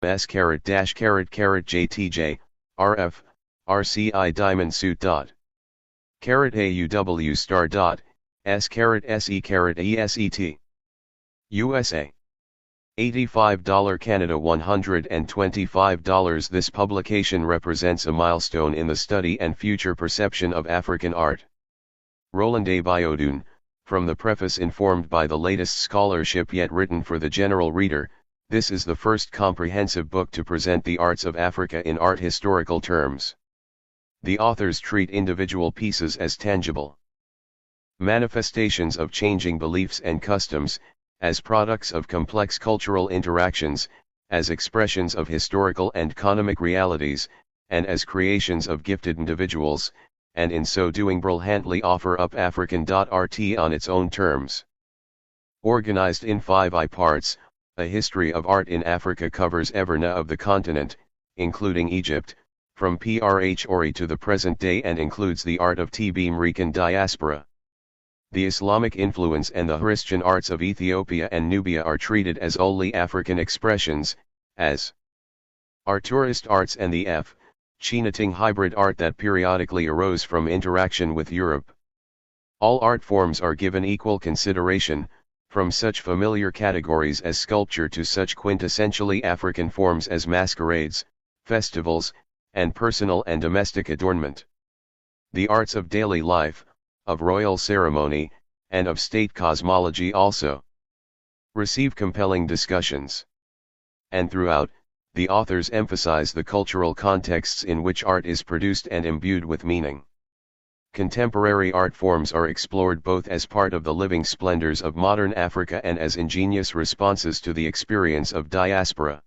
S caret dash caret caret JTJ, RF, RCI diamond suit dot. Caret AUW star dot, S caret SE caret ESET. USA. $85 Canada $125. This publication represents a milestone in the study and future perception of African art. Roland A. Biodun, from the preface informed by the latest scholarship yet written for the general reader, this is the first comprehensive book to present the arts of Africa in art historical terms. The authors treat individual pieces as tangible manifestations of changing beliefs and customs, as products of complex cultural interactions, as expressions of historical and economic realities, and as creations of gifted individuals, and in so doing brilliantly offer up African.rt on its own terms. Organized in 5 parts, a history of art in Africa covers every of the continent, including Egypt, from Prh Ori to the present day, and includes the art of the American diaspora. The Islamic influence and the Christian arts of Ethiopia and Nubia are treated as only African expressions, as are tourist arts and the Chinating hybrid art that periodically arose from interaction with Europe. All art forms are given equal consideration, from such familiar categories as sculpture to such quintessentially African forms as masquerades, festivals, and personal and domestic adornment. The arts of daily life, of royal ceremony, and of state cosmology also receive compelling discussions. And throughout, the authors emphasize the cultural contexts in which art is produced and imbued with meaning. Contemporary art forms are explored both as part of the living splendors of modern Africa and as ingenious responses to the experience of diaspora.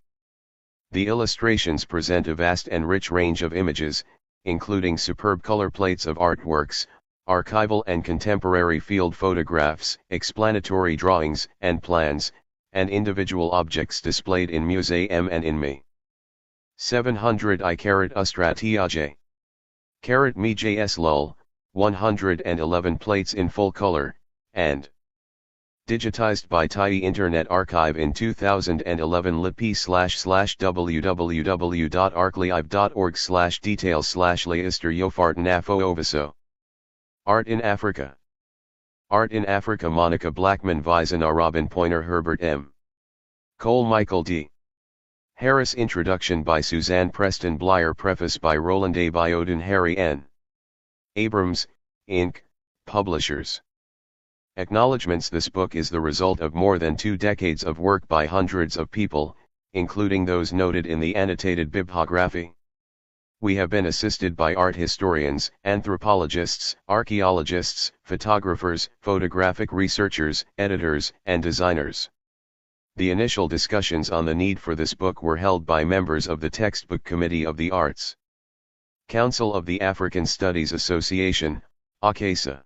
The illustrations present a vast and rich range of images, including superb color plates of artworks, archival and contemporary field photographs, explanatory drawings and plans, and individual objects displayed in museum and in me. 700 I carat Ustratiaj. Carat me JS lul, 111 plates in full color, and digitized by TIE Internet Archive in 2011. lip/www.archive.org/details/leister Yofartanafo Oviso. Art in Africa. Art in Africa. Monica Blackmun Visana Robin Poynor Herbert M. Cole Michael D. Harris. Introduction by Suzanne Preston Blyer. Preface by Roland A. Biodun. Harry N. Abrams, Inc., Publishers. Acknowledgements. This book is the result of more than 2 decades of work by hundreds of people, including those noted in the annotated bibliography. We have been assisted by art historians, anthropologists, archaeologists, photographers, photographic researchers, editors, and designers. The initial discussions on the need for this book were held by members of the Textbook Committee of the Arts Council of the African Studies Association, ACASA.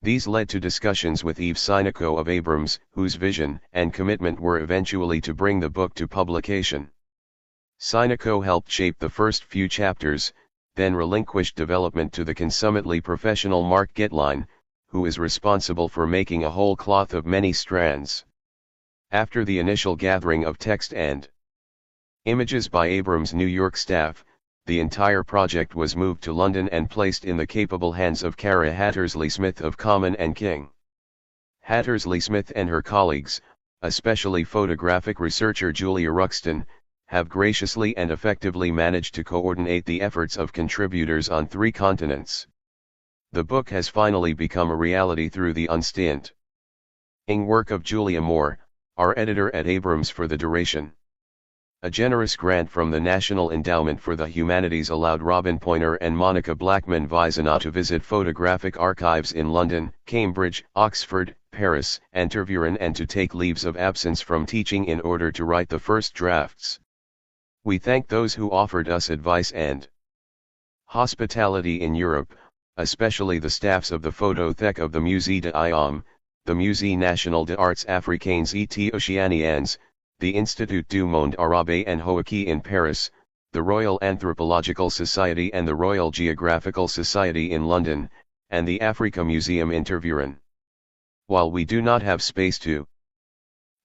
These led to discussions with Yves Sinico of Abrams, whose vision and commitment were eventually to bring the book to publication. Sinico helped shape the first few chapters, then relinquished development to the consummately professional Mark Getline, who is responsible for making a whole cloth of many strands. After the initial gathering of text and images by Abrams' New York staff, the entire project was moved to London and placed in the capable hands of Cara Hattersley Smith of Common and King. Hattersley Smith and her colleagues, especially photographic researcher Julia Ruxton, have graciously and effectively managed to coordinate the efforts of contributors on 3 continents. The book has finally become a reality through the unstinting work of Julia Moore, our editor at Abrams for the duration. A generous grant from the National Endowment for the Humanities allowed Robin Poynor and Monica Blackmun Visana to visit photographic archives in London, Cambridge, Oxford, Paris, and Tervuren, and to take leaves of absence from teaching in order to write the first drafts. We thank those who offered us advice and hospitality in Europe, especially the staffs of the Photothèque of the Musée d'Iam, the Musée National des Arts Africains et Océaniens, the Institut du Monde Arabe and Hoaki in Paris, the Royal Anthropological Society and the Royal Geographical Society in London, and the Africa Museum in Tervuren. While we do not have space to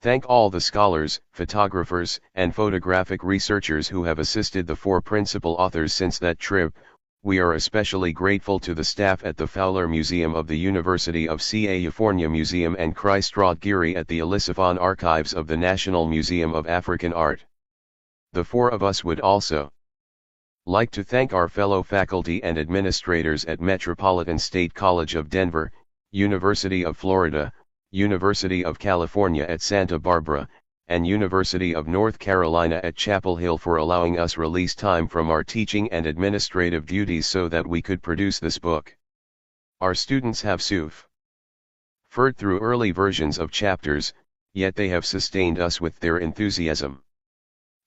Thank all the scholars, photographers, and photographic researchers who have assisted the four principal authors since that trip. We are especially grateful to the staff at the Fowler Museum of the University of California Museum and Christ Giri at the Elisabon Archives of the National Museum of African Art. The four of us would also like to thank our fellow faculty and administrators at Metropolitan State College of Denver, University of Florida, University of California at Santa Barbara, and University of North Carolina at Chapel Hill for allowing us release time from our teaching and administrative duties so that we could produce this book. Our students have suffered through early versions of chapters, yet they have sustained us with their enthusiasm.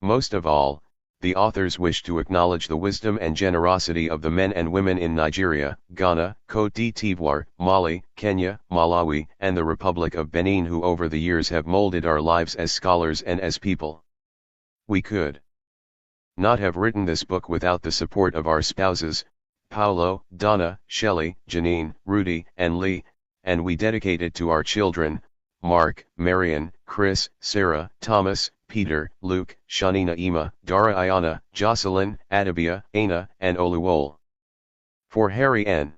Most of all, the authors wish to acknowledge the wisdom and generosity of the men and women in Nigeria, Ghana, Côte d'Ivoire, Mali, Kenya, Malawi, and the Republic of Benin who over the years have molded our lives as scholars and as people. We could not have written this book without the support of our spouses, Paolo, Donna, Shelley, Janine, Rudy, and Lee, and we dedicate it to our children, Mark, Marion, Chris, Sarah, Thomas, Peter, Luke, Shanina Ima, Dara Ayana, Jocelyn, Adabia, Aina, and Oluwole. For Harry N.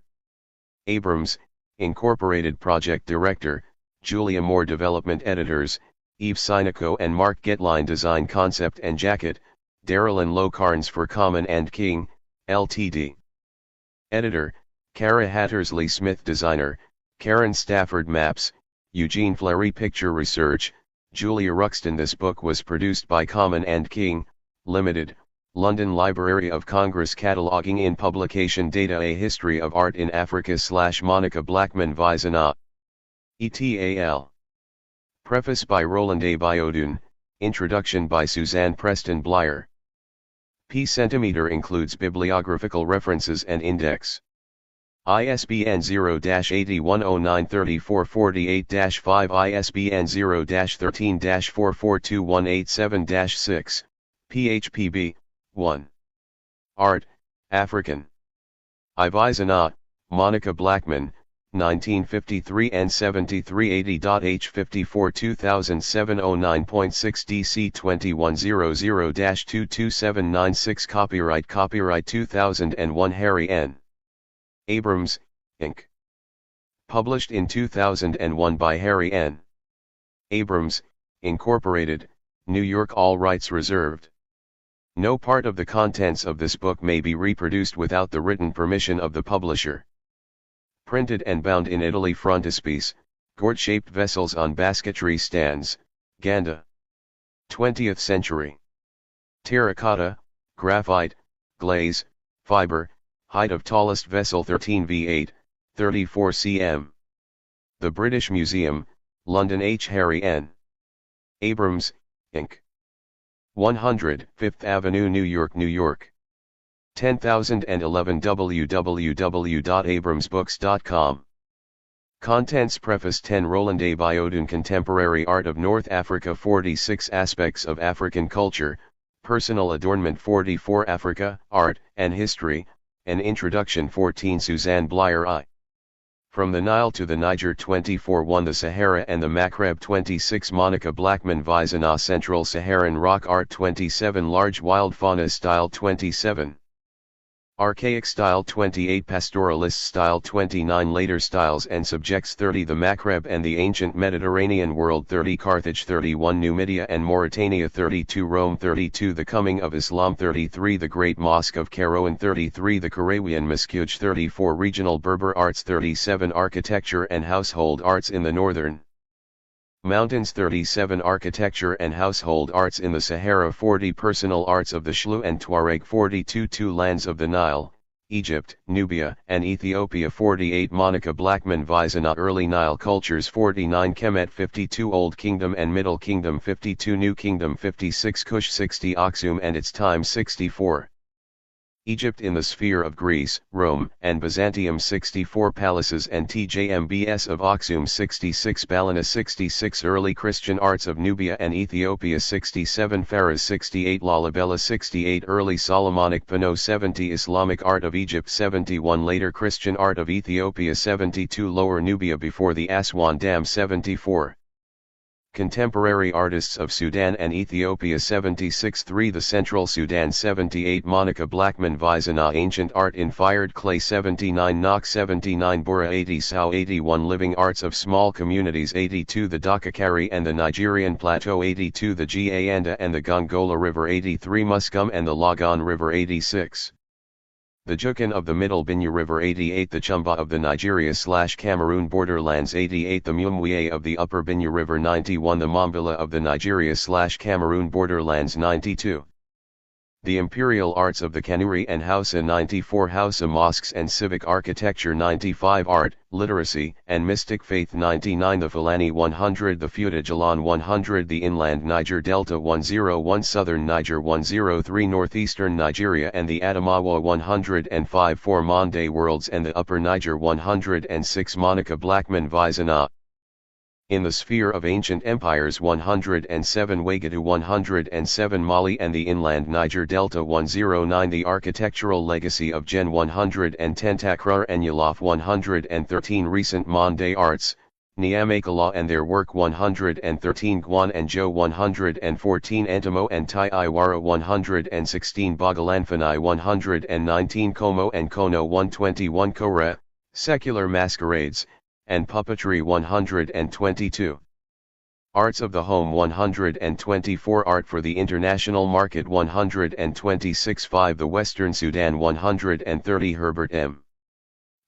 Abrams, Incorporated Project Director, Julia Moore Development Editors, Eve Sinico and Mark Getline Design Concept and Jacket, Darylyn Locarnes for Common and King, Ltd. Editor, Kara Hattersley Smith Designer, Karen Stafford Maps, Eugene Fleury Picture Research, Julia Ruxton. This book was produced by Common and King, Limited, London Library of Congress. Cataloging in publication data: A History of Art in Africa / Monica Blackman Vizana. ETAL. Preface by Roland A. Biodun, Introduction by Suzanne Preston Blyer. P centimeter includes bibliographical references and index. ISBN 0-81093448-5 ISBN 0-13-442187-6, PHPB, 1. Art, African. Ivizana, Monica Blackman, 1953 and 7380.H54 2007 09.6 DC 2100-22796 Copyright 2001 Harry N. Abrams, Inc. Published in 2001 by Harry N. Abrams, Incorporated, New York. All rights reserved. No part of the contents of this book may be reproduced without the written permission of the publisher. Printed and bound in Italy. Frontispiece, gourd-shaped vessels on basketry stands, Ganda. 20th century. Terracotta, graphite, glaze, fiber, height of tallest vessel 13 v8, 34 cm. The British Museum, London. H. Harry N. Abrams, Inc. 100 5th Avenue, New York, New York. 10011 www.abramsbooks.com. Contents. Preface 10 Roland A. Biodun, Contemporary Art of North Africa. 46 Aspects of African Culture, Personal Adornment. 44 Africa, Art, and History, an Introduction. 14 Suzanne Blyer I. From the Nile to the Niger. 24 1 The Sahara and the Maghreb. 26 Monica Blackman Vizana, Central Saharan Rock Art. 27 Large Wild Fauna Style. 27 Archaic Style. 28 Pastoralist Style. 29 Later Styles and Subjects. 30 The Maghreb and the Ancient Mediterranean World. 30 Carthage. 31 Numidia and Mauritania. 32 Rome. 32 The Coming of Islam. 33 The Great Mosque of Kairouan. 33 The Karawian Maskuj. 34 Regional Berber Arts. 37 Architecture and Household Arts in the Northern Mountains. 37 Architecture and Household Arts in the Sahara. 40 Personal Arts of the Shlu and Tuareg. 42 Two Lands of the Nile, Egypt, Nubia, and Ethiopia. 48 Monica Blackman Vizana, Early Nile Cultures. 49 Kemet. 52 Old Kingdom and Middle Kingdom. 52 New Kingdom. 56 Kush. 60 Aksum and its time. 64 Egypt in the sphere of Greece, Rome, and Byzantium. 64 Palaces and TJMBS of Aksum. 66 Balana. 66 Early Christian Arts of Nubia and Ethiopia. 67 Faras. 68 Lalibela. 68 Early Solomonic Pano. 70 Islamic Art of Egypt. 71 Later Christian Art of Ethiopia. 72 Lower Nubia before the Aswan Dam. 74 Contemporary artists of Sudan and Ethiopia 76-3 The Central Sudan 78 Monica Blackman Vizana Ancient Art in Fired Clay 79 Knox 79 Bura 80 Sao 81 Living Arts of Small Communities 82 The Dakakari and the Nigerian Plateau 82 The Gianda and the Gongola River 83 Muscum and the Lagan River 86 The Jukan of the Middle Binya River 88 The Chumba of the Nigeria/Cameroon borderlands 88 The Mumwe of the Upper Binya River 91 The Mambila of the Nigeria/Cameroon borderlands 92 The Imperial Arts of the Kanuri and Hausa 94 Hausa Mosques and Civic Architecture 95 Art, Literacy, and Mystic Faith 99 The Fulani 100 The Futa Jalan 100 The Inland Niger Delta 101 Southern Niger 103 Northeastern Nigeria and the Adamawa 105 4 Monde Worlds and the Upper Niger 106 Monica Blackman Vizana In the Sphere of Ancient Empires 107 Wagadu 107 Mali and the Inland Niger Delta 109 The Architectural Legacy of Gen 110 Takrur and Yalaf 113 Recent Monde Arts, Niamakala and their work 113 Guan and Jo 114 Antimo and Tai Iwara 116 Bagalanfanai 119 Como and Kono 121 Kore, Secular Masquerades, and Puppetry 122. Arts of the Home 124 Art for the International Market 126 5 The Western Sudan 130 Herbert M.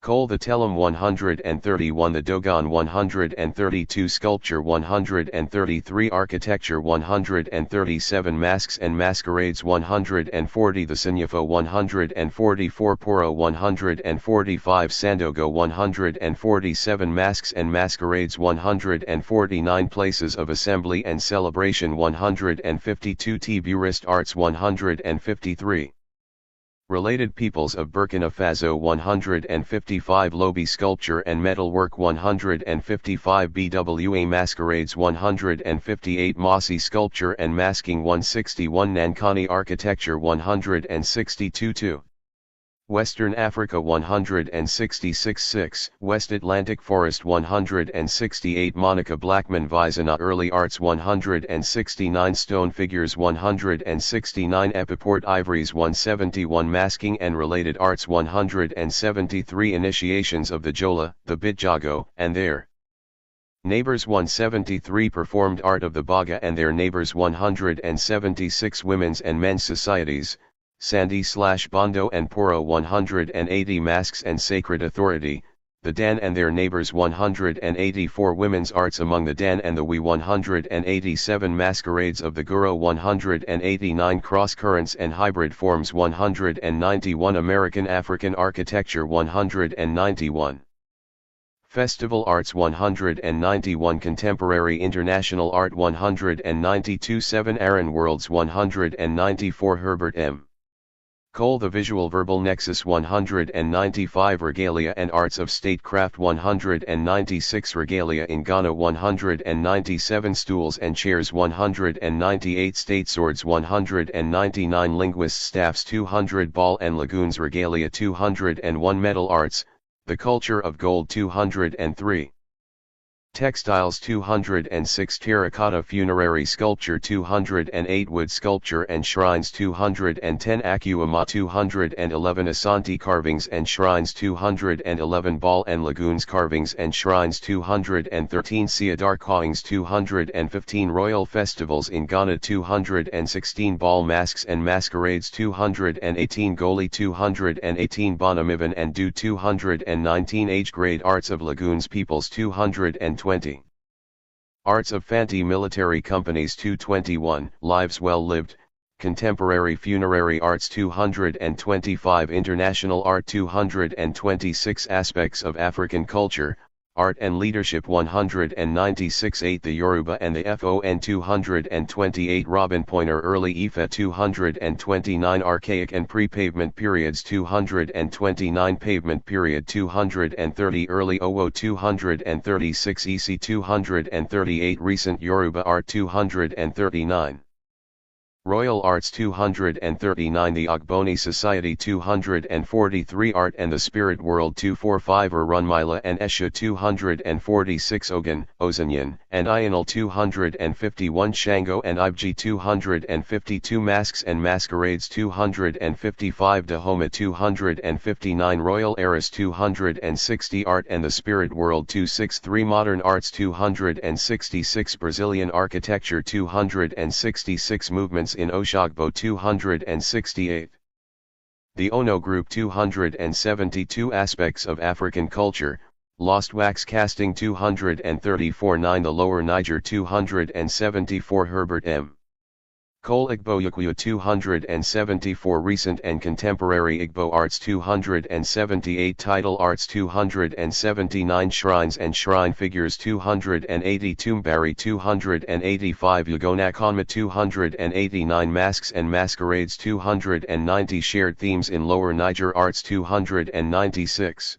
Cole The Telem 131 The Dogon 132 Sculpture 133 Architecture 137 Masks and Masquerades 140 The Sinyafo 144 Poro 145 Sandogo 147 Masks and Masquerades 149 Places of Assembly and Celebration 152 Tiburist Arts 153 Related Peoples of Burkina Faso 155 Lobi Sculpture and Metalwork 155 BWA Masquerades 158 Mossi Sculpture and Masking 161 Nankani Architecture 162 2 Western Africa 166 6 West Atlantic Forest 168 Monica Blackman Vizana Early Arts 169 Stone Figures 169 Epiport Ivories 171 Masking and Related Arts 173 Initiations of the Jola, the Bitjago, and their Neighbors 173 Performed Art of the Baga and their Neighbors 176 Women's and Men's Societies, Sandi/Bondo and Poro 180 Masks and Sacred Authority, the Dan and their Neighbors 184 Women's Arts among the Dan and the We 187 Masquerades of the Guro 189 Cross Currents and Hybrid Forms 191 American African Architecture 191 Festival Arts 191 Contemporary International Art 192 7 Aaron Worlds 194 Herbert M. Cole The Visual Verbal Nexus 195 Regalia and Arts of Statecraft 196 Regalia in Ghana 197 Stools and Chairs 198 State Swords 199 Linguist Staffs 200 Ball and Lagoons Regalia 201 Metal Arts, The Culture of Gold 203 Textiles 206 Terracotta Funerary Sculpture 208 Wood Sculpture and Shrines 210 Akuama 211 Asante Carvings and Shrines 211 Ball and Lagoons Carvings and Shrines 213 Siadar Cawings 215 Royal Festivals in Ghana 216 Ball Masks and Masquerades 218 Goli 218 Bonamivan and Do 219 Age Grade Arts of Lagoons Peoples 220 Arts of Fanti Military Companies 221 Lives Well Lived, Contemporary Funerary Arts 225 International Art 226 Aspects of African Culture, Art and Leadership 196 8 The Yoruba and the FON 228 Robin Poynor Early Ife 229 Archaic and Pre-Pavement Periods 229 Pavement Period 230 Early Owo 236 EC 238 Recent Yoruba Art 239 Royal Arts 239 The Ogboni Society 243 Art and the Spirit World 245 Urunmila and Esha 246 Ogun, Ozanyan, and Ional 251 Shango and Ibji 252 Masks and Masquerades 255 Dahoma 259 Royal Eras 260 Art and the Spirit World 263 Modern Arts 266 Brazilian Architecture 266 Movements in Oshogbo 268. The Ono Group 272 Aspects of African Culture, Lost Wax Casting 234 9 The Lower Niger 274 Herbert M. Cole Igbo Yakuya 274 Recent and Contemporary Igbo Arts 278 Tidal Arts 279 Shrines and Shrine Figures 280 Tumbari 285 Yagonakonma 289 Masks and Masquerades 290 Shared Themes in Lower Niger Arts 296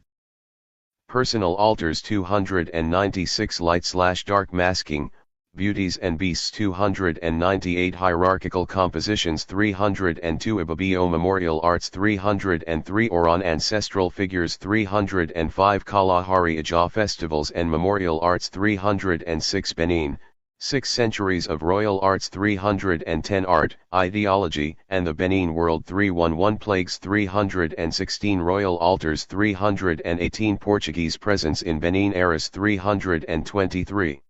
Personal Altars 296 Light/Dark Masking, Beauties and Beasts 298 Hierarchical Compositions 302 Ibibio Memorial Arts 303 Oron Ancestral Figures 305 Kalahari Aja Festivals and Memorial Arts 306 Benin, 6 Centuries of Royal Arts 310 Art, Ideology, and the Benin World 311 Plagues 316 Royal Altars 318 Portuguese Presence in Benin Eras 323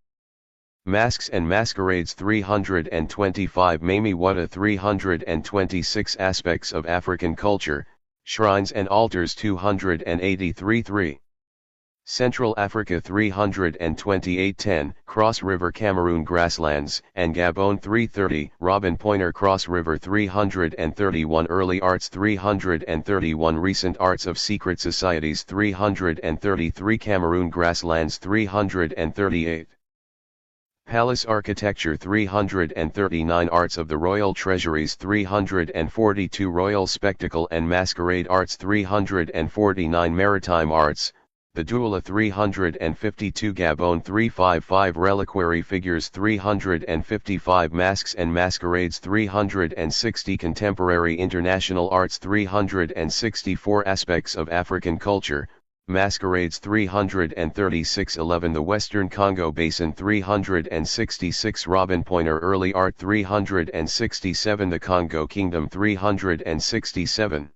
Masks and Masquerades 325 Mami Wada 326 Aspects of African Culture, Shrines and Altars 283 3. Central Africa 328 10 Cross River Cameroon Grasslands and Gabon 330 Robin Poynor Cross River 331 Early Arts 331 Recent Arts of Secret Societies 333 Cameroon Grasslands 338 Palace Architecture 339 Arts of the Royal Treasuries 342 Royal Spectacle and Masquerade Arts 349 Maritime Arts, the Douala 352 Gabon 355 Reliquary Figures 355 Masks and Masquerades 360 Contemporary International Arts 364 Aspects of African Culture, Masquerades 336 11 The Western Congo Basin 366 Robin Poynor Early Art 367 The Congo Kingdom 367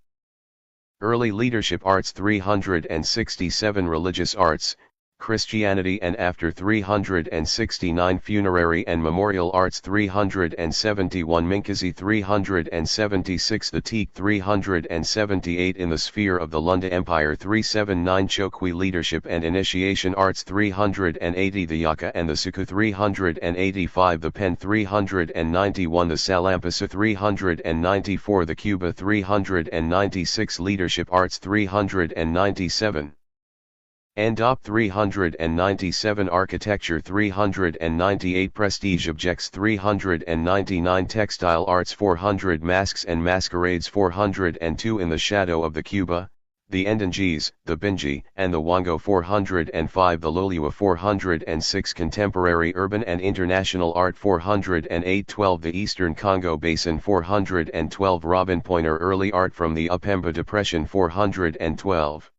Early Leadership Arts 367 Religious Arts, Christianity and After 369 Funerary and Memorial Arts 371 Minkazi 376 The Teak 378 In the Sphere of the Lunda Empire 379 Chokwi Leadership and Initiation Arts 380 The Yaka and the Suku 385 The Pen 391 The Salampasa 394 The Cuba 396 Leadership Arts 397 Andop 397 Architecture 398 Prestige Objects 399 Textile Arts 400 Masks and Masquerades 402 In the Shadow of the Cuba, the Ndangis, the Binji, and the Wango 405 The Loliwa 406 Contemporary Urban and International Art 408 12 The Eastern Congo Basin 412 Robin Poynor Early Art from the Upemba Depression 412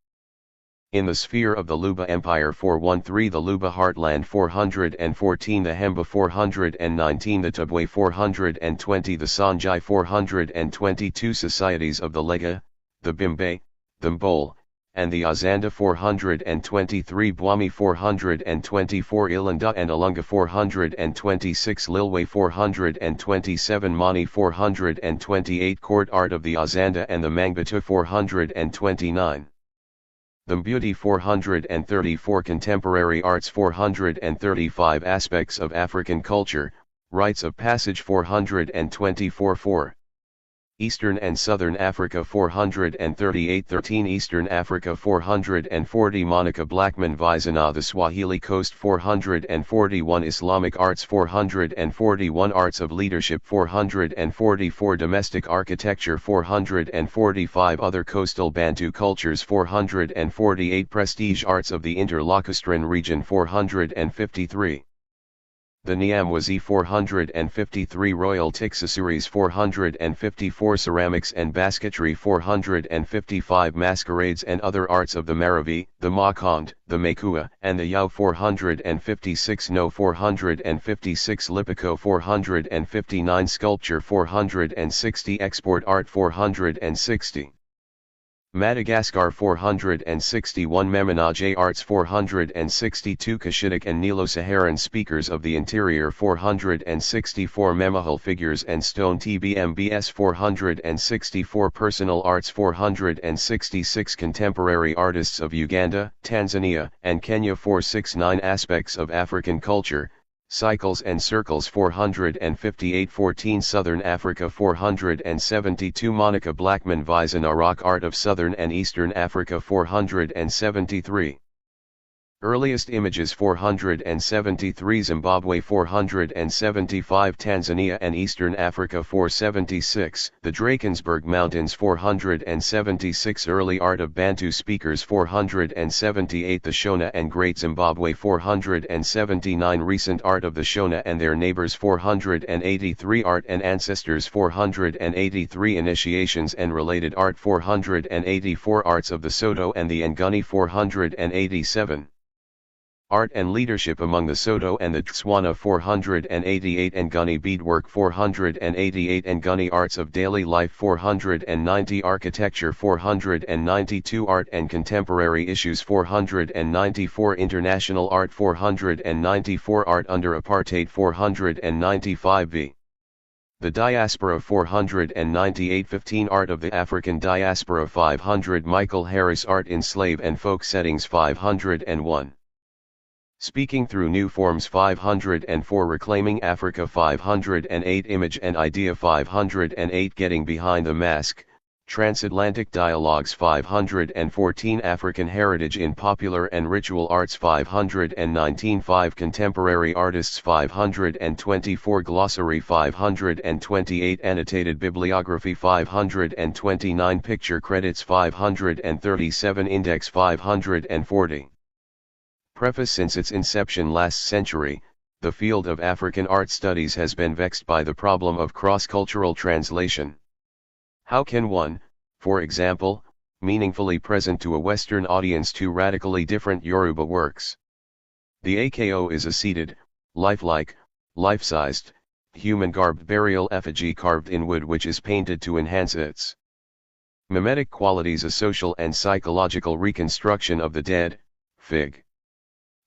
In the Sphere of the Luba Empire 413 The Luba Heartland 414 The Hemba 419 The Tubwe 420 The Sanjai 422 Societies of the Lega, the Bimbe, the Mbole, and the Azanda 423 Bwami 424 Ilanda and Alunga 426 Lilwe 427 Mani 428 Court Art of the Azanda and the Mangbatu 429 The Beauty 434 Contemporary Arts 435 Aspects of African Culture, Rites of Passage 424 4. Eastern and Southern Africa 438 13 Eastern Africa 440 Monica Blackman Vizana The Swahili Coast 441 Islamic Arts 441 Arts of Leadership 444 Domestic Architecture 445 Other Coastal Bantu Cultures 448 Prestige Arts of the Interlacustrine Region 453 The Niam was E453 Royal Tixasuries 454 Ceramics and Basketry 455 Masquerades and Other Arts of the Maravi, the Makond, the Makua and the Yao 456 No 456 Lipico 459 Sculpture 460 Export Art 460 Madagascar 461 Memenage Arts 462 Cushitic and Nilo-Saharan Speakers of the Interior 464 Memahal Figures and Stone TBMBS 464 Personal Arts 466 Contemporary Artists of Uganda, Tanzania, and Kenya 469 Aspects of African Culture, Cycles and Circles 458 14 Southern Africa 472 Monica Blackmun Visan Arak Art of Southern and Eastern Africa 473 Earliest images 473 Zimbabwe 475 Tanzania and Eastern Africa 476 The Drakensberg Mountains 476 Early art of Bantu speakers 478 The Shona and Great Zimbabwe 479 Recent art of the Shona and their neighbors 483 Art and ancestors 483 Initiations and related art 484 Arts of the Soto and the Nguni 487 Art and leadership among the Soto and the Tswana 488 Nguni beadwork 488 Nguni arts of daily life 490 Architecture 492 Art and contemporary issues 494 International art 494 Art under apartheid 495 V. The Diaspora 498 15 Art of the African Diaspora 500 Michael Harris Art in Slave and Folk Settings 501 Speaking Through New Forms 504 Reclaiming Africa 508 Image and Idea 508 Getting Behind the Mask, Transatlantic Dialogues 514 African Heritage in Popular and Ritual Arts 519 5 Contemporary Artists 524 Glossary 528 Annotated Bibliography 529 Picture Credits 537 Index 540 Preface Since its inception last century, the field of African art studies has been vexed by the problem of cross-cultural translation. How can one, for example, meaningfully present to a Western audience two radically different Yoruba works? The AKO is a seated, lifelike, life-sized, human-garbed burial effigy carved in wood which is painted to enhance its mimetic qualities, a social and psychological reconstruction of the dead. Fig.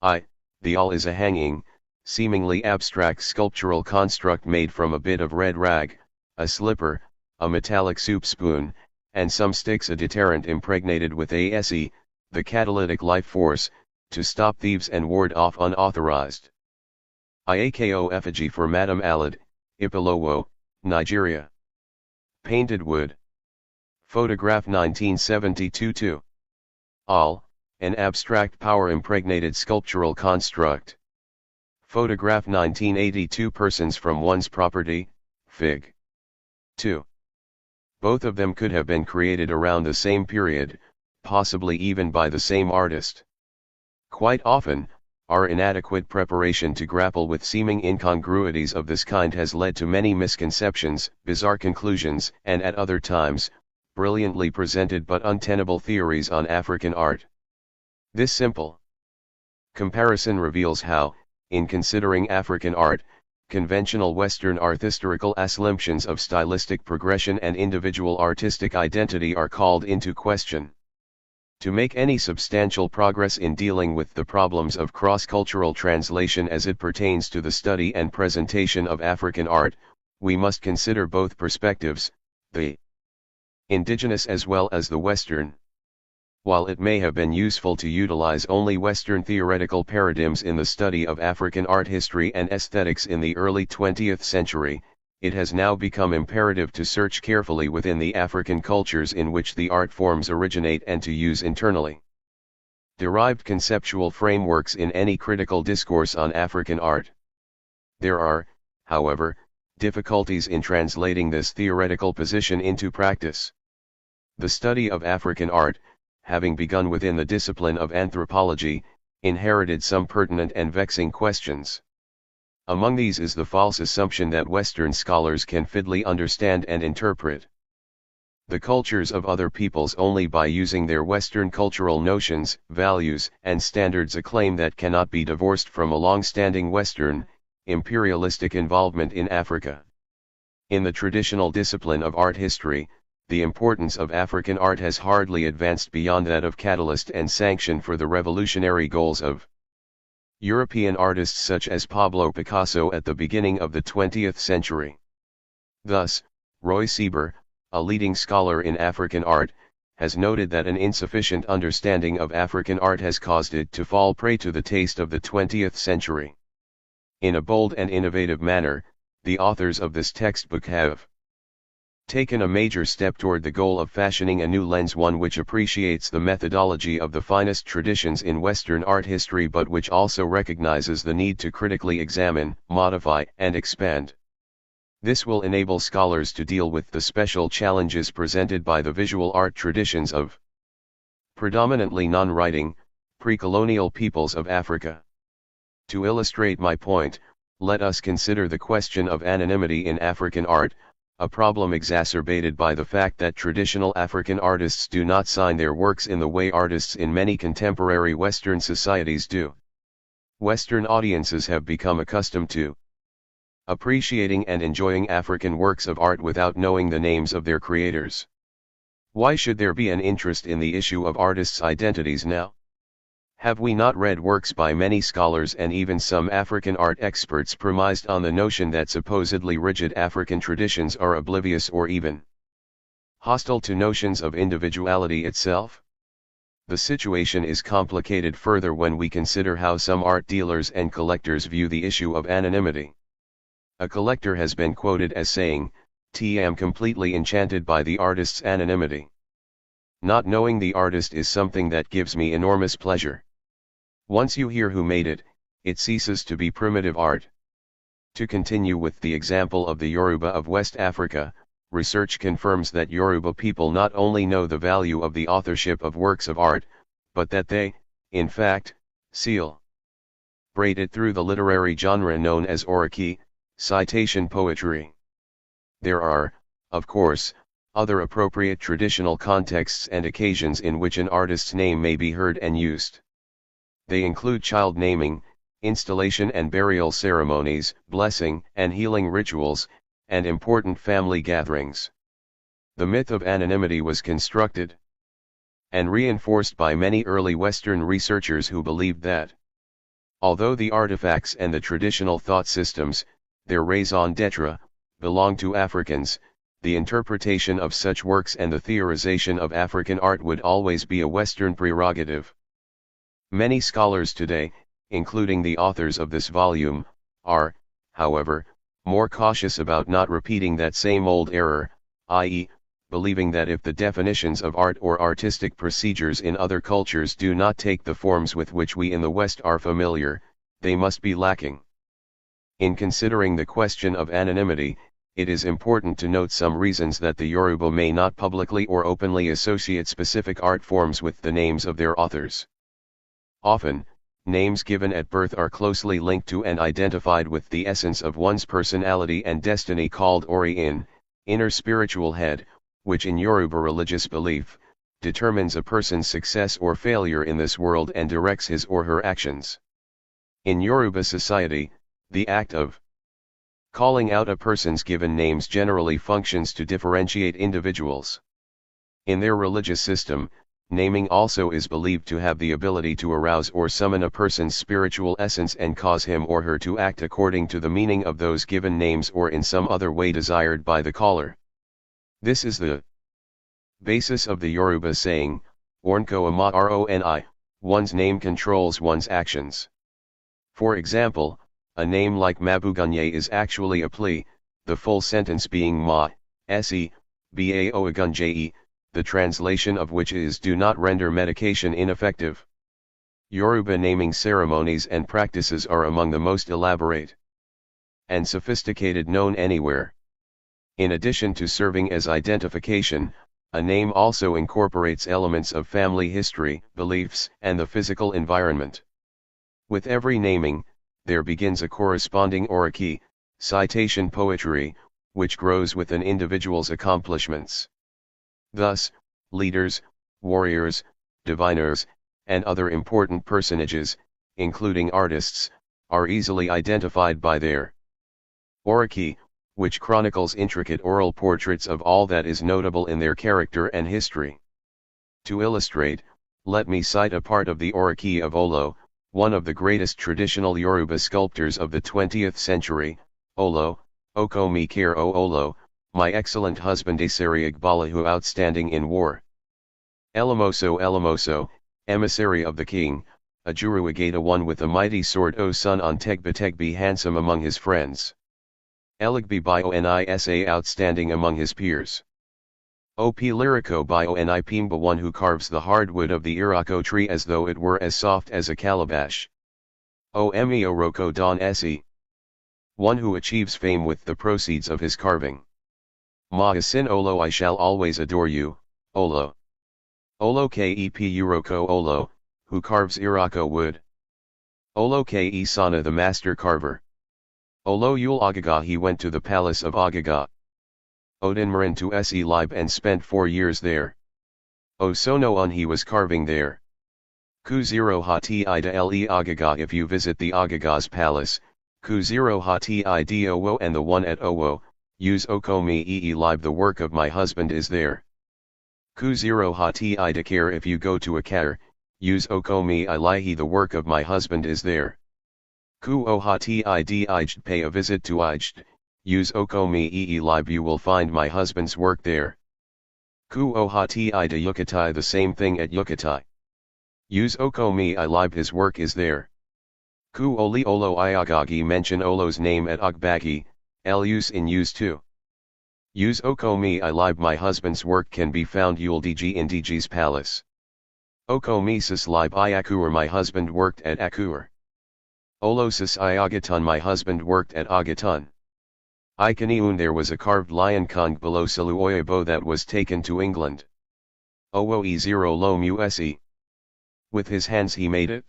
The all is a hanging, seemingly abstract sculptural construct made from a bit of red rag, a slipper, a metallic soup spoon, and some sticks, a deterrent impregnated with ASE, the catalytic life force, to stop thieves and ward off unauthorized. IAKO effigy for Madam Alad, Ipilowo, Nigeria. Painted wood. Photograph 1972-2. All. An abstract power-impregnated sculptural construct. Photograph 1982 Persons from one's property, Fig. 2. Both of them could have been created around the same period, possibly even by the same artist. Quite often, our inadequate preparation to grapple with seeming incongruities of this kind has led to many misconceptions, bizarre conclusions, and at other times, brilliantly presented but untenable theories on African art. This simple comparison reveals how, in considering African art, conventional Western arthistorical assumptions of stylistic progression and individual artistic identity are called into question. To make any substantial progress in dealing with the problems of cross-cultural translation as it pertains to the study and presentation of African art, we must consider both perspectives, the indigenous as well as the Western. While it may have been useful to utilize only Western theoretical paradigms in the study of African art history and aesthetics in the early 20th century, it has now become imperative to search carefully within the African cultures in which the art forms originate and to use internally derived conceptual frameworks in any critical discourse on African art. There are, however, difficulties in translating this theoretical position into practice. The study of African art, having begun within the discipline of anthropology, inherited some pertinent and vexing questions. Among these is the false assumption that Western scholars can fiddly understand and interpret the cultures of other peoples only by using their Western cultural notions, values, and standards, a claim that cannot be divorced from a long-standing Western, imperialistic involvement in Africa. In the traditional discipline of art history, the importance of African art has hardly advanced beyond that of catalyst and sanction for the revolutionary goals of European artists such as Pablo Picasso at the beginning of the 20th century. Thus, Roy Sieber, a leading scholar in African art, has noted that an insufficient understanding of African art has caused it to fall prey to the taste of the 20th century. In a bold and innovative manner, the authors of this textbook have taken a major step toward the goal of fashioning a new lens, one which appreciates the methodology of the finest traditions in Western art history, but which also recognizes the need to critically examine, modify, and expand. This will enable scholars to deal with the special challenges presented by the visual art traditions of predominantly non-writing, pre-colonial peoples of Africa. To illustrate my point, let us consider the question of anonymity in African art, a problem exacerbated by the fact that traditional African artists do not sign their works in the way artists in many contemporary Western societies do. Western audiences have become accustomed to appreciating and enjoying African works of art without knowing the names of their creators. Why should there be an interest in the issue of artists' identities now? Have we not read works by many scholars and even some African art experts premised on the notion that supposedly rigid African traditions are oblivious or even hostile to notions of individuality itself? The situation is complicated further when we consider how some art dealers and collectors view the issue of anonymity. A collector has been quoted as saying, "I am completely enchanted by the artist's anonymity. Not knowing the artist is something that gives me enormous pleasure. Once you hear who made it, it ceases to be primitive art." To continue with the example of the Yoruba of West Africa, research confirms that Yoruba people not only know the value of the authorship of works of art, but that they, in fact, celebrate it through the literary genre known as oriki, citation poetry. There are, of course, other appropriate traditional contexts and occasions in which an artist's name may be heard and used. They include child naming, installation and burial ceremonies, blessing and healing rituals, and important family gatherings. The myth of anonymity was constructed and reinforced by many early Western researchers who believed that, although the artifacts and the traditional thought systems, their raison d'etre, belong to Africans, the interpretation of such works and the theorization of African art would always be a Western prerogative. Many scholars today, including the authors of this volume, are, however, more cautious about not repeating that same old error, i.e., believing that if the definitions of art or artistic procedures in other cultures do not take the forms with which we in the West are familiar, they must be lacking. In considering the question of anonymity, it is important to note some reasons that the Yoruba may not publicly or openly associate specific art forms with the names of their authors. Often, names given at birth are closely linked to and identified with the essence of one's personality and destiny, called ori-in, inner spiritual head, which in Yoruba religious belief, determines a person's success or failure in this world and directs his or her actions. In Yoruba society, the act of calling out a person's given names generally functions to differentiate individuals. In their religious system, naming also is believed to have the ability to arouse or summon a person's spiritual essence and cause him or her to act according to the meaning of those given names or in some other way desired by the caller. This is the basis of the Yoruba saying, "Ornko ama roni," one's name controls one's actions. For example, a name like Mabugunye is actually a plea, the full sentence being ma, se, bao agunje, the translation of which is "do not render medication ineffective." Yoruba naming ceremonies and practices are among the most elaborate and sophisticated known anywhere. In addition to serving as identification, a name also incorporates elements of family history, beliefs, and the physical environment. With every naming, there begins a corresponding oriki, citation poetry, which grows with an individual's accomplishments. Thus, leaders, warriors, diviners, and other important personages, including artists, are easily identified by their oriki, which chronicles intricate oral portraits of all that is notable in their character and history. To illustrate, let me cite a part of the oriki of Olo, one of the greatest traditional Yoruba sculptors of the 20th century. Olo, Oko mi care o Olo, my excellent husband Asari Igbalahu, outstanding in war. Elamoso, emissary of the king, Ajuru Agata, one with a mighty sword, O son on Tegbe handsome among his friends. Eligbi bio nisa, outstanding among his peers. O P Lyrico bio nipimba, one who carves the hardwood of the irako tree as though it were as soft as a calabash. O Emi Oroko don Esi, one who achieves fame with the proceeds of his carving. Maasin Olo, I shall always adore you, Olo. Olo Kep Uroko Olo, who carves irako wood. Olo Ke Sana, the master carver. Olo Yul Agaga, he went to the palace of Agaga. Odinmarin to Se Lib and spent 4 years there. O Sono Un, he was carving there. Ku0 Hati Ida Le Agaga, if you visit the Agaga's palace, Ku0 Hati Ida Owo, and the one at Owo, use Okomi Ee Lib, the work of my husband is there. Ku0 Hati Ida Care, if you go to a Kar, use Okomi Ilahi, the work of my husband is there. Ku O Hati Id Ijt, pay a visit to Ijt, use Okomi Ee Lib, you will find my husband's work there. Ku O Hati Ida Yukatai, the same thing at Yukatai. Use Okomi Lib, his work is there. Ku Oli Olo Iagagi, mention Olo's name at Ogbagi, El use in use too. Use Okomi Lib, my husband's work can be found Yuldiji in Diji's palace. Okomi Sis Lib Iakur, my husband worked at Akur. Olosis Iagatan, my husband worked at Agatan. Ikaniun, there was a carved lion kong below Saluoyabo that was taken to England. Owo E0 Lom Use. With his hands he made it.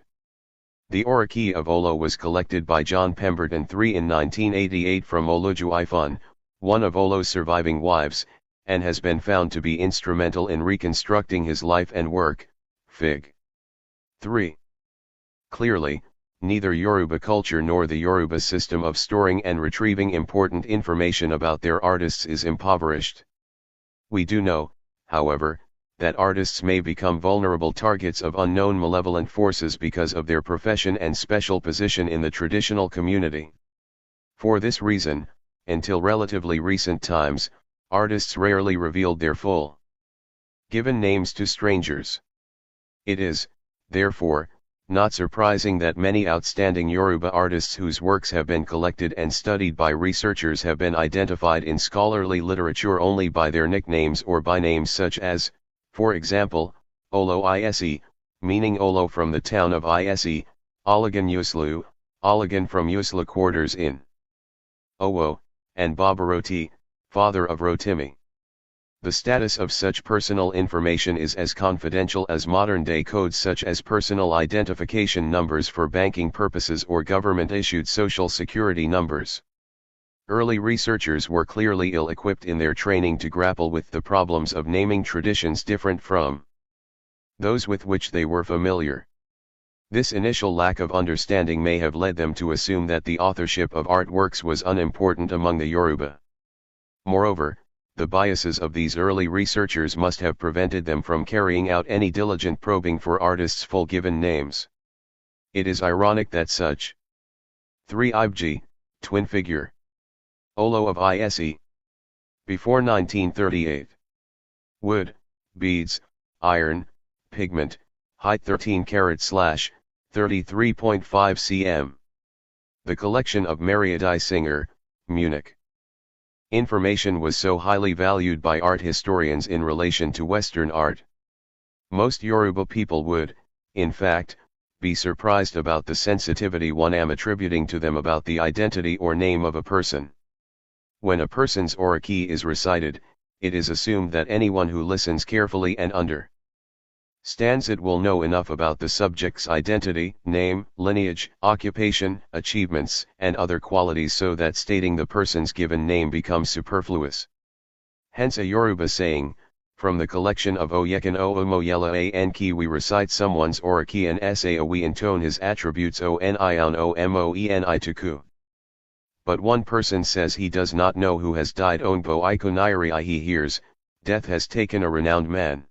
The oriki of Olo was collected by John Pemberton III in 1988 from Oloju Ifon, one of Olo's surviving wives, and has been found to be instrumental in reconstructing his life and work. Fig. 3. Clearly, neither Yoruba culture nor the Yoruba system of storing and retrieving important information about their artists is impoverished. We do know, however, that artists may become vulnerable targets of unknown malevolent forces because of their profession and special position in the traditional community. For this reason, until relatively recent times, artists rarely revealed their full given names to strangers. It is, therefore, not surprising that many outstanding Yoruba artists whose works have been collected and studied by researchers have been identified in scholarly literature only by their nicknames or by names such as, for example, Olo Ise, meaning Olo from the town of Ise, Olagan Yuslu, Olagan from Yusla quarters in Owo, and Babaroti, father of Rotimi. The status of such personal information is as confidential as modern-day codes such as personal identification numbers for banking purposes or government-issued social security numbers. Early researchers were clearly ill-equipped in their training to grapple with the problems of naming traditions different from those with which they were familiar. This initial lack of understanding may have led them to assume that the authorship of artworks was unimportant among the Yoruba. Moreover, the biases of these early researchers must have prevented them from carrying out any diligent probing for artists' full given names. It is ironic that such 3 Ibg, twin figure, Olo of Ise, before 1938. Wood, beads, iron, pigment, height 13 carat / 33.5 cm. The collection of Mariadai Singer, Munich. Information was so highly valued by art historians in relation to Western art. Most Yoruba people would, in fact, be surprised about the sensitivity one am attributing to them about the identity or name of a person. When a person's oriki is recited, it is assumed that anyone who listens carefully and Stands it will know enough about the subject's identity, name, lineage, occupation, achievements, and other qualities so that stating the person's given name becomes superfluous. Hence a Yoruba saying, from the collection of Oyekan o Omoyela Anki we recite someone's Oriki and Sa we intone his attributes Oni on Omoeni tuku. But one person says he does not know who has died Onbo Ikonairi he hears, death has taken a renowned man.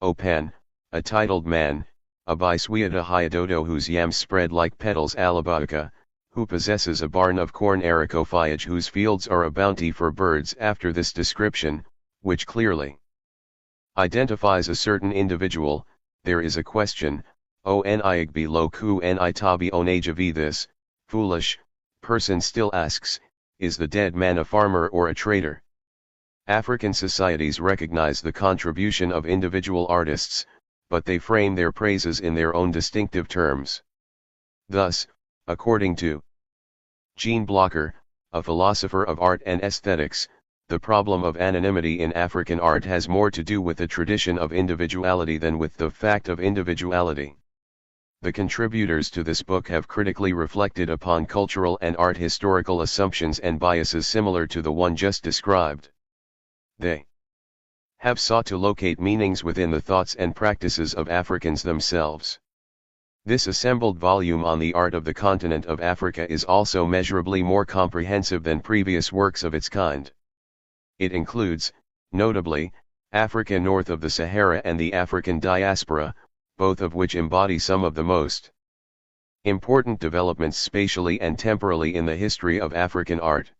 Opan, a titled man, Abiswiata Hyadodo whose yams spread like petals Alabauca, who possesses a barn of corn Aricophiage whose fields are a bounty for birds after this description, which clearly identifies a certain individual, there is a question, Oni igbi lo ku ni tabi onajavi this, foolish, person still asks, is the dead man a farmer or a trader? African societies recognize the contribution of individual artists, but they frame their praises in their own distinctive terms. Thus, according to Jean Blocher, a philosopher of art and aesthetics, the problem of anonymity in African art has more to do with the tradition of individuality than with the fact of individuality. The contributors to this book have critically reflected upon cultural and art historical assumptions and biases similar to the one just described. They have sought to locate meanings within the thoughts and practices of Africans themselves. This assembled volume on the art of the continent of Africa is also measurably more comprehensive than previous works of its kind. It includes, notably, Africa north of the Sahara and the African diaspora, both of which embody some of the most important developments spatially and temporally in the history of African art.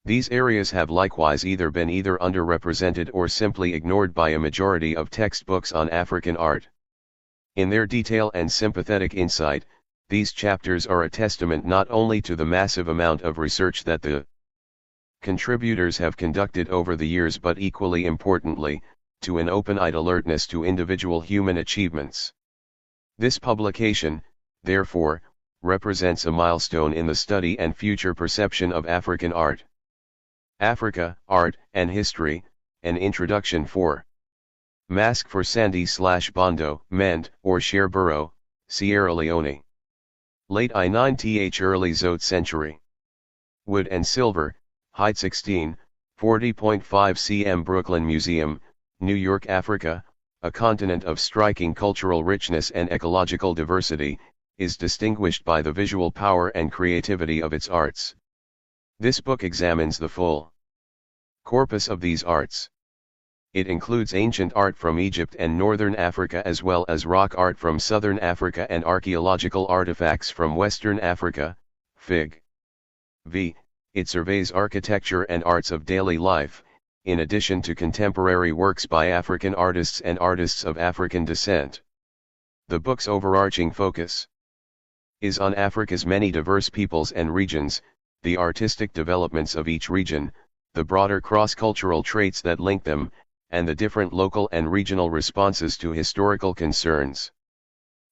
These areas have likewise either been underrepresented or simply ignored by a majority of textbooks on African art. In their detail and sympathetic insight, these chapters are a testament not only to the massive amount of research that the contributors have conducted over the years but equally importantly, to an open-eyed alertness to individual human achievements. This publication, therefore, represents a milestone in the study and future perception of African art. Africa, Art and History, an introduction for Mask for Sandy/Bondo, Mend, or Sherboro, Sierra Leone. Late I9th early Zote century. Wood and Silver, height 16, 40.5 cm Brooklyn Museum, New York. Africa, a continent of striking cultural richness and ecological diversity, is distinguished by the visual power and creativity of its arts. This book examines the full corpus of these arts. It includes ancient art from Egypt and northern Africa as well as rock art from southern Africa and archaeological artifacts from western Africa. Fig. V. It surveys architecture and arts of daily life, in addition to contemporary works by African artists and artists of African descent. The book's overarching focus is on Africa's many diverse peoples and regions, the artistic developments of each region, the broader cross-cultural traits that link them, and the different local and regional responses to historical concerns.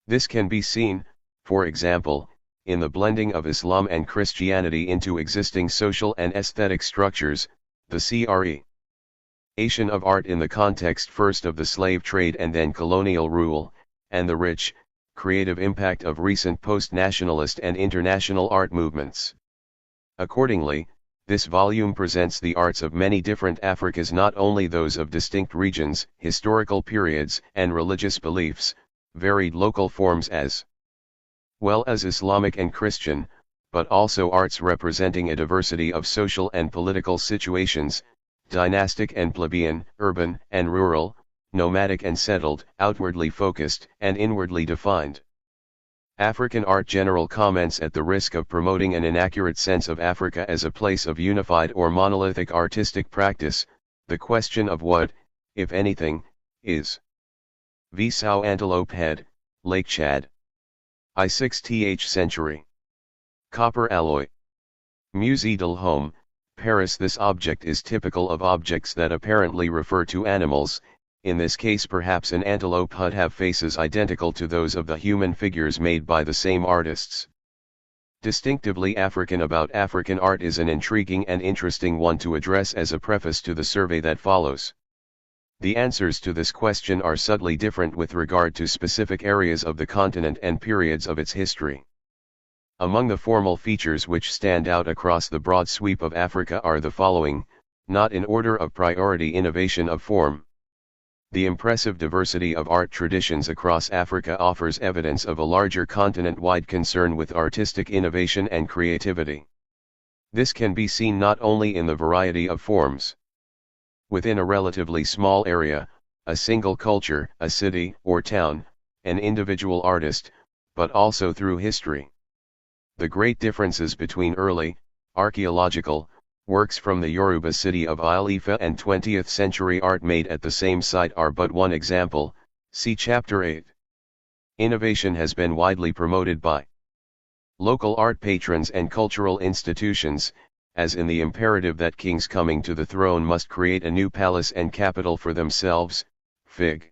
This can be seen, for example, in the blending of Islam and Christianity into existing social and aesthetic structures, the creation of art in the context first of the slave trade and then colonial rule, and the rich, creative impact of recent post-nationalist and international art movements. Accordingly, this volume presents the arts of many different Africas, not only those of distinct regions, historical periods, and religious beliefs, varied local forms as well as Islamic and Christian, but also arts representing a diversity of social and political situations, dynastic and plebeian, urban and rural, nomadic and settled, outwardly focused and inwardly defined. African art general comments at the risk of promoting an inaccurate sense of Africa as a place of unified or monolithic artistic practice, the question of what, if anything, is Visau Antelope Head, Lake Chad. I6th century. Copper alloy. Musée d'Elhome, Paris. This object is typical of objects that apparently refer to animals. In this case perhaps an antelope would have faces identical to those of the human figures made by the same artists. Distinctively African about African art is an intriguing and interesting one to address as a preface to the survey that follows. The answers to this question are subtly different with regard to specific areas of the continent and periods of its history. Among the formal features which stand out across the broad sweep of Africa are the following, not in order of priority: innovation of form. The impressive diversity of art traditions across Africa offers evidence of a larger continent-wide concern with artistic innovation and creativity. This can be seen not only in the variety of forms within a relatively small area, a single culture, a city or town, an individual artist, but also through history. The great differences between early, archaeological, works from the Yoruba city of Ile-Ife and 20th century art made at the same site are but one example, see Chapter 8. Innovation has been widely promoted by local art patrons and cultural institutions, as in the imperative that kings coming to the throne must create a new palace and capital for themselves, Fig.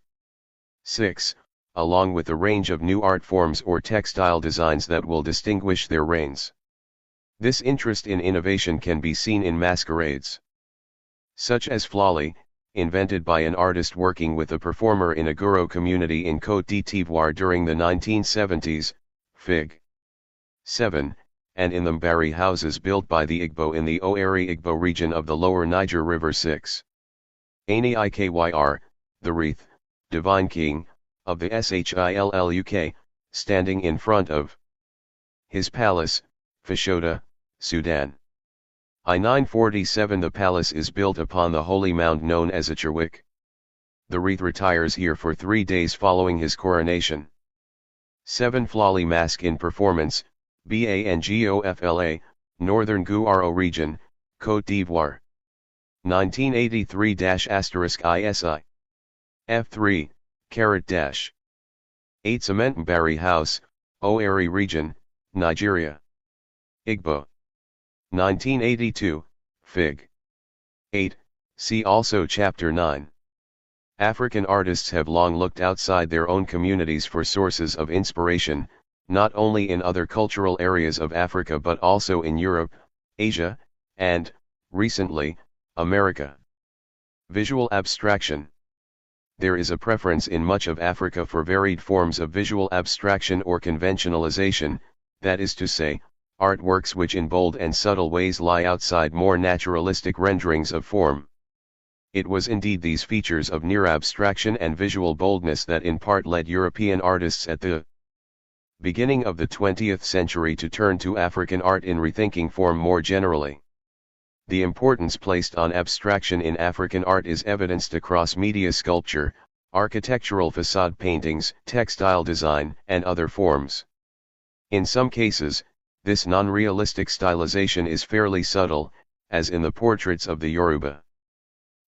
6, along with a range of new art forms or textile designs that will distinguish their reigns. This interest in innovation can be seen in masquerades, such as Flali, invented by an artist working with a performer in a Guro community in Côte d'Ivoire during the 1970s, Fig. 7, and in the Mbari houses built by the Igbo in the Oeri Igbo region of the lower Niger River. 6. Ani Ikyr, the wreath, divine king, of the Shilluk, standing in front of his palace, Fashoda, Sudan. I-947. The palace is built upon the holy mound known as Achirwik. The wreath retires here for 3 days following his coronation. 7. Flali Mask in performance, Bangofla, Northern Guaro region, Côte d'Ivoire. 1983-ISI. F3, _. 8. Cement Mbari House, Oeri region, Nigeria. Igbo. 1982, Fig. 8, see also Chapter 9. African artists have long looked outside their own communities for sources of inspiration, not only in other cultural areas of Africa but also in Europe, Asia, and, recently, America. Visual abstraction. There is a preference in much of Africa for varied forms of visual abstraction or conventionalization, that is to say, artworks which in bold and subtle ways lie outside more naturalistic renderings of form. It was indeed these features of near abstraction and visual boldness that in part led European artists at the beginning of the 20th century to turn to African art in rethinking form more generally. The importance placed on abstraction in African art is evidenced across media sculpture, architectural facade paintings, textile design, and other forms. In some cases, this non-realistic stylization is fairly subtle, as in the portraits of the Yoruba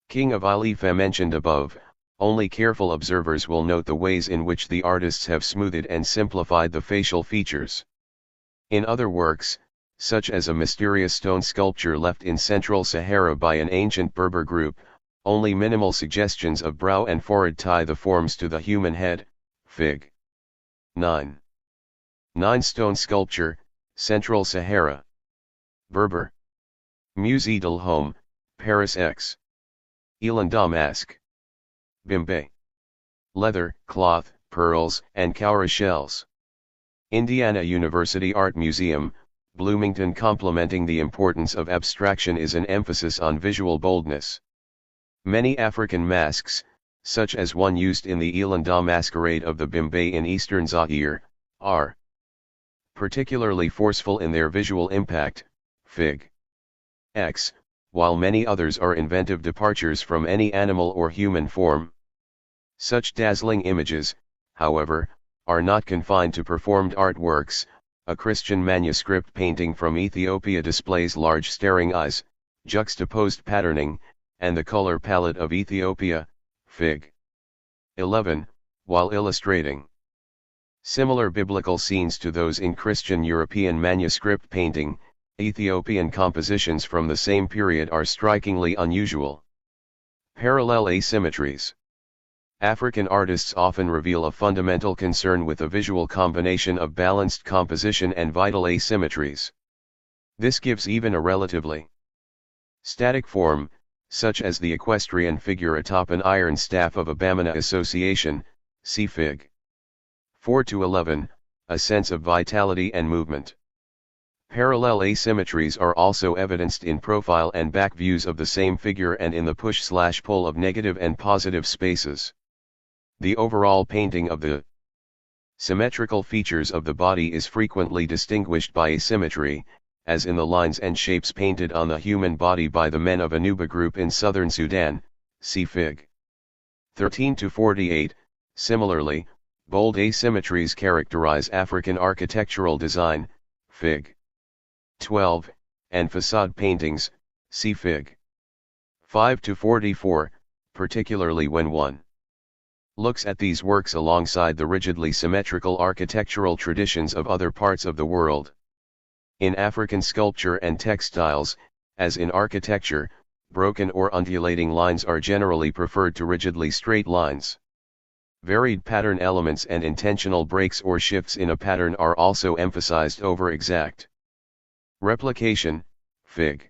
king of Ile-Ife mentioned above. Only careful observers will note the ways in which the artists have smoothed and simplified the facial features. In other works, such as a mysterious stone sculpture left in Central Sahara by an ancient Berber group, only minimal suggestions of brow and forehead tie the forms to the human head, Fig. 9. 9. Stone sculpture, Central Sahara. Berber. Musée del Homme, Paris X. Elan Damask. Bimbe. Leather, cloth, pearls, and cowrie shells. Indiana University Art Museum, Bloomington. Complementing the importance of abstraction is an emphasis on visual boldness. Many African masks, such as one used in the Elanda masquerade of the Bimbe in eastern Zaire, are particularly forceful in their visual impact, Fig. X, while many others are inventive departures from any animal or human form. Such dazzling images, however, are not confined to performed artworks. A Christian manuscript painting from Ethiopia displays large staring eyes, juxtaposed patterning, and the color palette of Ethiopia, Fig. 11, while illustrating similar biblical scenes to those in Christian European manuscript painting. Ethiopian compositions from the same period are strikingly unusual. Parallel asymmetries. African artists often reveal a fundamental concern with a visual combination of balanced composition and vital asymmetries. This gives even a relatively static form, such as the equestrian figure atop an iron staff of a Bamana association, see Fig. 4-11, a sense of vitality and movement. Parallel asymmetries are also evidenced in profile and back views of the same figure and in the push/pull of negative and positive spaces. The overall painting of the symmetrical features of the body is frequently distinguished by asymmetry, as in the lines and shapes painted on the human body by the men of a Nuba group in southern Sudan, see Fig. 13-48. Similarly, bold asymmetries characterize African architectural design, Fig. 12, and facade paintings, see Fig. 5-44, particularly when one looks at these works alongside the rigidly symmetrical architectural traditions of other parts of the world. In African sculpture and textiles, as in architecture, broken or undulating lines are generally preferred to rigidly straight lines. Varied pattern elements and intentional breaks or shifts in a pattern are also emphasized over exact replication, Fig.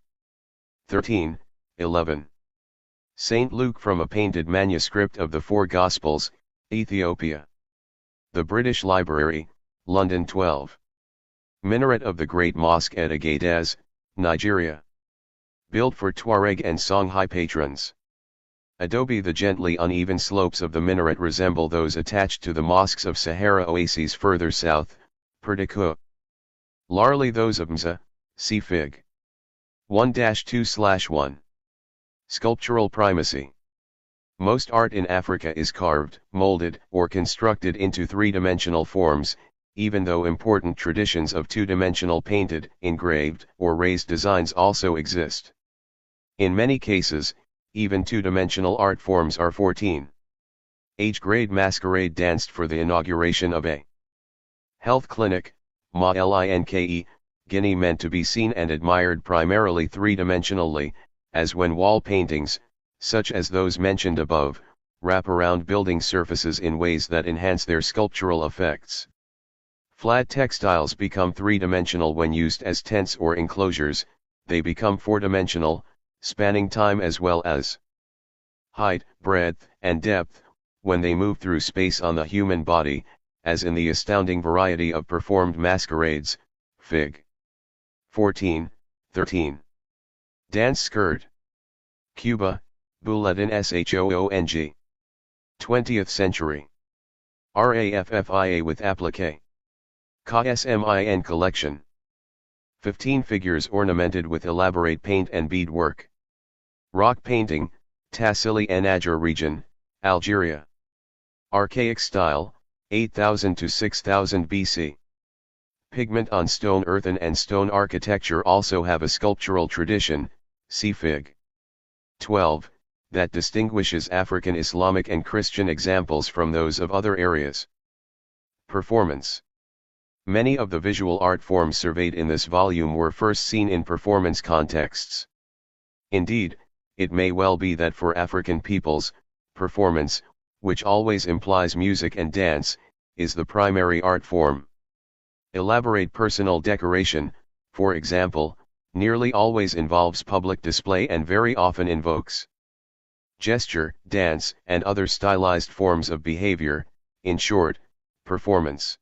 13-11. St. Luke from a painted manuscript of the Four Gospels, Ethiopia. The British Library, London 12. Minaret of the Great Mosque at Agadez, Nigeria. Built for Tuareg and Songhai patrons. Adobe. The gently uneven slopes of the minaret resemble those attached to the mosques of Sahara oases further south, Perdiku. Largely those of Mza, see Fig. 1-2/1. Sculptural primacy. Most art in Africa is carved, molded, or constructed into three-dimensional forms, even though important traditions of two-dimensional painted, engraved, or raised designs also exist. In many cases, even two-dimensional art forms are 14. Age-grade masquerade danced for the inauguration of a health clinic, Ma-Linke, Guinea, meant to be seen and admired primarily three-dimensionally, as when wall paintings, such as those mentioned above, wrap around building surfaces in ways that enhance their sculptural effects. Flat textiles become three-dimensional when used as tents or enclosures, they become four-dimensional, spanning time as well as height, breadth, and depth, when they move through space on the human body, as in the astounding variety of performed masquerades, Fig. 14-13. Dance skirt. Cuba, Bulletin Shong. 20th century. RAFFIA with applique. KSMIN collection. 15 figures ornamented with elaborate paint and beadwork. Rock painting, Tassili and Ager region, Algeria. Archaic style, 8000 to 6000 BC. Pigment on stone. Earthen and stone architecture also have a sculptural tradition, see Fig. 12, that distinguishes African Islamic and Christian examples from those of other areas. Performance. Many of the visual art forms surveyed in this volume were first seen in performance contexts. Indeed, it may well be that for African peoples, performance, which always implies music and dance, is the primary art form. Elaborate personal decoration, for example, nearly always involves public display and very often invokes gesture, dance, and other stylized forms of behavior, in short, performance.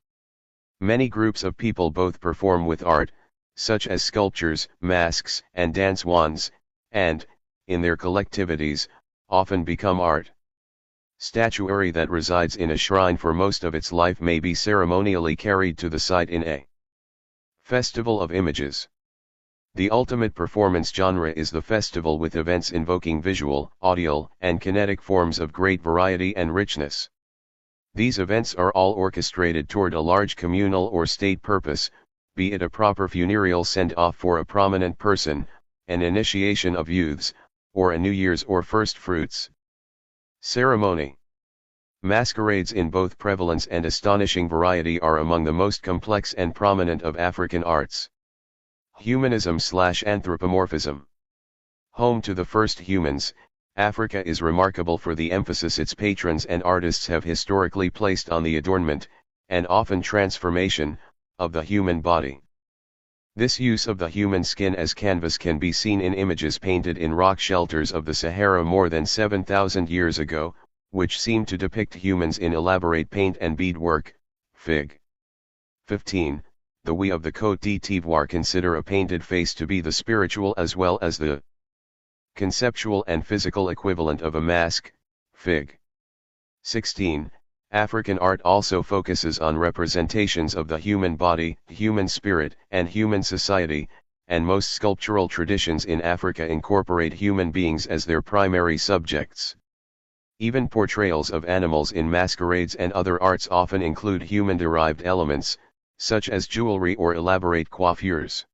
Many groups of people both perform with art, such as sculptures, masks, and dance wands, and, in their collectivities, often become art. Statuary that resides in a shrine for most of its life may be ceremonially carried to the site in a festival of images. The ultimate performance genre is the festival, with events invoking visual, audio, and kinetic forms of great variety and richness. These events are all orchestrated toward a large communal or state purpose, be it a proper funereal send-off for a prominent person, an initiation of youths, or a New Year's or first fruits ceremony. Masquerades in both prevalence and astonishing variety are among the most complex and prominent of African arts. Humanism/anthropomorphism. Home to the first humans, Africa is remarkable for the emphasis its patrons and artists have historically placed on the adornment, and often transformation, of the human body. This use of the human skin as canvas can be seen in images painted in rock shelters of the Sahara more than 7,000 years ago, which seem to depict humans in elaborate paint and beadwork. Fig. 15. The we of the Côte d'Ivoire consider a painted face to be the spiritual as well as the conceptual and physical equivalent of a mask. Fig. 16. African art also focuses on representations of the human body, human spirit, and human society, and most sculptural traditions in Africa incorporate human beings as their primary subjects. Even portrayals of animals in masquerades and other arts often include human-derived elements, such as jewelry or elaborate coiffures.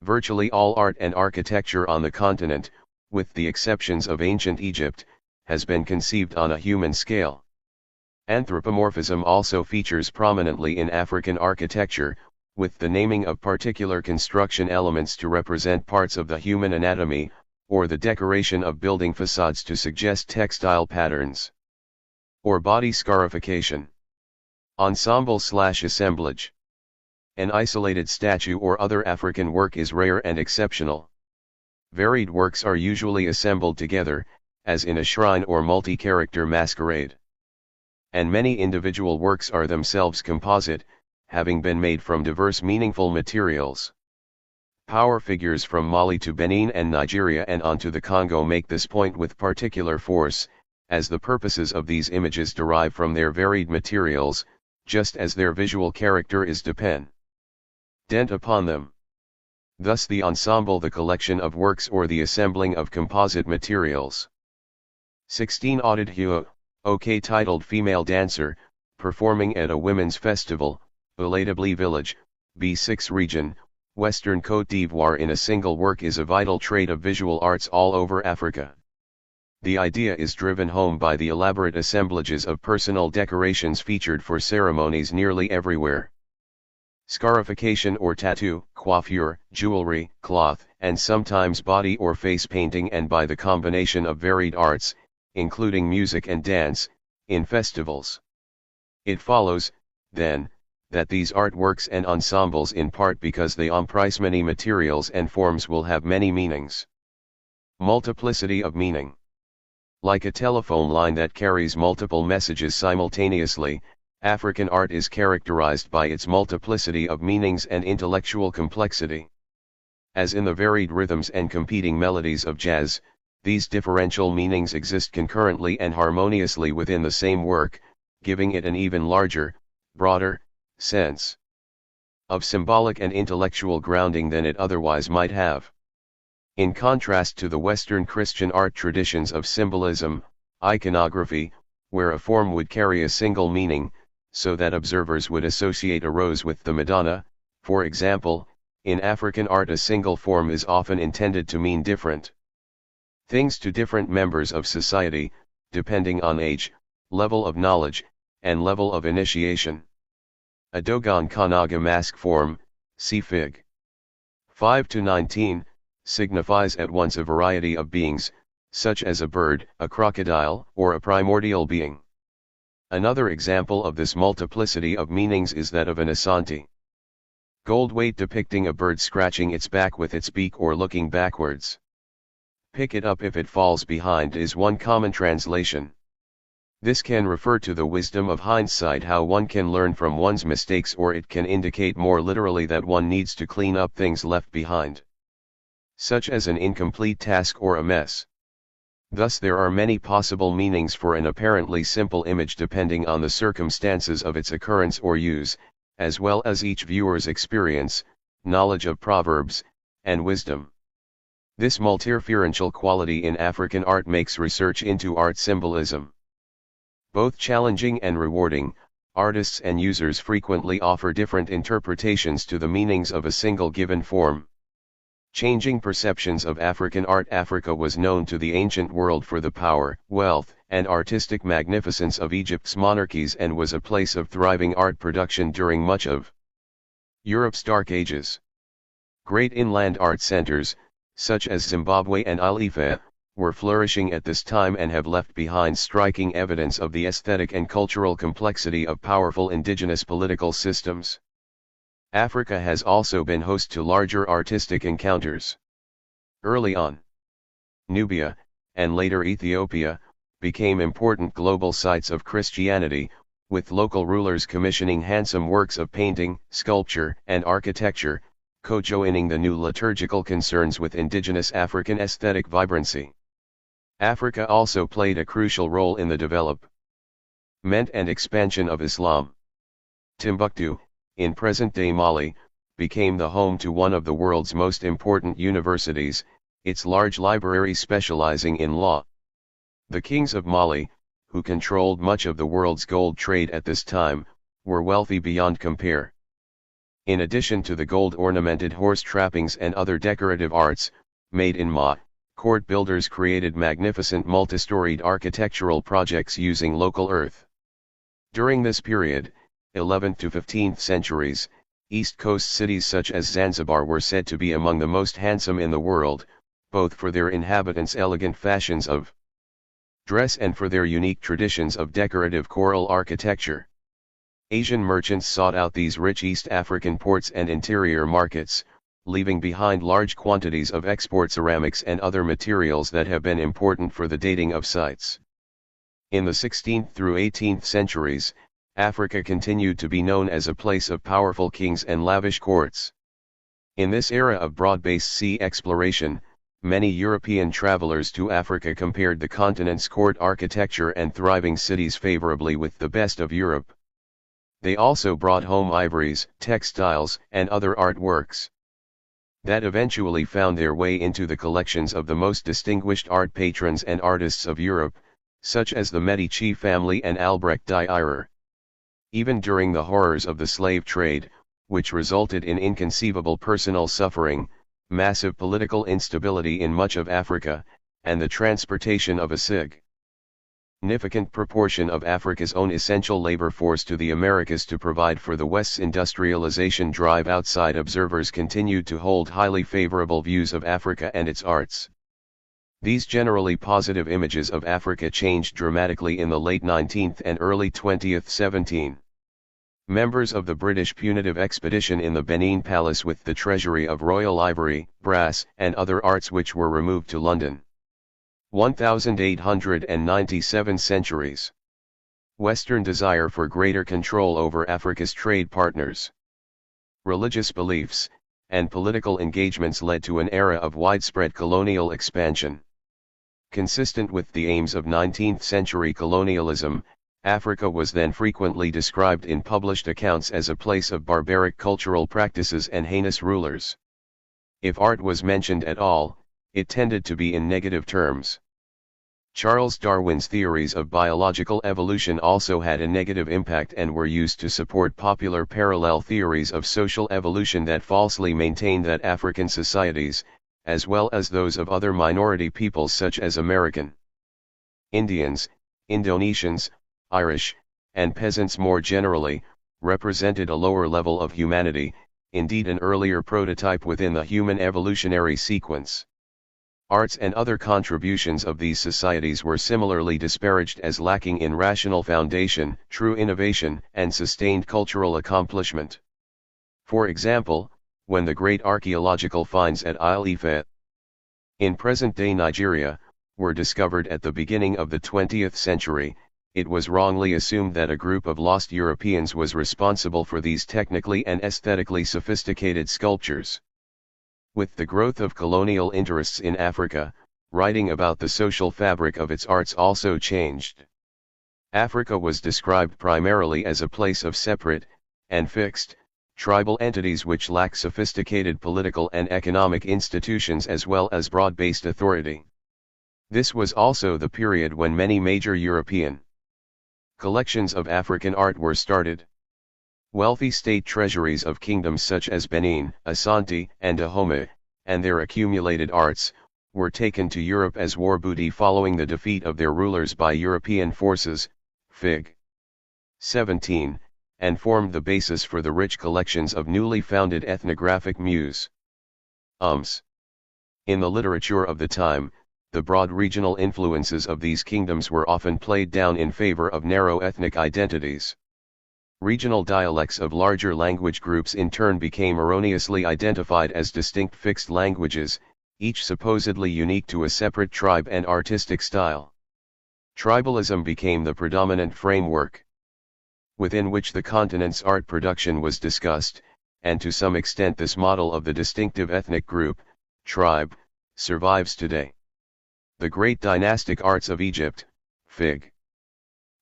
Virtually all art and architecture on the continent, with the exceptions of ancient Egypt, has been conceived on a human scale. Anthropomorphism also features prominently in African architecture, with the naming of particular construction elements to represent parts of the human anatomy, or the decoration of building facades to suggest textile patterns. Or body scarification. Ensemble/assemblage. An isolated statue or other African work is rare and exceptional. Varied works are usually assembled together, as in a shrine or multi-character masquerade. And many individual works are themselves composite, having been made from diverse meaningful materials. Power figures from Mali to Benin and Nigeria and on to the Congo make this point with particular force, as the purposes of these images derive from their varied materials, just as their visual character is dependent upon them. Thus the ensemble, the collection of works or the assembling of composite materials. 16 Audit OK, titled Female Dancer, performing at a women's festival, Oladibli Village, B6 region, Western Côte d'Ivoire in a single work is a vital trait of visual arts all over Africa. The idea is driven home by the elaborate assemblages of personal decorations featured for ceremonies nearly everywhere. Scarification or tattoo, coiffure, jewelry, cloth, and sometimes body or face painting, and by the combination of varied arts, including music and dance, in festivals. It follows, then, that these artworks and ensembles, in part because they comprise many materials and forms, will have many meanings. Multiplicity of meaning. Like a telephone line that carries multiple messages simultaneously, African art is characterized by its multiplicity of meanings and intellectual complexity. As in the varied rhythms and competing melodies of jazz, these differential meanings exist concurrently and harmoniously within the same work, giving it an even larger, broader, sense of symbolic and intellectual grounding than it otherwise might have. In contrast to the Western Christian art traditions of symbolism, iconography, where a form would carry a single meaning, so that observers would associate a rose with the Madonna, for example, in African art a single form is often intended to mean different things to different members of society, depending on age, level of knowledge, and level of initiation. A Dogon Kanaga mask form, see Fig. 5-19, signifies at once a variety of beings, such as a bird, a crocodile, or a primordial being. Another example of this multiplicity of meanings is that of an Asante. Gold weight depicting a bird scratching its back with its beak or looking backwards. Pick it up if it falls behind is one common translation. This can refer to the wisdom of hindsight, how one can learn from one's mistakes, or it can indicate more literally that one needs to clean up things left behind, such as an incomplete task or a mess. Thus there are many possible meanings for an apparently simple image depending on the circumstances of its occurrence or use, as well as each viewer's experience, knowledge of proverbs, and wisdom. This multireferential quality in African art makes research into art symbolism both challenging and rewarding. Artists and users frequently offer different interpretations to the meanings of a single given form. Changing perceptions of African art. Africa was known to the ancient world for the power, wealth, and artistic magnificence of Egypt's monarchies, and was a place of thriving art production during much of Europe's Dark Ages. Great inland art centers, such as Zimbabwe and Ife, were flourishing at this time and have left behind striking evidence of the aesthetic and cultural complexity of powerful indigenous political systems. Africa has also been host to larger artistic encounters. Early on, Nubia, and later Ethiopia, became important global sites of Christianity, with local rulers commissioning handsome works of painting, sculpture, and architecture, co-joining the new liturgical concerns with indigenous African aesthetic vibrancy. Africa also played a crucial role in the development and expansion of Islam. Timbuktu, in present-day Mali, became the home to one of the world's most important universities, its large library specializing in law. The kings of Mali, who controlled much of the world's gold trade at this time, were wealthy beyond compare. In addition to the gold-ornamented horse trappings and other decorative arts, made in Ma, court builders created magnificent multi-storied architectural projects using local earth. During this period, 11th to 15th centuries, East Coast cities such as Zanzibar were said to be among the most handsome in the world, both for their inhabitants' elegant fashions of dress and for their unique traditions of decorative choral architecture. Asian merchants sought out these rich East African ports and interior markets, leaving behind large quantities of export ceramics and other materials that have been important for the dating of sites. In the 16th through 18th centuries, Africa continued to be known as a place of powerful kings and lavish courts. In this era of broad-based sea exploration, many European travelers to Africa compared the continent's court architecture and thriving cities favorably with the best of Europe. They also brought home ivories, textiles, and other artworks that eventually found their way into the collections of the most distinguished art patrons and artists of Europe, such as the Medici family and Albrecht Dürer. Even during the horrors of the slave trade, which resulted in inconceivable personal suffering, massive political instability in much of Africa, and the transportation of a significant proportion of Africa's own essential labor force to the Americas to provide for the West's industrialization drive, outside observers continued to hold highly favorable views of Africa and its arts. These generally positive images of Africa changed dramatically in the late 19th and early 20th century. Members of the British punitive expedition in the Benin Palace with the treasury of royal ivory, brass, and other arts which were removed to London. 1897 centuries. Western desire for greater control over Africa's trade partners, religious beliefs, and political engagements led to an era of widespread colonial expansion. Consistent with the aims of 19th century colonialism, Africa was then frequently described in published accounts as a place of barbaric cultural practices and heinous rulers. If art was mentioned at all, it tended to be in negative terms. Charles Darwin's theories of biological evolution also had a negative impact and were used to support popular parallel theories of social evolution that falsely maintained that African societies, as well as those of other minority peoples such as American Indians, Indonesians, Irish, and peasants more generally, represented a lower level of humanity, indeed an earlier prototype within the human evolutionary sequence. Arts and other contributions of these societies were similarly disparaged as lacking in rational foundation, true innovation, and sustained cultural accomplishment. For example, when the great archaeological finds at Ile-Ife, in present-day Nigeria, were discovered at the beginning of the 20th century, it was wrongly assumed that a group of lost Europeans was responsible for these technically and aesthetically sophisticated sculptures. With the growth of colonial interests in Africa, writing about the social fabric of its arts also changed. Africa was described primarily as a place of separate, and fixed, tribal entities which lack sophisticated political and economic institutions as well as broad-based authority. This was also the period when many major European collections of African art were started. Wealthy state treasuries of kingdoms such as Benin, Asante, and Dahomey, and their accumulated arts, were taken to Europe as war booty following the defeat of their rulers by European forces, Fig. 17, and formed the basis for the rich collections of newly founded ethnographic museums. In the literature of the time, the broad regional influences of these kingdoms were often played down in favor of narrow ethnic identities. Regional dialects of larger language groups in turn became erroneously identified as distinct fixed languages, each supposedly unique to a separate tribe and artistic style. Tribalism became the predominant framework within which the continent's art production was discussed, and to some extent this model of the distinctive ethnic group, tribe, survives today. The great dynastic arts of Egypt, Fig.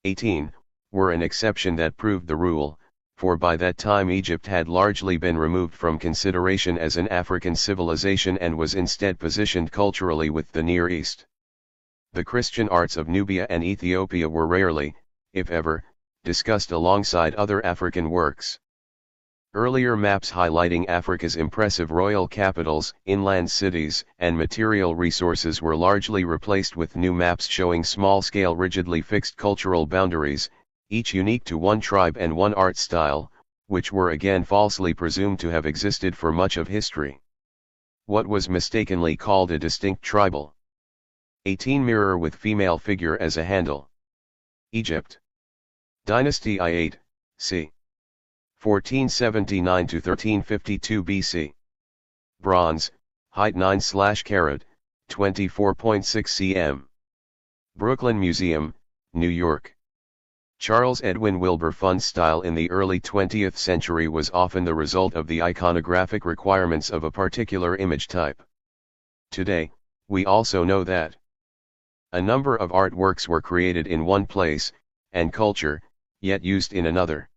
18, were an exception that proved the rule, for by that time Egypt had largely been removed from consideration as an African civilization and was instead positioned culturally with the Near East. The Christian arts of Nubia and Ethiopia were rarely, if ever, discussed alongside other African works. Earlier maps highlighting Africa's impressive royal capitals, inland cities, and material resources were largely replaced with new maps showing small-scale rigidly fixed cultural boundaries, each unique to one tribe and one art style, which were again falsely presumed to have existed for much of history. What was mistakenly called a distinct tribal 18 mirror with female figure as a handle. Egypt. Dynasty I8, c. 1479 to 1352 BC. Bronze, height 9/carat, 24.6 cm. Brooklyn Museum, New York. Charles Edwin Wilbur Fund's style in the early 20th century was often the result of the iconographic requirements of a particular image type. Today, we also know that a number of artworks were created in one place, and culture, yet used in another.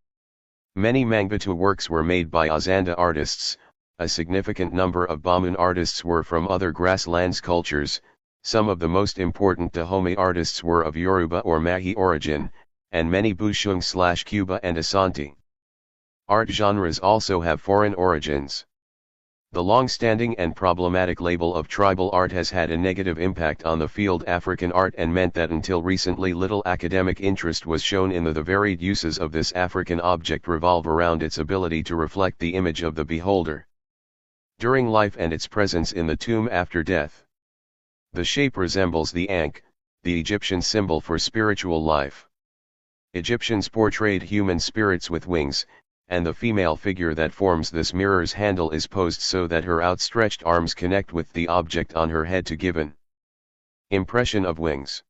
Many Mangbetu works were made by Azanda artists, a significant number of Bamun artists were from other grasslands cultures, some of the most important Dahomey artists were of Yoruba or Mahi origin, and many Bushung/Cuba and Asante. Art genres also have foreign origins. The long-standing and problematic label of tribal art has had a negative impact on the field African art and meant that until recently little academic interest was shown in the varied uses of this African object revolve around its ability to reflect the image of the beholder during life and its presence in the tomb after death. The shape resembles the Ankh, the Egyptian symbol for spiritual life. Egyptians portrayed human spirits with wings, and the female figure that forms this mirror's handle is posed so that her outstretched arms connect with the object on her head to give an impression of wings.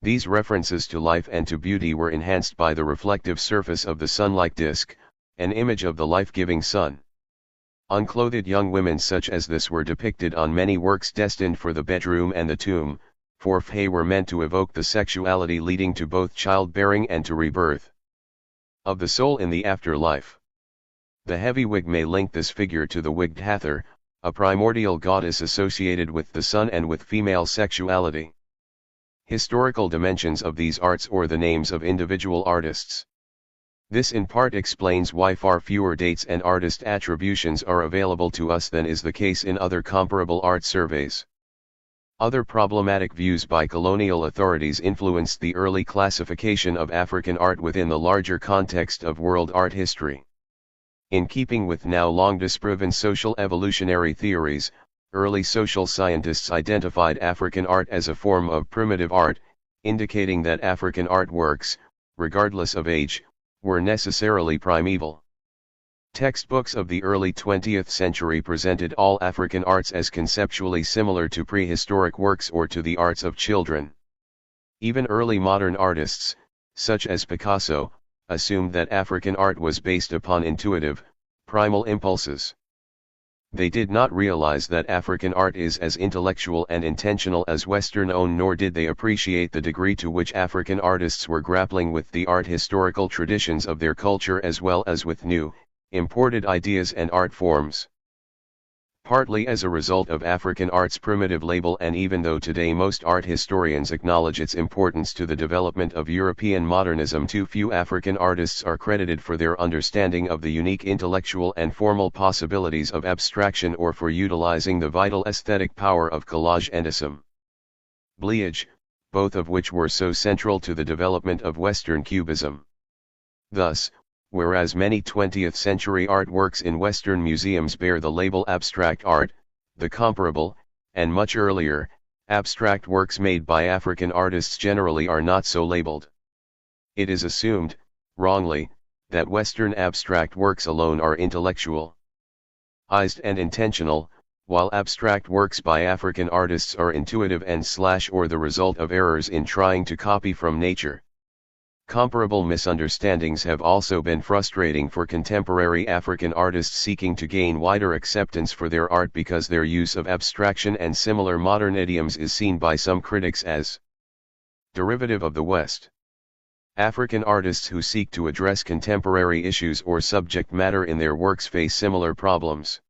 These references to life and to beauty were enhanced by the reflective surface of the sun-like disk, an image of the life-giving sun. Unclothed young women such as this were depicted on many works destined for the bedroom and the tomb, for Fae were meant to evoke the sexuality leading to both childbearing and to rebirth of the soul in the afterlife. The heavy wig may link this figure to the wigged Hathor, a primordial goddess associated with the sun and with female sexuality. Historical dimensions of these arts or the names of individual artists. This in part explains why far fewer dates and artist attributions are available to us than is the case in other comparable art surveys. Other problematic views by colonial authorities influenced the early classification of African art within the larger context of world art history. In keeping with now long disproven social evolutionary theories, early social scientists identified African art as a form of primitive art, indicating that African artworks, regardless of age, were necessarily primeval. Textbooks of the early 20th century presented all African arts as conceptually similar to prehistoric works or to the arts of children. Even early modern artists, such as Picasso, assumed that African art was based upon intuitive, primal impulses. They did not realize that African art is as intellectual and intentional as Western own, nor did they appreciate the degree to which African artists were grappling with the art historical traditions of their culture as well as with new, imported ideas and art forms. Partly as a result of African art's primitive label, and even though today most art historians acknowledge its importance to the development of European modernism, too few African artists are credited for their understanding of the unique intellectual and formal possibilities of abstraction or for utilizing the vital aesthetic power of collage and assemblage, both of which were so central to the development of Western Cubism. Thus, whereas many 20th-century artworks in Western museums bear the label abstract art, the comparable, and much earlier, abstract works made by African artists generally are not so labeled. It is assumed, wrongly, that Western abstract works alone are intellectualized and intentional, while abstract works by African artists are intuitive and or the result of errors in trying to copy from nature. Comparable misunderstandings have also been frustrating for contemporary African artists seeking to gain wider acceptance for their art because their use of abstraction and similar modern idioms is seen by some critics as derivative of the West. African artists who seek to address contemporary issues or subject matter in their works face similar problems.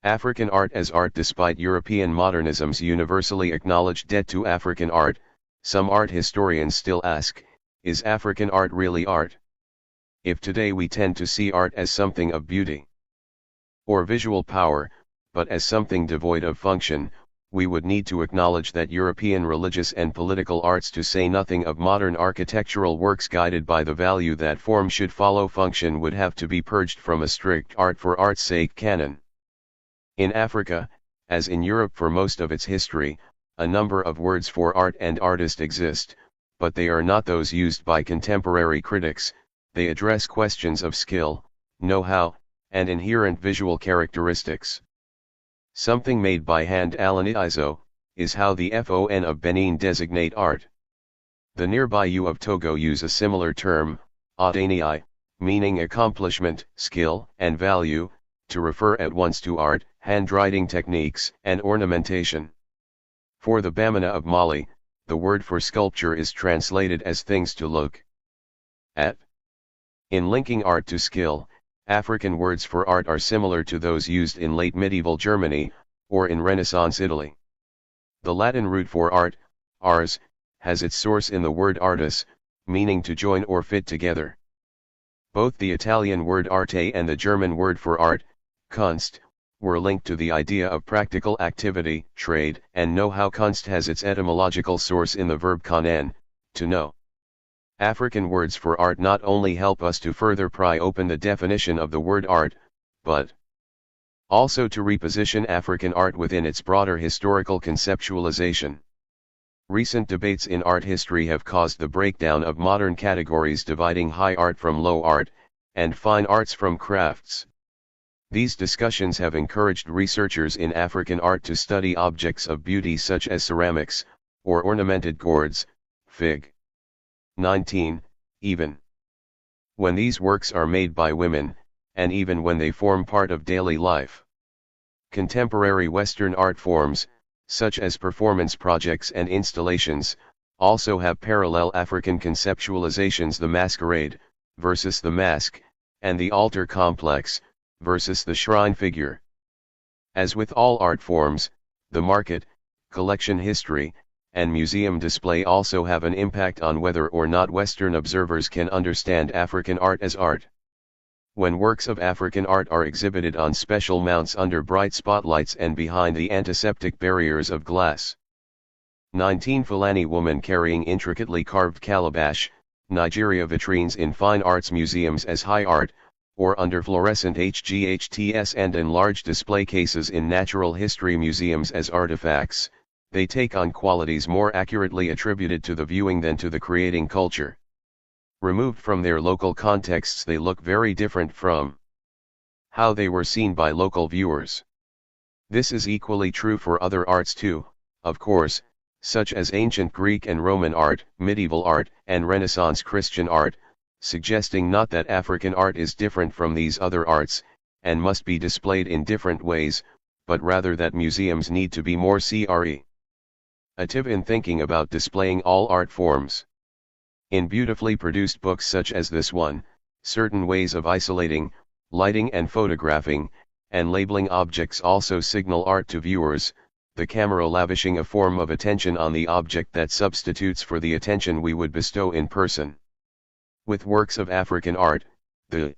African art as art. Despite European modernism's universally acknowledged debt to African art, some art historians still ask, is African art really art? If today we tend to see art as something of beauty or visual power, but as something devoid of function, we would need to acknowledge that European religious and political arts, to say nothing of modern architectural works guided by the value that form should follow function, would have to be purged from a strict art for art's sake canon. In Africa, as in Europe for most of its history, a number of words for art and artist exist, but they are not those used by contemporary critics. They address questions of skill, know-how, and inherent visual characteristics. Something made by hand Alanizo, is how the FON of Benin designate art. The nearby U of Togo use a similar term, Adani, meaning accomplishment, skill, and value, to refer at once to art, handwriting techniques, and ornamentation. For the Bamana of Mali, the word for sculpture is translated as things to look at. In linking art to skill, African words for art are similar to those used in late medieval Germany, or in Renaissance Italy. The Latin root for art, ars, has its source in the word artis, meaning to join or fit together. Both the Italian word arte and the German word for art, Kunst, were linked to the idea of practical activity, trade, and know-how. Kunst has its etymological source in the verb können, to know. African words for art not only help us to further pry open the definition of the word art, but also to reposition African art within its broader historical conceptualization. Recent debates in art history have caused the breakdown of modern categories dividing high art from low art, and fine arts from crafts. These discussions have encouraged researchers in African art to study objects of beauty such as ceramics, or ornamented gourds, Fig. 19, even when these works are made by women, and even when they form part of daily life. Contemporary Western art forms, such as performance projects and installations, also have parallel African conceptualizations: the masquerade, versus the mask, and the altar complex, versus the shrine figure. As with all art forms, the market, collection history, and museum display also have an impact on whether or not Western observers can understand African art as art. When works of African art are exhibited on special mounts under bright spotlights and behind the antiseptic barriers of glass. 19 Fulani woman carrying intricately carved calabash, Nigeria vitrines in fine arts museums as high art, or under fluorescent HGHTS and enlarged display cases in natural history museums as artifacts. They take on qualities more accurately attributed to the viewing than to the creating culture. Removed from their local contexts, they look very different from how they were seen by local viewers. This is equally true for other arts too, of course, such as ancient Greek and Roman art, medieval art, and Renaissance Christian art, suggesting not that African art is different from these other arts, and must be displayed in different ways, but rather that museums need to be more creative in thinking about displaying all art forms. In beautifully produced books such as this one, certain ways of isolating, lighting and photographing, and labeling objects also signal art to viewers, the camera lavishing a form of attention on the object that substitutes for the attention we would bestow in person. With works of African art, the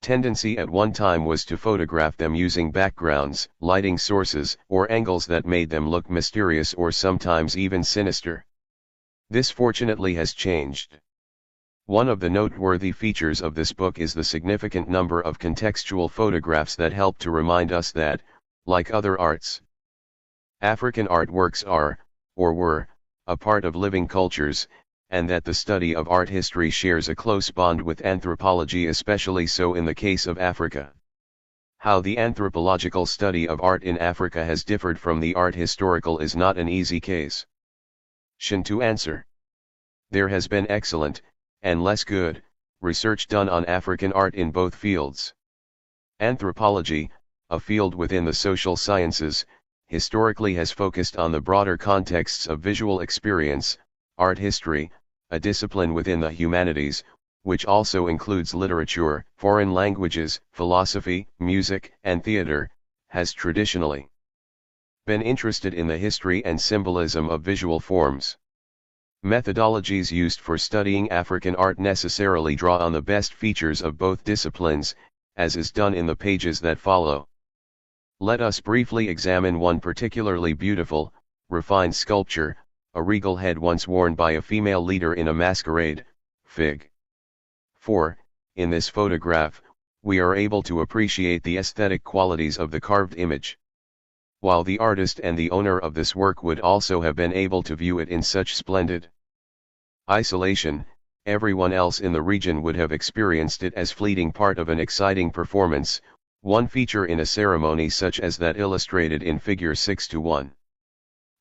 tendency at one time was to photograph them using backgrounds, lighting sources, or angles that made them look mysterious or sometimes even sinister. This fortunately has changed. One of the noteworthy features of this book is the significant number of contextual photographs that help to remind us that, like other arts, African artworks are, or were, a part of living cultures, and that the study of art history shares a close bond with anthropology, especially so in the case of Africa. How the anthropological study of art in Africa has differed from the art historical is not an easy case. To answer. There has been excellent, and less good, research done on African art in both fields. Anthropology, a field within the social sciences, historically has focused on the broader contexts of visual experience. Art history, a discipline within the humanities, which also includes literature, foreign languages, philosophy, music, and theater, has traditionally been interested in the history and symbolism of visual forms. Methodologies used for studying African art necessarily draw on the best features of both disciplines, as is done in the pages that follow. Let us briefly examine one particularly beautiful, refined sculpture, a regal head once worn by a female leader in a masquerade, Fig. 4. In this photograph, we are able to appreciate the aesthetic qualities of the carved image. While the artist and the owner of this work would also have been able to view it in such splendid isolation, everyone else in the region would have experienced it as fleeting part of an exciting performance, one feature in a ceremony such as that illustrated in Figure 6-1.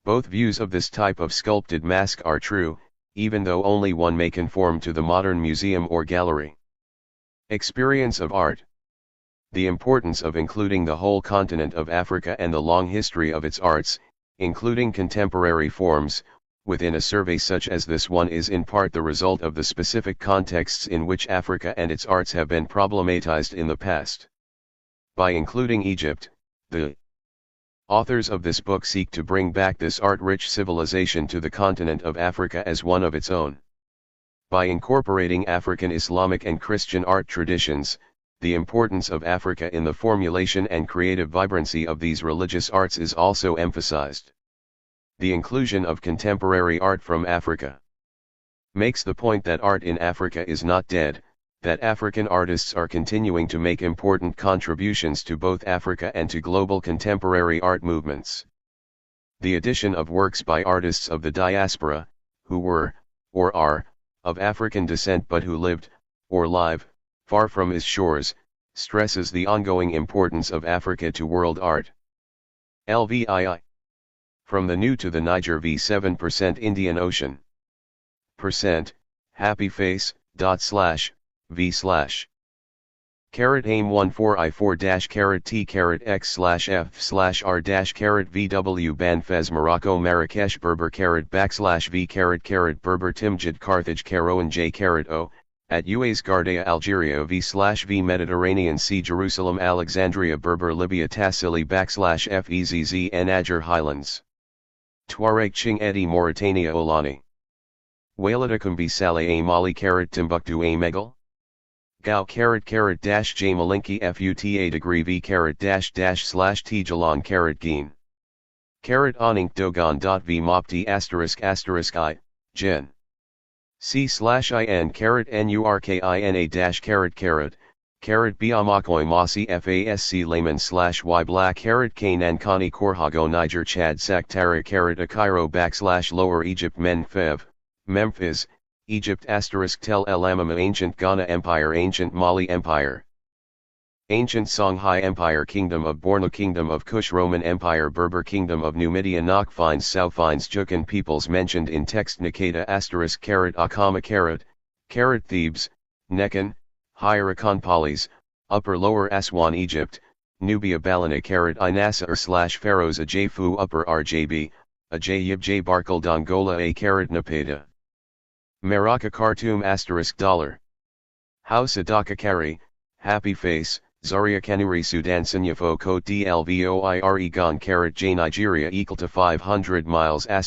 Both views of this type of sculpted mask are true, even though only one may conform to the modern museum or gallery. Experience of art. The importance of including the whole continent of Africa and the long history of its arts, including contemporary forms, within a survey such as this one is in part the result of the specific contexts in which Africa and its arts have been problematized in the past. By including Egypt, the authors of this book seek to bring back this art-rich civilization to the continent of Africa as one of its own. By incorporating African Islamic and Christian art traditions, the importance of Africa in the formulation and creative vibrancy of these religious arts is also emphasized. The inclusion of contemporary art from Africa makes the point that art in Africa is not dead, that African artists are continuing to make important contributions to both Africa and to global contemporary art movements. The addition of works by artists of the diaspora, who were, or are, of African descent but who lived, or live, far from its shores, stresses the ongoing importance of Africa to world art. LVII. From the New to the Niger v7% Indian Ocean. Happy Face, v aim 14I4 T X F R VW Banfez Morocco Marrakesh Berber v Berber Timjid Carthage Caroan J O at UAS Gardea Algeria v Mediterranean Sea Jerusalem Alexandria Berber Libya Tassili FEZZ Niger Highlands Tuareg Ching Edi Mauritania Olani Walida Kumbi Saleh Mali Timbuktu Megal Gao J Malinki Futa degree V /T Jalan Geen Onink Dogon V Mopti **I, Gen. C/IN NURKINA Biamakoi Masi FASC Layman /Y Black K Nankani Korhago Niger Chad Saktara Cairo Lower Egypt Memphis, Egypt *Tel El Amama Ancient Ghana Empire Ancient Mali Empire Ancient Songhai Empire Kingdom of Borno Kingdom of Kush Roman Empire Berber Kingdom of Numidia Finds Jukan peoples mentioned in text Nikata Akama Thebes, Nekon, Hierarchon Polis, Upper Lower Aswan Egypt, Nubia Balana Inasa Pharaohs Ajafu Upper RJB, Ajayib J Barkal Dongola Napeda. Maraka Khartoum $. House Adaka Kari, Happy Face, Zaria Kanuri Sudan Sinyafo Cote Dlvoire Gon J Nigeria equal to 500 miles *. Ya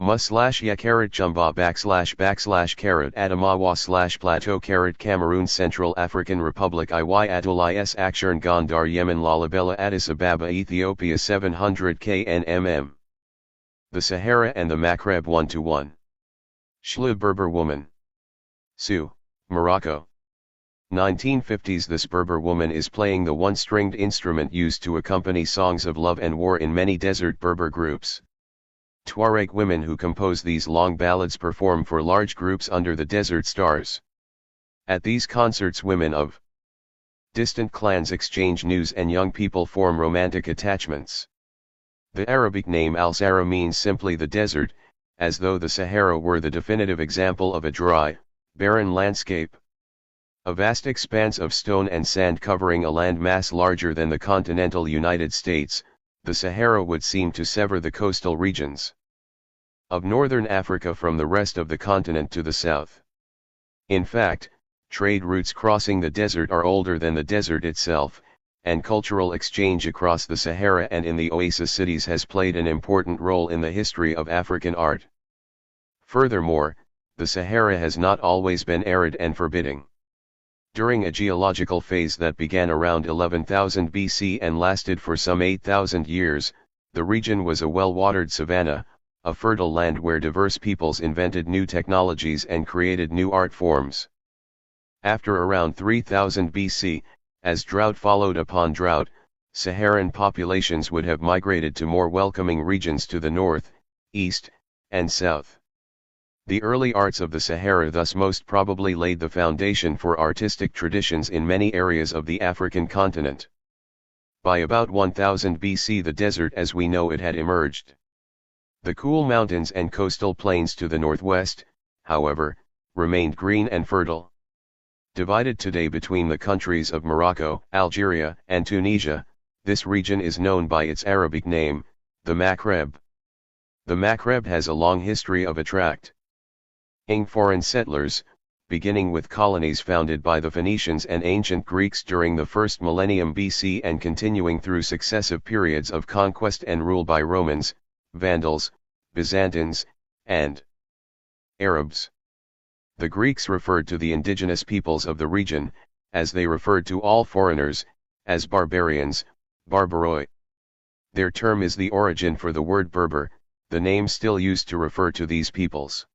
Jumba Adamawa Plateau Cameroon Central African Republic Iy Adolai S Akshern Gondar Yemen Lalibela Addis Ababa Ethiopia 700 knmm. The Sahara and the Maghreb 1-1. Shlu Berber woman. Su, Morocco. 1950s. This Berber woman is playing the one-stringed instrument used to accompany songs of love and war in many desert Berber groups. Tuareg women who compose these long ballads perform for large groups under the desert stars. At these concerts women of distant clans exchange news and young people form romantic attachments. The Arabic name Al-Sahara means simply the desert, as though the Sahara were the definitive example of a dry, barren landscape. A vast expanse of stone and sand covering a land mass larger than the continental United States, the Sahara would seem to sever the coastal regions of northern Africa from the rest of the continent to the south. In fact, trade routes crossing the desert are older than the desert itself, and cultural exchange across the Sahara and in the oasis cities has played an important role in the history of African art. Furthermore, the Sahara has not always been arid and forbidding. During a geological phase that began around 11,000 BC and lasted for some 8,000 years, the region was a well-watered savanna, a fertile land where diverse peoples invented new technologies and created new art forms. After around 3000 BC, as drought followed upon drought, Saharan populations would have migrated to more welcoming regions to the north, east, and south. The early arts of the Sahara thus most probably laid the foundation for artistic traditions in many areas of the African continent. By about 1000 BC the desert as we know it had emerged. The cool mountains and coastal plains to the northwest, however, remained green and fertile. Divided today between the countries of Morocco, Algeria, and Tunisia, this region is known by its Arabic name, the Maghreb. The Maghreb has a long history of attracting foreign settlers, beginning with colonies founded by the Phoenicians and ancient Greeks during the first millennium BC and continuing through successive periods of conquest and rule by Romans, Vandals, Byzantines, and Arabs. The Greeks referred to the indigenous peoples of the region, as they referred to all foreigners, as barbarians, barbaroi. Their term is the origin for the word Berber, the name still used to refer to these peoples.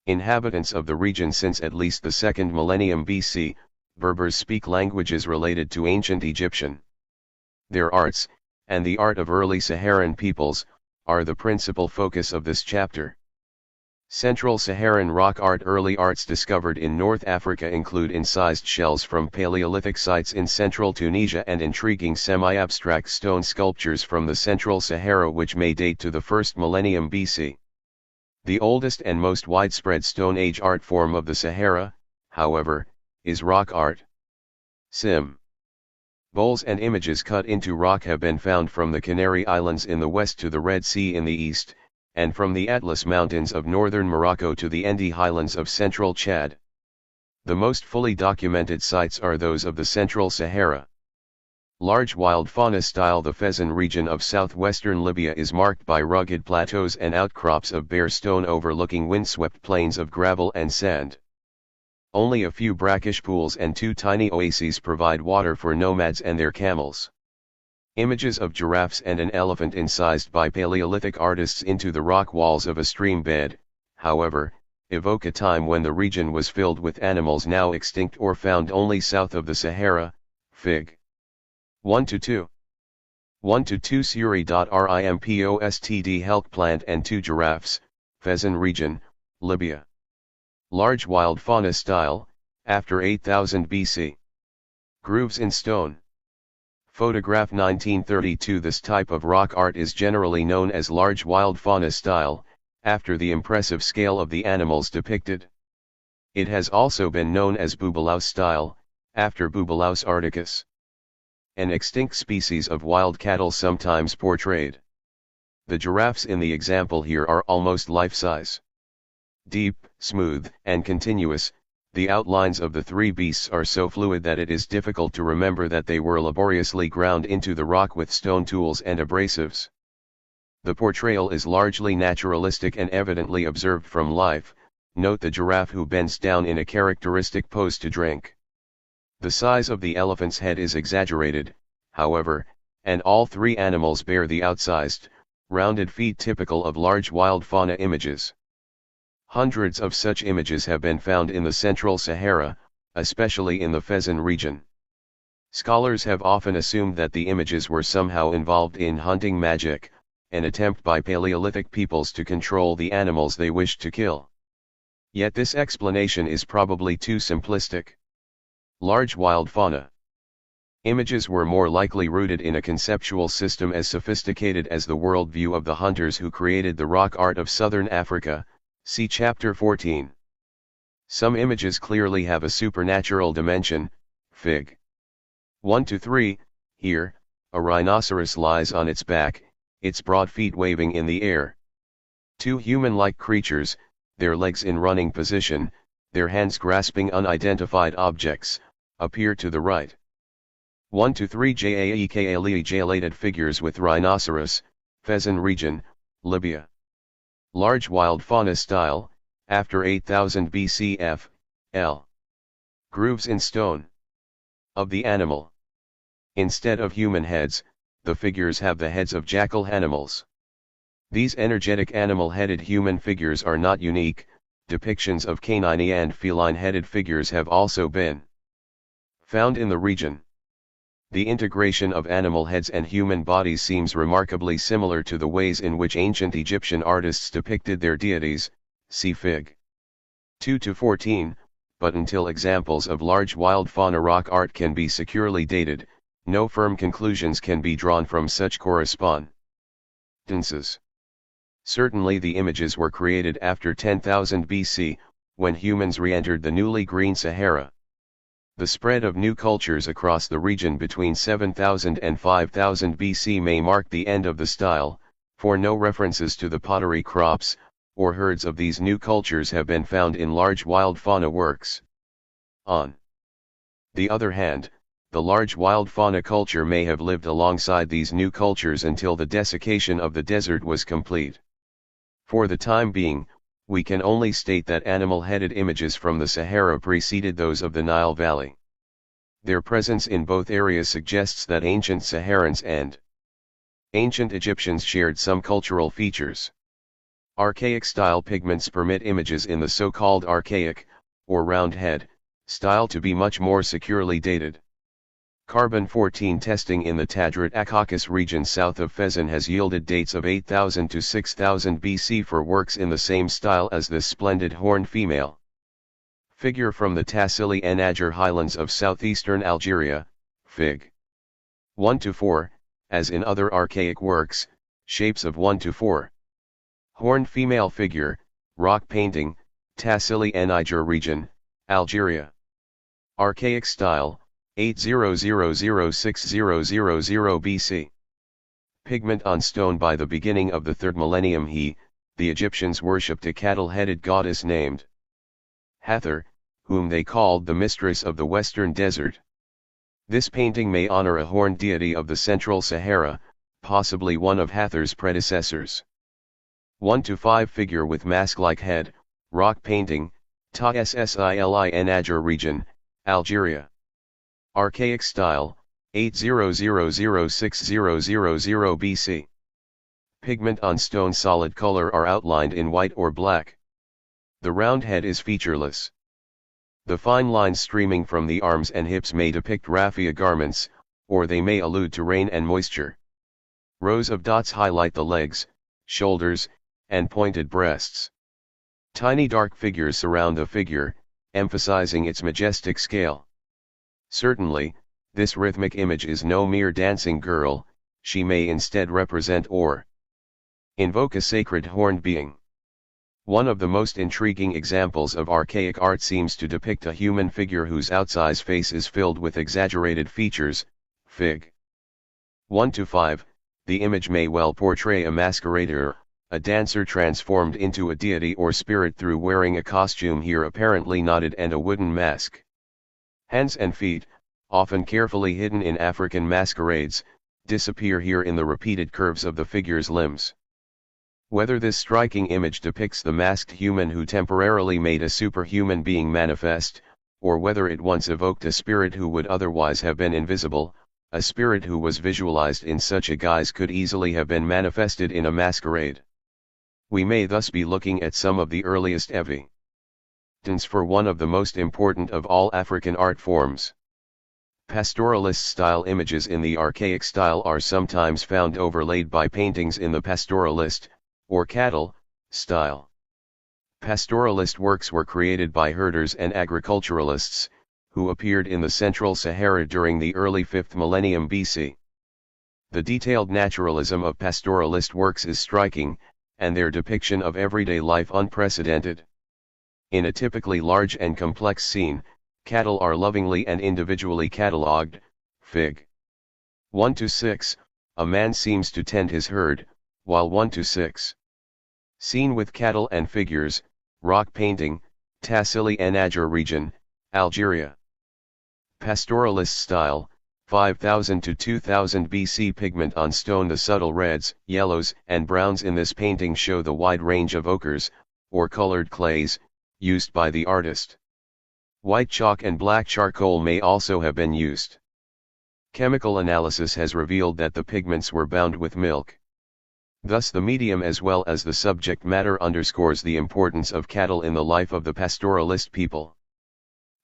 Inhabitants of the region since at least the 2nd millennium BC, Berbers speak languages related to ancient Egyptian. Their arts, and the art of early Saharan peoples, are the principal focus of this chapter. Central Saharan rock art. Early arts discovered in North Africa include incised shells from Paleolithic sites in central Tunisia and intriguing semi-abstract stone sculptures from the Central Sahara which may date to the 1st millennium BC. The oldest and most widespread Stone Age art form of the Sahara, however, is rock art. Bowls and images cut into rock have been found from the Canary Islands in the west to the Red Sea in the east, and from the Atlas Mountains of northern Morocco to the Endi Highlands of central Chad. The most fully documented sites are those of the Central Sahara. Large wild fauna style. The Fezzan region of southwestern Libya is marked by rugged plateaus and outcrops of bare stone overlooking windswept plains of gravel and sand. Only a few brackish pools and 2 tiny oases provide water for nomads and their camels. Images of giraffes and an elephant incised by Paleolithic artists into the rock walls of a stream bed, however, evoke a time when the region was filled with animals now extinct or found only south of the Sahara. Fig. 1-2. 1-2 Suri.rimpostd Helk plant and 2 giraffes, Fezzan region, Libya. Large wild fauna style, after 8000 BC. Grooves in stone. Photograph 1932. This type of rock art is generally known as large wild fauna style, after the impressive scale of the animals depicted. It has also been known as Bubalaus style, after Bubalaus articus, an extinct species of wild cattle sometimes portrayed. The giraffes in the example here are almost life-size. Deep, smooth, and continuous, the outlines of the 3 beasts are so fluid that it is difficult to remember that they were laboriously ground into the rock with stone tools and abrasives. The portrayal is largely naturalistic and evidently observed from life. Note the giraffe who bends down in a characteristic pose to drink. The size of the elephant's head is exaggerated, however, and all 3 animals bear the outsized, rounded feet typical of large wild fauna images. Hundreds of such images have been found in the Central Sahara, especially in the Fezzan region. Scholars have often assumed that the images were somehow involved in hunting magic, an attempt by Paleolithic peoples to control the animals they wished to kill. Yet this explanation is probably too simplistic. Large wild fauna. Images were more likely rooted in a conceptual system as sophisticated as the worldview of the hunters who created the rock art of southern Africa, see chapter 14. Some images clearly have a supernatural dimension, Fig. 1-3, here, a rhinoceros lies on its back, its broad feet waving in the air. Two human-like creatures, their legs in running position, their hands grasping unidentified objects, appear to the right. 1-3 JAEKLE figures with rhinoceros, Fezzan region, Libya. Large wild fauna style, after 8000 BC F. L. Grooves in stone. Of the animal. Instead of human heads, the figures have the heads of jackal animals. These energetic animal-headed human figures are not unique, depictions of canine and feline-headed figures have also been found in the region. The integration of animal heads and human bodies seems remarkably similar to the ways in which ancient Egyptian artists depicted their deities, see Fig. 2-14, but until examples of large wild fauna rock art can be securely dated, no firm conclusions can be drawn from such correspondences. Certainly the images were created after 10,000 BC, when humans re-entered the newly green Sahara. The spread of new cultures across the region between 7000 and 5000 BC may mark the end of the style, for no references to the pottery crops, or herds of these new cultures have been found in large wild fauna works. On the other hand, the large wild fauna culture may have lived alongside these new cultures until the desiccation of the desert was complete. For the time being, we can only state that animal-headed images from the Sahara preceded those of the Nile Valley. Their presence in both areas suggests that ancient Saharans and ancient Egyptians shared some cultural features. Archaic-style pigments permit images in the so-called archaic, or round head, style to be much more securely dated. Carbon-14 testing in the Tadrit-Akaukas region south of Fezzan has yielded dates of 8000 to 6000 BC for works in the same style as this splendid horned female figure from the Tassili and Ager highlands of southeastern Algeria, Fig. 1-4, as in other archaic works, shapes of 1-4. Horned female figure, rock painting, Tassili and Ager region, Algeria. Archaic style, 8000-6000 BC. Pigment on stone. By the beginning of the 3rd millennium the Egyptians worshipped a cattle-headed goddess named Hathor, whom they called the mistress of the western desert. This painting may honor a horned deity of the central Sahara, possibly one of Hathor's predecessors. 1-5 figure with mask-like head, rock painting, Ta Sili and Ager region, Algeria. Archaic style, 8000-6000 BC. Pigment on stone. Solid color are outlined in white or black. The round head is featureless. The fine lines streaming from the arms and hips may depict raffia garments, or they may allude to rain and moisture. Rows of dots highlight the legs, shoulders, and pointed breasts. Tiny dark figures surround the figure, emphasizing its majestic scale. Certainly, this rhythmic image is no mere dancing girl, she may instead represent or invoke a sacred horned being. One of the most intriguing examples of archaic art seems to depict a human figure whose outsized face is filled with exaggerated features, Fig. 1-5. The image may well portray a masquerader, a dancer transformed into a deity or spirit through wearing a costume here apparently knotted and a wooden mask. Hands and feet, often carefully hidden in African masquerades, disappear here in the repeated curves of the figure's limbs. Whether this striking image depicts the masked human who temporarily made a superhuman being manifest, or whether it once evoked a spirit who would otherwise have been invisible, a spirit who was visualized in such a guise could easily have been manifested in a masquerade. We may thus be looking at some of the earliest evidence for one of the most important of all African art forms. Pastoralist-style images in the archaic style are sometimes found overlaid by paintings in the pastoralist, or cattle, style. Pastoralist works were created by herders and agriculturalists, who appeared in the Central Sahara during the early 5th millennium BC. The detailed naturalism of pastoralist works is striking, and their depiction of everyday life unprecedented. In a typically large and complex scene, cattle are lovingly and individually catalogued. Fig. 1-6, a man seems to tend his herd, while 1-6. Scene with cattle and figures, rock painting, Tassili and Ager region, Algeria. Pastoralist style, 5000 to 2000 BC. Pigment on stone. The subtle reds, yellows, and browns in this painting show the wide range of ochres, or colored clays, used by the artist. White chalk and black charcoal may also have been used. Chemical analysis has revealed that the pigments were bound with milk. Thus the medium as well as the subject matter underscores the importance of cattle in the life of the pastoralist people.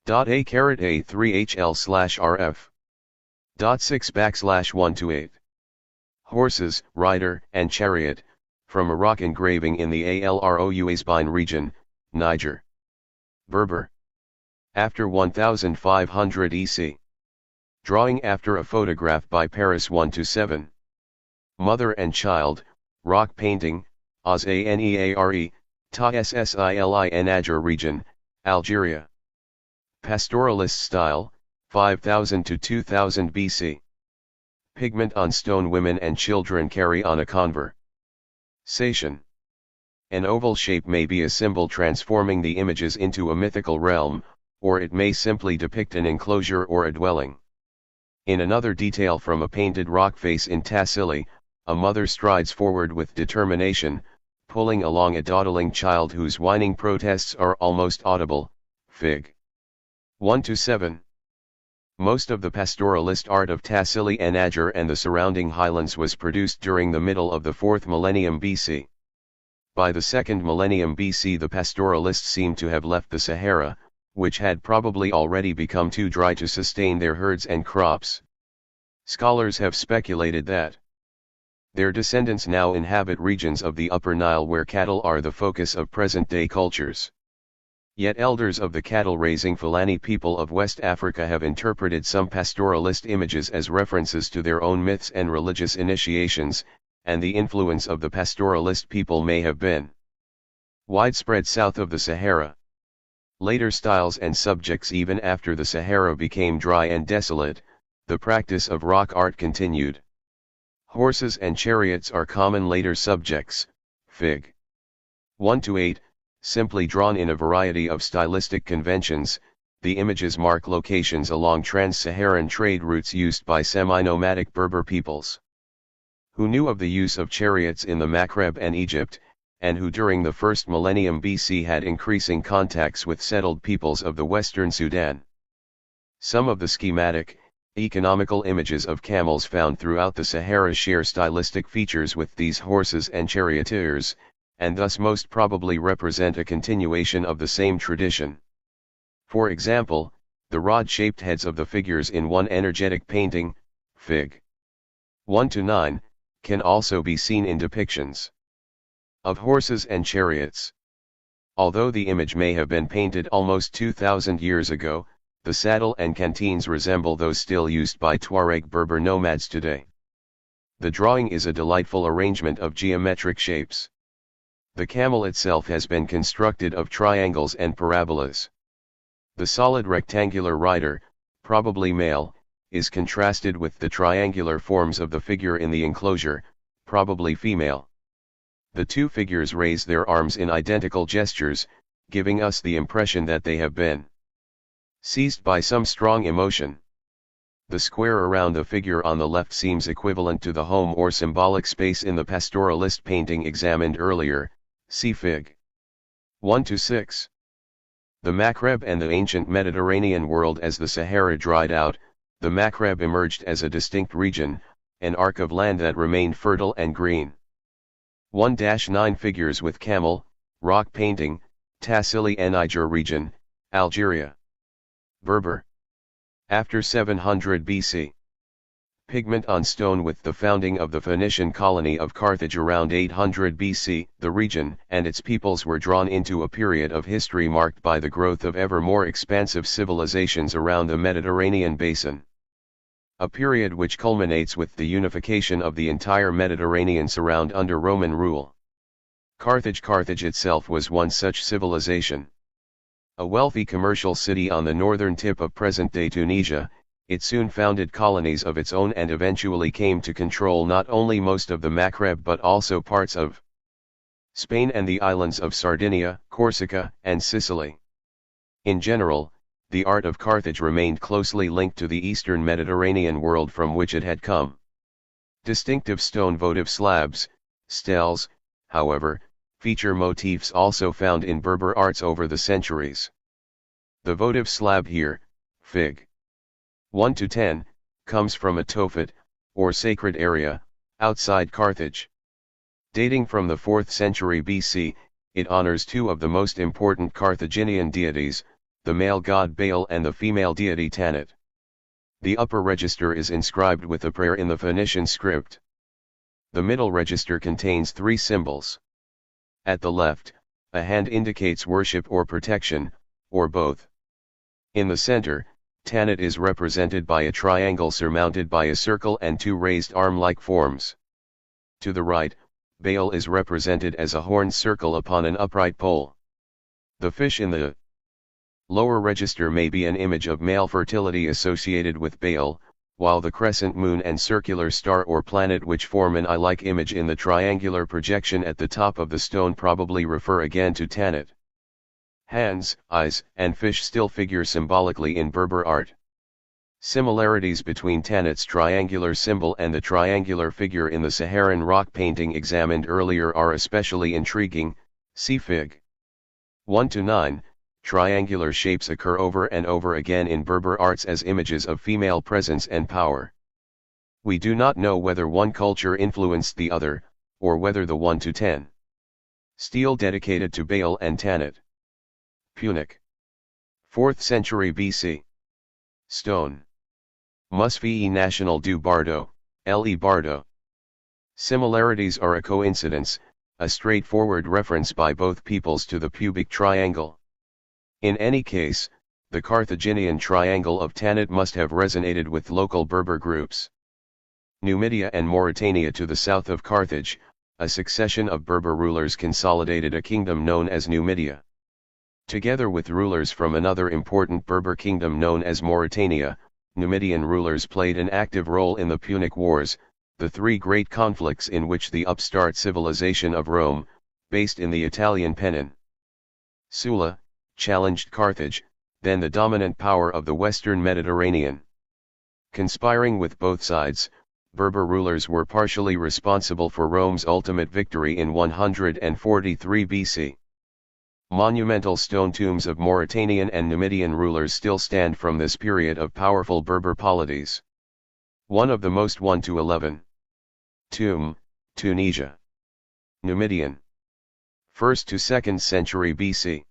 A*A3HL/RF. 6/1-8. Horses, rider, and chariot, from a rock engraving in the Alrouasbine region, Niger. Berber. After 1500 EC. Drawing after a photograph by Paris 1-7. Mother and child, rock painting, Ozaneare, Ta Ssilin Ager region, Algeria. Pastoralist style, 5000 to 2000 BC. Pigment on stone. Women and children carry on a conversation. An oval shape may be a symbol transforming the images into a mythical realm, or it may simply depict an enclosure or a dwelling. In another detail from a painted rock face in Tassili, a mother strides forward with determination, pulling along a dawdling child whose whining protests are almost audible. Fig. 1-7. Most of the pastoralist art of Tassili and Ager and the surrounding highlands was produced during the middle of the 4th millennium BC. By the 2nd millennium BC the pastoralists seem to have left the Sahara, which had probably already become too dry to sustain their herds and crops. Scholars have speculated that their descendants now inhabit regions of the Upper Nile where cattle are the focus of present-day cultures. Yet elders of the cattle-raising Fulani people of West Africa have interpreted some pastoralist images as references to their own myths and religious initiations, and the influence of the pastoralist people may have been widespread south of the Sahara. Later styles and subjects. Even after the Sahara became dry and desolate, the practice of rock art continued. Horses and chariots are common later subjects. Fig. 1-8, simply drawn in a variety of stylistic conventions. The images mark locations along trans-Saharan trade routes used by semi-nomadic Berber peoples, who knew of the use of chariots in the Maghreb and Egypt, and who during the 1st millennium BC had increasing contacts with settled peoples of the western Sudan. Some of the schematic, economical images of camels found throughout the Sahara share stylistic features with these horses and charioteers, and thus most probably represent a continuation of the same tradition. For example, the rod-shaped heads of the figures in one energetic painting, Fig. 1-9, can also be seen in depictions of horses and chariots. Although the image may have been painted almost 2,000 years ago, the saddle and canteens resemble those still used by Tuareg Berber nomads today. The drawing is a delightful arrangement of geometric shapes. The camel itself has been constructed of triangles and parabolas. The solid rectangular rider, probably male, is contrasted with the triangular forms of the figure in the enclosure, probably female. The two figures raise their arms in identical gestures, giving us the impression that they have been seized by some strong emotion. The square around the figure on the left seems equivalent to the home or symbolic space in the pastoralist painting examined earlier, see Fig. 1-6. The Maghreb and the ancient Mediterranean world. As the Sahara dried out, the Maghreb emerged as a distinct region, an arc of land that remained fertile and green. 1-9 Figures with camel, rock painting, Tassili and Niger region, Algeria. Berber. After 700 BC. Pigment on stone. With the founding of the Phoenician colony of Carthage around 800 BC, the region and its peoples were drawn into a period of history marked by the growth of ever more expansive civilizations around the Mediterranean basin. A period which culminates with the unification of the entire Mediterranean surround under Roman rule. Carthage itself was one such civilization. A wealthy commercial city on the northern tip of present-day Tunisia, it soon founded colonies of its own and eventually came to control not only most of the Maghreb but also parts of Spain and the islands of Sardinia, Corsica, and Sicily. In general, the art of Carthage remained closely linked to the eastern Mediterranean world from which it had come. Distinctive stone votive slabs, steles, however, feature motifs also found in Berber arts over the centuries. The votive slab here, Fig. 1-10, comes from a Tophet, or sacred area, outside Carthage. Dating from the 4th century BC, it honors two of the most important Carthaginian deities, the male god Baal and the female deity Tanit. The upper register is inscribed with a prayer in the Phoenician script. The middle register contains three symbols. At the left, a hand indicates worship or protection, or both. In the center, Tanit is represented by a triangle surmounted by a circle and two raised arm-like forms. To the right, Baal is represented as a horned circle upon an upright pole. The fish in the lower register may be an image of male fertility associated with Baal, while the crescent moon and circular star or planet which form an eye-like image in the triangular projection at the top of the stone probably refer again to Tanit. Hands, eyes, and fish still figure symbolically in Berber art. Similarities between Tanit's triangular symbol and the triangular figure in the Saharan rock painting examined earlier are especially intriguing. See Fig. 1-9. Triangular shapes occur over and over again in Berber arts as images of female presence and power. We do not know whether one culture influenced the other, or whether the 1-10 stele dedicated to Baal and Tanit. Punic. 4th century BC. Stone. Musfii National du Bardo, Le Bardo. Similarities are a coincidence, a straightforward reference by both peoples to the pubic triangle. In any case, the Carthaginian triangle of Tanit must have resonated with local Berber groups. Numidia and Mauritania to the south of Carthage, a succession of Berber rulers consolidated a kingdom known as Numidia. Together with rulers from another important Berber kingdom known as Mauritania, Numidian rulers played an active role in the Punic Wars, the three great conflicts in which the upstart civilization of Rome, based in the Italian Peninsula, challenged Carthage, then the dominant power of the western Mediterranean. Conspiring with both sides, Berber rulers were partially responsible for Rome's ultimate victory in 143 BC. Monumental stone tombs of Mauritanian and Numidian rulers still stand from this period of powerful Berber polities. One of the most 1-11. Tomb, Tunisia. Numidian. 1st to 2nd century BC.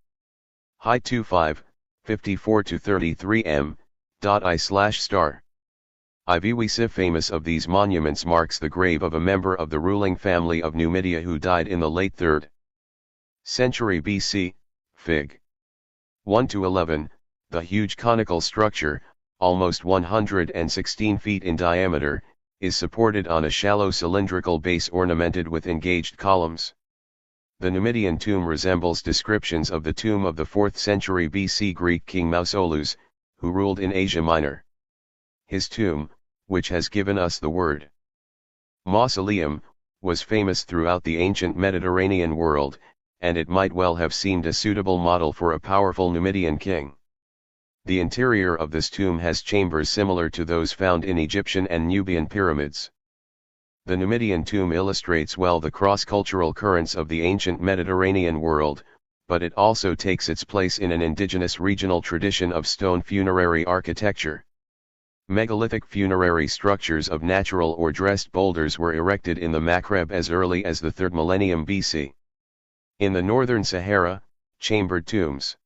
Height 25, 54 to 33 m. I/*. Iviwisi famous of these monuments marks the grave of a member of the ruling family of Numidia who died in the late 3rd century BC, Fig. 1-11, the huge conical structure, almost 116 feet in diameter, is supported on a shallow cylindrical base ornamented with engaged columns. The Numidian tomb resembles descriptions of the tomb of the 4th century BC Greek king Mausolus, who ruled in Asia Minor. His tomb, which has given us the word mausoleum, was famous throughout the ancient Mediterranean world, and it might well have seemed a suitable model for a powerful Numidian king. The interior of this tomb has chambers similar to those found in Egyptian and Nubian pyramids. The Numidian tomb illustrates well the cross-cultural currents of the ancient Mediterranean world, but it also takes its place in an indigenous regional tradition of stone funerary architecture. Megalithic funerary structures of natural or dressed boulders were erected in the Maghreb as early as the 3rd millennium BC. In the northern Sahara, chambered tombs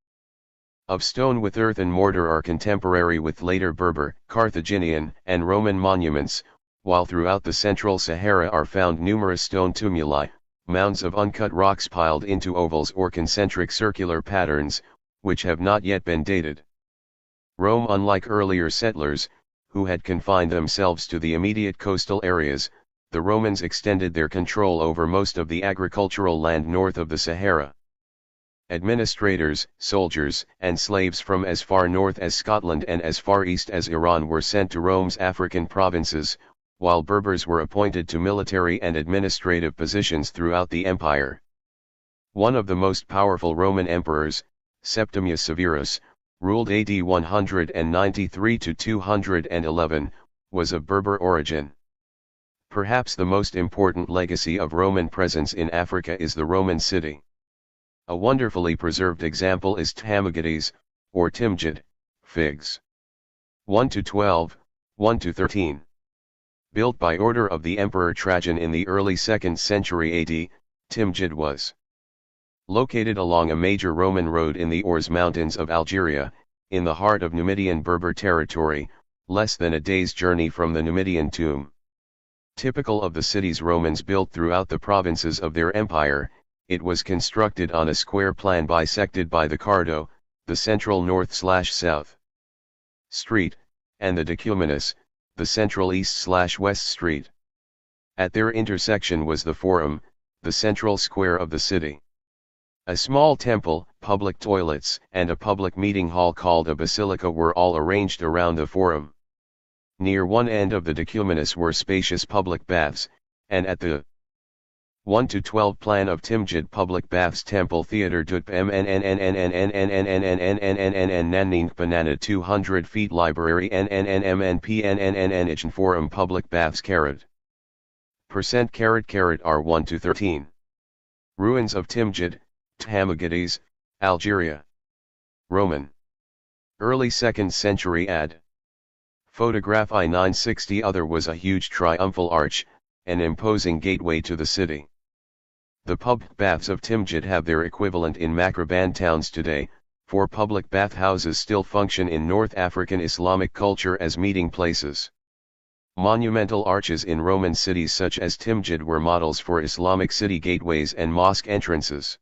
of stone with earth and mortar are contemporary with later Berber, Carthaginian, and Roman monuments, while throughout the central Sahara are found numerous stone tumuli, mounds of uncut rocks piled into ovals or concentric circular patterns, which have not yet been dated. Rome, unlike earlier settlers, who had confined themselves to the immediate coastal areas, the Romans extended their control over most of the agricultural land north of the Sahara. Administrators, soldiers, and slaves from as far north as Scotland and as far east as Iran were sent to Rome's African provinces, while Berbers were appointed to military and administrative positions throughout the empire. One of the most powerful Roman emperors, Septimius Severus, ruled AD 193 to 211, was of Berber origin. Perhaps the most important legacy of Roman presence in Africa is the Roman city. A wonderfully preserved example is Thamagades, or Timgad, Figs. 1-12, 1-13. Built by order of the Emperor Trajan in the early 2nd century AD, Timgad was located along a major Roman road in the Ors Mountains of Algeria, in the heart of Numidian Berber territory, less than a day's journey from the Numidian tomb. Typical of the cities Romans built throughout the provinces of their empire, it was constructed on a square plan bisected by the Cardo, the central north/south street, and the Decumanus, the central east/west street. At their intersection was the Forum, the central square of the city. A small temple, public toilets, and a public meeting hall called a basilica were all arranged around the Forum. Near one end of the Decumanus were spacious public baths, and at the 1-12 plan of Timgad public baths temple theatre Nanning 200 feet library Forum public baths R 1-13. Ruins of Timgad, Thamagades, Algeria. Roman. Early 2nd century AD. Photograph I-960 Other was a huge triumphal arch, an imposing gateway to the city. The public baths of Timgad have their equivalent in Macroban towns today, for public bathhouses still function in North African Islamic culture as meeting places. Monumental arches in Roman cities such as Timgad were models for Islamic city gateways and mosque entrances.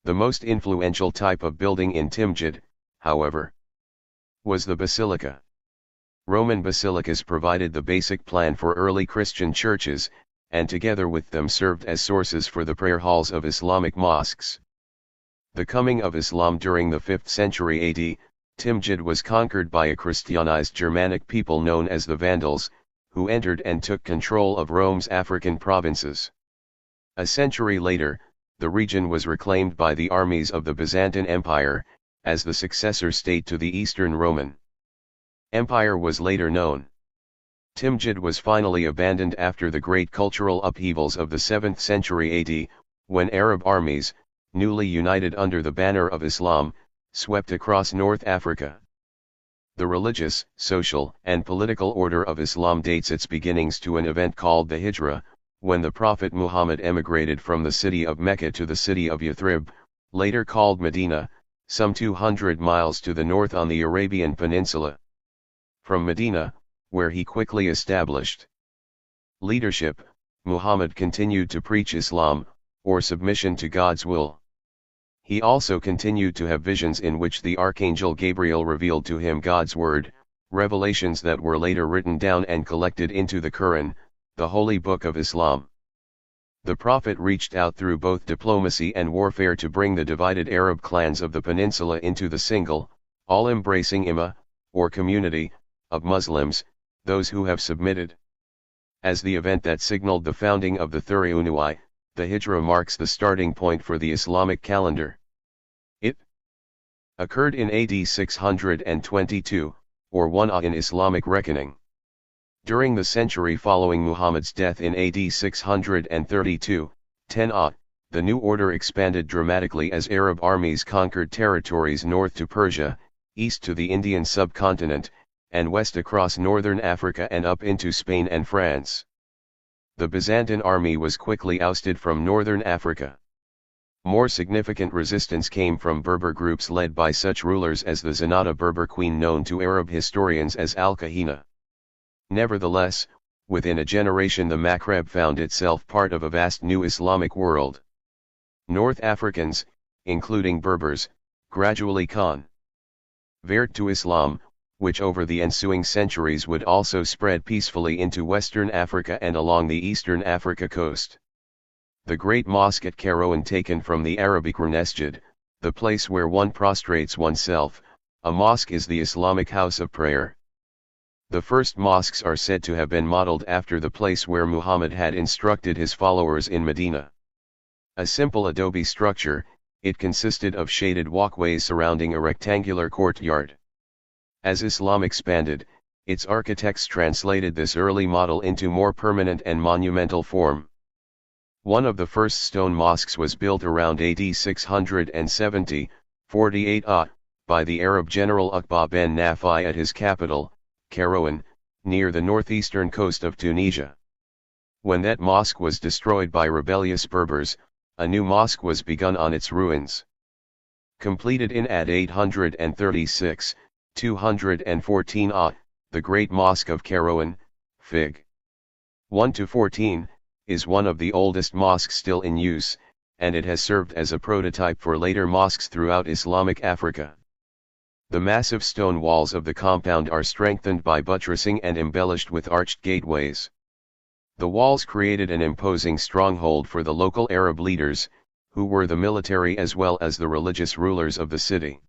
The most influential type of building in Timgad, however, was the basilica. Roman basilicas provided the basic plan for early Christian churches, and together with them served as sources for the prayer halls of Islamic mosques. The coming of Islam during the 5th century AD, Timgad was conquered by a Christianized Germanic people known as the Vandals, who entered and took control of Rome's African provinces. A century later, the region was reclaimed by the armies of the Byzantine Empire, as the successor state to the Eastern Roman Empire was later known. Timgad was finally abandoned after the great cultural upheavals of the 7th century AD, when Arab armies, newly united under the banner of Islam, swept across North Africa. The religious, social, and political order of Islam dates its beginnings to an event called the Hijra, when the Prophet Muhammad emigrated from the city of Mecca to the city of Yathrib, later called Medina, some 200 miles to the north on the Arabian Peninsula. From Medina, where he quickly established leadership, Muhammad continued to preach Islam, or submission to God's will. He also continued to have visions in which the Archangel Gabriel revealed to him God's word, revelations that were later written down and collected into the Quran, the holy book of Islam. The Prophet reached out through both diplomacy and warfare to bring the divided Arab clans of the peninsula into the single, all-embracing Ummah, or community, of Muslims, those who have submitted. As the event that signaled the founding of the Thuriunuai, the Hijra marks the starting point for the Islamic calendar. It occurred in AD 622, or 1 in Islamic reckoning. During the century following Muhammad's death in AD 632, 10 the new order expanded dramatically as Arab armies conquered territories north to Persia, east to the Indian subcontinent, and west across northern Africa and up into Spain and France. The Byzantine army was quickly ousted from northern Africa. More significant resistance came from Berber groups led by such rulers as the Zenata Berber queen known to Arab historians as Al-Kahina. Nevertheless, within a generation the Maghreb found itself part of a vast new Islamic world. North Africans, including Berbers, gradually converted to Islam, which over the ensuing centuries would also spread peacefully into Western Africa and along the Eastern Africa coast. The Great Mosque at Kairouan, taken from the Arabic Masjid, the place where one prostrates oneself, a mosque is the Islamic house of prayer. The first mosques are said to have been modeled after the place where Muhammad had instructed his followers in Medina. A simple adobe structure, it consisted of shaded walkways surrounding a rectangular courtyard. As Islam expanded, its architects translated this early model into more permanent and monumental form. One of the first stone mosques was built around AD 670, 48 by the Arab general Uqba ben Nafi at his capital, Kairouan, near the northeastern coast of Tunisia. When that mosque was destroyed by rebellious Berbers, a new mosque was begun on its ruins. Completed in AD 836, 214 the Great Mosque of Kairouan, Fig. 1-14, is one of the oldest mosques still in use, and it has served as a prototype for later mosques throughout Islamic Africa. The massive stone walls of the compound are strengthened by buttressing and embellished with arched gateways. The walls created an imposing stronghold for the local Arab leaders, who were the military as well as the religious rulers of the city.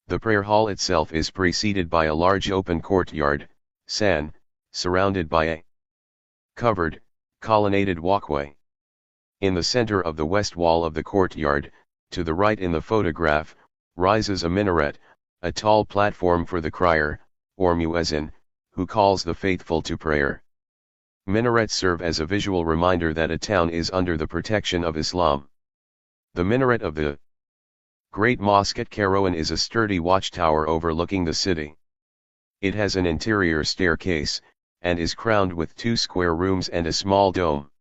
The prayer hall itself is preceded by a large open courtyard, surrounded by a covered, colonnaded walkway. In the center of the west wall of the courtyard, to the right in the photograph, rises a minaret, a tall platform for the crier, or muezzin, who calls the faithful to prayer. Minarets serve as a visual reminder that a town is under the protection of Islam. The minaret of the Great Mosque at Kairouan is a sturdy watchtower overlooking the city. It has an interior staircase, and is crowned with 2 square rooms and a small dome.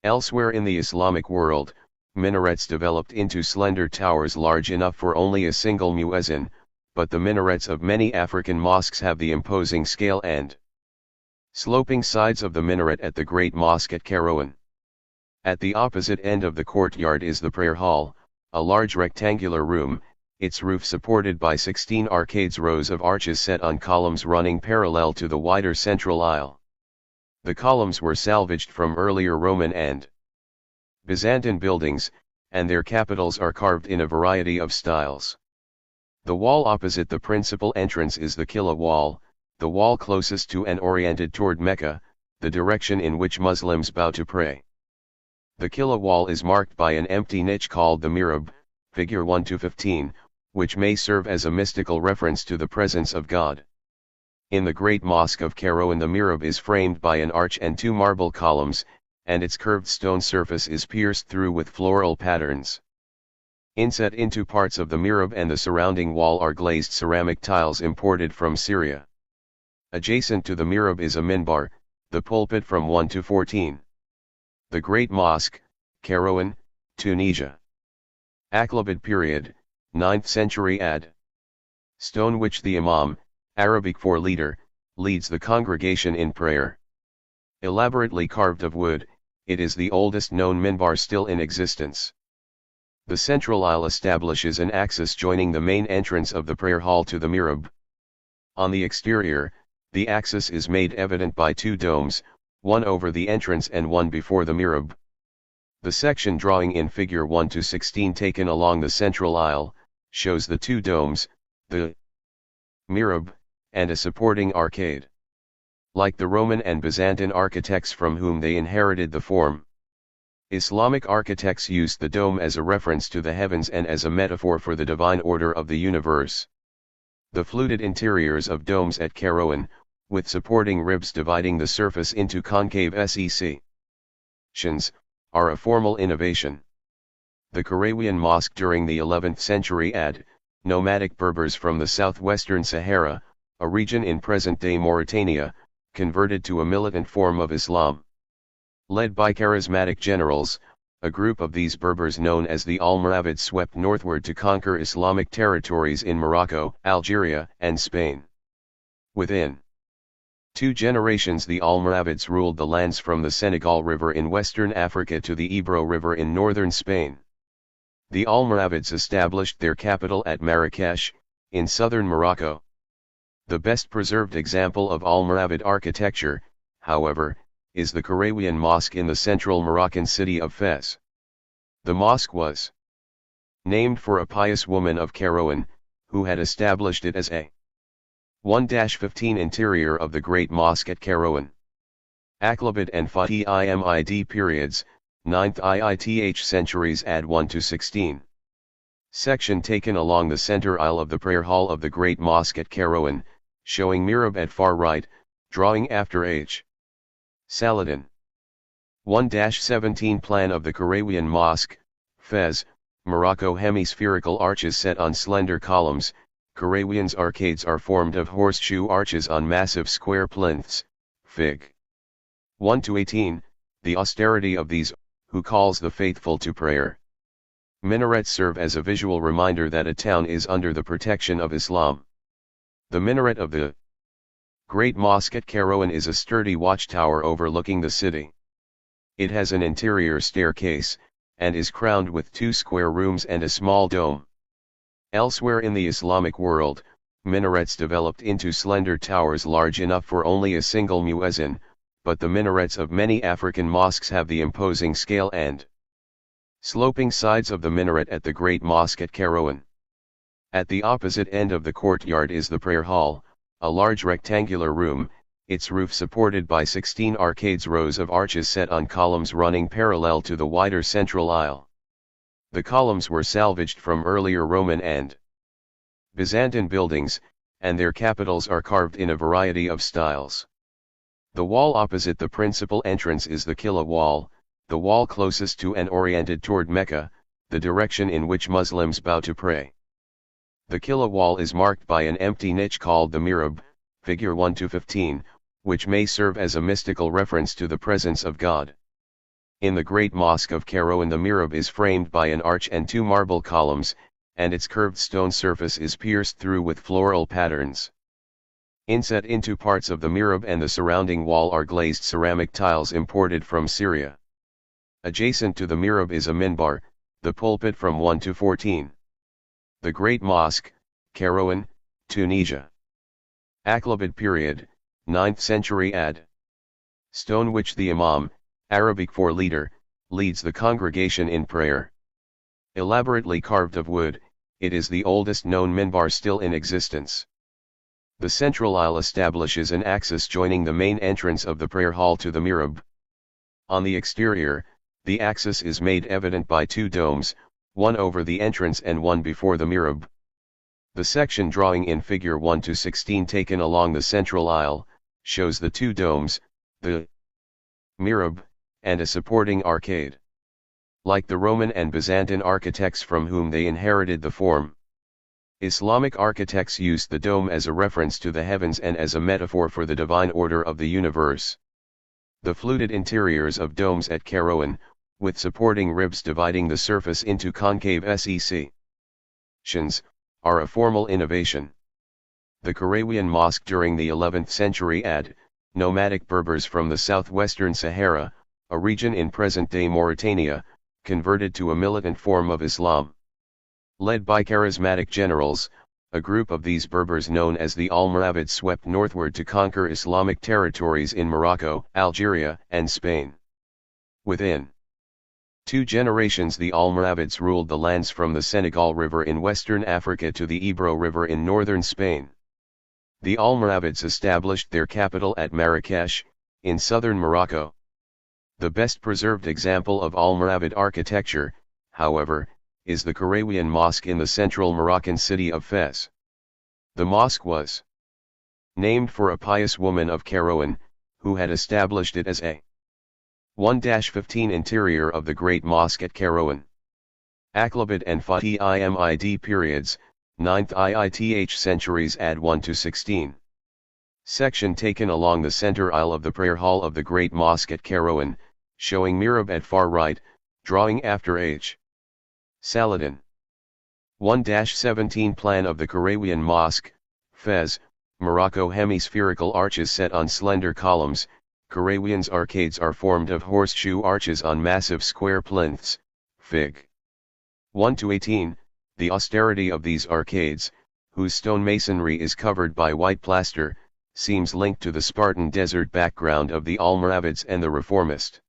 Elsewhere in the Islamic world, minarets developed into slender towers large enough for only a single muezzin, but the minarets of many African mosques have the imposing scale and sloping sides of the minaret at the Great Mosque at Kairouan. At the opposite end of the courtyard is the prayer hall, a large rectangular room, its roof supported by 16 arcades, rows of arches set on columns running parallel to the wider central aisle. The columns were salvaged from earlier Roman and Byzantine buildings, and their capitals are carved in a variety of styles. The wall opposite the principal entrance is the Qibla wall, the wall closest to and oriented toward Mecca, the direction in which Muslims bow to pray. The Qibla wall is marked by an empty niche called the mihrab, figure 1-15, which may serve as a mystical reference to the presence of God. In the Great Mosque of Kairouan the mihrab is framed by an arch and 2 marble columns, and its curved stone surface is pierced through with floral patterns. Inset into parts of the mihrab and the surrounding wall are glazed ceramic tiles imported from Syria. Adjacent to the mihrab is a minbar, the pulpit from 1-14. The Great Mosque, Kairouan, Tunisia. Aqlabid period, 9th century AD. Stone which the Imam, Arabic for leader, leads the congregation in prayer. Elaborately carved of wood, it is the oldest known minbar still in existence. The central aisle establishes an axis joining the main entrance of the prayer hall to the mihrab. On the exterior, the axis is made evident by 2 domes, one over the entrance and one before the mihrab. The section drawing in figure 1-16 taken along the central aisle, shows the 2 domes, the mihrab, and a supporting arcade. Like the Roman and Byzantine architects from whom they inherited the form, Islamic architects used the dome as a reference to the heavens and as a metaphor for the divine order of the universe. The fluted interiors of domes at Kairouan, with supporting ribs dividing the surface into concave sections, are a formal innovation. The Kairouan Mosque during the 11th century AD, nomadic Berbers from the southwestern Sahara, a region in present-day Mauritania, converted to a militant form of Islam. Led by charismatic generals, A group of these Berbers known as the Almoravids swept northward to conquer Islamic territories in Morocco, Algeria, and Spain. Within 2 generations the Almoravids ruled the lands from the Senegal River in western Africa to the Ebro River in northern Spain. The Almoravids established their capital at Marrakesh, in southern Morocco. The best preserved example of Almoravid architecture, however, is the Karawiyan Mosque in the central Moroccan city of Fez. The mosque was named for a pious woman of Kairouan, who had established it as a 1-15 interior of the Great Mosque at Kairouan. Aqlabid and Fatimid periods, 9th IIth centuries add 1-16. Section taken along the center aisle of the prayer hall of the Great Mosque at Kairouan, showing mihrab at far right, drawing after H. Saladin. 1-17 Plan of the Karawiyan Mosque, Fez, Morocco. Hemispherical arches set on slender columns. Karawiyan's arcades are formed of horseshoe arches on massive square plinths, Fig. 1-18, the austerity of these, who calls the faithful to prayer. Minarets serve as a visual reminder that a town is under the protection of Islam. The minaret of the Great Mosque at Kairouan is a sturdy watchtower overlooking the city. It has an interior staircase, and is crowned with 2 square rooms and a small dome. Elsewhere in the Islamic world, minarets developed into slender towers large enough for only a single muezzin, but the minarets of many African mosques have the imposing scale and sloping sides of the minaret at the Great Mosque at Kairouan. At the opposite end of the courtyard is the prayer hall, a large rectangular room, its roof supported by 16 arcades, rows of arches set on columns running parallel to the wider central aisle. The columns were salvaged from earlier Roman and Byzantine buildings, and their capitals are carved in a variety of styles. The wall opposite the principal entrance is the Qibla wall, the wall closest to and oriented toward Mecca, the direction in which Muslims bow to pray. The Qibla wall is marked by an empty niche called the mihrab, figure 1-15, which may serve as a mystical reference to the presence of God. In the Great Mosque of Kairouan the mihrab is framed by an arch and 2 marble columns, and its curved stone surface is pierced through with floral patterns. Inset into parts of the mihrab and the surrounding wall are glazed ceramic tiles imported from Syria. Adjacent to the mihrab is a minbar, the pulpit from 1-14. The Great Mosque, Kairouan, Tunisia. Aqlabid period, 9th century AD. Stone which the Imam, Arabic for leader, leads the congregation in prayer. Elaborately carved of wood, it is the oldest known minbar still in existence. The central aisle establishes an axis joining the main entrance of the prayer hall to the mihrab. On the exterior, the axis is made evident by 2 domes, one over the entrance and one before the mihrab. The section drawing in figure 1-16 taken along the central aisle, shows the 2 domes, the mihrab, and a supporting arcade. Like the Roman and Byzantine architects from whom they inherited the form, Islamic architects used the dome as a reference to the heavens and as a metaphor for the divine order of the universe. The fluted interiors of domes at Kairouan, with supporting ribs dividing the surface into concave sections, are a formal innovation. The Karawiyan Mosque during the 11th century AD, nomadic Berbers from the southwestern Sahara, a region in present-day Mauritania, converted to a militant form of Islam. Led by charismatic generals, a group of these Berbers known as the Almoravids swept northward to conquer Islamic territories in Morocco, Algeria, and Spain. Within 2 generations the Almoravids ruled the lands from the Senegal River in western Africa to the Ebro River in northern Spain. The Almoravids established their capital at Marrakesh, in southern Morocco. The best preserved example of Almoravid architecture, however, is the Karawiyan Mosque in the central Moroccan city of Fez. The mosque was named for a pious woman of Kairouan, who had established it as a 1-15 interior of the Great Mosque at Kairouan. Aqlabid and Fatimid periods, 9th IIth centuries add 1-16. Section taken along the center aisle of the prayer hall of the Great Mosque at Kairouan, showing mihrab at far right, Drawing after H. Saladin. 1-17 Plan of the Karawian Mosque, Fez, Morocco. Hemispherical arches set on slender columns. Karawian's arcades are formed of horseshoe arches on massive square plinths, Fig. 1-18, the austerity of these arcades, whose stone masonry is covered by white plaster, seems linked to the Spartan desert background of the Almoravids and the Reformist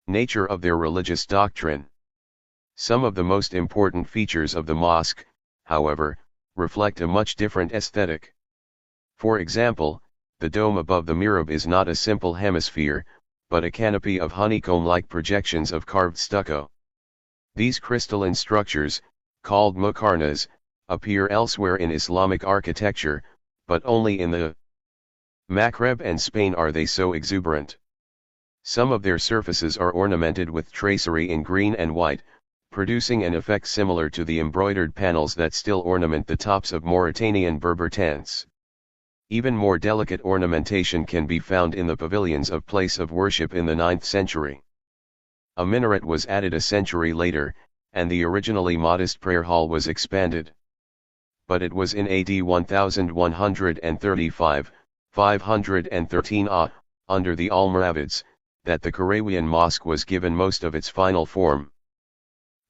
nature of their religious doctrine. Some of the most important features of the mosque, however, reflect a much different aesthetic. For example, the dome above the mihrab is not a simple hemisphere, but a canopy of honeycomb-like projections of carved stucco. These crystalline structures, called muqarnas, appear elsewhere in Islamic architecture, but only in the Maghreb and Spain are they so exuberant. Some of their surfaces are ornamented with tracery in green and white, producing an effect similar to the embroidered panels that still ornament the tops of Mauritanian Berber tents. Even more delicate ornamentation can be found in the pavilions of place of worship in the 9th century. A minaret was added a century later, and the originally modest prayer hall was expanded. But it was in AD 1135, 513 under the Almoravids, that the Karawian Mosque was given most of its final form.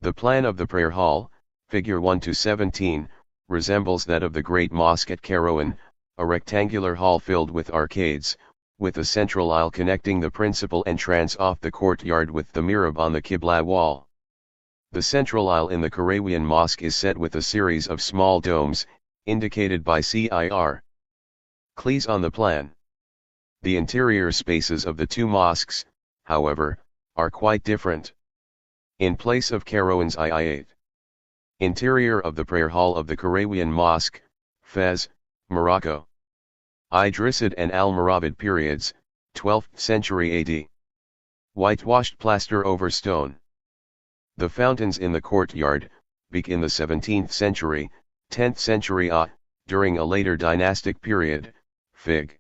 The plan of the prayer hall, figure 1-17, resembles that of the Great Mosque at Kairouan, a rectangular hall filled with arcades, with a central aisle connecting the principal entrance off the courtyard with the mihrab on the Qibla wall. The central aisle in the Karawian Mosque is set with a series of small domes, indicated by CIR. Clees on the plan. The interior spaces of the two mosques, however, are quite different. In place of Kairouan's II8. Interior of the prayer hall of the Karawian Mosque, Fez, Morocco. Idrisid and Almoravid periods, 12th century AD. Whitewashed plaster over stone. The fountains in the courtyard, begin the 17th century, 10th century during a later dynastic period, Fig.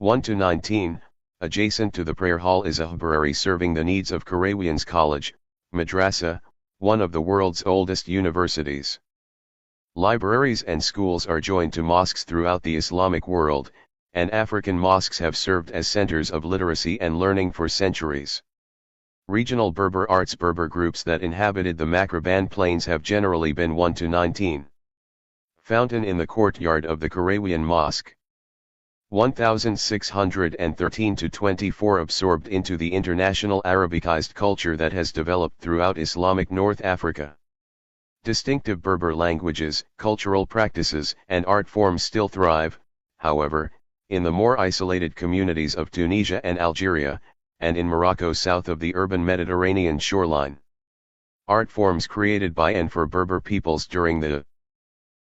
1-19, adjacent to the prayer hall is a library serving the needs of Karawian's college, madrasa, one of the world's oldest universities. Libraries and schools are joined to mosques throughout the Islamic world, and African mosques have served as centers of literacy and learning for centuries. Regional Berber arts Berber groups that inhabited the Maghreban plains have generally been 1-19. Fountain in the courtyard of the Karawian Mosque. 1613-24 absorbed into the international Arabicized culture that has developed throughout Islamic North Africa. Distinctive Berber languages, cultural practices, and art forms still thrive, however, in the more isolated communities of Tunisia and Algeria, and in Morocco south of the urban Mediterranean shoreline. Art forms created by and for Berber peoples during the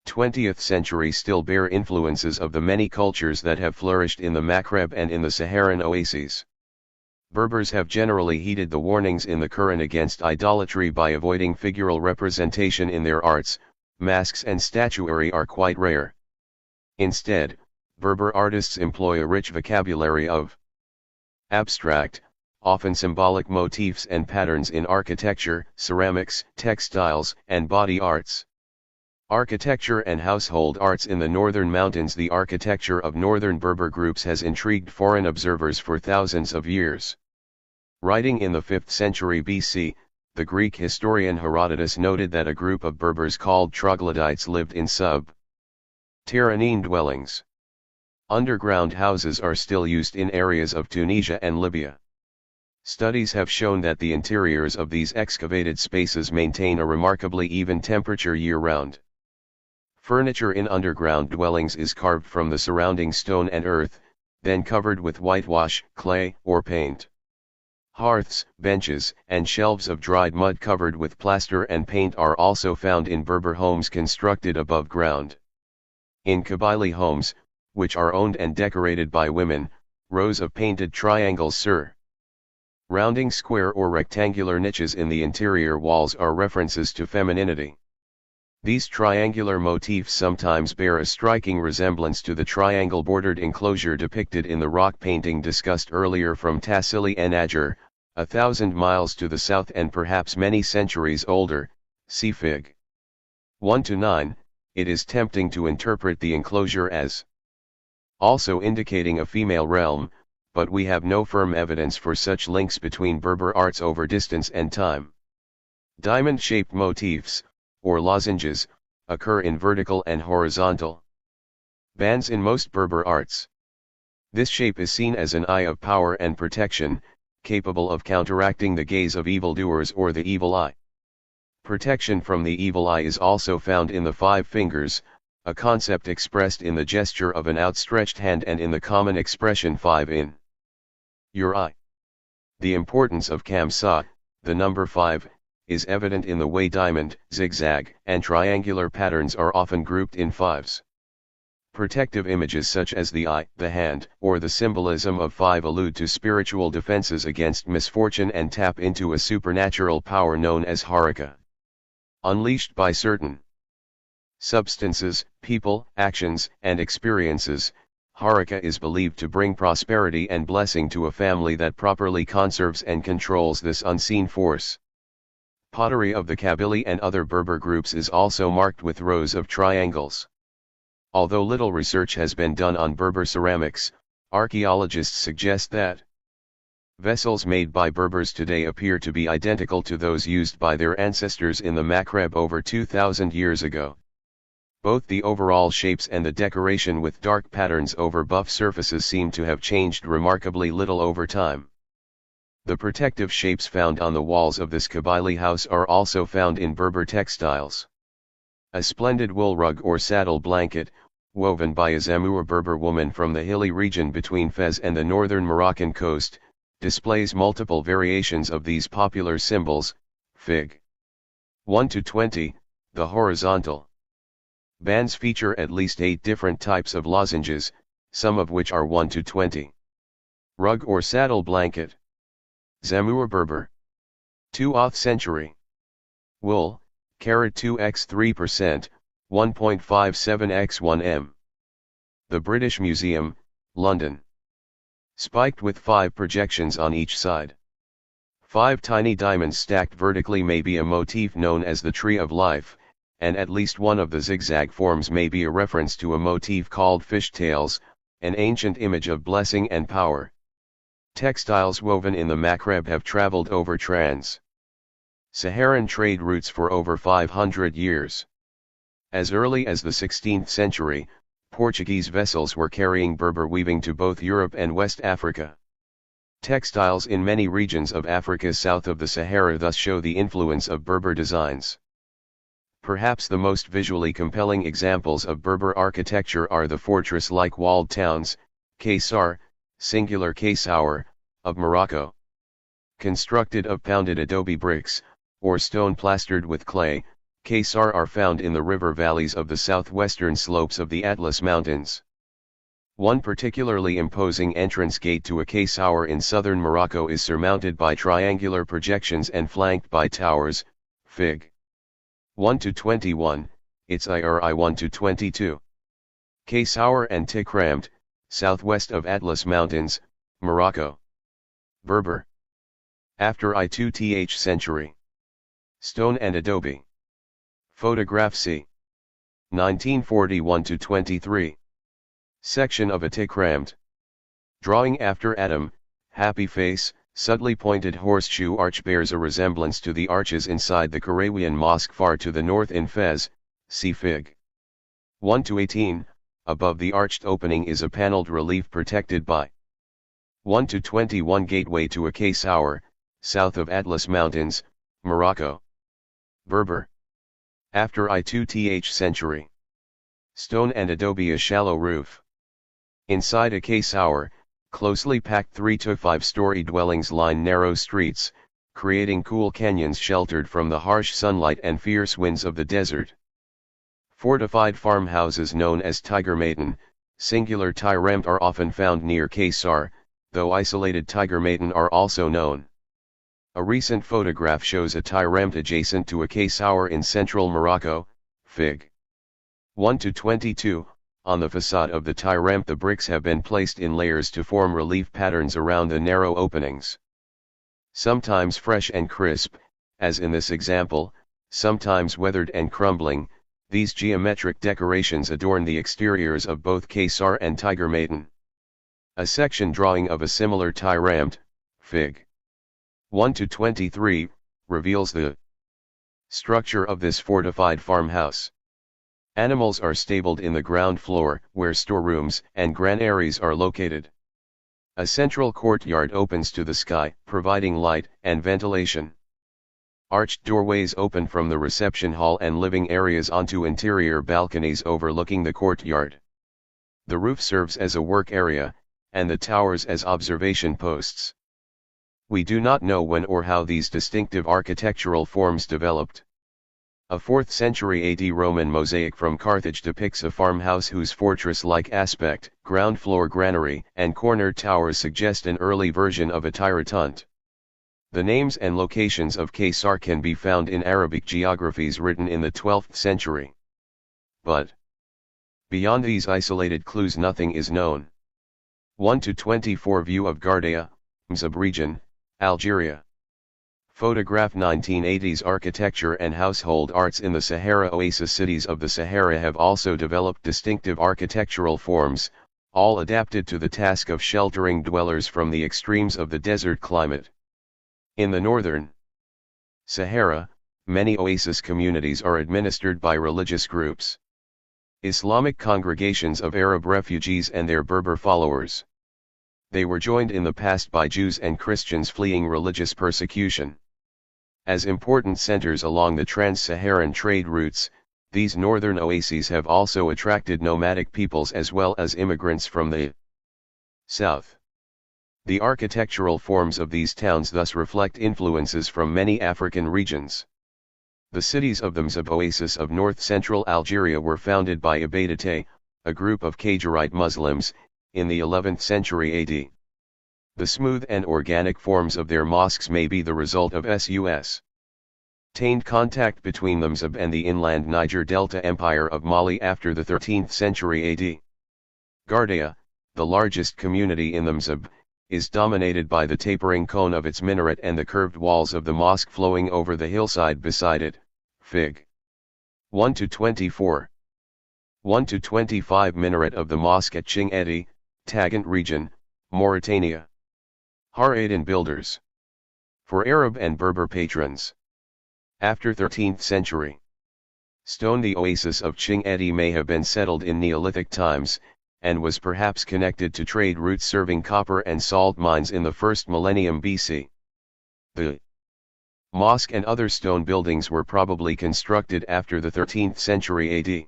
20th century still bear influences of the many cultures that have flourished in the Maghreb and in the Saharan oases. Berbers have generally heeded the warnings in the Quran against idolatry by avoiding figural representation in their arts. Masks and statuary are quite rare. Instead, Berber artists employ a rich vocabulary of abstract, often symbolic motifs and patterns in architecture, ceramics, textiles, and body arts. Architecture and household arts in the northern mountains. The architecture of northern Berber groups has intrigued foreign observers for thousands of years. Writing in the 5th century BC, the Greek historian Herodotus noted that a group of Berbers called troglodytes lived in sub-terranean dwellings. Underground houses are still used in areas of Tunisia and Libya. Studies have shown that the interiors of these excavated spaces maintain a remarkably even temperature year-round. Furniture in underground dwellings is carved from the surrounding stone and earth, then covered with whitewash, clay, or paint. Hearths, benches, and shelves of dried mud covered with plaster and paint are also found in Berber homes constructed above ground. In Kabyle homes, which are owned and decorated by women, rows of painted triangles surrounding square or rectangular niches in the interior walls are references to femininity. These triangular motifs sometimes bear a striking resemblance to the triangle-bordered enclosure depicted in the rock painting discussed earlier from Tassili-en-Ajjer, 1,000 miles to the south and perhaps many centuries older, see Fig. 1-9, it is tempting to interpret the enclosure as also indicating a female realm, but we have no firm evidence for such links between Berber arts over distance and time. Diamond-shaped motifs, or lozenges, occur in vertical and horizontal bands in most Berber arts. This shape is seen as an eye of power and protection, capable of counteracting the gaze of evildoers or the evil eye. Protection from the evil eye is also found in the 5 fingers, a concept expressed in the gesture of an outstretched hand and in the common expression 5 in your eye. The importance of Kamsa, the number 5, is evident in the way diamond, zigzag, and triangular patterns are often grouped in 5s. Protective images such as the eye, the hand, or the symbolism of 5 allude to spiritual defenses against misfortune and tap into a supernatural power known as haraka. Unleashed by certain substances, people, actions, and experiences, haraka is believed to bring prosperity and blessing to a family that properly conserves and controls this unseen force. Pottery of the Kabyle and other Berber groups is also marked with rows of triangles. Although little research has been done on Berber ceramics, archaeologists suggest that vessels made by Berbers today appear to be identical to those used by their ancestors in the Maghreb over 2,000 years ago. Both the overall shapes and the decoration with dark patterns over buff surfaces seem to have changed remarkably little over time. The protective shapes found on the walls of this Kabyle house are also found in Berber textiles. A splendid wool rug or saddle blanket, woven by a Zamur Berber woman from the hilly region between Fez and the northern Moroccan coast, displays multiple variations of these popular symbols. Fig. 1-20, the horizontal bands feature at least 8 different types of lozenges, some of which are 1-20. Rug or saddle blanket. Zamur Berber. 2th century. Wool, 2x 3%, 1.57x 1m. The British Museum, London. Spiked with 5 projections on each side. 5 tiny diamonds stacked vertically may be a motif known as the Tree of Life, and at least one of the zigzag forms may be a reference to a motif called fishtails, an ancient image of blessing and power. Textiles woven in the Maghreb have traveled over trans-Saharan trade routes for over 500 years. As early as the 16th century, Portuguese vessels were carrying Berber weaving to both Europe and West Africa. Textiles in many regions of Africa south of the Sahara thus show the influence of Berber designs. Perhaps the most visually compelling examples of Berber architecture are the fortress-like walled towns, Kaysar, singular Kaysour, of Morocco. Constructed of pounded adobe bricks, or stone plastered with clay, Kaysar are found in the river valleys of the southwestern slopes of the Atlas Mountains. One particularly imposing entrance gate to a Kaysour in southern Morocco is surmounted by triangular projections and flanked by towers. Fig. 1-21, its IRI 1-22. Kaysour and Tikramt, southwest of Atlas Mountains, Morocco. Berber. After I2th century. Stone and adobe. Photograph C. 1941-23. Section of a Tikramt. Drawing after Adam, happy face, subtly pointed horseshoe arch bears a resemblance to the arches inside the Karawian Mosque far to the north in Fez, see Fig. 1-18, above the arched opening is a paneled relief protected by 1-21 gateway to a Kaysour, south of Atlas Mountains, Morocco. Berber. After I2th century. Stone and adobe a shallow roof. Inside a Kaysour, closely packed 3 to 5 story dwellings line narrow streets, creating cool canyons sheltered from the harsh sunlight and fierce winds of the desert. Fortified farmhouses known as Tiger Maiden, singular Tyramt are often found near Kaysar, though isolated Tiger Maiden are also known. A recent photograph shows a Tyramt adjacent to a Kaysour in central Morocco. Fig. 1-22, on the facade of the Tyramt the bricks have been placed in layers to form relief patterns around the narrow openings. Sometimes fresh and crisp, as in this example, sometimes weathered and crumbling, these geometric decorations adorn the exteriors of both Caesar and Tiger Maiden. A section drawing of a similar tyramb, Fig. 1-23, reveals the structure of this fortified farmhouse. Animals are stabled in the ground floor, where storerooms and granaries are located. A central courtyard opens to the sky, providing light and ventilation. Arched doorways open from the reception hall and living areas onto interior balconies overlooking the courtyard. The roof serves as a work area, and the towers as observation posts. We do not know when or how these distinctive architectural forms developed. A 4th century AD Roman mosaic from Carthage depicts a farmhouse whose fortress-like aspect, ground floor granary, and corner towers suggest an early version of a tyrant. The names and locations of Caesar can be found in Arabic geographies written in the 12th century. But beyond these isolated clues nothing is known. 1-24 View of Gardea, Mzab region, Algeria. Photograph 1980s Architecture and household arts in the Sahara Oasis cities of the Sahara have also developed distinctive architectural forms, all adapted to the task of sheltering dwellers from the extremes of the desert climate. In the northern Sahara, many oasis communities are administered by religious groups. Islamic congregations of Arab refugees and their Berber followers. They were joined in the past by Jews and Christians fleeing religious persecution. As important centers along the trans-Saharan trade routes, these northern oases have also attracted nomadic peoples as well as immigrants from the south. The architectural forms of these towns thus reflect influences from many African regions. The cities of the Mzab oasis of north-central Algeria were founded by Ibadate, a group of Qajarite Muslims, in the 11th century AD. The smooth and organic forms of their mosques may be the result of sustained contact between the Mzab and the inland Niger Delta Empire of Mali after the 13th century AD. Gardea, the largest community in the Mzab, is dominated by the tapering cone of its minaret and the curved walls of the mosque flowing over the hillside beside it, Fig. 1-24. 1-25 Minaret of the mosque at Ching-Edi, Tagant region, Mauritania. Haradan builders. For Arab and Berber patrons. After 13th century. Stone. The oasis of Ching-Edi may have been settled in Neolithic times, and was perhaps connected to trade routes serving copper and salt mines in the 1st millennium BC. The mosque and other stone buildings were probably constructed after the 13th century AD.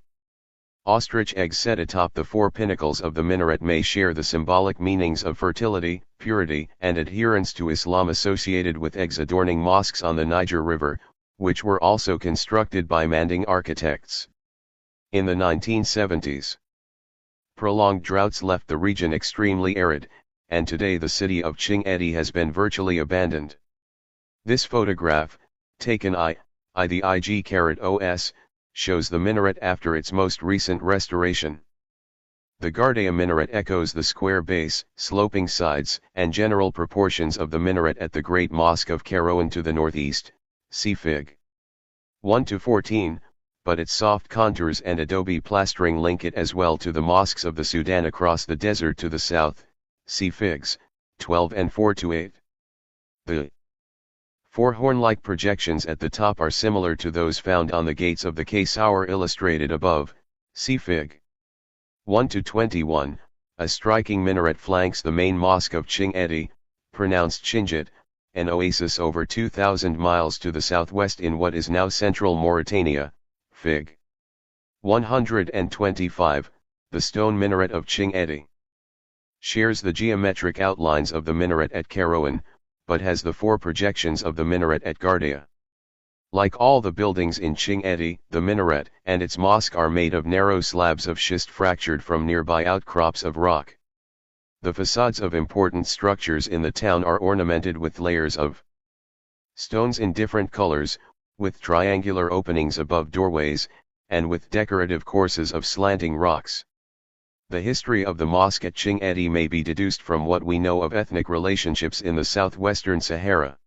Ostrich eggs set atop the 4 pinnacles of the minaret may share the symbolic meanings of fertility, purity, and adherence to Islam associated with eggs adorning mosques on the Niger River, which were also constructed by Manding architects. In the 1970s, prolonged droughts left the region extremely arid, and today the city of Ching-Edi has been virtually abandoned. This photograph, taken the IG-OS, shows the minaret after its most recent restoration. The Gardea minaret echoes the square base, sloping sides, and general proportions of the minaret at the Great Mosque of Kairouan to the northeast, see Fig. 1-14, but its soft contours and adobe plastering link it as well to the mosques of the Sudan across the desert to the south, see Figs. 12 and 4-8. The 4 horn-like projections at the top are similar to those found on the gates of the Caesar illustrated above, see Fig. 1-21, a striking minaret flanks the main mosque of Ching-Edi, pronounced Chinjit, an oasis over 2,000 miles to the southwest in what is now central Mauritania, Fig. 125, the stone minaret of Ching-Edi. Shares the geometric outlines of the minaret at Kairouan, but has the 4 projections of the minaret at Gardea. Like all the buildings in Ching-Edi, the minaret and its mosque are made of narrow slabs of schist fractured from nearby outcrops of rock. The facades of important structures in the town are ornamented with layers of stones in different colors, with triangular openings above doorways, and with decorative courses of slanting rocks. The history of the mosque at Ching-Edi may be deduced from what we know of ethnic relationships in the southwestern Sahara.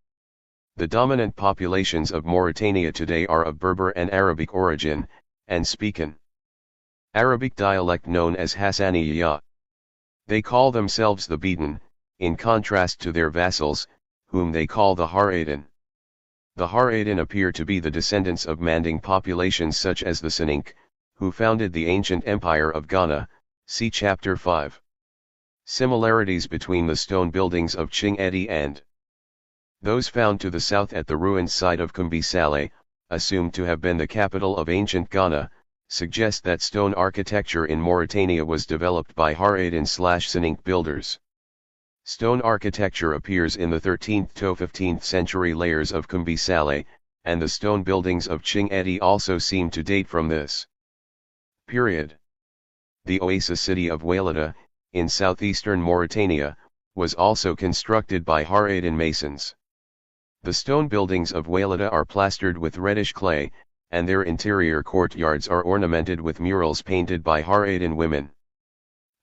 The dominant populations of Mauritania today are of Berber and Arabic origin, and speak an Arabic dialect known as Hassaniya. They call themselves the Beaten, in contrast to their vassals, whom they call the Haraden. The Haraden appear to be the descendants of Manding populations such as the Sinink, who founded the ancient empire of Ghana, see chapter 5. Similarities between the stone buildings of Ching Edi and those found to the south at the ruined site of Kumbi Saleh, assumed to have been the capital of ancient Ghana, suggest that stone architecture in Mauritania was developed by Haraden/Sinink builders. Stone architecture appears in the 13th to 15th century layers of Kumbi Saleh, and the stone buildings of Ching Edi also seem to date from this period. The oasis city of Wailata, in southeastern Mauritania, was also constructed by Haraden masons. The stone buildings of Wailata are plastered with reddish clay, and their interior courtyards are ornamented with murals painted by Haraden women.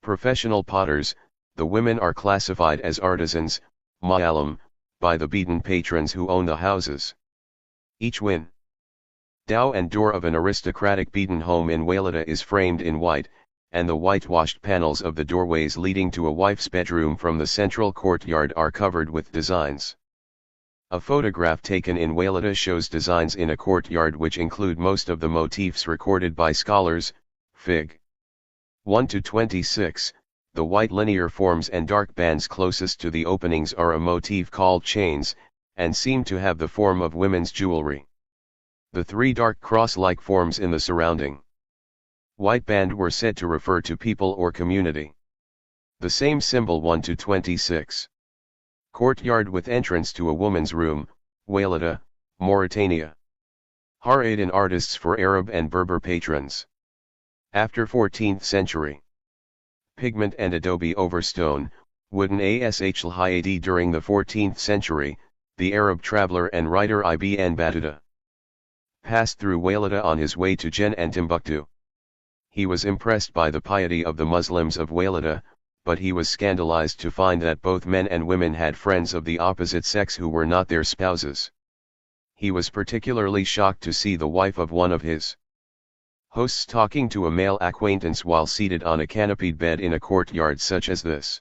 Professional potters, the women are classified as artisans, ma'alim, by the Beaten patrons who own the houses. Each window and door of an aristocratic Beaten home in Wailata is framed in white, and the whitewashed panels of the doorways leading to a wife's bedroom from the central courtyard are covered with designs. A photograph taken in Wailata shows designs in a courtyard which include most of the motifs recorded by scholars, Fig. 1-26. The white linear forms and dark bands closest to the openings are a motif called chains, and seem to have the form of women's jewelry. The three dark cross-like forms in the surrounding white band were said to refer to people or community. The same symbol 1-26. Courtyard with entrance to a woman's room, Wailata, Mauritania. Haraden artists for Arab and Berber patrons. After 14th century. Pigment and adobe over stone, wooden Ashlhad during the 14th century, the Arab traveler and writer Ibn Battuta passed through Wailata on his way to Jen and Timbuktu. He was impressed by the piety of the Muslims of Wailata, but he was scandalized to find that both men and women had friends of the opposite sex who were not their spouses. He was particularly shocked to see the wife of one of his hosts talking to a male acquaintance while seated on a canopied bed in a courtyard such as this.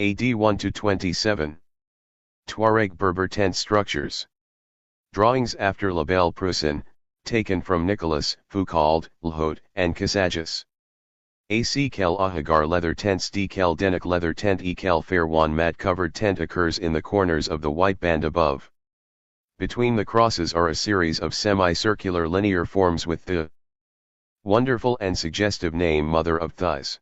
AD 1-27. Tuareg Berber tent structures. Drawings after La Belle Prussian, taken from Nicolas Foucault, Lhot, and Cassages. AC Kel Ahagar leather tents. Dekel Denik leather tent. Ekel Fairwan mat covered tent occurs in the corners of the white band above. Between the crosses are a series of semicircular linear forms with the wonderful and suggestive name Mother of Thighs.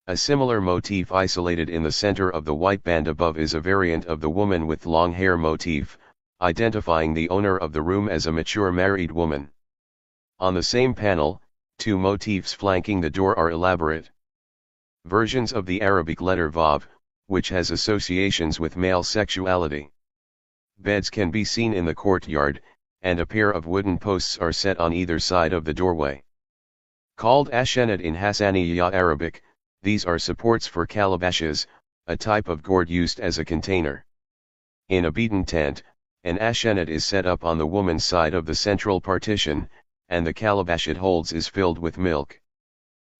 A similar motif isolated in the center of the white band above is a variant of the woman with long hair motif, identifying the owner of the room as a mature married woman. On the same panel, two motifs flanking the door are elaborate versions of the Arabic letter Vav, which has associations with male sexuality. Beds can be seen in the courtyard, and a pair of wooden posts are set on either side of the doorway. Called ashenat in Hassaniya Arabic, these are supports for calabashes, a type of gourd used as a container. In a Beaten tent, an ashenat is set up on the woman's side of the central partition, and the calabash it holds is filled with milk.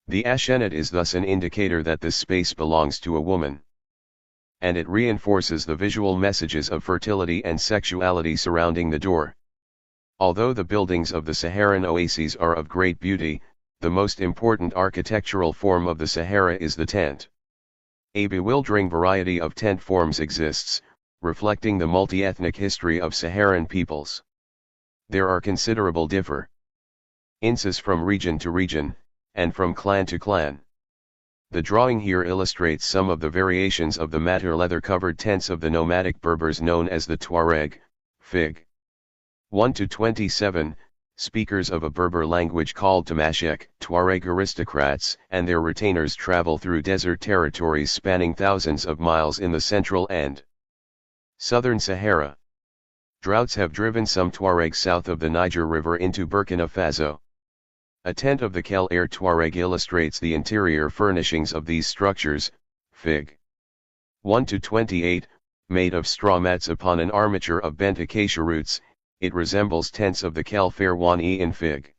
The ashenat is thus an indicator that this space belongs to a woman. And it reinforces the visual messages of fertility and sexuality surrounding the door. Although the buildings of the Saharan oases are of great beauty, the most important architectural form of the Sahara is the tent. A bewildering variety of tent forms exists, reflecting the multi-ethnic history of Saharan peoples. There are considerable differences from region to region, and from clan to clan. The drawing here illustrates some of the variations of the matter leather-covered tents of the nomadic Berbers known as the Tuareg, Fig. 1-27, speakers of a Berber language called Tamashek. Tuareg aristocrats and their retainers travel through desert territories spanning thousands of miles in the central and southern Sahara. Droughts have driven some Tuareg south of the Niger River into Burkina Faso. A tent of the Kel Air Tuareg illustrates the interior furnishings of these structures, Fig. 1-28, made of straw mats upon an armature of bent acacia roots. It resembles tents of the Kelfairwani in Fig.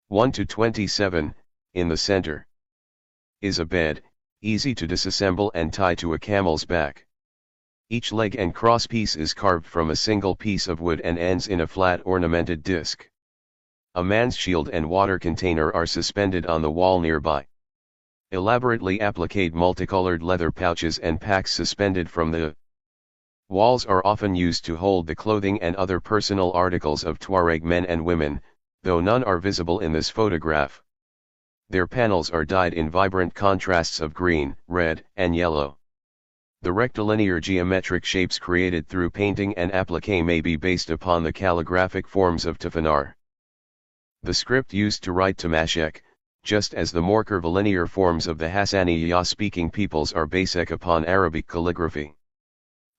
1 to 27, in the center. Is a bed, easy to disassemble and tie to a camel's back. Each leg and crosspiece is carved from a single piece of wood and ends in a flat ornamented disc. A man's shield and water container are suspended on the wall nearby. Elaborately appliqued multicolored leather pouches and packs suspended from the walls are often used to hold the clothing and other personal articles of Tuareg men and women, though none are visible in this photograph. Their panels are dyed in vibrant contrasts of green, red, and yellow. The rectilinear geometric shapes created through painting and applique may be based upon the calligraphic forms of Tifinagh. The script used to write Tamashek, just as the more curvilinear forms of the Hassaniya-speaking peoples are based upon Arabic calligraphy.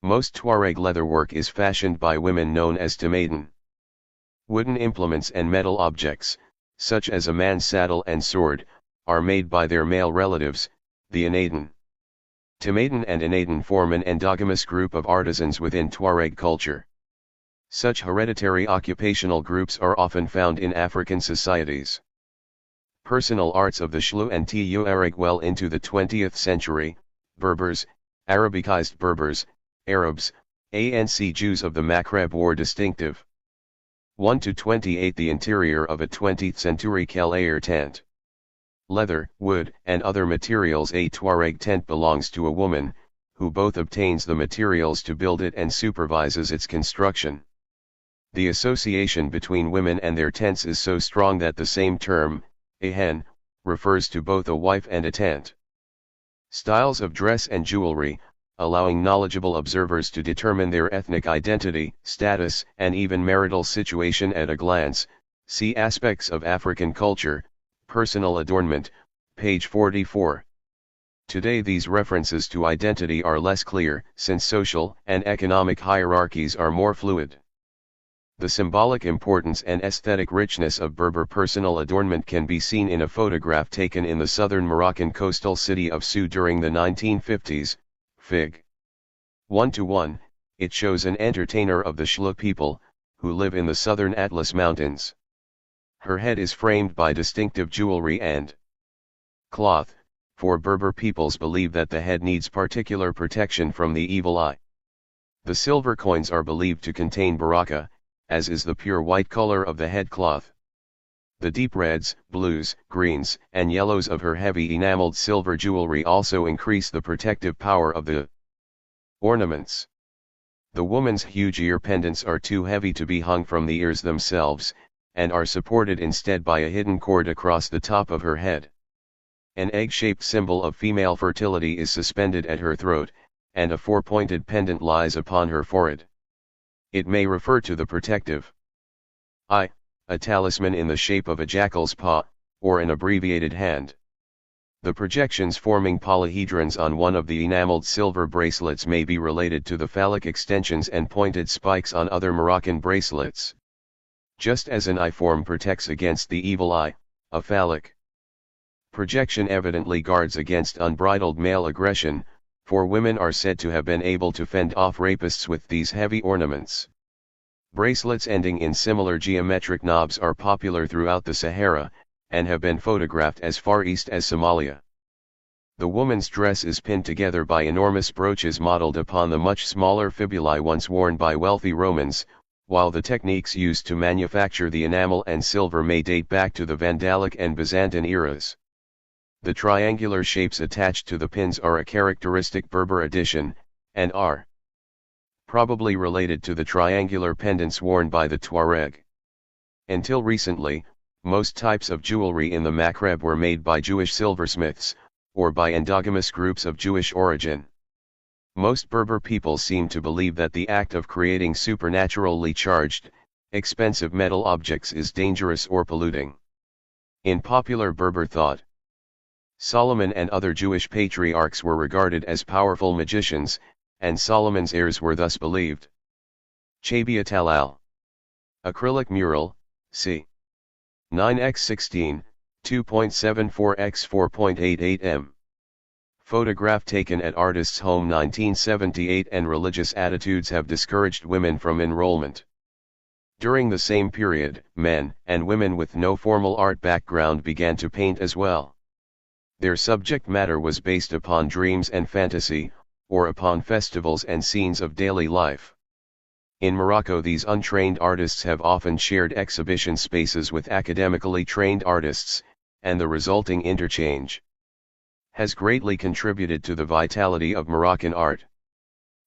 Most Tuareg leatherwork is fashioned by women known as Tamaiden. Wooden implements and metal objects, such as a man's saddle and sword, are made by their male relatives, the Anaden. Tamaiden and Anaden form an endogamous group of artisans within Tuareg culture. Such hereditary occupational groups are often found in African societies. Personal arts of the Shlu and Tuareg well into the 20th century. Berbers, Arabicized Berbers, Arabs, ANC Jews of the Maghreb wore distinctive. 1 to 28 The interior of a 20th century Kelair tent. Leather, wood, and other materials. A Tuareg tent belongs to a woman, who both obtains the materials to build it and supervises its construction. The association between women and their tents is so strong that the same term, a hen, refers to both a wife and a tent. Styles of dress and jewelry, allowing knowledgeable observers to determine their ethnic identity, status, and even marital situation at a glance. See Aspects of African Culture, Personal Adornment, page 44. Today these references to identity are less clear, since social and economic hierarchies are more fluid. The symbolic importance and aesthetic richness of Berber personal adornment can be seen in a photograph taken in the southern Moroccan coastal city of Sou during the 1950s, Fig. 1 to 1, it shows an entertainer of the Shlu people, who live in the southern Atlas Mountains. Her head is framed by distinctive jewelry and cloth, for Berber peoples believe that the head needs particular protection from the evil eye. The silver coins are believed to contain baraka, as is the pure white color of the head cloth. The deep reds, blues, greens, and yellows of her heavy enameled silver jewelry also increase the protective power of the ornaments. The woman's huge ear pendants are too heavy to be hung from the ears themselves, and are supported instead by a hidden cord across the top of her head. An egg-shaped symbol of female fertility is suspended at her throat, and a four-pointed pendant lies upon her forehead. It may refer to the protective eye, a talisman in the shape of a jackal's paw, or an abbreviated hand. The projections forming polyhedrons on one of the enameled silver bracelets may be related to the phallic extensions and pointed spikes on other Moroccan bracelets. Just as an eye form protects against the evil eye, a phallic projection evidently guards against unbridled male aggression, for women are said to have been able to fend off rapists with these heavy ornaments. Bracelets ending in similar geometric knobs are popular throughout the Sahara, and have been photographed as far east as Somalia. The woman's dress is pinned together by enormous brooches modeled upon the much smaller fibulae once worn by wealthy Romans, while the techniques used to manufacture the enamel and silver may date back to the Vandalic and Byzantine eras. The triangular shapes attached to the pins are a characteristic Berber addition, and are probably related to the triangular pendants worn by the Tuareg. Until recently, most types of jewelry in the Maghreb were made by Jewish silversmiths, or by endogamous groups of Jewish origin. Most Berber people seem to believe that the act of creating supernaturally charged, expensive metal objects is dangerous or polluting. In popular Berber thought, Solomon and other Jewish patriarchs were regarded as powerful magicians, and Solomon's heirs were thus believed. Chabia Talal. Acrylic mural, c. 9x16, 2.74x 4.88 m. Photograph taken at artist's home 1978. And religious attitudes have discouraged women from enrollment. During the same period, men and women with no formal art background began to paint as well. Their subject matter was based upon dreams and fantasy, or upon festivals and scenes of daily life. In Morocco, these untrained artists have often shared exhibition spaces with academically trained artists, and the resulting interchange has greatly contributed to the vitality of Moroccan art.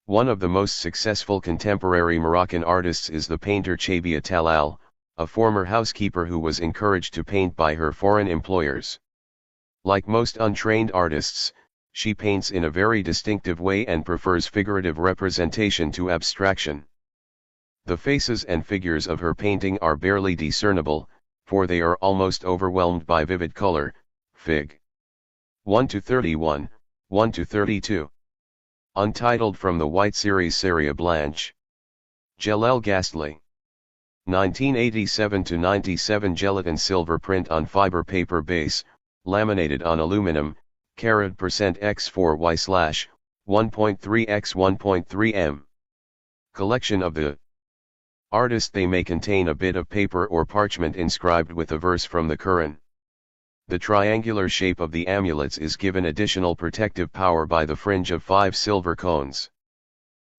One of the most successful contemporary Moroccan artists is the painter Chabia Talal, a former housekeeper who was encouraged to paint by her foreign employers. Like most untrained artists, she paints in a very distinctive way and prefers figurative representation to abstraction. The faces and figures of her painting are barely discernible, for they are almost overwhelmed by vivid color. Fig. 1-31, 1-32. Untitled from the White Series Seria Blanche. Jalal Ghastly. 1987-97. Gelatin silver print on fiber paper base, laminated on aluminum, carat % x4y/1.3x1.3 m. Collection of the artist. They may contain a bit of paper or parchment inscribed with a verse from the Quran. The triangular shape of the amulets is given additional protective power by the fringe of 5 silver cones.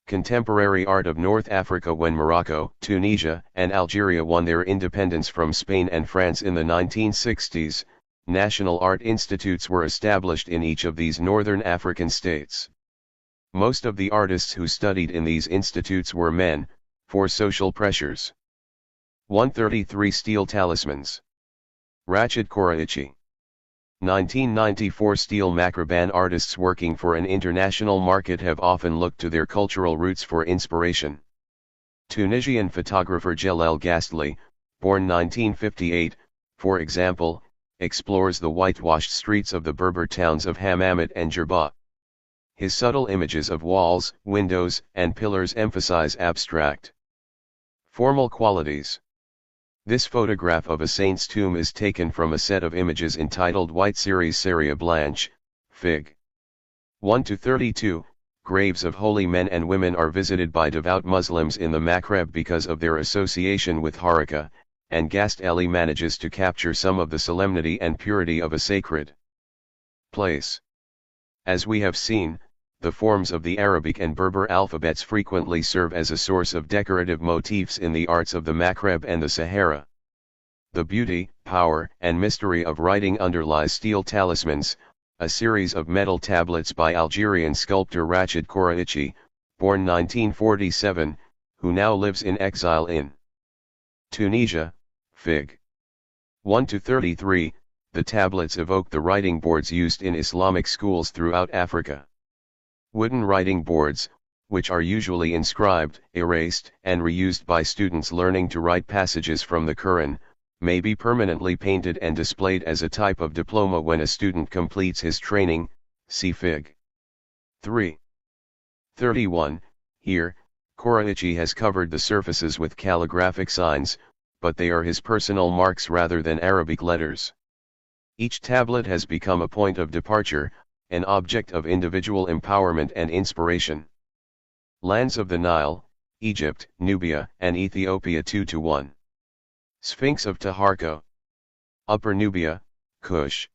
Contemporary art of North Africa. When Morocco, Tunisia, and Algeria won their independence from Spain and France in the 1960s, national art institutes were established in each of these northern African states. Most of the artists who studied in these institutes were men, for social pressures. 133. Steel talismans. Rachid Koraichi. 1994. Steel macraban. Artists working for an international market have often looked to their cultural roots for inspiration. Tunisian photographer Jalal Ghastly, born 1958, for example, explores the whitewashed streets of the Berber towns of Hammamet and Jerba. His subtle images of walls, windows, and pillars emphasize abstract, formal qualities. This photograph of a saint's tomb is taken from a set of images entitled White Series Seria Blanche, Fig. 1-32. Graves of holy men and women are visited by devout Muslims in the Maghreb because of their association with Haraka, and Ghastly manages to capture some of the solemnity and purity of a sacred place. As we have seen, the forms of the Arabic and Berber alphabets frequently serve as a source of decorative motifs in the arts of the Maghreb and the Sahara. The beauty, power, and mystery of writing underlies Steel Talismans, a series of metal tablets by Algerian sculptor Rachid Koraichi, born 1947, who now lives in exile in Tunisia. Fig. 1-33. The tablets evoke the writing boards used in Islamic schools throughout Africa. Wooden writing boards, which are usually inscribed, erased, and reused by students learning to write passages from the Quran, may be permanently painted and displayed as a type of diploma when a student completes his training. See Fig. 3:31. Here, Koraichi has covered the surfaces with calligraphic signs, but they are his personal marks rather than Arabic letters. Each tablet has become a point of departure, an object of individual empowerment and inspiration. Lands of the Nile, Egypt, Nubia, and Ethiopia 2-1. Sphinx of Taharqa. Upper Nubia, Kush.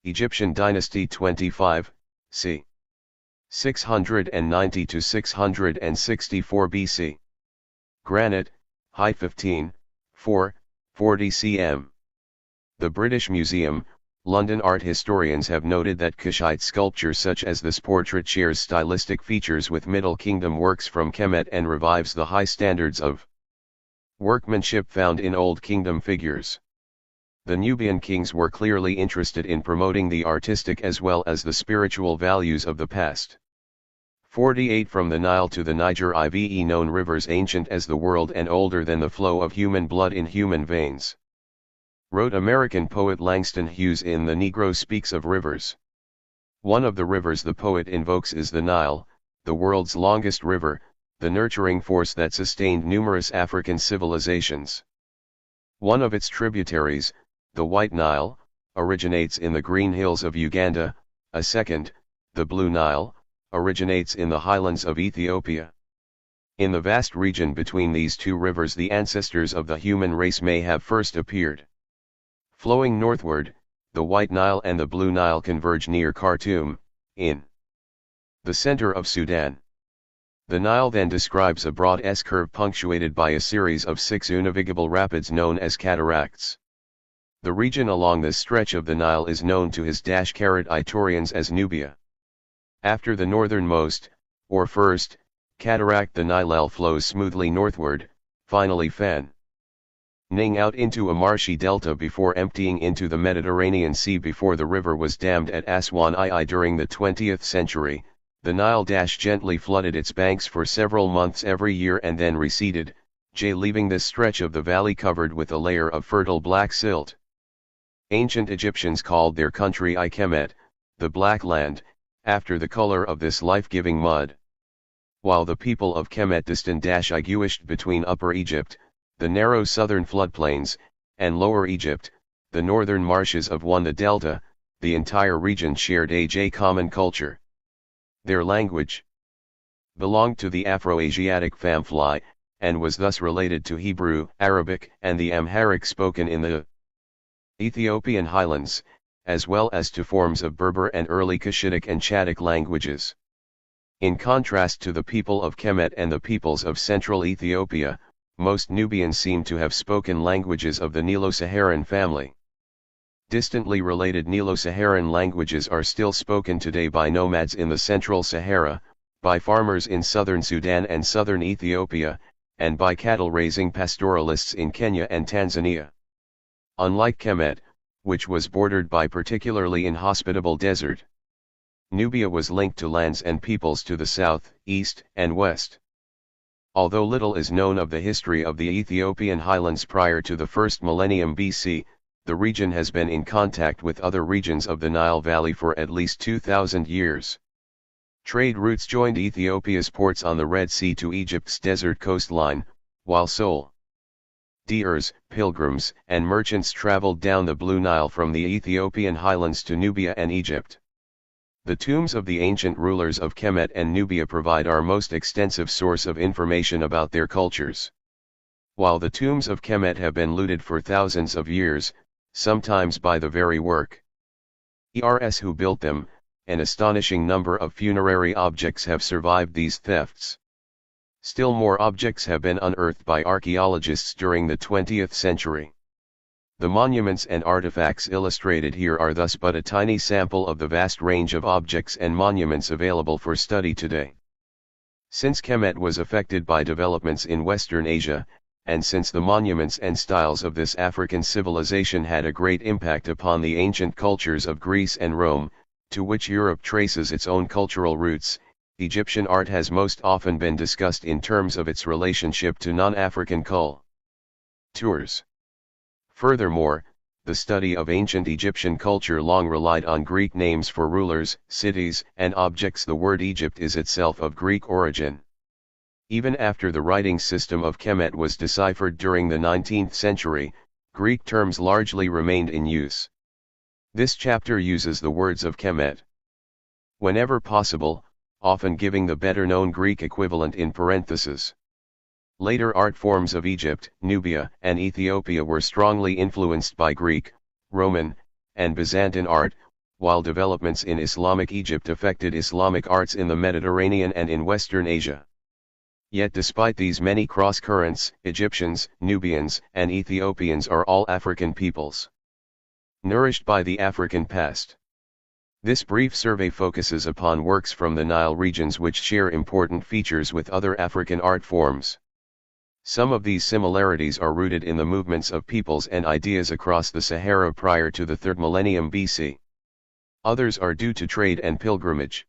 Egyptian Dynasty 25, c. 690-664 BC. Granite, height 15, 4, 40 cm. The British Museum, London. Art historians have noted that Kushite sculpture such as this portrait shares stylistic features with Middle Kingdom works from Kemet and revives the high standards of workmanship found in Old Kingdom figures. The Nubian kings were clearly interested in promoting the artistic as well as the spiritual values of the past. 48. From the Nile to the Niger, Ive known rivers ancient as the world and older than the flow of human blood in human veins. Wrote American poet Langston Hughes in The Negro Speaks of Rivers. One of the rivers the poet invokes is the Nile, the world's longest river, the nurturing force that sustained numerous African civilizations. One of its tributaries, the White Nile, originates in the green hills of Uganda, a second, the Blue Nile, originates in the highlands of Ethiopia. In the vast region between these two rivers the ancestors of the human race may have first appeared. Flowing northward, the White Nile and the Blue Nile converge near Khartoum, in the center of Sudan. The Nile then describes a broad S-curve punctuated by a series of 6 unavigable rapids known as cataracts. The region along this stretch of the Nile is known to his Itorians as Nubia. After the northernmost, or first, cataract the Nile flows smoothly northward, finally fanning out into a marshy delta before emptying into the Mediterranean Sea. Before the river was dammed at Aswan II during the 20th century, the Nile gently flooded its banks for several months every year and then receded, leaving this stretch of the valley covered with a layer of fertile black silt. Ancient Egyptians called their country Kemet, the Black Land, after the color of this life-giving mud. While the people of Kemet distinguished between Upper Egypt, the narrow southern floodplains, and Lower Egypt, the northern marshes of the delta, the entire region shared a common culture. Their language belonged to the Afro-Asiatic family, and was thus related to Hebrew, Arabic, and the Amharic spoken in the Ethiopian highlands, as well as to forms of Berber and early Cushitic and Chadic languages. In contrast to the people of Kemet and the peoples of central Ethiopia, most Nubians seem to have spoken languages of the Nilo-Saharan family. Distantly related Nilo-Saharan languages are still spoken today by nomads in the Central Sahara, by farmers in southern Sudan and southern Ethiopia, and by cattle-raising pastoralists in Kenya and Tanzania. Unlike Kemet, which was bordered by particularly inhospitable desert, Nubia was linked to lands and peoples to the south, east, and west. Although little is known of the history of the Ethiopian highlands prior to the first millennium BC, the region has been in contact with other regions of the Nile Valley for at least 2,000 years. Trade routes joined Ethiopia's ports on the Red Sea to Egypt's desert coastline, while soldiers, pilgrims, and merchants traveled down the Blue Nile from the Ethiopian highlands to Nubia and Egypt. The tombs of the ancient rulers of Kemet and Nubia provide our most extensive source of information about their cultures. While the tombs of Kemet have been looted for thousands of years, sometimes by the very workers who built them, an astonishing number of funerary objects have survived these thefts. Still more objects have been unearthed by archaeologists during the 20th century. The monuments and artifacts illustrated here are thus but a tiny sample of the vast range of objects and monuments available for study today. Since Kemet was affected by developments in Western Asia, and since the monuments and styles of this African civilization had a great impact upon the ancient cultures of Greece and Rome, to which Europe traces its own cultural roots, Egyptian art has most often been discussed in terms of its relationship to non-African cultures. Furthermore, the study of ancient Egyptian culture long relied on Greek names for rulers, cities, and objects. The word Egypt is itself of Greek origin. Even after the writing system of Kemet was deciphered during the 19th century, Greek terms largely remained in use. This chapter uses the words of Kemet whenever possible, often giving the better-known Greek equivalent in parentheses. Later art forms of Egypt, Nubia, and Ethiopia were strongly influenced by Greek, Roman, and Byzantine art, while developments in Islamic Egypt affected Islamic arts in the Mediterranean and in Western Asia. Yet despite these many cross-currents, Egyptians, Nubians, and Ethiopians are all African peoples, nourished by the African past. This brief survey focuses upon works from the Nile regions which share important features with other African art forms. Some of these similarities are rooted in the movements of peoples and ideas across the Sahara prior to the 3rd millennium BC. Others are due to trade and pilgrimage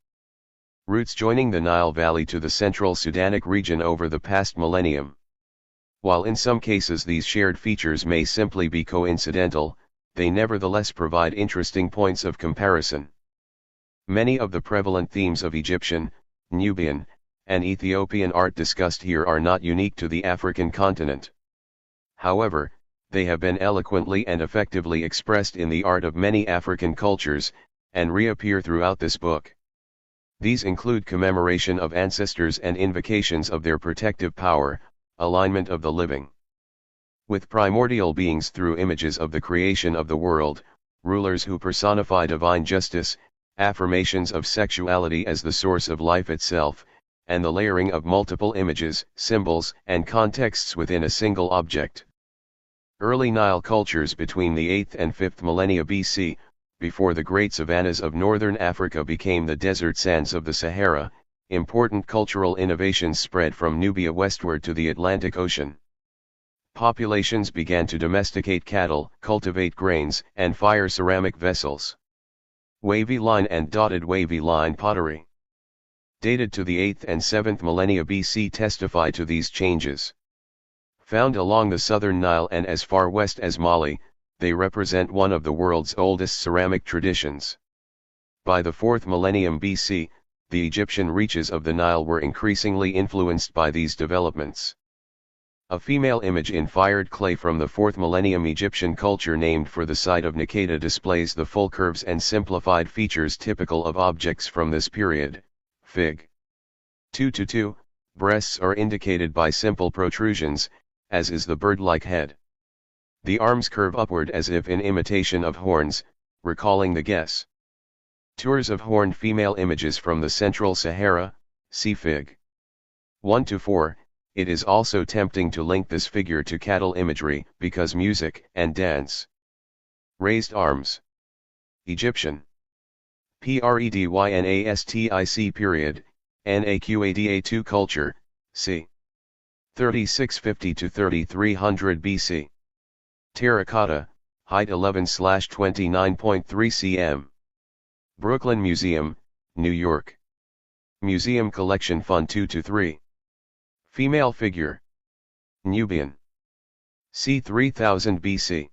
routes joining the Nile Valley to the central Sudanic region over the past millennium. While in some cases these shared features may simply be coincidental, they nevertheless provide interesting points of comparison. Many of the prevalent themes of Egyptian, Nubian, and Ethiopian art discussed here are not unique to the African continent. However, they have been eloquently and effectively expressed in the art of many African cultures, and reappear throughout this book. These include commemoration of ancestors and invocations of their protective power, alignment of the living with primordial beings through images of the creation of the world, rulers who personify divine justice, affirmations of sexuality as the source of life itself, and the layering of multiple images, symbols, and contexts within a single object. Early Nile cultures between the 8th and 5th millennia BC, before the great savannas of northern Africa became the desert sands of the Sahara, important cultural innovations spread from Nubia westward to the Atlantic Ocean. Populations began to domesticate cattle, cultivate grains, and fire ceramic vessels. Wavy line and dotted wavy line pottery, dated to the 8th and 7th millennia BC, testify to these changes. Found along the southern Nile and as far west as Mali, they represent one of the world's oldest ceramic traditions. By the 4th millennium BC, the Egyptian reaches of the Nile were increasingly influenced by these developments. A female image in fired clay from the 4th millennium Egyptian culture named for the site of Nikkata displays the full curves and simplified features typical of objects from this period. Fig. 2-2. Breasts are indicated by simple protrusions, as is the bird-like head. The arms curve upward as if in imitation of horns, recalling the guess. Tours of horned female images from the central Sahara, see Fig. 1-4. It is also tempting to link this figure to cattle imagery, because music and dance. Raised arms. Egyptian. Predynastic period, Naqada-2 culture, c. 3650 to 3300 BC. Terracotta, height 11/29.3 cm. Brooklyn Museum, New York. Museum Collection Fund 2-3. Female figure. Nubian. c. 3000 BC.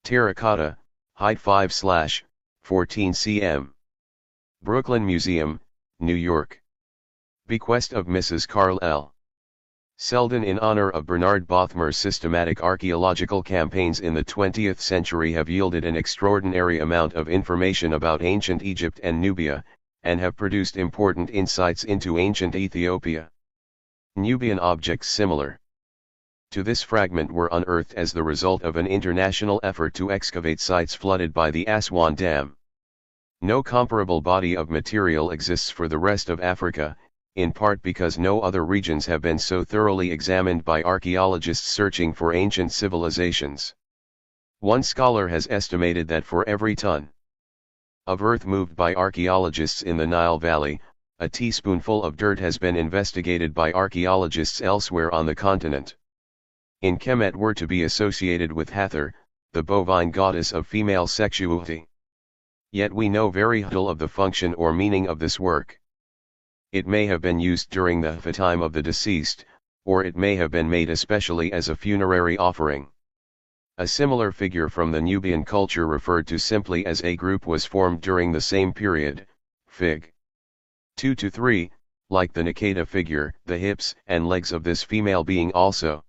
Terracotta, height 5/14 cm. Brooklyn Museum, New York. Bequest of Mrs. Carl L. Selden in honor of Bernard Bothmer's systematic archaeological campaigns in the 20th century have yielded an extraordinary amount of information about ancient Egypt and Nubia, and have produced important insights into ancient Ethiopia. Nubian objects similar to this fragment were unearthed as the result of an international effort to excavate sites flooded by the Aswan Dam. No comparable body of material exists for the rest of Africa, in part because no other regions have been so thoroughly examined by archaeologists searching for ancient civilizations. One scholar has estimated that for every ton of earth moved by archaeologists in the Nile Valley, a teaspoonful of dirt has been investigated by archaeologists elsewhere on the continent. In Kemet were to be associated with Hathor, the bovine goddess of female sexuality. Yet we know very little of the function or meaning of this work. It may have been used during the time of the deceased, or it may have been made especially as a funerary offering. A similar figure from the Nubian culture referred to simply as a group was formed during the same period, Fig. 2-3, like the Nikkata figure, the hips and legs of this female being also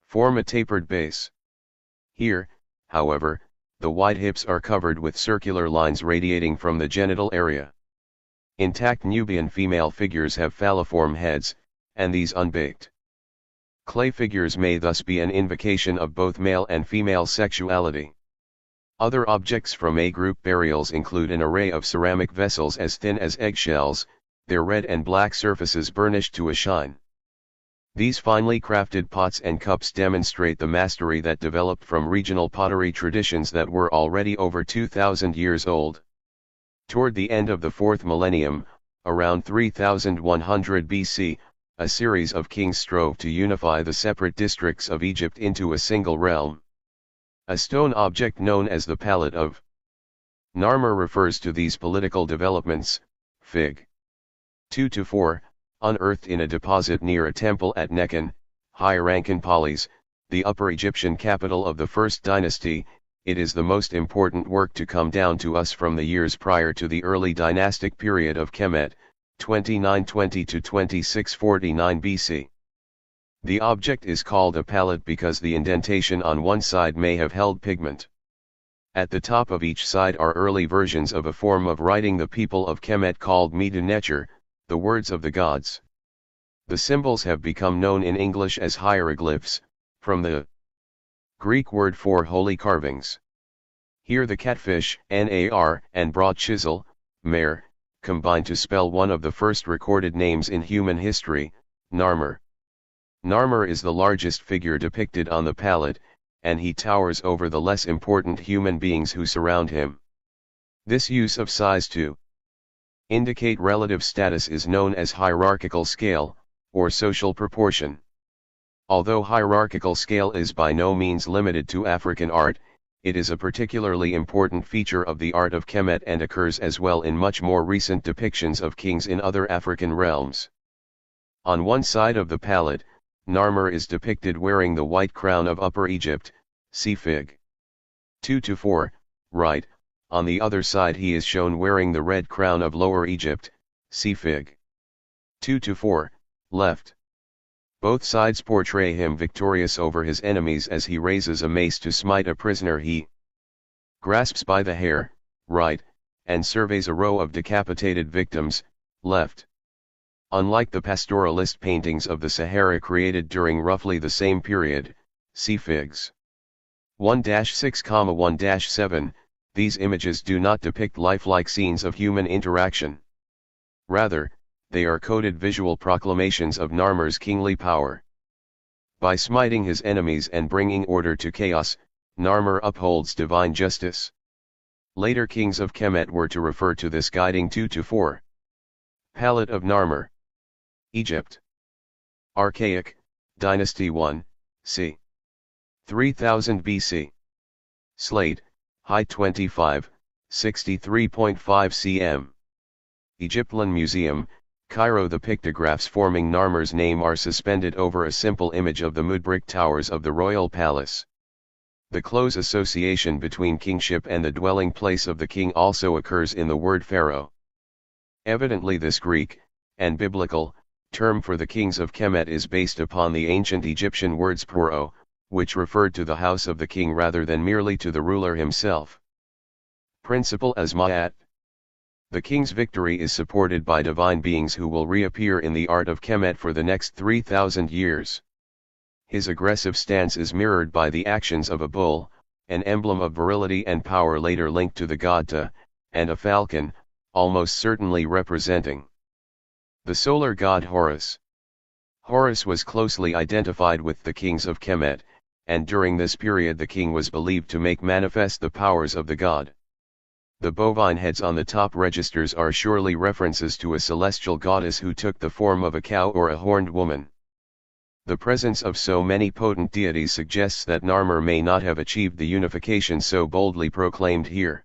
form a tapered base. Here, however, the wide hips are covered with circular lines radiating from the genital area. Intact Nubian female figures have falliform heads, and these unbaked clay figures may thus be an invocation of both male and female sexuality. Other objects from A group burials include an array of ceramic vessels as thin as eggshells, their red and black surfaces burnished to a shine. These finely crafted pots and cups demonstrate the mastery that developed from regional pottery traditions that were already over 2,000 years old. Toward the end of the 4th millennium, around 3100 BC, a series of kings strove to unify the separate districts of Egypt into a single realm. A stone object known as the Palette of Narmer refers to these political developments, Fig. 2-4, unearthed in a deposit near a temple at Nekhen, High-Rankin-Polis, the Upper Egyptian capital of the First Dynasty. It is the most important work to come down to us from the years prior to the early dynastic period of Kemet, 2920 to 2649 BC. The object is called a palette because the indentation on one side may have held pigment. At the top of each side are early versions of a form of writing the people of Kemet called Midu Necher, the words of the gods. The symbols have become known in English as hieroglyphs, from the Greek word for holy carvings. Here the catfish, nar, and broad chisel, mare, combine to spell one of the first recorded names in human history, Narmer. Narmer is the largest figure depicted on the palette, and he towers over the less important human beings who surround him. This use of size to indicate relative status is known as hierarchical scale, or social proportion. Although hierarchical scale is by no means limited to African art, it is a particularly important feature of the art of Kemet and occurs as well in much more recent depictions of kings in other African realms. On one side of the palette, Narmer is depicted wearing the white crown of Upper Egypt, see Fig. 2-4, right. On the other side he is shown wearing the red crown of Lower Egypt, see Fig. 2-4, left. Both sides portray him victorious over his enemies as he raises a mace to smite a prisoner he grasps by the hair, right, and surveys a row of decapitated victims, left. Unlike the pastoralist paintings of the Sahara created during roughly the same period, see Figs. 1-6,1-7, these images do not depict lifelike scenes of human interaction. Rather, they are coded visual proclamations of Narmer's kingly power. By smiting his enemies and bringing order to chaos, Narmer upholds divine justice. Later kings of Kemet were to refer to this guiding 2-4. Palette of Narmer. Egypt. Archaic, Dynasty 1, c. 3000 BC. Slate, height 25, 63.5 cm. Egyptland Museum, Cairo. The pictographs forming Narmer's name are suspended over a simple image of the mud-brick towers of the royal palace. The close association between kingship and the dwelling place of the king also occurs in the word pharaoh. Evidently this Greek, and biblical, term for the kings of Kemet is based upon the ancient Egyptian words puro, which referred to the house of the king rather than merely to the ruler himself. Principle as Ma'at. The king's victory is supported by divine beings who will reappear in the art of Kemet for the next 3,000 years. His aggressive stance is mirrored by the actions of a bull, an emblem of virility and power later linked to the god Ta, and a falcon, almost certainly representing the solar god Horus. Horus was closely identified with the kings of Kemet, and during this period the king was believed to make manifest the powers of the god. The bovine heads on the top registers are surely references to a celestial goddess who took the form of a cow or a horned woman. The presence of so many potent deities suggests that Narmer may not have achieved the unification so boldly proclaimed here.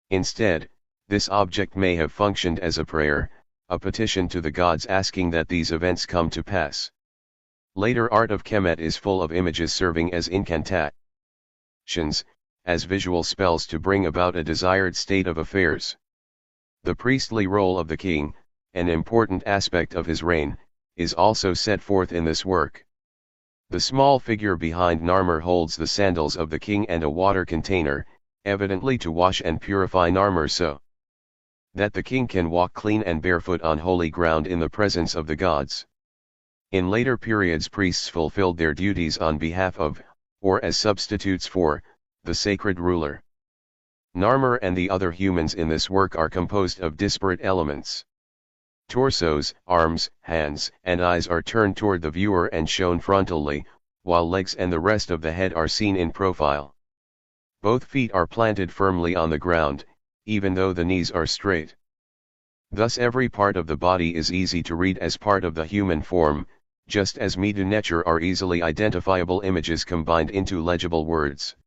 Instead, this object may have functioned as a prayer, a petition to the gods asking that these events come to pass. Later art of Kemet is full of images serving as incantations, as visual spells to bring about a desired state of affairs. The priestly role of the king, an important aspect of his reign, is also set forth in this work. The small figure behind Narmer holds the sandals of the king and a water container, evidently to wash and purify Narmer so that the king can walk clean and barefoot on holy ground in the presence of the gods. In later periods priests fulfilled their duties on behalf of, or as substitutes for, the sacred ruler. Narmer and the other humans in this work are composed of disparate elements. Torsos, arms, hands, and eyes are turned toward the viewer and shown frontally, while legs and the rest of the head are seen in profile. Both feet are planted firmly on the ground, even though the knees are straight. Thus every part of the body is easy to read as part of the human form, just as Midu Necher are easily identifiable images combined into legible words.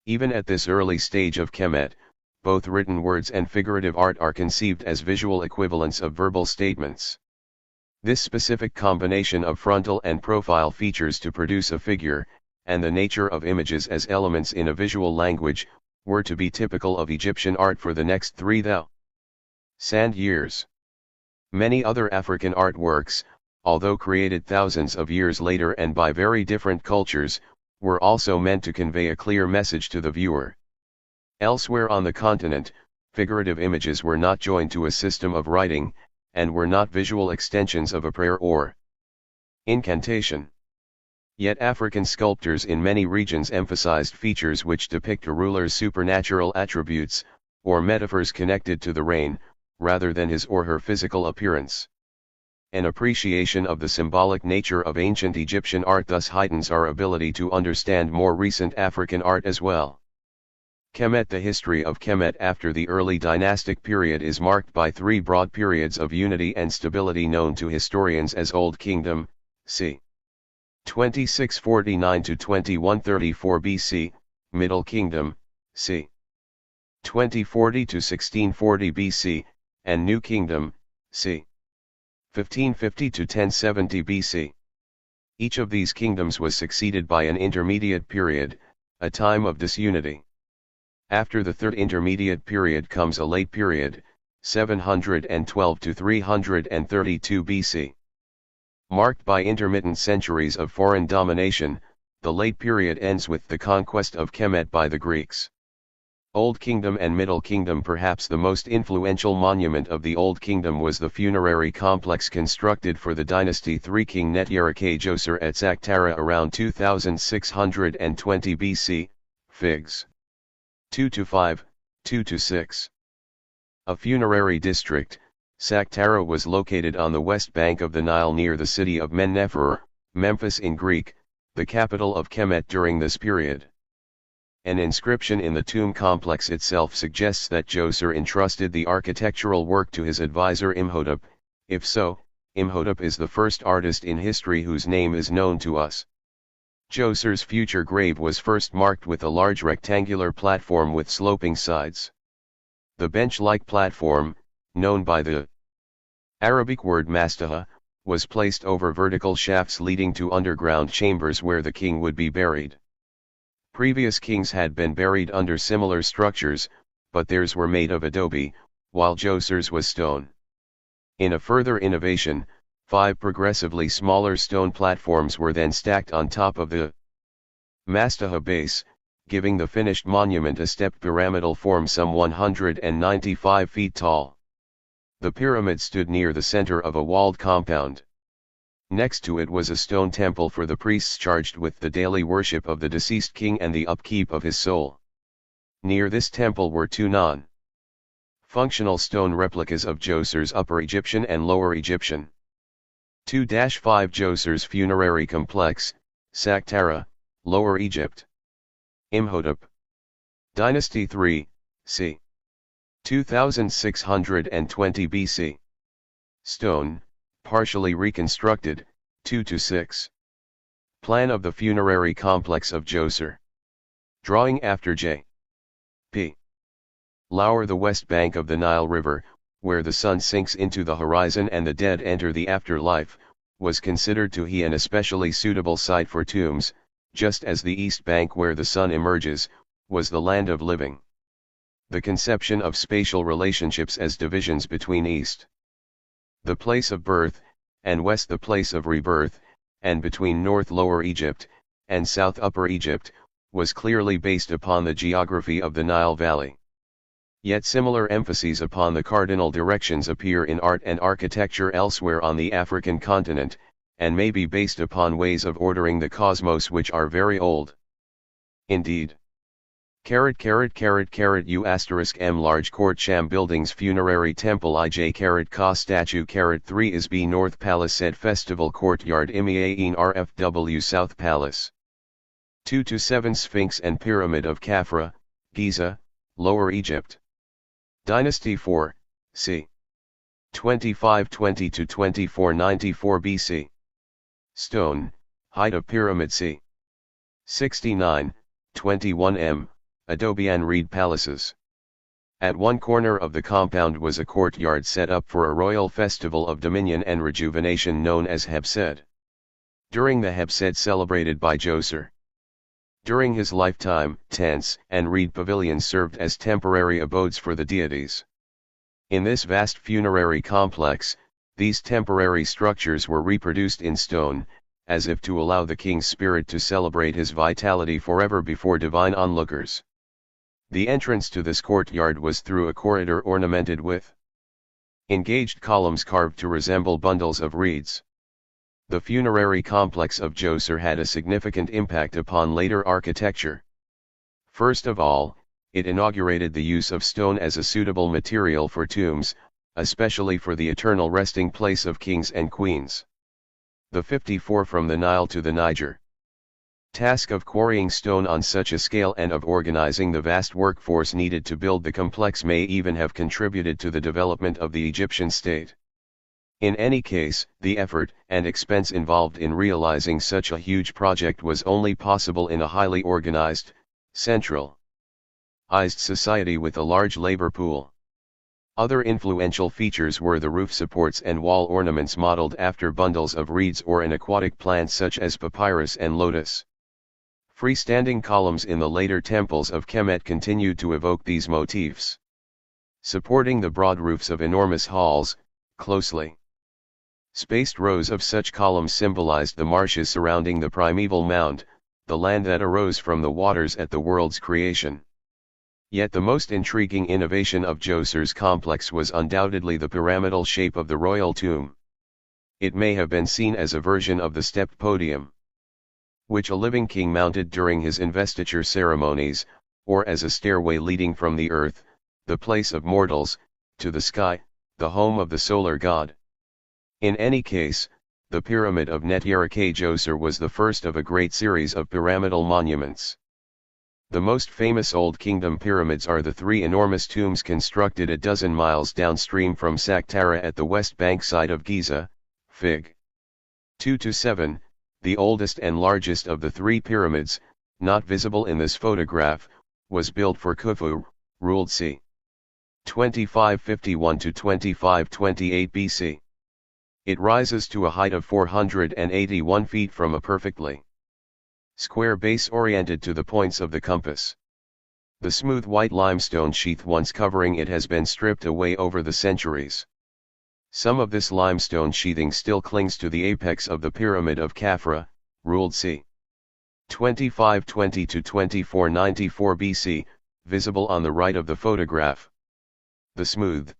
Even at this early stage of Kemet, both written words and figurative art are conceived as visual equivalents of verbal statements. This specific combination of frontal and profile features to produce a figure, and the nature of images as elements in a visual language, were to be typical of Egyptian art for the next 3,000 years. Many other African artworks, although created thousands of years later and by very different cultures, were also meant to convey a clear message to the viewer. Elsewhere on the continent, figurative images were not joined to a system of writing, and were not visual extensions of a prayer or incantation. Yet African sculptors in many regions emphasized features which depict a ruler's supernatural attributes, or metaphors connected to the reign, rather than his or her physical appearance. An appreciation of the symbolic nature of ancient Egyptian art thus heightens our ability to understand more recent African art as well. Kemet. The history of Kemet after the early dynastic period is marked by three broad periods of unity and stability known to historians as Old Kingdom, c. 2649 to 2134 BC, Middle Kingdom, c. 2040 to 1640 BC, and New Kingdom, c. 1550 to 1070 BC. Each of these kingdoms was succeeded by an intermediate period, a time of disunity. After the third intermediate period comes a late period, 712 to 332 BC. Marked by intermittent centuries of foreign domination, the late period ends with the conquest of Kemet by the Greeks. Old Kingdom and Middle Kingdom. Perhaps the most influential monument of the Old Kingdom was the funerary complex constructed for the dynasty 3 King Netyerke Djoser at Saqqara around 2620 BC, Figs. 2-5, 2-6. A funerary district, Saqqara was located on the west bank of the Nile near the city of Mennefer, Memphis in Greek, the capital of Kemet during this period. An inscription in the tomb complex itself suggests that Djoser entrusted the architectural work to his advisor Imhotep. If so, Imhotep is the first artist in history whose name is known to us. Djoser's future grave was first marked with a large rectangular platform with sloping sides. The bench-like platform, known by the Arabic word mastaha, was placed over vertical shafts leading to underground chambers where the king would be buried. Previous kings had been buried under similar structures, but theirs were made of adobe, while Djoser's was stone. In a further innovation, 5 progressively smaller stone platforms were then stacked on top of the mastaha base, giving the finished monument a stepped pyramidal form some 195 feet tall. The pyramid stood near the center of a walled compound. Next to it was a stone temple for the priests charged with the daily worship of the deceased king and the upkeep of his soul. Near this temple were 2 non-functional stone replicas of Djoser's Upper Egyptian and Lower Egyptian. 2-5 Djoser's funerary complex, Saqqara, Lower Egypt. Imhotep. Dynasty 3, c. 2620 BC. Stone, partially reconstructed, 2-6. Plan of the funerary complex of Djoser. Drawing after J. P. Lauer. The west bank of the Nile River, where the sun sinks into the horizon and the dead enter the afterlife, was considered to be an especially suitable site for tombs, just as the east bank where the sun emerges, was the land of living. The conception of spatial relationships as divisions between east, the place of birth, and west the place of rebirth, and between north Lower Egypt, and south Upper Egypt, was clearly based upon the geography of the Nile Valley. Yet similar emphases upon the cardinal directions appear in art and architecture elsewhere on the African continent, and may be based upon ways of ordering the cosmos which are very old. Indeed. U** M large court sham buildings funerary temple ij ka statue 3 is b North Palace said festival courtyard imiain rfw South Palace. 2-7 Sphinx and Pyramid of Khafra, Giza, Lower Egypt. Dynasty 4, c. 2520 to 2494 BC. Stone, height of pyramid c. 69, 21 m. Adobe and reed palaces. At one corner of the compound was a courtyard set up for a royal festival of dominion and rejuvenation known as Hebsed. During the Hebsed celebrated by Djoser. During his lifetime, tents and reed pavilions served as temporary abodes for the deities. In this vast funerary complex, these temporary structures were reproduced in stone, as if to allow the king's spirit to celebrate his vitality forever before divine onlookers. The entrance to this courtyard was through a corridor ornamented with engaged columns carved to resemble bundles of reeds. The funerary complex of Djoser had a significant impact upon later architecture. First of all, it inaugurated the use of stone as a suitable material for tombs, especially for the eternal resting place of kings and queens. The 54 from the Nile to the Niger task of quarrying stone on such a scale and of organizing the vast workforce needed to build the complex may even have contributed to the development of the Egyptian state. In any case, the effort and expense involved in realizing such a huge project was only possible in a highly organized, centralized society with a large labor pool. Other influential features were the roof supports and wall ornaments modeled after bundles of reeds or an aquatic plant such as papyrus and lotus. Freestanding columns in the later temples of Kemet continued to evoke these motifs. Supporting the broad roofs of enormous halls, closely spaced rows of such columns symbolized the marshes surrounding the primeval mound, the land that arose from the waters at the world's creation. Yet the most intriguing innovation of Djoser's complex was undoubtedly the pyramidal shape of the royal tomb. It may have been seen as a version of the stepped podium, which a living king mounted during his investiture ceremonies, or as a stairway leading from the earth, the place of mortals, to the sky, the home of the solar god. In any case, the pyramid of Netereke Djoser was the first of a great series of pyramidal monuments. The most famous Old Kingdom pyramids are the three enormous tombs constructed a dozen miles downstream from Saqqara at the west bank side of Giza, Fig. 2-7, the oldest and largest of the three pyramids, not visible in this photograph, was built for Khufu, ruled c. 2551-2528 BC. It rises to a height of 481 feet from a perfectly square base oriented to the points of the compass. The smooth white limestone sheath once covering it has been stripped away over the centuries. Some of this limestone sheathing still clings to the apex of the Pyramid of Khafra, ruled c. 2520-2494 BC, visible on the right of the photograph. The smooth,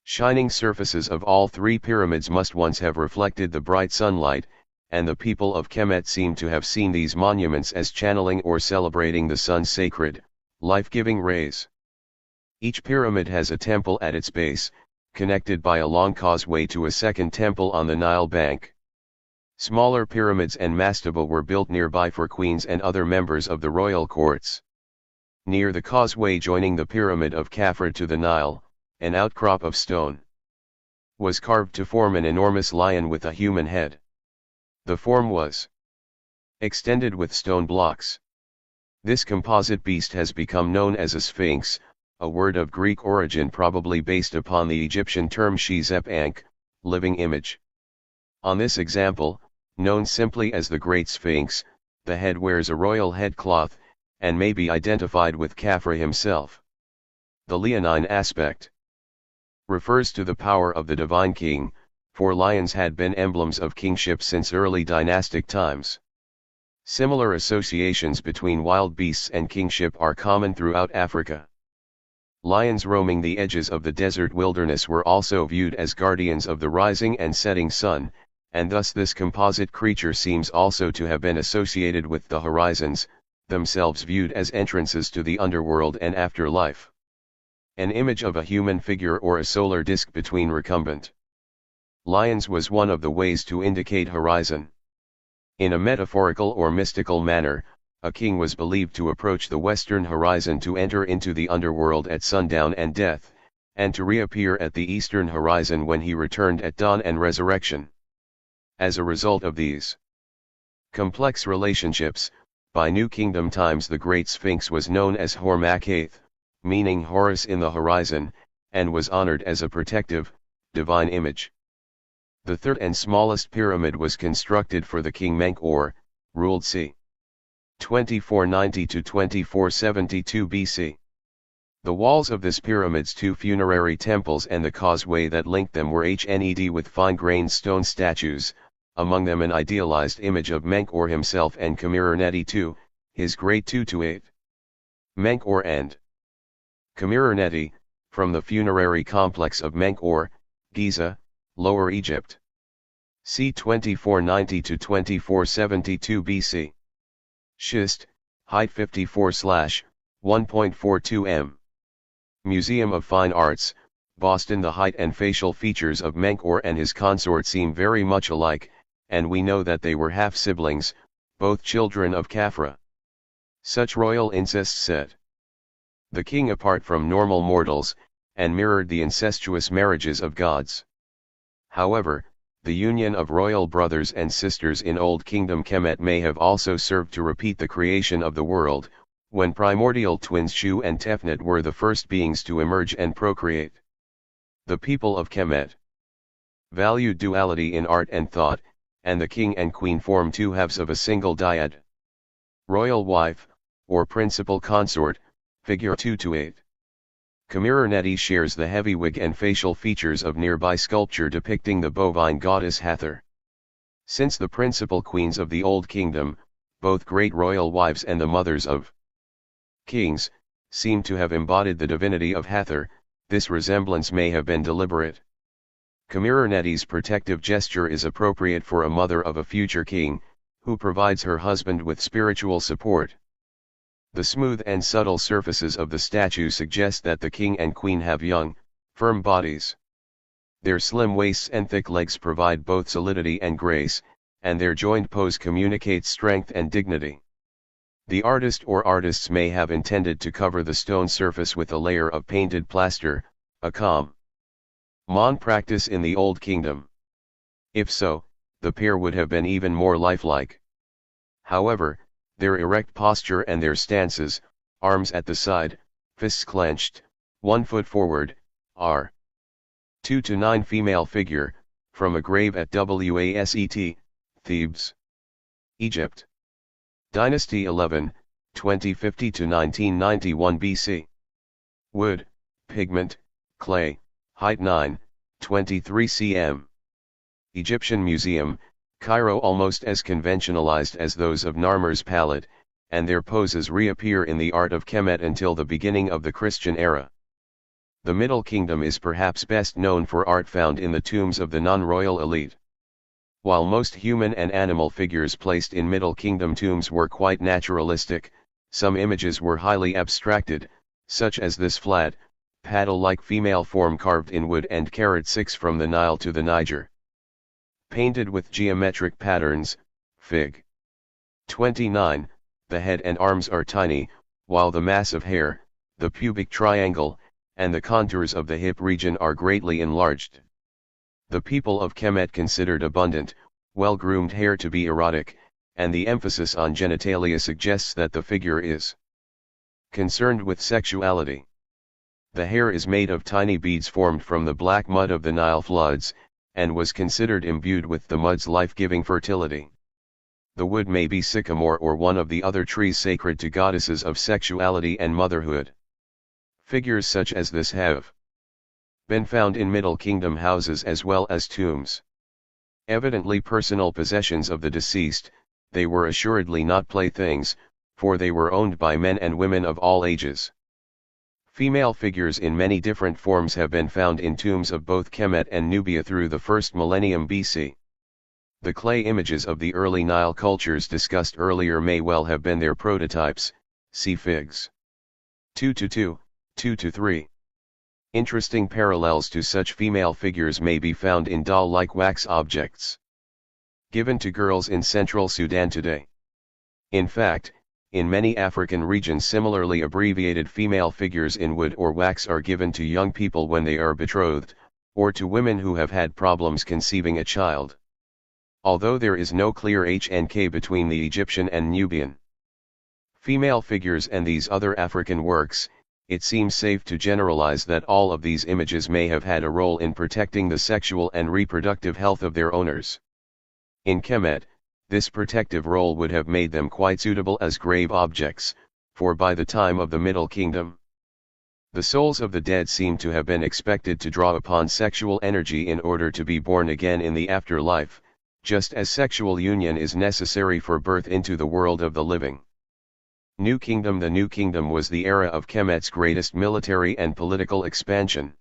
shining surfaces of all three pyramids must once have reflected the bright sunlight, and the people of Kemet seem to have seen these monuments as channeling or celebrating the sun's sacred, life-giving rays. Each pyramid has a temple at its base, connected by a long causeway to a second temple on the Nile bank. Smaller pyramids and mastaba were built nearby for queens and other members of the royal courts. Near the causeway joining the Pyramid of Khafra to the Nile, an outcrop of stone was carved to form an enormous lion with a human head. The form was extended with stone blocks. This composite beast has become known as a sphinx, a word of Greek origin probably based upon the Egyptian term shizep ankh, living image. On this example, known simply as the Great Sphinx, the head wears a royal headcloth, and may be identified with Khafra himself. The leonine aspect refers to the power of the divine king, for lions had been emblems of kingship since early dynastic times. Similar associations between wild beasts and kingship are common throughout Africa. Lions roaming the edges of the desert wilderness were also viewed as guardians of the rising and setting sun, and thus this composite creature seems also to have been associated with the horizons, themselves viewed as entrances to the underworld and afterlife. An image of a human figure or a solar disk between recumbent lions was one of the ways to indicate horizon. In a metaphorical or mystical manner, a king was believed to approach the western horizon to enter into the underworld at sundown and death, and to reappear at the eastern horizon when he returned at dawn and resurrection. As a result of these complex relationships, by New Kingdom times the Great Sphinx was known as Hormakath, meaning Horus in the horizon, and was honored as a protective, divine image. The third and smallest pyramid was constructed for the king Menkaure, ruled c. 2490-2472 BC. The walls of this pyramid's two funerary temples and the causeway that linked them were HNED with fine-grained stone statues, among them an idealized image of Menkaure himself and Khmer Neti II, his great Tutuate. Menkaure and Khmer-Neti, from the funerary complex of Menkaure, Giza, Lower Egypt. c. 2490–2472 BC. Schist, height 54/1.42 m. Museum of Fine Arts, Boston. The height and facial features of Menkaure and his consort seem very much alike, and we know that they were half-siblings, both children of Khafra. Such royal incest set the king apart from normal mortals, and mirrored the incestuous marriages of gods. However, the union of royal brothers and sisters in Old Kingdom Kemet may have also served to repeat the creation of the world, when primordial twins Shu and Tefnut were the first beings to emerge and procreate. The people of Kemet valued duality in art and thought, and the king and queen form two halves of a single dyad. Royal wife, or principal consort, figure 2-8. Khmer-Neti shares the heavy wig and facial features of nearby sculpture depicting the bovine goddess Hathor. Since the principal queens of the Old Kingdom, both great royal wives and the mothers of kings, seem to have embodied the divinity of Hathor, this resemblance may have been deliberate. Khmer-Neti's protective gesture is appropriate for a mother of a future king, who provides her husband with spiritual support. The smooth and subtle surfaces of the statue suggest that the king and queen have young, firm bodies. Their slim waists and thick legs provide both solidity and grace, and their joined pose communicates strength and dignity. The artist or artists may have intended to cover the stone surface with a layer of painted plaster, a common practice in the Old Kingdom. If so, the pair would have been even more lifelike. However, their erect posture and their stances, arms at the side, fists clenched, 1 foot forward, are 2-9 female figure, from a grave at Waset, Thebes, Egypt. Dynasty 11, 2050–1991 BC. Wood, pigment, clay, height 9, 23 cm. Egyptian Museum, Cairo. Almost as conventionalized as those of Narmer's palette, and their poses reappear in the art of Kemet until the beginning of the Christian era. The Middle Kingdom is perhaps best known for art found in the tombs of the non-royal elite. While most human and animal figures placed in Middle Kingdom tombs were quite naturalistic, some images were highly abstracted, such as this flat, paddle-like female form carved in wood and carat 6 from the Nile to the Niger. Painted with geometric patterns, Fig. 29, the head and arms are tiny, while the mass of hair, the pubic triangle, and the contours of the hip region are greatly enlarged. The people of Kemet considered abundant, well-groomed hair to be erotic, and the emphasis on genitalia suggests that the figure is concerned with sexuality. The hair is made of tiny beads formed from the black mud of the Nile floods, and was considered imbued with the mud's life-giving fertility. The wood may be sycamore or one of the other trees sacred to goddesses of sexuality and motherhood. Figures such as this have been found in Middle Kingdom houses as well as tombs. Evidently personal possessions of the deceased, they were assuredly not playthings, for they were owned by men and women of all ages. Female figures in many different forms have been found in tombs of both Kemet and Nubia through the first millennium BC. The clay images of the early Nile cultures discussed earlier may well have been their prototypes, see Figs. 2-2, 2-3. Interesting parallels to such female figures may be found in doll-like wax objects given to girls in central Sudan today. In fact, in many African regions similarly abbreviated female figures in wood or wax are given to young people when they are betrothed, or to women who have had problems conceiving a child. Although there is no clear HNK between the Egyptian and Nubian female figures and these other African works, it seems safe to generalize that all of these images may have had a role in protecting the sexual and reproductive health of their owners. In Kemet, this protective role would have made them quite suitable as grave objects, for by the time of the Middle Kingdom, the souls of the dead seem to have been expected to draw upon sexual energy in order to be born again in the afterlife, just as sexual union is necessary for birth into the world of the living. New Kingdom. The New Kingdom was the era of Kemet's greatest military and political expansion.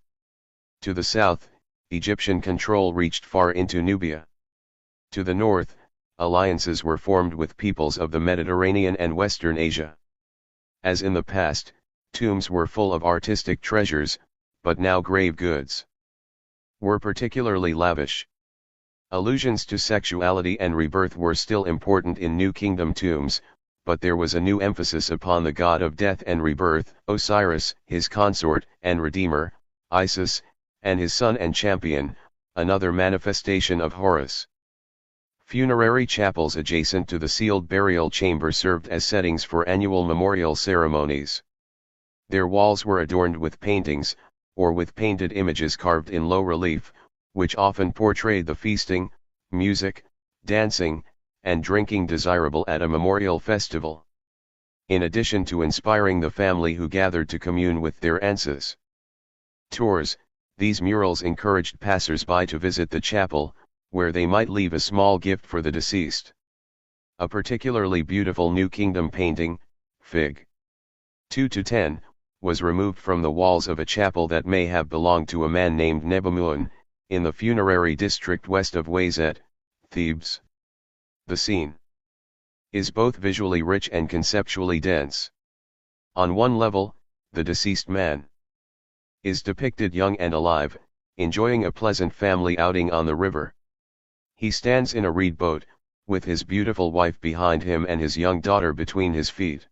To the south, Egyptian control reached far into Nubia. To the north, alliances were formed with peoples of the Mediterranean and Western Asia. As in the past, tombs were full of artistic treasures, but now grave goods were particularly lavish. Allusions to sexuality and rebirth were still important in New Kingdom tombs, but there was a new emphasis upon the god of death and rebirth, Osiris, his consort and redeemer, Isis, and his son and champion, another manifestation of Horus. Funerary chapels adjacent to the sealed burial chamber served as settings for annual memorial ceremonies. Their walls were adorned with paintings, or with painted images carved in low relief, which often portrayed the feasting, music, dancing, and drinking desirable at a memorial festival. In addition to inspiring the family who gathered to commune with their ancestors. These murals encouraged passers-by to visit the chapel, where they might leave a small gift for the deceased. A particularly beautiful New Kingdom painting, Fig. 2-10, was removed from the walls of a chapel that may have belonged to a man named Nebamun, in the funerary district west of Wayzet, Thebes. The scene is both visually rich and conceptually dense. On one level, the deceased man is depicted young and alive, enjoying a pleasant family outing on the river. He stands in a reed boat, with his beautiful wife behind him and his young daughter between his feet.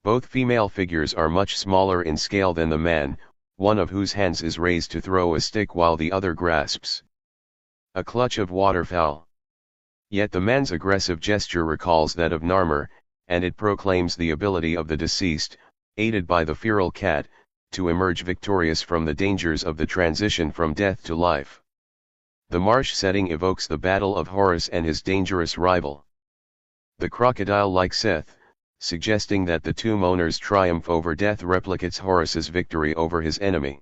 Both female figures are much smaller in scale than the man, one of whose hands is raised to throw a stick while the other grasps a clutch of waterfowl. Yet the man's aggressive gesture recalls that of Narmer, and it proclaims the ability of the deceased, aided by the feral cat, to emerge victorious from the dangers of the transition from death to life. The marsh setting evokes the battle of Horus and his dangerous rival, the crocodile-like Seth, suggesting that the tomb owner's triumph over death replicates Horus's victory over his enemy.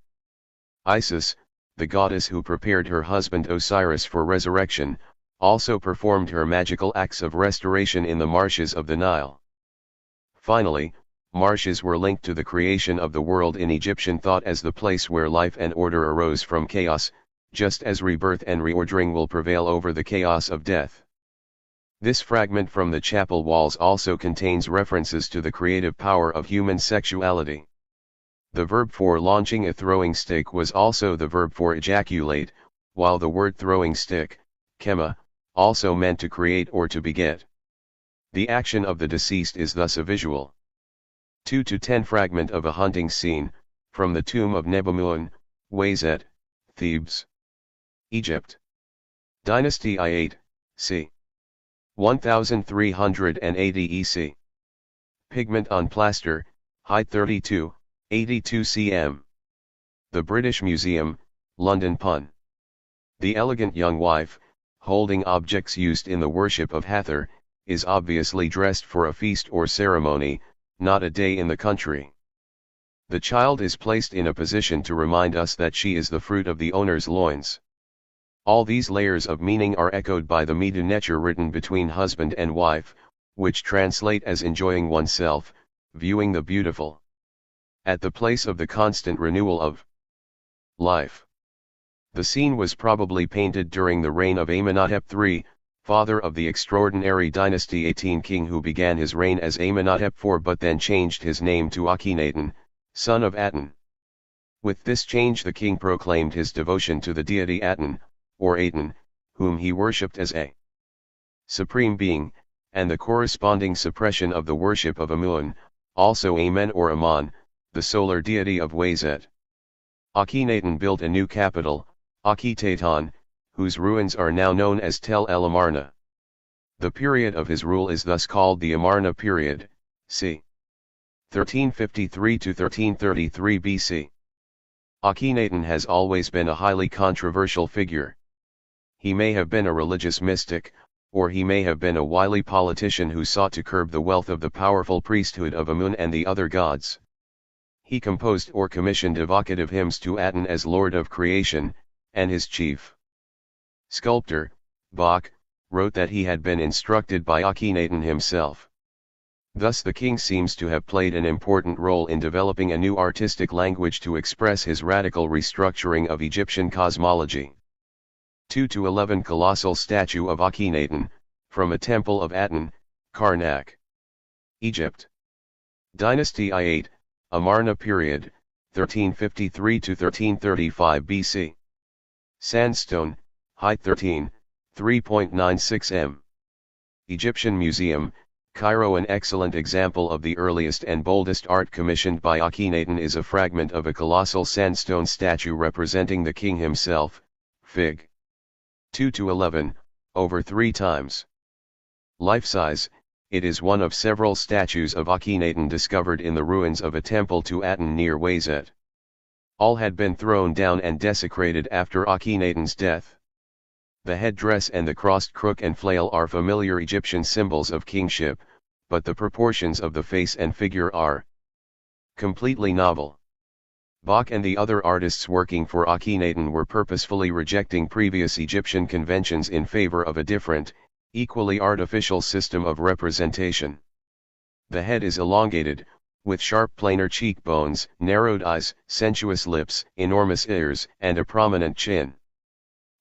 Isis, the goddess who prepared her husband Osiris for resurrection, also performed her magical acts of restoration in the marshes of the Nile. Finally, marshes were linked to the creation of the world in Egyptian thought as the place where life and order arose from chaos, just as rebirth and reordering will prevail over the chaos of death. This fragment from the chapel walls also contains references to the creative power of human sexuality. The verb for launching a throwing stick was also the verb for ejaculate, while the word throwing stick, chema, also meant to create or to beget. The action of the deceased is thus a visual 2-10 fragment of a hunting scene, from the tomb of Nebamun, Wayzet, Thebes, Egypt. Dynasty I8, c. 1380 EC. Pigment on plaster, height 32, 82 cm. The British Museum, London Pun. The elegant young wife, holding objects used in the worship of Hathor, is obviously dressed for a feast or ceremony, not a day in the country. The child is placed in a position to remind us that she is the fruit of the owner's loins. All these layers of meaning are echoed by the Medu Necher written between husband and wife, which translate as enjoying oneself, viewing the beautiful, at the place of the constant renewal of life. The scene was probably painted during the reign of Amenhotep III, father of the extraordinary Dynasty 18 king who began his reign as Amenhotep IV but then changed his name to Akhenaten, son of Aten. With this change the king proclaimed his devotion to the deity Aten, or Aten, whom he worshipped as a supreme being, and the corresponding suppression of the worship of Amun, also Amen or Aman, the solar deity of Wayzet. Akhenaten built a new capital, Akhetaten, whose ruins are now known as Tel el Amarna. The period of his rule is thus called the Amarna period, c. 1353 to 1333 BC. Akhenaten has always been a highly controversial figure. He may have been a religious mystic, or he may have been a wily politician who sought to curb the wealth of the powerful priesthood of Amun and the other gods. He composed or commissioned evocative hymns to Aten as Lord of Creation, and his chief sculptor, Bach, wrote that he had been instructed by Akhenaten himself. Thus the king seems to have played an important role in developing a new artistic language to express his radical restructuring of Egyptian cosmology. 2-11 Colossal statue of Akhenaten, from a temple of Aten, Karnak, Egypt. Dynasty I-8, Amarna period, 1353-1335 BC. Sandstone, height 3.96 m. Egyptian Museum, Cairo. An excellent example of the earliest and boldest art commissioned by Akhenaten is a fragment of a colossal sandstone statue representing the king himself, Fig. 2-11, over 3 times. Life-size, it is one of several statues of Akhenaten discovered in the ruins of a temple to Aten near Wayzet. All had been thrown down and desecrated after Akhenaten's death. The headdress and the crossed crook and flail are familiar Egyptian symbols of kingship, but the proportions of the face and figure are completely novel. Bach and the other artists working for Akhenaten were purposefully rejecting previous Egyptian conventions in favor of a different, equally artificial system of representation. The head is elongated, with sharp planar cheekbones, narrowed eyes, sensuous lips, enormous ears, and a prominent chin.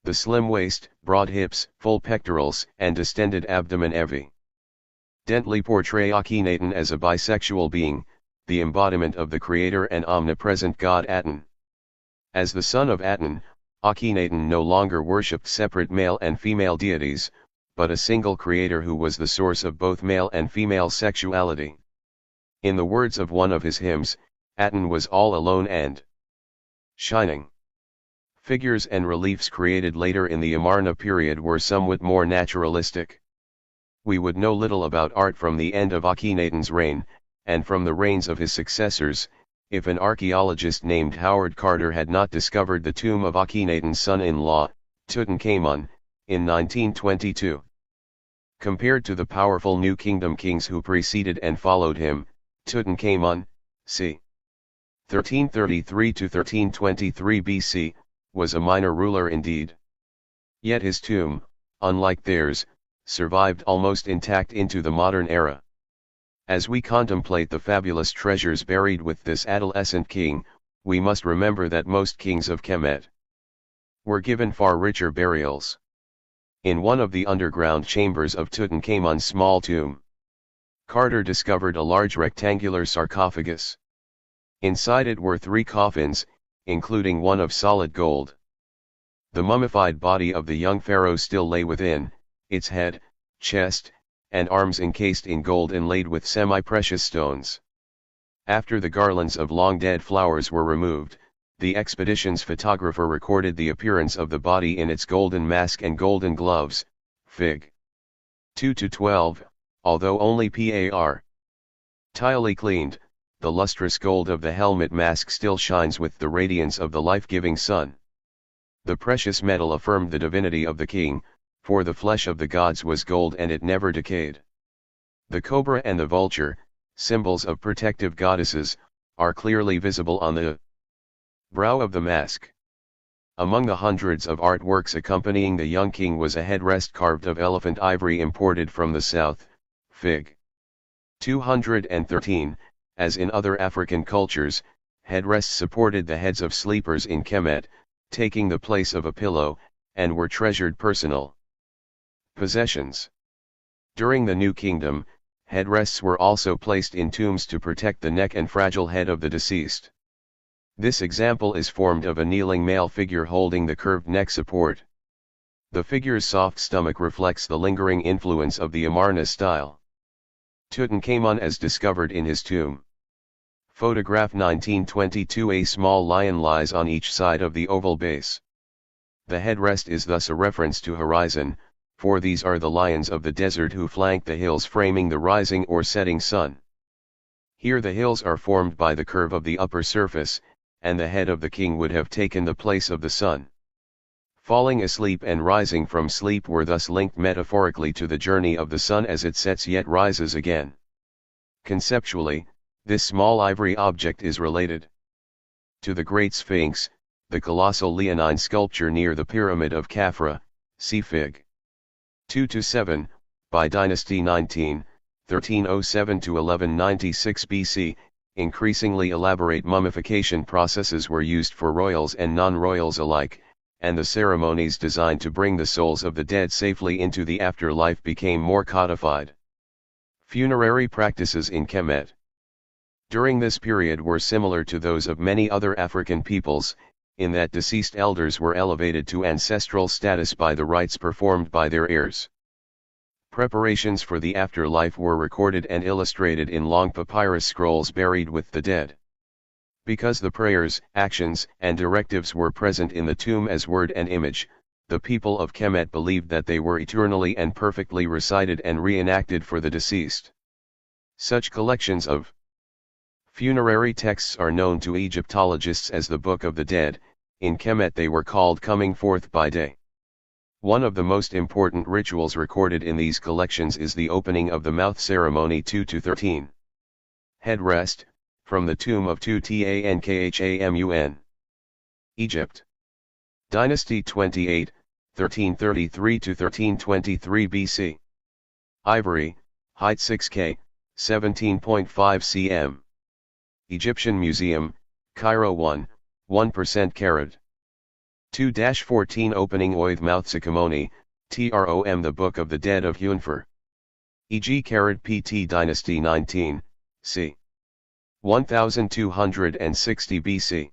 The slim waist, broad hips, full pectorals, and distended abdomen evidently portray Akhenaten as a bisexual being, the embodiment of the creator and omnipresent god Aten. As the son of Aten, Akhenaten no longer worshipped separate male and female deities, but a single creator who was the source of both male and female sexuality. In the words of one of his hymns, Aten was all alone and shining. Figures and reliefs created later in the Amarna period were somewhat more naturalistic. We would know little about art from the end of Akhenaten's reign, and from the reigns of his successors, if an archaeologist named Howard Carter had not discovered the tomb of Akhenaten's son-in-law, Tutankhamun, in 1922. Compared to the powerful New Kingdom kings who preceded and followed him, Tutankhamun, c. 1333-1323 BC, was a minor ruler indeed. Yet his tomb, unlike theirs, survived almost intact into the modern era. As we contemplate the fabulous treasures buried with this adolescent king, we must remember that most kings of Kemet were given far richer burials. In one of the underground chambers of Tutankhamun's small tomb, Carter discovered a large rectangular sarcophagus. Inside it were 3 coffins, including one of solid gold. The mummified body of the young pharaoh still lay within, its head, chest, and arms encased in gold inlaid with semi-precious stones. After the garlands of long-dead flowers were removed, the expedition's photographer recorded the appearance of the body in its golden mask and golden gloves, Fig. 2-12, although only par. Tilely cleaned, the lustrous gold of the helmet mask still shines with the radiance of the life-giving sun. The precious metal affirmed the divinity of the king, for the flesh of the gods was gold and it never decayed. The cobra and the vulture, symbols of protective goddesses, are clearly visible on the brow of the mask. Among the hundreds of artworks accompanying the young king was a headrest carved of elephant ivory imported from the south, Fig. 213. As in other African cultures, headrests supported the heads of sleepers in Kemet, taking the place of a pillow, and were treasured personal possessions. During the New Kingdom, headrests were also placed in tombs to protect the neck and fragile head of the deceased. This example is formed of a kneeling male figure holding the curved neck support. The figure's soft stomach reflects the lingering influence of the Amarna style. Tutankhamun as discovered in his tomb. Photograph 1922. A small lion lies on each side of the oval base. The headrest is thus a reference to horizon, for these are the lions of the desert who flank the hills framing the rising or setting sun. Here the hills are formed by the curve of the upper surface, and the head of the king would have taken the place of the sun. Falling asleep and rising from sleep were thus linked metaphorically to the journey of the sun as it sets yet rises again. Conceptually, this small ivory object is related to the Great Sphinx, the colossal leonine sculpture near the Pyramid of Khafra, see Fig. 2-7, by Dynasty 19, 1307 to 1196 BC, increasingly elaborate mummification processes were used for royals and non-royals alike, and the ceremonies designed to bring the souls of the dead safely into the afterlife became more codified. Funerary practices in Kemet during this period were similar to those of many other African peoples, in that deceased elders were elevated to ancestral status by the rites performed by their heirs. Preparations for the afterlife were recorded and illustrated in long papyrus scrolls buried with the dead. Because the prayers, actions, and directives were present in the tomb as word and image, the people of Kemet believed that they were eternally and perfectly recited and reenacted for the deceased. Such collections of funerary texts are known to Egyptologists as the Book of the Dead. In Kemet they were called Coming Forth by Day. One of the most important rituals recorded in these collections is the opening of the mouth ceremony 2-13. Headrest, from the tomb of Tutankhamun. Egypt. Dynasty 28, 1333-1323 BC. Ivory, height 6K, 17.5 cm. Egyptian Museum, Cairo 1% carat. 2-14 Opening Oith Mouth Ceremony, Trom The Book of the Dead of Hunfer. E.g. carat PT Dynasty 19, c. 1260 BC.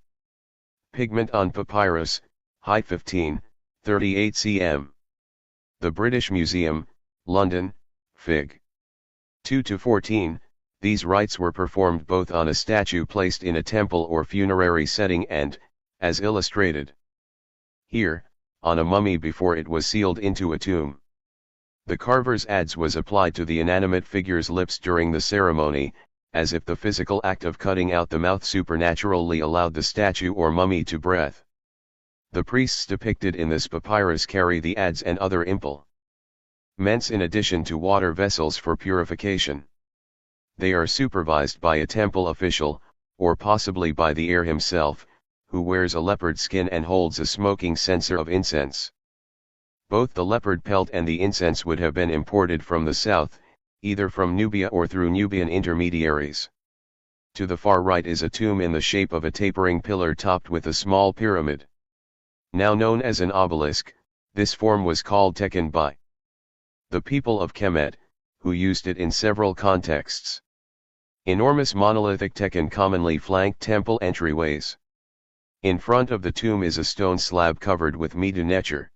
Pigment on papyrus, height 15, 38 cm. The British Museum, London, Fig. 2-14. These rites were performed both on a statue placed in a temple or funerary setting and, as illustrated here, on a mummy before it was sealed into a tomb. The carver's adze was applied to the inanimate figure's lips during the ceremony, as if the physical act of cutting out the mouth supernaturally allowed the statue or mummy to breathe. The priests depicted in this papyrus carry the adze and other implements in addition to water vessels for purification. They are supervised by a temple official, or possibly by the heir himself, who wears a leopard skin and holds a smoking censer of incense. Both the leopard pelt and the incense would have been imported from the south, either from Nubia or through Nubian intermediaries. To the far right is a tomb in the shape of a tapering pillar topped with a small pyramid. Now known as an obelisk, this form was called Tekken by the people of Kemet, who used it in several contexts. Enormous monolithic Tekken commonly flanked temple entryways. In front of the tomb is a stone slab covered with medu.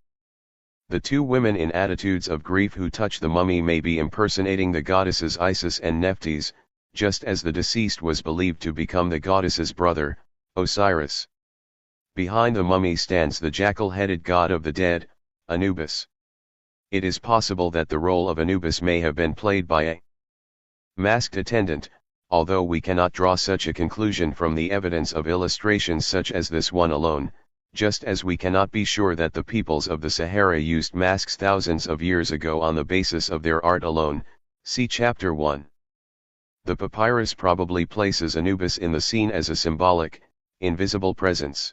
The two women in attitudes of grief who touch the mummy may be impersonating the goddesses Isis and Nephthys, just as the deceased was believed to become the goddess's brother, Osiris. Behind the mummy stands the jackal-headed god of the dead, Anubis. It is possible that the role of Anubis may have been played by a masked attendant, although we cannot draw such a conclusion from the evidence of illustrations such as this one alone, just as we cannot be sure that the peoples of the Sahara used masks thousands of years ago on the basis of their art alone, see Chapter 1. The papyrus probably places Anubis in the scene as a symbolic, invisible presence.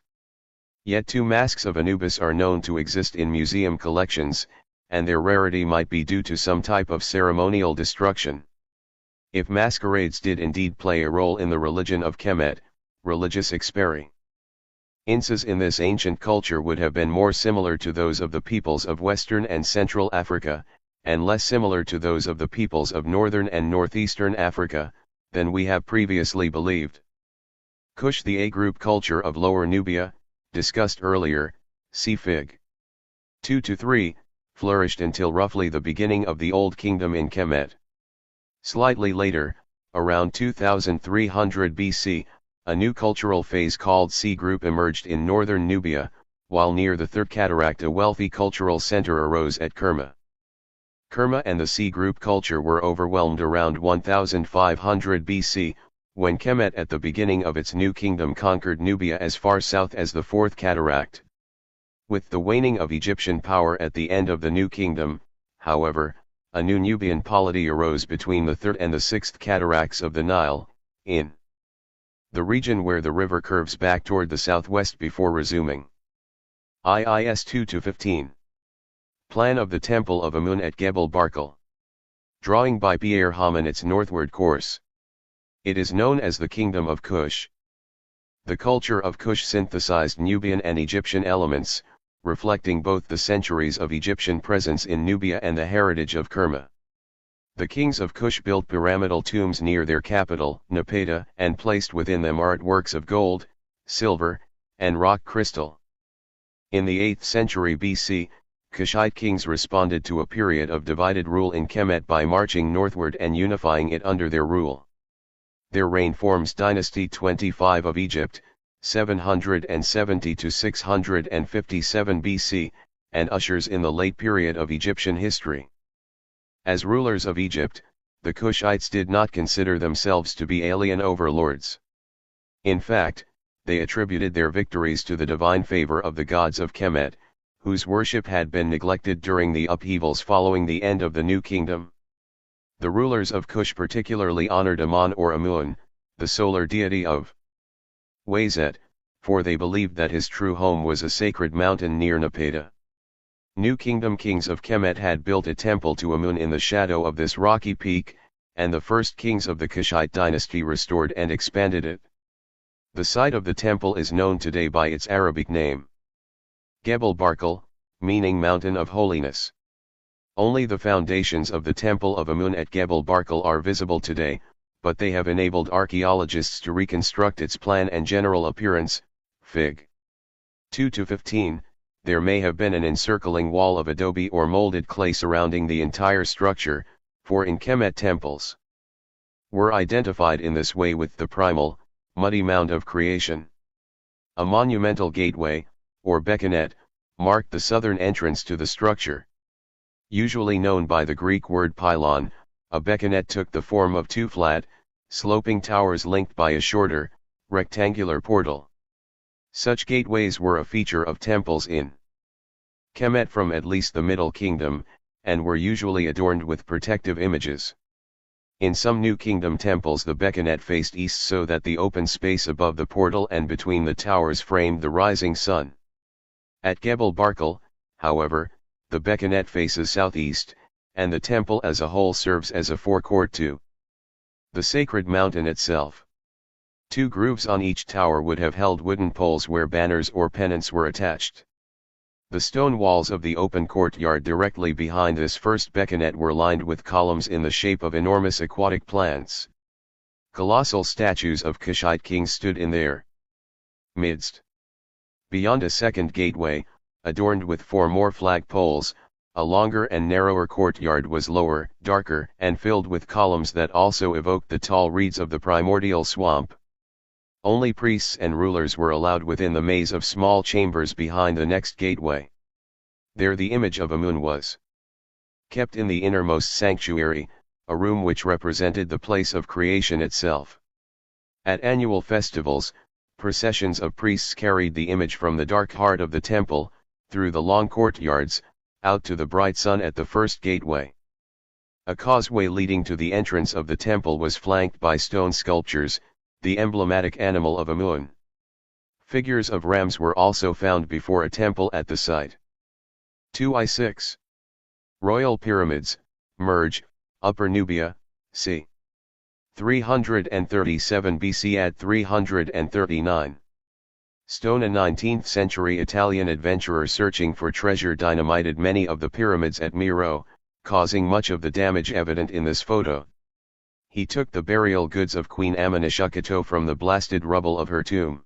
Yet two masks of Anubis are known to exist in museum collections, and their rarity might be due to some type of ceremonial destruction. If masquerades did indeed play a role in the religion of Kemet, religious experiences in this ancient culture would have been more similar to those of the peoples of Western and Central Africa, and less similar to those of the peoples of Northern and Northeastern Africa, than we have previously believed. Kush, the A-group culture of Lower Nubia, discussed earlier, see Fig. 2-3, flourished until roughly the beginning of the Old Kingdom in Kemet. Slightly later, around 2300 BC, a new cultural phase called C-group emerged in northern Nubia, while near the Third Cataract a wealthy cultural center arose at Kerma. Kerma and the C-group culture were overwhelmed around 1500 BC, when Kemet at the beginning of its new kingdom conquered Nubia as far south as the Fourth Cataract. With the waning of Egyptian power at the end of the new kingdom, however, a new Nubian polity arose between the Third and the Sixth Cataracts of the Nile, in the region where the river curves back toward the southwest before resuming. IIS 2-15. Plan of the Temple of Amun at Gebel Barkal. Drawing by Pierre Hamann its northward course. It is known as the Kingdom of Kush. The culture of Kush synthesized Nubian and Egyptian elements, reflecting both the centuries of Egyptian presence in Nubia and the heritage of Kerma. The kings of Kush built pyramidal tombs near their capital, Napata, and placed within them artworks of gold, silver, and rock crystal. In the 8th century BC, Kushite kings responded to a period of divided rule in Kemet by marching northward and unifying it under their rule. Their reign forms Dynasty 25 of Egypt, 770 to 657 BC, and ushers in the late period of Egyptian history. As rulers of Egypt, the Kushites did not consider themselves to be alien overlords. In fact, they attributed their victories to the divine favor of the gods of Kemet, whose worship had been neglected during the upheavals following the end of the New Kingdom. The rulers of Kush particularly honored Amun or Amun, the solar deity of Wayzet, for they believed that his true home was a sacred mountain near Napata. New Kingdom kings of Kemet had built a temple to Amun in the shadow of this rocky peak, and the first kings of the Kushite dynasty restored and expanded it. The site of the temple is known today by its Arabic name, Gebel Barkal, meaning Mountain of Holiness. Only the foundations of the Temple of Amun at Gebel Barkal are visible today, but they have enabled archaeologists to reconstruct its plan and general appearance. Fig. 2-15. There may have been an encircling wall of adobe or molded clay surrounding the entire structure, for in Kemet temples were identified in this way with the primal, muddy mound of creation. A monumental gateway, or beckonet, marked the southern entrance to the structure. Usually known by the Greek word pylon, a beckonet took the form of two flat, sloping towers linked by a shorter, rectangular portal. Such gateways were a feature of temples in Kemet from at least the Middle Kingdom, and were usually adorned with protective images. In some New Kingdom temples the beckonet faced east so that the open space above the portal and between the towers framed the rising sun. At Gebel Barkal, however, the beckonet faces southeast, and the temple as a whole serves as a forecourt to the sacred mountain itself. Two grooves on each tower would have held wooden poles where banners or pennants were attached. The stone walls of the open courtyard directly behind this first beckonet were lined with columns in the shape of enormous aquatic plants. Colossal statues of Kushite kings stood in their midst. Beyond a second gateway, adorned with 4 more flag poles, a longer and narrower courtyard was lower, darker, and filled with columns that also evoked the tall reeds of the primordial swamp. Only priests and rulers were allowed within the maze of small chambers behind the next gateway. There the image of Amun was kept in the innermost sanctuary, a room which represented the place of creation itself. At annual festivals, processions of priests carried the image from the dark heart of the temple, through the long courtyards, out to the bright sun at the first gateway. A causeway leading to the entrance of the temple was flanked by stone sculptures, the emblematic animal of Amun. Figures of rams were also found before a temple at the site. 2I6. Royal Pyramids, Merge, Upper Nubia, c. 337 BC at 339. Stone. A 19th century Italian adventurer searching for treasure dynamited many of the pyramids at Miro, causing much of the damage evident in this photo. He took the burial goods of Queen Amenishukatu from the blasted rubble of her tomb.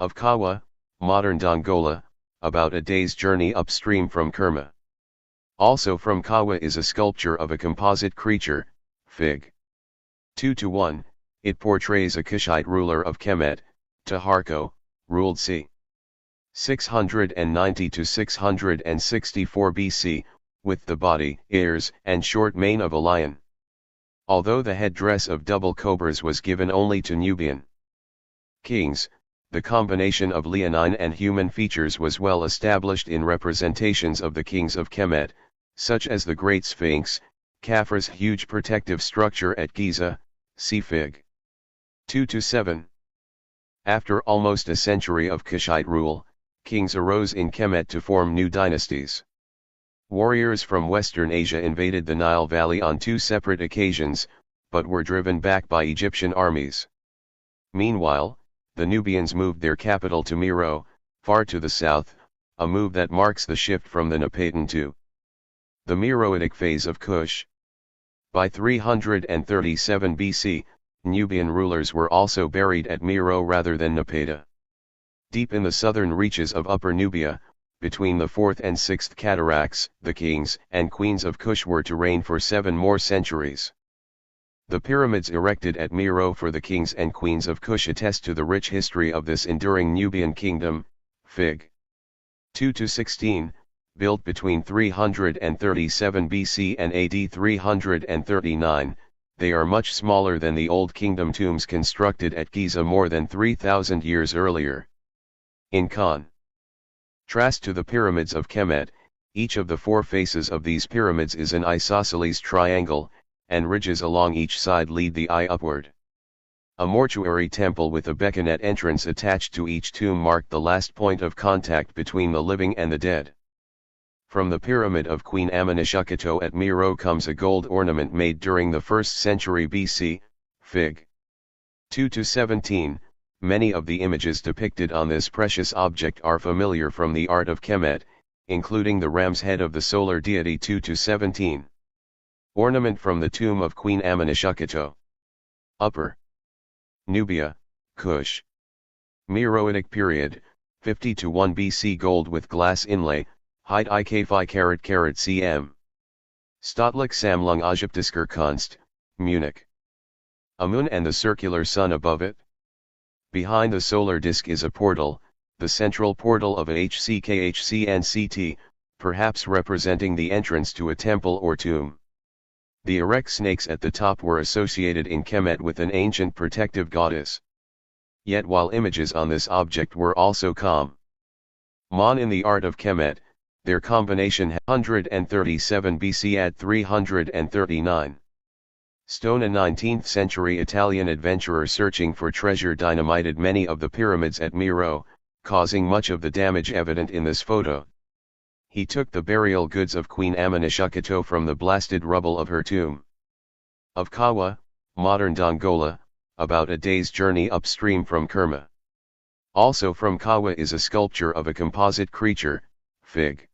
Of Kawa, modern Dongola, about a day's journey upstream from Kerma. Also from Kawa is a sculpture of a composite creature, Fig. 2-1, it portrays a Kushite ruler of Kemet, Taharko, ruled c. 690 to 664 BC, with the body, ears, and short mane of a lion. Although the headdress of double cobras was given only to Nubian kings, the combination of leonine and human features was well established in representations of the kings of Kemet, such as the Great Sphinx, Khafre's huge protective structure at Giza, see Fig. 2-7. After almost a century of Kushite rule, kings arose in Kemet to form new dynasties. Warriors from Western Asia invaded the Nile Valley on two separate occasions, but were driven back by Egyptian armies. Meanwhile, the Nubians moved their capital to Meroe, far to the south, a move that marks the shift from the Napatan to the Meroitic phase of Kush. By 337 BC, Nubian rulers were also buried at Meroe rather than Napata. Deep in the southern reaches of Upper Nubia, between the 4th and 6th cataracts, the kings and queens of Kush were to reign for 7 more centuries. The pyramids erected at Meroe for the kings and queens of Kush attest to the rich history of this enduring Nubian kingdom. Fig. 2-16, built between 337 BC and AD 339, they are much smaller than the Old Kingdom tombs constructed at Giza more than 3,000 years earlier. In contrast to the pyramids of Kemet, each of the 4 faces of these pyramids is an isosceles triangle, and ridges along each side lead the eye upward. A mortuary temple with a beckonet entrance attached to each tomb marked the last point of contact between the living and the dead. From the pyramid of Queen Amenishukatu at Meroe comes a gold ornament made during the 1st century BC, Fig. 2-17. Many of the images depicted on this precious object are familiar from the art of Kemet, including the ram's head of the solar deity 2-17. Ornament from the tomb of Queen Amenishukatu. Upper Nubia, Kush. Meroitic period, 50-1 BC gold with glass inlay, height IK5 cm. Stadtlich Sammlung Ägyptischer Kunst, Munich. A moon and the circular sun above it. Behind the solar disk is a portal, the central portal of a HCKHCNCT, perhaps representing the entrance to a temple or tomb. The erect snakes at the top were associated in Kemet with an ancient protective goddess. Yet while images on this object were also common in the art of Kemet, their combination 137 BC at 339. Stone. A 19th century Italian adventurer searching for treasure dynamited many of the pyramids at Meroe, causing much of the damage evident in this photo. He took the burial goods of Queen Amenishukatu from the blasted rubble of her tomb. Of Kawa, modern Dongola, about a day's journey upstream from Kerma. Also from Kawa is a sculpture of a composite creature, Fig.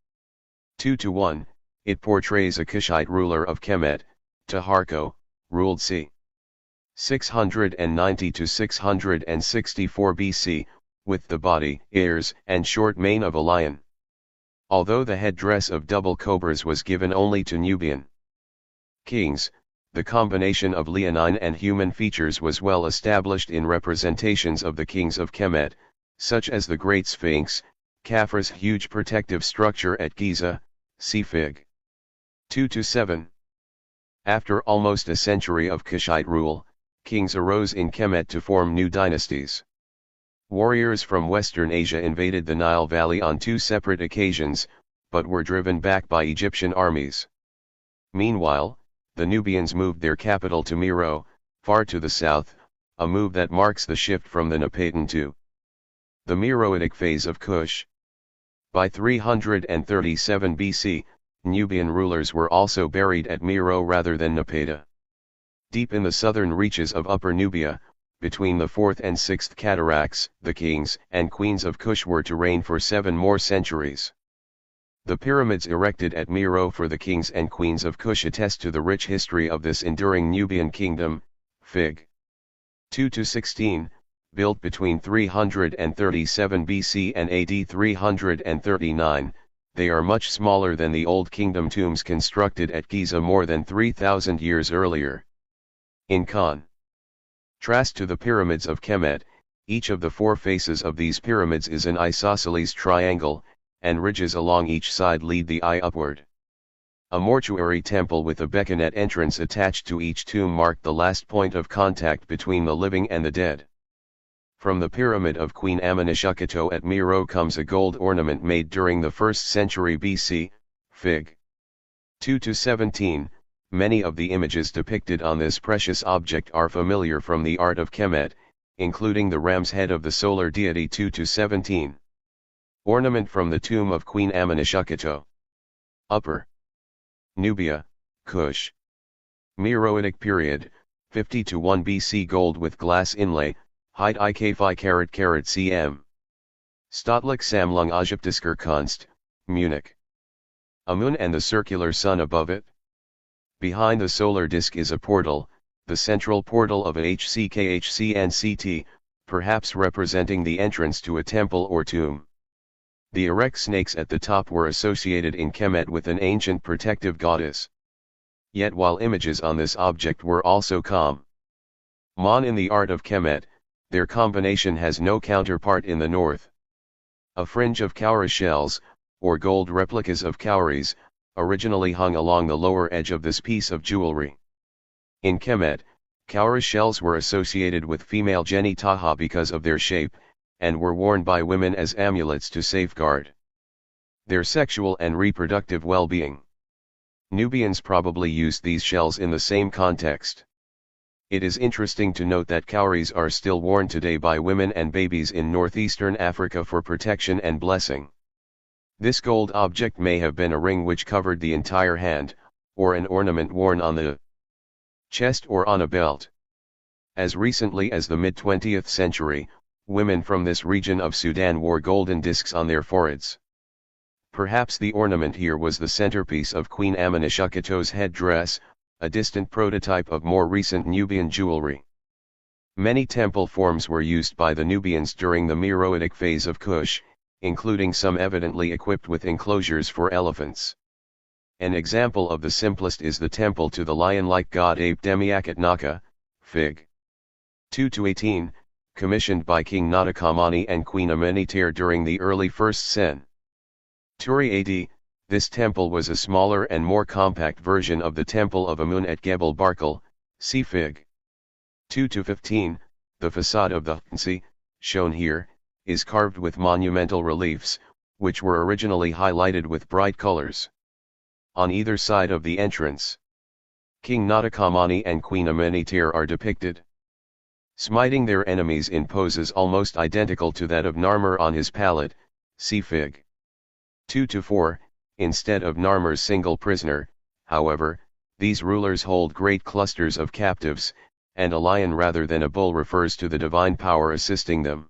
2-1, it portrays a Kushite ruler of Kemet, Taharko, ruled c. 690-664 BC, with the body, ears, and short mane of a lion. Although the headdress of double cobras was given only to Nubian kings, the combination of leonine and human features was well established in representations of the kings of Kemet, such as the Great Sphinx, Khafra's huge protective structure at Giza, see Fig. 2-7. After almost a century of Kushite rule, kings arose in Kemet to form new dynasties. Warriors from Western Asia invaded the Nile Valley on 2 separate occasions, but were driven back by Egyptian armies. Meanwhile, the Nubians moved their capital to Meroe, far to the south, a move that marks the shift from the Napatan to the Meroitic phase of Kush. By 337 BC, Nubian rulers were also buried at Meroe rather than Napata. Deep in the southern reaches of Upper Nubia, between the 4th and 6th cataracts, the kings and queens of Kush were to reign for 7 more centuries. The pyramids erected at Meroe for the kings and queens of Kush attest to the rich history of this enduring Nubian kingdom, Fig. 2-16, built between 337 BC and AD 339, they are much smaller than the Old Kingdom tombs constructed at Giza more than 3,000 years earlier. In contrast to the pyramids of Kemet, each of the 4 faces of these pyramids is an isosceles triangle, and ridges along each side lead the eye upward. A mortuary temple with a beckonet entrance attached to each tomb marked the last point of contact between the living and the dead. From the pyramid of Queen Amenishukatu at Meroe comes a gold ornament made during the 1st century BC, Fig. 2-17. Many of the images depicted on this precious object are familiar from the art of Kemet, including the ram's head of the solar deity 2-17. Ornament from the tomb of Queen Amenishukatu. Upper Nubia, Kush. Meroitic period, 50 to 1 BC. Gold with glass inlay, height ik 5 cm. Staatlich Sammlung Ägyptischer Kunst, Munich. A moon and the circular sun above it. Behind the solar disk is a portal, the central portal of a HCKHCNCT, perhaps representing the entrance to a temple or tomb. The erect snakes at the top were associated in Kemet with an ancient protective goddess. Yet while images on this object were also common in the art of Kemet, their combination has no counterpart in the north. A fringe of cowrie shells, or gold replicas of cowries, originally hung along the lower edge of this piece of jewelry. In Kemet, cowrie shells were associated with female genitalia because of their shape, and were worn by women as amulets to safeguard their sexual and reproductive well-being. Nubians probably used these shells in the same context. It is interesting to note that cowries are still worn today by women and babies in northeastern Africa for protection and blessing. This gold object may have been a ring which covered the entire hand, or an ornament worn on the chest or on a belt. As recently as the mid-20th century, women from this region of Sudan wore golden discs on their foreheads. Perhaps the ornament here was the centerpiece of Queen Amenishuketo's headdress, a distant prototype of more recent Nubian jewelry. Many temple forms were used by the Nubians during the Meroitic phase of Kush, including some evidently equipped with enclosures for elephants. An example of the simplest is the temple to the lion-like god ape Demiakhet Naka, Fig. 2-18, commissioned by King Natakamani and Queen Ameneter during the early 1st century AD. This temple was a smaller and more compact version of the Temple of Amun at Gebel Barkal, see Fig. 2-15. The facade of the Hnsi, shown here, is carved with monumental reliefs, which were originally highlighted with bright colors. On either side of the entrance, King Natakamani and Queen Ameneter are depicted smiting their enemies in poses almost identical to that of Narmer on his pallet, see Fig. 2-4. Instead of Narmer's single prisoner, however, these rulers hold great clusters of captives, and a lion rather than a bull refers to the divine power assisting them.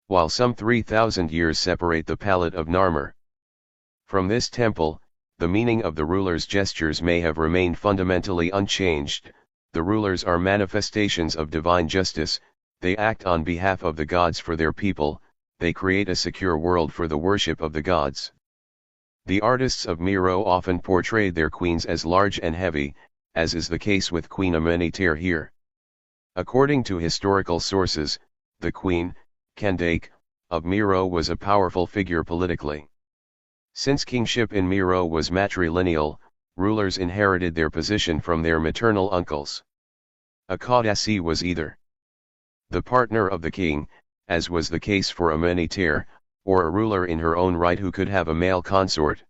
While some 3,000 years separate the pallet of Narmer from this temple, the meaning of the ruler's gestures may have remained fundamentally unchanged. The rulers are manifestations of divine justice, they act on behalf of the gods for their people, they create a secure world for the worship of the gods. The artists of Mero often portrayed their queens as large and heavy, as is the case with Queen Ameneter here. According to historical sources, the queen, Kandake, of Mero was a powerful figure politically. Since kingship in Mero was matrilineal, rulers inherited their position from their maternal uncles. A Kadasi was either the partner of the king, as was the case for Ameneter, or a ruler in her own right who could have a male consort.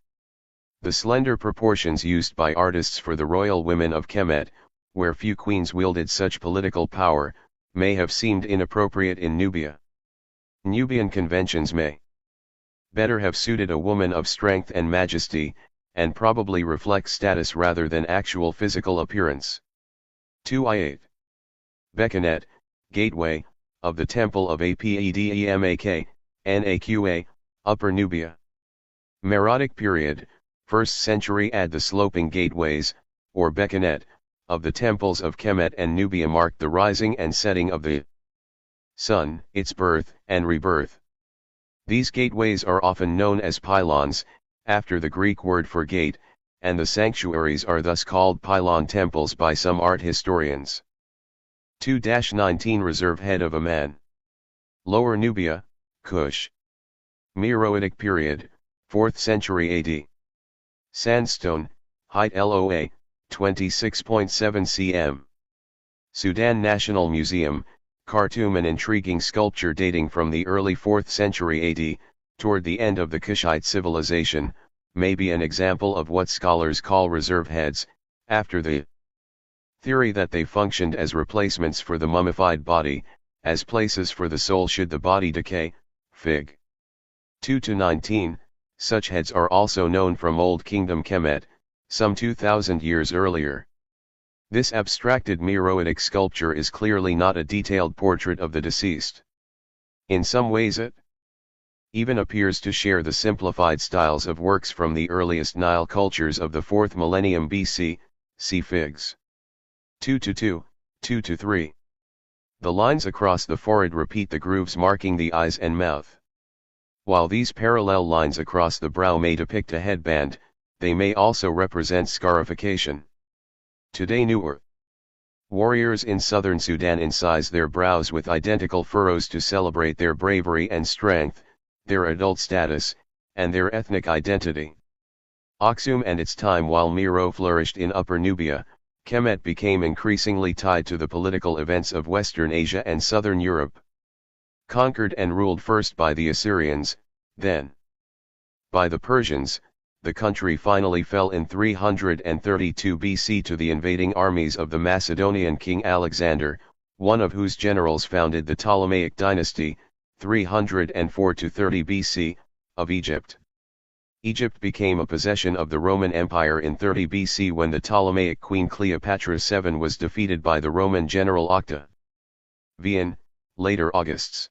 The slender proportions used by artists for the royal women of Kemet, where few queens wielded such political power, may have seemed inappropriate in Nubia. Nubian conventions may better have suited a woman of strength and majesty, and probably reflect status rather than actual physical appearance. 2i8. Bekinet, gateway, of the Temple of Apedemak, Naqa, Upper Nubia. Meroitic period, 1st century. Add the sloping gateways, or Bekinet, of the temples of Kemet and Nubia marked the rising and setting of the sun, its birth and rebirth. These gateways are often known as pylons, after the Greek word for gate, and the sanctuaries are thus called pylon temples by some art historians. 2-19 Reserve head of a man. Lower Nubia, Kush. Meroitic period, 4th century AD. Sandstone, height LOA, 26.7 cm. Sudan National Museum, Khartoum. An intriguing sculpture dating from the early 4th century AD, toward the end of the Kushite civilization, may be an example of what scholars call reserve heads, after the theory that they functioned as replacements for the mummified body, as places for the soul should the body decay. Fig. 2-19, Such heads are also known from Old Kingdom Kemet, some 2,000 years earlier. This abstracted Meroitic sculpture is clearly not a detailed portrait of the deceased. In some ways it even appears to share the simplified styles of works from the earliest Nile cultures of the 4th millennium BC, see Figs. 2-2, 2-3. The lines across the forehead repeat the grooves marking the eyes and mouth. While these parallel lines across the brow may depict a headband, they may also represent scarification. Today newer warriors in southern Sudan incise their brows with identical furrows to celebrate their bravery and strength, their adult status, and their ethnic identity. Aksum and its time. While Mero flourished in Upper Nubia, Kemet became increasingly tied to the political events of Western Asia and Southern Europe. Conquered and ruled first by the Assyrians, then by the Persians, the country finally fell in 332 BC to the invading armies of the Macedonian king Alexander, one of whose generals founded the Ptolemaic dynasty, 304-30 BC, of Egypt. Egypt became a possession of the Roman Empire in 30 BC when the Ptolemaic queen Cleopatra VII was defeated by the Roman general Octavian, later Augustus.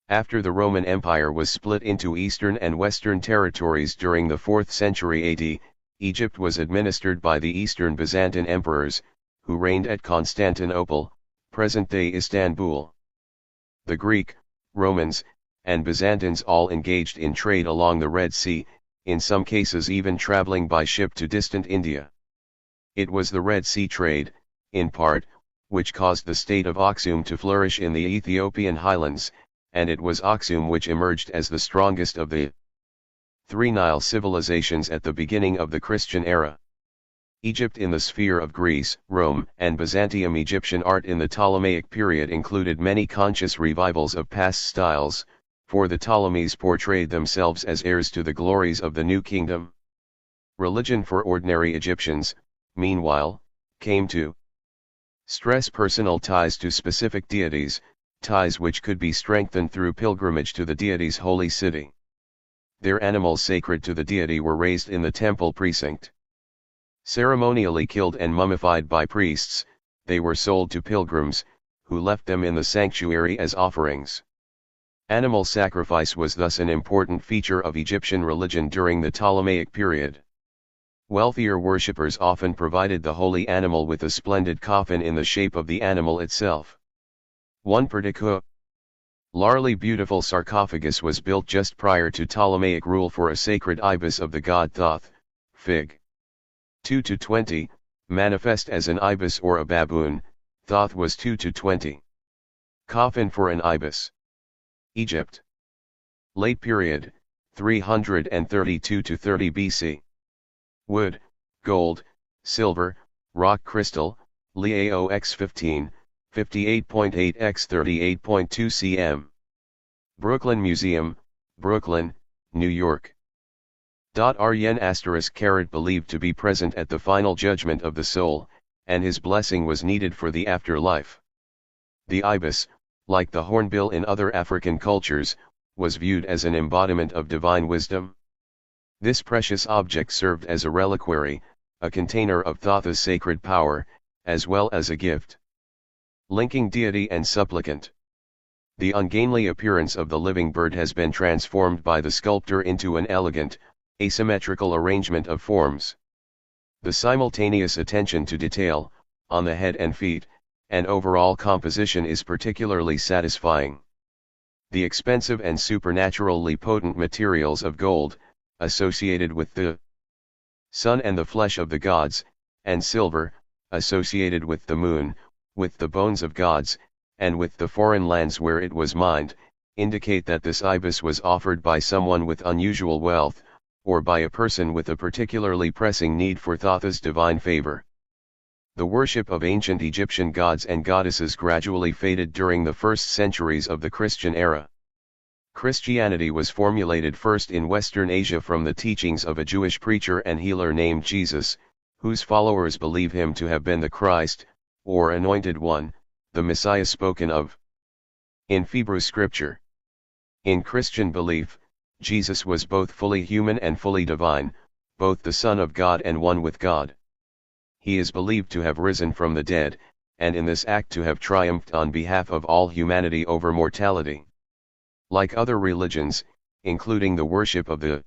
After the Roman Empire was split into eastern and western territories during the 4th century AD, Egypt was administered by the Eastern Byzantine emperors, who reigned at Constantinople, present-day Istanbul. The Greek, Romans, and Byzantines all engaged in trade along the Red Sea, in some cases even traveling by ship to distant India. It was the Red Sea trade, in part, which caused the state of Aksum to flourish in the Ethiopian highlands, and it was Aksum which emerged as the strongest of the three Nile civilizations at the beginning of the Christian era. Egypt in the sphere of Greece, Rome, and Byzantium. Egyptian art in the Ptolemaic period included many conscious revivals of past styles, for the Ptolemies portrayed themselves as heirs to the glories of the New Kingdom. Religion for ordinary Egyptians, meanwhile, came to stress personal ties to specific deities, ties which could be strengthened through pilgrimage to the deity's holy city. Their animals sacred to the deity were raised in the temple precinct. Ceremonially killed and mummified by priests, they were sold to pilgrims, who left them in the sanctuary as offerings. Animal sacrifice was thus an important feature of Egyptian religion during the Ptolemaic period. Wealthier worshippers often provided the holy animal with a splendid coffin in the shape of the animal itself. One particularly beautiful sarcophagus was built just prior to Ptolemaic rule for a sacred ibis of the god Thoth, Fig. 2-20, manifest as an ibis or a baboon. Thoth was 2-20. Coffin for an ibis. Egypt. Late period, 332-30 BC. Wood, gold, silver, rock crystal, LiAOX 15, 58.8 x 38.2 cm. Brooklyn Museum, Brooklyn, New York. Ryen ** believed to be present at the final judgment of the soul, and his blessing was needed for the afterlife. The ibis, like the hornbill in other African cultures, was viewed as an embodiment of divine wisdom. This precious object served as a reliquary, a container of Thoth's sacred power, as well as a gift. Linking deity and supplicant. The ungainly appearance of the living bird has been transformed by the sculptor into an elegant, asymmetrical arrangement of forms. The simultaneous attention to detail, on the head and feet, and overall composition is particularly satisfying. The expensive and supernaturally potent materials of gold, associated with the sun and the flesh of the gods, and silver, associated with the moon, with the bones of gods, and with the foreign lands where it was mined, indicate that this ibis was offered by someone with unusual wealth, or by a person with a particularly pressing need for Thoth's divine favor. The worship of ancient Egyptian gods and goddesses gradually faded during the first centuries of the Christian era. Christianity was formulated first in Western Asia from the teachings of a Jewish preacher and healer named Jesus, whose followers believe him to have been the Christ, or Anointed One, the Messiah spoken of in Hebrew Scripture. In Christian belief, Jesus was both fully human and fully divine, both the Son of God and one with God. He is believed to have risen from the dead, and in this act to have triumphed on behalf of all humanity over mortality. Like other religions, including the worship of the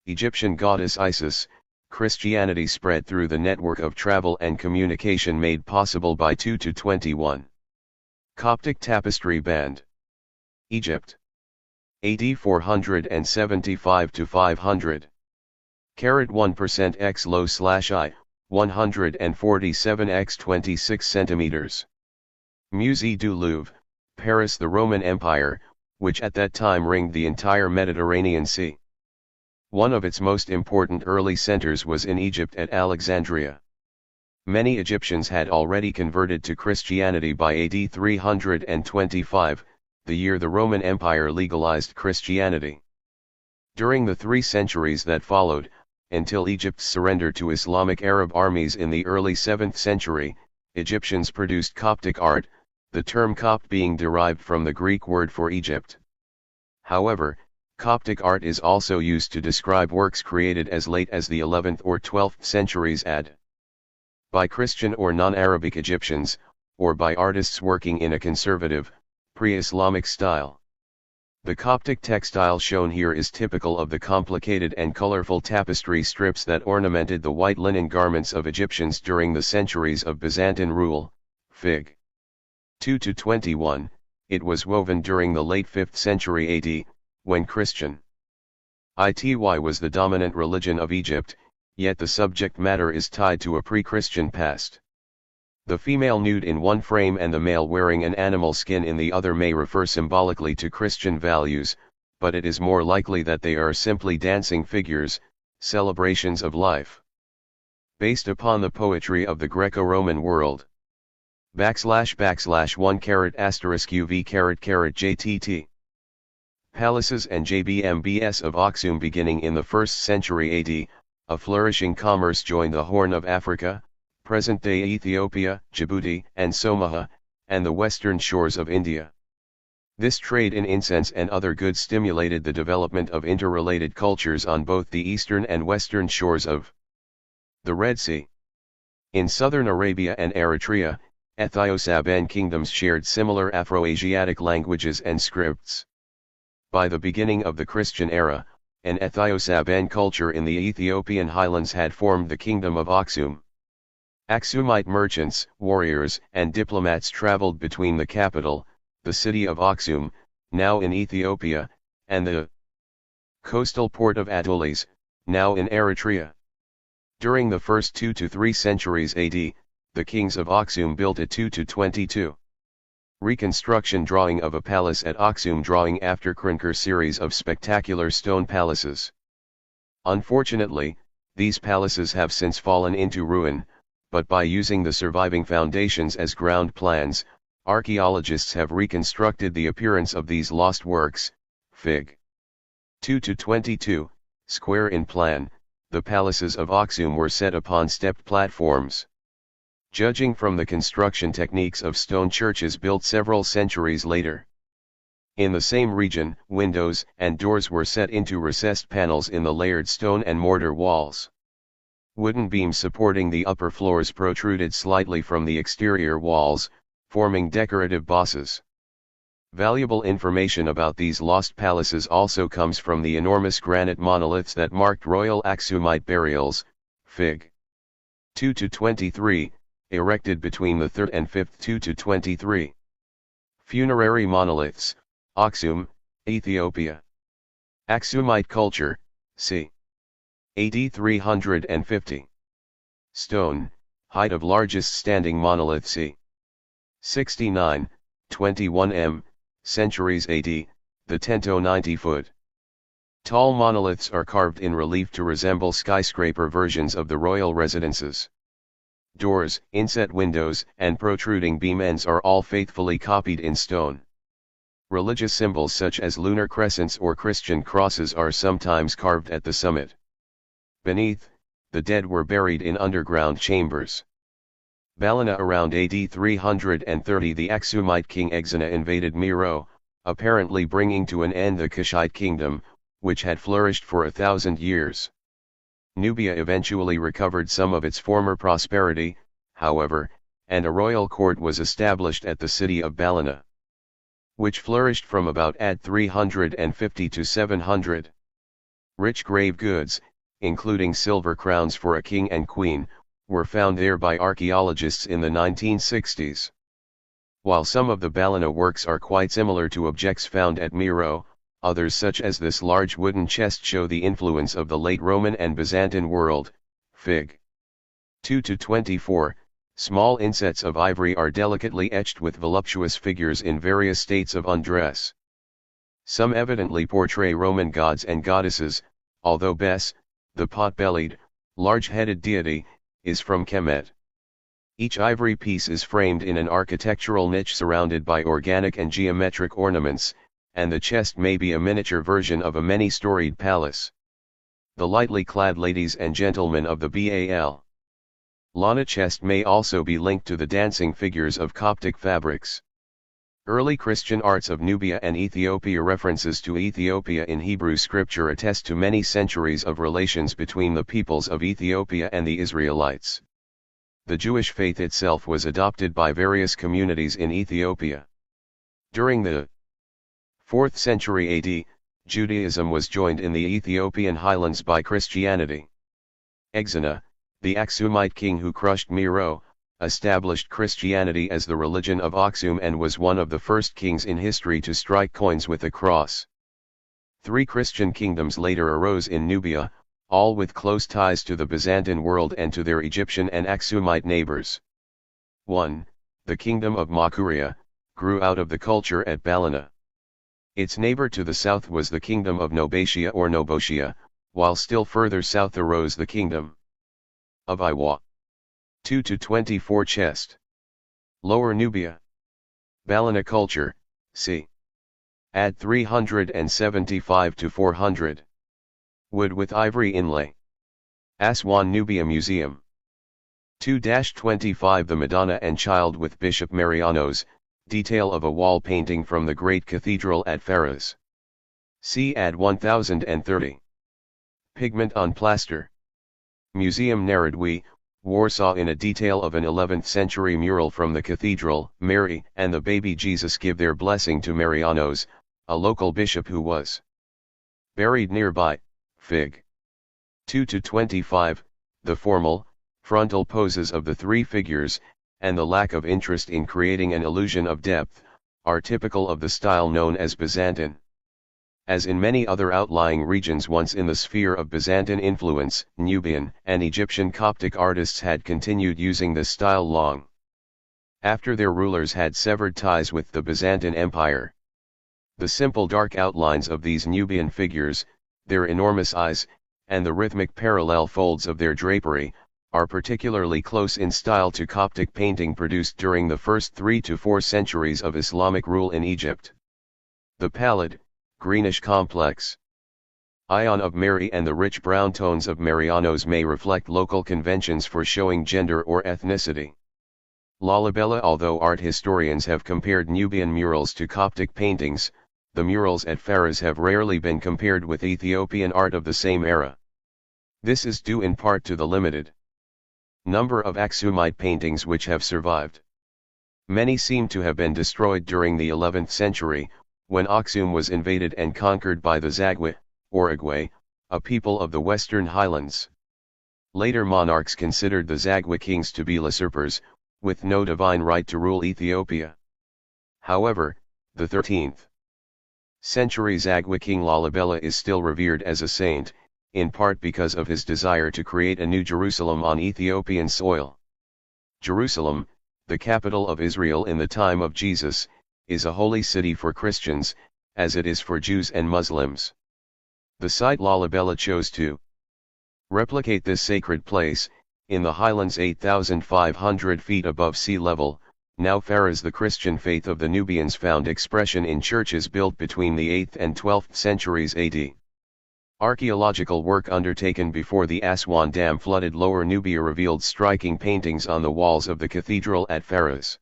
Egyptian goddess Isis, Christianity spread through the network of travel and communication made possible by 2-21. Coptic Tapestry Band. Egypt. AD 475 to 500. 1% x low/I, 147 x 26 centimeters. Musée du Louvre, Paris. The Roman Empire, which at that time ringed the entire Mediterranean Sea. One of its most important early centers was in Egypt at Alexandria. Many Egyptians had already converted to Christianity by AD 325, the year the Roman Empire legalized Christianity. During the 3 centuries that followed, until Egypt's surrender to Islamic Arab armies in the early 7th century, Egyptians produced Coptic art, the term Copt being derived from the Greek word for Egypt. However, Coptic art is also used to describe works created as late as the 11th or 12th centuries by Christian or non-Arabic Egyptians, or by artists working in a conservative, pre-Islamic style. The Coptic textile shown here is typical of the complicated and colorful tapestry strips that ornamented the white linen garments of Egyptians during the centuries of Byzantine rule. Fig. 2-21, it was woven during the late 5th century AD, when Christianity was the dominant religion of Egypt, yet the subject matter is tied to a pre-Christian past. The female nude in one frame and the male wearing an animal skin in the other may refer symbolically to Christian values, but it is more likely that they are simply dancing figures, celebrations of life. Based upon the poetry of the Greco-Roman world. \\\1 UV JTT. Palaces and JBMBS of Aksum. Beginning in the 1st century AD, a flourishing commerce joined the Horn of Africa, present-day Ethiopia, Djibouti, and Somalia, and the western shores of India. This trade in incense and other goods stimulated the development of interrelated cultures on both the eastern and western shores of the Red Sea. In southern Arabia and Eritrea, Ethio-Saban kingdoms shared similar Afro-Asiatic languages and scripts. By the beginning of the Christian era, an Ethio-Saban culture in the Ethiopian highlands had formed the kingdom of Aksum. Aksumite merchants, warriors, and diplomats traveled between the capital, the city of Aksum, now in Ethiopia, and the coastal port of Atolis, now in Eritrea. During the first 2 to 3 centuries AD, the kings of Aksum built a 2-22 reconstruction drawing of a palace at Aksum, drawing after Krenker series of spectacular stone palaces. Unfortunately, these palaces have since fallen into ruin, but by using the surviving foundations as ground plans, archaeologists have reconstructed the appearance of these lost works. Fig. 2-22, square in plan, the palaces of Aksum were set upon stepped platforms. Judging from the construction techniques of stone churches built several centuries later. In the same region, windows and doors were set into recessed panels in the layered stone and mortar walls. Wooden beams supporting the upper floors protruded slightly from the exterior walls, forming decorative bosses. Valuable information about these lost palaces also comes from the enormous granite monoliths that marked royal Aksumite burials. Fig. 2-23, erected between the 3rd and 5th 2-23. Funerary monoliths, Aksum, Ethiopia. Aksumite culture, c. AD 350. Stone, height of largest standing monolith c. 69, 21 m, centuries AD, the Tento 90 foot. Tall monoliths are carved in relief to resemble skyscraper versions of the royal residences. Doors, inset windows, and protruding beam ends are all faithfully copied in stone. Religious symbols such as lunar crescents or Christian crosses are sometimes carved at the summit. Beneath, the dead were buried in underground chambers. Balana. Around AD 330, the Aksumite king Exena invaded Meroe, apparently bringing to an end the Kushite kingdom, which had flourished for 1,000 years. Nubia eventually recovered some of its former prosperity, however, and a royal court was established at the city of Balana, which flourished from about AD 350 to 700. Rich grave goods, including silver crowns for a king and queen, were found there by archaeologists in the 1960s. While some of the Balana works are quite similar to objects found at Miro, others such as this large wooden chest show the influence of the late Roman and Byzantine world. Fig. 2-24, small insets of ivory are delicately etched with voluptuous figures in various states of undress. Some evidently portray Roman gods and goddesses, although Bes, the pot-bellied, large-headed deity, is from Kemet. Each ivory piece is framed in an architectural niche surrounded by organic and geometric ornaments, and the chest may be a miniature version of a many-storied palace. The lightly clad ladies and gentlemen of the Bal Lana chest may also be linked to the dancing figures of Coptic fabrics. Early Christian arts of Nubia and Ethiopia. References to Ethiopia in Hebrew scripture attest to many centuries of relations between the peoples of Ethiopia and the Israelites. The Jewish faith itself was adopted by various communities in Ethiopia. During the 4th century AD, Judaism was joined in the Ethiopian highlands by Christianity. Exena, the Aksumite king who crushed Miro, established Christianity as the religion of Aksum and was one of the first kings in history to strike coins with a cross. 3 Christian kingdoms later arose in Nubia, all with close ties to the Byzantine world and to their Egyptian and Aksumite neighbors. 1. The kingdom of Makuria, grew out of the culture at Balana. Its neighbor to the south was the kingdom of Nobatia or Nobotia, while still further south arose the kingdom of Iwa. 2-24 chest. Lower Nubia. Balana culture, c. AD 375 to 400. Wood with ivory inlay. Aswan Nubia Museum. 2-25 The Madonna and Child with Bishop Marianos, detail of a wall painting from the Great Cathedral at Faras. See AD 1030. Pigment on plaster. Museum Narodowy, Warsaw in a detail of an 11th century mural from the cathedral. Mary and the baby Jesus give their blessing to Marianos, a local bishop who was buried nearby. Fig. 2-25, the formal, frontal poses of the 3 figures, and the lack of interest in creating an illusion of depth, are typical of the style known as Byzantine. As in many other outlying regions once in the sphere of Byzantine influence, Nubian and Egyptian Coptic artists had continued using this style long after their rulers had severed ties with the Byzantine Empire. The simple dark outlines of these Nubian figures, their enormous eyes, and the rhythmic parallel folds of their drapery, are particularly close in style to Coptic painting produced during the first 3 to 4 centuries of Islamic rule in Egypt. The pallid, greenish complex ion of Mary and the rich brown tones of Marianos may reflect local conventions for showing gender or ethnicity. Lalibela. Although art historians have compared Nubian murals to Coptic paintings, the murals at Faras have rarely been compared with Ethiopian art of the same era. This is due in part to the limited number of Aksumite paintings which have survived. Many seem to have been destroyed during the 11th century, when Aksum was invaded and conquered by the Zagwe, or Igwe, a people of the western highlands. Later monarchs considered the Zagwe kings to be usurpers, with no divine right to rule Ethiopia. However, the 13th century Zagwe king Lalibela is still revered as a saint, in part because of his desire to create a new Jerusalem on Ethiopian soil. Jerusalem, the capital of Israel in the time of Jesus, is a holy city for Christians, as it is for Jews and Muslims. The site Lalibela chose to replicate this sacred place, in the highlands 8,500 feet above sea level, now Faras. The Christian faith of the Nubians found expression in churches built between the 8th and 12th centuries AD. Archaeological work undertaken before the Aswan Dam flooded Lower Nubia revealed striking paintings on the walls of the cathedral at Faras.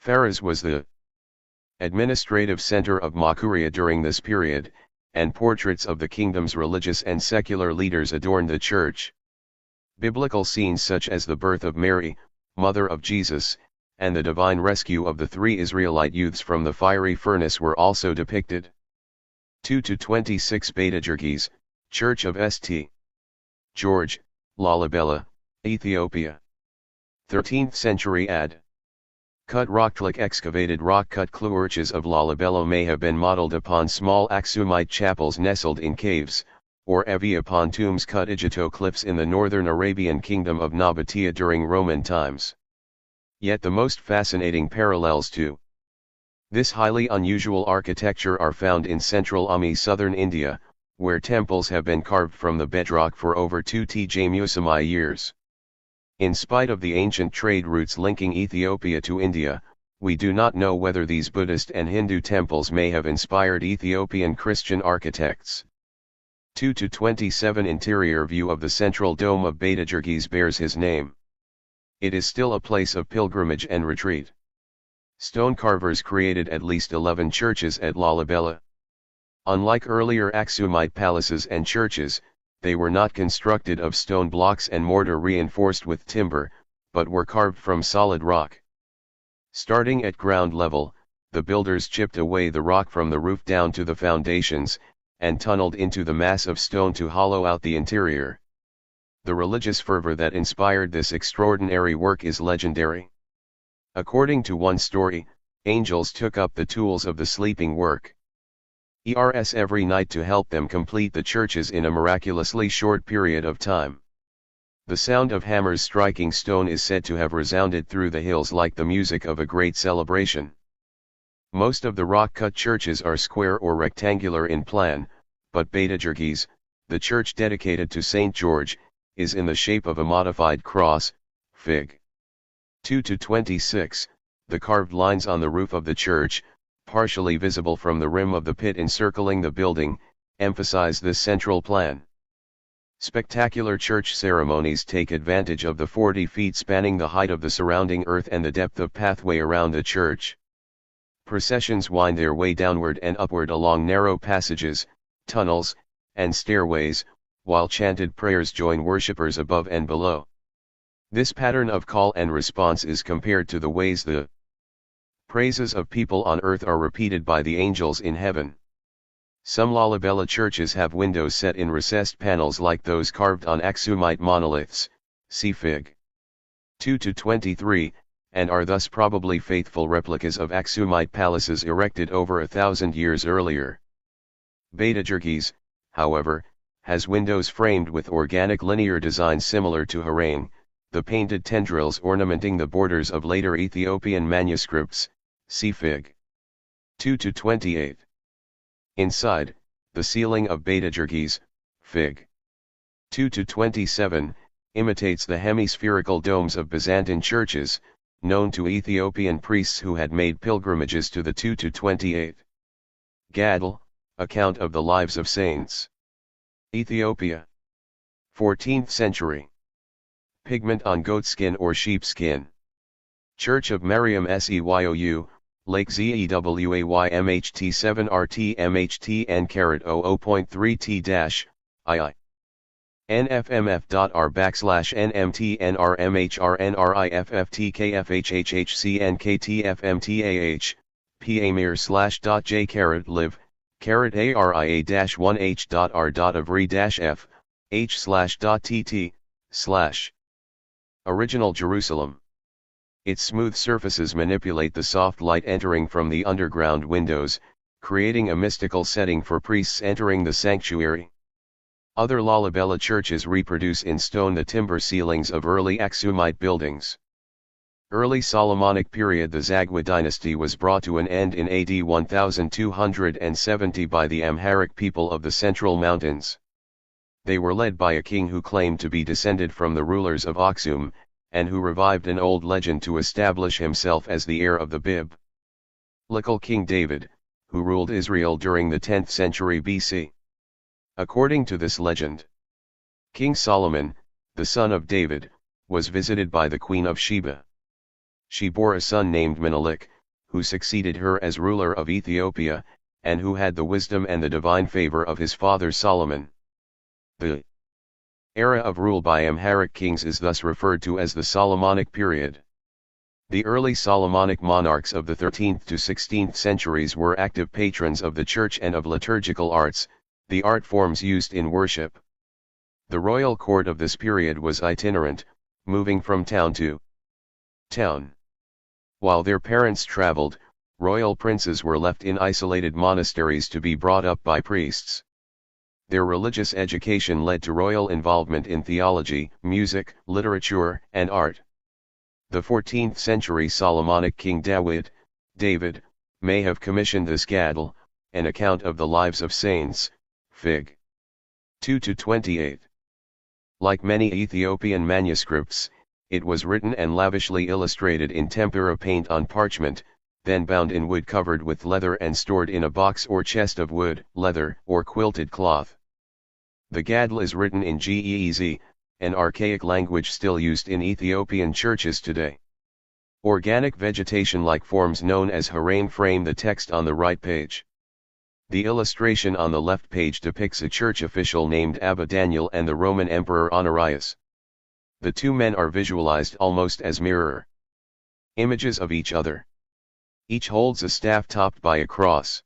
Faras was the administrative center of Makuria during this period, and portraits of the kingdom's religious and secular leaders adorned the church. Biblical scenes such as the birth of Mary, mother of Jesus, and the divine rescue of the 3 Israelite youths from the fiery furnace were also depicted. 2-26 Beta-Jergis, Church of St. George, Lalibela, Ethiopia. 13th century AD. Cut rock-click excavated rock-cut cluarches of Lalibela may have been modeled upon small Aksumite chapels nestled in caves, or heavy upon tombs cut Igito cliffs in the northern Arabian kingdom of Nabatea during Roman times. Yet the most fascinating parallels to this highly unusual architecture are found in central southern India, where temples have been carved from the bedrock for over 2 Tjmusimi years. In spite of the ancient trade routes linking Ethiopia to India, we do not know whether these Buddhist and Hindu temples may have inspired Ethiopian Christian architects. 2-27 Interior view of the central dome of Beta-Jergis bears his name. It is still a place of pilgrimage and retreat. Stone carvers created at least 11 churches at Lalibela. Unlike earlier Aksumite palaces and churches, they were not constructed of stone blocks and mortar reinforced with timber, but were carved from solid rock. Starting at ground level, the builders chipped away the rock from the roof down to the foundations, and tunneled into the mass of stone to hollow out the interior. The religious fervor that inspired this extraordinary work is legendary. According to one story, angels took up the tools of the sleeping work every night to help them complete the churches in a miraculously short period of time. The sound of hammers striking stone is said to have resounded through the hills like the music of a great celebration. Most of the rock-cut churches are square or rectangular in plan, but Beta-Jergis, the church dedicated to St. George, is in the shape of a modified cross, Fig. 2-26, the carved lines on the roof of the church, partially visible from the rim of the pit encircling the building, emphasize this central plan. Spectacular church ceremonies take advantage of the 40 feet spanning the height of the surrounding earth and the depth of pathway around the church. Processions wind their way downward and upward along narrow passages, tunnels, and stairways, while chanted prayers join worshippers above and below. This pattern of call and response is compared to the ways the praises of people on earth are repeated by the angels in heaven. Some Lalibela churches have windows set in recessed panels like those carved on Aksumite monoliths, see Fig. 2-23, and are thus probably faithful replicas of Aksumite palaces erected over 1,000 years earlier. Beta-Jergis, however, has windows framed with organic linear designs similar to Harang, the painted tendrils ornamenting the borders of later Ethiopian manuscripts, see Fig. 2-28. Inside, the ceiling of Beta-Jergis, Fig. 2-27, imitates the hemispherical domes of Byzantine churches, known to Ethiopian priests who had made pilgrimages to the 2-28. Gadol, account of the lives of saints. Ethiopia. 14th century. Pigment on goatskin or sheepskin. Church of Mariam Seyou, Lake Zewaymht 7 RTMHT N:00.3T-II. nfmf.r/nmtnrmhrnrifftKFHHHCNKTFMTAH, PAMIR/.J_live, @aria-1h.r.of-f, h/.tt, / Original Jerusalem. Its smooth surfaces manipulate the soft light entering from the underground windows, creating a mystical setting for priests entering the sanctuary. Other Lalibela churches reproduce in stone the timber ceilings of early Aksumite buildings. Early Solomonic period. The Zagwe dynasty was brought to an end in AD 1270 by the Amharic people of the Central Mountains. They were led by a king who claimed to be descended from the rulers of Aksum, and who revived an old legend to establish himself as the heir of the Biblical King David, who ruled Israel during the 10th century BC. According to this legend, King Solomon, the son of David, was visited by the Queen of Sheba. She bore a son named Menelik, who succeeded her as ruler of Ethiopia, and who had the wisdom and the divine favor of his father Solomon. The era of rule by Amharic kings is thus referred to as the Solomonic period. The early Solomonic monarchs of the 13th to 16th centuries were active patrons of the church and of liturgical arts, the art forms used in worship. The royal court of this period was itinerant, moving from town to town. While their parents traveled, royal princes were left in isolated monasteries to be brought up by priests. Their religious education led to royal involvement in theology, music, literature, and art. The 14th century Solomonic king David, may have commissioned this Gadol, an account of the lives of saints, Fig. 2-28. Like many Ethiopian manuscripts, it was written and lavishly illustrated in tempera paint on parchment, then bound in wood covered with leather and stored in a box or chest of wood, leather, or quilted cloth. The Gadol is written in Ge'ez, an archaic language still used in Ethiopian churches today. Organic vegetation-like forms known as harane frame the text on the right page. The illustration on the left page depicts a church official named Abba Daniel and the Roman Emperor Honorius. The two men are visualized almost as mirror images of each other. Each holds a staff topped by a cross.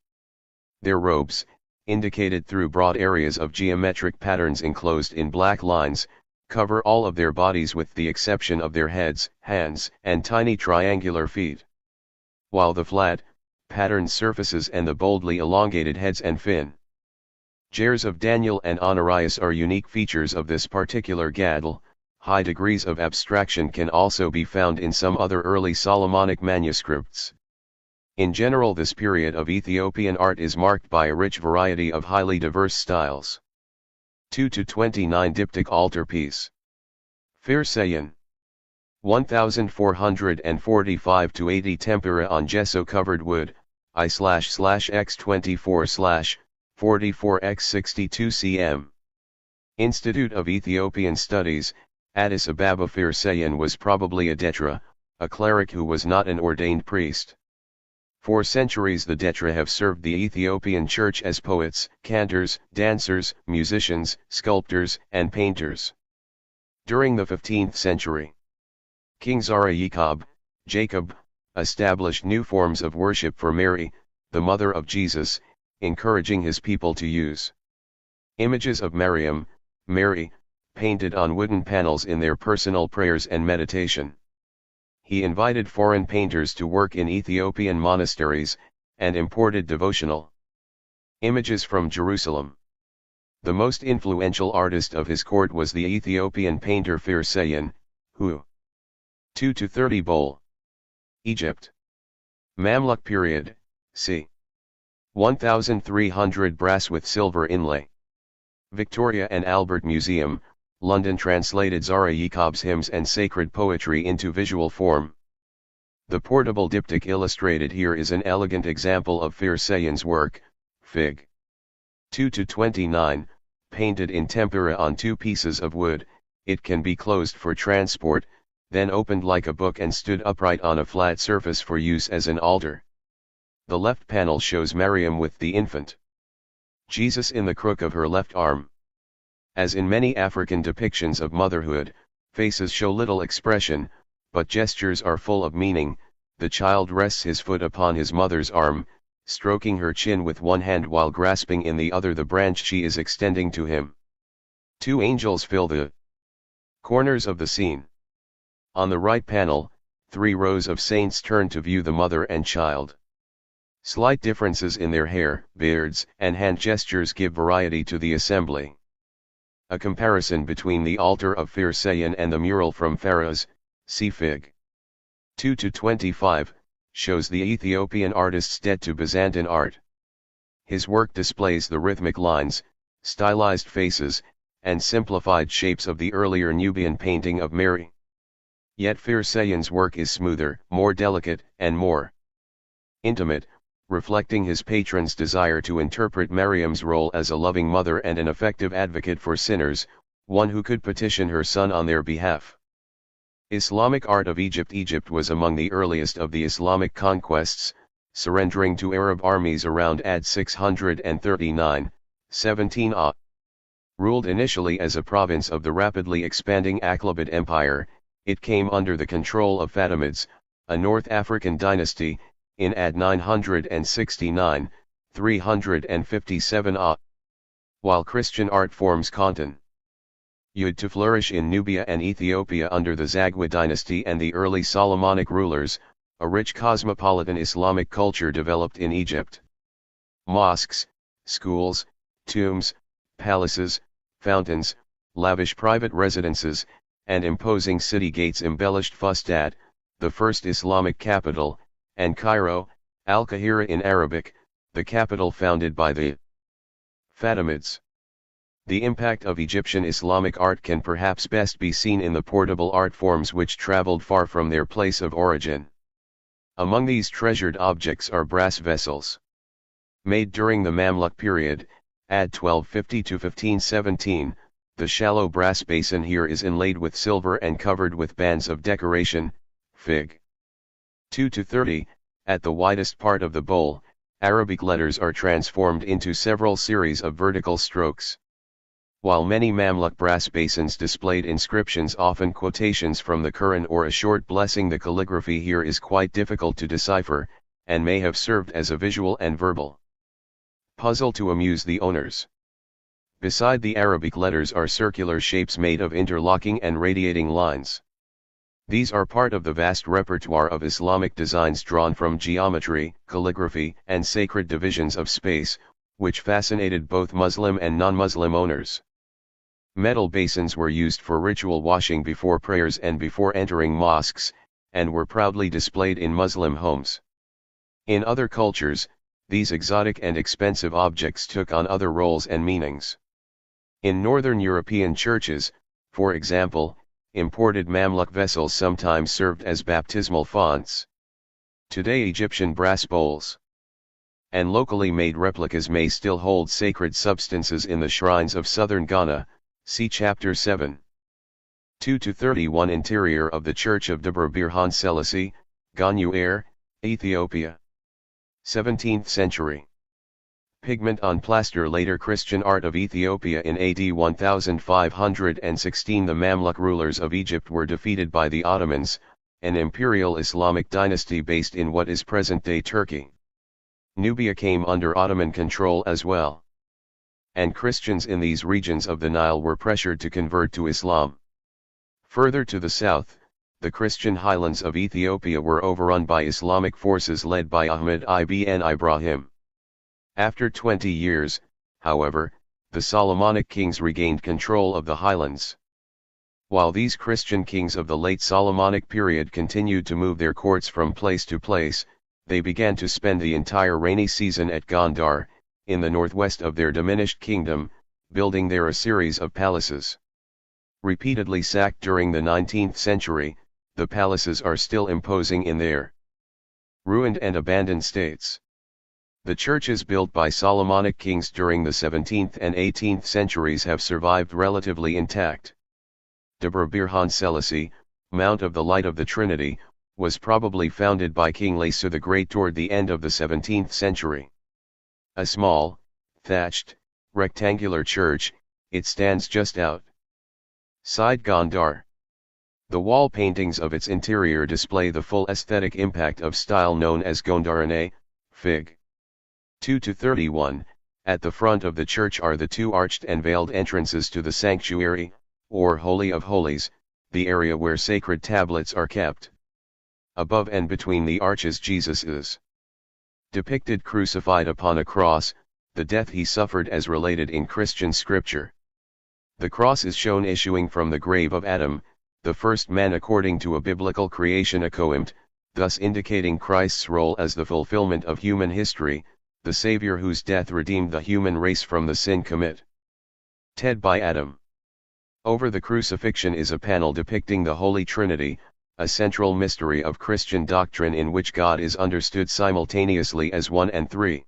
Their robes, indicated through broad areas of geometric patterns enclosed in black lines, cover all of their bodies with the exception of their heads, hands, and tiny triangular feet. While the flat, patterned surfaces and the boldly elongated heads and fin jars of Daniel and Honorius are unique features of this particular Gadol. High degrees of abstraction can also be found in some other early Solomonic manuscripts. In general, this period of Ethiopian art is marked by a rich variety of highly diverse styles. 2-29 Diptych altarpiece. Pharisaian. 1445-80 tempera on gesso covered wood, I/x24/44x62 cm. Institute of Ethiopian Studies, Addis Ababa. Pharisaian was probably a detra, a cleric who was not an ordained priest. For centuries the detra have served the Ethiopian church as poets, cantors, dancers, musicians, sculptors, and painters. During the 15th century, King Zara Jacob, established new forms of worship for Mary, the mother of Jesus, encouraging his people to use images of Mary, painted on wooden panels in their personal prayers and meditation. He invited foreign painters to work in Ethiopian monasteries, and imported devotional images from Jerusalem. The most influential artist of his court was the Ethiopian painter Pharisaian, who 2-30 Bol. Egypt. Mamluk period, c. 1300 brass with silver inlay. Victoria and Albert Museum, London translated Zara Yacob's hymns and sacred poetry into visual form. The portable diptych illustrated here is an elegant example of Pharisaian's work, Fig. 2-29, painted in tempera on two pieces of wood. It can be closed for transport, then opened like a book and stood upright on a flat surface for use as an altar. The left panel shows Mariam with the infant Jesus in the crook of her left arm. As in many African depictions of motherhood, faces show little expression, but gestures are full of meaning. The child rests his foot upon his mother's arm, stroking her chin with one hand while grasping in the other the branch she is extending to him. Two angels fill the corners of the scene. On the right panel, 3 rows of saints turn to view the mother and child. Slight differences in their hair, beards, and hand gestures give variety to the assembly. A comparison between the altar of Pharisaian and the mural from Pharaoh's, see Fig. 2-25, shows the Ethiopian artist's debt to Byzantine art. His work displays the rhythmic lines, stylized faces, and simplified shapes of the earlier Nubian painting of Mary. Yet Pharisaian's work is smoother, more delicate, and more intimate, reflecting his patron's desire to interpret Mariam's role as a loving mother and an effective advocate for sinners, one who could petition her son on their behalf. Islamic art of Egypt. Egypt was among the earliest of the Islamic conquests, surrendering to Arab armies around AD 639, 17 AH. Ruled initially as a province of the rapidly expanding Akhlabid Empire, it came under the control of Fatimids, a North African dynasty, in AD 969, 357 AH. While Christian art forms continued to flourish in Nubia and Ethiopia under the Zagwe dynasty and the early Solomonic rulers, a rich cosmopolitan Islamic culture developed in Egypt. Mosques, schools, tombs, palaces, fountains, lavish private residences, and imposing city gates embellished Fustat, the first Islamic capital, and Cairo, Al-Qahira in Arabic, the capital founded by the Fatimids. The impact of Egyptian Islamic art can perhaps best be seen in the portable art forms which traveled far from their place of origin. Among these treasured objects are brass vessels. Made during the Mamluk period, AD 1250 to 1517, the shallow brass basin here is inlaid with silver and covered with bands of decoration, Fig. 2 to 30, at the widest part of the bowl, Arabic letters are transformed into several series of vertical strokes. While many Mamluk brass basins displayed inscriptions, often quotations from the Quran or a short blessing, the calligraphy here is quite difficult to decipher, and may have served as a visual and verbal puzzle to amuse the owners. Beside the Arabic letters are circular shapes made of interlocking and radiating lines. These are part of the vast repertoire of Islamic designs drawn from geometry, calligraphy, and sacred divisions of space, which fascinated both Muslim and non-Muslim owners. Metal basins were used for ritual washing before prayers and before entering mosques, and were proudly displayed in Muslim homes. In other cultures, these exotic and expensive objects took on other roles and meanings. In Northern European churches, for example, imported Mamluk vessels sometimes served as baptismal fonts. Today Egyptian brass bowls and locally made replicas may still hold sacred substances in the shrines of southern Ghana, see Chapter 7. 2 to 31 Interior of the Church of Debre Birhan Selassie, Ganyuer, Ethiopia. 17th century. Pigment on plaster. Later Christian art of Ethiopia. In AD 1516 the Mamluk rulers of Egypt were defeated by the Ottomans, an imperial Islamic dynasty based in what is present-day Turkey. Nubia came under Ottoman control as well. And Christians in these regions of the Nile were pressured to convert to Islam. Further to the south, the Christian highlands of Ethiopia were overrun by Islamic forces led by Ahmed ibn Ibrahim. After 20 years, however, the Solomonic kings regained control of the highlands. While these Christian kings of the late Solomonic period continued to move their courts from place to place, they began to spend the entire rainy season at Gondar, in the northwest of their diminished kingdom, building there a series of palaces. Repeatedly sacked during the 19th century, the palaces are still imposing in their ruined and abandoned states. The churches built by Solomonic kings during the 17th and 18th centuries have survived relatively intact. Debre Birhan Selassie, Mount of the Light of the Trinity, was probably founded by King Lesu the Great toward the end of the 17th century. A small, thatched, rectangular church, it stands just outside Gondar. The wall paintings of its interior display the full aesthetic impact of style known as Gondarane, Fig. 2 to 31. At the front of the church are the two arched and veiled entrances to the sanctuary, or Holy of Holies, the area where sacred tablets are kept. Above and between the arches Jesus is depicted crucified upon a cross, the death he suffered as related in Christian scripture. The cross is shown issuing from the grave of Adam, the first man according to a biblical creation account, thus indicating Christ's role as the fulfillment of human history, the Savior whose death redeemed the human race from the sin committed by Adam. Over the crucifixion is a panel depicting the Holy Trinity, a central mystery of Christian doctrine in which God is understood simultaneously as one and three.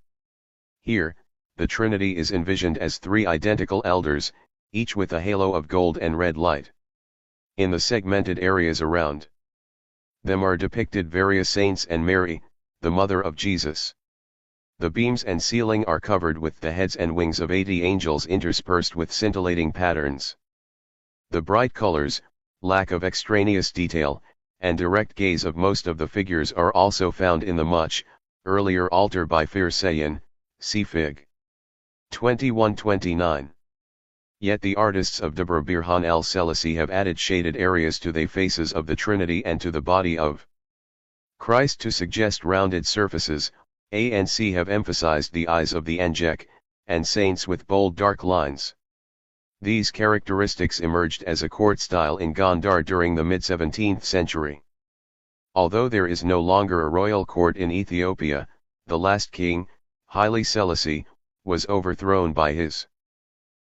Here, the Trinity is envisioned as three identical elders, each with a halo of gold and red light. In the segmented areas around them are depicted various saints and Mary, the mother of Jesus. The beams and ceiling are covered with the heads and wings of 80 angels interspersed with scintillating patterns. The bright colors, lack of extraneous detail, and direct gaze of most of the figures are also found in the much earlier altar by Pharisaian, see Fig. 21-29. Yet the artists of Debre Birhan el-Selassie have added shaded areas to the faces of the Trinity and to the body of Christ to suggest rounded surfaces. A and C have emphasized the eyes of the angelic and saints with bold dark lines. These characteristics emerged as a court style in Gondar during the mid-17th century. Although there is no longer a royal court in Ethiopia, the last king, Haile Selassie, was overthrown by his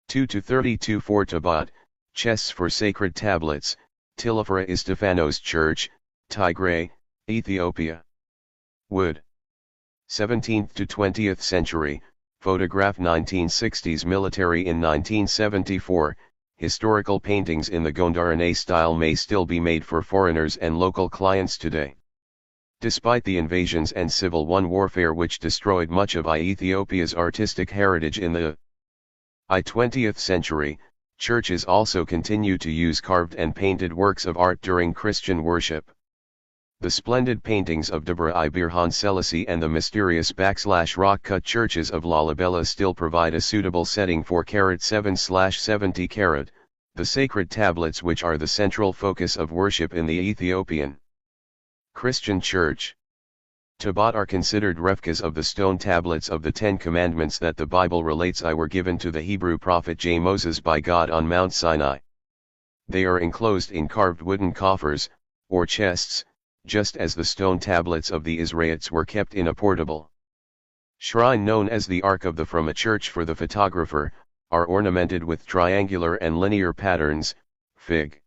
2-32 for Tabat, chests for sacred tablets, Tilafera Istefanos Church, Tigray, Ethiopia. Wood. 17th to 20th century, photograph 1960s military in 1974, historical paintings in the Gondarane style may still be made for foreigners and local clients today. Despite the invasions and civil warfare which destroyed much of Ethiopia's artistic heritage in the 20th century, churches also continue to use carved and painted works of art during Christian worship. The splendid paintings of Debre Birhan Selassie and the mysterious rock-cut churches of Lalibela still provide a suitable setting for 7/70, the sacred tablets which are the central focus of worship in the Ethiopian Christian Church. Tabat are considered replicas of the stone tablets of the Ten Commandments that the Bible relates were given to the Hebrew prophet Moses by God on Mount Sinai. They are enclosed in carved wooden coffers, or chests, just as the stone tablets of the Israelites were kept in a portable shrine known as the Ark of the from a church for the photographer, are ornamented with triangular and linear patterns, Fig.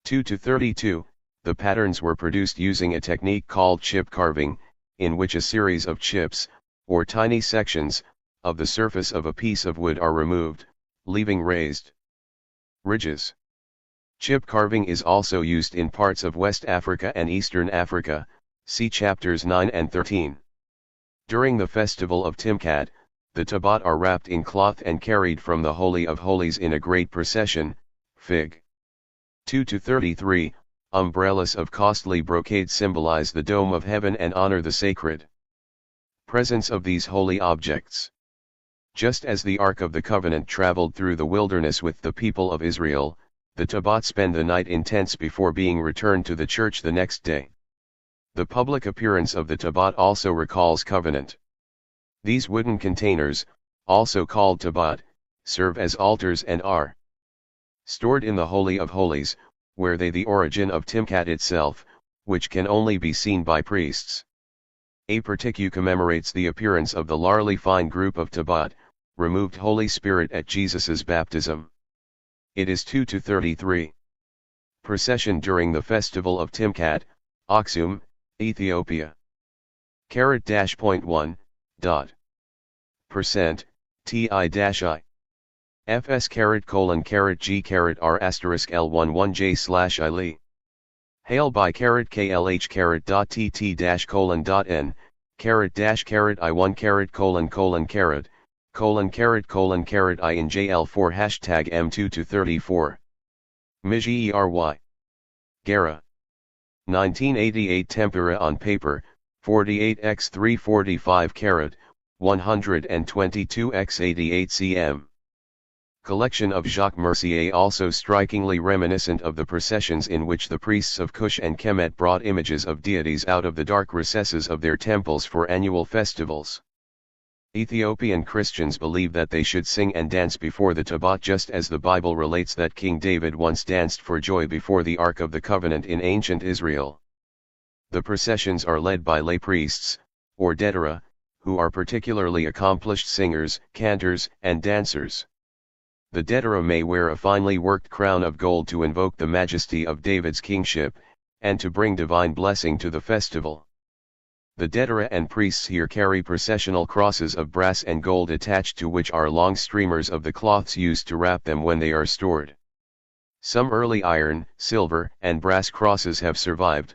2-32. The patterns were produced using a technique called chip carving, in which a series of chips, or tiny sections, of the surface of a piece of wood are removed, leaving raised ridges. Chip carving is also used in parts of West Africa and Eastern Africa, see chapters 9 and 13. During the festival of Timkat, the Tabat are wrapped in cloth and carried from the Holy of Holies in a great procession, Fig. 2-33. Umbrellas of costly brocade symbolize the dome of heaven and honor the sacred presence of these holy objects. Just as the Ark of the Covenant traveled through the wilderness with the people of Israel, the Tabat spend the night in tents before being returned to the church the next day. The public appearance of the Tabat also recalls covenant. These wooden containers, also called Tabat, serve as altars and are stored in the Holy of Holies, where they the origin of Timkat itself, which can only be seen by priests. A particu commemorates the appearance of the larly fine group of Tabat, removed Holy Spirit at Jesus's baptism. It is 2-33. Procession during the festival of Timkat, Aksum, Ethiopia. (.1. %, ti-I. Fs (:G R L11J/I. Hail by KLH .tt-::n, :I1:::, I in JL4 #M2-34. Miji Gara. 1988 Tempera on paper, 48x345 carat, 122x88 cm. Collection of Jacques Mercier also strikingly reminiscent of the processions in which the priests of Kush and Kemet brought images of deities out of the dark recesses of their temples for annual festivals. Ethiopian Christians believe that they should sing and dance before the Tabat just as the Bible relates that King David once danced for joy before the Ark of the Covenant in ancient Israel. The processions are led by lay priests, or Dedera, who are particularly accomplished singers, cantors, and dancers. The Dedera may wear a finely worked crown of gold to invoke the majesty of David's kingship, and to bring divine blessing to the festival. The Dedera and priests here carry processional crosses of brass and gold attached to which are long streamers of the cloths used to wrap them when they are stored. Some early iron, silver, and brass crosses have survived,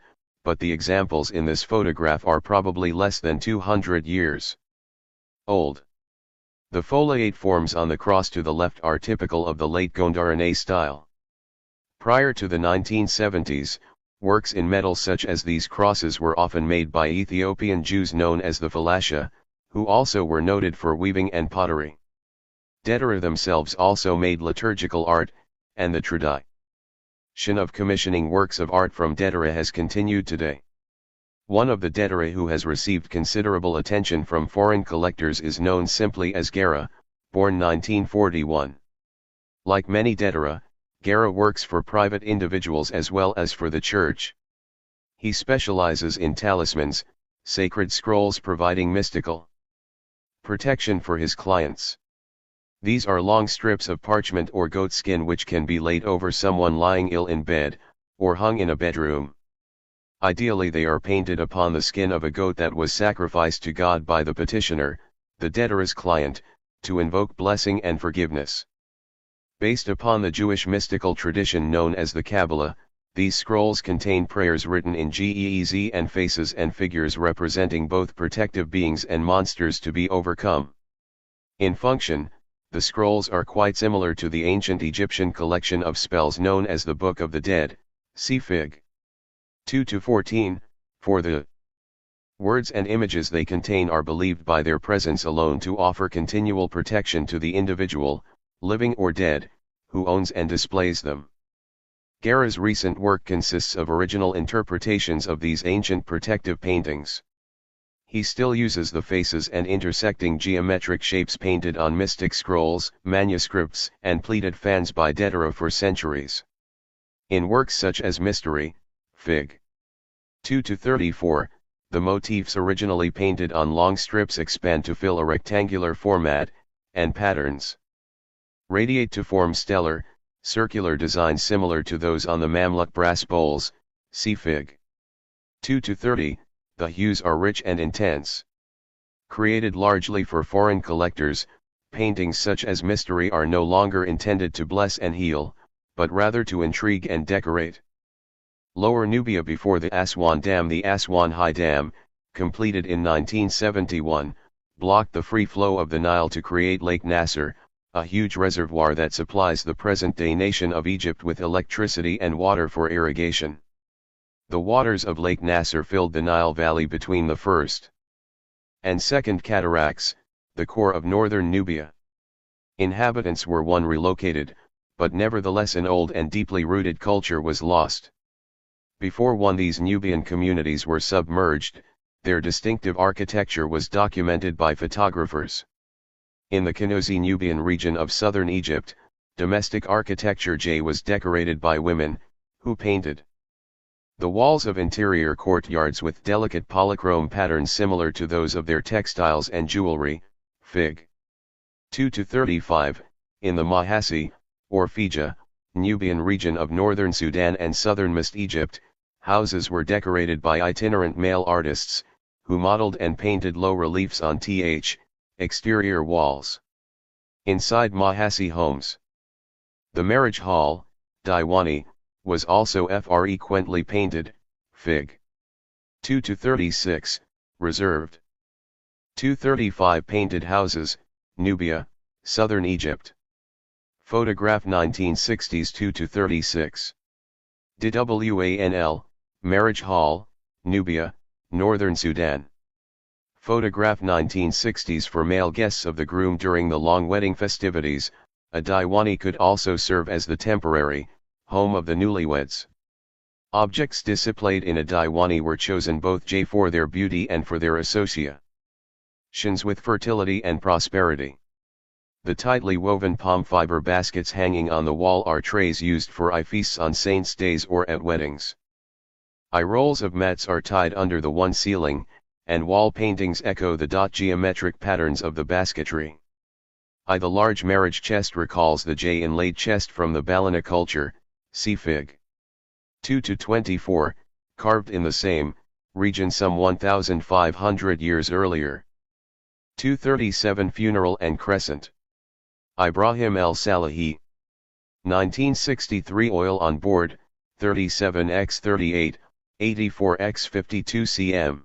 but the examples in this photograph are probably less than 200 years old. The foliate forms on the cross to the left are typical of the late Gondarane style. Prior to the 1970s, works in metal such as these crosses were often made by Ethiopian Jews known as the Falasha, who also were noted for weaving and pottery. Dedera themselves also made liturgical art, and the tradition of commissioning works of art from Dedera has continued today. One of the Dedera who has received considerable attention from foreign collectors is known simply as Gara, born 1941. Like many Dedera, Gara works for private individuals as well as for the church. He specializes in talismans, sacred scrolls providing mystical protection for his clients. These are long strips of parchment or goat skin which can be laid over someone lying ill in bed, or hung in a bedroom. Ideally they are painted upon the skin of a goat that was sacrificed to God by the petitioner, the Dedera's client, to invoke blessing and forgiveness. Based upon the Jewish mystical tradition known as the Kabbalah, these scrolls contain prayers written in Ge'ez and faces and figures representing both protective beings and monsters to be overcome. In function, the scrolls are quite similar to the ancient Egyptian collection of spells known as the Book of the Dead, see Fig. 2-14, for the words and images they contain are believed by their presence alone to offer continual protection to the individual, living or dead, who owns and displays them. Gara's recent work consists of original interpretations of these ancient protective paintings. He still uses the faces and intersecting geometric shapes painted on mystic scrolls, manuscripts, and pleated fans by Dedera for centuries. In works such as Mystery, Fig. 2-34, the motifs originally painted on long strips expand to fill a rectangular format, and patterns radiate to form stellar, circular designs similar to those on the Mamluk brass bowls, see Fig. 2-30, the hues are rich and intense. Created largely for foreign collectors, paintings such as Mystery are no longer intended to bless and heal, but rather to intrigue and decorate. Lower Nubia before the Aswan Dam. The Aswan High Dam, completed in 1971, blocked the free flow of the Nile to create Lake Nasser, a huge reservoir that supplies the present-day nation of Egypt with electricity and water for irrigation. The waters of Lake Nasser filled the Nile Valley between the first and second cataracts, the core of northern Nubia. Inhabitants were relocated, but nevertheless an old and deeply rooted culture was lost. Before these Nubian communities were submerged, their distinctive architecture was documented by photographers. In the Kanozi Nubian region of southern Egypt, domestic architecture was decorated by women, who painted the walls of interior courtyards with delicate polychrome patterns similar to those of their textiles and jewelry, Fig. 2-35, in the Mahasi, or Fija, Nubian region of northern Sudan and southernmost Egypt, houses were decorated by itinerant male artists, who modeled and painted low reliefs on exterior walls. Inside Mahasi homes, the marriage hall, Diwani, was also frequently painted, Fig. 2-36, reserved. 235 painted houses, Nubia, southern Egypt. Photograph 1960s 2-36. DWANL, marriage hall, Nubia, northern Sudan. Photograph 1960s for male guests of the groom during the long wedding festivities. A Diwani could also serve as the temporary home of the newlyweds. Objects displayed in a Diwani were chosen both for their beauty and for their associations with fertility and prosperity. The tightly woven palm fiber baskets hanging on the wall are trays used for feasts on saints' days or at weddings. Rolls of mats are tied under the one ceiling, and wall paintings echo the geometric patterns of the basketry. The large marriage chest recalls the inlaid chest from the Balana culture, see Fig. 2-24, carved in the same region some 1,500 years earlier. 237 Funeral and Crescent. Ibrahim el-Salahi. 1963 Oil on board, 37x38, 84x52 cm.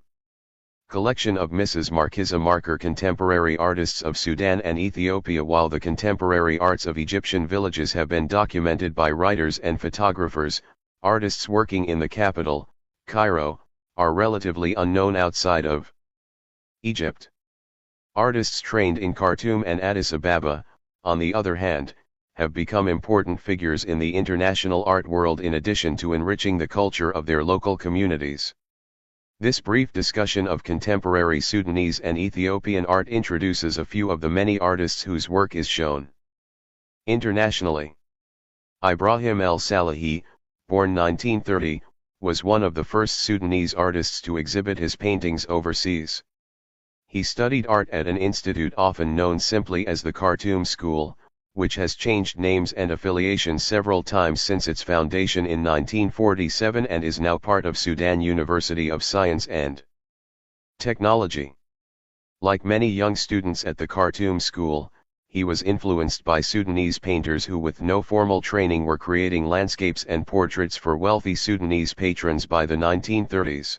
Collection of Mrs. Markiza Marker Contemporary Artists of Sudan and Ethiopia. While the contemporary arts of Egyptian villages have been documented by writers and photographers, artists working in the capital, Cairo, are relatively unknown outside of Egypt. Artists trained in Khartoum and Addis Ababa, on the other hand, have become important figures in the international art world in addition to enriching the culture of their local communities. This brief discussion of contemporary Sudanese and Ethiopian art introduces a few of the many artists whose work is shown internationally. Ibrahim el-Salahi, born 1930, was one of the first Sudanese artists to exhibit his paintings overseas. He studied art at an institute often known simply as the Khartoum School, which has changed names and affiliations several times since its foundation in 1947 and is now part of Sudan University of Science and Technology. Like many young students at the Khartoum School, he was influenced by Sudanese painters who with no formal training were creating landscapes and portraits for wealthy Sudanese patrons by the 1930s.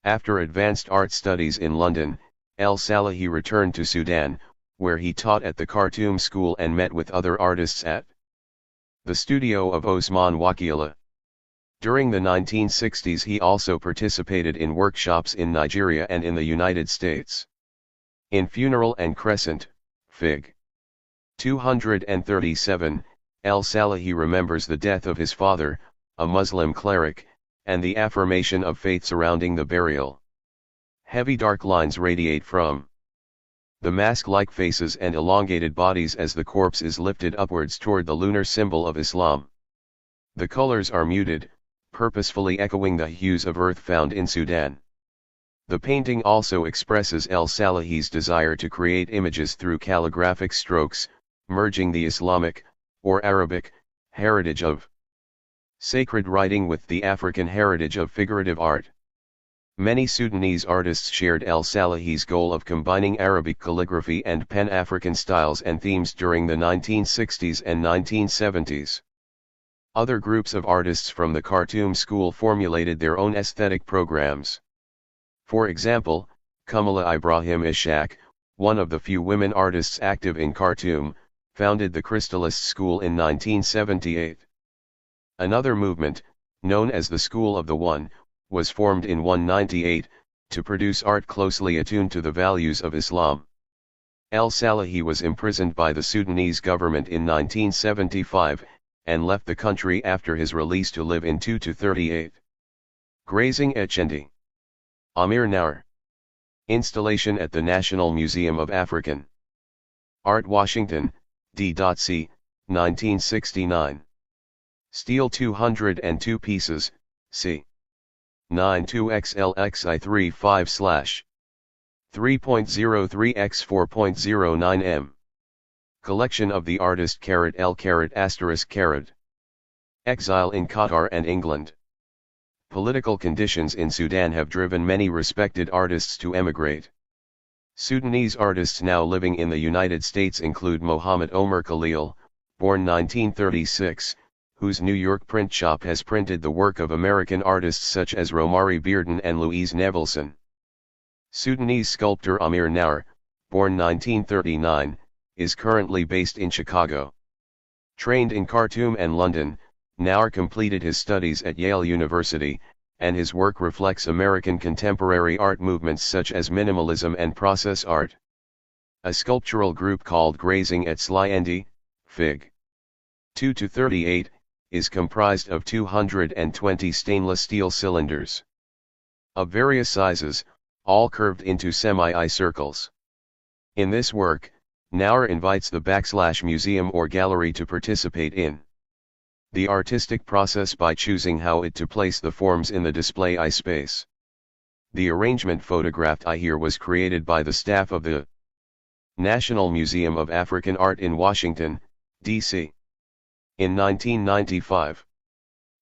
After advanced art studies in London, el-Salahi returned to Sudan, where he taught at the Khartoum School and met with other artists at the studio of Osman Wakila. During the 1960s he also participated in workshops in Nigeria and in the United States. In Funeral and Crescent, Fig. 237, el-Salahi remembers the death of his father, a Muslim cleric, and the affirmation of faith surrounding the burial. Heavy dark lines radiate from the mask-like faces and elongated bodies as the corpse is lifted upwards toward the lunar symbol of Islam. The colors are muted, purposefully echoing the hues of earth found in Sudan. The painting also expresses el-Salahi's desire to create images through calligraphic strokes, merging the Islamic, or Arabic, heritage of sacred writing with the African heritage of figurative art. Many Sudanese artists shared el-Salahi's goal of combining Arabic calligraphy and Pan-African styles and themes during the 1960s and 1970s. Other groups of artists from the Khartoum School formulated their own aesthetic programs. For example, Kamala Ibrahim Ishaq, one of the few women artists active in Khartoum, founded the Crystalist School in 1978. Another movement, known as the School of the One, was formed in 1998, to produce art closely attuned to the values of Islam. El-Salahi was imprisoned by the Sudanese government in 1975, and left the country after his release to live in 2-38. Grazing at Chendi. Amir Naur. Installation at the National Museum of African Art, Washington, D.C., 1969. Steel 202 pieces, c. 92XLXI35/. 3.03x4.09 m. Collection of the artist L. Exile in Qatar and England. Political conditions in Sudan have driven many respected artists to emigrate. Sudanese artists now living in the United States include Mohammed Omar Khalil, born 1936, whose New York print shop has printed the work of American artists such as Romari Bearden and Louise Nevelson. Sudanese sculptor Amir Naur, born 1939, is currently based in Chicago. Trained in Khartoum and London, Naur completed his studies at Yale University, and his work reflects American contemporary art movements such as minimalism and process art. A sculptural group called Grazing at Slyendi, Fig. 2-38, is comprised of 220 stainless steel cylinders of various sizes, all curved into semi-eye circles. In this work, Naur invites the museum or gallery to participate in the artistic process by choosing how to place the forms in the display eye space. The arrangement photographed here was created by the staff of the National Museum of African Art in Washington, D.C. in 1995.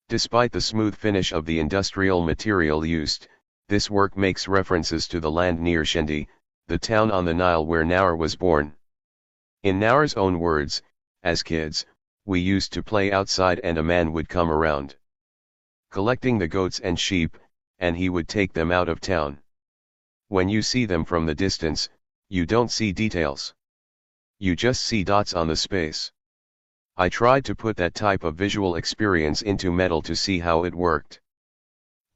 Despite the smooth finish of the industrial material used, this work makes references to the land near Shendi, the town on the Nile where Naur was born. In Naur's own words, "As kids, we used to play outside and a man would come around. collecting the goats and sheep, and he would take them out of town. When you see them from the distance, you don't see details. You just see dots on the space. I tried to put that type of visual experience into metal to see how it worked.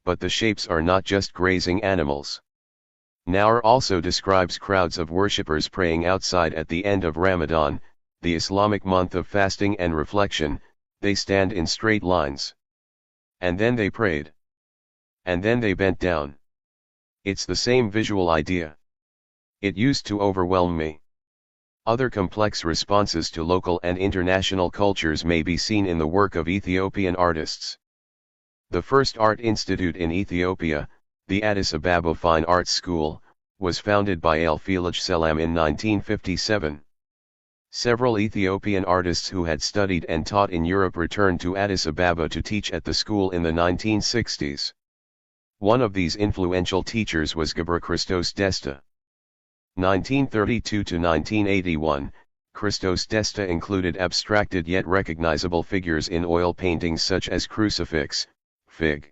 But the shapes are not just grazing animals. Naur also describes crowds of worshippers praying outside at the end of Ramadan, the Islamic month of fasting and reflection. They stand in straight lines. And then they prayed. And then they bent down. It's the same visual idea. It used to overwhelm me. Other complex responses to local and international cultures may be seen in the work of Ethiopian artists. The first art institute in Ethiopia, the Addis Ababa Fine Arts School, was founded by El Felaj Selam in 1957. Several Ethiopian artists who had studied and taught in Europe returned to Addis Ababa to teach at the school in the 1960s. One of these influential teachers was Gebre Christos Desta. 1932 to 1981, Christos Desta included abstracted yet recognizable figures in oil paintings such as Crucifix, Fig.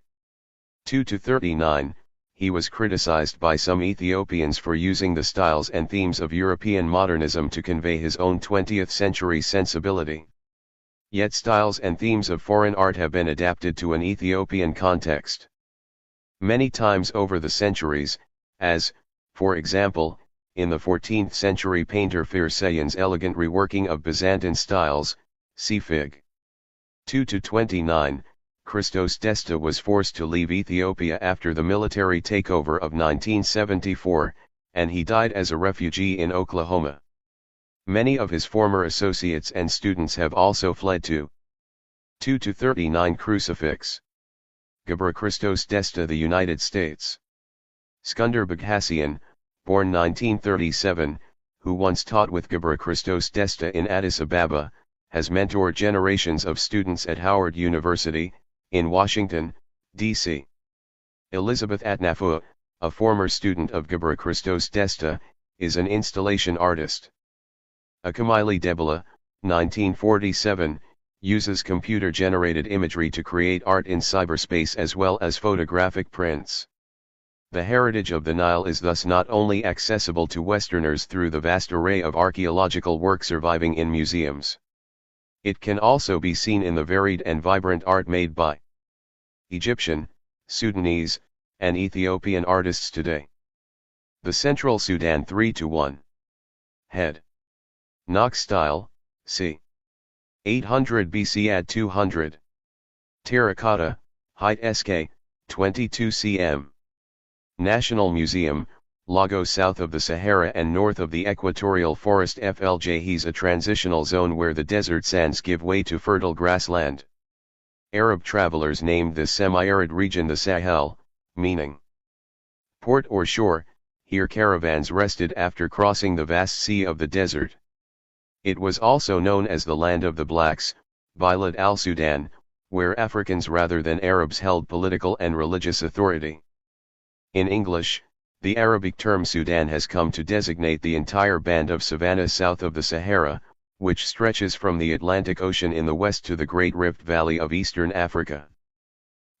2 to 39, he was criticized by some Ethiopians for using the styles and themes of European modernism to convey his own 20th century sensibility. Yet styles and themes of foreign art have been adapted to an Ethiopian context. Many times over the centuries, as, for example, in the 14th century painter Pherseion's elegant reworking of Byzantine styles, see Fig. 2 to 29, Christos Desta was forced to leave Ethiopia after the military takeover of 1974, and he died as a refugee in Oklahoma. Many of his former associates and students have also fled to 2 to 39 Crucifix. Gebre Christos Desta, the United States. Skender Baghassian, born 1937, who once taught with Gebre Christos Desta in Addis Ababa, has mentored generations of students at Howard University, in Washington, D.C. Elizabeth Atnafua, a former student of Gebre Christos Desta, is an installation artist. Akamili Debela, 1947, uses computer-generated imagery to create art in cyberspace as well as photographic prints. The heritage of the Nile is thus not only accessible to Westerners through the vast array of archaeological work surviving in museums. It can also be seen in the varied and vibrant art made by Egyptian, Sudanese, and Ethiopian artists today. The Central Sudan 3 to 1. Head. Knox style, c. 800 BC at 200. Terracotta, height SK, 22 cm. National Museum, Lagos, south of the Sahara and north of the equatorial forest FLJ's, a transitional zone where the desert sands give way to fertile grassland. Arab travelers named this semi-arid region the Sahel, meaning port or shore. Here caravans rested after crossing the vast sea of the desert. It was also known as the land of the blacks, Bilad al-Sudan, where Africans rather than Arabs held political and religious authority. In English, the Arabic term Sudan has come to designate the entire band of savanna south of the Sahara, which stretches from the Atlantic Ocean in the west to the Great Rift Valley of eastern Africa.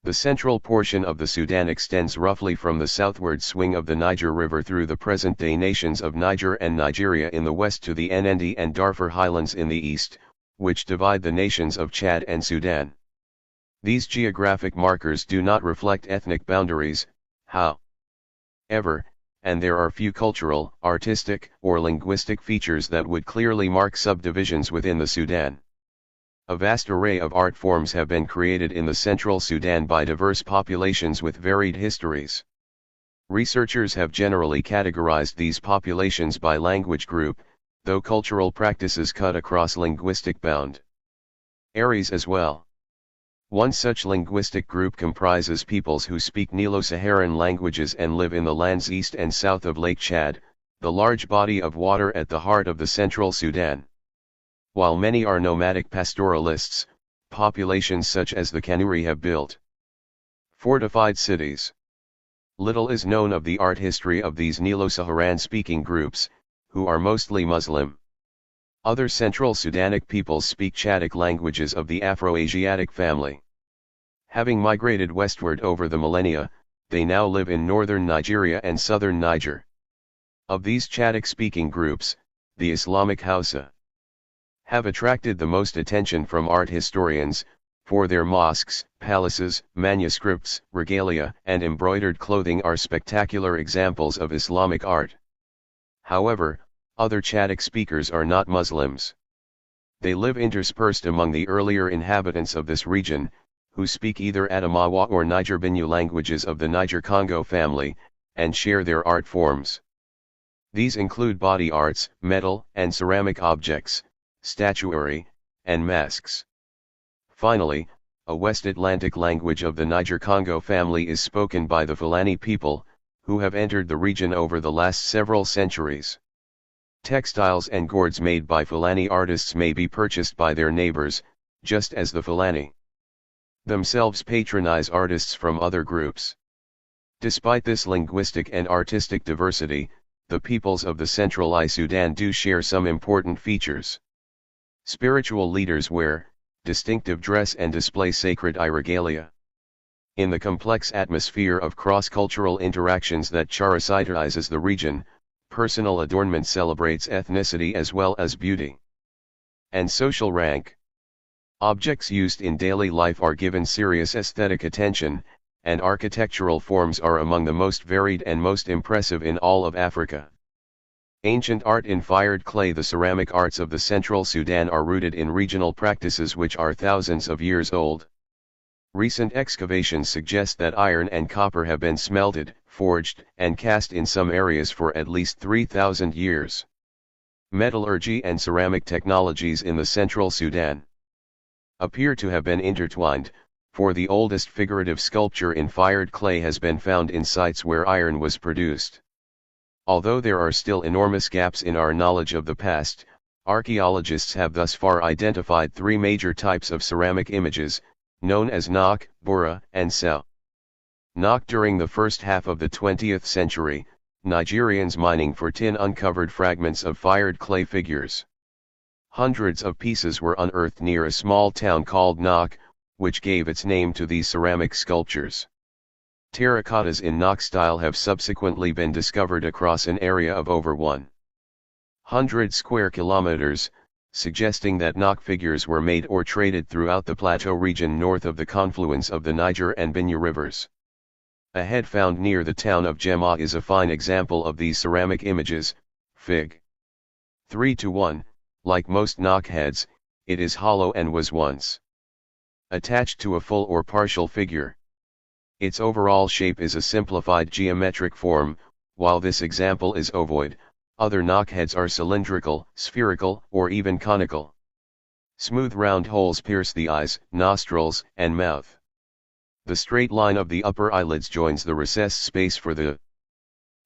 The central portion of the Sudan extends roughly from the southward swing of the Niger River through the present-day nations of Niger and Nigeria in the west to the Nnd and Darfur highlands in the east, which divide the nations of Chad and Sudan. These geographic markers do not reflect ethnic boundaries, however, and there are few cultural, artistic, or linguistic features that would clearly mark subdivisions within the Sudan. A vast array of art forms have been created in the central Sudan by diverse populations with varied histories. Researchers have generally categorized these populations by language group, though cultural practices cut across linguistic boundaries as well. One such linguistic group comprises peoples who speak Nilo-Saharan languages and live in the lands east and south of Lake Chad, the large body of water at the heart of the central Sudan. While many are nomadic pastoralists, populations such as the Kanuri have built fortified cities. Little is known of the art history of these Nilo-Saharan-speaking groups, who are mostly Muslim. Other Central Sudanic peoples speak Chadic languages of the Afro-Asiatic family. Having migrated westward over the millennia, they now live in northern Nigeria and southern Niger. Of these Chadic-speaking groups, the Islamic Hausa have attracted the most attention from art historians, for their mosques, palaces, manuscripts, regalia, and embroidered clothing are spectacular examples of Islamic art. However, other Chadic speakers are not Muslims. They live interspersed among the earlier inhabitants of this region, who speak either Adamawa or Niger-Benue languages of the Niger-Congo family, and share their art forms. These include body arts, metal and ceramic objects, statuary, and masks. Finally, a West Atlantic language of the Niger-Congo family is spoken by the Fulani people, who have entered the region over the last several centuries. Textiles and gourds made by Fulani artists may be purchased by their neighbors, just as the Fulani themselves patronize artists from other groups. Despite this linguistic and artistic diversity, the peoples of the Central Sudan do share some important features. Spiritual leaders wear distinctive dress and display sacred regalia. In the complex atmosphere of cross-cultural interactions that characterizes the region, personal adornment celebrates ethnicity as well as beauty and social rank. Objects used in daily life are given serious aesthetic attention, and architectural forms are among the most varied and most impressive in all of Africa. Ancient art in fired clay. The ceramic arts of the Central Sudan are rooted in regional practices which are thousands of years old. Recent excavations suggest that iron and copper have been smelted, forged, and cast in some areas for at least 3,000 years. Metallurgy and ceramic technologies in the Central Sudan appear to have been intertwined, for the oldest figurative sculpture in fired clay has been found in sites where iron was produced. Although there are still enormous gaps in our knowledge of the past, archaeologists have thus far identified three major types of ceramic images, known as Nok, Bora, and Sel. Nok. During the first half of the 20th century, Nigerians mining for tin uncovered fragments of fired clay figures. Hundreds of pieces were unearthed near a small town called Nok, which gave its name to these ceramic sculptures. Terracottas in Nok style have subsequently been discovered across an area of over 100 square kilometers, suggesting that Nok figures were made or traded throughout the plateau region north of the confluence of the Niger and Benue rivers. A head found near the town of Jema is a fine example of these ceramic images, Fig. 3:1. Like most Nok heads, it is hollow and was once attached to a full or partial figure. Its overall shape is a simplified geometric form, while this example is ovoid. Other Nok heads are cylindrical, spherical, or even conical. Smooth round holes pierce the eyes, nostrils, and mouth. The straight line of the upper eyelids joins the recessed space for the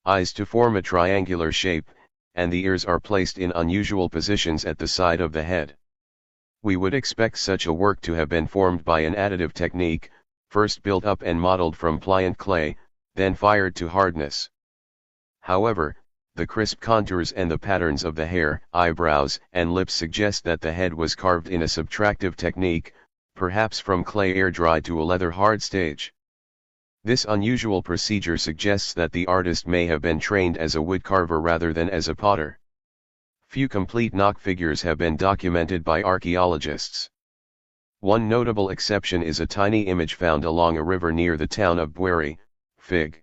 eyes to form a triangular shape, and the ears are placed in unusual positions at the side of the head. We would expect such a work to have been formed by an additive technique, first built up and modeled from pliant clay, then fired to hardness. However, the crisp contours and the patterns of the hair, eyebrows, and lips suggest that the head was carved in a subtractive technique, perhaps from clay air-dried to a leather-hard stage. This unusual procedure suggests that the artist may have been trained as a woodcarver rather than as a potter. Few complete Nok figures have been documented by archaeologists. One notable exception is a tiny image found along a river near the town of Bweri, Fig.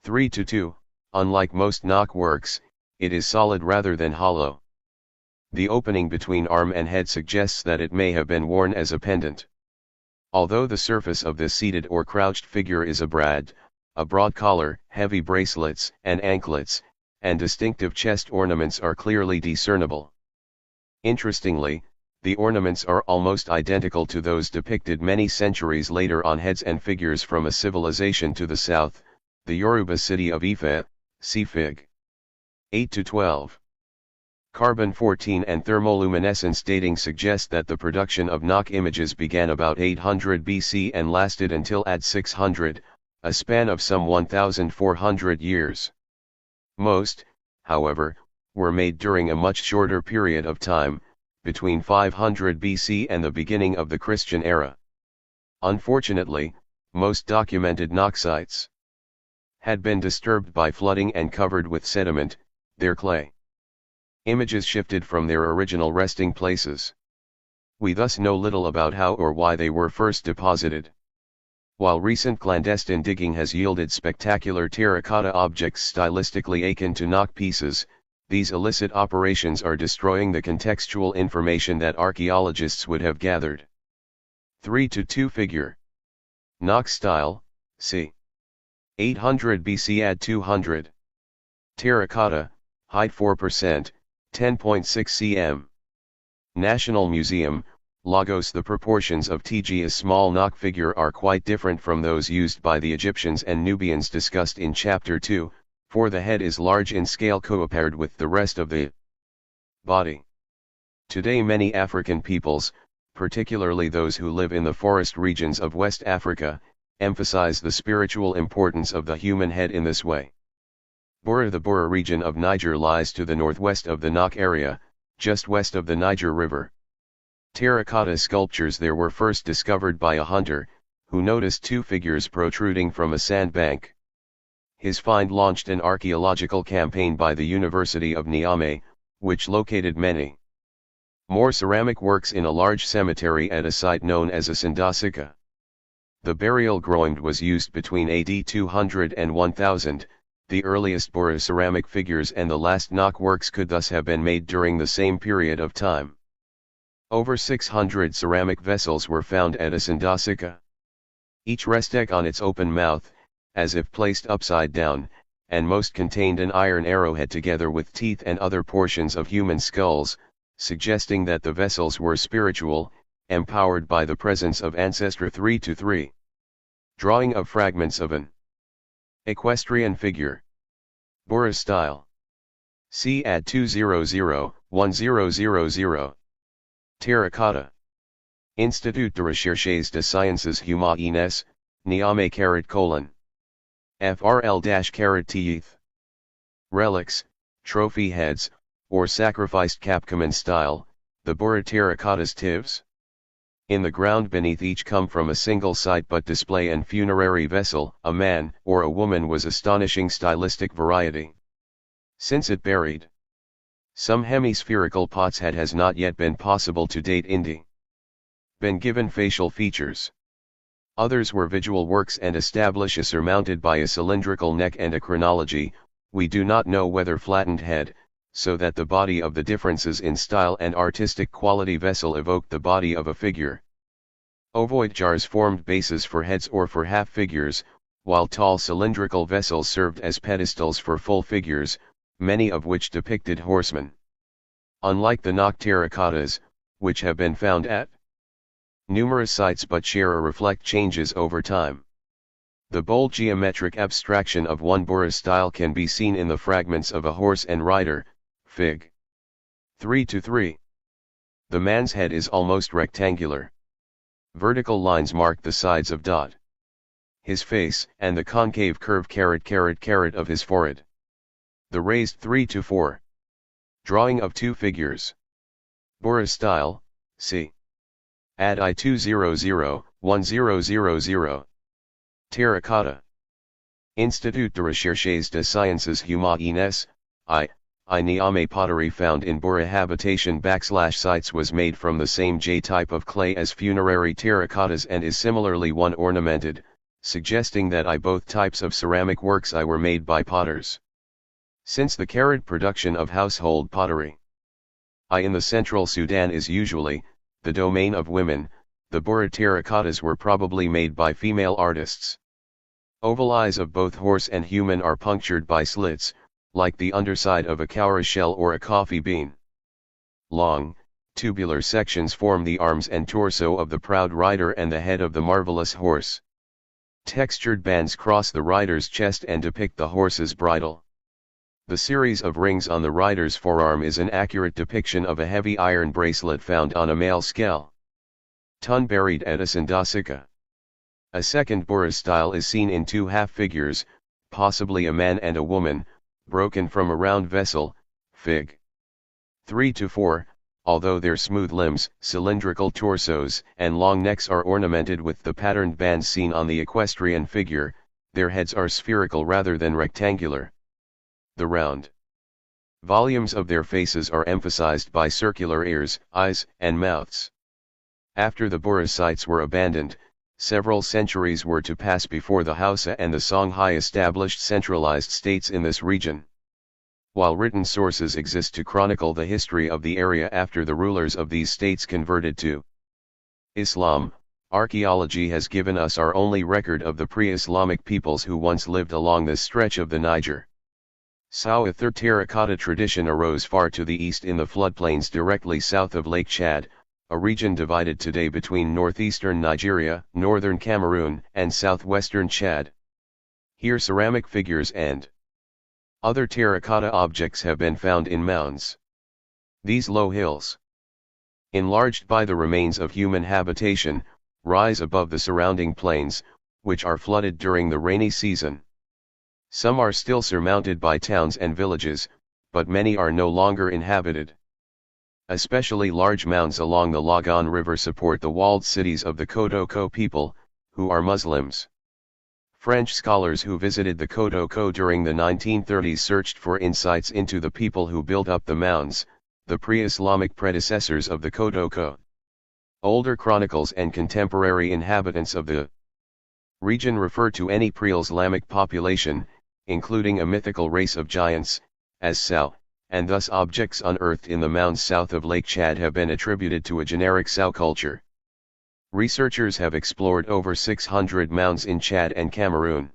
3:2. Unlike most Nok works, it is solid rather than hollow. The opening between arm and head suggests that it may have been worn as a pendant. Although the surface of the seated or crouched figure is a broad collar, heavy bracelets and anklets, and distinctive chest ornaments are clearly discernible. Interestingly, the ornaments are almost identical to those depicted many centuries later on heads and figures from a civilization to the south, the Yoruba city of Ife, see Fig. 8-12. Carbon-14 and thermoluminescence dating suggest that the production of Nok images began about 800 BC and lasted until AD 600, a span of some 1,400 years. Most, however, were made during a much shorter period of time, between 500 BC and the beginning of the Christian era. Unfortunately, most documented knock sites had been disturbed by flooding and covered with sediment, their clay images shifted from their original resting places. We thus know little about how or why they were first deposited. While recent clandestine digging has yielded spectacular terracotta objects stylistically akin to knock pieces, these illicit operations are destroying the contextual information that archaeologists would have gathered. 3-2 figure. Knock style, c. 800 BC AD 200. Terracotta, height 4%, 10.6 cm. National Museum, Lagos. The proportions of Tg's small knock figure are quite different from those used by the Egyptians and Nubians discussed in Chapter 2, for the head is large in scale compared with the rest of the body. Today many African peoples, particularly those who live in the forest regions of West Africa, emphasize the spiritual importance of the human head in this way. Bura. The Bura region of Niger lies to the northwest of the Nok area, just west of the Niger River. Terracotta sculptures there were first discovered by a hunter, who noticed two figures protruding from a sandbank. His find launched an archaeological campaign by the University of Niamey, which located many more ceramic works in a large cemetery at a site known as a Sindasika. The burial ground was used between AD 200 and 1000. The earliest Bura ceramic figures and the last knock works could thus have been made during the same period of time. Over 600 ceramic vessels were found at a Sindasika. Each rested on its open mouth, as if placed upside down, and most contained an iron arrowhead together with teeth and other portions of human skulls, suggesting that the vessels were spiritual, empowered by the presence of ancestor. 3-3. Drawing of fragments of an equestrian figure. Bura style. C. AD 200-1000. Terracotta. Institut de Recherches de Sciences Humaines, Niamey ::. FRL-Teeth. Relics, trophy heads, or sacrificed Capcoman style, the Bura terracottas tivs. In the ground beneath each come from a single site but display and funerary vessel, a man or a woman was astonishing stylistic variety. Since it buried some hemispherical pots has not yet been possible to date been given facial features. Others were visual works and establish a surmounted by a cylindrical neck and a chronology. We do not know whether flattened head, so that the body of the differences in style and artistic quality vessel evoked the body of a figure. Ovoid jars formed bases for heads or for half figures, while tall cylindrical vessels served as pedestals for full figures, many of which depicted horsemen. Unlike the knock terracottas, which have been found at numerous sites but share or reflect changes over time, the bold geometric abstraction of one Bura style can be seen in the fragments of a horse and rider, Fig. 3-3. The man's head is almost rectangular. Vertical lines mark the sides of his face and the concave curve of his forehead. The raised 3-4. Drawing of two figures. Bura style, c. AD I 200-1000. Terracotta. Institut de Recherches de Sciences Humaines, I Niamey pottery found in Bura habitation / sites was made from the same J-type of clay as funerary terracottas and is similarly one ornamented, suggesting that both types of ceramic works were made by potters. Since the carrot production of household pottery in the central Sudan is usually the domain of women, the Bura terracottas were probably made by female artists. Oval eyes of both horse and human are punctured by slits, like the underside of a cowrie shell or a coffee bean. Long, tubular sections form the arms and torso of the proud rider and the head of the marvelous horse. Textured bands cross the rider's chest and depict the horse's bridle. The series of rings on the rider's forearm is an accurate depiction of a heavy iron bracelet found on a male skull. Ton buried at a Sindasika. A second Bura style is seen in two half figures, possibly a man and a woman, broken from a round vessel, Fig. 3-4, although their smooth limbs, cylindrical torsos, and long necks are ornamented with the patterned bands seen on the equestrian figure, their heads are spherical rather than rectangular. The round volumes of their faces are emphasized by circular ears, eyes, and mouths. After the Burisites were abandoned, several centuries were to pass before the Hausa and the Songhai established centralized states in this region. While written sources exist to chronicle the history of the area after the rulers of these states converted to Islam, archaeology has given us our only record of the pre-Islamic peoples who once lived along this stretch of the Niger. Souther terracotta tradition arose far to the east in the floodplains directly south of Lake Chad, a region divided today between northeastern Nigeria, northern Cameroon, and southwestern Chad. Here ceramic figures and other terracotta objects have been found in mounds. These low hills, enlarged by the remains of human habitation, rise above the surrounding plains, which are flooded during the rainy season. Some are still surmounted by towns and villages, but many are no longer inhabited. Especially large mounds along the Lagan River support the walled cities of the Kodoko people, who are Muslims. French scholars who visited the Kodoko during the 1930s searched for insights into the people who built up the mounds, the pre-Islamic predecessors of the Kodoko. Older chronicles and contemporary inhabitants of the region refer to any pre-Islamic population, including a mythical race of giants, as Sao, and thus objects unearthed in the mounds south of Lake Chad have been attributed to a generic Sao culture. Researchers have explored over 600 mounds in Chad and Cameroon.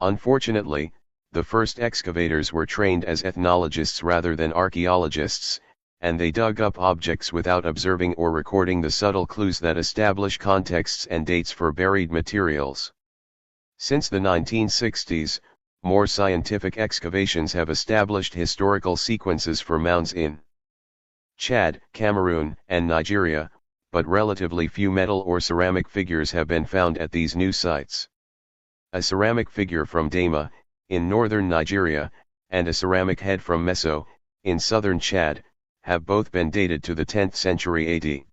Unfortunately, the first excavators were trained as ethnologists rather than archaeologists, and they dug up objects without observing or recording the subtle clues that establish contexts and dates for buried materials. Since the 1960s, more scientific excavations have established historical sequences for mounds in Chad, Cameroon, and Nigeria, but relatively few metal or ceramic figures have been found at these new sites. A ceramic figure from Dama, in northern Nigeria, and a ceramic head from Meso, in southern Chad, have both been dated to the 10th century AD.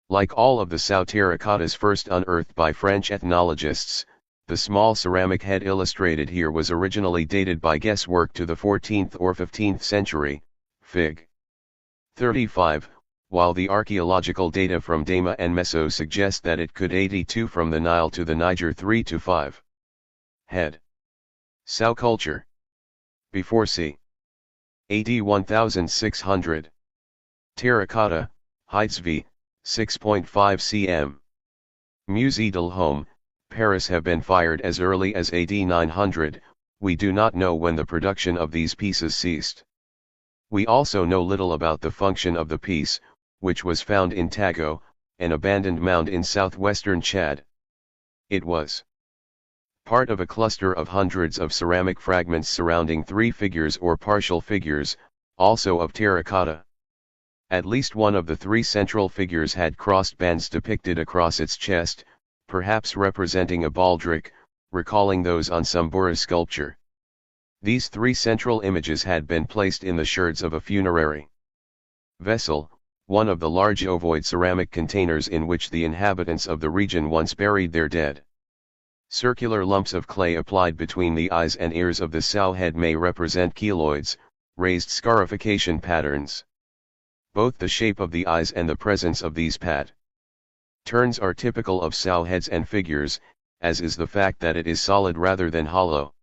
Like all of the Sao terracottas first unearthed by French ethnologists, the small ceramic head illustrated here was originally dated by guesswork to the 14th or 15th century, Fig. 35, while the archaeological data from Dama and Meso suggest that it could 82 from the Nile to the Niger 3 to 5. Head. Sao culture. Before c. AD 1600. Terracotta, heights v. 6.5 cm. Musée d'Elhome, Paris have been fired as early as AD 900, we do not know when the production of these pieces ceased. We also know little about the function of the piece, which was found in Tago, an abandoned mound in southwestern Chad. It was part of a cluster of hundreds of ceramic fragments surrounding three figures or partial figures, also of terracotta. At least one of the three central figures had crossed bands depicted across its chest, perhaps representing a baldric, recalling those on some Bura sculpture. These three central images had been placed in the sherds of a funerary vessel, one of the large ovoid ceramic containers in which the inhabitants of the region once buried their dead. Circular lumps of clay applied between the eyes and ears of the sow head may represent keloids, raised scarification patterns. Both the shape of the eyes and the presence of these patterns are typical of sow heads and figures, as is the fact that it is solid rather than hollow.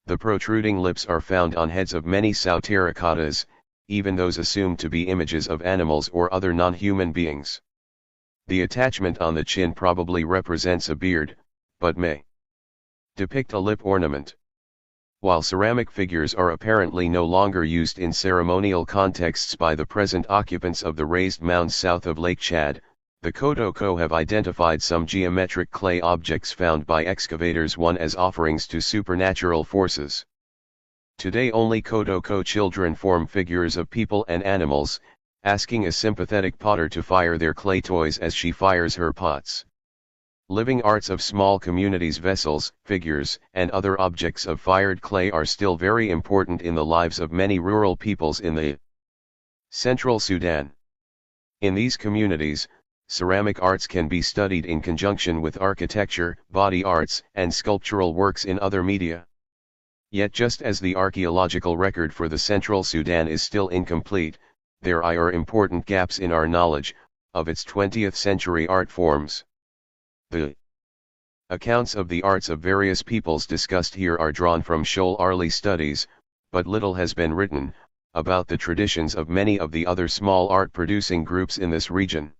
The protruding lips are found on heads of many sow terracottas, even those assumed to be images of animals or other non-human beings. The attachment on the chin probably represents a beard, but may depict a lip ornament. While ceramic figures are apparently no longer used in ceremonial contexts by the present occupants of the raised mounds south of Lake Chad, the Kodoko have identified some geometric clay objects found by excavators one as offerings to supernatural forces. Today only Kodoko children form figures of people and animals, asking a sympathetic potter to fire their clay toys as she fires her pots. Living arts of small communities, vessels, figures, and other objects of fired clay are still very important in the lives of many rural peoples in the Central Sudan. In these communities, ceramic arts can be studied in conjunction with architecture, body arts, and sculptural works in other media. Yet just as the archaeological record for the Central Sudan is still incomplete, there are important gaps in our knowledge of its 20th century art forms. The accounts of the arts of various peoples discussed here are drawn from scholarly studies, but little has been written about the traditions of many of the other small art-producing groups in this region.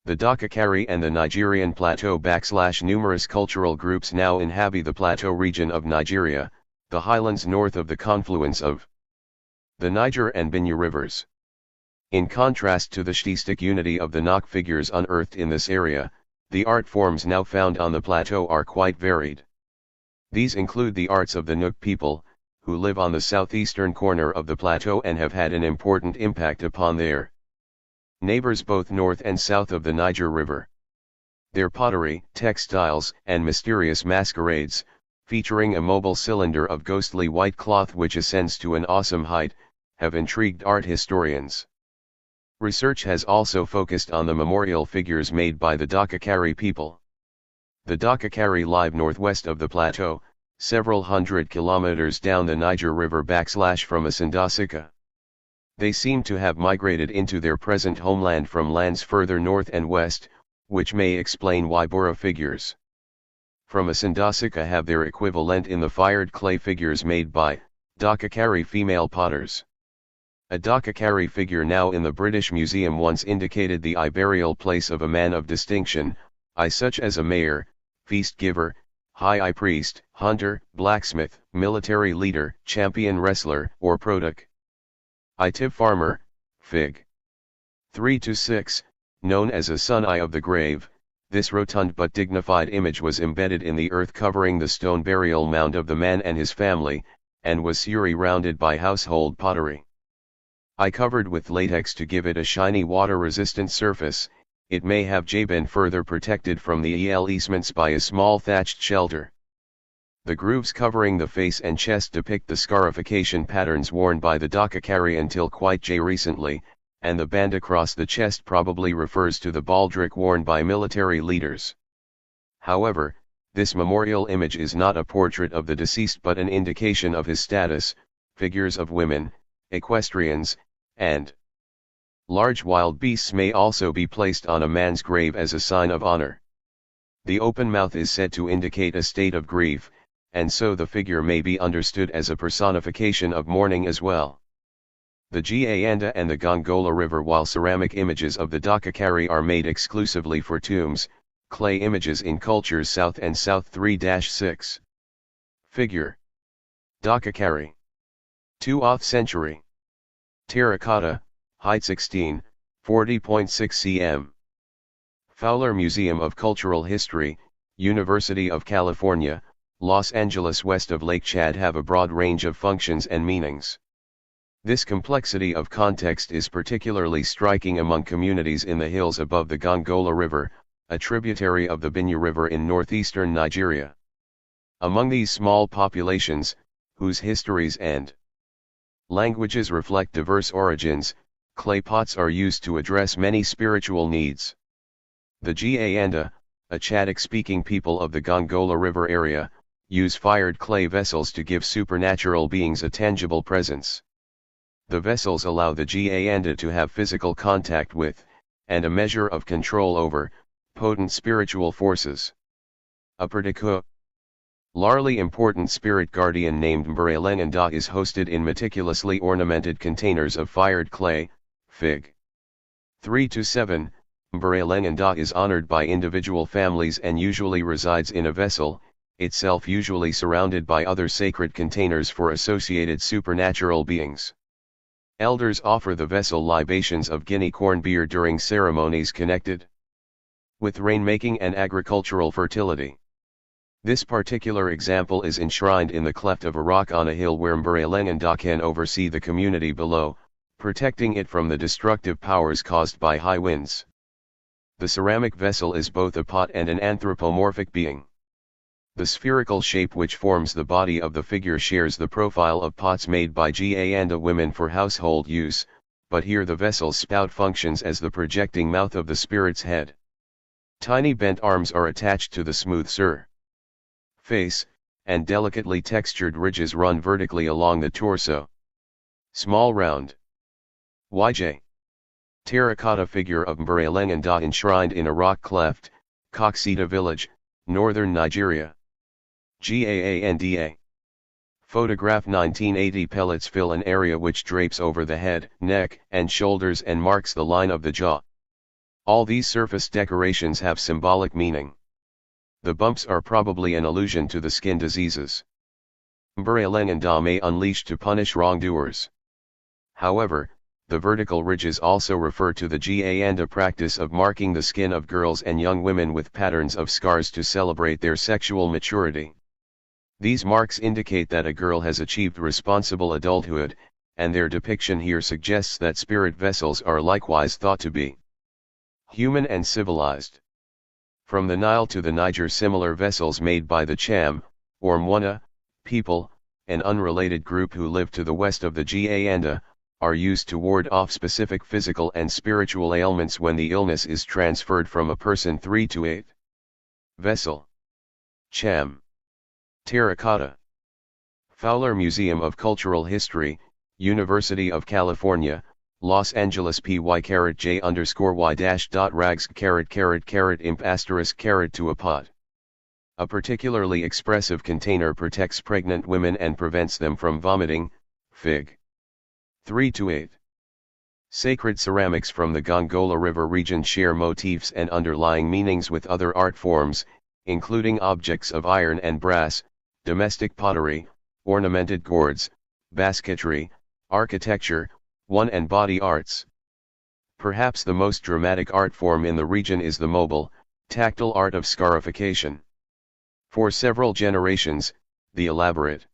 The Dakakari and the Nigerian Plateau / numerous cultural groups now inhabit the Plateau region of Nigeria, the highlands north of the confluence of the Niger and Benue rivers. In contrast to the statistic unity of the Nok figures unearthed in this area, the art forms now found on the plateau are quite varied. These include the arts of the Nuk people, who live on the southeastern corner of the plateau and have had an important impact upon their neighbors both north and south of the Niger River. Their pottery, textiles, and mysterious masquerades, featuring a mobile cylinder of ghostly white cloth which ascends to an awesome height, have intrigued art historians. Research has also focused on the memorial figures made by the Dakakari people. The Dakakari live northwest of the plateau, several hundred kilometers down the Niger River / from Asindasika. They seem to have migrated into their present homeland from lands further north and west, which may explain why Bora figures from Asindasika have their equivalent in the fired clay figures made by Dakakari female potters. A Dakakari figure now in the British Museum once indicated the burial place of a man of distinction, such as a mayor, feast giver, high priest, hunter, blacksmith, military leader, champion wrestler, or product. Itiv farmer, Fig. 3-6, known as a son of the grave, this rotund but dignified image was embedded in the earth covering the stone burial mound of the man and his family, and was surrounded by household pottery. Covered with latex to give it a shiny water-resistant surface, it may have been further protected from the elements by a small thatched shelter. The grooves covering the face and chest depict the scarification patterns worn by the Dakakari until quite recently, and the band across the chest probably refers to the baldric worn by military leaders. However, this memorial image is not a portrait of the deceased but an indication of his status. Figures of women, equestrians, and large wild beasts may also be placed on a man's grave as a sign of honor. The open mouth is said to indicate a state of grief, and so the figure may be understood as a personification of mourning as well. The Gianda and the Gongola River. While ceramic images of the Dakakari are made exclusively for tombs, clay images in cultures south and south 3-6. Figure. Dakakari. 2th century. Terracotta, height 16, 40.6 cm. Fowler Museum of Cultural History, University of California, Los Angeles west of Lake Chad have a broad range of functions and meanings. This complexity of context is particularly striking among communities in the hills above the Gongola River, a tributary of the Benue River in northeastern Nigeria. Among these small populations, whose histories and languages reflect diverse origins, clay pots are used to address many spiritual needs. The Gianda, a Chadic-speaking people of the Gongola River area, use fired clay vessels to give supernatural beings a tangible presence. The vessels allow the Gianda to have physical contact with, and a measure of control over, potent spiritual forces. A particularly important spirit guardian named Mberelenganda is hosted in meticulously ornamented containers of fired clay. Fig. 3-7, Mberelenganda is honored by individual families and usually resides in a vessel, itself usually surrounded by other sacred containers for associated supernatural beings. Elders offer the vessel libations of Guinea corn beer during ceremonies connected with rainmaking and agricultural fertility. This particular example is enshrined in the cleft of a rock on a hill where Mberelenganda can oversee the community below, protecting it from the destructive powers caused by high winds. The ceramic vessel is both a pot and an anthropomorphic being. The spherical shape which forms the body of the figure shares the profile of pots made by Gianda women for household use, but here the vessel's spout functions as the projecting mouth of the spirit's head. Tiny bent arms are attached to the smooth face, and delicately textured ridges run vertically along the torso. Small round YJ. Terracotta figure of Mberelengenda enshrined in a rock cleft, Koksita village, northern Nigeria. GAANDA. Photograph 1980. Pellets fill an area which drapes over the head, neck, and shoulders and marks the line of the jaw. All these surface decorations have symbolic meaning. The bumps are probably an allusion to the skin diseases Mberelengenda may unleash to punish wrongdoers. However, the vertical ridges also refer to the Ganda practice of marking the skin of girls and young women with patterns of scars to celebrate their sexual maturity. These marks indicate that a girl has achieved responsible adulthood, and their depiction here suggests that spirit vessels are likewise thought to be human and civilized. From the Nile to the Niger, similar vessels made by the Cham, or Mwana, people, an unrelated group who live to the west of the Ganda, are used to ward off specific physical and spiritual ailments when the illness is transferred from a person. 3 to 8. Vessel. Cham. Terracotta. Fowler Museum of Cultural History, University of California, Los Angeles. PY-J_y-.rags_imp** to a pot. A particularly expressive container protects pregnant women and prevents them from vomiting. Fig. 3 to 8. Sacred ceramics from the Gongola River region share motifs and underlying meanings with other art forms, including objects of iron and brass, domestic pottery, ornamented gourds, basketry, architecture, and body arts. Perhaps the most dramatic art form in the region is the mobile, tactile art of scarification. For several generations, the elaborate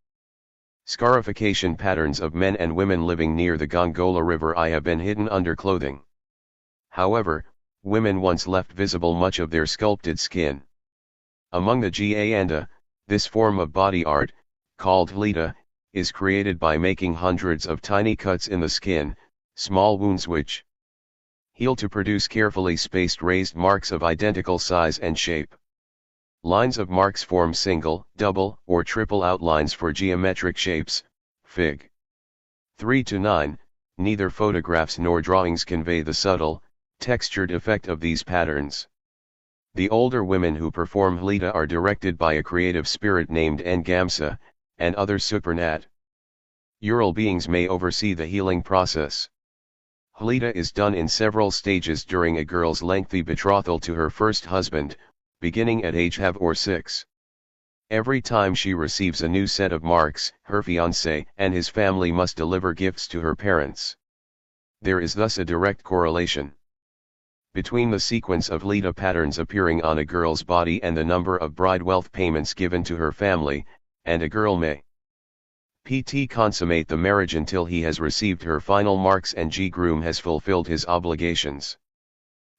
scarification patterns of men and women living near the Gongola River have been hidden under clothing. However, women once left visible much of their sculpted skin. Among the Ganda, this form of body art, called hlita, is created by making hundreds of tiny cuts in the skin, small wounds which heal to produce carefully spaced raised marks of identical size and shape. Lines of marks form single, double, or triple outlines for geometric shapes. Fig. 3 to 9. Neither photographs nor drawings convey the subtle, textured effect of these patterns. The older women who perform hlita are directed by a creative spirit named Ngamsa, and other supernatural beings may oversee the healing process. Hlita is done in several stages during a girl's lengthy betrothal to her first husband, beginning at age 5 or 6. Every time she receives a new set of marks, her fiancé and his family must deliver gifts to her parents. There is thus a direct correlation between the sequence of hlita patterns appearing on a girl's body and the number of bride wealth payments given to her family, and a girl may consummate the marriage until he has received her final marks and groom has fulfilled his obligations.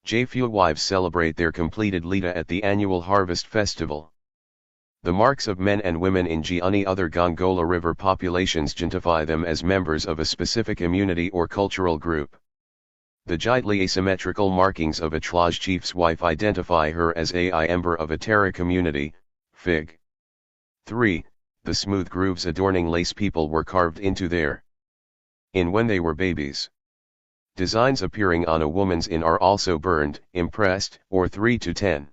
Few wives celebrate their completed hlita at the annual harvest festival. The marks of men and women in other Gongola River populations identify them as members of a specific community or cultural group. The gently asymmetrical markings of a Tlaj chief's wife identify her as a member of a Terra community. Fig. 3. The smooth grooves adorning lace people were carved into their when they were babies. Designs appearing on a woman's are also burned, impressed, or 3 to 10.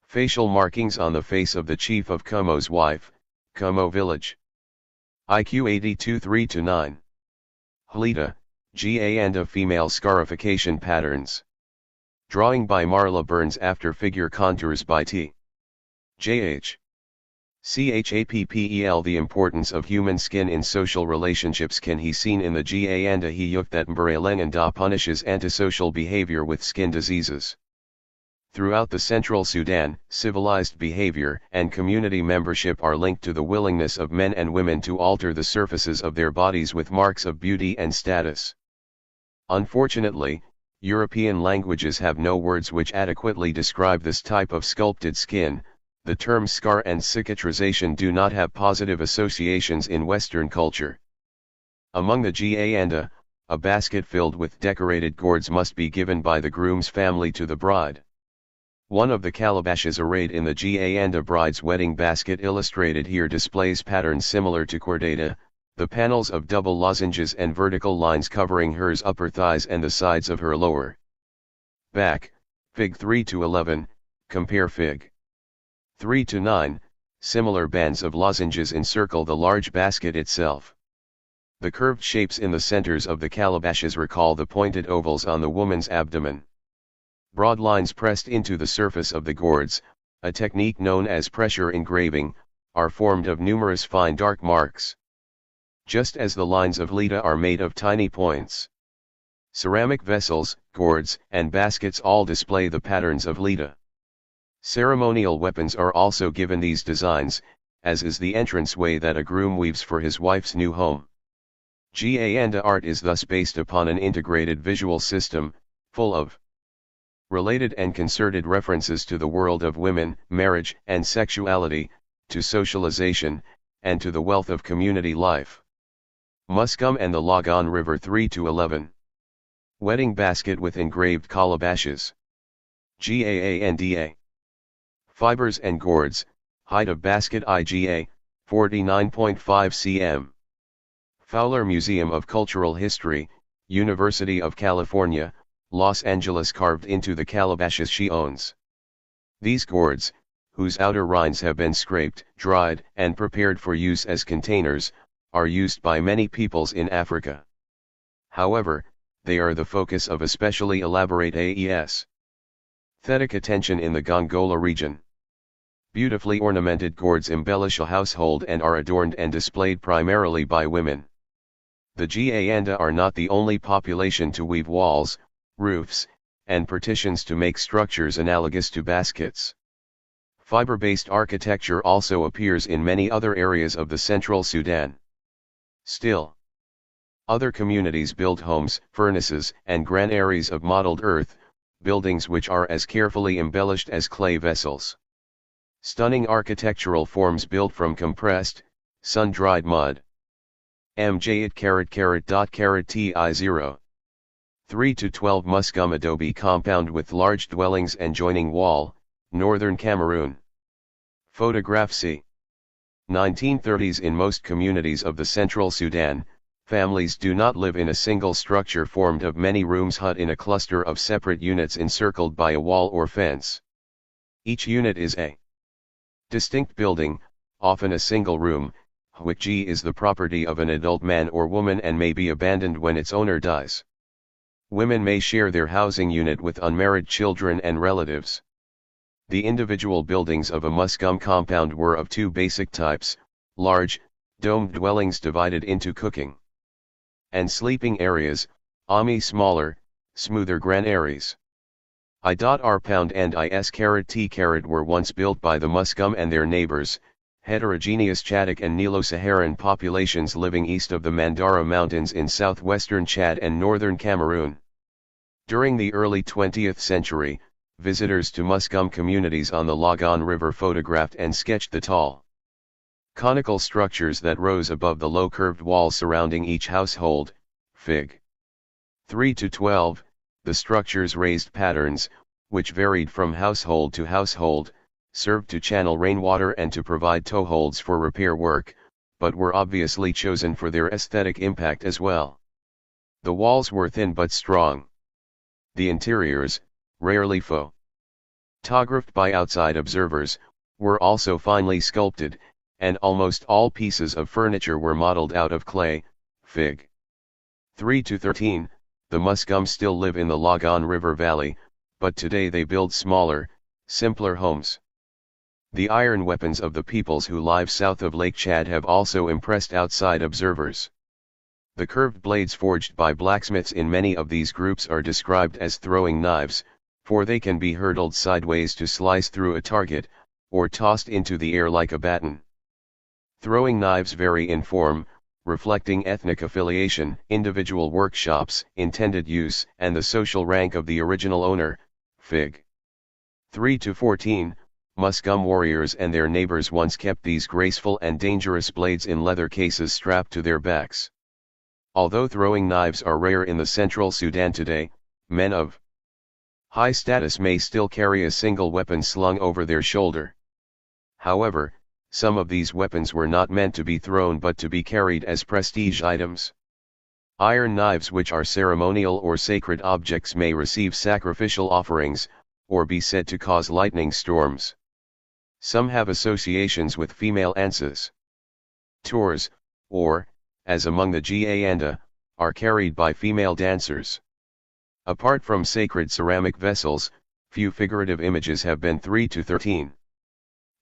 Facial markings on the face of the chief of Kumo's wife, Kumo village. IQ 82 3 to 9. Hlita, Ganda female scarification patterns. Drawing by Marla Burns after figure contours by T. J.H. Chappell. The importance of human skin in social relationships can be seen in the Ganda Hiyuk that Mberelengenda punishes antisocial behavior with skin diseases. Throughout the Central Sudan, civilized behavior and community membership are linked to the willingness of men and women to alter the surfaces of their bodies with marks of beauty and status. Unfortunately, European languages have no words which adequately describe this type of sculpted skin. The terms scar and cicatrization do not have positive associations in Western culture. Among the Ganda, a basket filled with decorated gourds must be given by the groom's family to the bride. One of the calabashes arrayed in the Ganda bride's wedding basket illustrated here displays patterns similar to cordata, the panels of double lozenges and vertical lines covering her upper thighs and the sides of her lower back. Fig 3-11, compare Fig 3-9, similar bands of lozenges encircle the large basket itself. The curved shapes in the centers of the calabashes recall the pointed ovals on the woman's abdomen. Broad lines pressed into the surface of the gourds, a technique known as pressure engraving, are formed of numerous fine dark marks. Just as the lines of Leda are made of tiny points. Ceramic vessels, gourds, and baskets all display the patterns of Leda. Ceremonial weapons are also given these designs, as is the entranceway that a groom weaves for his wife's new home. Ganda art is thus based upon an integrated visual system, full of related and concerted references to the world of women, marriage and sexuality, to socialization, and to the wealth of community life. Muscum and the Logan River 3-11. Wedding basket with engraved calabashes. Ganda. Fibers and gourds, height of basket IGA, 49.5 cm. Fowler Museum of Cultural History, University of California, Los Angeles carved into the calabashes she owns. These gourds, whose outer rinds have been scraped, dried, and prepared for use as containers, are used by many peoples in Africa. However, they are the focus of especially elaborate aesthetic attention in the Gongola region. Beautifully ornamented gourds embellish a household and are adorned and displayed primarily by women. The Ganda are not the only population to weave walls, roofs, and partitions to make structures analogous to baskets. Fiber-based architecture also appears in many other areas of the central Sudan. Still, other communities build homes, furnaces, and granaries of mottled earth, buildings which are as carefully embellished as clay vessels. Stunning architectural forms built from compressed, sun-dried mud. MJ @Ti0. 3-12 Muscum adobe compound with large dwellings and joining wall, northern Cameroon. Photograph C. 1930s. In most communities of the central Sudan, families do not live in a single structure formed of many rooms hut in a cluster of separate units encircled by a wall or fence. Each unit is a distinct building, often a single room, which is the property of an adult man or woman and may be abandoned when its owner dies. Women may share their housing unit with unmarried children and relatives. The individual buildings of a Muscum compound were of two basic types: large, domed dwellings divided into cooking and sleeping areas, smaller, smoother granaries. I.R. pound and Is.T. were once built by the Muscum and their neighbors, heterogeneous Chadic and Nilo-Saharan populations living east of the Mandara Mountains in southwestern Chad and northern Cameroon. During the early 20th century, visitors to Muscum communities on the Logan River photographed and sketched the tall, conical structures that rose above the low curved walls surrounding each household. Fig. 3-12, the structure's raised patterns, which varied from household to household, served to channel rainwater and to provide toeholds for repair work, but were obviously chosen for their aesthetic impact as well. The walls were thin but strong. The interiors, rarely photographed by outside observers, were also finely sculpted, and almost all pieces of furniture were modeled out of clay. Fig. 3-13, the Muscum still live in the Logan River Valley, but today they build smaller, simpler homes. The iron weapons of the peoples who live south of Lake Chad have also impressed outside observers. The curved blades forged by blacksmiths in many of these groups are described as throwing knives, for they can be hurtled sideways to slice through a target, or tossed into the air like a baton. Throwing knives vary in form, reflecting ethnic affiliation, individual workshops, intended use, and the social rank of the original owner. Fig. 3-14, Muscum warriors and their neighbors once kept these graceful and dangerous blades in leather cases strapped to their backs. Although throwing knives are rare in the central Sudan today, men of high status may still carry a single weapon slung over their shoulder. However, some of these weapons were not meant to be thrown but to be carried as prestige items. Iron knives, which are ceremonial or sacred objects, may receive sacrificial offerings, or be said to cause lightning storms. Some have associations with female anses. Tours, or, as among the Ganda, are carried by female dancers. Apart from sacred ceramic vessels, few figurative images have been 3 to 13.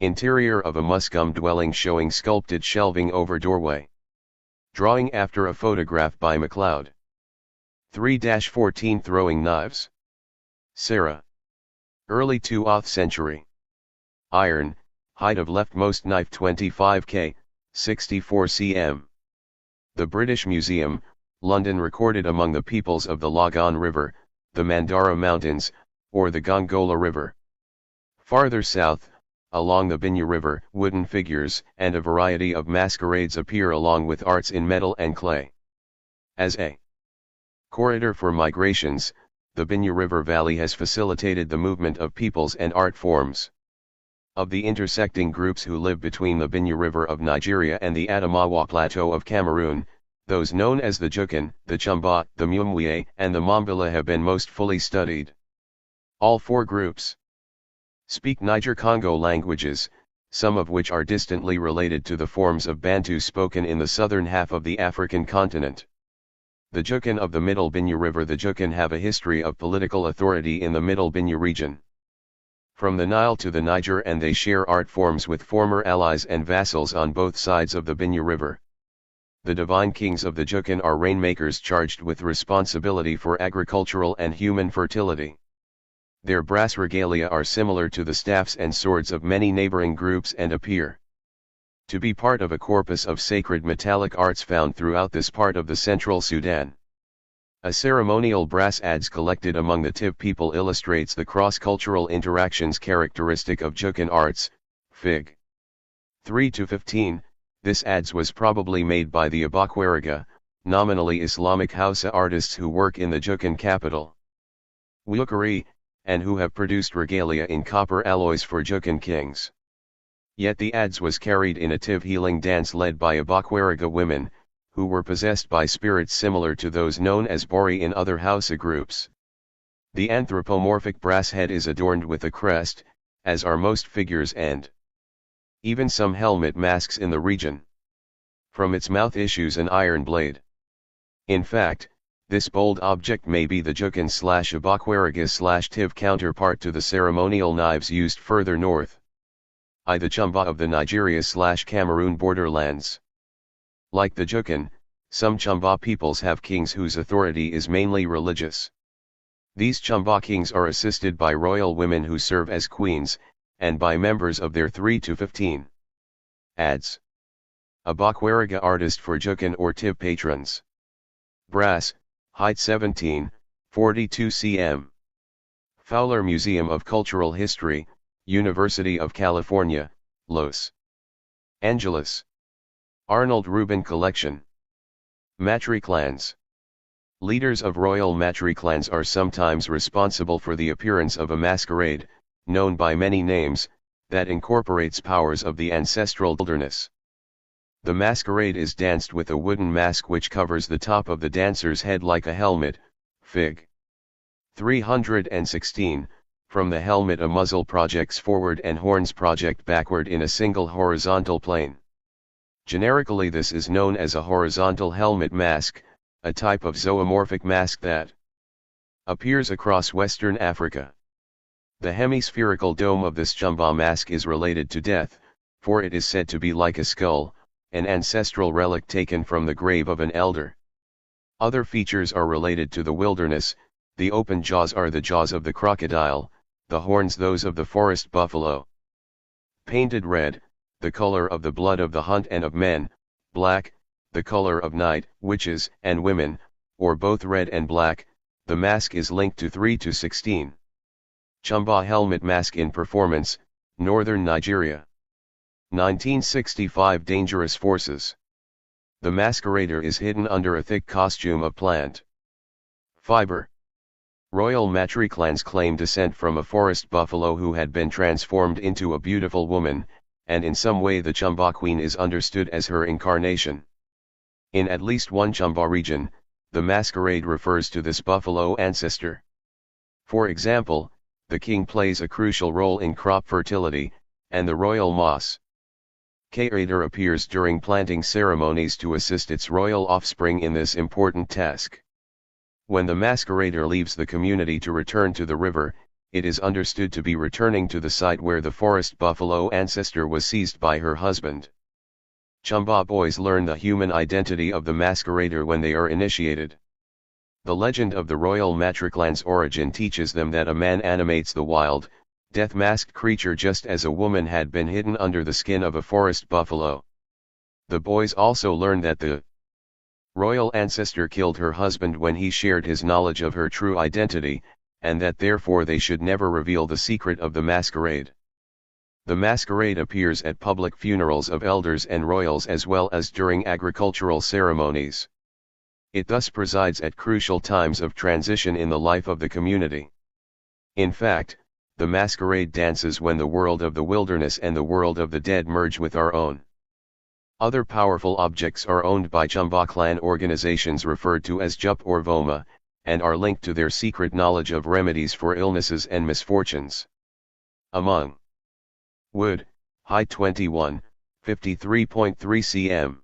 Interior of a muscum dwelling showing sculpted shelving over doorway. Drawing after a photograph by MacLeod. 3-14 Throwing knives. Sarah. Early 20th century. Iron, height of leftmost knife 25 k, 64 cm. The British Museum, London, recorded among the peoples of the Logan River, the Mandara Mountains, or the Gongola River. Farther south, along the Binya River, wooden figures and a variety of masquerades appear along with arts in metal and clay. As a corridor for migrations, the Binya River Valley has facilitated the movement of peoples and art forms. Of the intersecting groups who live between the Binya River of Nigeria and the Adamawa Plateau of Cameroon, those known as the Jukan, the Chumba, the Mumwe, and the Mambila have been most fully studied. All four groups speak Niger-Congo languages, some of which are distantly related to the forms of Bantu spoken in the southern half of the African continent. The Jukan of the Middle Binya River. The Jukan have a history of political authority in the Middle Binya region. From the Nile to the Niger, and they share art forms with former allies and vassals on both sides of the Binya River. The divine kings of the Jukan are rainmakers charged with responsibility for agricultural and human fertility. Their brass regalia are similar to the staffs and swords of many neighboring groups and appear to be part of a corpus of sacred metallic arts found throughout this part of the central Sudan. A ceremonial brass adze collected among the Tiv people illustrates the cross-cultural interactions characteristic of Jukan arts. Fig. 3-15. This adze was probably made by the Abakwaraga, nominally Islamic Hausa artists who work in the Jukan capital, Wukari, and who have produced regalia in copper alloys for Jukan kings. Yet the adze was carried in a Tiv healing dance led by Abakwaraga women, who were possessed by spirits similar to those known as Bori in other Hausa groups. The anthropomorphic brass head is adorned with a crest, as are most figures and even some helmet masks in the region. From its mouth issues an iron blade. In fact, this bold object may be the Jukan/Abakwaraga/Tiv counterpart to the ceremonial knives used further north. The Chumba of the Nigeria/Cameroon borderlands. Like the Jukan, some Chumba peoples have kings whose authority is mainly religious. These Chumba kings are assisted by royal women who serve as queens, and by members of their 3-15 adze. Abakwaraga artist for Jukan or Tiv patrons. Brass, height 17, 42 cm. Fowler Museum of Cultural History, University of California, Los Angeles. Arnold Rubin Collection. Matriclans. Leaders of royal matriclans are sometimes responsible for the appearance of a masquerade, known by many names, that incorporates powers of the ancestral wilderness. The masquerade is danced with a wooden mask which covers the top of the dancer's head like a helmet. Fig. 316. From the helmet a muzzle projects forward and horns project backward in a single horizontal plane. Generically this is known as a horizontal helmet mask, a type of zoomorphic mask that appears across Western Africa. The hemispherical dome of this Chumba mask is related to death, for it is said to be like a skull, an ancestral relic taken from the grave of an elder. Other features are related to the wilderness. The open jaws are the jaws of the crocodile, the horns those of the forest buffalo. Painted red, the color of the blood of the hunt and of men; black, the color of night, witches, and women, or both red and black. The mask is linked to 3-16. Chumba helmet mask in performance, Northern Nigeria. 1965 Dangerous Forces. The masquerader is hidden under a thick costume of plant fiber. Royal matriclans claim descent from a forest buffalo who had been transformed into a beautiful woman, and in some way the Chumba Queen is understood as her incarnation. In at least one Chumba region, the masquerade refers to this buffalo ancestor. For example, the king plays a crucial role in crop fertility, and the royal moss Karator appears during planting ceremonies to assist its royal offspring in this important task. When the masquerader leaves the community to return to the river, it is understood to be returning to the site where the forest buffalo ancestor was seized by her husband. Chumba boys learn the human identity of the masquerader when they are initiated. The legend of the royal matriclan's origin teaches them that a man animates the wild, death-masked creature just as a woman had been hidden under the skin of a forest buffalo. The boys also learn that the royal ancestor killed her husband when he shared his knowledge of her true identity, and that therefore they should never reveal the secret of the masquerade. The masquerade appears at public funerals of elders and royals as well as during agricultural ceremonies. It thus presides at crucial times of transition in the life of the community. In fact, the masquerade dances when the world of the wilderness and the world of the dead merge with our own. Other powerful objects are owned by Chumba clan organizations referred to as Jup or Voma, and are linked to their secret knowledge of remedies for illnesses and misfortunes. Among wood, height 21, 53.3 cm.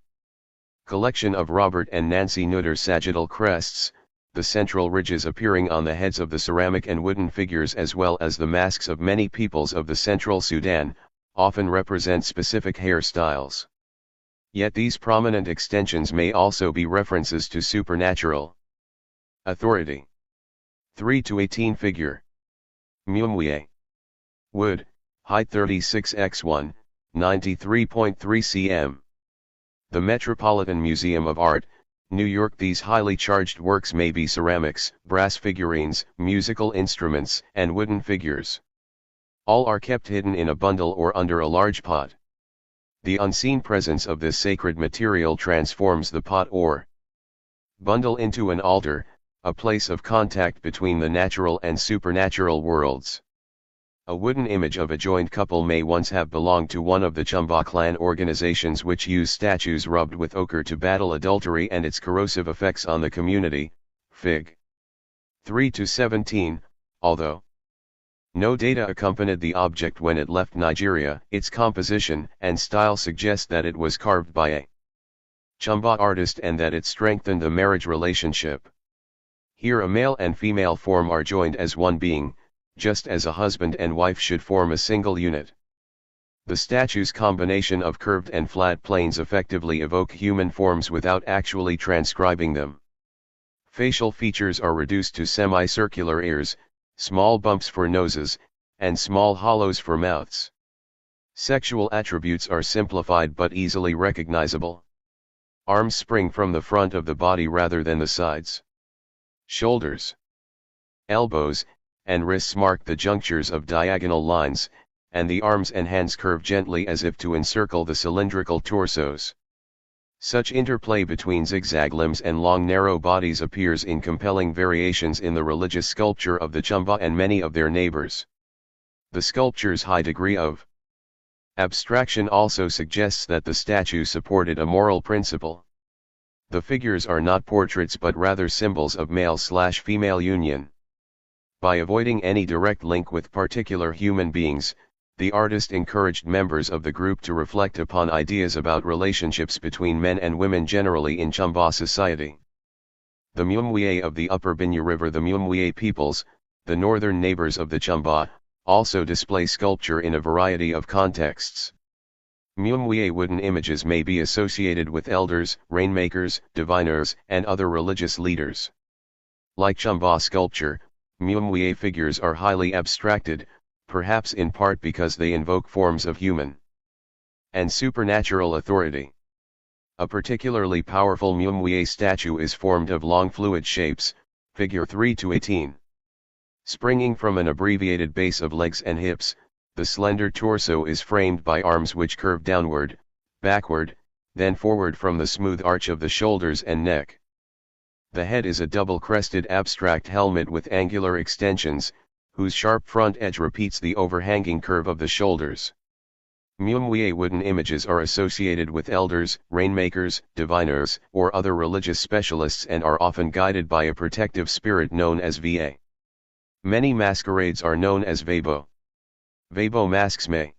Collection of Robert and Nancy Nutter sagittal crests, the central ridges appearing on the heads of the ceramic and wooden figures as well as the masks of many peoples of the central Sudan, often represent specific hairstyles. Yet these prominent extensions may also be references to supernatural authority. 3 to 18 figure. Mumwie. Wood, height 36x1, 93.3 cm. The Metropolitan Museum of Art, New York. These highly charged works may be ceramics, brass figurines, musical instruments, and wooden figures. All are kept hidden in a bundle or under a large pot. The unseen presence of this sacred material transforms the pot or bundle into an altar, a place of contact between the natural and supernatural worlds. A wooden image of a joined couple may once have belonged to one of the Chumba clan organizations which use statues rubbed with ochre to battle adultery and its corrosive effects on the community. Fig. 3 to 17, although no data accompanied the object when it left Nigeria, its composition and style suggest that it was carved by a Chumba artist and that it strengthened the marriage relationship. Here a male and female form are joined as one being, just as a husband and wife should form a single unit. The statue's combination of curved and flat planes effectively evoke human forms without actually transcribing them. Facial features are reduced to semicircular ears, small bumps for noses, and small hollows for mouths. Sexual attributes are simplified but easily recognizable. Arms spring from the front of the body rather than the sides. Shoulders, elbows, and wrists mark the junctures of diagonal lines, and the arms and hands curve gently as if to encircle the cylindrical torsos. Such interplay between zigzag limbs and long narrow bodies appears in compelling variations in the religious sculpture of the Chumba and many of their neighbors. The sculpture's high degree of abstraction also suggests that the statue supported a moral principle. The figures are not portraits but rather symbols of male/female union. By avoiding any direct link with particular human beings, the artist encouraged members of the group to reflect upon ideas about relationships between men and women generally in Chumba society. The Mumwie of the Upper Binya River. The Mumwie peoples, the northern neighbors of the Chumba, also display sculpture in a variety of contexts. Mumwie wooden images may be associated with elders, rainmakers, diviners, and other religious leaders. Like Chumba sculpture, Mumwie figures are highly abstracted, perhaps in part because they invoke forms of human and supernatural authority. A particularly powerful Mumwie statue is formed of long fluid shapes, figure 3 to 18. Springing from an abbreviated base of legs and hips, the slender torso is framed by arms which curve downward, backward, then forward from the smooth arch of the shoulders and neck. The head is a double-crested abstract helmet with angular extensions, whose sharp front edge repeats the overhanging curve of the shoulders. Muumwie wooden images are associated with elders, rainmakers, diviners, or other religious specialists and are often guided by a protective spirit known as Va. Many masquerades are known as Vabo. Vabo masks may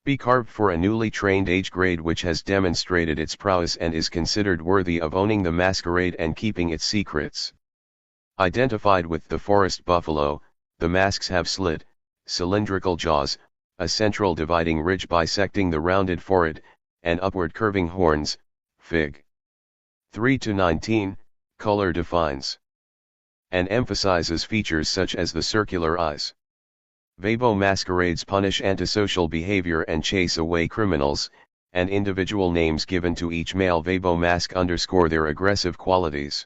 be carved for a newly trained age grade which has demonstrated its prowess and is considered worthy of owning the masquerade and keeping its secrets. Identified with the forest buffalo, the masks have slit, cylindrical jaws, a central dividing ridge bisecting the rounded forehead, and upward curving horns. Fig. 3-19, color defines and emphasizes features such as the circular eyes. Vabo masquerades punish antisocial behavior and chase away criminals, and individual names given to each male Vabo mask underscore their aggressive qualities.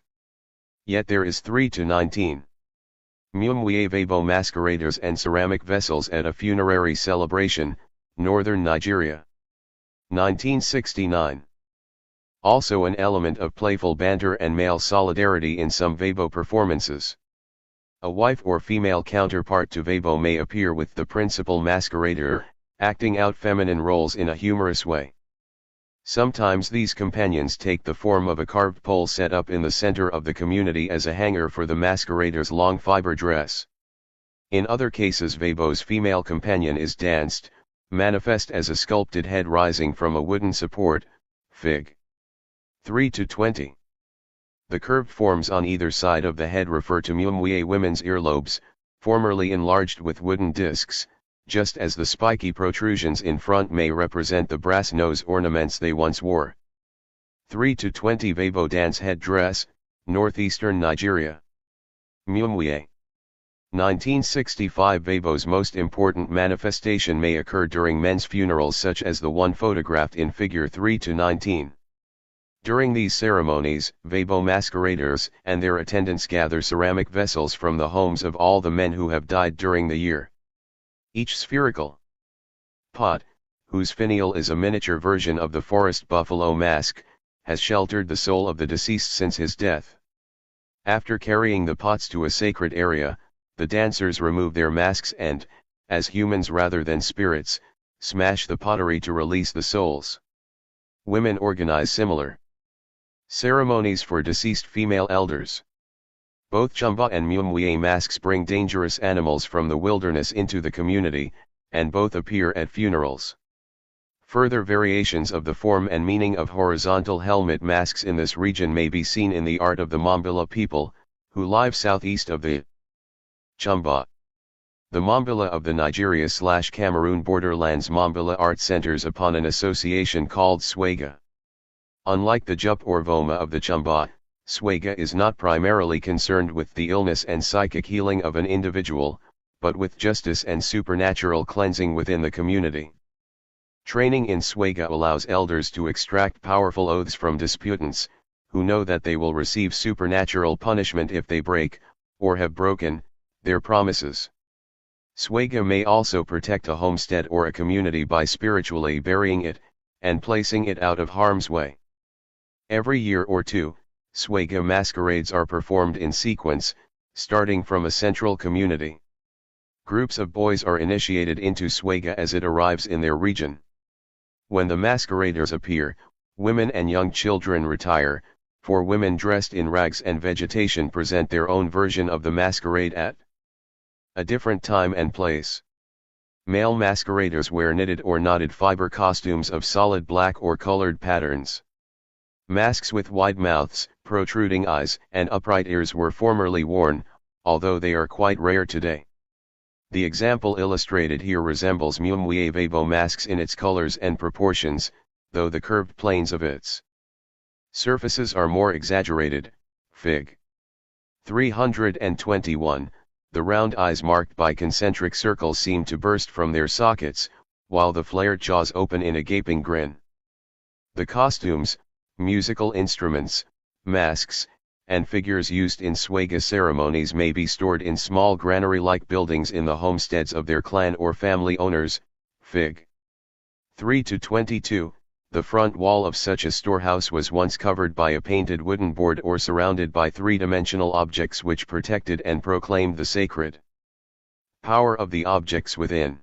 Yet there is 3-19. Muumwie Vabo masqueraders and ceramic vessels at a funerary celebration, northern Nigeria. 1969. Also an element of playful banter and male solidarity in some Vabo performances. A wife or female counterpart to Vabo may appear with the principal masquerader, acting out feminine roles in a humorous way. Sometimes these companions take the form of a carved pole set up in the center of the community as a hanger for the masquerader's long fiber dress. In other cases Vabo's female companion is danced, manifest as a sculpted head rising from a wooden support. Fig. 3-20. The curved forms on either side of the head refer to Muumwie women's earlobes, formerly enlarged with wooden discs, just as the spiky protrusions in front may represent the brass nose ornaments they once wore. 3-20 Vabo dance headdress, northeastern Nigeria. Muumwie. 1965 Vabo's most important manifestation may occur during men's funerals such as the one photographed in figure 3-19. During these ceremonies, Vabo masqueraders and their attendants gather ceramic vessels from the homes of all the men who have died during the year. Each spherical pot, whose finial is a miniature version of the forest buffalo mask, has sheltered the soul of the deceased since his death. After carrying the pots to a sacred area, the dancers remove their masks and, as humans rather than spirits, smash the pottery to release the souls. Women organize similar ceremonies for deceased female elders. Both Chumba and Muumwie masks bring dangerous animals from the wilderness into the community, and both appear at funerals. Further variations of the form and meaning of horizontal helmet masks in this region may be seen in the art of the Mambila people, who live southeast of the Chumba. The Mambila of the Nigeria/Cameroon borderlands Mambila art centers upon an association called Swega. Unlike the Jup or Voma of the Chumba, Swega is not primarily concerned with the illness and psychic healing of an individual, but with justice and supernatural cleansing within the community. Training in Swega allows elders to extract powerful oaths from disputants, who know that they will receive supernatural punishment if they break, or have broken, their promises. Swega may also protect a homestead or a community by spiritually burying it, and placing it out of harm's way. Every year or two, Swega masquerades are performed in sequence, starting from a central community. Groups of boys are initiated into Swega as it arrives in their region. When the masqueraders appear, women and young children retire, for women dressed in rags and vegetation present their own version of the masquerade at a different time and place. Male masqueraders wear knitted or knotted fiber costumes of solid black or colored patterns. Masks with wide mouths, protruding eyes, and upright ears were formerly worn, although they are quite rare today. The example illustrated here resembles Muumwie Vabo masks in its colors and proportions, though the curved planes of its surfaces are more exaggerated. Fig. 321, the round eyes marked by concentric circles seem to burst from their sockets, while the flared jaws open in a gaping grin. The costumes, musical instruments, masks, and figures used in Swega ceremonies may be stored in small granary-like buildings in the homesteads of their clan or family owners. Fig. 3-22, The front wall of such a storehouse was once covered by a painted wooden board or surrounded by three-dimensional objects which protected and proclaimed the sacred power of the objects within.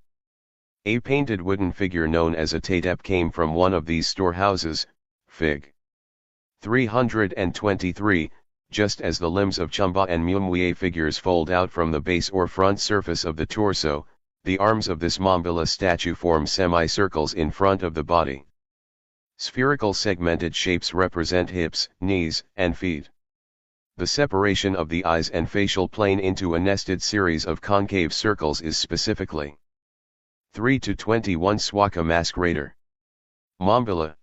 A painted wooden figure known as a tatep came from one of these storehouses, Fig. 323, just as the limbs of Chumba and Mumwie figures fold out from the base or front surface of the torso, the arms of this Mambila statue form semicircles in front of the body. Spherical segmented shapes represent hips, knees, and feet. The separation of the eyes and facial plane into a nested series of concave circles is specifically 3-21 Swaka Masquerader. Mambila.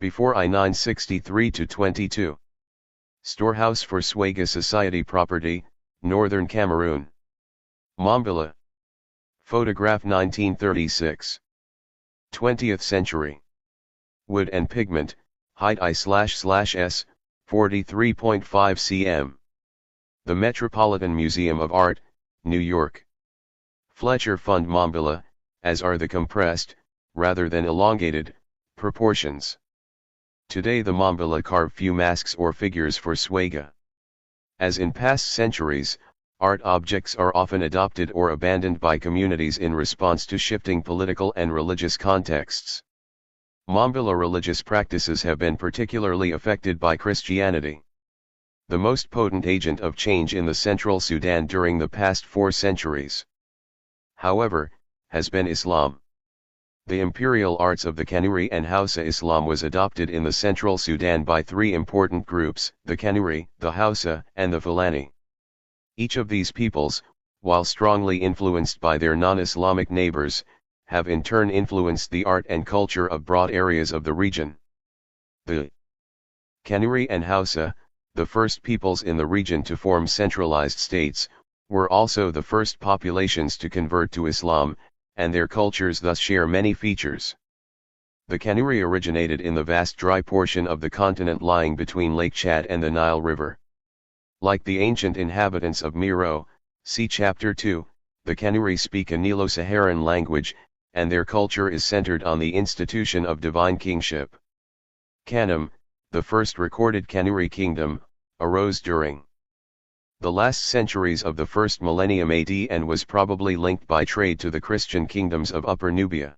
Before I-963-22. Storehouse for Swaga Society Property, Northern Cameroon. Mambila. Photograph 1936. 20th century. Wood and pigment, height I/S, 43.5 cm. The Metropolitan Museum of Art, New York. Fletcher Fund Mambila, as are the compressed, rather than elongated, proportions. Today the Mambila carve few masks or figures for Swaga. As in past centuries, art objects are often adopted or abandoned by communities in response to shifting political and religious contexts. Mambila religious practices have been particularly affected by Christianity. The most potent agent of change in the Central Sudan during the past 4 centuries, however, has been Islam. The imperial arts of the Kanuri and Hausa Islam was adopted in the Central Sudan by 3 important groups, the Kanuri, the Hausa, and the Fulani. Each of these peoples, while strongly influenced by their non-Islamic neighbors, have in turn influenced the art and culture of broad areas of the region. The Kanuri and Hausa, the first peoples in the region to form centralized states, were also the first populations to convert to Islam, and their cultures thus share many features. The Kanuri originated in the vast dry portion of the continent lying between Lake Chad and the Nile River. Like the ancient inhabitants of Meroe, see Chapter 2, the Kanuri speak a Nilo-Saharan language, and their culture is centered on the institution of divine kingship. Kanem, the first recorded Kanuri kingdom, arose during the last centuries of the first millennium AD and was probably linked by trade to the Christian kingdoms of Upper Nubia.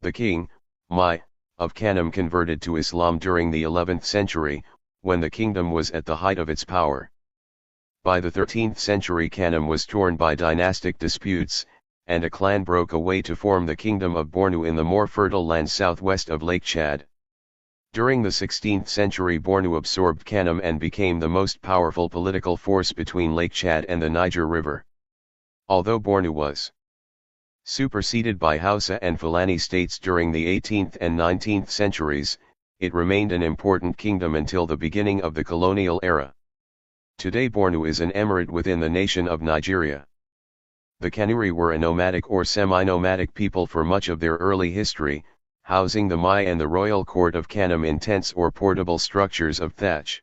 The king, Mai, of Kanem converted to Islam during the 11th century, when the kingdom was at the height of its power. By the 13th century Kanem was torn by dynastic disputes, and a clan broke away to form the Kingdom of Bornu in the more fertile land southwest of Lake Chad. During the 16th century Bornu absorbed Kanem and became the most powerful political force between Lake Chad and the Niger River. Although Bornu was superseded by Hausa and Fulani states during the 18th and 19th centuries, it remained an important kingdom until the beginning of the colonial era. Today Bornu is an emirate within the nation of Nigeria. The Kanuri were a nomadic or semi-nomadic people for much of their early history, housing the Mai and the royal court of Kanem in tents or portable structures of thatch.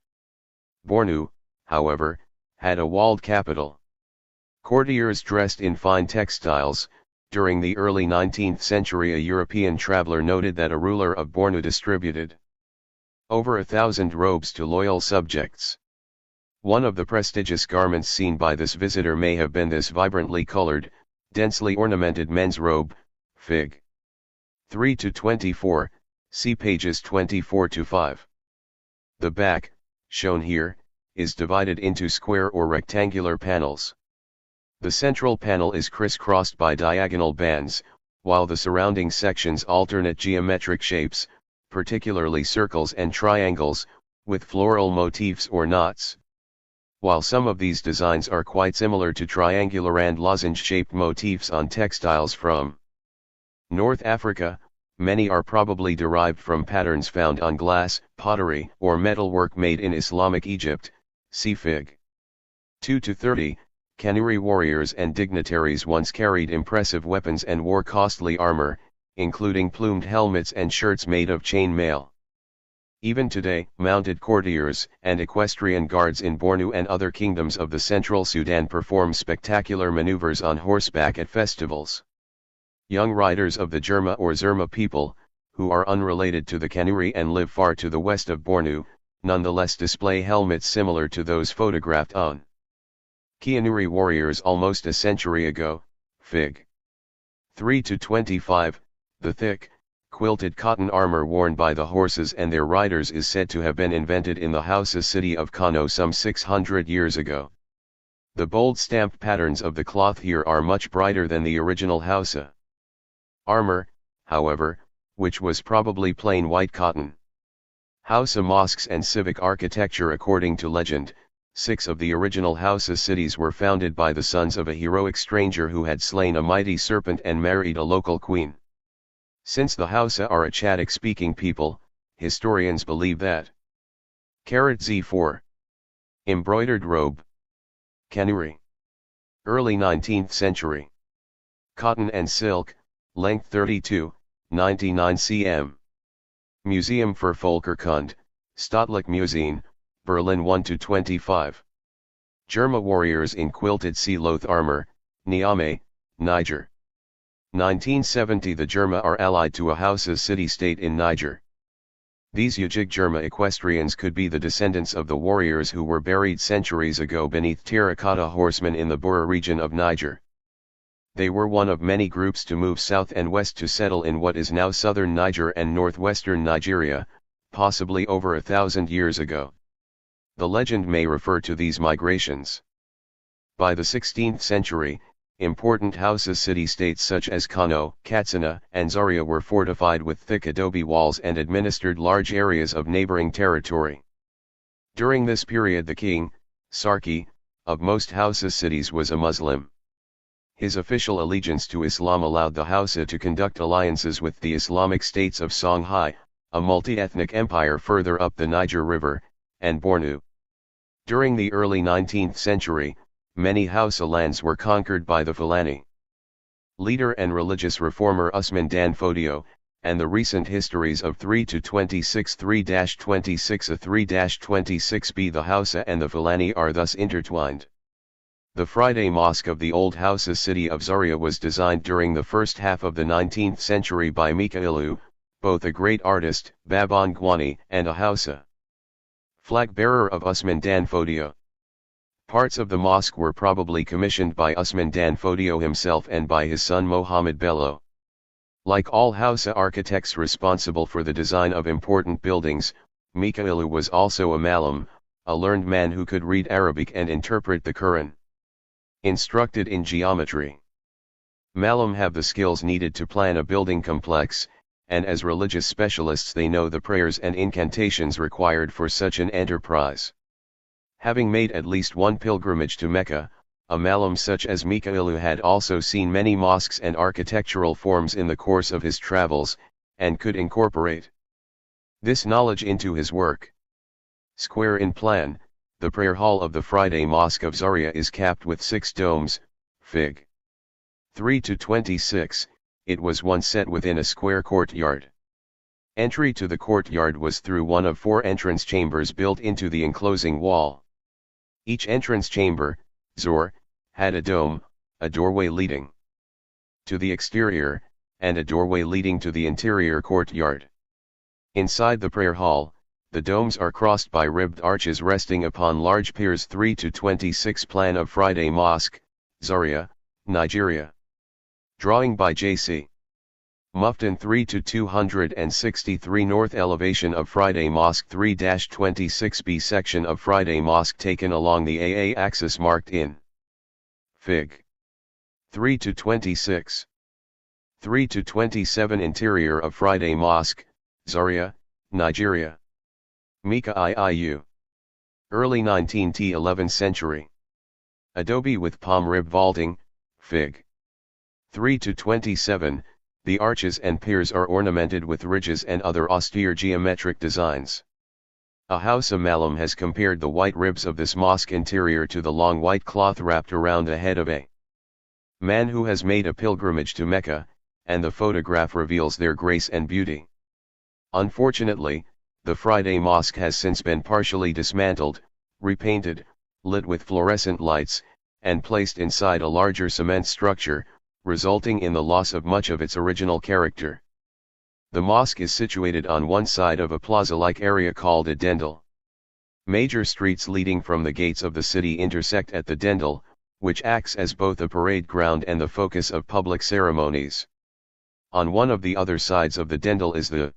Bornu, however, had a walled capital. Courtiers dressed in fine textiles. During the early 19th century a European traveler noted that a ruler of Bornu distributed over 1,000 robes to loyal subjects. One of the prestigious garments seen by this visitor may have been this vibrantly colored, densely ornamented men's robe, Fig. 3-24, see pages 24-5. The back, shown here, is divided into square or rectangular panels. The central panel is crisscrossed by diagonal bands, while the surrounding sections alternate geometric shapes, particularly circles and triangles, with floral motifs or knots. While some of these designs are quite similar to triangular and lozenge-shaped motifs on textiles from North Africa, many are probably derived from patterns found on glass, pottery, or metalwork made in Islamic Egypt, see Fig. 2-30. Kanuri warriors and dignitaries once carried impressive weapons and wore costly armor, including plumed helmets and shirts made of chain mail. Even today, mounted courtiers and equestrian guards in Bornu and other kingdoms of the Central Sudan perform spectacular maneuvers on horseback at festivals. Young riders of the Jerma or Zerma people, who are unrelated to the Kanuri and live far to the west of Bornu, nonetheless display helmets similar to those photographed on Kanuri warriors almost a century ago. Fig. 3-25, the thick, quilted cotton armor worn by the horses and their riders is said to have been invented in the Hausa city of Kano some 600 years ago. The bold stamped patterns of the cloth here are much brighter than the original Hausa armor, however, which was probably plain white cotton. Hausa mosques and civic architecture. According to legend, 6 of the original Hausa cities were founded by the sons of a heroic stranger who had slain a mighty serpent and married a local queen. Since the Hausa are a Chadic-speaking people, historians believe that Z4. Embroidered robe. Kanuri. Early 19th century. Cotton and silk, length 32, 99 cm. Museum für Völkerkunde, Staatlich Museen, Berlin 1-25. Jerma warriors in quilted sea-loath armor, Niamey, Niger. 1970. The Jerma are allied to a Hausa city-state in Niger. These Ujig Jerma equestrians could be the descendants of the warriors who were buried centuries ago beneath terracotta horsemen in the Bura region of Niger. They were one of many groups to move south and west to settle in what is now southern Niger and northwestern Nigeria, possibly over 1,000 years ago. The legend may refer to these migrations. By the 16th century, important Hausa city-states such as Kano, Katsina, and Zaria were fortified with thick adobe walls and administered large areas of neighboring territory. During this period the king, Sarki, of most Hausa cities was a Muslim. His official allegiance to Islam allowed the Hausa to conduct alliances with the Islamic states of Songhai, a multi-ethnic empire further up the Niger River, and Bornu. During the early 19th century, many Hausa lands were conquered by the Fulani. Leader and religious reformer Usman Dan Fodio, and the recent histories of 3-26, 3-26a, 3-26b. The Hausa and the Fulani are thus intertwined. The Friday Mosque of the old Hausa city of Zaria was designed during the first half of the 19th century by Mikailu, both a great artist, Babon Gwani, and a Hausa flag-bearer of Usman Dan Fodio. Parts of the mosque were probably commissioned by Usman Dan Fodio himself and by his son Mohammed Bello. Like all Hausa architects responsible for the design of important buildings, Mikailu was also a malam, a learned man who could read Arabic and interpret the Quran. Instructed in geometry. Malam have the skills needed to plan a building complex, and as religious specialists they know the prayers and incantations required for such an enterprise. Having made at least one pilgrimage to Mecca, a malam such as Mikailu had also seen many mosques and architectural forms in the course of his travels, and could incorporate this knowledge into his work. Square in plan, the prayer hall of the Friday Mosque of Zaria is capped with 6 domes, Fig. 3-26, it was once set within a square courtyard. Entry to the courtyard was through one of 4 entrance chambers built into the enclosing wall. Each entrance chamber, Zor, had a dome, a doorway leading to the exterior, and a doorway leading to the interior courtyard. Inside the prayer hall, the domes are crossed by ribbed arches resting upon large piers. 3-26 Plan of Friday Mosque, Zaria, Nigeria. Drawing by J.C. Mufton. 3-263 North elevation of Friday Mosque. 3-26b section of Friday Mosque taken along the AA axis marked in Fig. 3-26. 3-27 Interior of Friday Mosque, Zaria, Nigeria. Mika Iu. Early 19th 11th century. Adobe with palm rib vaulting, Fig. 3-27, the arches and piers are ornamented with ridges and other austere geometric designs. A Hausa malam has compared the white ribs of this mosque interior to the long white cloth wrapped around the head of a man who has made a pilgrimage to Mecca, and the photograph reveals their grace and beauty. Unfortunately, the Friday Mosque has since been partially dismantled, repainted, lit with fluorescent lights, and placed inside a larger cement structure, resulting in the loss of much of its original character. The mosque is situated on one side of a plaza-like area called a dendel. Major streets leading from the gates of the city intersect at the dendel, which acts as both a parade ground and the focus of public ceremonies. On one of the other sides of the dendel is the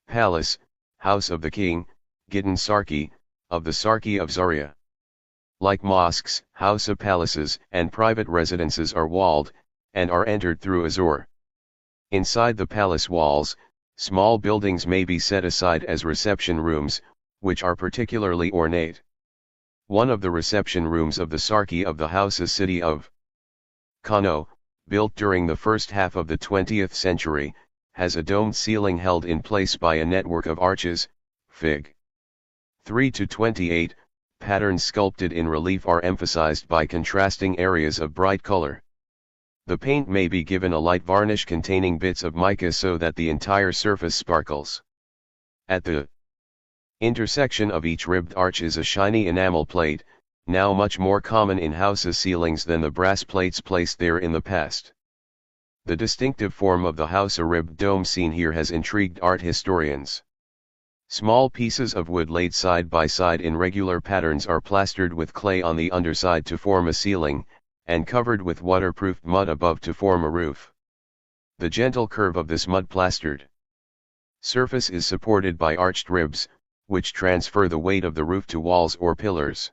palace, house of the king, Gidin Sarki, of the Sarki of Zaria. Like mosques, Hausa palaces and private residences are walled, and are entered through a zor. Inside the palace walls, small buildings may be set aside as reception rooms, which are particularly ornate. One of the reception rooms of the Sarki of the Hausa city of Kano, built during the first half of the 20th century, has a domed ceiling held in place by a network of arches, Fig. 3-28, patterns sculpted in relief are emphasized by contrasting areas of bright color. The paint may be given a light varnish containing bits of mica so that the entire surface sparkles. At the intersection of each ribbed arch is a shiny enamel plate, now much more common in Hausa ceilings than the brass plates placed there in the past. The distinctive form of the Hausa ribbed dome seen here has intrigued art historians. Small pieces of wood laid side by side in regular patterns are plastered with clay on the underside to form a ceiling, and covered with waterproofed mud above to form a roof. The gentle curve of this mud-plastered surface is supported by arched ribs, which transfer the weight of the roof to walls or pillars.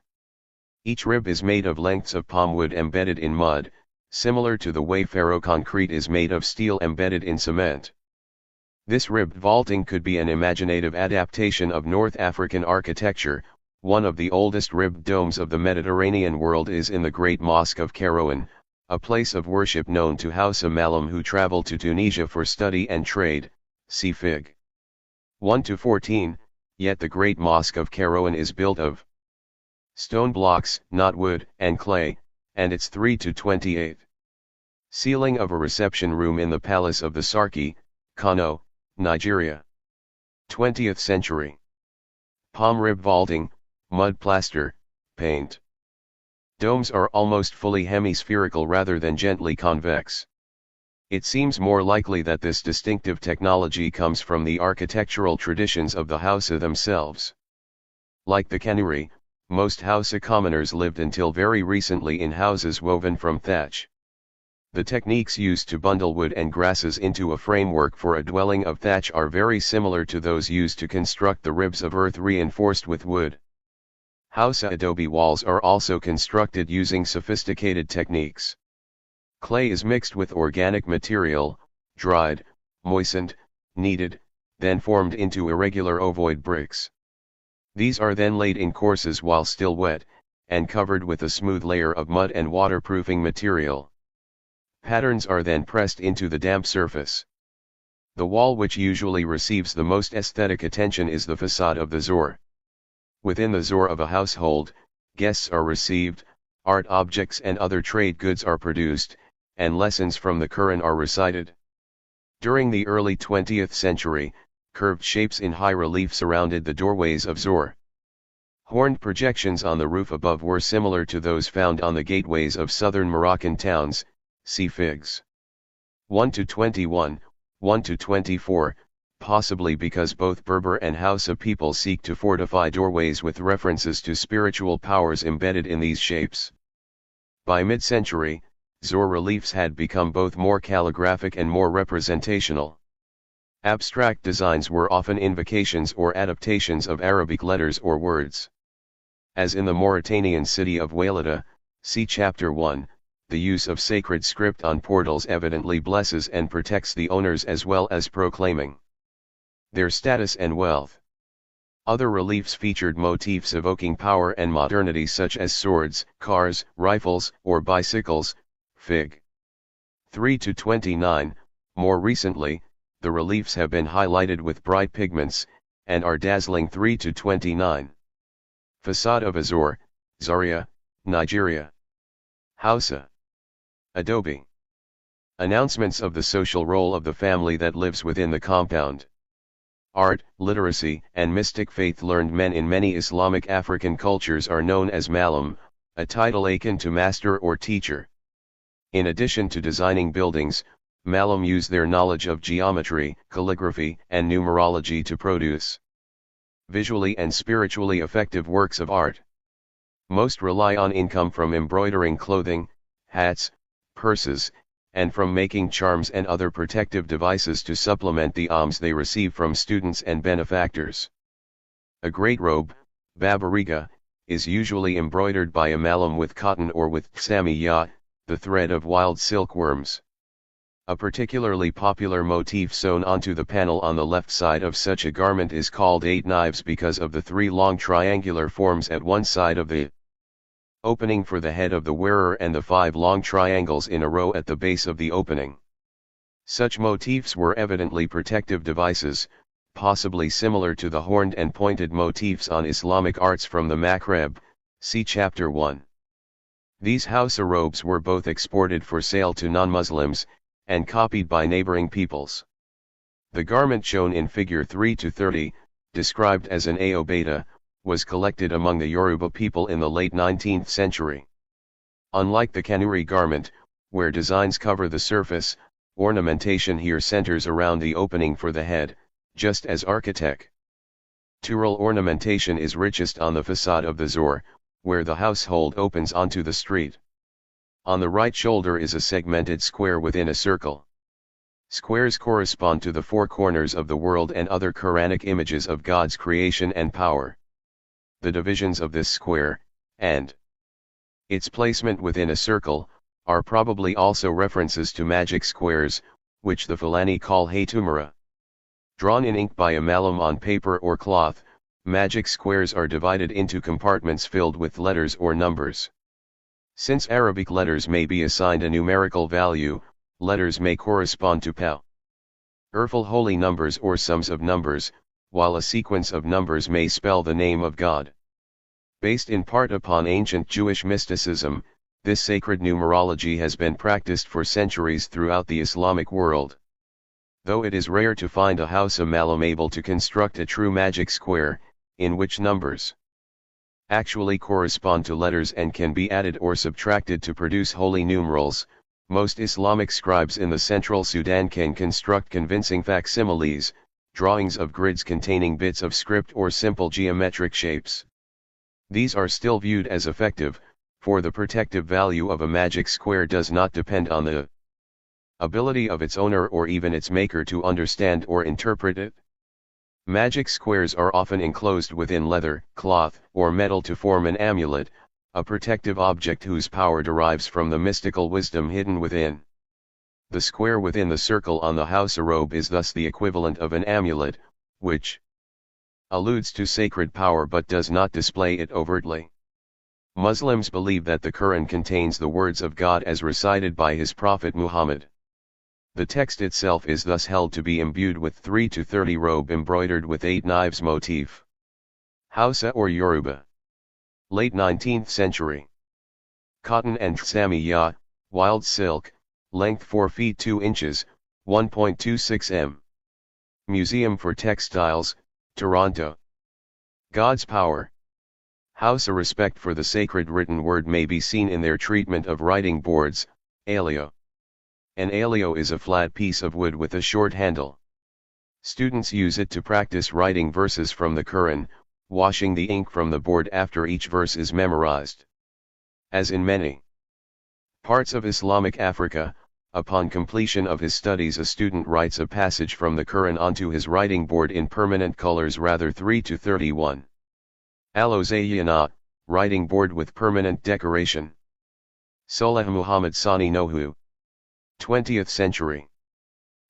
Each rib is made of lengths of palm wood embedded in mud, similar to the way ferroconcrete is made of steel embedded in cement. This ribbed vaulting could be an imaginative adaptation of North African architecture. One of the oldest ribbed domes of the Mediterranean world is in the Great Mosque of Kairouan, a place of worship known to Hausa Malam who travel to Tunisia for study and trade, see Fig. 1-14, yet the Great Mosque of Kairouan is built of stone blocks, not wood, and clay, and its 3-28. Ceiling of a reception room in the Palace of the Sarki, Kano, Nigeria. 20th century. Palm rib vaulting, mud plaster, paint. Domes are almost fully hemispherical rather than gently convex. It seems more likely that this distinctive technology comes from the architectural traditions of the Hausa themselves. Like the Kanuri, most Hausa commoners lived until very recently in houses woven from thatch. The techniques used to bundle wood and grasses into a framework for a dwelling of thatch are very similar to those used to construct the ribs of earth reinforced with wood. Hausa adobe walls are also constructed using sophisticated techniques. Clay is mixed with organic material, dried, moistened, kneaded, then formed into irregular ovoid bricks. These are then laid in courses while still wet, and covered with a smooth layer of mud and waterproofing material. Patterns are then pressed into the damp surface. The wall which usually receives the most aesthetic attention is the facade of the zor. Within the zor of a household, guests are received, art objects and other trade goods are produced, and lessons from the Quran are recited. During the early 20th century, curved shapes in high relief surrounded the doorways of zor. Horned projections on the roof above were similar to those found on the gateways of southern Moroccan towns, see Figs. 1-21, 1-24, possibly because both Berber and Hausa people seek to fortify doorways with references to spiritual powers embedded in these shapes. By mid-century, zor reliefs had become both more calligraphic and more representational. Abstract designs were often invocations or adaptations of Arabic letters or words. As in the Mauritanian city of Wailata, see Chapter 1, the use of sacred script on portals evidently blesses and protects the owners as well as proclaiming their status and wealth. Other reliefs featured motifs evoking power and modernity such as swords, cars, rifles, or bicycles, Fig. 3-29, more recently, the reliefs have been highlighted with bright pigments, and are dazzling 3-29. Facade of Azor, Zaria, Nigeria. Hausa. Adobe. Announcements of the social role of the family that lives within the compound. Art, literacy, and mystic faith-learned men in many Islamic African cultures are known as malam, a title akin to master or teacher. In addition to designing buildings, Malum use their knowledge of geometry, calligraphy, and numerology to produce visually and spiritually effective works of art. Most rely on income from embroidering clothing, hats, purses, and from making charms and other protective devices to supplement the alms they receive from students and benefactors. A great robe, babariga, is usually embroidered by a malum with cotton or with tsamiya, the thread of wild silkworms. A particularly popular motif sewn onto the panel on the left side of such a garment is called 8 knives because of the 3 long triangular forms at one side of the opening for the head of the wearer and the 5 long triangles in a row at the base of the opening. Such motifs were evidently protective devices, possibly similar to the horned and pointed motifs on Islamic arts from the Maghreb, see Chapter 1. These Hausa robes were both exported for sale to non-Muslims, and copied by neighboring peoples. The garment shown in Figure 3-30, described as an Aobeta, was collected among the Yoruba people in the late 19th century. Unlike the Kanuri garment, where designs cover the surface, ornamentation here centers around the opening for the head, just as architectural ornamentation is richest on the facade of the Zor, where the household opens onto the street. On the right shoulder is a segmented square within a circle. Squares correspond to the 4 corners of the world and other Quranic images of God's creation and power. The divisions of this square, and its placement within a circle, are probably also references to magic squares, which the Fulani call Haytumara. Drawn in ink by a malum on paper or cloth, magic squares are divided into compartments filled with letters or numbers. Since Arabic letters may be assigned a numerical value, letters may correspond to powerful holy numbers or sums of numbers, while a sequence of numbers may spell the name of God. Based in part upon ancient Jewish mysticism, this sacred numerology has been practiced for centuries throughout the Islamic world. Though it is rare to find a Hausa malum able to construct a true magic square, in which numbers actually correspond to letters and can be added or subtracted to produce holy numerals, most Islamic scribes in the central Sudan can construct convincing facsimiles, drawings of grids containing bits of script or simple geometric shapes. These are still viewed as effective, for the protective value of a magic square does not depend on the ability of its owner or even its maker to understand or interpret it. Magic squares are often enclosed within leather, cloth, or metal to form an amulet, a protective object whose power derives from the mystical wisdom hidden within. The square within the circle on the Hausa robe is thus the equivalent of an amulet, which alludes to sacred power but does not display it overtly. Muslims believe that the Quran contains the words of God as recited by his prophet Muhammad. The text itself is thus held to be imbued with 3-30 robe embroidered with 8 knives motif. Hausa or Yoruba. Late 19th century. Cotton and tsamiya, wild silk, length 4 feet 2 inches, 1.26 m. Museum for Textiles, Toronto. God's power. Hausa respect for the sacred written word may be seen in their treatment of writing boards, alio. An alio is a flat piece of wood with a short handle. Students use it to practice writing verses from the Quran, washing the ink from the board after each verse is memorized. As in many parts of Islamic Africa, upon completion of his studies a student writes a passage from the Quran onto his writing board in permanent colors rather 3-31. Alozayyana, writing board with permanent decoration. Solah Muhammad Sani Nohu. 20th century.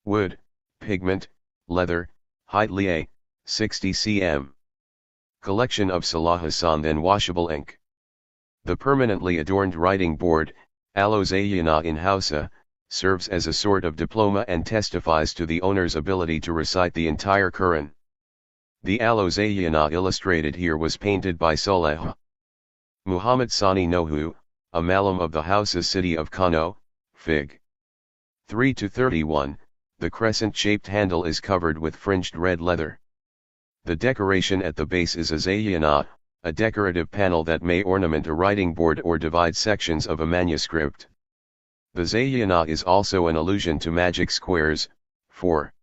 Wood, pigment, leather, height lié, 60 cm. Collection of Salah Hassan then washable ink. The permanently adorned writing board, Alozayyana in Hausa, serves as a sort of diploma and testifies to the owner's ability to recite the entire Quran. The Alozayyana illustrated here was painted by Solah Muhammad Sani Nohu, a malum of the Hausa city of Kano, Fig. 3-31, the crescent-shaped handle is covered with fringed red leather. The decoration at the base is a zayyana, a decorative panel that may ornament a writing board or divide sections of a manuscript. The Zayyana is also an allusion to magic squares, for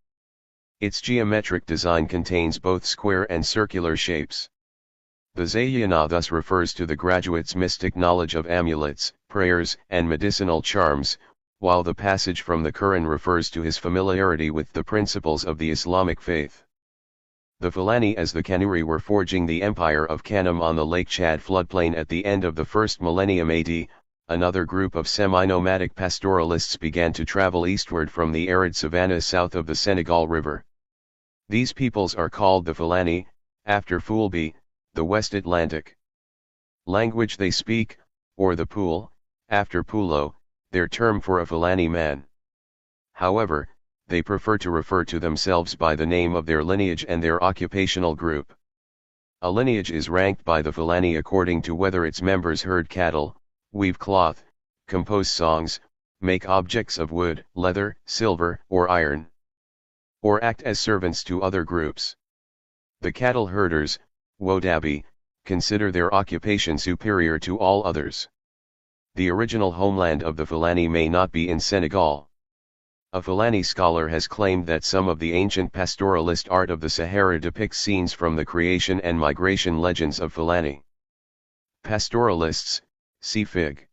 its geometric design contains both square and circular shapes. The Zayyana thus refers to the graduate's mystic knowledge of amulets, prayers, and medicinal charms, while the passage from the Quran refers to his familiarity with the principles of the Islamic faith. The Fulani as the Kanuri were forging the empire of Kanem on the Lake Chad floodplain at the end of the first millennium AD. Another group of semi-nomadic pastoralists began to travel eastward from the arid savannas south of the Senegal River. These peoples are called the Fulani, after Fulbe, the West Atlantic. Language they speak, or the Pool, after Pulo, their term for a Fulani man. However, they prefer to refer to themselves by the name of their lineage and their occupational group. A lineage is ranked by the Fulani according to whether its members herd cattle, weave cloth, compose songs, make objects of wood, leather, silver, or iron, or act as servants to other groups. The cattle herders, Wodabi, consider their occupation superior to all others. The original homeland of the Fulani may not be in Senegal. A Fulani scholar has claimed that some of the ancient pastoralist art of the Sahara depicts scenes from the creation and migration legends of Fulani. Pastoralists, see Fig.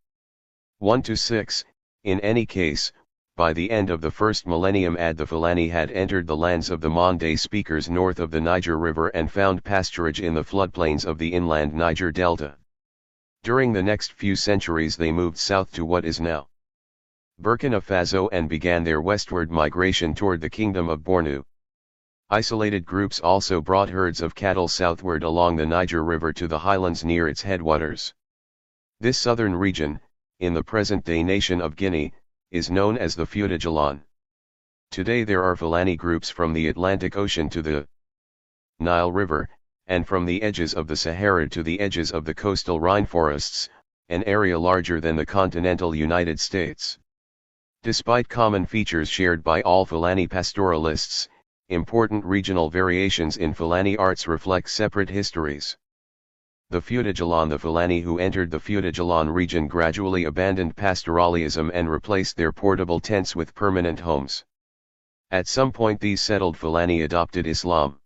1-6, in any case, by the end of the first millennium AD the Fulani had entered the lands of the Mande speakers north of the Niger River and found pasturage in the floodplains of the inland Niger Delta. During the next few centuries they moved south to what is now Burkina Faso and began their westward migration toward the Kingdom of Bornu. Isolated groups also brought herds of cattle southward along the Niger River to the highlands near its headwaters. This southern region, in the present-day nation of Guinea, is known as the Fouta-Djallon. Today there are Fulani groups from the Atlantic Ocean to the Nile River, and from the edges of the Sahara to the edges of the coastal Rhine forests, an area larger than the continental United States. Despite common features shared by all Fulani pastoralists, important regional variations in Fulani arts reflect separate histories. The Fouta-Djallon The Fulani who entered the Fouta-Djallon region gradually abandoned pastoralism and replaced their portable tents with permanent homes. At some point these settled Fulani adopted Islam.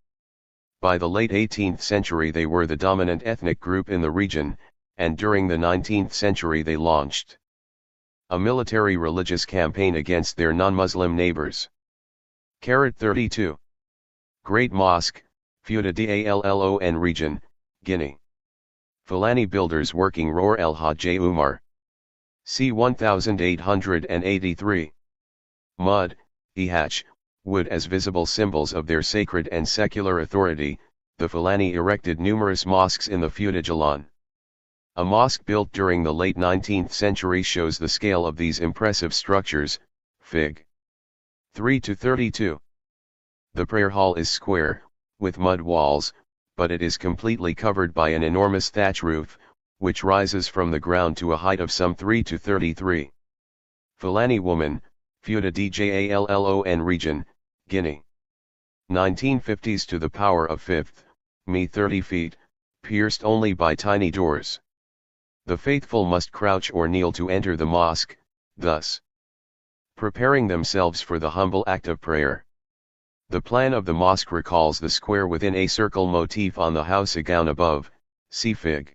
By the late 18th century they were the dominant ethnic group in the region, and during the 19th century they launched a military religious campaign against their non-Muslim neighbors. 32. Great Mosque, Fouta-Dallon region, Guinea. Fulani builders working Rohr El Hajj Umar. C 1883. Mud, Ihach, wood as visible symbols of their sacred and secular authority, the Fulani erected numerous mosques in the Fouta-Djallon. A mosque built during the late 19th century shows the scale of these impressive structures, Fig. 3-32. The prayer hall is square, with mud walls, but it is completely covered by an enormous thatch roof, which rises from the ground to a height of some 3-33. Fulani woman, Fouta-Djallon region, Guinea. 1950s to the power of fifth, me 30 feet, pierced only by tiny doors. The faithful must crouch or kneel to enter the mosque, thus preparing themselves for the humble act of prayer. The plan of the mosque recalls the square within a circle motif on the house gown above, see Fig.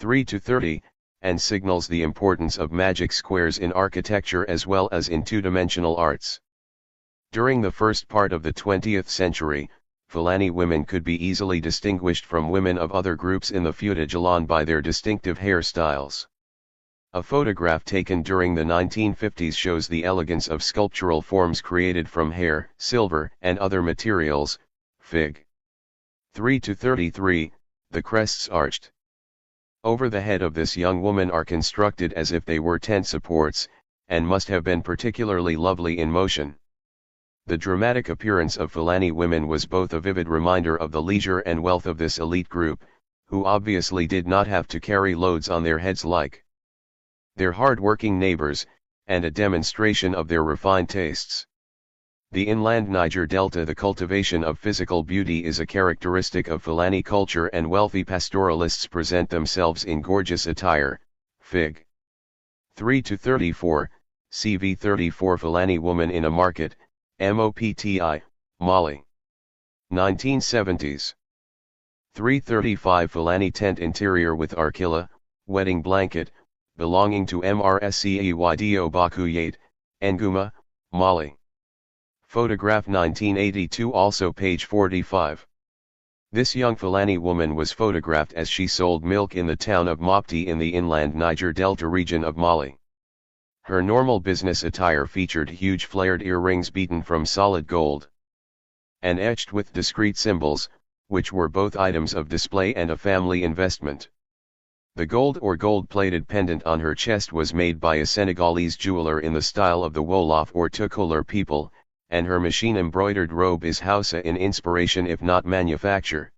3-30, and signals the importance of magic squares in architecture as well as in two-dimensional arts. During the first part of the 20th century, Fulani women could be easily distinguished from women of other groups in the Fouta-Djallon by their distinctive hairstyles. A photograph taken during the 1950s shows the elegance of sculptural forms created from hair, silver, and other materials, Fig. 3-33, the crests arched over the head of this young woman are constructed as if they were tent supports, and must have been particularly lovely in motion. The dramatic appearance of Fulani women was both a vivid reminder of the leisure and wealth of this elite group, who obviously did not have to carry loads on their heads like their hard-working neighbors, and a demonstration of their refined tastes. The inland Niger Delta. The cultivation of physical beauty is a characteristic of Fulani culture, and wealthy pastoralists present themselves in gorgeous attire, Fig. 3-34, CV 34 Fulani woman in a market, MOPTI, Mali. 1970s. 335 Fulani tent interior with Arkilla, wedding blanket, belonging to MRSCEYDO Bakuyate, Nguma, Mali. Photograph 1982 also page 45. This young Fulani woman was photographed as she sold milk in the town of Mopti in the inland Niger Delta region of Mali. Her normal business attire featured huge flared earrings beaten from solid gold and etched with discrete symbols, which were both items of display and a family investment. The gold or gold-plated pendant on her chest was made by a Senegalese jeweler in the style of the Wolof or Tukulur people, and her machine-embroidered robe is Hausa in inspiration if not manufacture.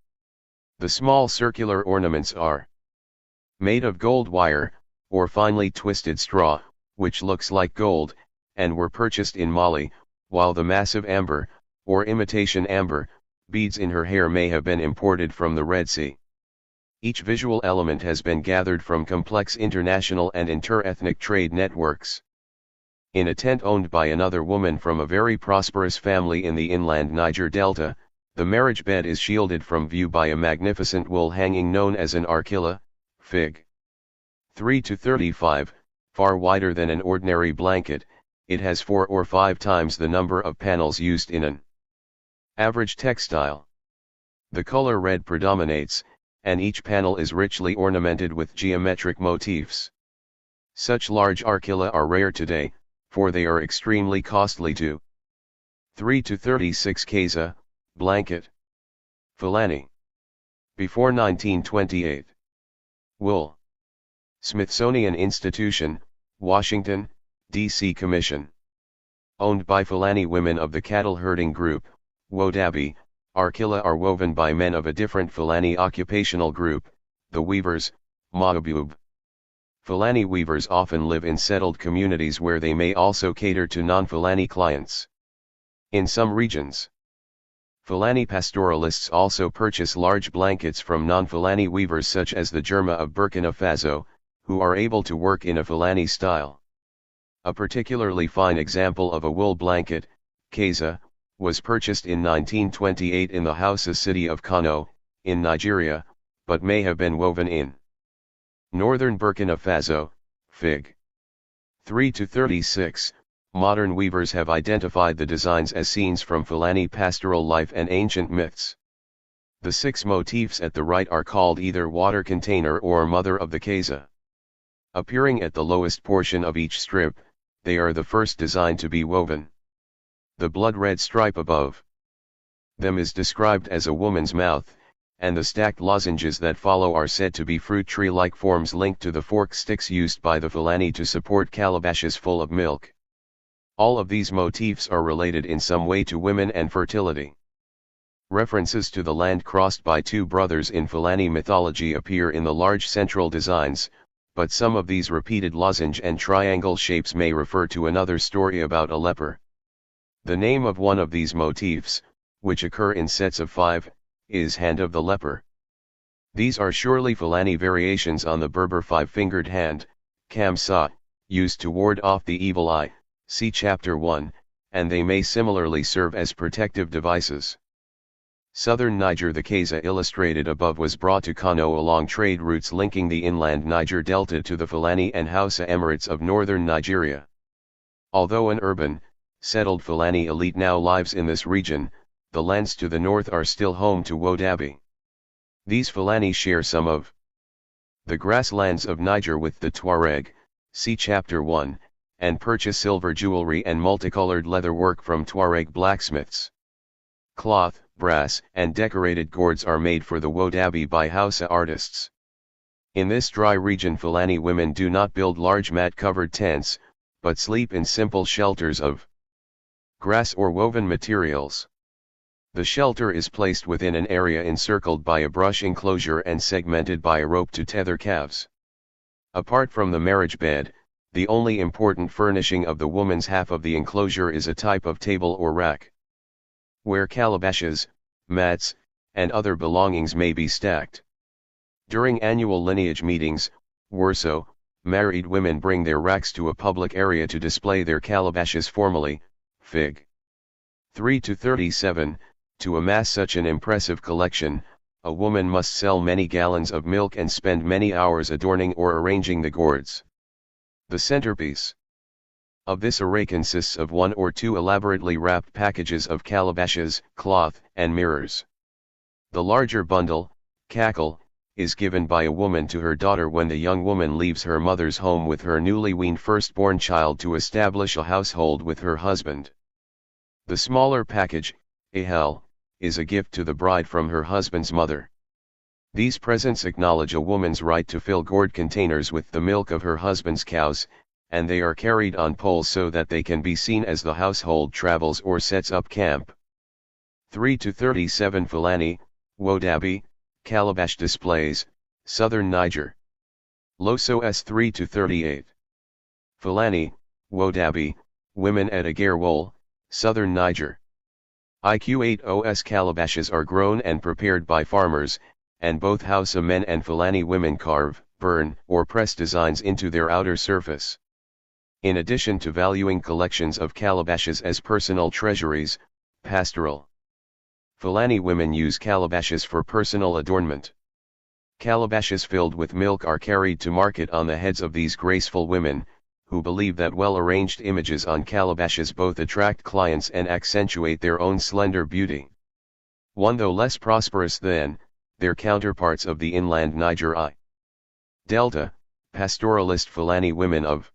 The small circular ornaments are made of gold wire, or finely twisted straw, which looks like gold, and were purchased in Mali, while the massive amber, or imitation amber, beads in her hair may have been imported from the Red Sea. Each visual element has been gathered from complex international and inter-ethnic trade networks. In a tent owned by another woman from a very prosperous family in the inland Niger Delta, the marriage bed is shielded from view by a magnificent wool hanging known as an arkilla, fig. 3-35, far wider than an ordinary blanket, it has 4 or 5 times the number of panels used in an average textile. The color red predominates, and each panel is richly ornamented with geometric motifs. Such large arkilla are rare today, for they are extremely costly too. 3-36 Keza, blanket. Fulani. Before 1928. Wool. Smithsonian Institution, Washington, D.C. Commission. Owned by Fulani women of the cattle herding group, Wodabi, arkilla are woven by men of a different Fulani occupational group, the weavers, Maabub. Fulani weavers often live in settled communities where they may also cater to non-Fulani clients. In some regions, Fulani pastoralists also purchase large blankets from non-Fulani weavers such as the Jerma of Burkina Faso, who are able to work in a Fulani style. A particularly fine example of a wool blanket, Keza, was purchased in 1928 in the Hausa city of Kano, in Nigeria, but may have been woven in northern Burkina Faso, Fig. 3-36, modern weavers have identified the designs as scenes from Fulani pastoral life and ancient myths. The 6 motifs at the right are called either water container or mother of the Keza. Appearing at the lowest portion of each strip, they are the first design to be woven. The blood-red stripe above them is described as a woman's mouth, and the stacked lozenges that follow are said to be fruit tree-like forms linked to the fork sticks used by the Fulani to support calabashes full of milk. All of these motifs are related in some way to women and fertility. References to the land crossed by 2 brothers in Fulani mythology appear in the large central designs, but some of these repeated lozenge and triangle shapes may refer to another story about a leper. The name of one of these motifs, which occur in sets of 5, is Hand of the Leper. These are surely Fulani variations on the Berber 5-fingered hand, Kamsa, used to ward off the evil eye, see chapter 1, and they may similarly serve as protective devices. Southern Niger. The Keza illustrated above was brought to Kano along trade routes linking the inland Niger Delta to the Fulani and Hausa Emirates of northern Nigeria. Although an urban, settled Fulani elite now lives in this region, the lands to the north are still home to Wodabi. These Fulani share some of the grasslands of Niger with the Tuareg, see chapter 1, and purchase silver jewelry and multicolored leather work from Tuareg blacksmiths. Cloth, brass, and decorated gourds are made for the Wodabi by Hausa artists. In this dry region, Fulani women do not build large mat-covered tents, but sleep in simple shelters of grass or woven materials. The shelter is placed within an area encircled by a brush enclosure and segmented by a rope to tether calves. Apart from the marriage bed, the only important furnishing of the woman's half of the enclosure is a type of table or rack, where calabashes, mats, and other belongings may be stacked. During annual lineage meetings, Wurso, married women bring their racks to a public area to display their calabashes formally, Fig. 3-37, to amass such an impressive collection, a woman must sell many gallons of milk and spend many hours adorning or arranging the gourds. The centerpiece of this array consists of 1 or 2 elaborately wrapped packages of calabashes, cloth, and mirrors. The larger bundle, cackle, is given by a woman to her daughter when the young woman leaves her mother's home with her newly weaned firstborn child to establish a household with her husband. The smaller package, ahel, is a gift to the bride from her husband's mother. These presents acknowledge a woman's right to fill gourd containers with the milk of her husband's cows, and they are carried on poles so that they can be seen as the household travels or sets up camp. 3-37 Fulani, Wodabi, Calabash displays, Southern Niger. Loso S 3-38. Fulani, Wodabi, women at Agarwol, Southern Niger. IQ80S calabashes are grown and prepared by farmers, and both Hausa men and Fulani women carve, burn, or press designs into their outer surface. In addition to valuing collections of calabashes as personal treasuries, pastoral Fulani women use calabashes for personal adornment. Calabashes filled with milk are carried to market on the heads of these graceful women, who believe that well-arranged images on calabashes both attract clients and accentuate their own slender beauty. Though less prosperous than their counterparts of the inland Niger I Delta, pastoralist Fulani women of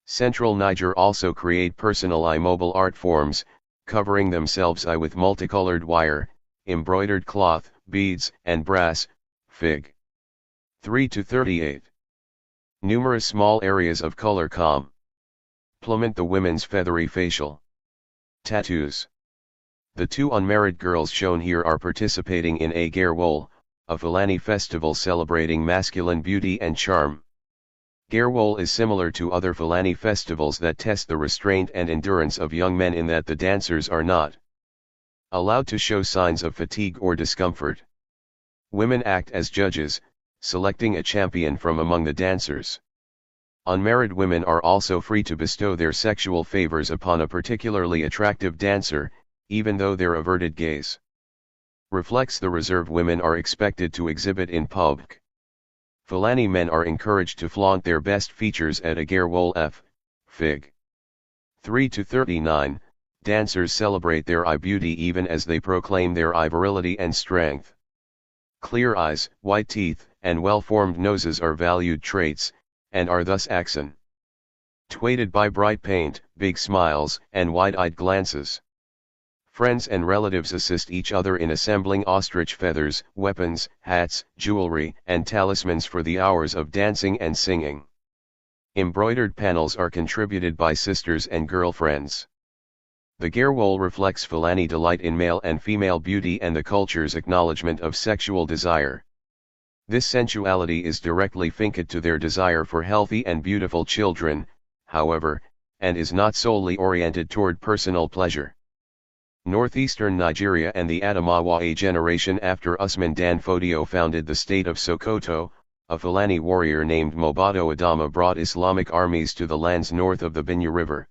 Central Niger also create personal immobile art forms, covering themselves with multicolored wire, embroidered cloth, beads, and brass, Fig. 3-38. Numerous small areas of color complement the women's feathery facial tattoos. The 2 unmarried girls shown here are participating in Agarwol, a Fulani festival celebrating masculine beauty and charm. Garwol is similar to other Fulani festivals that test the restraint and endurance of young men in that the dancers are not allowed to show signs of fatigue or discomfort. Women act as judges, selecting a champion from among the dancers. Unmarried women are also free to bestow their sexual favors upon a particularly attractive dancer, even though their averted gaze reflects the reserve women are expected to exhibit in public. Fulani men are encouraged to flaunt their best features at Agarwol Fig. 3-39, dancers celebrate their eye beauty even as they proclaim their eye virility and strength. Clear eyes, white teeth, and well-formed noses are valued traits, and are thus accentuated by bright paint, big smiles, and wide-eyed glances. Friends and relatives assist each other in assembling ostrich feathers, weapons, hats, jewelry, and talismans for the hours of dancing and singing. Embroidered panels are contributed by sisters and girlfriends. The Garwol reflects Fulani delight in male and female beauty and the culture's acknowledgement of sexual desire. This sensuality is directly linked to their desire for healthy and beautiful children, however, and is not solely oriented toward personal pleasure. Northeastern Nigeria and the Adamawa, a generation after Usman Dan Fodio founded the state of Sokoto, a Fulani warrior named Mobato Adama brought Islamic armies to the lands north of the Benue River.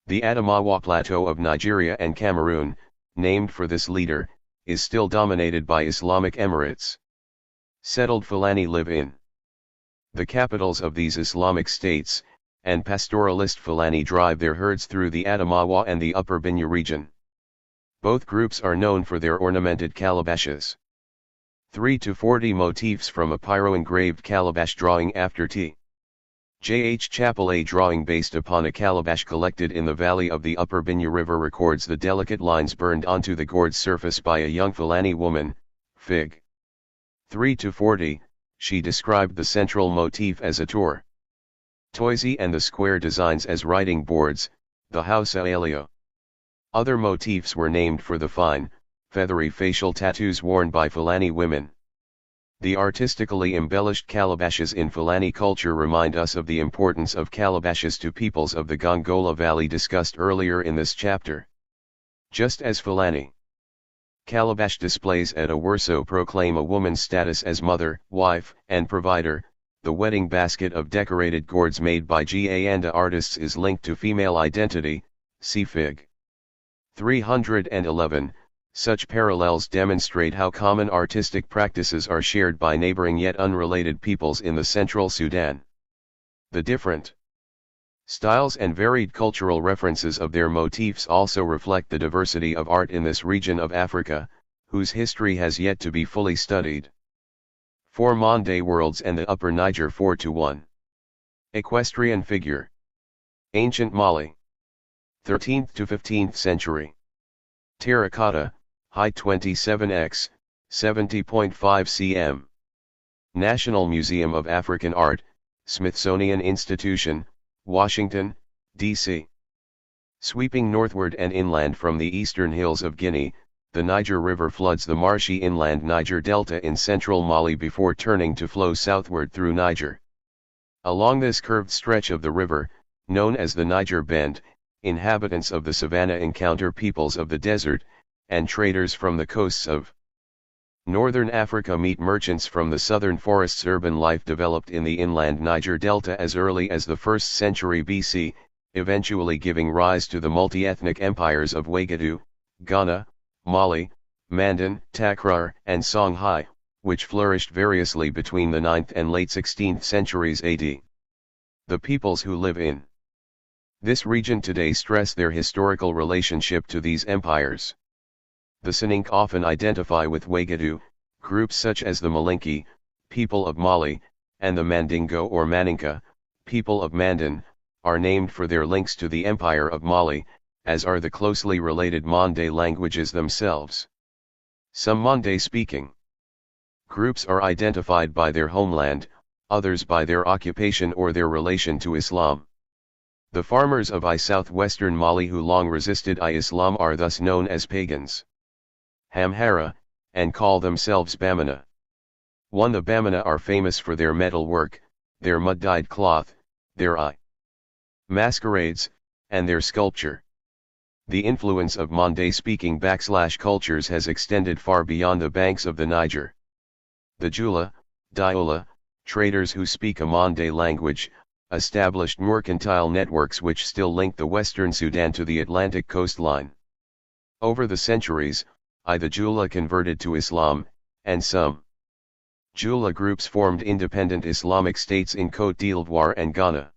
The Adamawa Plateau of Nigeria and Cameroon, named for this leader, is still dominated by Islamic emirates. Settled Fulani live in the capitals of these Islamic states, and pastoralist Fulani drive their herds through the Adamawa and the Upper Benue region. Both groups are known for their ornamented calabashes. 3-40 motifs from a pyro-engraved calabash drawing after T. J. H. Chappell. A drawing based upon a calabash collected in the valley of the Upper Benue River records the delicate lines burned onto the gourd's surface by a young Fulani woman, Fig. 3-40, she described the central motif as a tor toisy and the square designs as writing boards, the Hausa alio. Other motifs were named for the fine, feathery facial tattoos worn by Fulani women. The artistically embellished calabashes in Fulani culture remind us of the importance of calabashes to peoples of the Gongola Valley discussed earlier in this chapter. Just as Fulani calabash displays at a Werso proclaim a woman's status as mother, wife, and provider, the wedding basket of decorated gourds made by Ganda artists is linked to female identity, see Fig. 311. Such parallels demonstrate how common artistic practices are shared by neighboring yet unrelated peoples in the Central Sudan. The different styles and varied cultural references of their motifs also reflect the diversity of art in this region of Africa, whose history has yet to be fully studied. 4 Monde Worlds and the Upper Niger 4-1. Equestrian figure. Ancient Mali. 13th to 15th century. Terracotta, height 27x, 70.5 cm. National Museum of African Art, Smithsonian Institution, Washington, D.C. Sweeping northward and inland from the eastern hills of Guinea, the Niger River floods the marshy inland Niger Delta in central Mali before turning to flow southward through Niger. Along this curved stretch of the river, known as the Niger Bend, inhabitants of the savanna encounter peoples of the desert, and traders from the coasts of northern Africa meet merchants from the southern forests. Urban life developed in the inland Niger Delta as early as the 1st century BC, eventually giving rise to the multi-ethnic empires of Ouagadougou, Ghana, Mali, Mandan, Takrur, and Songhai, which flourished variously between the 9th and late 16th centuries AD. The peoples who live in this region today stress their historical relationship to these empires. The Soninke often identify with Ouagadougou. Groups such as the Malinke, people of Mali, and the Mandingo or Maninka, people of Mandan, are named for their links to the Empire of Mali, as are the closely related Monde languages themselves. Some Monde-speaking groups are identified by their homeland, others by their occupation or their relation to Islam. The farmers of southwestern Mali who long resisted Islam are thus known as pagans. Hamhara, and call themselves Bamana. 1. The Bamana are famous for their metal work, their mud-dyed cloth, their masquerades, and their sculpture. The influence of Monde-speaking cultures has extended far beyond the banks of the Niger. The Jula, Diola, traders who speak a Monde language, established mercantile networks which still link the western Sudan to the Atlantic coastline. Over the centuries, the Jula converted to Islam, and some Jula groups formed independent Islamic states in Côte d'Ivoire and Ghana.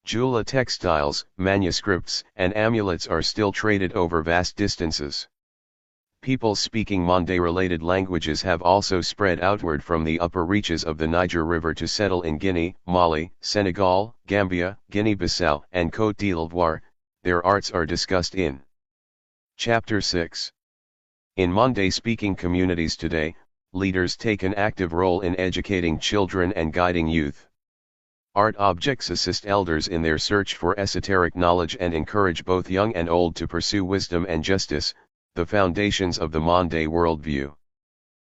Jula textiles, manuscripts, and amulets are still traded over vast distances. People speaking Monde-related languages have also spread outward from the upper reaches of the Niger River to settle in Guinea, Mali, Senegal, Gambia, Guinea-Bissau, and Côte d'Ivoire. Their arts are discussed in Chapter 6. In Monde-speaking communities today, leaders take an active role in educating children and guiding youth. Art objects assist elders in their search for esoteric knowledge and encourage both young and old to pursue wisdom and justice, the foundations of the Monde worldview.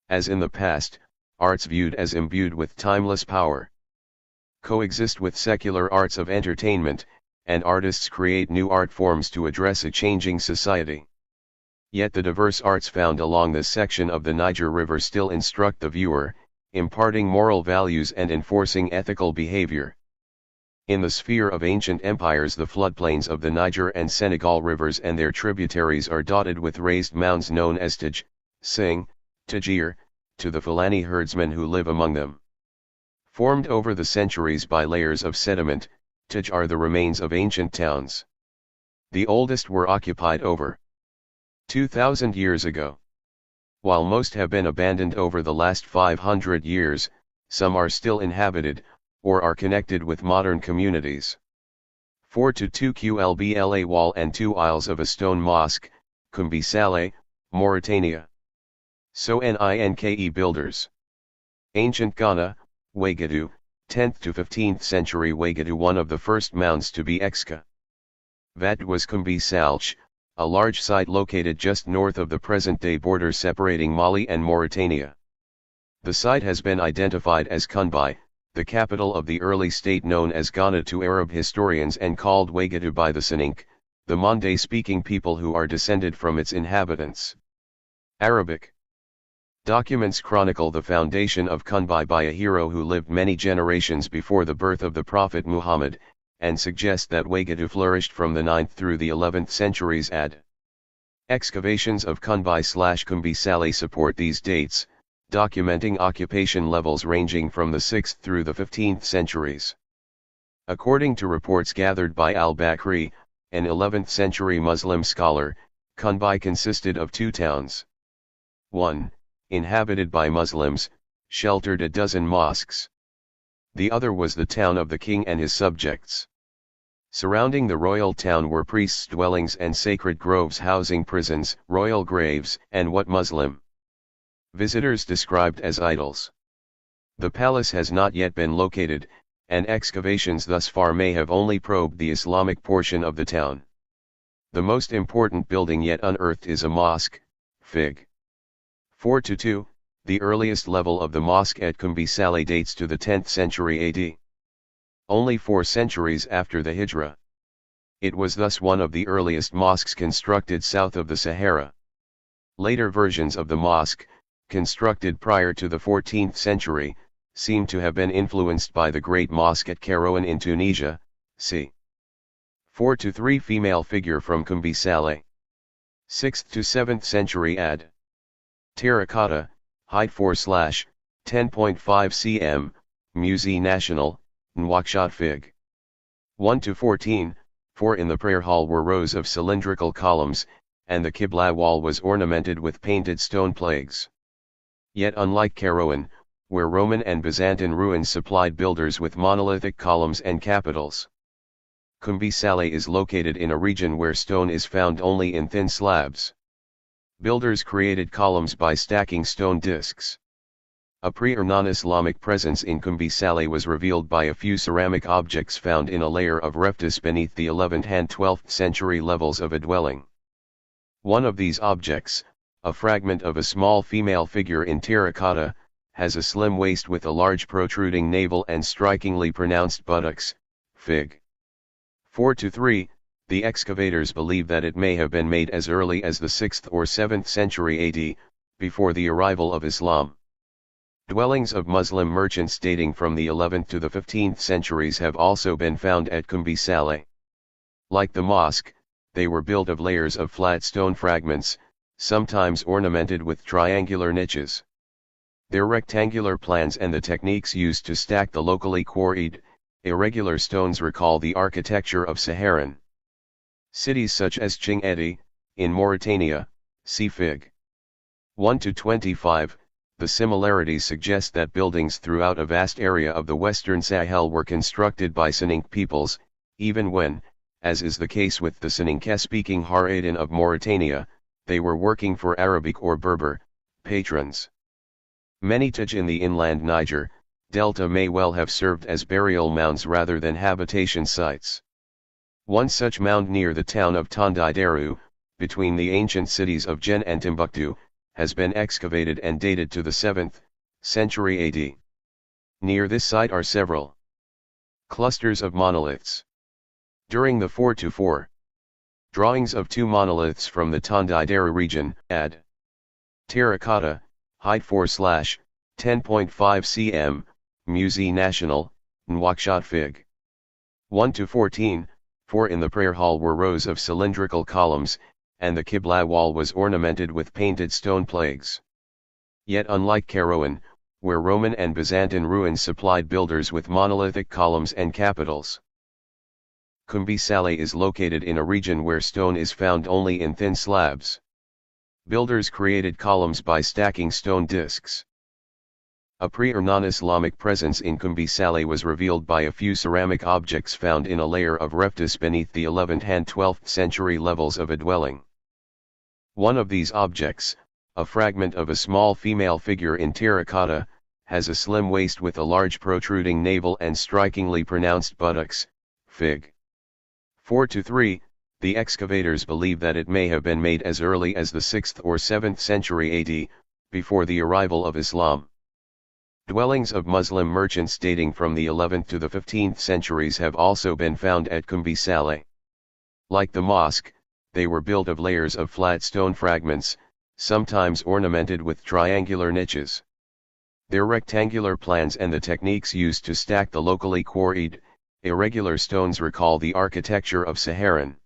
As in the past, arts viewed as imbued with timeless power coexist with secular arts of entertainment, and artists create new art forms to address a changing society. Yet the diverse arts found along this section of the Niger River still instruct the viewer, imparting moral values and enforcing ethical behavior. In the sphere of ancient empires, the floodplains of the Niger and Senegal rivers and their tributaries are dotted with raised mounds known as Taj, Sing, Tajir, to the Fulani herdsmen who live among them. Formed over the centuries by layers of sediment, Taj are the remains of ancient towns. The oldest were occupied over 2,000 years ago. While most have been abandoned over the last 500 years, some are still inhabited, or are connected with modern communities. 4-2 Qlbla wall and 2 aisles of a stone mosque, Kumbi Saleh, Mauritania. So Ninke builders. Ancient Ghana, Ouagadougou, 10th to 15th century Ouagadougou, one of the first mounds to be excavated was Kumbi Saleh, a large site located just north of the present-day border separating Mali and Mauritania. The site has been identified as Kunbi, the capital of the early state known as Ghana to Arab historians, and called Ouagadougou by the Soninke, the Monde-speaking people who are descended from its inhabitants. Arabic. Documents chronicle the foundation of Kunbi by a hero who lived many generations before the birth of the Prophet Muhammad, and suggest that Wagadu flourished from the 9th through the 11th centuries AD. Excavations of Kunbi/Kumbi Saleh support these dates, documenting occupation levels ranging from the 6th through the 15th centuries. According to reports gathered by al-Bakri, an 11th century Muslim scholar, Kunbi consisted of two towns. 1. Inhabited by Muslims, sheltered a dozen mosques. The other was the town of the king and his subjects. Surrounding the royal town were priests' dwellings and sacred groves housing prisons, royal graves, and what Muslim visitors described as idols. The palace has not yet been located, and excavations thus far may have only probed the Islamic portion of the town. The most important building yet unearthed is a mosque, Fig. 4-2, the earliest level of the mosque at Kumbi Saleh dates to the 10th century AD. Only 4 centuries after the Hijra. It was thus one of the earliest mosques constructed south of the Sahara. Later versions of the mosque, constructed prior to the 14th century, seem to have been influenced by the Great Mosque at Kairouan in Tunisia, c. 4-3 female figure from Kumbi Saleh. 6th to 7th century AD. Terracotta, height 4/10.5 cm, Musée National, Nouakchott Fig. 1-14, 4 in the prayer hall were rows of cylindrical columns, and the Qibla wall was ornamented with painted stone plaques. Yet unlike Kairouan, where Roman and Byzantine ruins supplied builders with monolithic columns and capitals, Kumbi Saleh is located in a region where stone is found only in thin slabs. Builders created columns by stacking stone discs. A pre- or non-Islamic presence in Kumbi Saleh was revealed by a few ceramic objects found in a layer of reptus beneath the 11th and 12th century levels of a dwelling. One of these objects, a fragment of a small female figure in terracotta, has a slim waist with a large protruding navel and strikingly pronounced buttocks, Fig. 4-3. The excavators believe that it may have been made as early as the 6th or 7th century AD, before the arrival of Islam. Dwellings of Muslim merchants dating from the 11th to the 15th centuries have also been found at Kumbi Saleh. Like the mosque, they were built of layers of flat stone fragments, sometimes ornamented with triangular niches. Their rectangular plans and the techniques used to stack the locally quarried, irregular stones recall the architecture of Saharan cities such as Chinguetti, in Mauritania, see Fig. 1-25. The similarities suggest that buildings throughout a vast area of the Western Sahel were constructed by Soninke peoples, even when, as is the case with the Soninke-speaking Haradan of Mauritania, they were working for Arabic or Berber patrons. Many Taj in the inland Niger Delta may well have served as burial mounds rather than habitation sites. One such mound near the town of Tondaideru, between the ancient cities of Jen and Timbuktu, has been excavated and dated to the 7th century AD. Near this site are several clusters of monoliths. During the 4-4 drawings of 2 monoliths from the Tondaideru region, AD. Terracotta, height 4/10.5 cm, Musée National, Nouakchott Fig. 1-14, 4 in the prayer hall were rows of cylindrical columns, and the Qibla wall was ornamented with painted stone plaques. Yet unlike Kairouan, where Roman and Byzantine ruins supplied builders with monolithic columns and capitals, Kumbi Saleh is located in a region where stone is found only in thin slabs. Builders created columns by stacking stone discs. A pre- or non-Islamic presence in Kumbi Saleh was revealed by a few ceramic objects found in a layer of reptus beneath the 11th and 12th century levels of a dwelling. One of these objects, a fragment of a small female figure in terracotta, has a slim waist with a large protruding navel and strikingly pronounced buttocks, Fig. 4-3. The excavators believe that it may have been made as early as the 6th or 7th century AD, before the arrival of Islam. Dwellings of Muslim merchants dating from the 11th to the 15th centuries have also been found at Kumbi Saleh. Like the mosque, they were built of layers of flat stone fragments, sometimes ornamented with triangular niches. Their rectangular plans and the techniques used to stack the locally quarried, irregular stones recall the architecture of Saharan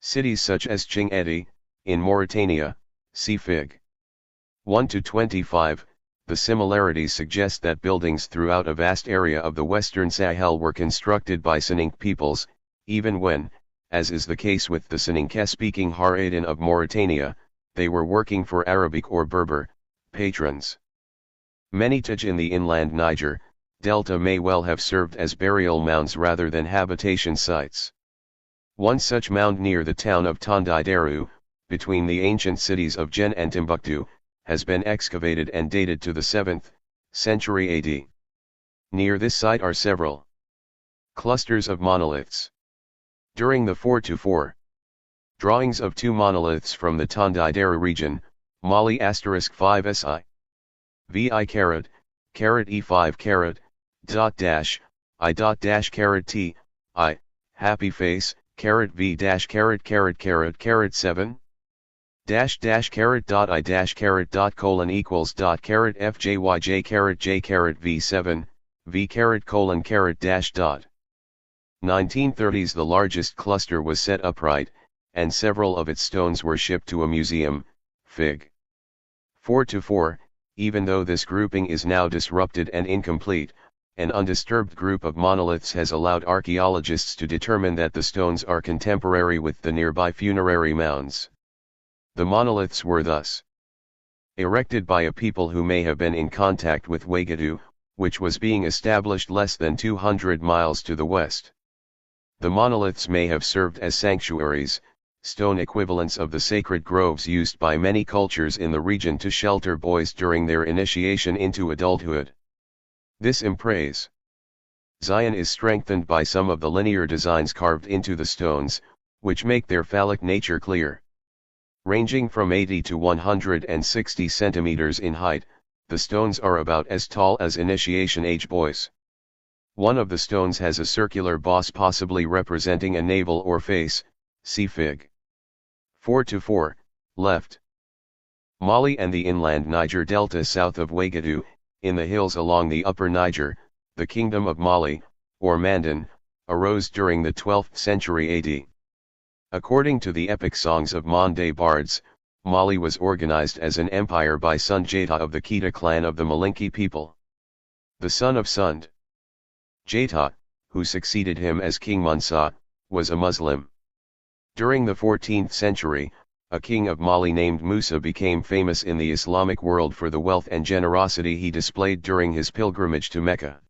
cities such as Chinguetti, in Mauritania, see Fig. 1-25. The similarities suggest that buildings throughout a vast area of the Western Sahel were constructed by Soninke peoples, even when, as is the case with the Soninke-speaking Haradan of Mauritania, they were working for Arabic or Berber patrons. Many Taj in the inland Niger Delta may well have served as burial mounds rather than habitation sites. One such mound near the town of Tondaideru, between the ancient cities of Jen and Timbuktu, has been excavated and dated to the 7th century AD. Near this site are several clusters of monoliths. During the 4-4 drawings of two monoliths from the Tondaideru region, Mali *5 SI. VI carat E5 carat, dot dash, I dot dash carat T, I, happy face, carat V dash carat 7, dash dash carat dot I dash carat dot colon equals dot carat FJYJ carat J carat V7, V carat colon carat dash dot. 1930s The largest cluster was set upright, and several of its stones were shipped to a museum, Fig. 4-4. Even though this grouping is now disrupted and incomplete, an undisturbed group of monoliths has allowed archaeologists to determine that the stones are contemporary with the nearby funerary mounds. The monoliths were thus erected by a people who may have been in contact with Wagadu, which was being established less than 200 miles to the west. The monoliths may have served as sanctuaries, stone equivalents of the sacred groves used by many cultures in the region to shelter boys during their initiation into adulthood. This emprise Zion is strengthened by some of the linear designs carved into the stones, which make their phallic nature clear. Ranging from 80 to 160 centimeters in height, the stones are about as tall as initiation age boys. One of the stones has a circular boss possibly representing a navel or face, see Fig. 4-4, left. Mali and the inland Niger Delta south of Wagadu, in the hills along the upper Niger, the Kingdom of Mali, or Mandan, arose during the 12th century AD. According to the epic songs of Mande bards, Mali was organized as an empire by Sund Jata of the Kita clan of the Malinke people. The son of Sund Jata, who succeeded him as King Musa, was a Muslim. During the 14th century, a king of Mali named Musa became famous in the Islamic world for the wealth and generosity he displayed during his pilgrimage to Mecca.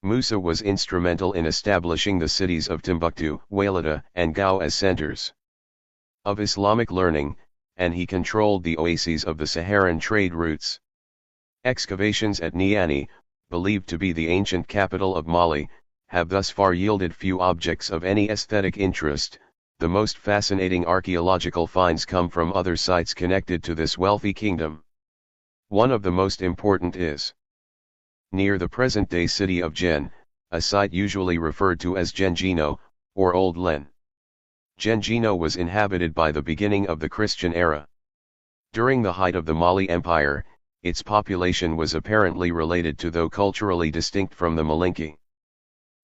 Musa was instrumental in establishing the cities of Timbuktu, Wailata, and Gao as centers of Islamic learning, and he controlled the oases of the Saharan trade routes. Excavations at Niani, believed to be the ancient capital of Mali, have thus far yielded few objects of any aesthetic interest. The most fascinating archaeological finds come from other sites connected to this wealthy kingdom. One of the most important is near the present-day city of Jen, a site usually referred to as Gengino, or Old Len. Gengino was inhabited by the beginning of the Christian era. During the height of the Mali Empire, its population was apparently related to though culturally distinct from the Malinke.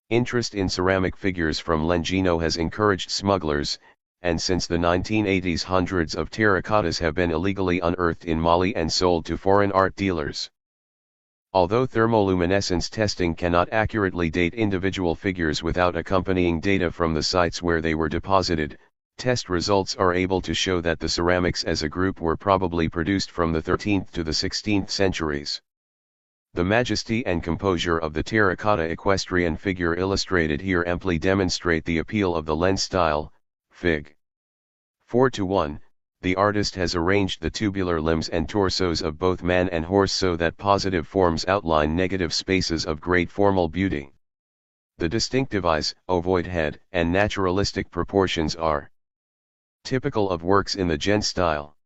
Interest in ceramic figures from Lengino has encouraged smugglers, and since the 1980s hundreds of terracottas have been illegally unearthed in Mali and sold to foreign art dealers. Although thermoluminescence testing cannot accurately date individual figures without accompanying data from the sites where they were deposited, test results are able to show that the ceramics as a group were probably produced from the 13th to the 16th centuries. The majesty and composure of the terracotta equestrian figure illustrated here amply demonstrate the appeal of the Len style. Fig. 4-1, the artist has arranged the tubular limbs and torsos of both man and horse so that positive forms outline negative spaces of great formal beauty. The distinctive eyes, ovoid head, and naturalistic proportions are typical of works in the Gen style.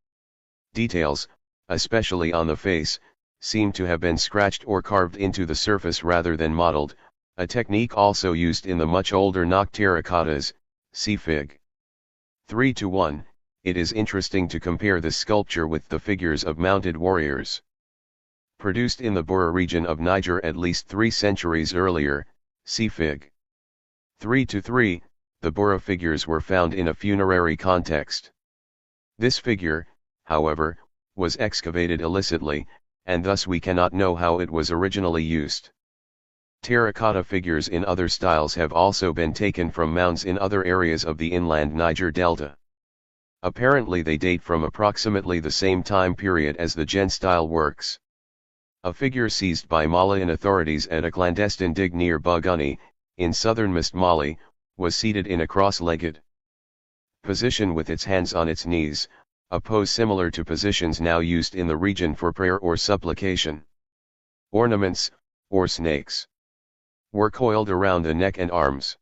Details, especially on the face, seem to have been scratched or carved into the surface rather than modeled, a technique also used in the much older Nok terracottas, see Fig. 3-1, it is interesting to compare this sculpture with the figures of mounted warriors. Produced in the Bura region of Niger at least 3 centuries earlier, see Fig. 3-3, the Bura figures were found in a funerary context. This figure, however, was excavated illicitly, and thus we cannot know how it was originally used. Terracotta figures in other styles have also been taken from mounds in other areas of the inland Niger Delta. Apparently they date from approximately the same time period as the Gen-style works. A figure seized by Malian authorities at a clandestine dig near Buguni, in southernmost Mali, was seated in a cross-legged position with its hands on its knees, a pose similar to positions now used in the region for prayer or supplication. Ornaments, or snakes, were coiled around the neck and arms.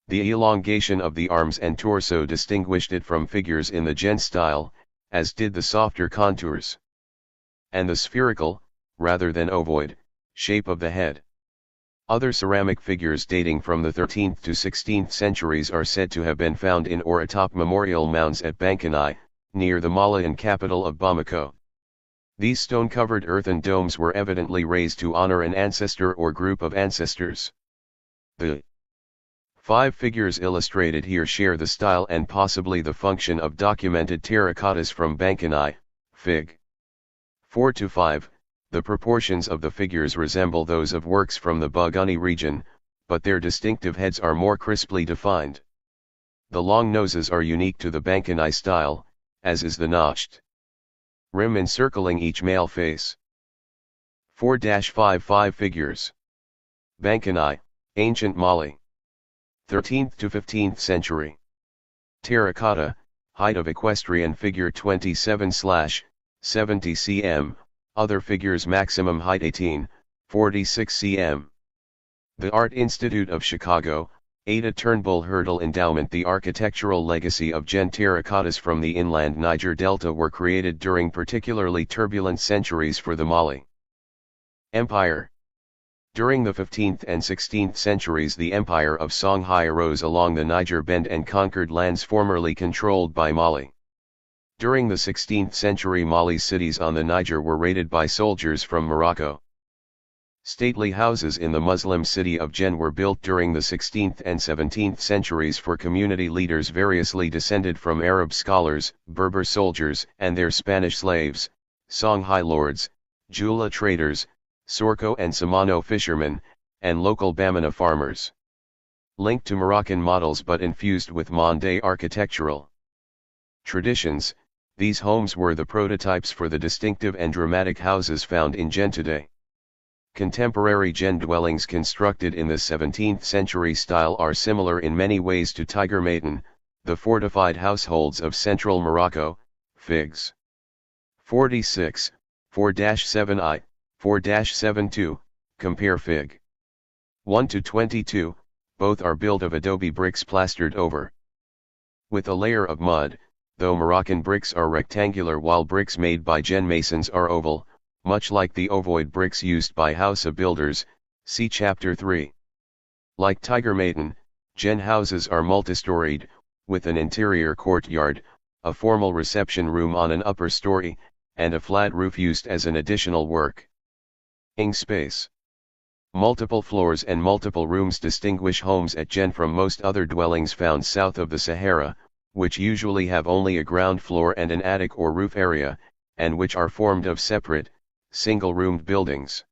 The elongation of the arms and torso distinguished it from figures in the Gen style, as did the softer contours, and the spherical, rather than ovoid, shape of the head. Other ceramic figures dating from the 13th to 16th centuries are said to have been found in or atop memorial mounds at Bankani, near the Malian capital of Bamako. These stone-covered earthen domes were evidently raised to honor an ancestor or group of ancestors. The 5 figures illustrated here share the style and possibly the function of documented terracottas from Bankani, Fig. 4-5. The proportions of the figures resemble those of works from the Buguni region, but their distinctive heads are more crisply defined. The long noses are unique to the Bankani style, as is the notched rim encircling each male face. 4-5 figures. Bankani, Ancient Mali. 13th to 15th century. Terracotta, height of equestrian figure 27/70 cm, other figures maximum height 18-46 cm. The Art Institute of Chicago, Ada Turnbull Hurdle Endowment. The architectural legacy of Gen terracottas from the inland Niger Delta were created during particularly turbulent centuries for the Mali Empire. During the 15th and 16th centuries the Empire of Songhai arose along the Niger Bend and conquered lands formerly controlled by Mali. During the 16th century Mali's cities on the Niger were raided by soldiers from Morocco. Stately houses in the Muslim city of Gen were built during the 16th and 17th centuries for community leaders variously descended from Arab scholars, Berber soldiers and their Spanish slaves, Songhai lords, Jula traders, Sorko and Samano fishermen, and local Bamana farmers. Linked to Moroccan models but infused with Mande architectural traditions, these homes were the prototypes for the distinctive and dramatic houses found in Gen today. Contemporary Gen dwellings constructed in the 17th century style are similar in many ways to Tigermaiden, the fortified households of central Morocco, Figs. 46, 4-7i, 4-72, compare Fig. 1-22, both are built of adobe bricks plastered over with a layer of mud, though Moroccan bricks are rectangular while bricks made by Gen masons are oval, much like the ovoid bricks used by Hausa builders, see Chapter 3. Like Tigermaiden, Gen houses are multistoried, with an interior courtyard, a formal reception room on an upper story, and a flat roof used as an additional working space. Multiple floors and multiple rooms distinguish homes at Gen from most other dwellings found south of the Sahara, which usually have only a ground floor and an attic or roof area, and which are formed of separate, single-roomed buildings.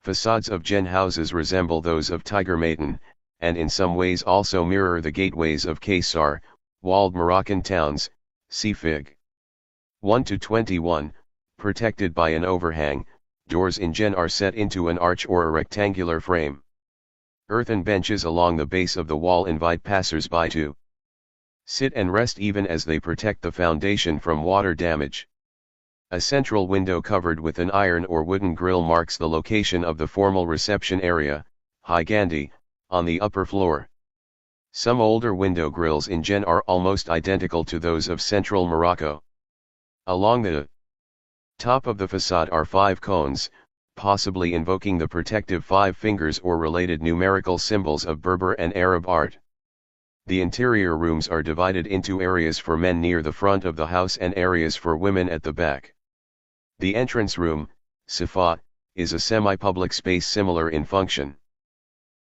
Facades of Gen houses resemble those of Tigermaiden, and in some ways also mirror the gateways of Kaysar, walled Moroccan towns, see Fig. 1-21, protected by an overhang. Doors in Gen are set into an arch or a rectangular frame. Earthen benches along the base of the wall invite passers-by to sit and rest even as they protect the foundation from water damage. A central window covered with an iron or wooden grill marks the location of the formal reception area, Higandi, on the upper floor. Some older window grills in Gen are almost identical to those of central Morocco. Along the top of the facade are 5 cones, possibly invoking the protective 5 fingers or related numerical symbols of Berber and Arab art. The interior rooms are divided into areas for men near the front of the house and areas for women at the back. The entrance room, sifat, is a semi-public space similar in function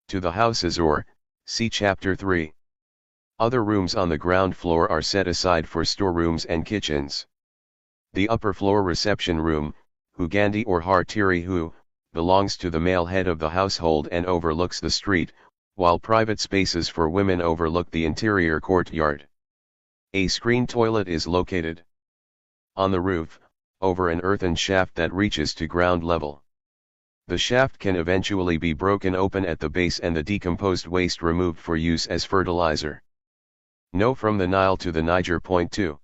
to the houses or, see Chapter 3. Other rooms on the ground floor are set aside for storerooms and kitchens. The upper floor reception room, Hugandi or Hartirihu, belongs to the male head of the household and overlooks the street, while private spaces for women overlook the interior courtyard. A screen toilet is located on the roof, over an earthen shaft that reaches to ground level. The shaft can eventually be broken open at the base and the decomposed waste removed for use as fertilizer. No from the Nile to the Niger. Point 2.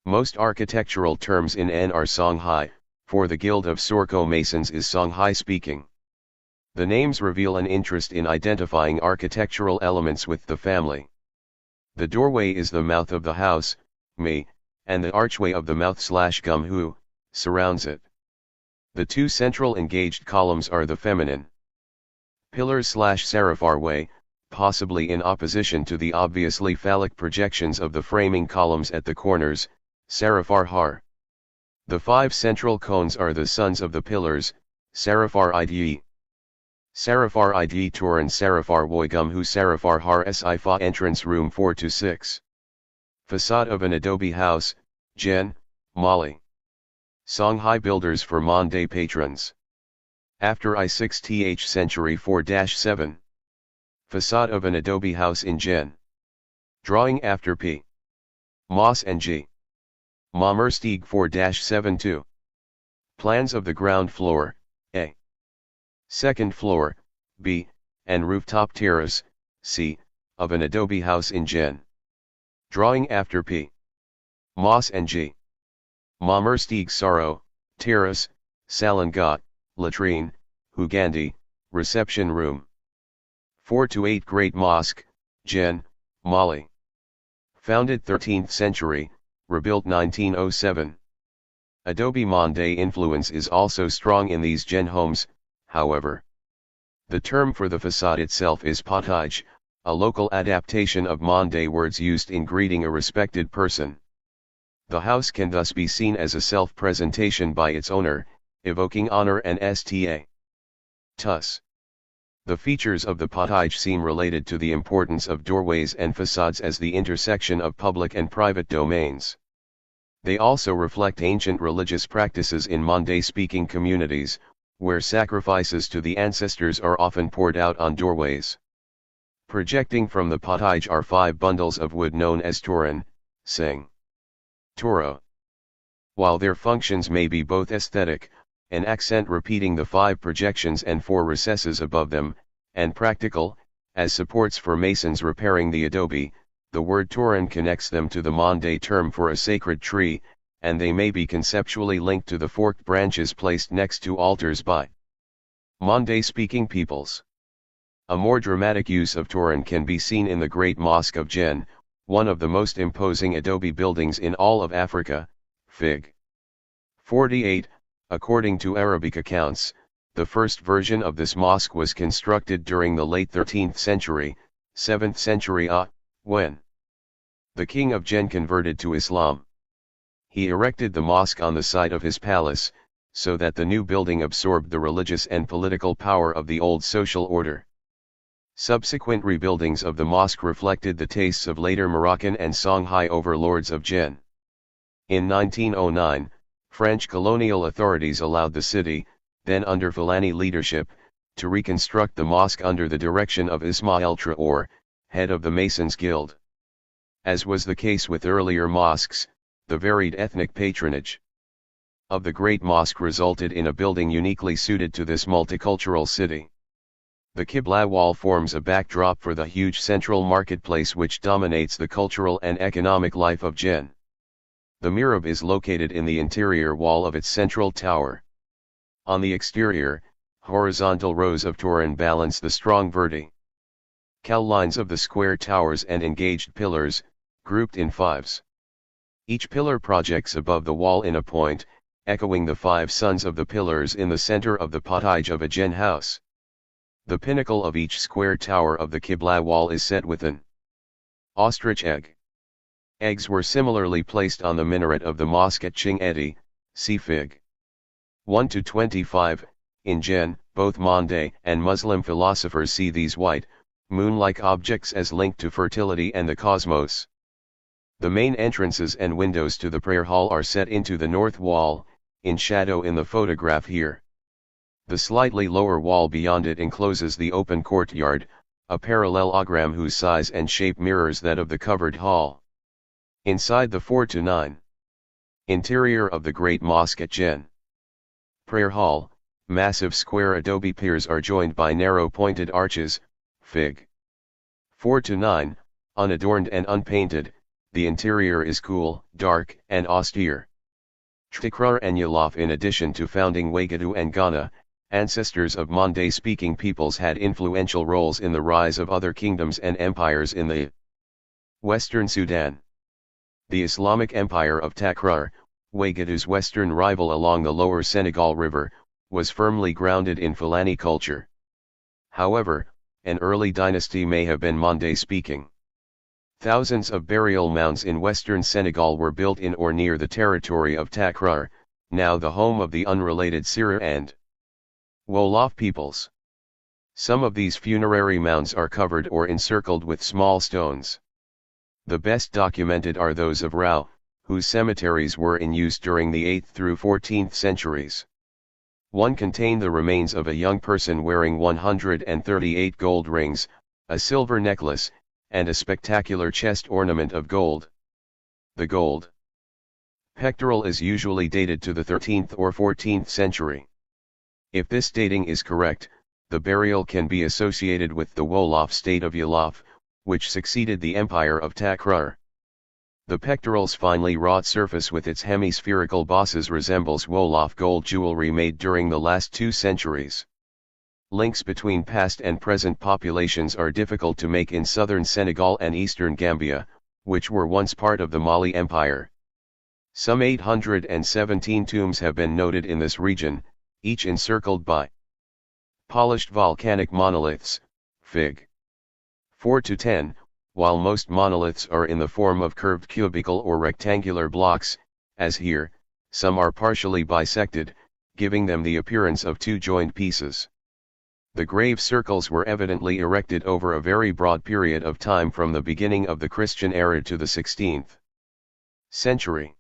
Most architectural terms in N are Songhai, for the Guild of Sorko Masons is Songhai speaking. The names reveal an interest in identifying architectural elements with the family. The doorway is the mouth of the house, me, and the archway of the mouth/gum hu, surrounds it. The two central engaged columns are the feminine pillars/sarafar way, possibly in opposition to the obviously phallic projections of the framing columns at the corners, sarafar har. The five central cones are the sons of the pillars, sarafar ide. Sarafar ide Turan Sarafar Woygum Hu Sarafar Har Sifa entrance room 4 to 6. Facade of an adobe house, Jen, Mali. Songhai builders for Monde patrons. After I6th century 4-7. Facade of an adobe house in Jen. Drawing after P. Moss and G. Mamerstieg 4-72. Plans of the ground floor, A. Second floor, B, and rooftop terrace, C, of an adobe house in Jen. Drawing after P. Moss and G. Mamerstieg Sorrow, terrace, Salangat, latrine, Hugandi, reception room. 4-8 Great Mosque, Jen, Mali. Founded 13th century, rebuilt 1907. Adobe Monde influence is also strong in these Jen homes, however. The term for the facade itself is potage, a local adaptation of Monde words used in greeting a respected person. The house can thus be seen as a self-presentation by its owner, evoking honor and status. The features of the potage seem related to the importance of doorways and facades as the intersection of public and private domains. They also reflect ancient religious practices in Monde-speaking communities, where sacrifices to the ancestors are often poured out on doorways. Projecting from the potage are 5 bundles of wood known as toran, sing. Toro. While their functions may be both aesthetic, an accent repeating the 5 projections and 4 recesses above them, and practical, as supports for masons repairing the adobe, the word toran connects them to the Monde term for a sacred tree, and they may be conceptually linked to the forked branches placed next to altars by Monde-speaking peoples. A more dramatic use of toran can be seen in the Great Mosque of Jen, one of the most imposing adobe buildings in all of Africa, Fig. 48. According to Arabic accounts, the first version of this mosque was constructed during the late 13th century, 7th century when the king of Jen converted to Islam. He erected the mosque on the site of his palace, so that the new building absorbed the religious and political power of the old social order. Subsequent rebuildings of the mosque reflected the tastes of later Moroccan and Songhai overlords of Jen. In 1909, French colonial authorities allowed the city, then under Fulani leadership, to reconstruct the mosque under the direction of Ismail Traore, head of the Masons Guild. As was the case with earlier mosques, the varied ethnic patronage of the Great Mosque resulted in a building uniquely suited to this multicultural city. The Qibla wall forms a backdrop for the huge central marketplace which dominates the cultural and economic life of Jen. The mihrab is located in the interior wall of its central tower. On the exterior, horizontal rows of toran balance the strong vertical lines of the square towers and engaged pillars, grouped in fives. Each pillar projects above the wall in a point, echoing the 5 sons of the pillars in the center of the potage of a Jen house. The pinnacle of each square tower of the Qibla wall is set with an Ostrich egg. Eggs were similarly placed on the minaret of the mosque at Ching Eti, see Fig. 1-25, in Gen, both Monday and Muslim philosophers see these white, moon-like objects as linked to fertility and the cosmos. The main entrances and windows to the prayer hall are set into the north wall, in shadow in the photograph here. The slightly lower wall beyond it encloses the open courtyard, a parallelogram whose size and shape mirrors that of the covered hall. Inside the 4-9 interior of the Great Mosque at Gen. Prayer Hall, massive square adobe piers are joined by narrow pointed arches, Fig. 4-9, unadorned and unpainted. The interior is cool, dark, and austere. Tikrur and Yalaf, in addition to founding Wagadu and Ghana, ancestors of Mande-speaking peoples, had influential roles in the rise of other kingdoms and empires in the Western Sudan. The Islamic Empire of Takrur, Wagadu's western rival along the lower Senegal River, was firmly grounded in Fulani culture. However, an early dynasty may have been Mande-speaking. Thousands of burial mounds in western Senegal were built in or near the territory of Takrur, now the home of the unrelated Sira and Wolof peoples. Some of these funerary mounds are covered or encircled with small stones. The best documented are those of Rao, whose cemeteries were in use during the 8th through 14th centuries. One contained the remains of a young person wearing 138 gold rings, a silver necklace, and a spectacular chest ornament of gold. The gold pectoral is usually dated to the 13th or 14th century. If this dating is correct, the burial can be associated with the Wolof state of Yalaf, which succeeded the empire of Takrur. The pectoral's finely wrought surface with its hemispherical bosses resembles Wolof gold jewelry made during the last 2 centuries. Links between past and present populations are difficult to make in southern Senegal and eastern Gambia, which were once part of the Mali Empire. Some 817 tombs have been noted in this region, each encircled by polished volcanic monoliths, Fig. 4-10, while most monoliths are in the form of curved cubical or rectangular blocks, as here, some are partially bisected, giving them the appearance of 2 joined pieces. The grave circles were evidently erected over a very broad period of time from the beginning of the Christian era to the 16th century.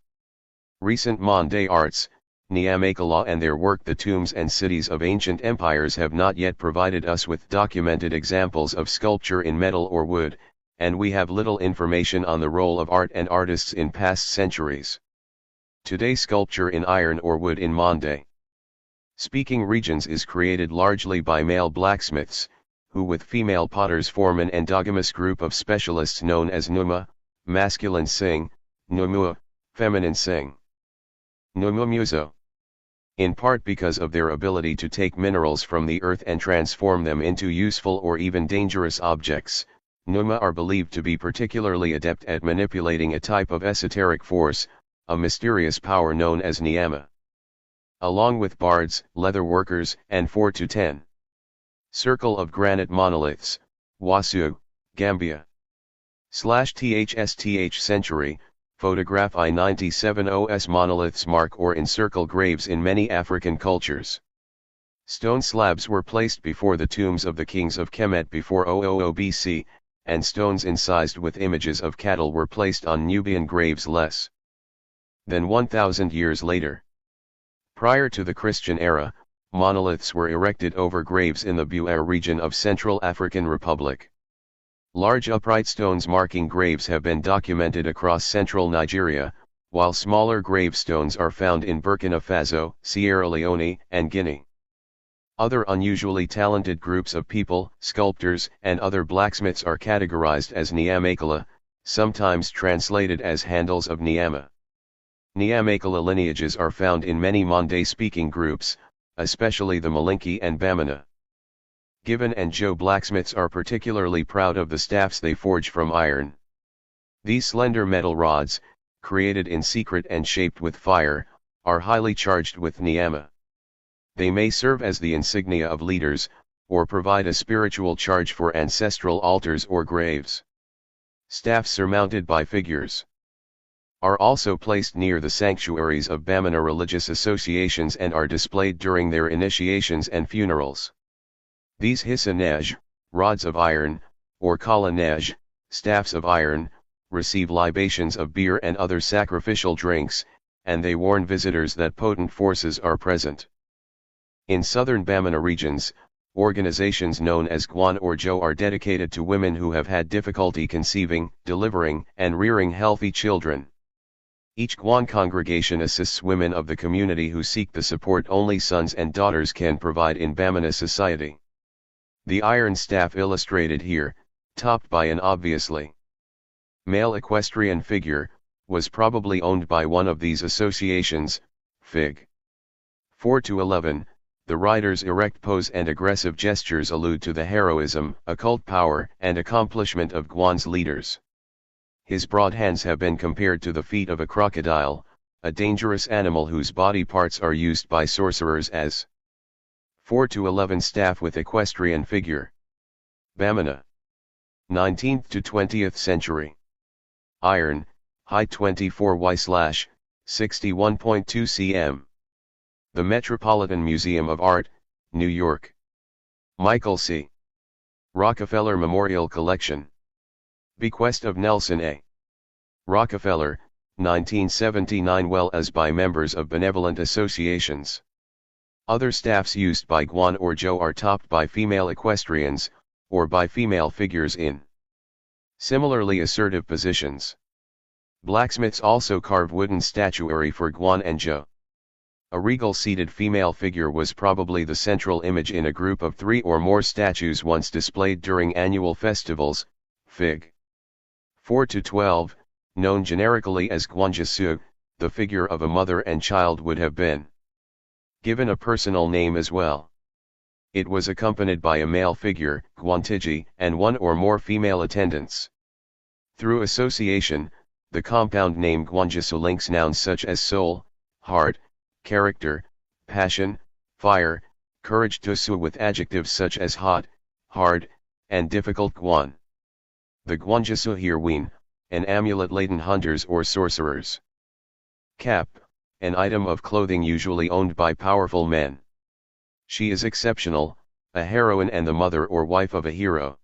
Recent Mande arts, Niamakala and their work The Tombs and Cities of Ancient Empires have not yet provided us with documented examples of sculpture in metal or wood, and we have little information on the role of art and artists in past centuries. Today sculpture in iron or wood in Mande speaking regions is created largely by male blacksmiths, who with female potters form an endogamous group of specialists known as Numa, masculine Sing, Numua, feminine Sing. Numumuzo. In part because of their ability to take minerals from the earth and transform them into useful or even dangerous objects, Numa are believed to be particularly adept at manipulating a type of esoteric force, a mysterious power known as Niyama. Along with bards, leather workers, and 4-10 circle of granite monoliths, Wasu, Gambia. /THSTH century, photograph I-97OS monoliths mark or encircle graves in many African cultures. Stone slabs were placed before the tombs of the kings of Kemet before 000 BC, and stones incised with images of cattle were placed on Nubian graves less than 1,000 years later. Prior to the Christian era, monoliths were erected over graves in the Buere region of Central African Republic. Large upright stones marking graves have been documented across central Nigeria, while smaller gravestones are found in Burkina Faso, Sierra Leone, and Guinea. Other unusually talented groups of people, sculptors, and other blacksmiths are categorized as Niamakala, sometimes translated as handles of Niyama. Niamakala lineages are found in many Mande-speaking groups, especially the Malinki and Bamana. Given and Joe blacksmiths are particularly proud of the staffs they forge from iron. These slender metal rods, created in secret and shaped with fire, are highly charged with Niyama. They may serve as the insignia of leaders, or provide a spiritual charge for ancestral altars or graves. Staffs surmounted by figures are also placed near the sanctuaries of Bamana religious associations and are displayed during their initiations and funerals. These hissa-nej, rods of iron, or kala-nej, staffs of iron, receive libations of beer and other sacrificial drinks, and they warn visitors that potent forces are present. In southern Bamana regions, organizations known as Guan or Jo are dedicated to women who have had difficulty conceiving, delivering, and rearing healthy children. Each Guan congregation assists women of the community who seek the support only sons and daughters can provide in Bamana society. The iron staff illustrated here, topped by an obviously male equestrian figure, was probably owned by one of these associations, Fig. 4-11, the rider's erect pose and aggressive gestures allude to the heroism, occult power, and accomplishment of Guan's leaders. His broad hands have been compared to the feet of a crocodile, a dangerous animal whose body parts are used by sorcerers as 4-11 staff with equestrian figure. Bamana. 19th to 20th century. Iron, height 24y/61.2 cm. The Metropolitan Museum of Art, New York. Michael C. Rockefeller Memorial Collection. Bequest of Nelson A. Rockefeller, 1979, well as by members of benevolent associations. Other staffs used by Guan or Jo are topped by female equestrians, or by female figures in similarly assertive positions. Blacksmiths also carve wooden statuary for Guan and Jo. A regal seated female figure was probably the central image in a group of 3 or more statues once displayed during annual festivals, Fig. 4-12, known generically as Guanjisu, the figure of a mother and child would have been given a personal name as well. It was accompanied by a male figure, Guantiji, and 1 or more female attendants. Through association, the compound name Guanjisu links nouns such as soul, heart, character, passion, fire, courage to su with adjectives such as hot, hard, and difficult. Guan. The Guanjisu here wean, an amulet laden hunters or sorcerers. Cap, an item of clothing usually owned by powerful men. She is exceptional, a heroine and the mother or wife of a hero.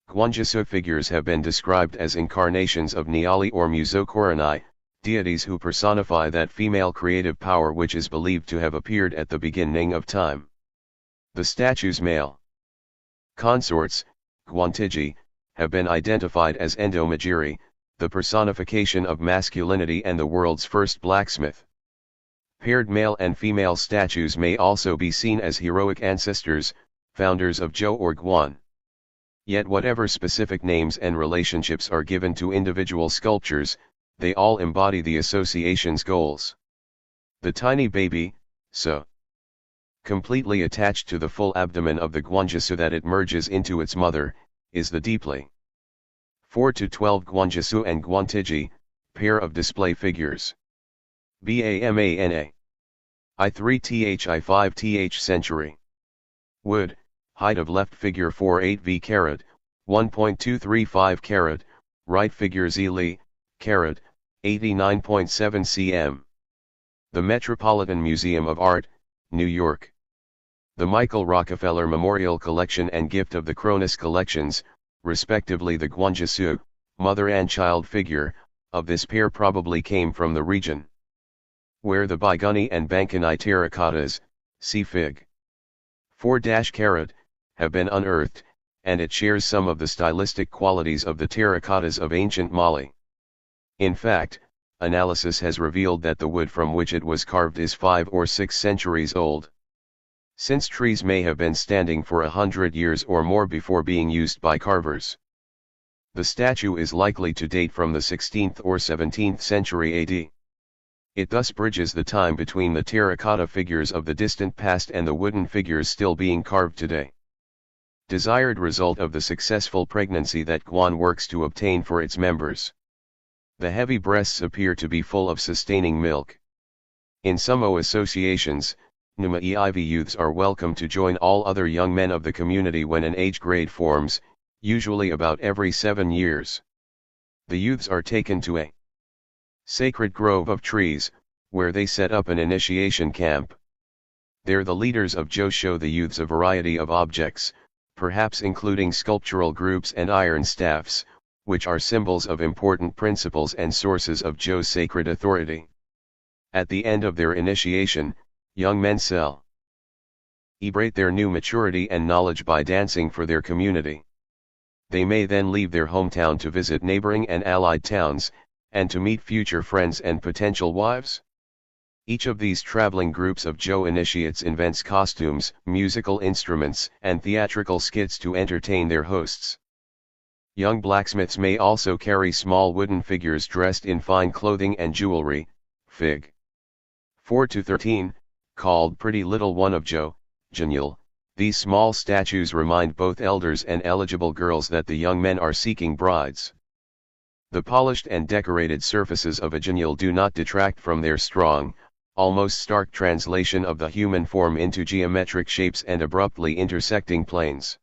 Guanjisu figures have been described as incarnations of Nyali or Muzokorani, deities who personify that female creative power which is believed to have appeared at the beginning of time. The statue's male consorts, Guantiji, have been identified as Endomagiri, the personification of masculinity and the world's first blacksmith. Paired male and female statues may also be seen as heroic ancestors, founders of Jo or Guan. Yet whatever specific names and relationships are given to individual sculptures, they all embody the association's goals. The tiny baby, so completely attached to the full abdomen of the Guanjisu that it merges into its mother, is the deeply 4-12 Guanjisu and Guantiji, pair of display figures. Bamana. I3th I5th century. Wood, height of left figure 4.8 v carat, 1.235 carat, right figure zli, carat, 89.7 cm. The Metropolitan Museum of Art, New York. The Michael Rockefeller Memorial Collection and Gift of the Cronus Collections, respectively. The Guanjisu, mother and child figure, of this pair probably came from the region where the Baiguni and Bankani terracottas, see Fig. 4-carat, have been unearthed, and it shares some of the stylistic qualities of the terracottas of ancient Mali. In fact, analysis has revealed that the wood from which it was carved is 5 or 6 centuries old. Since trees may have been standing for 100 years or more before being used by carvers. The statue is likely to date from the 16th or 17th century AD. It thus bridges the time between the terracotta figures of the distant past and the wooden figures still being carved today. Desired result of the successful pregnancy that Guan works to obtain for its members. The heavy breasts appear to be full of sustaining milk. In some associations, Numa-EIV youths are welcome to join all other young men of the community when an age grade forms, usually about every 7 years. The youths are taken to a sacred grove of trees, where they set up an initiation camp. There the leaders of Jo show the youths a variety of objects, perhaps including sculptural groups and iron staffs, which are symbols of important principles and sources of Jo's sacred authority. At the end of their initiation, young men celebrate their new maturity and knowledge by dancing for their community. They may then leave their hometown to visit neighboring and allied towns, and to meet future friends and potential wives. Each of these traveling groups of Jo initiates invents costumes, musical instruments, and theatrical skits to entertain their hosts. Young blacksmiths may also carry small wooden figures dressed in fine clothing and jewelry, Fig. 4-13, called Pretty Little One of Jo, Genial. These small statues remind both elders and eligible girls that the young men are seeking brides. The polished and decorated surfaces of a genial do not detract from their strong, almost stark translation of the human form into geometric shapes and abruptly intersecting planes.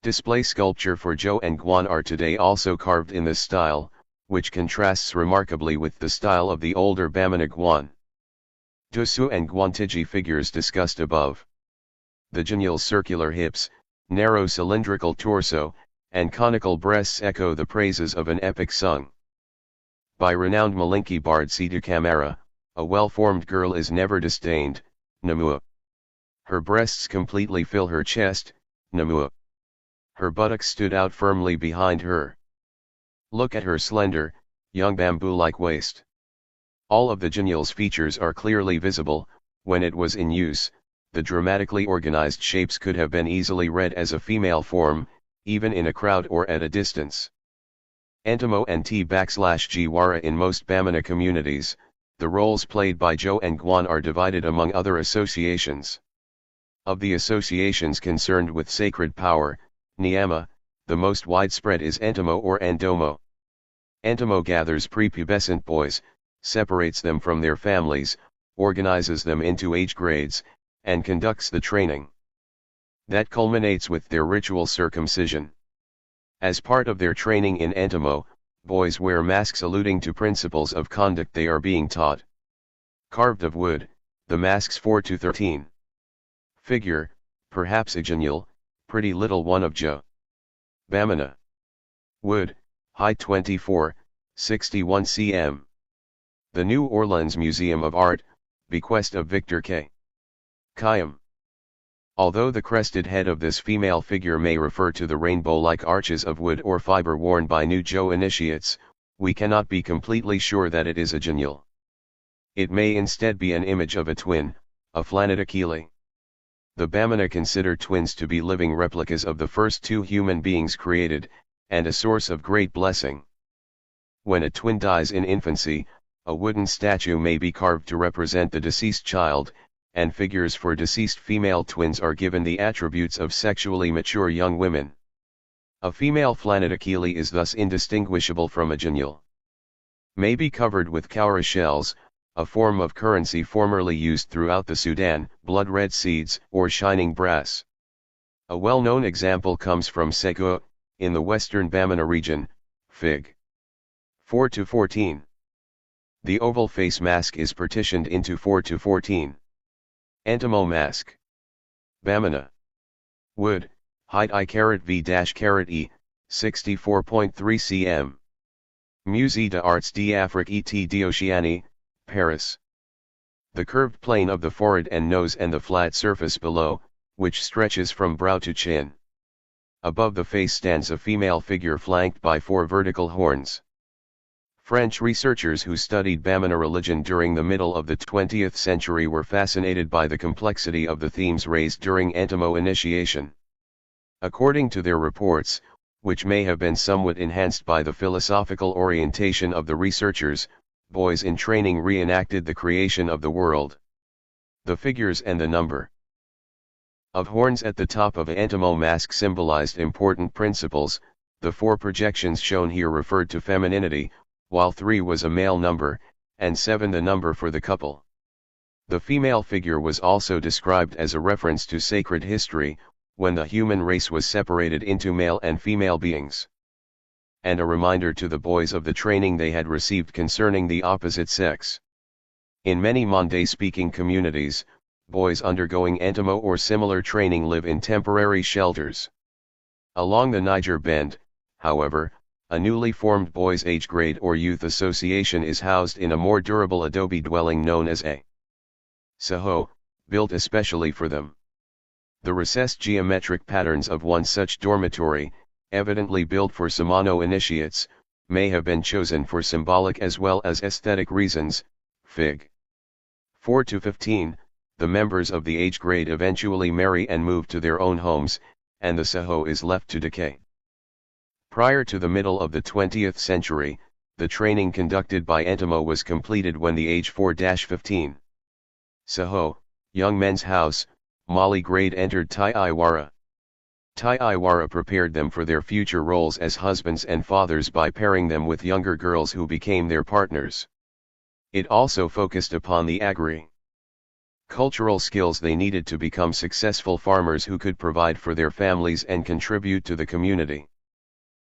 Display sculpture for Jo and Guan are today also carved in this style, which contrasts remarkably with the style of the older Bamana Guan. Dusu and Guantiji figures discussed above. The genial's circular hips, narrow cylindrical torso, and conical breasts echo the praises of an epic sung by renowned Malinki bard Situ Kamara. A well-formed girl is never disdained, Namua. Her breasts completely fill her chest, Namua. Her buttocks stood out firmly behind her. Look at her slender, young bamboo-like waist. All of the genial's features are clearly visible. When it was in use, the dramatically organized shapes could have been easily read as a female form, even in a crowd or at a distance. Antimo and T/Jiwara. In most Bamana communities, the roles played by Jo and Guan are divided among other associations. Of the associations concerned with sacred power, Niyama, the most widespread is Antimo or Andomo. Antimo gathers prepubescent boys, separates them from their families, organizes them into age grades, and conducts the training that culminates with their ritual circumcision. As part of their training in Antimo, boys wear masks alluding to principles of conduct they are being taught. Carved of wood, the masks 4-13. Figure, perhaps a genial, Pretty Little One of Jo. Bamana. Wood, height 24, 61 cm. The New Orleans Museum of Art, bequest of Victor K. Khayyam. Although the crested head of this female figure may refer to the rainbow-like arches of wood or fiber worn by new Jo initiates, we cannot be completely sure that it is a genial. It may instead be an image of a twin, a Flanitakili. The Bamana consider twins to be living replicas of the first two human beings created, and a source of great blessing. When a twin dies in infancy, a wooden statue may be carved to represent the deceased child, and figures for deceased female twins are given the attributes of sexually mature young women. A female Flanitakili is thus indistinguishable from a genial. May be covered with kaura shells, a form of currency formerly used throughout the Sudan, blood red seeds, or shining brass. A well-known example comes from Segu, in the western Bamana region, Fig. 4-14. The oval face mask is partitioned into 4-14. Antimo mask. Bamana. Wood, height I-V-E, 64.3 cm. Musée d'Arts d'Afrique et d'Oceanie, Paris. The curved plane of the forehead and nose and the flat surface below, which stretches from brow to chin. Above the face stands a female figure flanked by 4 vertical horns. French researchers who studied Bamana religion during the middle of the 20th century were fascinated by the complexity of the themes raised during Antimo initiation. According to their reports, which may have been somewhat enhanced by the philosophical orientation of the researchers, boys in training reenacted the creation of the world. The figures and the number of horns at the top of Antimo mask symbolized important principles. The 4 projections shown here referred to femininity, while 3 was a male number, and 7 the number for the couple. The female figure was also described as a reference to sacred history, when the human race was separated into male and female beings. and a reminder to the boys of the training they had received concerning the opposite sex. In many Mande-speaking communities, boys undergoing entamo or similar training live in temporary shelters. Along the Niger Bend, however, a newly formed boys' age grade or youth association is housed in a more durable adobe dwelling known as a Saho, built especially for them. The recessed geometric patterns of one such dormitory, evidently built for Samano initiates, may have been chosen for symbolic as well as aesthetic reasons. Fig. 4 to 15, the members of the age grade eventually marry and move to their own homes, and the Saho is left to decay. Prior to the middle of the 20th century, the training conducted by Entamo was completed when the age 4-15. Saho, young men's house, Mali grade entered Tai Iwara. Tai Iwara prepared them for their future roles as husbands and fathers by pairing them with younger girls who became their partners. It also focused upon the agri-cultural skills they needed to become successful farmers who could provide for their families and contribute to the community.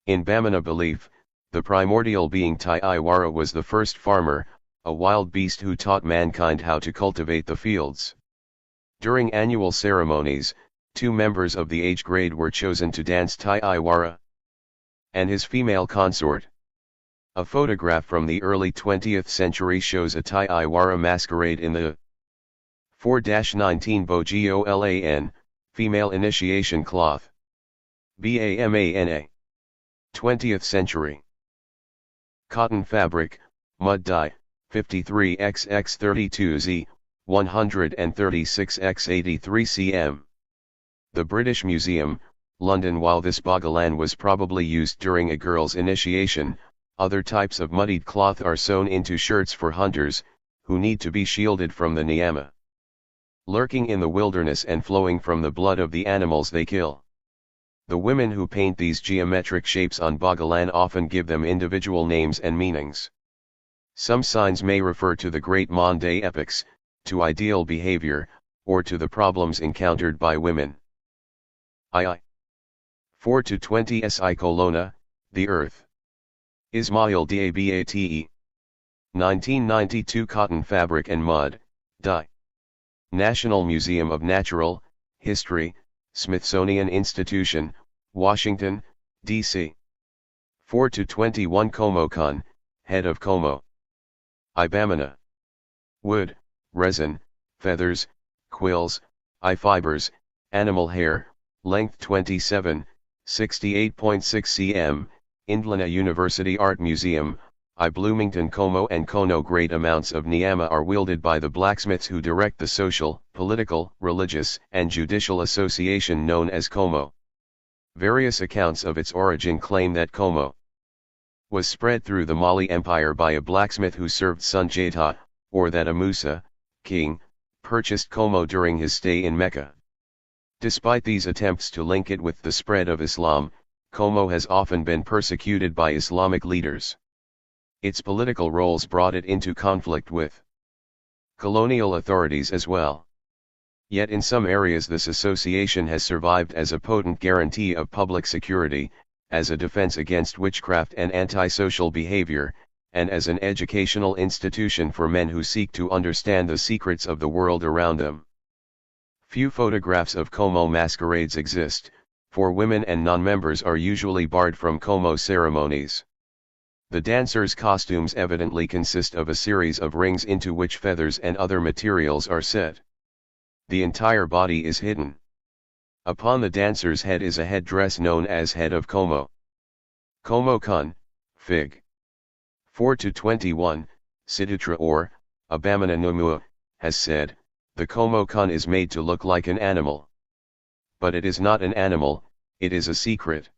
In Bamana belief, the primordial being Tai Iwara was the first farmer, a wild beast who taught mankind how to cultivate the fields. During annual ceremonies, 2 members of the age grade were chosen to dance Tai Iwara and his female consort. A photograph from the early 20th century shows a Tai Iwara masquerade in the 4-19 Bogolan, female initiation cloth. Bamana. 20th century. Cotton fabric, mud dye, 53xx32z, 136x83 cm. The British Museum, London. While this bogolan was probably used during a girl's initiation, other types of muddied cloth are sewn into shirts for hunters, who need to be shielded from the nyama lurking in the wilderness and flowing from the blood of the animals they kill. The women who paint these geometric shapes on bogolan often give them individual names and meanings. Some signs may refer to the great Mande epics, to ideal behavior, or to the problems encountered by women. II. 4-20 Si Colonna, the Earth. Ismail Dabate. 1992 Cotton Fabric and Mud, dye. National Museum of Natural History, Smithsonian Institution, Washington, D.C. 4-21 Como-kun, head of Como. Ibamana. Wood, resin, feathers, quills, eye fibers, animal hair, length 27, 68.6 cm, Indiana University Art Museum, I Bloomington. Como and Kono. Great amounts of nyama are wielded by the blacksmiths who direct the social, political, religious, and judicial association known as Como. Various accounts of its origin claim that Como was spread through the Mali Empire by a blacksmith who served Sunjata, or that a Musa, king, purchased Como during his stay in Mecca. Despite these attempts to link it with the spread of Islam, Como has often been persecuted by Islamic leaders. Its political roles brought it into conflict with colonial authorities as well. Yet in some areas this association has survived as a potent guarantee of public security, as a defense against witchcraft and antisocial behavior, and as an educational institution for men who seek to understand the secrets of the world around them. Few photographs of Como masquerades exist, for women and non-members are usually barred from Como ceremonies. The dancers' costumes evidently consist of a series of rings into which feathers and other materials are set. The entire body is hidden. Upon the dancer's head is a headdress known as head of Como. Como-kun, Fig. 4-21, Sidutra or, Abamana Nomua, has said, the Como-kun is made to look like an animal. But it is not an animal, it is a secret.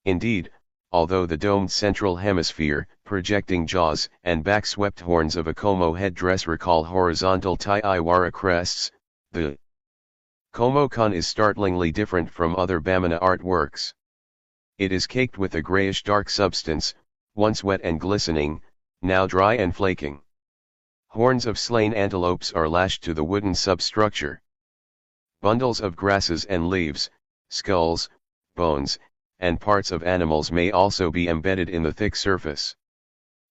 Indeed, although the domed central hemisphere, projecting jaws and back-swept horns of a Como headdress recall horizontal Tai Iwara crests, the Como-kun is startlingly different from other Bamana artworks. It is caked with a grayish-dark substance, once wet and glistening, now dry and flaking. Horns of slain antelopes are lashed to the wooden substructure. Bundles of grasses and leaves, skulls, bones, and parts of animals may also be embedded in the thick surface.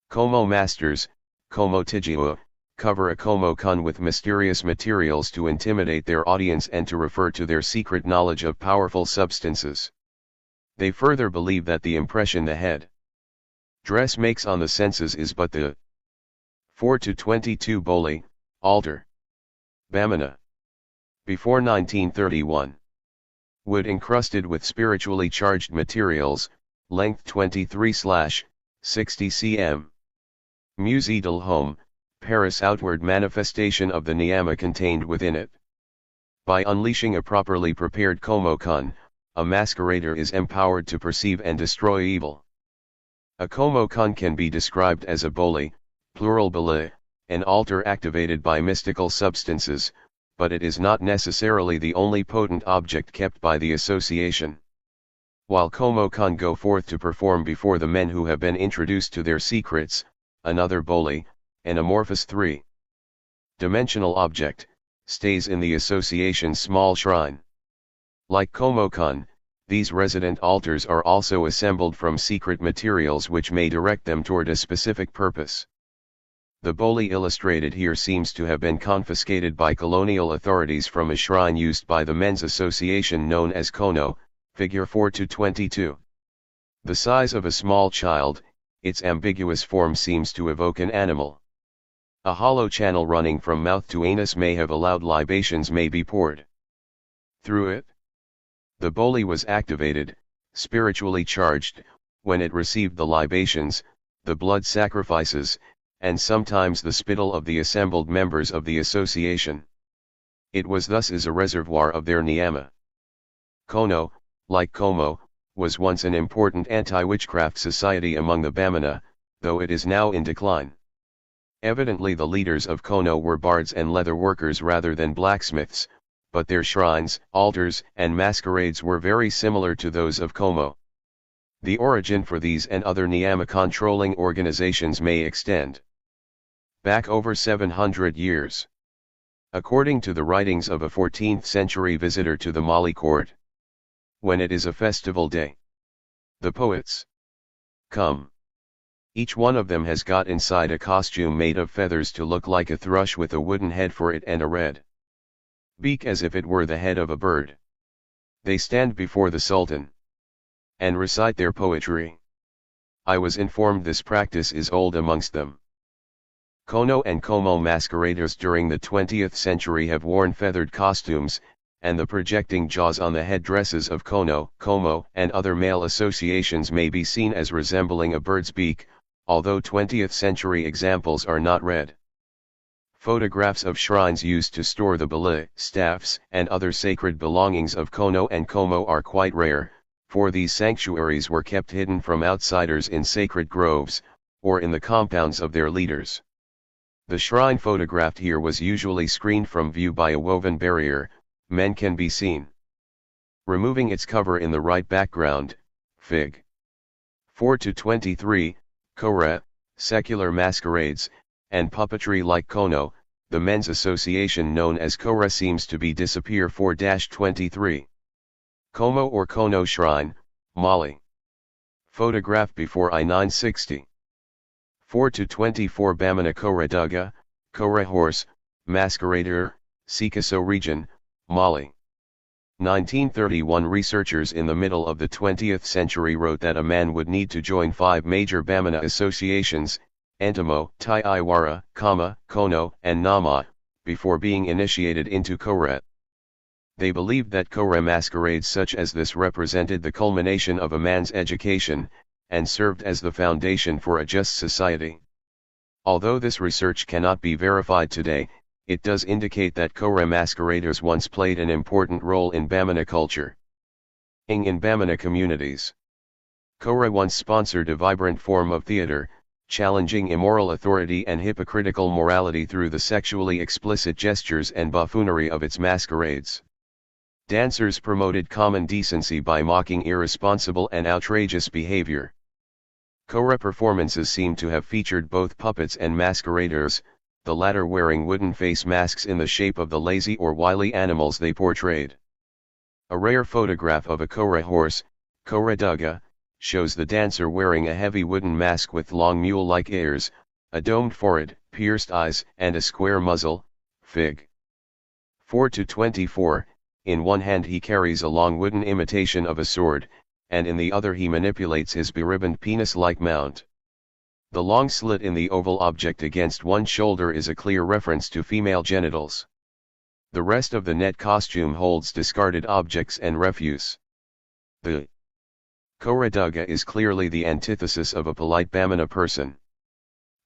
Como masters, como tigio, cover a como kun with mysterious materials to intimidate their audience and to refer to their secret knowledge of powerful substances. They further believe that the impression the head dress makes on the senses is but the 4-22 boli, altar. Bamana. Before 1931. Wood encrusted with spiritually charged materials, length 23/60 cm. Musée del Home, Paris, outward manifestation of the niyama contained within it. By unleashing a properly prepared como kun, a masquerader is empowered to perceive and destroy evil. A como kun can be described as a boli, plural bali, an altar activated by mystical substances, but it is not necessarily the only potent object kept by the association. While como kun go forth to perform before the men who have been introduced to their secrets, another boli, an amorphous three-dimensional object, stays in the association's small shrine. Like como kun, these resident altars are also assembled from secret materials which may direct them toward a specific purpose. The boli illustrated here seems to have been confiscated by colonial authorities from a shrine used by the men's association known as kono, figure 4-22. The size of a small child, its ambiguous form seems to evoke an animal. A hollow channel running from mouth to anus may have allowed libations may be poured through it. The boli was activated, spiritually charged, when it received the libations, the blood sacrifices, and sometimes the spittle of the assembled members of the association. It was thus as a reservoir of their niyama. Kono, like Como, was once an important anti-witchcraft society among the Bamana, though it is now in decline. Evidently the leaders of Kono were bards and leather workers rather than blacksmiths, but their shrines, altars, and masquerades were very similar to those of Como. The origin for these and other niyama controlling organizations may extend back over 700 years. According to the writings of a 14th century visitor to the Mali court, when it is a festival day, the poets come. Each one of them has got inside a costume made of feathers to look like a thrush with a wooden head for it and a red beak as if it were the head of a bird. They stand before the Sultan and recite their poetry. I was informed this practice is old amongst them. Kono and Como masqueraders during the 20th century have worn feathered costumes, and the projecting jaws on the headdresses of Kono, Como, and other male associations may be seen as resembling a bird's beak, although 20th century examples are not read. Photographs of shrines used to store the bali, staffs, and other sacred belongings of Kono and Como are quite rare, for these sanctuaries were kept hidden from outsiders in sacred groves, or in the compounds of their leaders. The shrine photographed here was usually screened from view by a woven barrier. Men can be seen removing its cover in the right background, Fig. 4-23, Kora, secular masquerades, and puppetry like Kono, the men's association known as Kora seems to be disappear 4-23. Como or Kono Shrine, Mali. Photograph before I-960. 4-24 Bamana Kora Duga, Kora Horse, Masquerader, Sikaso region, Mali. 1931 Researchers in the middle of the 20th century wrote that a man would need to join 5 major Bamana associations, Antimo, Tai Iwara, Kama, Kono, and Nama, before being initiated into Kora. They believed that Kora masquerades such as this represented the culmination of a man's education, and served as the foundation for a just society. Although this research cannot be verified today, it does indicate that Kora masqueraders once played an important role in Bamana culture. In Bamana communities, Kora once sponsored a vibrant form of theater, challenging immoral authority and hypocritical morality through the sexually explicit gestures and buffoonery of its masquerades. Dancers promoted common decency by mocking irresponsible and outrageous behavior. Kora performances seem to have featured both puppets and masqueraders, the latter wearing wooden face masks in the shape of the lazy or wily animals they portrayed. A rare photograph of a Kora horse, Koreduga, shows the dancer wearing a heavy wooden mask with long mule-like ears, a domed forehead, pierced eyes, and a square muzzle, Fig. 4-24, in one hand he carries a long wooden imitation of a sword, and in the other he manipulates his beribboned penis-like mount. The long slit in the oval object against one shoulder is a clear reference to female genitals. The rest of the net costume holds discarded objects and refuse. The Koreduga is clearly the antithesis of a polite Bamana person.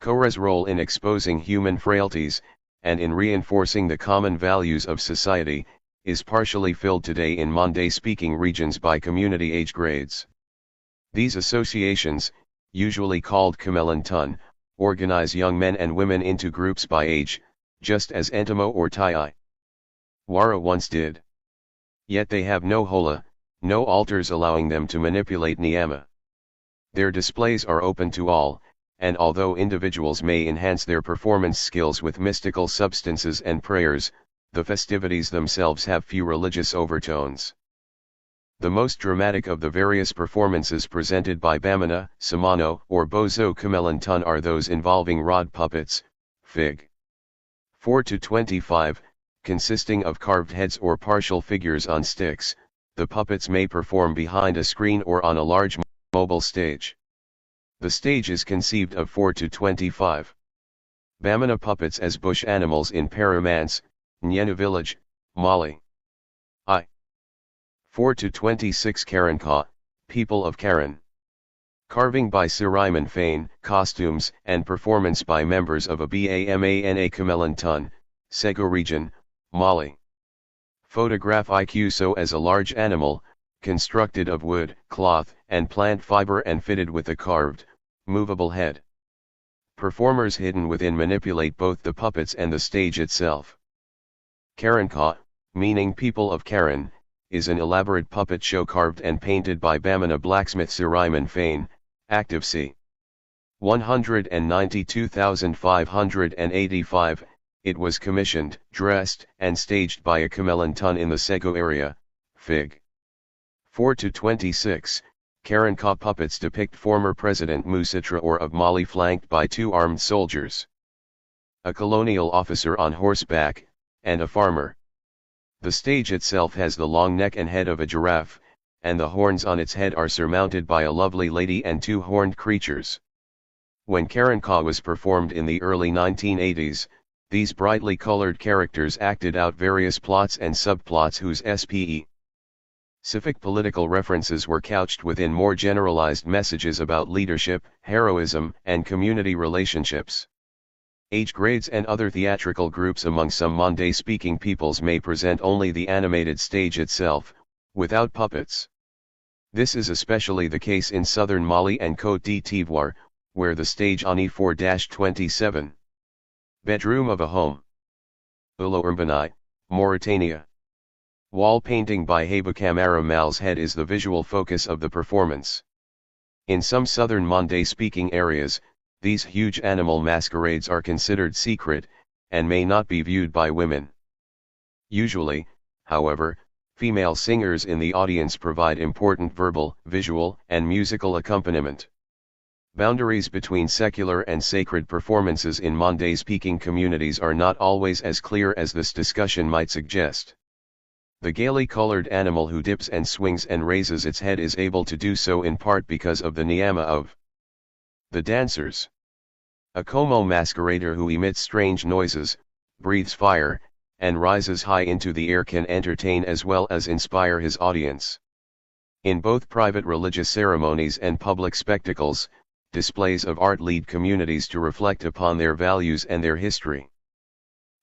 Kore's role in exposing human frailties, and in reinforcing the common values of society, is partially filled today in Mande-speaking regions by community age grades. These associations, usually called Kamelantun, organize young men and women into groups by age, just as Entamo or Tai Wara once did. Yet they have no hola, no altars allowing them to manipulate Niyama. Their displays are open to all, and although individuals may enhance their performance skills with mystical substances and prayers, the festivities themselves have few religious overtones. The most dramatic of the various performances presented by Bamana, Samano, or Bozo Kamelantun are those involving rod puppets, Fig. 4-25, consisting of carved heads or partial figures on sticks. The puppets may perform behind a screen or on a large mobile stage. The stage is conceived of 4-25 Bamana puppets as bush animals in Paramance, Nyena village, Mali. 4-26 Karanka, people of Karen. Carving by Siraiman Fain, costumes and performance by members of a Bamana Kamelantun, Sego region, Mali. Photograph Ikuso as a large animal, constructed of wood, cloth, and plant fiber and fitted with a carved, movable head. Performers hidden within manipulate both the puppets and the stage itself. Karanka, meaning people of Karen, is an elaborate puppet show carved and painted by Bamana blacksmith Siraiman Fain, active c. 192,585, it was commissioned, dressed, and staged by a Kamelantun in the Sego area, Fig. 4-26, Karanka puppets depict former President Musitra or of Mali flanked by two armed soldiers, a colonial officer on horseback, and a farmer. The stage itself has the long neck and head of a giraffe, and the horns on its head are surmounted by a lovely lady and two horned creatures. When Karanka was performed in the early 1980s, these brightly colored characters acted out various plots and subplots whose specific political references were couched within more generalized messages about leadership, heroism, and community relationships. Age grades and other theatrical groups among some Mande-speaking peoples may present only the animated stage itself, without puppets. This is especially the case in southern Mali and Côte d'Ivoire, where the stage Ani 4-27. Bedroom of a home. Ulo Urbani, Mauritania. Wall painting by Heba Camara Mal's head is the visual focus of the performance. In some southern Mande-speaking areas, these huge animal masquerades are considered secret, and may not be viewed by women. Usually, however, female singers in the audience provide important verbal, visual, and musical accompaniment. Boundaries between secular and sacred performances in Mande-speaking communities are not always as clear as this discussion might suggest. The gaily colored animal who dips and swings and raises its head is able to do so in part because of the niyama of the dancers. A Como masquerader who emits strange noises, breathes fire, and rises high into the air can entertain as well as inspire his audience. In both private religious ceremonies and public spectacles, displays of art lead communities to reflect upon their values and their history.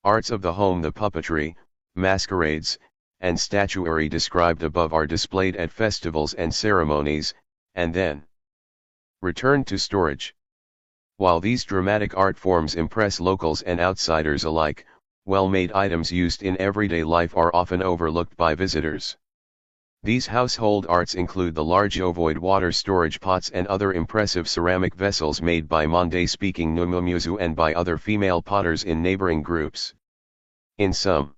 Arts of the home, the puppetry, masquerades, and statuary described above are displayed at festivals and ceremonies, and then returned to storage. While these dramatic art forms impress locals and outsiders alike, well-made items used in everyday life are often overlooked by visitors. These household arts include the large ovoid water storage pots and other impressive ceramic vessels made by Mande-speaking Numumuzu and by other female potters in neighboring groups. In some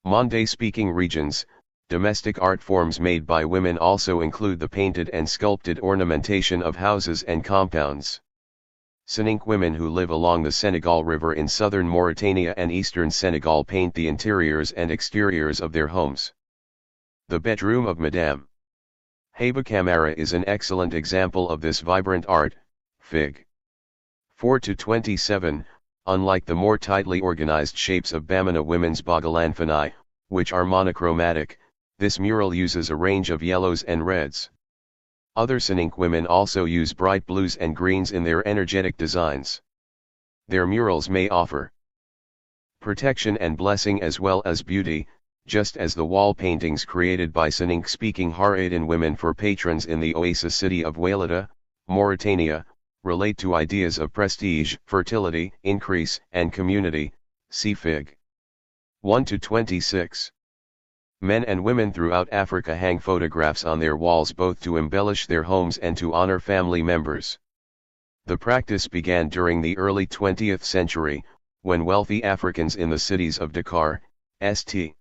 Mande-speaking regions, Domestic art forms made by women also include the painted and sculpted ornamentation of houses and compounds. Soninke women who live along the Senegal River in southern Mauritania and eastern Senegal paint the interiors and exteriors of their homes. The bedroom of Madame Heba Camara is an excellent example of this vibrant art. Fig. 4-27, unlike the more tightly organized shapes of Bamana women's Bogolanfanai, which are monochromatic, this mural uses a range of yellows and reds. Other Soninke women also use bright blues and greens in their energetic designs. Their murals may offer protection and blessing as well as beauty, just as the wall paintings created by Soninke-speaking Haradan women for patrons in the oasis city of Wailata, Mauritania, relate to ideas of prestige, fertility, increase, and community. See Fig. 1-26. Men and women throughout Africa hang photographs on their walls both to embellish their homes and to honor family members. The practice began during the early 20th century, when wealthy Africans in the cities of Dakar, St.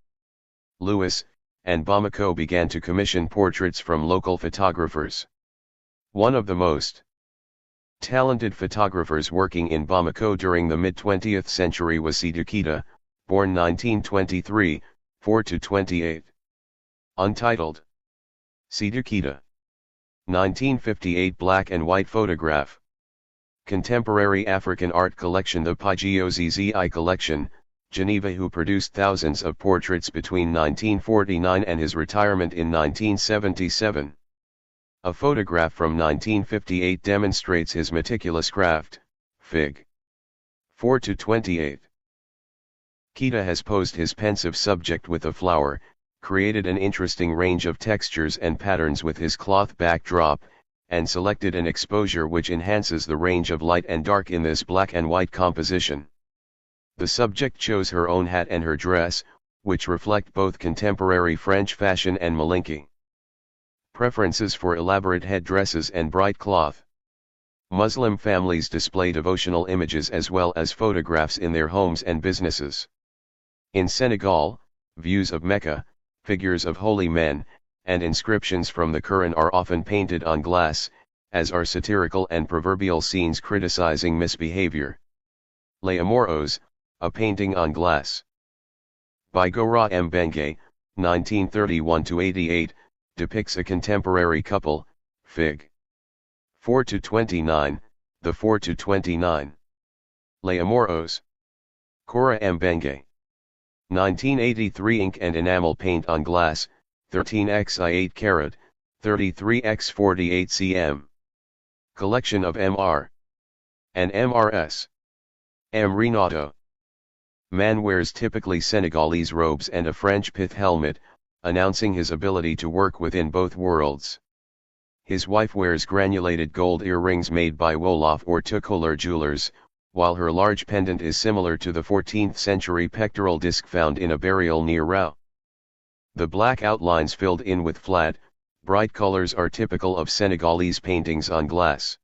Louis, and Bamako began to commission portraits from local photographers. One of the most talented photographers working in Bamako during the mid-20th century was Seydou Keita, born 1923, 4-28. Untitled. Seydou Keita. 1958 black and white photograph. Contemporary African art collection. The Pgiozzi collection, Geneva, who produced thousands of portraits between 1949 and his retirement in 1977. A photograph from 1958 demonstrates his meticulous craft. Fig. 4-28. Keita has posed his pensive subject with a flower, created an interesting range of textures and patterns with his cloth backdrop, and selected an exposure which enhances the range of light and dark in this black and white composition. The subject chose her own hat and her dress, which reflect both contemporary French fashion and Malinke preferences for elaborate headdresses and bright cloth. Muslim families display devotional images as well as photographs in their homes and businesses. In Senegal, views of Mecca, figures of holy men, and inscriptions from the Quran are often painted on glass, as are satirical and proverbial scenes criticizing misbehavior. Les Amoureux, a painting on glass. By Gora Mbenge, 1931-88, depicts a contemporary couple. Fig. 4-29, the 4-29. Les Amoureux. Cora Mbenge. 1983 ink and enamel paint on glass, 13x8 carat, 33x48 cm. Collection of Mr. and Mrs. M. Renato. Man wears typically Senegalese robes and a French pith helmet, announcing his ability to work within both worlds. His wife wears granulated gold earrings made by Wolof or Tukulur jewelers, while her large pendant is similar to the 14th century pectoral disc found in a burial near Rao. The black outlines filled in with flat, bright colors are typical of Senegalese paintings on glass.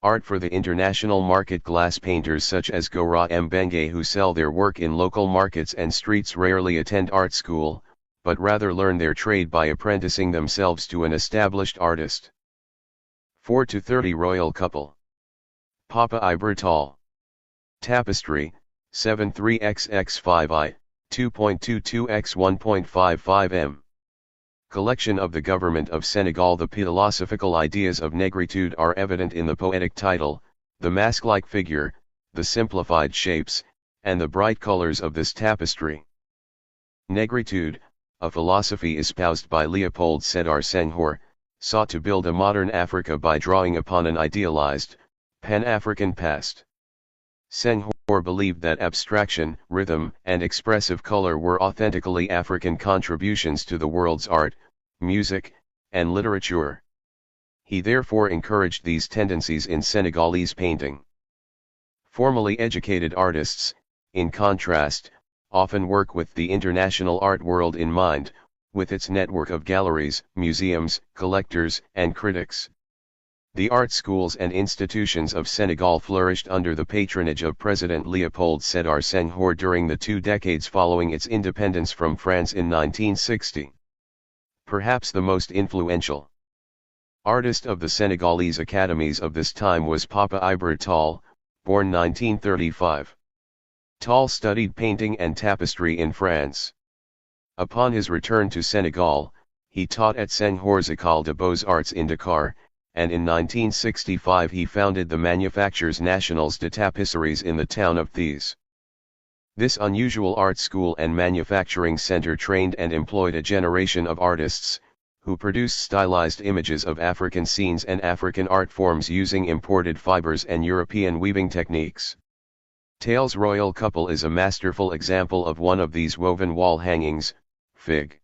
Art for the international market. Glass painters such as Gora Mbenge, who sell their work in local markets and streets, rarely attend art school, but rather learn their trade by apprenticing themselves to an established artist. 4-30 Royal couple. Papa Ibertal. Tapestry, 73xx5i, 2.22x1.55 m. Collection of the Government of Senegal. The philosophical ideas of negritude are evident in the poetic title, the mask-like figure, the simplified shapes, and the bright colors of this tapestry. Negritude, a philosophy espoused by Leopold Sédar Senghor, sought to build a modern Africa by drawing upon an idealized, Pan-African past. Senghor believed that abstraction, rhythm, and expressive color were authentically African contributions to the world's art, music, and literature. He therefore encouraged these tendencies in Senegalese painting. Formally educated artists, in contrast, often work with the international art world in mind, with its network of galleries, museums, collectors, and critics. The art schools and institutions of Senegal flourished under the patronage of President Leopold Sédar Senghor during the 2 decades following its independence from France in 1960. Perhaps the most influential artist of the Senegalese academies of this time was Papa Ibra Tall, born 1935. Tall studied painting and tapestry in France. Upon his return to Senegal, he taught at Senghor's École des Beaux-Arts in Dakar, and in 1965 he founded the Manufactures Nationales de Tapisseries in the town of Thiès. This unusual art school and manufacturing center trained and employed a generation of artists, who produced stylized images of African scenes and African art forms using imported fibers and European weaving techniques. Tall's royal couple is a masterful example of one of these woven wall hangings, Fig.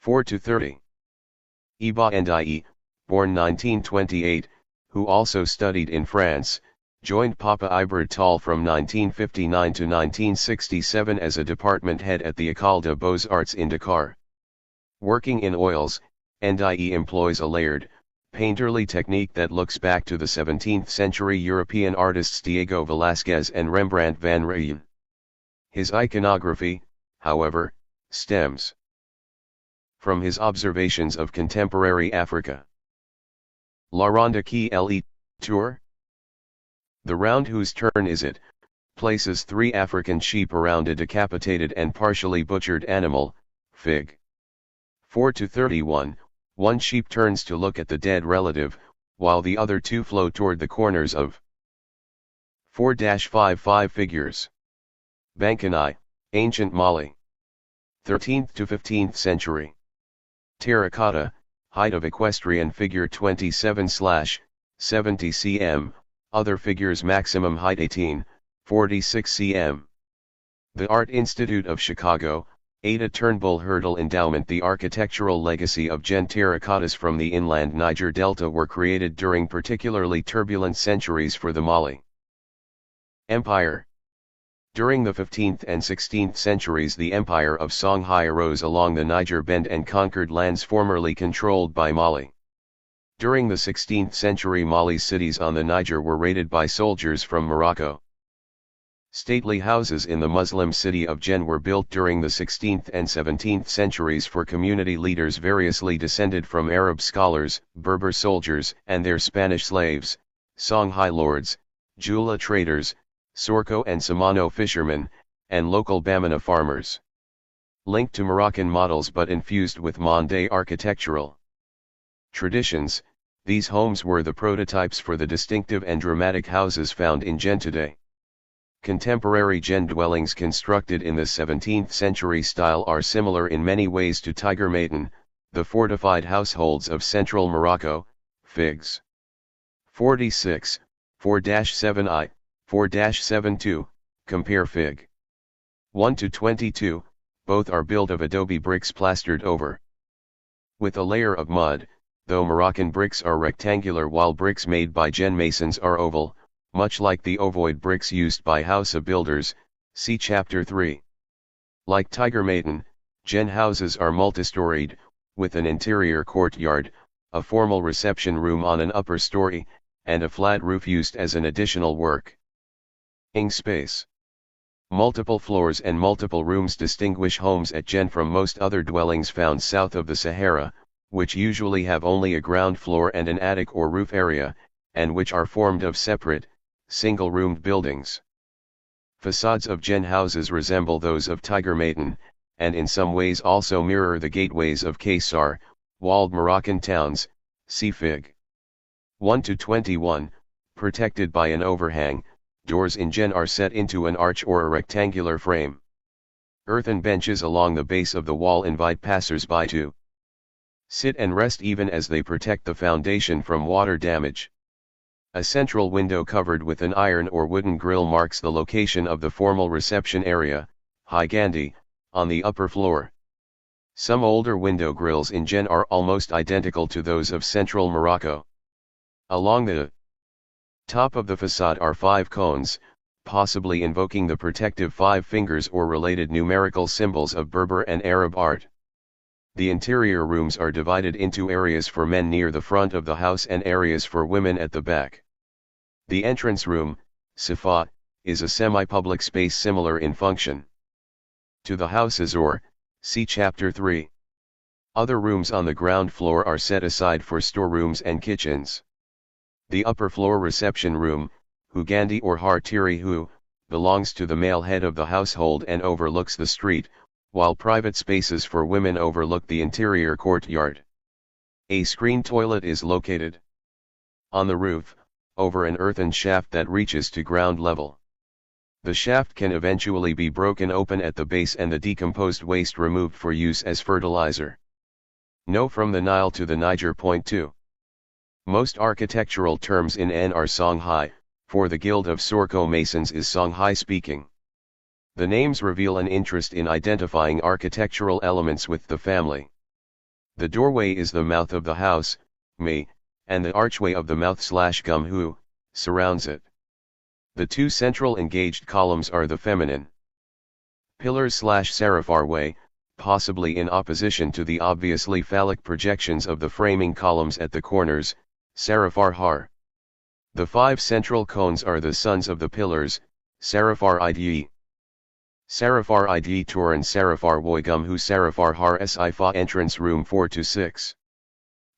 4-30. Iba Ndiaye, born 1928, who also studied in France, joined Papa Ibra Tall from 1959 to 1967 as a department head at the École des Beaux-Arts in Dakar. Working in oils, Ndiaye employs a layered, painterly technique that looks back to the 17th century European artists Diego Velázquez and Rembrandt van Rijn. His iconography, however, stems from his observations of contemporary Africa. La Ronde qui est tour? The round whose turn is it, places 3 African sheep around a decapitated and partially butchered animal, Fig. 4-31, one sheep turns to look at the dead relative, while the other 2 flow toward the corners of 4-55 figures. Bankanai, Ancient Mali. 13th to 15th century. Terracotta, height of equestrian figure 27/70 cm, other figures maximum height 18-46 cm. The Art Institute of Chicago, Ada Turnbull Hurdle Endowment. The architectural legacy of Gen terracottas from the inland Niger Delta were created during particularly turbulent centuries for the Mali Empire. During the 15th and 16th centuries the Empire of Songhai arose along the Niger Bend and conquered lands formerly controlled by Mali. During the 16th century Mali's cities on the Niger were raided by soldiers from Morocco. Stately houses in the Muslim city of Gen were built during the 16th and 17th centuries for community leaders variously descended from Arab scholars, Berber soldiers and their Spanish slaves, Songhai lords, Jula traders, Sorko and Samano fishermen, and local Bamana farmers. Linked to Moroccan models but infused with Mande architectural traditions, these homes were the prototypes for the distinctive and dramatic houses found in Gen today. Contemporary Gen dwellings constructed in the 17th century style are similar in many ways to Tigermaten, the fortified households of central Morocco, Figs. 46, 4-7i, 4-72, compare Fig. 1-22, both are built of adobe bricks plastered over with a layer of mud, though Moroccan bricks are rectangular while bricks made by Gen masons are oval, much like the ovoid bricks used by Hausa builders, see Chapter 3. Like Tigermaten, Gen houses are multistoried, with an interior courtyard, a formal reception room on an upper story, and a flat roof used as an additional working space. Multiple floors and multiple rooms distinguish homes at Gen from most other dwellings found south of the Sahara, which usually have only a ground floor and an attic or roof area, and which are formed of separate, single-roomed buildings. Facades of Gen houses resemble those of Tigermaten, and in some ways also mirror the gateways of Kaysar, walled Moroccan towns, see Fig. 1-21, protected by an overhang. Doors in Gen are set into an arch or a rectangular frame. Earthen benches along the base of the wall invite passers-by to sit and rest even as they protect the foundation from water damage. A central window covered with an iron or wooden grill marks the location of the formal reception area, High Gandhi, on the upper floor. Some older window grills in Gen are almost identical to those of central Morocco. Along the top of the facade are 5 cones, possibly invoking the protective 5 fingers or related numerical symbols of Berber and Arab art. The interior rooms are divided into areas for men near the front of the house and areas for women at the back. The entrance room, Safa, is a semi-public space similar in function to the houses or, see Chapter 3. Other rooms on the ground floor are set aside for storerooms and kitchens. The upper floor reception room, Hugandi or Hartiri, belongs to the male head of the household and overlooks the street, while private spaces for women overlook the interior courtyard. A screen toilet is located on the roof, over an earthen shaft that reaches to ground level. The shaft can eventually be broken open at the base and the decomposed waste removed for use as fertilizer. No from the Nile to the Niger. Point 2. Most architectural terms in N are Songhai, for the Guild of Sorko Masons is Songhai speaking. The names reveal an interest in identifying architectural elements with the family. The doorway is the mouth of the house, me, and the archway of the mouth/gum who surrounds it. The two central engaged columns are the feminine pillars/seraphar way, possibly in opposition to the obviously phallic projections of the framing columns at the corners, seraphar har. The five central cones are the sons of the pillars, seraphar ide. Seraphar ide Turan Seraphar Woygum Hu Seraphar Har Sifa entrance room 4 to 6.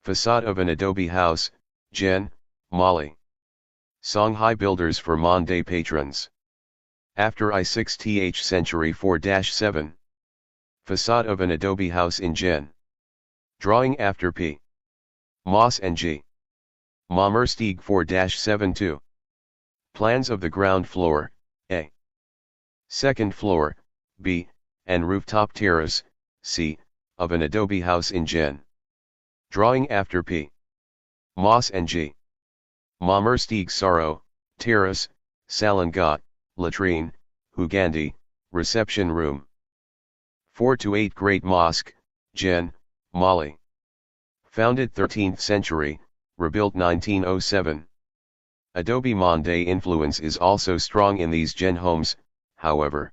Facade of an adobe house, Jen, Mali. Songhai builders for Mande patrons. After I6th century 4-7. Facade of an adobe house in Jen. Drawing after P. Moss and G. Mamerstieg 4-7-2. Plans of the ground floor, A. Second floor, B, and rooftop terrace, C, of an adobe house in Jen. Drawing after P. Moss and G. Mamerstieg Sorrow, terrace, Salangat, latrine, Hugandi, reception room. 4 to 8 Great Mosque, Jen, Mali. Founded 13th century, rebuilt 1907. Adobe Mande influence is also strong in these Jen homes, however.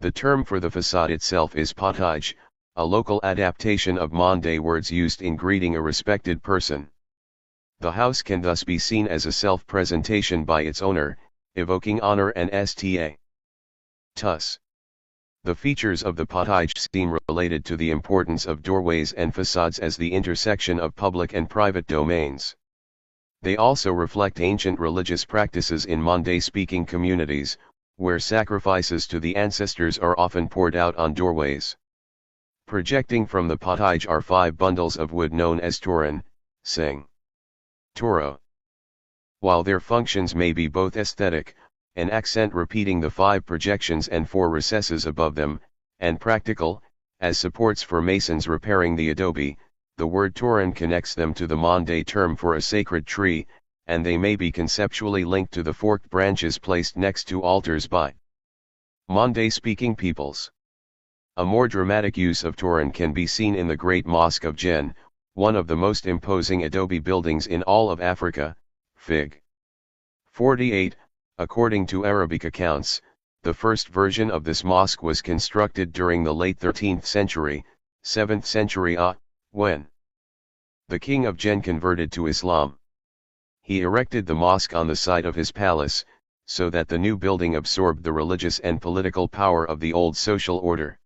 The term for the facade itself is potage, a local adaptation of Mande words used in greeting a respected person. The house can thus be seen as a self-presentation by its owner, evoking honor and sta. Thus, the features of the potage seem related to the importance of doorways and facades as the intersection of public and private domains. They also reflect ancient religious practices in Mande-speaking communities, where sacrifices to the ancestors are often poured out on doorways. Projecting from the potage are 5 bundles of wood known as toran, sing. Toro. While their functions may be both aesthetic, an accent repeating the 5 projections and 4 recesses above them, and practical, as supports for masons repairing the adobe, the word toran connects them to the Mande term for a sacred tree, and they may be conceptually linked to the forked branches placed next to altars by Mande-speaking peoples. A more dramatic use of toran can be seen in the Great Mosque of Jen, one of the most imposing adobe buildings in all of Africa, Fig. 48. According to Arabic accounts, the first version of this mosque was constructed during the late 13th century, 7th century when the king of Jen converted to Islam. He erected the mosque on the site of his palace, so that the new building absorbed the religious and political power of the old social order.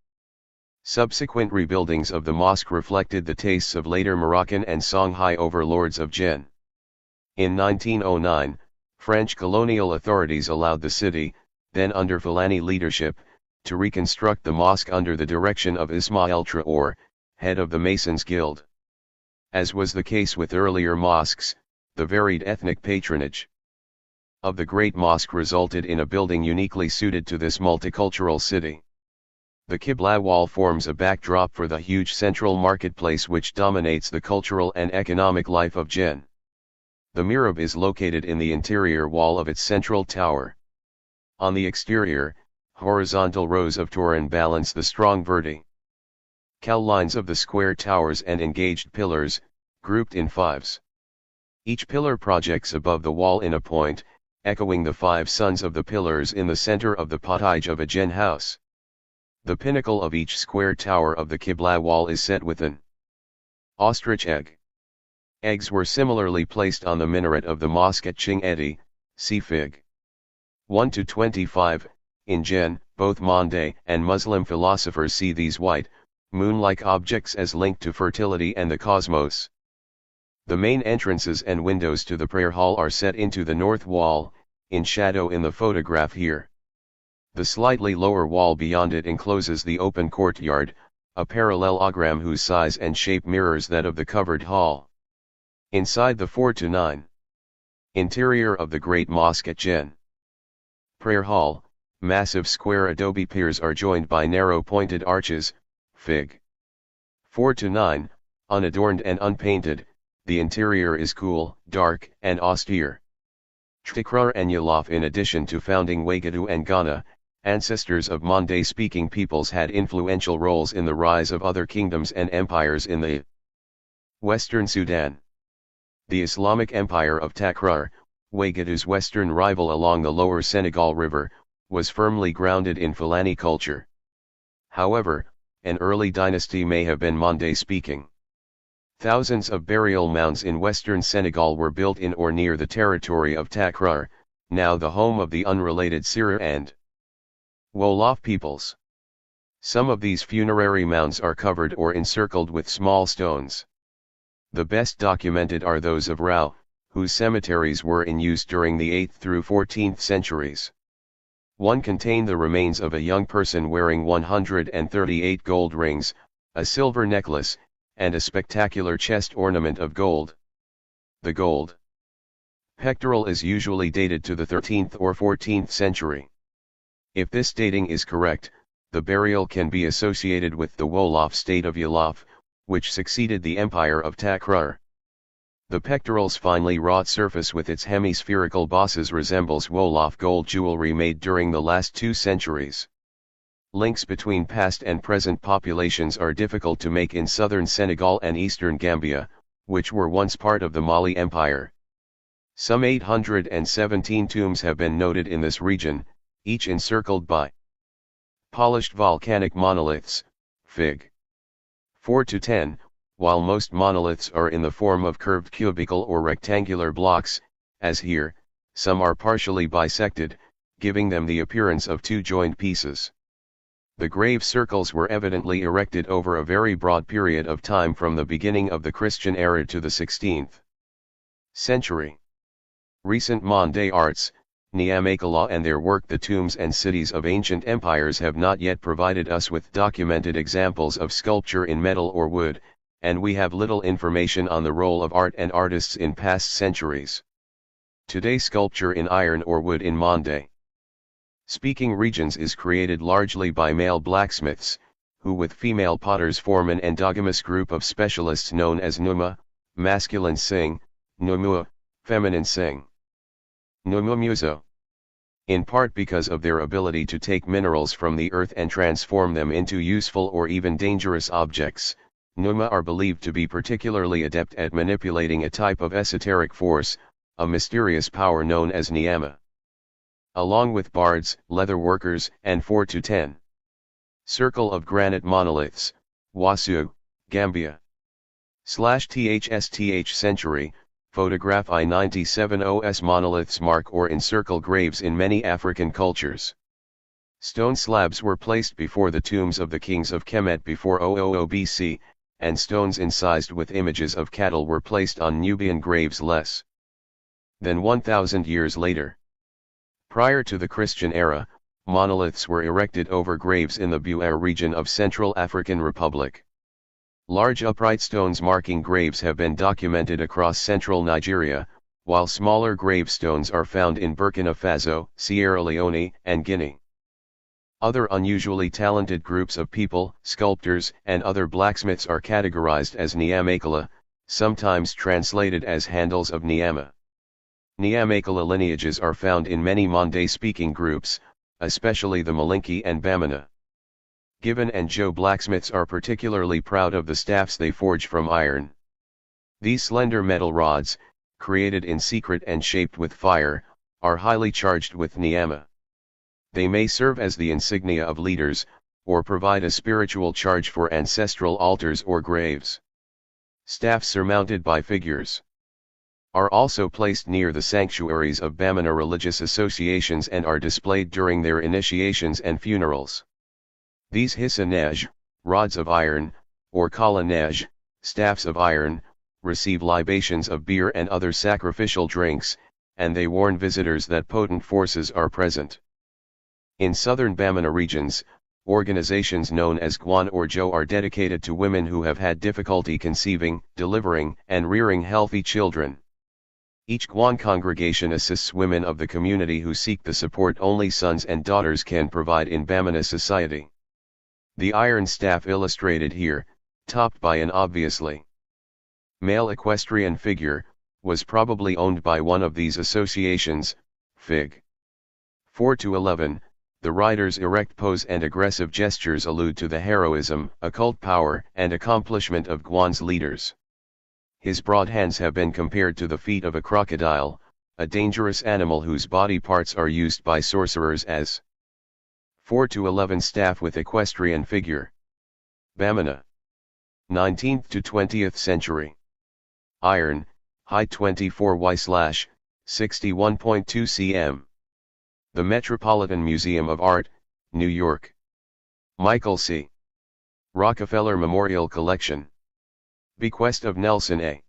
Subsequent rebuildings of the mosque reflected the tastes of later Moroccan and Songhai overlords of Jen. In 1909, French colonial authorities allowed the city, then under Fulani leadership, to reconstruct the mosque under the direction of Ismail Traore, head of the Masons Guild. As was the case with earlier mosques, the varied ethnic patronage of the Great Mosque resulted in a building uniquely suited to this multicultural city. The Qibla wall forms a backdrop for the huge central marketplace which dominates the cultural and economic life of Jen. The mihrab is located in the interior wall of its central tower. On the exterior, horizontal rows of toran balance the strong vertical lines of the square towers and engaged pillars, grouped in fives. Each pillar projects above the wall in a point, echoing the 5 sons of the pillars in the center of the potage of a Jen house. The pinnacle of each square tower of the Qibla wall is set with an ostrich egg. Eggs were similarly placed on the minaret of the mosque at Ching Edi, see Fig. 1-25, in Jen. Both Mande and Muslim philosophers see these white, moon-like objects as linked to fertility and the cosmos. The main entrances and windows to the prayer hall are set into the north wall, in shadow in the photograph here. The slightly lower wall beyond it encloses the open courtyard, a parallelogram whose size and shape mirrors that of the covered hall. Inside the 4-9 interior of the Great Mosque at Jen. Prayer hall, massive square adobe piers are joined by narrow pointed arches, Fig. 4-9, unadorned and unpainted. The interior is cool, dark, and austere. Takrur and Yalof, in addition to founding Wagadu and Ghana, ancestors of Mande-speaking peoples, had influential roles in the rise of other kingdoms and empires in the Western Sudan. The Islamic Empire of Takrur, Wagadu's western rival along the lower Senegal River, was firmly grounded in Fulani culture. However, an early dynasty may have been Mande-speaking. Thousands of burial mounds in western Senegal were built in or near the territory of Takrur, now the home of the unrelated Sira and Wolof peoples. Some of these funerary mounds are covered or encircled with small stones. The best documented are those of Rao, whose cemeteries were in use during the 8th through 14th centuries. One contained the remains of a young person wearing 138 gold rings, a silver necklace, and a spectacular chest ornament of gold. The gold pectoral is usually dated to the 13th or 14th century. If this dating is correct, the burial can be associated with the Wolof state of Yalof, which succeeded the empire of Takrur. The pectoral's finely wrought surface with its hemispherical bosses resembles Wolof gold jewelry made during the last 2 centuries. Links between past and present populations are difficult to make in southern Senegal and eastern Gambia, which were once part of the Mali Empire. Some 817 tombs have been noted in this region, each encircled by polished volcanic monoliths, Fig. 4-10, while most monoliths are in the form of curved cubical or rectangular blocks, as here, some are partially bisected, giving them the appearance of 2 joined pieces. The grave circles were evidently erected over a very broad period of time from the beginning of the Christian era to the 16th century. Recent Mande arts, Niamakala and their work, The Tombs and Cities of Ancient Empires, have not yet provided us with documented examples of sculpture in metal or wood, and we have little information on the role of art and artists in past centuries. Today, sculpture in iron or wood in Mande-speaking regions is created largely by male blacksmiths, who with female potters form an endogamous group of specialists known as Numa, masculine Sing, Numua, feminine Sing. Numumuzo. In part because of their ability to take minerals from the earth and transform them into useful or even dangerous objects, Numa are believed to be particularly adept at manipulating a type of esoteric force, a mysterious power known as Niama. Along with bards, leather workers, and 4-10 circle of granite monoliths, Wasu, Gambia. /THSTH century, photograph I-97 OS monoliths mark or encircle graves in many African cultures. Stone slabs were placed before the tombs of the kings of Kemet before 000 BC, and stones incised with images of cattle were placed on Nubian graves less than 1,000 years later. Prior to the Christian era, monoliths were erected over graves in the Buea region of Central African Republic. Large upright stones marking graves have been documented across central Nigeria, while smaller gravestones are found in Burkina Faso, Sierra Leone, and Guinea. Other unusually talented groups of people, sculptors, and other blacksmiths are categorized as Niamakala, sometimes translated as handles of Niama. Niamakala lineages are found in many Mande-speaking groups, especially the Malinki and Bamana. Gibbon and Joe blacksmiths are particularly proud of the staffs they forge from iron. These slender metal rods, created in secret and shaped with fire, are highly charged with Niama. They may serve as the insignia of leaders, or provide a spiritual charge for ancestral altars or graves. Staffs surmounted by figures are also placed near the sanctuaries of Bamana religious associations and are displayed during their initiations and funerals. These Hisanej, rods of iron, or kalanej, staffs of iron, receive libations of beer and other sacrificial drinks, and they warn visitors that potent forces are present. In southern Bamana regions, organizations known as Guan or Jo are dedicated to women who have had difficulty conceiving, delivering, and rearing healthy children. Each Guan congregation assists women of the community who seek the support only sons and daughters can provide in Bamana society. The iron staff illustrated here, topped by an obviously male equestrian figure, was probably owned by one of these associations. Fig. 4-11, the rider's erect pose and aggressive gestures allude to the heroism, occult power, and accomplishment of Guan's leaders. His broad hands have been compared to the feet of a crocodile, a dangerous animal whose body parts are used by sorcerers as 4-11 staff with equestrian figure. Bamana. 19th to 20th century. Iron, height 24y/61.2 cm. The Metropolitan Museum of Art, New York. Michael C. Rockefeller Memorial Collection. Bequest of Nelson A.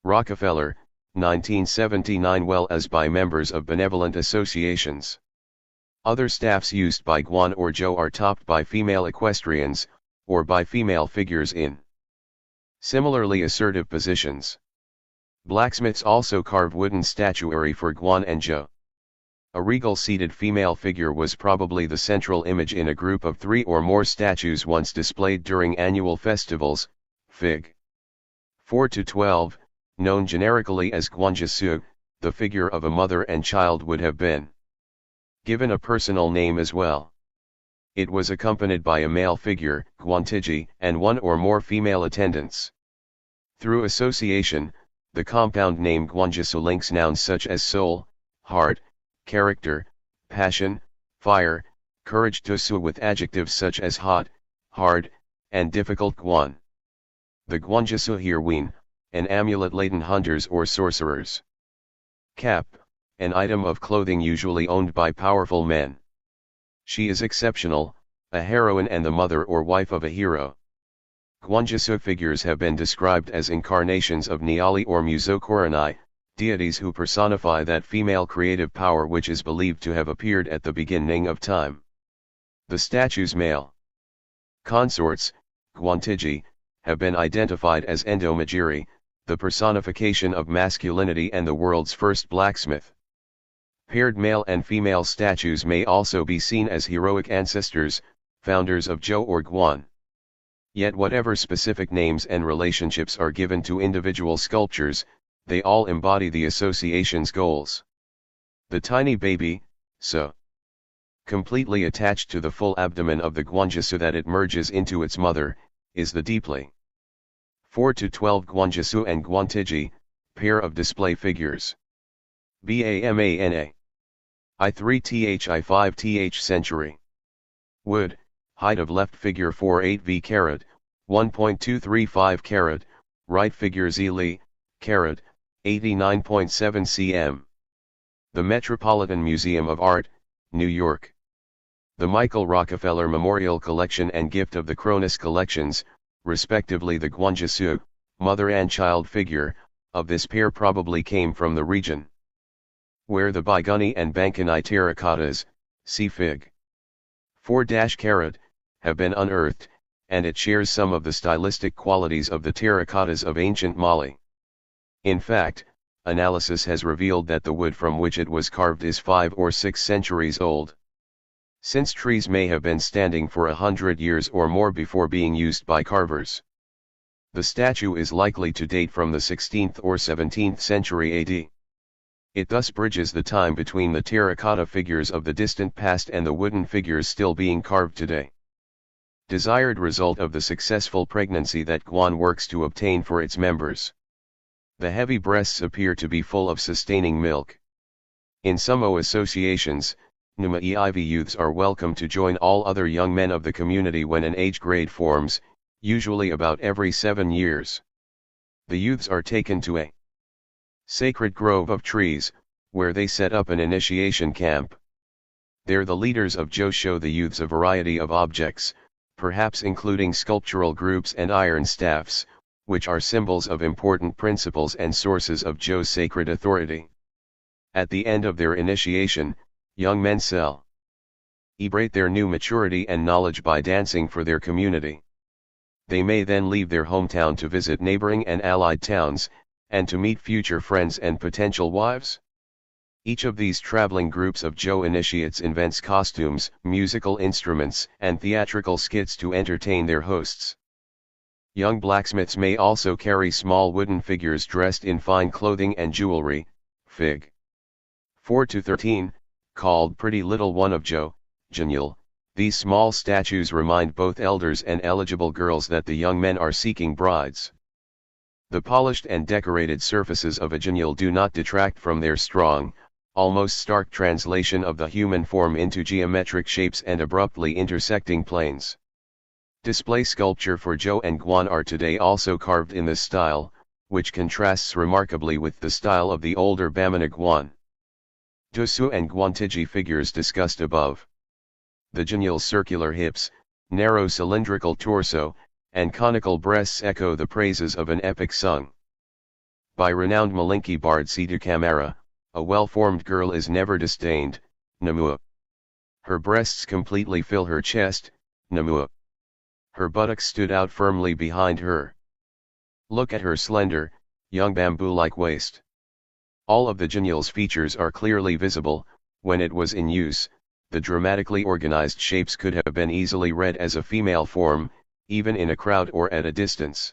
Rockefeller, 1979, well as by members of benevolent associations. Other staffs used by Guan or Jo are topped by female equestrians, or by female figures in similarly assertive positions. Blacksmiths also carve wooden statuary for Guan and Jo. A regal seated female figure was probably the central image in a group of 3 or more statues once displayed during annual festivals. Fig. 4-12, known generically as Guanjisu, the figure of a mother and child would have been given a personal name as well. It was accompanied by a male figure, Guantiji, and 1 or more female attendants. Through association, the compound name Guanjisu links nouns such as soul, heart, character, passion, fire, courage to su with adjectives such as hot, hard, and difficult. Guan. The Guanjisu here ween, an amulet-laden hunters or sorcerers. Cap, an item of clothing usually owned by powerful men. She is exceptional, a heroine and the mother or wife of a hero. Guanjisu figures have been described as incarnations of Nyali or Muzokorani, deities who personify that female creative power which is believed to have appeared at the beginning of time. The statue's male consorts, Guantiji, have been identified as Endomagiri, the personification of masculinity and the world's first blacksmith. Paired male and female statues may also be seen as heroic ancestors, founders of Jo or Guan. Yet whatever specific names and relationships are given to individual sculptures, they all embody the association's goals. The tiny baby, so completely attached to the full abdomen of the Guanjisu that it merges into its mother, is the deeply 4-12 Guanjisu and Guantiji, pair of display figures. Bamana. I3th I5th century. Wood, height of left figure 4.8 carat, 1.235 carat, right figure Li, carat, 89.7 cm. The Metropolitan Museum of Art, New York. The Michael Rockefeller Memorial Collection and Gift of the Cronus Collections, respectively. The Guanjisu, mother and child figure, of this pair probably came from the region where the Baiguni and Bankani terracottas, see Fig. 4-carat, have been unearthed, and it shares some of the stylistic qualities of the terracottas of ancient Mali. In fact, analysis has revealed that the wood from which it was carved is 5 or 6 centuries old. Since trees may have been standing for 100 years or more before being used by carvers. The statue is likely to date from the 16th or 17th century AD. It thus bridges the time between the terracotta figures of the distant past and the wooden figures still being carved today. Desired result of the successful pregnancy that Guan works to obtain for its members. The heavy breasts appear to be full of sustaining milk. In some associations, Numa-EIV youths are welcome to join all other young men of the community when an age grade forms, usually about every 7 years. The youths are taken to a sacred grove of trees, where they set up an initiation camp. There the leaders of Jo show the youths a variety of objects, perhaps including sculptural groups and iron staffs, which are symbols of important principles and sources of Jo's sacred authority. At the end of their initiation, young men celebrate their new maturity and knowledge by dancing for their community. They may then leave their hometown to visit neighboring and allied towns, and to meet future friends and potential wives. Each of these traveling groups of Jo initiates invents costumes, musical instruments, and theatrical skits to entertain their hosts. Young blacksmiths may also carry small wooden figures dressed in fine clothing and jewelry, Fig. 4-13, called Pretty Little One of Jo, Genial. These small statues remind both elders and eligible girls that the young men are seeking brides. The polished and decorated surfaces of a genial do not detract from their strong, almost stark translation of the human form into geometric shapes and abruptly intersecting planes. Display sculpture for Jo and Guan are today also carved in this style, which contrasts remarkably with the style of the older Bamana Guan. Dusu and Guantiji figures discussed above. The genial's circular hips, narrow cylindrical torso, and conical breasts echo the praises of an epic sung by renowned Malinki bard Situ Kamara. A well-formed girl is never disdained, Namua. Her breasts completely fill her chest, Namua. Her buttocks stood out firmly behind her. Look at her slender, young bamboo-like waist. All of the genial's features are clearly visible. When it was in use, the dramatically organized shapes could have been easily read as a female form, even in a crowd or at a distance.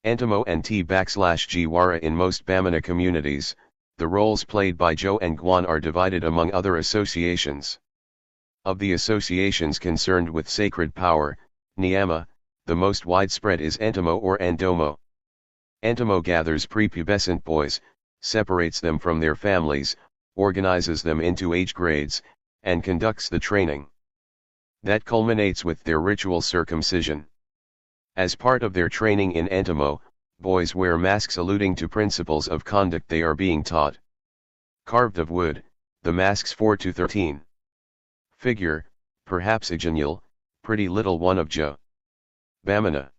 Antimo and T/Jiwara. In most Bamana communities, the roles played by Jo and Guan are divided among other associations. Of the associations concerned with sacred power, Niyama, the most widespread is Antimo or Andomo. Antimo gathers prepubescent boys, separates them from their families, organizes them into age grades, and conducts the training that culminates with their ritual circumcision. As part of their training in Antimo, boys wear masks alluding to principles of conduct they are being taught. Carved of wood, the masks 4-13. Figure, perhaps a genial, Pretty Little One of Jo. Bamana.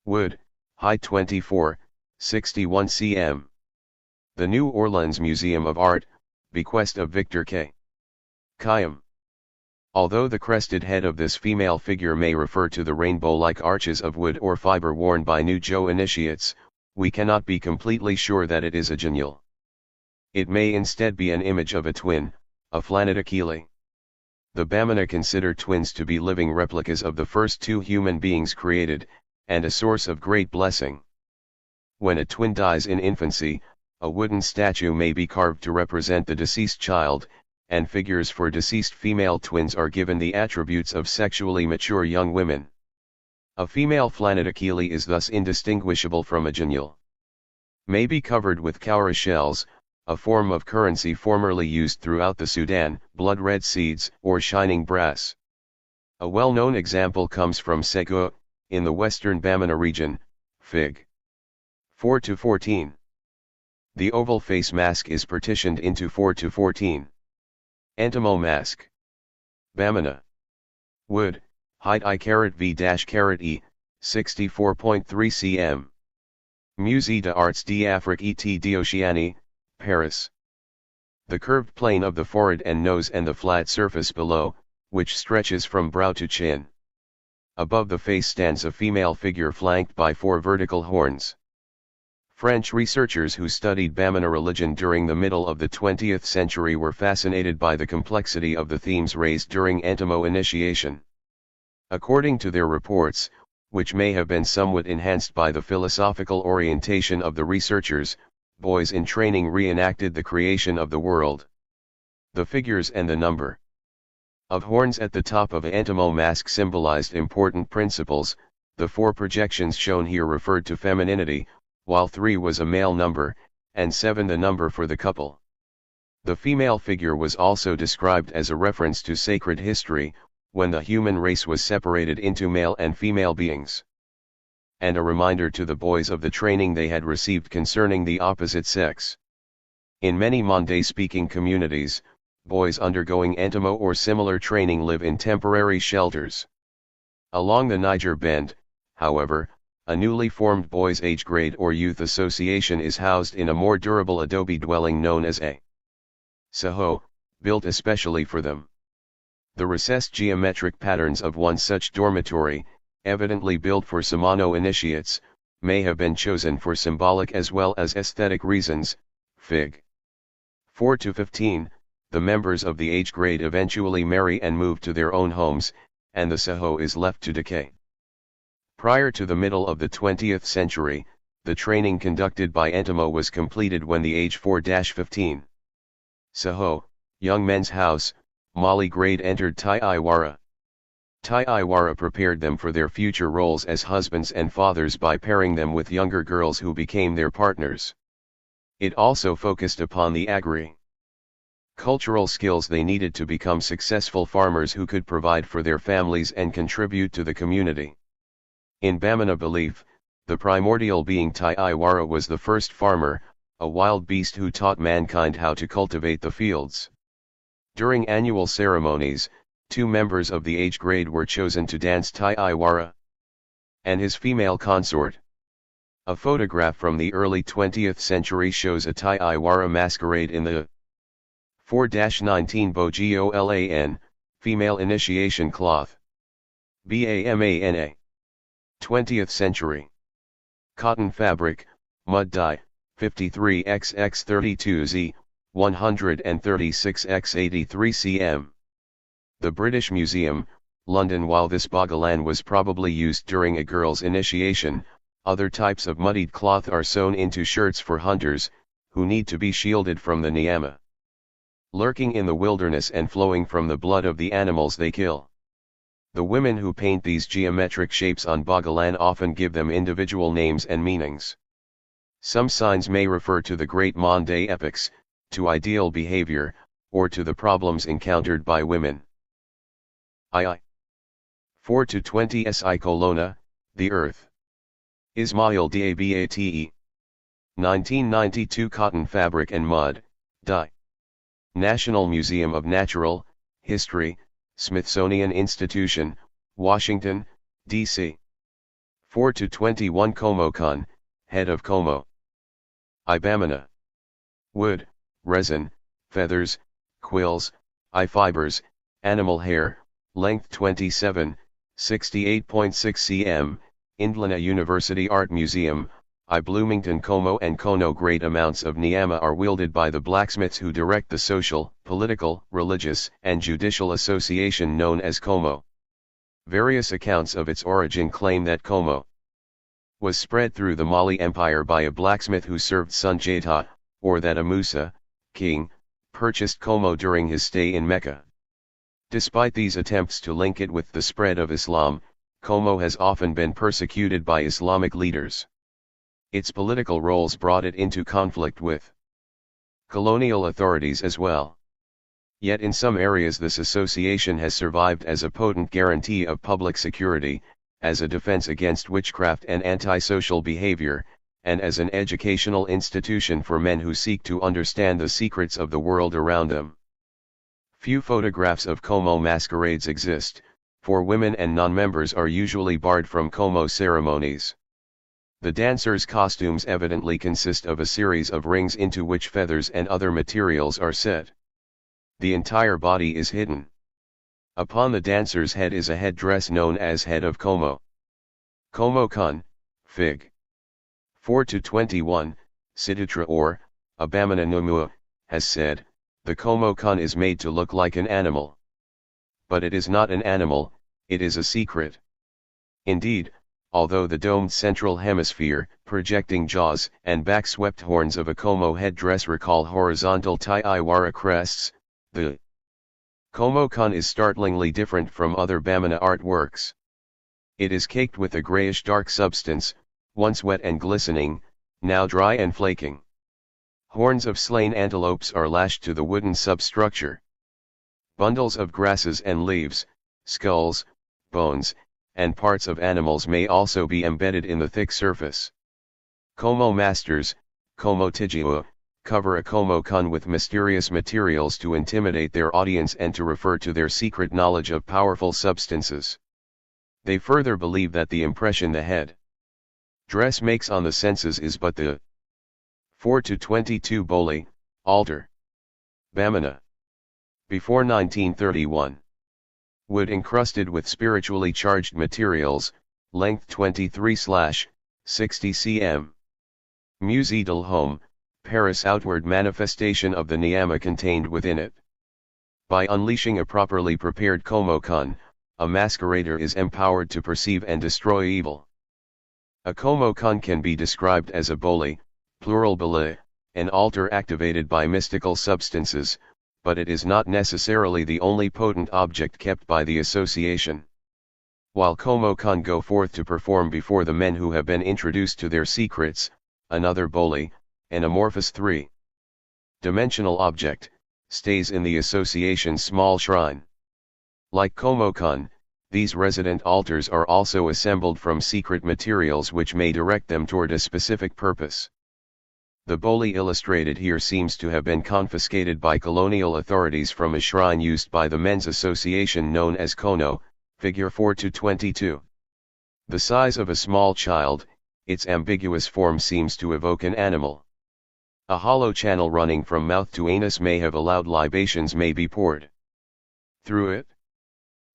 Wood, height 24, 61 cm. The New Orleans Museum of Art, bequest of Victor K. Khayyam. Although the crested head of this female figure may refer to the rainbow-like arches of wood or fiber worn by new Jo initiates, we cannot be completely sure that it is a genial. It may instead be an image of a twin, a Flanitakili. The Bamana consider twins to be living replicas of the first two human beings created, and a source of great blessing. When a twin dies in infancy, a wooden statue may be carved to represent the deceased child, and figures for deceased female twins are given the attributes of sexually mature young women. A female Flanitakili is thus indistinguishable from a genial. May be covered with kaura shells, a form of currency formerly used throughout the Sudan, blood red seeds, or shining brass. A well-known example comes from Segu, in the western Bamana region, Fig. 4-14. The oval face mask is partitioned into 4-14. Antimo mask. Bamana. Wood, height I-V-E, 64.3 cm. Musée d'Arts d'Afrique et d'Oceanie, Paris. The curved plane of the forehead and nose and the flat surface below, which stretches from brow to chin. Above the face stands a female figure flanked by 4 vertical horns. French researchers who studied Bamana religion during the middle of the 20th century were fascinated by the complexity of the themes raised during Antimo initiation. According to their reports, which may have been somewhat enhanced by the philosophical orientation of the researchers, boys in training reenacted the creation of the world. The figures and the number of horns at the top of Antimo mask symbolized important principles. The 4 projections shown here referred to femininity, while 3 was a male number, and 7 the number for the couple. The female figure was also described as a reference to sacred history, when the human race was separated into male and female beings. And a reminder to the boys of the training they had received concerning the opposite sex. In many Mande-speaking communities, boys undergoing Antimo or similar training live in temporary shelters. Along the Niger Bend, however, a newly formed boys' age grade or youth association is housed in a more durable adobe dwelling known as a Saho, built especially for them. The recessed geometric patterns of one such dormitory, evidently built for Samano initiates, may have been chosen for symbolic as well as aesthetic reasons. Fig. 4 to 15, the members of the age grade eventually marry and move to their own homes, and the Saho is left to decay. Prior to the middle of the 20th century, the training conducted by Entamo was completed when the age 4-15. Saho, young men's house, Mali grade entered Tai Iwara. Tai Iwara prepared them for their future roles as husbands and fathers by pairing them with younger girls who became their partners. It also focused upon the agri-cultural skills they needed to become successful farmers who could provide for their families and contribute to the community. In Bamana belief, the primordial being Tai Iwara was the first farmer, a wild beast who taught mankind how to cultivate the fields. During annual ceremonies, 2 members of the age grade were chosen to dance Tai Iwara and his female consort. A photograph from the early 20th century shows a Tai Iwara masquerade in the 4-19 Bogolan, female initiation cloth. Bamana. 20th century. Cotton fabric, mud dye, 53xx32z, 136x83 cm. The British Museum, London. While this bogolan was probably used during a girl's initiation, other types of muddied cloth are sewn into shirts for hunters, who need to be shielded from the nyama lurking in the wilderness and flowing from the blood of the animals they kill. The women who paint these geometric shapes on bogolan often give them individual names and meanings. Some signs may refer to the great Monde epics, to ideal behavior, or to the problems encountered by women. II. 4 to 20 Si Colonna, the Earth. Ismail Dabate. 1992 Cotton Fabric and Mud, dye. National Museum of Natural History, Smithsonian Institution, Washington, D.C. 4 to 21 Como-kun, head of Como. Ibamana. Wood, resin, feathers, quills, eye fibers, animal hair, length 27, 68.6 cm, Indiana University Art Museum, I Bloomington. Como and Kono. Great amounts of nyama are wielded by the blacksmiths who direct the social, political, religious, and judicial association known as Como. Various accounts of its origin claim that Como was spread through the Mali Empire by a blacksmith who served Sunjata, or that a Musa, king, purchased Como during his stay in Mecca. Despite these attempts to link it with the spread of Islam, Como has often been persecuted by Islamic leaders. Its political roles brought it into conflict with colonial authorities as well. Yet in some areas this association has survived as a potent guarantee of public security, as a defense against witchcraft and antisocial behavior, and as an educational institution for men who seek to understand the secrets of the world around them. Few photographs of Como masquerades exist, for women and non-members are usually barred from Como ceremonies. The dancers' costumes evidently consist of a series of rings into which feathers and other materials are set. The entire body is hidden. Upon the dancer's head is a headdress known as head of Como. Como-kun, Fig. 4 to 21, Sidutra or Abamana Nomua, has said, the Como-kun is made to look like an animal. But it is not an animal, it is a secret. Indeed, although the domed central hemisphere, projecting jaws and back-swept horns of a Como headdress recall horizontal Tai Iwara crests, the Como-kun is startlingly different from other Bamana artworks. It is caked with a grayish-dark substance, once wet and glistening, now dry and flaking. Horns of slain antelopes are lashed to the wooden substructure. Bundles of grasses and leaves, skulls, bones, and parts of animals may also be embedded in the thick surface. Como masters, Como Tijiua, cover a Como-kun with mysterious materials to intimidate their audience and to refer to their secret knowledge of powerful substances. They further believe that the impression the head dress makes on the senses is but the 4 to 22 Boli, altar. Bamana. Before 1931. Wood encrusted with spiritually charged materials, length 23/60 cm. Musée del Home, Paris. Outward manifestation of the niyama contained within it. By unleashing a properly prepared komo-kan, a masquerader is empowered to perceive and destroy evil. A komo-kan can be described as a boli, plural bali, an altar activated by mystical substances, but it is not necessarily the only potent object kept by the association. While komo-kan go forth to perform before the men who have been introduced to their secrets, another boli, an amorphous three-dimensional object, stays in the association's small shrine. Like komo-kan, these resident altars are also assembled from secret materials which may direct them toward a specific purpose. The boli illustrated here seems to have been confiscated by colonial authorities from a shrine used by the men's association known as kono, figure 4 to 22. The size of a small child, its ambiguous form seems to evoke an animal. A hollow channel running from mouth to anus may have allowed libations may be poured through it.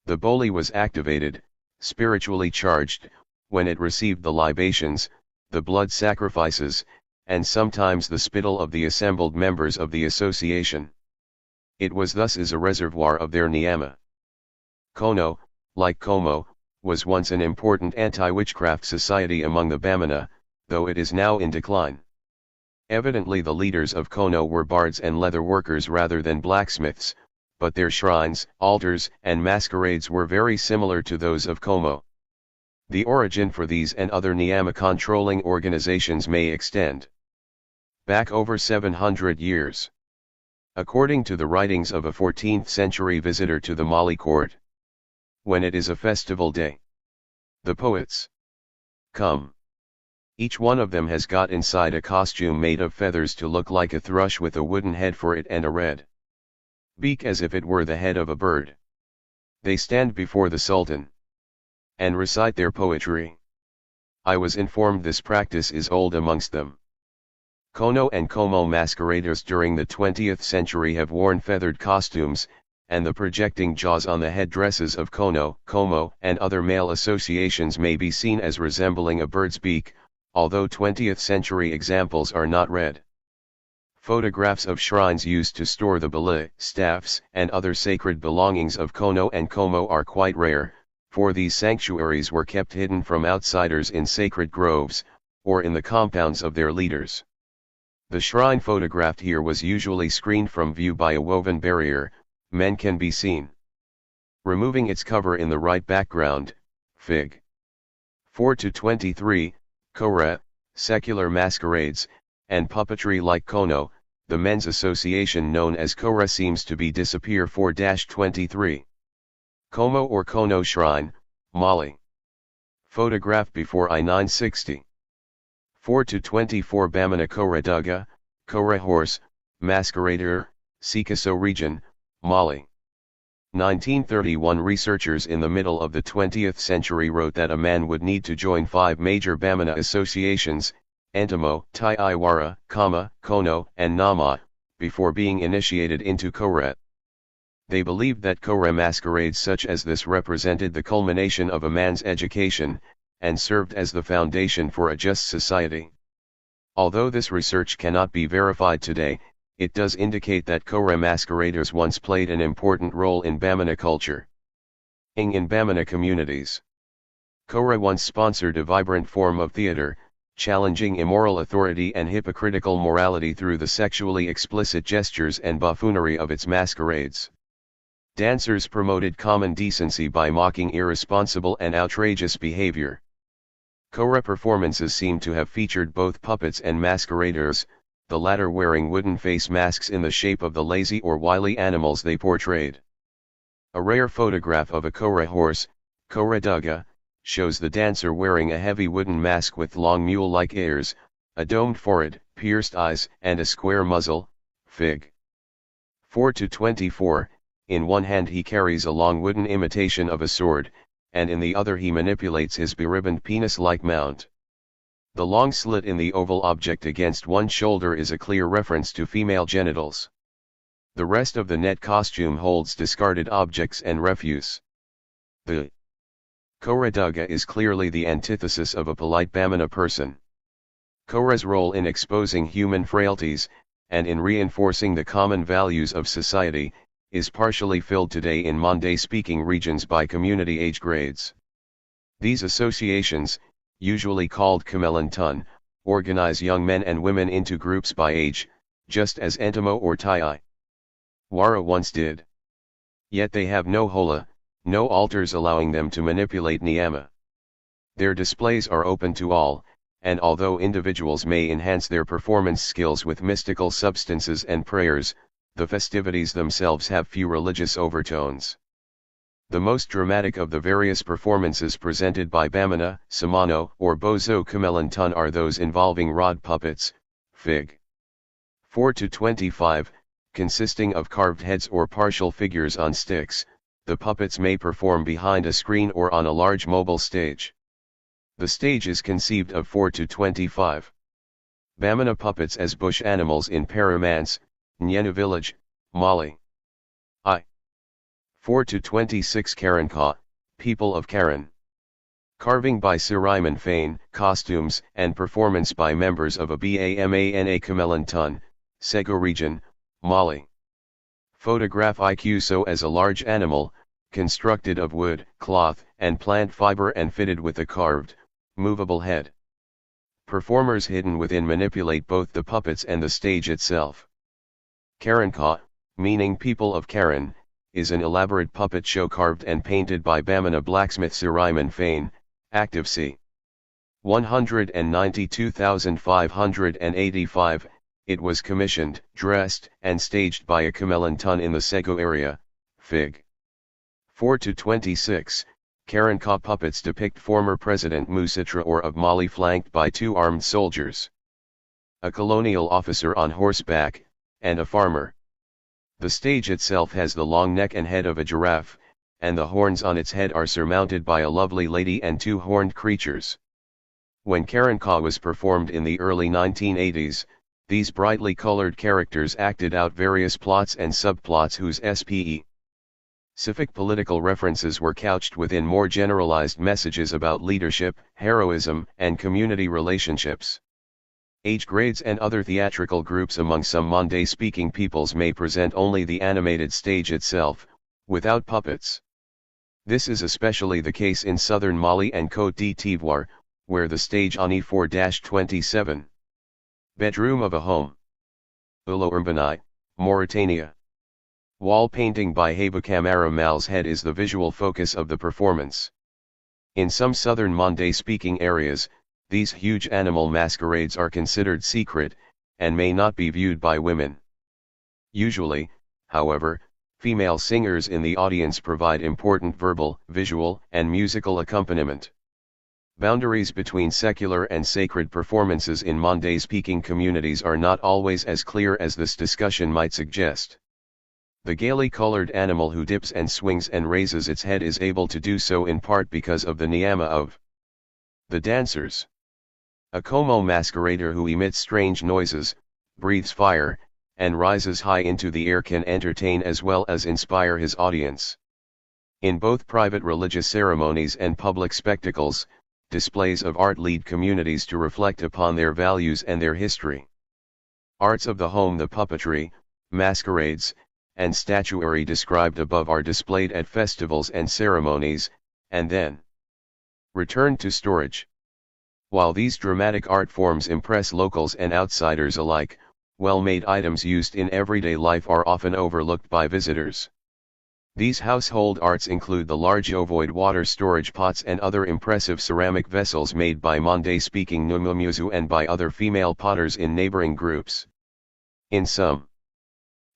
The boli was activated, spiritually charged, when it received the libations, the blood sacrifices, and sometimes the spittle of the assembled members of the association. It was thus as a reservoir of their niyama. Kono, like Como, was once an important anti-witchcraft society among the Bamana, though it is now in decline. Evidently the leaders of Kono were bards and leather workers rather than blacksmiths, but their shrines, altars, and masquerades were very similar to those of Como. The origin for these and other niyama-controlling organizations may extend back over 700 years. According to the writings of a 14th century visitor to the Mali court, when it is a festival day, the poets come. Each one of them has got inside a costume made of feathers to look like a thrush with a wooden head for it and a red beak as if it were the head of a bird. They stand before the Sultan and recite their poetry. I was informed this practice is old amongst them. Kono and Como masqueraders during the 20th century have worn feathered costumes, and the projecting jaws on the headdresses of Kono, Como, and other male associations may be seen as resembling a bird's beak, although 20th century examples are not read. Photographs of shrines used to store the bali, staffs, and other sacred belongings of Kono and Como are quite rare, for these sanctuaries were kept hidden from outsiders in sacred groves, or in the compounds of their leaders. The shrine photographed here was usually screened from view by a woven barrier. Men can be seen removing its cover in the right background, Fig. 4 to 23, Kora, secular masquerades, and puppetry like Kono. The men's association known as Kora seems to be disappear 4-23. Como or Kono Shrine, Mali. Photograph before I-960. 4 to 24 Bamana Kora Duga, Kora Horse, Masquerader, Sikaso Region, Mali. 1931 Researchers in the middle of the 20th century wrote that a man would need to join 5 major Bamana associations, Antimo, Tai Iwara, Kama, Kono, and Nama, before being initiated into Kora. They believed that Kora masquerades such as this represented the culmination of a man's education, and served as the foundation for a just society. Although this research cannot be verified today, it does indicate that Kora masqueraders once played an important role in Bamana culture. In Bamana communities, Kora once sponsored a vibrant form of theater, challenging immoral authority and hypocritical morality through the sexually explicit gestures and buffoonery of its masquerades. Dancers promoted common decency by mocking irresponsible and outrageous behavior. Kora performances seem to have featured both puppets and masqueraders, the latter wearing wooden face masks in the shape of the lazy or wily animals they portrayed. A rare photograph of a Kora horse, Kora Duga, shows the dancer wearing a heavy wooden mask with long mule-like ears, a domed forehead, pierced eyes, and a square muzzle, Fig. 4 to 24. In one hand he carries a long wooden imitation of a sword, and in the other he manipulates his beribboned penis-like mount. The long slit in the oval object against one shoulder is a clear reference to female genitals. The rest of the net costume holds discarded objects and refuse. The Koraduga is clearly the antithesis of a polite Bamana person. Kora's role in exposing human frailties, and in reinforcing the common values of society, is partially filled today in Mande-speaking regions by community age grades. These associations, usually called Kamelantun, organize young men and women into groups by age, just as Entamo or Tai Wara once did. Yet they have no hola, no altars allowing them to manipulate niyama. Their displays are open to all, and although individuals may enhance their performance skills with mystical substances and prayers, the festivities themselves have few religious overtones. The most dramatic of the various performances presented by Bamana, Samano, or Bozo Kamelantun are those involving rod puppets, Fig. 4-25, consisting of carved heads or partial figures on sticks. The puppets may perform behind a screen or on a large mobile stage. The stage is conceived of 4-25 Bamana puppets as bush animals in Paramance, Nyena village, Mali. 4-26 Karanka, people of Karen. Carving by Siraiman Fain, costumes and performance by members of a Bamana Kamelantun, Sego region, Mali. Photograph Ikuso as a large animal, constructed of wood, cloth, and plant fiber and fitted with a carved, movable head. Performers hidden within manipulate both the puppets and the stage itself. Karanka, meaning people of Karen, is an elaborate puppet show carved and painted by Bamana blacksmith Siraiman Fain, active c. 192,585, it was commissioned, dressed, and staged by a Kamelantun in the Sego area, Fig. 4-26, Karanka puppets depict former President Musitra or of Mali flanked by two armed soldiers, a colonial officer on horseback, and a farmer. The stage itself has the long neck and head of a giraffe, and the horns on its head are surmounted by a lovely lady and two horned creatures. When Karanka was performed in the early 1980s, these brightly colored characters acted out various plots and subplots whose specific political references were couched within more generalized messages about leadership, heroism, and community relationships. Age grades and other theatrical groups among some Mande-speaking peoples may present only the animated stage itself, without puppets. This is especially the case in southern Mali and Côte d'Ivoire, where the stage Ani 4-27. Bedroom of a home. Ulo Urbani, Mauritania. Wall painting by Habu Kamara Mal's head is the visual focus of the performance. In some southern Mande-speaking areas, these huge animal masquerades are considered secret, and may not be viewed by women. Usually, however, female singers in the audience provide important verbal, visual, and musical accompaniment. Boundaries between secular and sacred performances in Mande-speaking communities are not always as clear as this discussion might suggest. The gaily colored animal who dips and swings and raises its head is able to do so in part because of the niyama of the dancers. A Como masquerader who emits strange noises, breathes fire, and rises high into the air can entertain as well as inspire his audience. In both private religious ceremonies and public spectacles, displays of art lead communities to reflect upon their values and their history. Arts of the home, the puppetry, masquerades, and statuary described above are displayed at festivals and ceremonies, and then returned to storage. While these dramatic art forms impress locals and outsiders alike, well-made items used in everyday life are often overlooked by visitors. These household arts include the large ovoid water storage pots and other impressive ceramic vessels made by Mande-speaking Numumuzu and by other female potters in neighboring groups. In some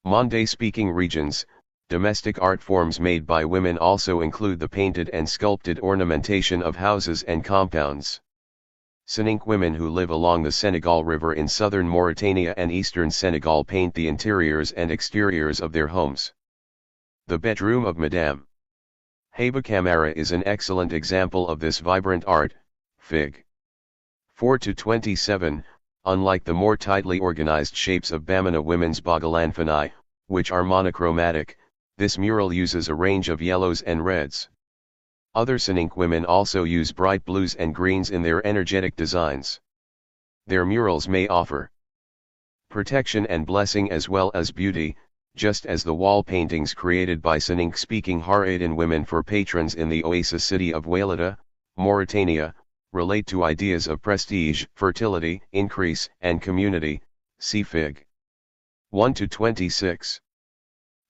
Mande-speaking regions, domestic art forms made by women also include the painted and sculpted ornamentation of houses and compounds. Sinink women who live along the Senegal River in southern Mauritania and eastern Senegal paint the interiors and exteriors of their homes. The bedroom of Madame Haba Camara is an excellent example of this vibrant art, Fig. 4-27, unlike the more tightly organized shapes of Bamana women's Bagalanfanai, which are monochromatic, this mural uses a range of yellows and reds. Other Sinink women also use bright blues and greens in their energetic designs. Their murals may offer protection and blessing as well as beauty, just as the wall paintings created by Sinink-speaking Haradan women for patrons in the oasis city of Wailata, Mauritania, relate to ideas of prestige, fertility, increase, and community, see Fig. 1-26.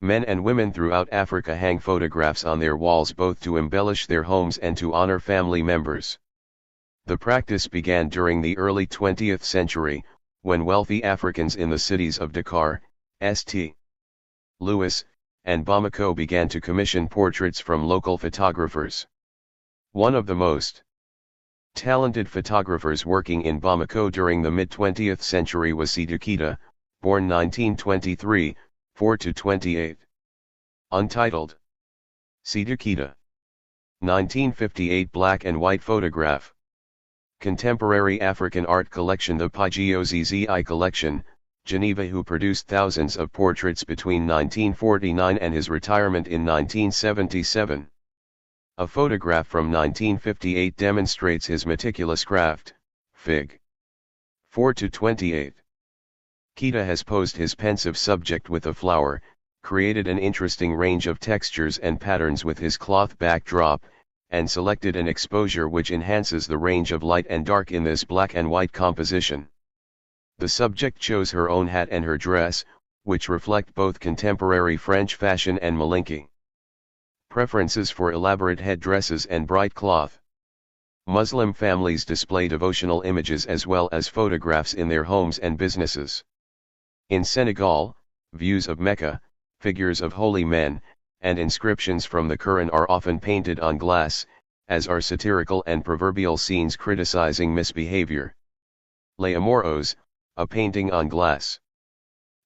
Men and women throughout Africa hang photographs on their walls both to embellish their homes and to honor family members. The practice began during the early 20th century, when wealthy Africans in the cities of Dakar, St. Louis, and Bamako began to commission portraits from local photographers. One of the most talented photographers working in Bamako during the mid-20th century was Sidou Keita, born 1923, 4-28. Untitled. Sidou Keita. 1958 black and white photograph. Contemporary African art collection. The Pgiozzi collection, Geneva, who produced thousands of portraits between 1949 and his retirement in 1977. A photograph from 1958 demonstrates his meticulous craft, Fig. 4-28. Keita has posed his pensive subject with a flower, created an interesting range of textures and patterns with his cloth backdrop, and selected an exposure which enhances the range of light and dark in this black and white composition. The subject chose her own hat and her dress, which reflect both contemporary French fashion and Malinke preferences for elaborate headdresses and bright cloth. Muslim families display devotional images as well as photographs in their homes and businesses. In Senegal, views of Mecca, figures of holy men, and inscriptions from the Quran are often painted on glass, as are satirical and proverbial scenes criticizing misbehavior. Les Amoureux, a painting on glass.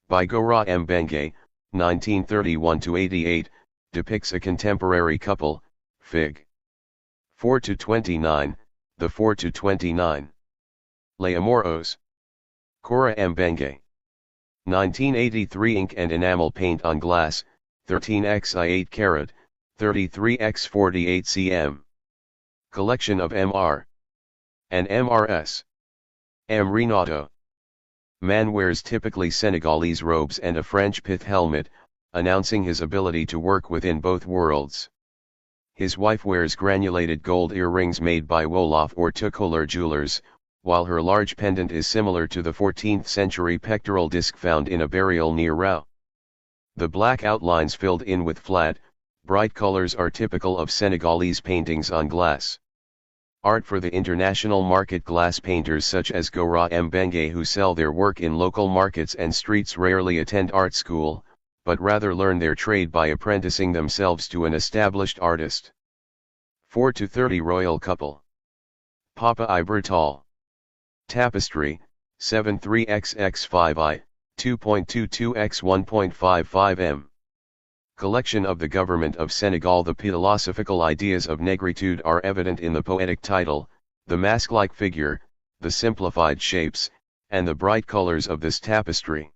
By Gora Mbenge, 1931-88, depicts a contemporary couple, Fig. 4-29, the 4-29. Les Amoureux. Cora Mbenge. 1983 ink and enamel paint on glass, 13x8 carat, 33x48 cm. Collection of Mr. and Mrs. M. Renato. Man wears typically Senegalese robes and a French pith helmet, announcing his ability to work within both worlds. His wife wears granulated gold earrings made by Wolof or Tukulur jewelers, while her large pendant is similar to the 14th century pectoral disc found in a burial near Rao. The black outlines filled in with flat, bright colors are typical of Senegalese paintings on glass. Art for the international market. Glass painters such as Gora Mbenge, who sell their work in local markets and streets, rarely attend art school, but rather learn their trade by apprenticing themselves to an established artist. 4-30 Royal couple. Papa Ibertal. Tapestry, 73xx5i, 2.22x1.55 m. Collection of the government of Senegal. The philosophical ideas of negritude are evident in the poetic title, the mask-like figure, the simplified shapes, and the bright colors of this tapestry.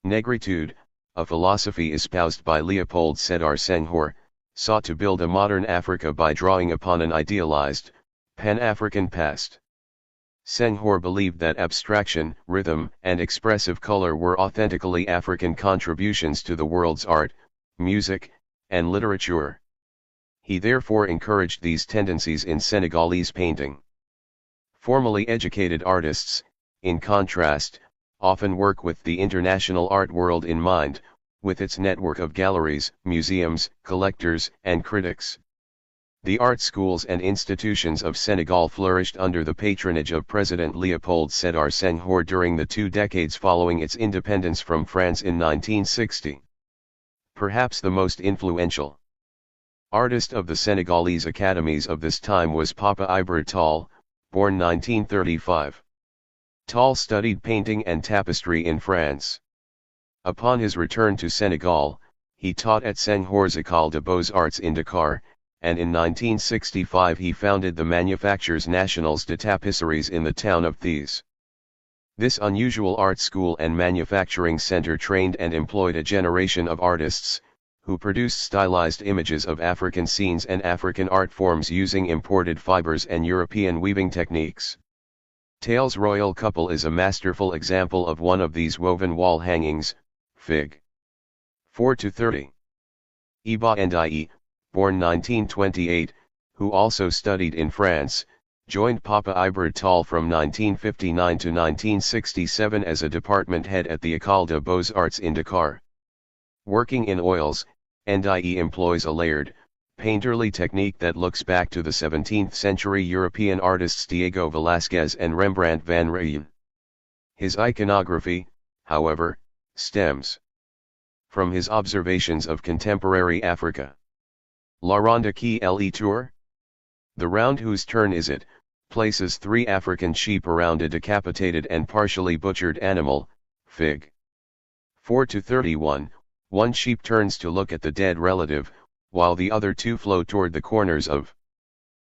Negritude, a philosophy espoused by Leopold Sédar Senghor, sought to build a modern Africa by drawing upon an idealized, Pan-African past. Senghor believed that abstraction, rhythm, and expressive color were authentically African contributions to the world's art, music, and literature. He therefore encouraged these tendencies in Senegalese painting. Formally educated artists, in contrast, often work with the international art world in mind, with its network of galleries, museums, collectors, and critics. The art schools and institutions of Senegal flourished under the patronage of President Leopold Sédar Senghor during the 2 decades following its independence from France in 1960. Perhaps the most influential artist of the Senegalese academies of this time was Papa Ibertal, born 1935. Tal studied painting and tapestry in France. Upon his return to Senegal, he taught at Senghor's École des Beaux-Arts in Dakar, and in 1965 he founded the Manufactures Nationales de Tapisseries in the town of Thiès. This unusual art school and manufacturing center trained and employed a generation of artists, who produced stylized images of African scenes and African art forms using imported fibers and European weaving techniques. Tales Royal Couple is a masterful example of one of these woven wall hangings, Fig. 4-30. Iba Ndiaye, born 1928, who also studied in France, joined Papa Ibrid Tall from 1959 to 1967 as a department head at the École des Beaux-Arts in Dakar. Working in oils, Ndiaye employs a layered, painterly technique that looks back to the 17th century European artists Diego Velázquez and Rembrandt van Rijn. His iconography, however, stems from his observations of contemporary Africa. La Ronde qui le tour? The round whose turn is it, places 3 African sheep around a decapitated and partially butchered animal, Fig. 4-31, one sheep turns to look at the dead relative, while the other 2 flow toward the corners of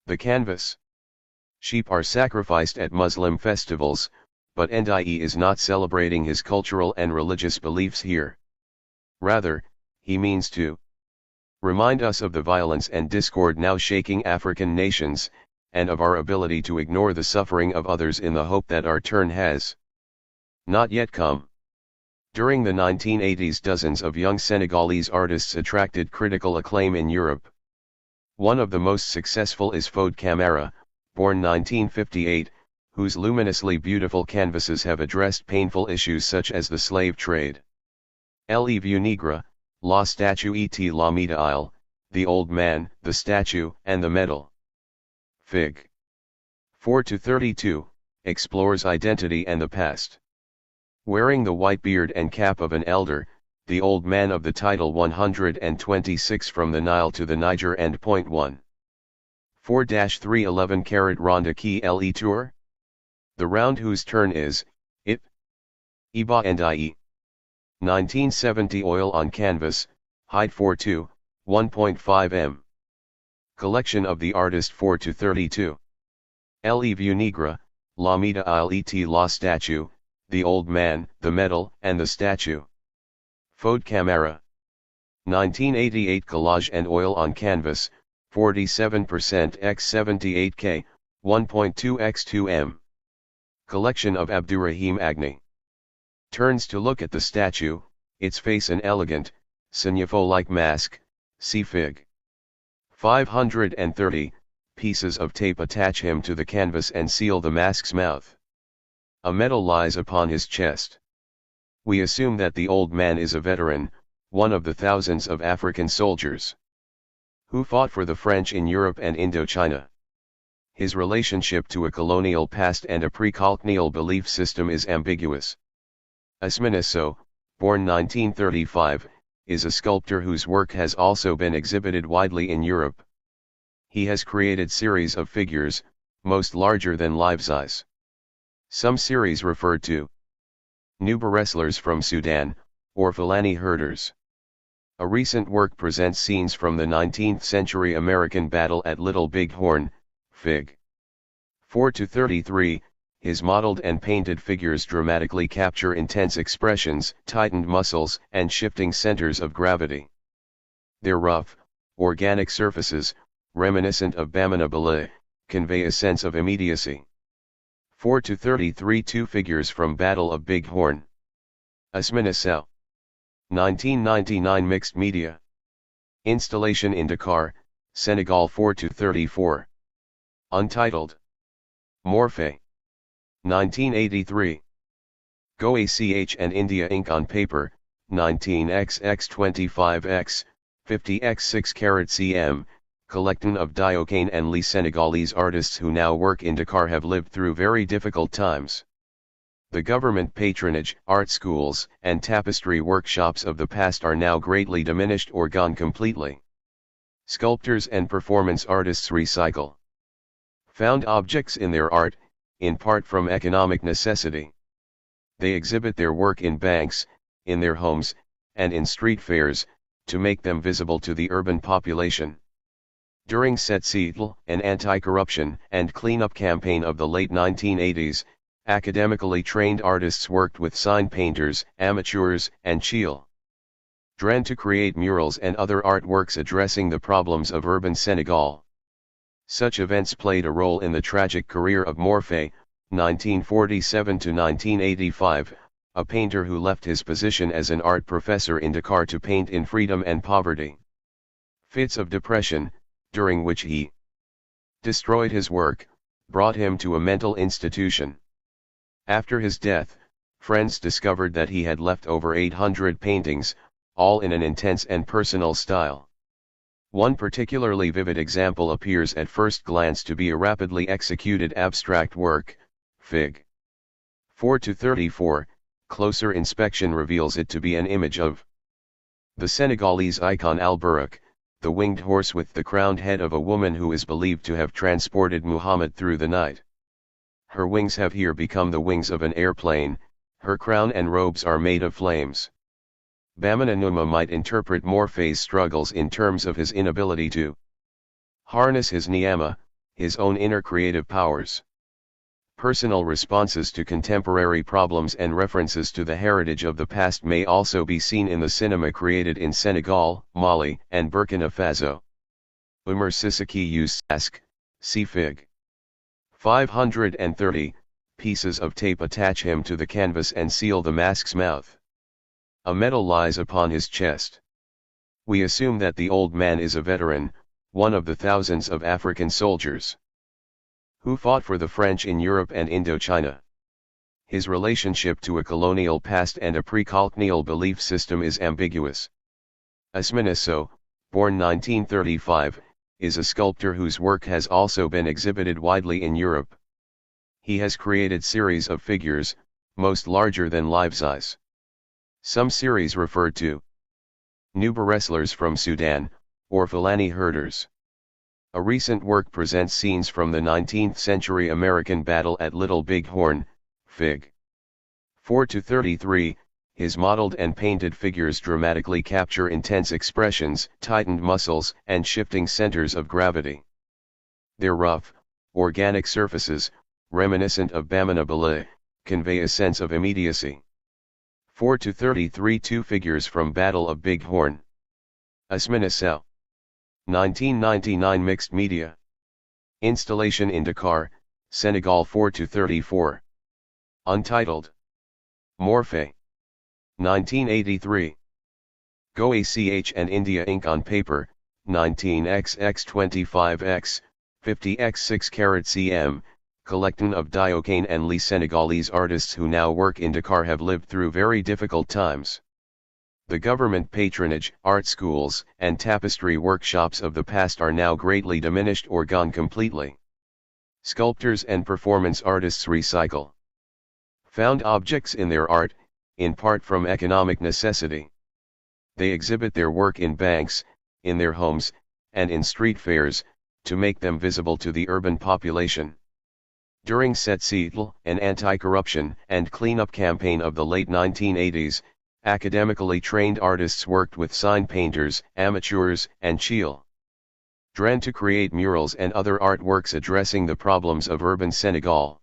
the canvas. Sheep are sacrificed at Muslim festivals, but Ndiaye is not celebrating his cultural and religious beliefs here. Rather, he means to remind us of the violence and discord now shaking African nations, and of our ability to ignore the suffering of others in the hope that our turn has not yet come. During the 1980s, dozens of young Senegalese artists attracted critical acclaim in Europe. One of the most successful is Fode Camara, born 1958, whose luminously beautiful canvases have addressed painful issues such as the slave trade. Le Vieux Nègre, La Statue et la Médaille, The Old Man, the Statue, and the Medal. Fig. 4-32, explores identity and the past. Wearing the white beard and cap of an elder, the old man of the title 126 from the Nile to the Niger and point 1. 4-311 Carat Ronde qui le tour? The round whose turn is it? Iba Ndiaye. 1970 oil on canvas, height 4-1.5 m. Collection of the artist 4-32. Le Vieux Nègre, La Médaille et la Statue, The Old Man, the Medal, and the Statue. Fode Camara. 1988 collage and oil on canvas, 47% x 78K, 1.2 x 2 m. Collection of Abdurrahim Agni. Turns to look at the statue, its face an elegant, significative-like mask, see Fig. 530, pieces of tape attach him to the canvas and seal the mask's mouth. A medal lies upon his chest. We assume that the old man is a veteran, one of the thousands of African soldiers who fought for the French in Europe and Indochina. His relationship to a colonial past and a pre-colonial belief system is ambiguous. Ousmane Sow, born 1935, is a sculptor whose work has also been exhibited widely in Europe. He has created series of figures, most larger than life-size. Some series referred to Nuba wrestlers from Sudan, or Fulani herders. A recent work presents scenes from the 19th century American battle at Little Big Horn, Fig. 4-33, his modeled and painted figures dramatically capture intense expressions, tightened muscles, and shifting centers of gravity. Their rough, organic surfaces, reminiscent of Bamana Ballet, convey a sense of immediacy. 4-33 Two figures from Battle of Big Horn. Ousmane Sow. 1999 Mixed Media. Installation in Dakar, Senegal 4-34. Untitled. Morphe. 1983. Go ACH and India Ink on paper, 19xx25x, 50x 6 carat cm, collection of Diokane and Lee Senegalese artists who now work in Dakar have lived through very difficult times. The government patronage, art schools, and tapestry workshops of the past are now greatly diminished or gone completely. Sculptors and performance artists recycle found objects in their art, in part from economic necessity. They exhibit their work in banks, in their homes, and in street fairs, to make them visible to the urban population. During Setseatl, an anti-corruption and cleanup campaign of the late 1980s, academically trained artists worked with sign painters, amateurs, and children to create murals and other artworks addressing the problems of urban Senegal. Such events played a role in the tragic career of Morphe, 1947 to 1985, a painter who left his position as an art professor in Dakar to paint in freedom and poverty. Fits of depression, during which he destroyed his work, brought him to a mental institution. After his death, friends discovered that he had left over 800 paintings, all in an intense and personal style. One particularly vivid example appears at first glance to be a rapidly executed abstract work, Fig. 4-34, closer inspection reveals it to be an image of the Senegalese icon Al-Buraq, the winged horse with the crowned head of a woman who is believed to have transported Muhammad through the night. Her wings have here become the wings of an airplane, her crown and robes are made of flames. Bamana Numa might interpret Morphe's struggles in terms of his inability to harness his niyama, his own inner creative powers. Personal responses to contemporary problems and references to the heritage of the past may also be seen in the cinema created in Senegal, Mali, and Burkina Faso. Umar Sissaki used Sask, see Fig. 530, pieces of tape attach him to the canvas and seal the mask's mouth. A medal lies upon his chest. We assume that the old man is a veteran, one of the thousands of African soldiers who fought for the French in Europe and Indochina. His relationship to a colonial past and a pre-colonial belief system is ambiguous. Ousmane Sow, born 1935, is a sculptor whose work has also been exhibited widely in Europe. He has created series of figures, most larger than life-size. Some series referred to Nuba wrestlers from Sudan, or Fulani herders. A recent work presents scenes from the 19th century American battle at Little Big Horn, Fig. 4-33, his modeled and painted figures dramatically capture intense expressions, tightened muscles, and shifting centers of gravity. Their rough, organic surfaces, reminiscent of Bamana Ballet, convey a sense of immediacy. 4-33 Two figures from Battle of Big Horn. Ousmane Sow. 1999 Mixed Media. Installation in Dakar, Senegal 4-34. Untitled. Morphe. 1983. Go ACH and India Ink on paper, 19xx25x, 50x 6 carat cm, collection of Diokane and Lee. Senegalese artists who now work in Dakar have lived through very difficult times. The government patronage, art schools, and tapestry workshops of the past are now greatly diminished or gone completely. Sculptors and performance artists recycle found objects in their art, in part from economic necessity. They exhibit their work in banks, in their homes, and in street fairs, to make them visible to the urban population. During Setseatl, an anti-corruption and cleanup campaign of the late 1980s, academically trained artists worked with sign painters, amateurs, and children to create murals and other artworks addressing the problems of urban Senegal.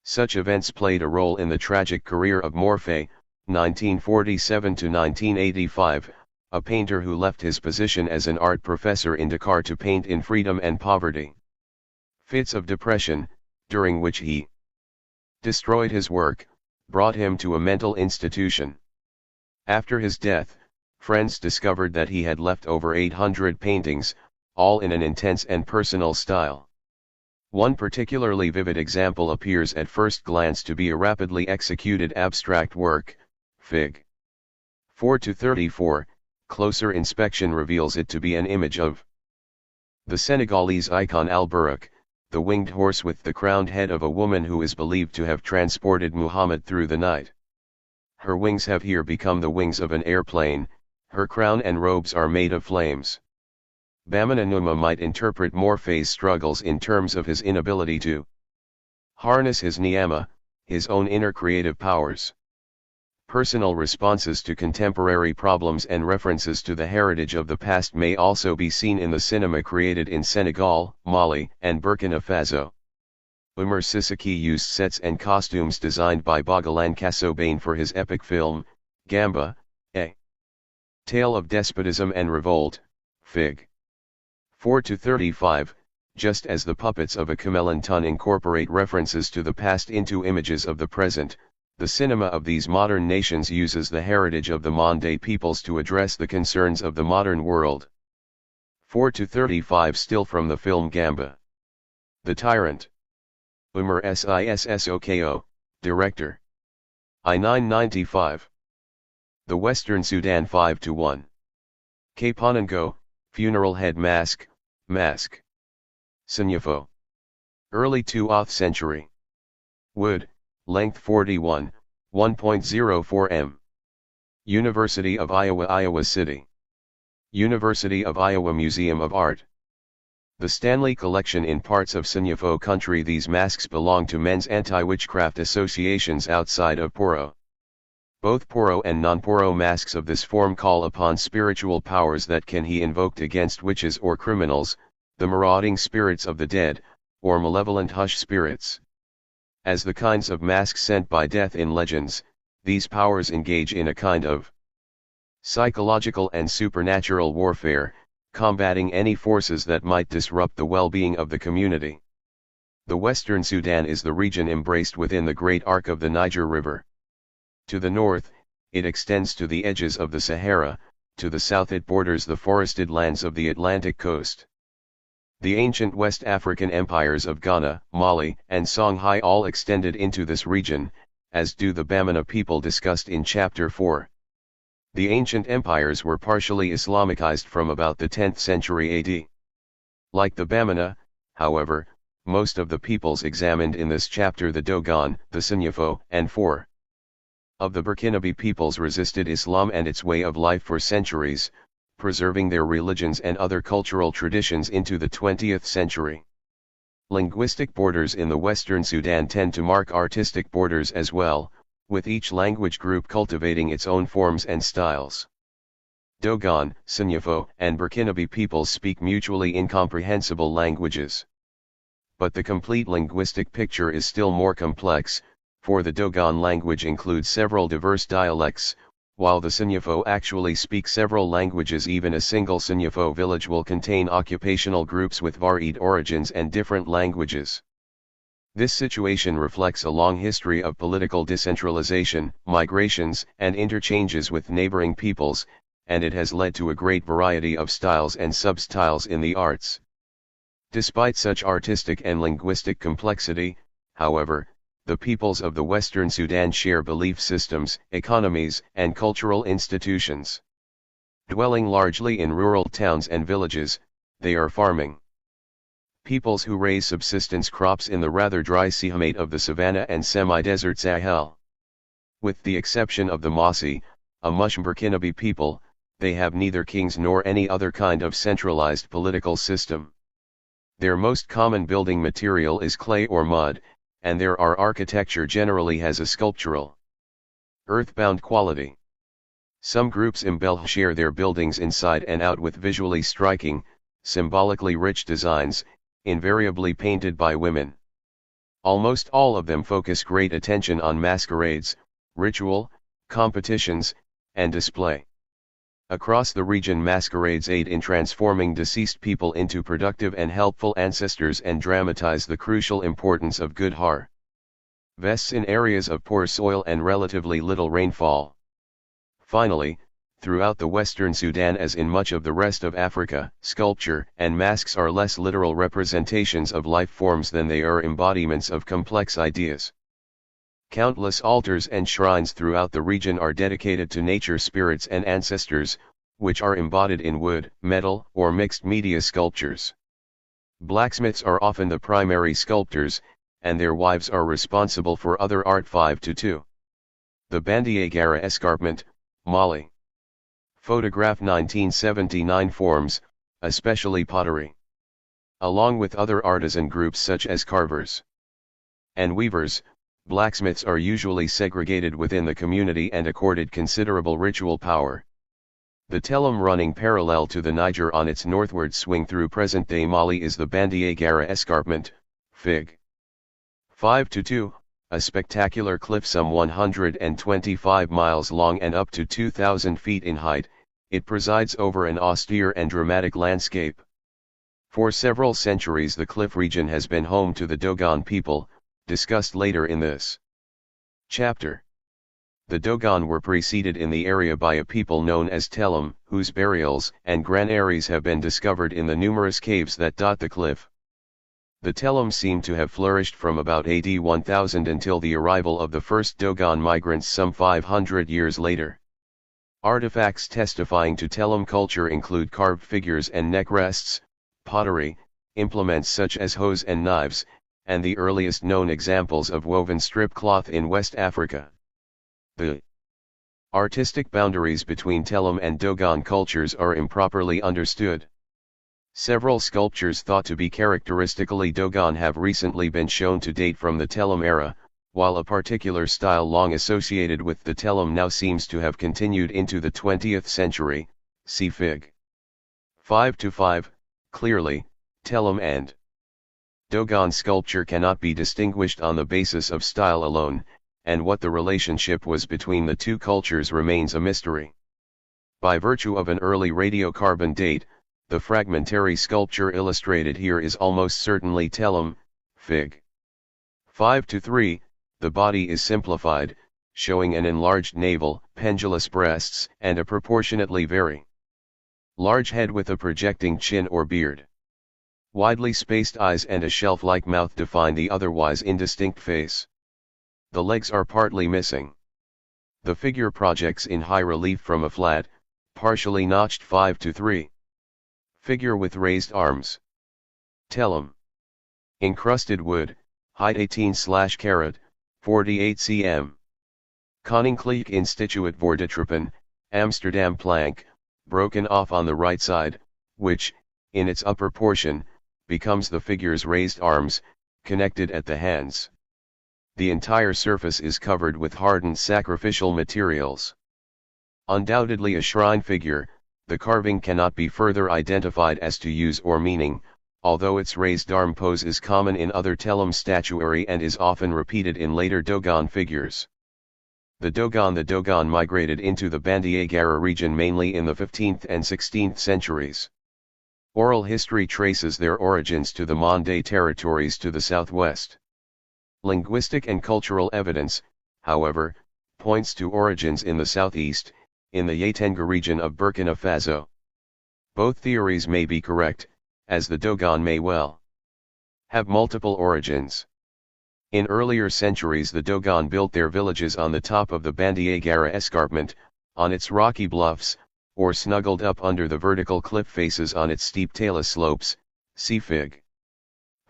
Such events played a role in the tragic career of Morphe, 1947 to 1985, a painter who left his position as an art professor in Dakar to paint in freedom and poverty. Fits of depression, during which he destroyed his work, brought him to a mental institution. After his death, friends discovered that he had left over 800 paintings, all in an intense and personal style. One particularly vivid example appears at first glance to be a rapidly executed abstract work, Fig. 4-34, closer inspection reveals it to be an image of the Senegalese icon Al-Buraq, the winged horse with the crowned head of a woman who is believed to have transported Muhammad through the night. Her wings have here become the wings of an airplane, her crown and robes are made of flames. Bamana Numa might interpret Morphe's struggles in terms of his inability to harness his niyama, his own inner creative powers. Personal responses to contemporary problems and references to the heritage of the past may also be seen in the cinema created in Senegal, Mali, and Burkina Faso. Umar Sissaki used sets and costumes designed by Bogolane Kassobane for his epic film, Gamba, a tale of despotism and revolt, Fig. 4-35, just as the puppets of a Camelanton incorporate references to the past into images of the present. The cinema of these modern nations uses the heritage of the Mande peoples to address the concerns of the modern world. 4-35 still from the film Gamba. The Tyrant. Umar Sissoko, Director. I-995. The Western Sudan 5-1. Kapanango, Funeral Head Mask, Mask. Sinyafo. Early 20th century. Wood, length 41, 1.04 m. University of Iowa, Iowa City. University of Iowa Museum of Art. The Stanley Collection in parts of Sinyafo country. These masks belong to men's anti-witchcraft associations outside of Poro. Both Poro and non-Poro masks of this form call upon spiritual powers that can be invoked against witches or criminals, the marauding spirits of the dead, or malevolent hush spirits. As the kinds of masks sent by death in legends, these powers engage in a kind of psychological and supernatural warfare, combating any forces that might disrupt the well-being of the community. The Western Sudan is the region embraced within the Great Arc of the Niger River. To the north, it extends to the edges of the Sahara, to the south it borders the forested lands of the Atlantic coast. The ancient West African empires of Ghana, Mali, and Songhai all extended into this region, as do the Bamana people discussed in Chapter 4. The ancient empires were partially Islamicized from about the 10th century AD. Like the Bamana, however, most of the peoples examined in this chapter, the Dogon, the Sinyafo, and 4 of the Burkinabe peoples resisted Islam and its way of life for centuries, preserving their religions and other cultural traditions into the 20th century. Linguistic borders in the Western Sudan tend to mark artistic borders as well, with each language group cultivating its own forms and styles. Dogon, Sinyafo, and Burkinabe peoples speak mutually incomprehensible languages. But the complete linguistic picture is still more complex, for the Dogon language includes several diverse dialects, while the Sinyafo actually speak several languages. Even a single Sinyafo village will contain occupational groups with varied origins and different languages. This situation reflects a long history of political decentralization, migrations, and interchanges with neighboring peoples, and it has led to a great variety of styles and sub-styles in the arts. Despite such artistic and linguistic complexity, however, the peoples of the Western Sudan share belief systems, economies, and cultural institutions. Dwelling largely in rural towns and villages, they are farming peoples who raise subsistence crops in the rather dry Sihamate of the savanna and semi-desert Sahel. With the exception of the Mossi, a Mush Burkinabe people, they have neither kings nor any other kind of centralized political system. Their most common building material is clay or mud, and their architecture generally has a sculptural, earthbound quality. Some groups embellish their buildings inside and out with visually striking, symbolically rich designs, invariably painted by women. Almost all of them focus great attention on masquerades, ritual, competitions, and display. Across the region, masquerades aid in transforming deceased people into productive and helpful ancestors and dramatize the crucial importance of good harvests in areas of poor soil and relatively little rainfall. Finally, throughout the Western Sudan, as in much of the rest of Africa, sculpture and masks are less literal representations of life forms than they are embodiments of complex ideas. Countless altars and shrines throughout the region are dedicated to nature spirits and ancestors, which are embodied in wood, metal, or mixed media sculptures. Blacksmiths are often the primary sculptors, and their wives are responsible for other art. 5-2. The Bandiagara Escarpment, Mali. Photograph 1979 forms, especially pottery. Along with other artisan groups such as carvers and weavers, Blacksmiths are usually segregated within the community and accorded considerable ritual power. The Telum running parallel to the Niger on its northward swing through present-day Mali is the Bandiagara Escarpment, Fig. 5-2, a spectacular cliff some 125 miles long and up to 2,000 feet in height. It presides over an austere and dramatic landscape. For several centuries the cliff region has been home to the Dogon people, discussed later in this chapter. The Dogon were preceded in the area by a people known as Telum, whose burials and granaries have been discovered in the numerous caves that dot the cliff. The Telum seem to have flourished from about AD 1000 until the arrival of the first Dogon migrants some 500 years later. Artifacts testifying to Telum culture include carved figures and neck rests, pottery, implements such as hoes and knives, and the earliest known examples of woven strip cloth in West Africa. The artistic boundaries between Telum and Dogon cultures are improperly understood. Several sculptures thought to be characteristically Dogon have recently been shown to date from the Telum era, while a particular style long associated with the Telum now seems to have continued into the 20th century, see Fig. 5-5. Clearly, Telum and Dogon sculpture cannot be distinguished on the basis of style alone, and what the relationship was between the two cultures remains a mystery. By virtue of an early radiocarbon date, the fragmentary sculpture illustrated here is almost certainly Telum, Fig. 5-3, the body is simplified, showing an enlarged navel, pendulous breasts, and a proportionately very large head with a projecting chin or beard. Widely spaced eyes and a shelf-like mouth define the otherwise indistinct face. The legs are partly missing. The figure projects in high relief from a flat, partially notched 5-3 figure with raised arms. Telum. Encrusted wood, height 18/48 cm. Koninklijk Instituut Voordetroepen, Amsterdam plank, broken off on the right side, which, in its upper portion, becomes the figure's raised arms, connected at the hands. The entire surface is covered with hardened sacrificial materials. Undoubtedly a shrine figure, the carving cannot be further identified as to use or meaning, although its raised arm pose is common in other Telum statuary and is often repeated in later Dogon figures. The Dogon migrated into the Bandiagara region mainly in the 15th and 16th centuries. Oral history traces their origins to the Mande territories to the southwest. Linguistic and cultural evidence, however, points to origins in the southeast, in the Yatenga region of Burkina Faso. Both theories may be correct, as the Dogon may well have multiple origins. In earlier centuries the Dogon built their villages on the top of the Bandiagara escarpment, on its rocky bluffs, or snuggled up under the vertical cliff faces on its steep talus slopes, see Fig.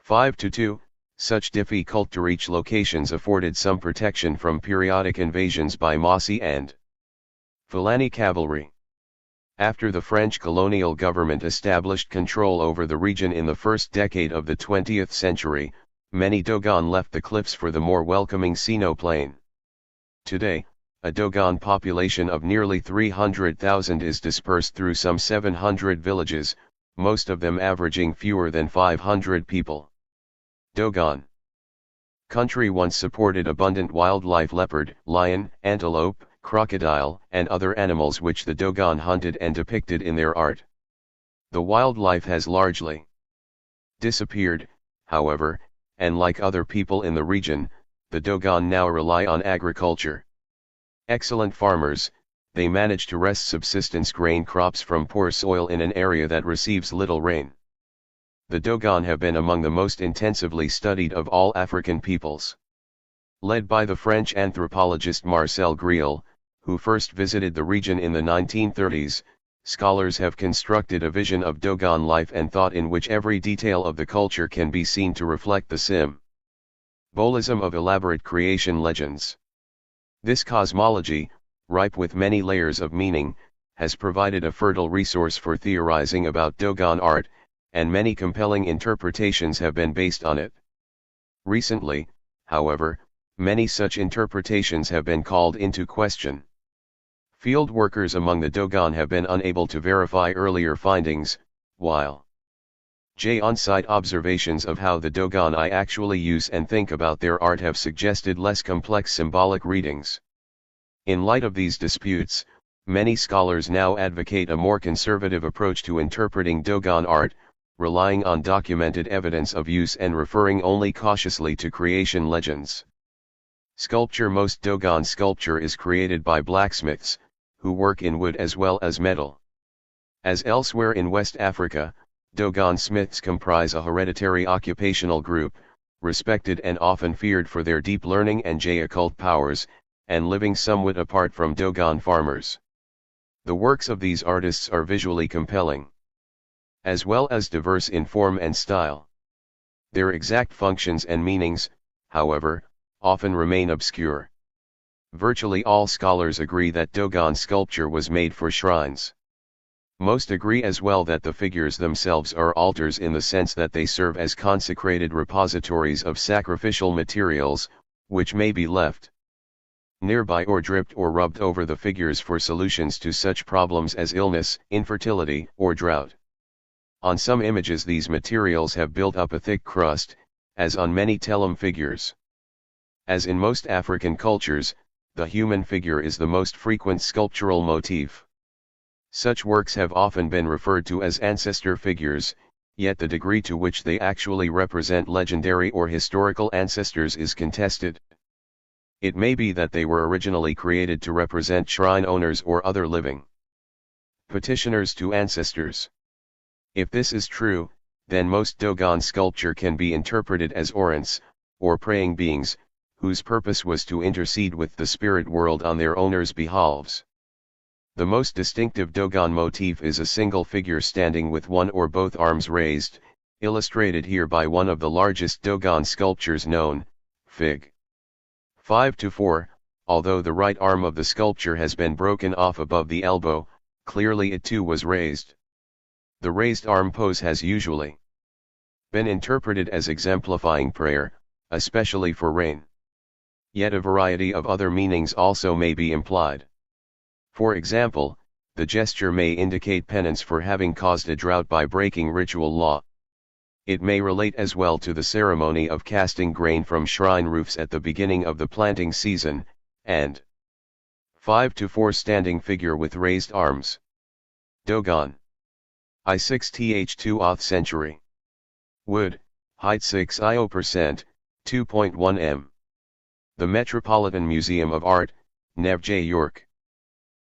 5-2. Such difficult to reach locations afforded some protection from periodic invasions by Mossi and Fulani cavalry. After the French colonial government established control over the region in the first decade of the 20th century, many Dogon left the cliffs for the more welcoming Sino plain. Today, a Dogon population of nearly 300,000 is dispersed through some 700 villages, most of them averaging fewer than 500 people. Dogon country once supported abundant wildlife: leopard, lion, antelope, crocodile, and other animals which the Dogon hunted and depicted in their art. The wildlife has largely disappeared, however, and like other people in the region, the Dogon now rely on agriculture. Excellent farmers, they manage to wrest subsistence grain crops from poor soil in an area that receives little rain. The Dogon have been among the most intensively studied of all African peoples. Led by the French anthropologist Marcel Griel, who first visited the region in the 1930s, scholars have constructed a vision of Dogon life and thought in which every detail of the culture can be seen to reflect the symbolism of elaborate creation legends. This cosmology, ripe with many layers of meaning, has provided a fertile resource for theorizing about Dogon art, and many compelling interpretations have been based on it. Recently, however, Many such interpretations have been called into question. Field workers among the Dogon have been unable to verify earlier findings, while on-site observations of how the Dogon actually use and think about their art have suggested less complex symbolic readings. In light of these disputes, many scholars now advocate a more conservative approach to interpreting Dogon art, relying on documented evidence of use and referring only cautiously to creation legends. Sculpture. Most Dogon sculpture is created by blacksmiths, who work in wood as well as metal. As elsewhere in West Africa, Dogon smiths comprise a hereditary occupational group, respected and often feared for their deep learning and occult powers, and living somewhat apart from Dogon farmers. The works of these artists are visually compelling, as well as diverse in form and style. Their exact functions and meanings, however, often remain obscure. Virtually all scholars agree that Dogon sculpture was made for shrines. Most agree as well that the figures themselves are altars in the sense that they serve as consecrated repositories of sacrificial materials, which may be left nearby or dripped or rubbed over the figures for solutions to such problems as illness, infertility, or drought. On some images these materials have built up a thick crust, as on many Telem figures. As in most African cultures, the human figure is the most frequent sculptural motif. Such works have often been referred to as ancestor figures, yet the degree to which they actually represent legendary or historical ancestors is contested. It may be that they were originally created to represent shrine owners or other living petitioners to ancestors. If this is true, then most Dogon sculpture can be interpreted as orants, or praying beings, whose purpose was to intercede with the spirit world on their owners' behalves. The most distinctive Dogon motif is a single figure standing with one or both arms raised, illustrated here by one of the largest Dogon sculptures known, Fig. 5-4, although the right arm of the sculpture has been broken off above the elbow, clearly it too was raised. The raised arm pose has usually been interpreted as exemplifying prayer, especially for rain. Yet a variety of other meanings also may be implied. For example, the gesture may indicate penance for having caused a drought by breaking ritual law. It may relate as well to the ceremony of casting grain from shrine roofs at the beginning of the planting season, and 5-4 standing figure with raised arms. Dogon. I6th century. Wood, height 6 IO%, 2.1 m. The Metropolitan Museum of Art, Nevje, York.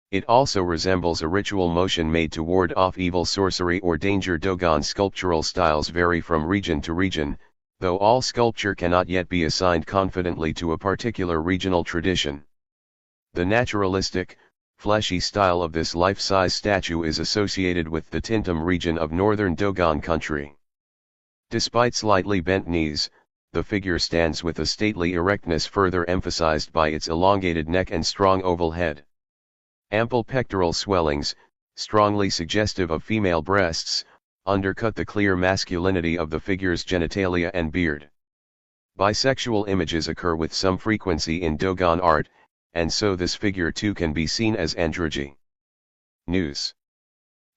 It also resembles a ritual motion made to ward off evil, sorcery or danger. Dogon sculptural styles vary from region to region, though all sculpture cannot yet be assigned confidently to a particular regional tradition. The naturalistic, fleshy style of this life-size statue is associated with the Tintum region of northern Dogon country. Despite slightly bent knees, the figure stands with a stately erectness further emphasized by its elongated neck and strong oval head. Ample pectoral swellings, strongly suggestive of female breasts, undercut the clear masculinity of the figure's genitalia and beard. Bisexual images occur with some frequency in Dogon art, and so this figure too can be seen as androgy. News.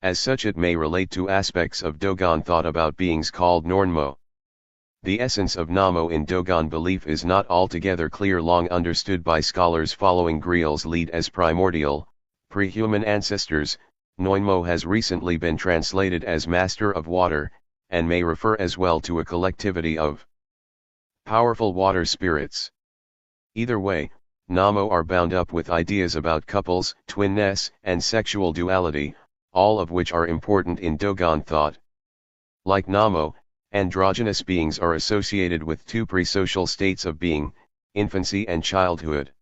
As such it may relate to aspects of Dogon thought about beings called Nornmo. The essence of Namo in Dogon belief is not altogether clear, long understood by scholars following Griel's lead as primordial, pre-human ancestors. Noinmo has recently been translated as master of water, and may refer as well to a collectivity of powerful water spirits. Either way, Namo are bound up with ideas about couples, twinness, and sexual duality, all of which are important in Dogon thought. Like Namo, androgynous beings are associated with two pre-social states of being, infancy and childhood.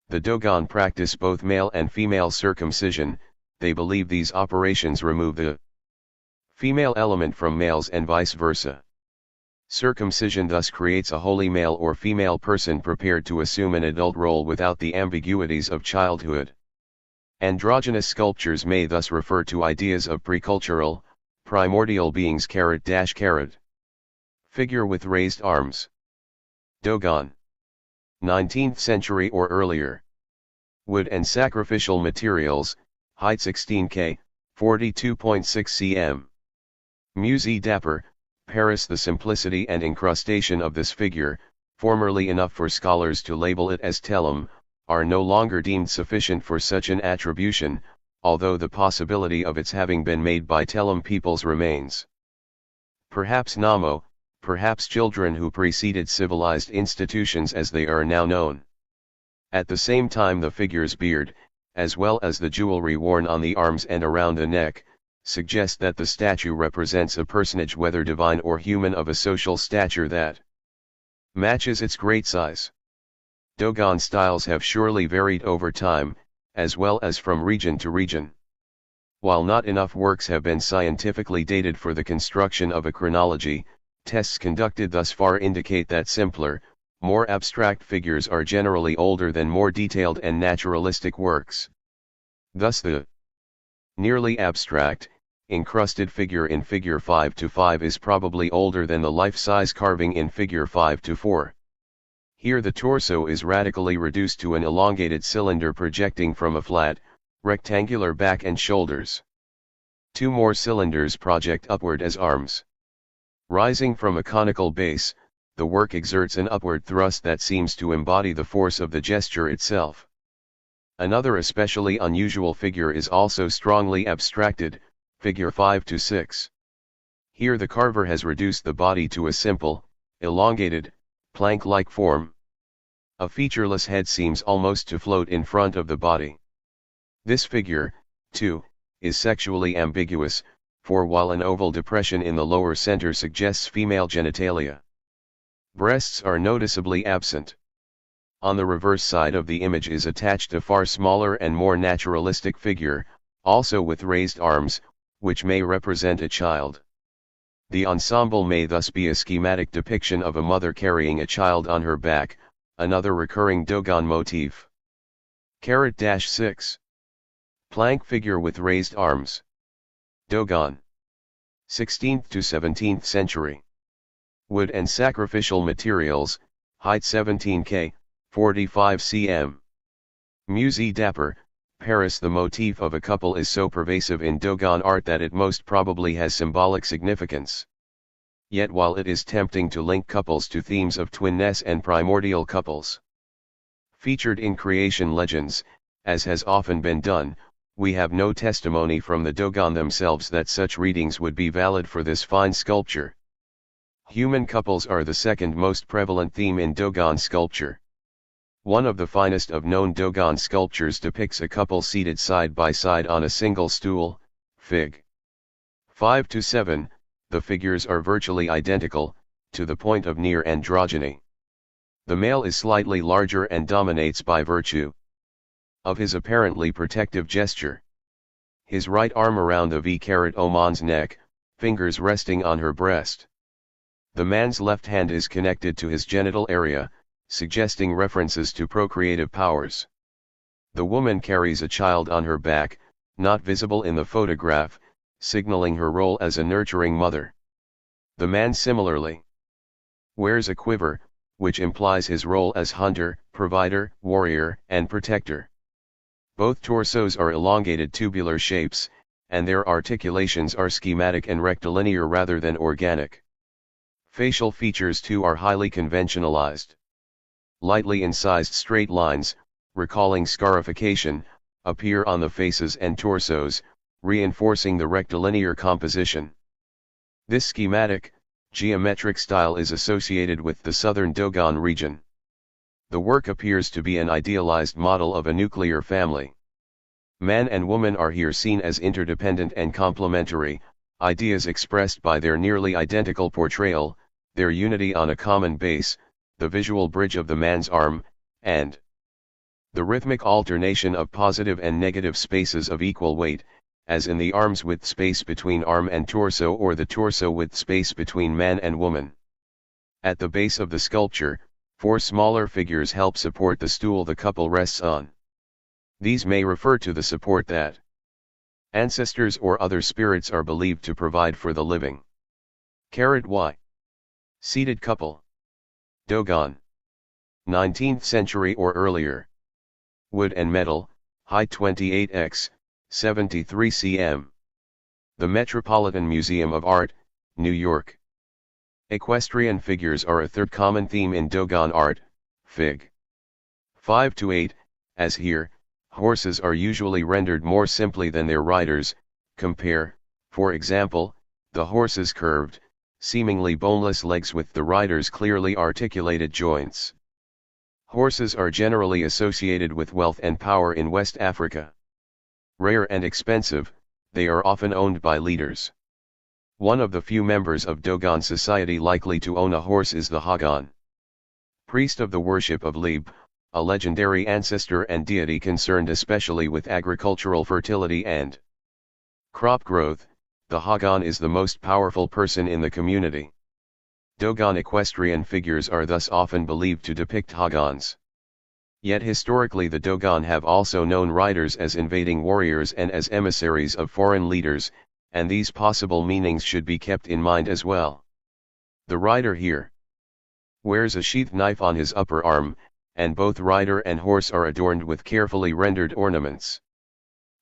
The Dogon practice both male and female circumcision. They believe these operations remove the female element from males and vice versa. Circumcision thus creates a wholly male or female person prepared to assume an adult role without the ambiguities of childhood. Androgynous sculptures may thus refer to ideas of precultural, primordial beings. Figure with raised arms. Dogon. 19th century or earlier. Wood and sacrificial materials, height 16 k, 42.6 cm. Musée dapper, Paris. The simplicity and incrustation of this figure, formerly enough for scholars to label it as tellum, are no longer deemed sufficient for such an attribution, although the possibility of its having been made by tellum peoples remains. Perhaps Namo, perhaps children who preceded civilized institutions as they are now known. At the same time, the figure's beard, as well as the jewelry worn on the arms and around the neck, suggest that the statue represents a personage, whether divine or human, of a social stature that matches its great size. Dogon styles have surely varied over time, as well as from region to region. While not enough works have been scientifically dated for the construction of a chronology, tests conducted thus far indicate that simpler, more abstract figures are generally older than more detailed and naturalistic works. Thus the nearly abstract, encrusted figure in Figure 5-5 is probably older than the life-size carving in Figure 5-4. Here the torso is radically reduced to an elongated cylinder projecting from a flat, rectangular back and shoulders. Two more cylinders project upward as arms. Rising from a conical base, the work exerts an upward thrust that seems to embody the force of the gesture itself. Another especially unusual figure is also strongly abstracted, Figure 5-6. Here the carver has reduced the body to a simple, elongated, plank-like form. A featureless head seems almost to float in front of the body. This figure, too, is sexually ambiguous, for while an oval depression in the lower center suggests female genitalia, breasts are noticeably absent. On the reverse side of the image is attached a far smaller and more naturalistic figure, also with raised arms, which may represent a child. The ensemble may thus be a schematic depiction of a mother carrying a child on her back, another recurring Dogon motif. 6. Plank figure with raised arms. Dogon. 16th to 17th century. Wood and sacrificial materials, height 17 k, 45 cm. Musée dapper, Paris. The motif of a couple is so pervasive in Dogon art that it most probably has symbolic significance. Yet while it is tempting to link couples to themes of twinness and primordial couples featured in creation legends, as has often been done, we have no testimony from the Dogon themselves that such readings would be valid for this fine sculpture. Human couples are the second most prevalent theme in Dogon sculpture. One of the finest of known Dogon sculptures depicts a couple seated side by side on a single stool, Fig. 5-7. The figures are virtually identical, to the point of near androgyny. The male is slightly larger and dominates by virtue of his apparently protective gesture. His right arm around the V-Oman's neck, fingers resting on her breast. The man's left hand is connected to his genital area, suggesting references to procreative powers. The woman carries a child on her back, not visible in the photograph, signaling her role as a nurturing mother. The man similarly wears a quiver, which implies his role as hunter, provider, warrior, and protector. Both torsos are elongated tubular shapes, and their articulations are schematic and rectilinear rather than organic. Facial features too are highly conventionalized. Lightly incised straight lines, recalling scarification, appear on the faces and torsos, reinforcing the rectilinear composition. This schematic, geometric style is associated with the southern Dogon region. The work appears to be an idealized model of a nuclear family. Man and woman are here seen as interdependent and complementary, ideas expressed by their nearly identical portrayal, their unity on a common base, the visual bridge of the man's arm, and the rhythmic alternation of positive and negative spaces of equal weight, as in the arm's width space between arm and torso or the torso width space between man and woman. At the base of the sculpture, 4 smaller figures help support the stool the couple rests on. These may refer to the support that ancestors or other spirits are believed to provide for the living. Y. Seated couple. Dogon. 19th century or earlier. Wood and metal, height 28x, 73 cm. The Metropolitan Museum of Art, New York. Equestrian figures are a third common theme in Dogon art, Fig. 5 to 8, as here, horses are usually rendered more simply than their riders. Compare, for example, the horse's curved, seemingly boneless legs with the rider's clearly articulated joints. Horses are generally associated with wealth and power in West Africa. Rare and expensive, they are often owned by leaders. One of the few members of Dogon society likely to own a horse is the Hagan. Priest of the worship of Lib, a legendary ancestor and deity concerned especially with agricultural fertility and crop growth, the Hagan is the most powerful person in the community. Dogon equestrian figures are thus often believed to depict Hagans. Yet historically the Dogon have also known riders as invading warriors and as emissaries of foreign leaders, and these possible meanings should be kept in mind as well. The rider here wears a sheath knife on his upper arm, and both rider and horse are adorned with carefully rendered ornaments.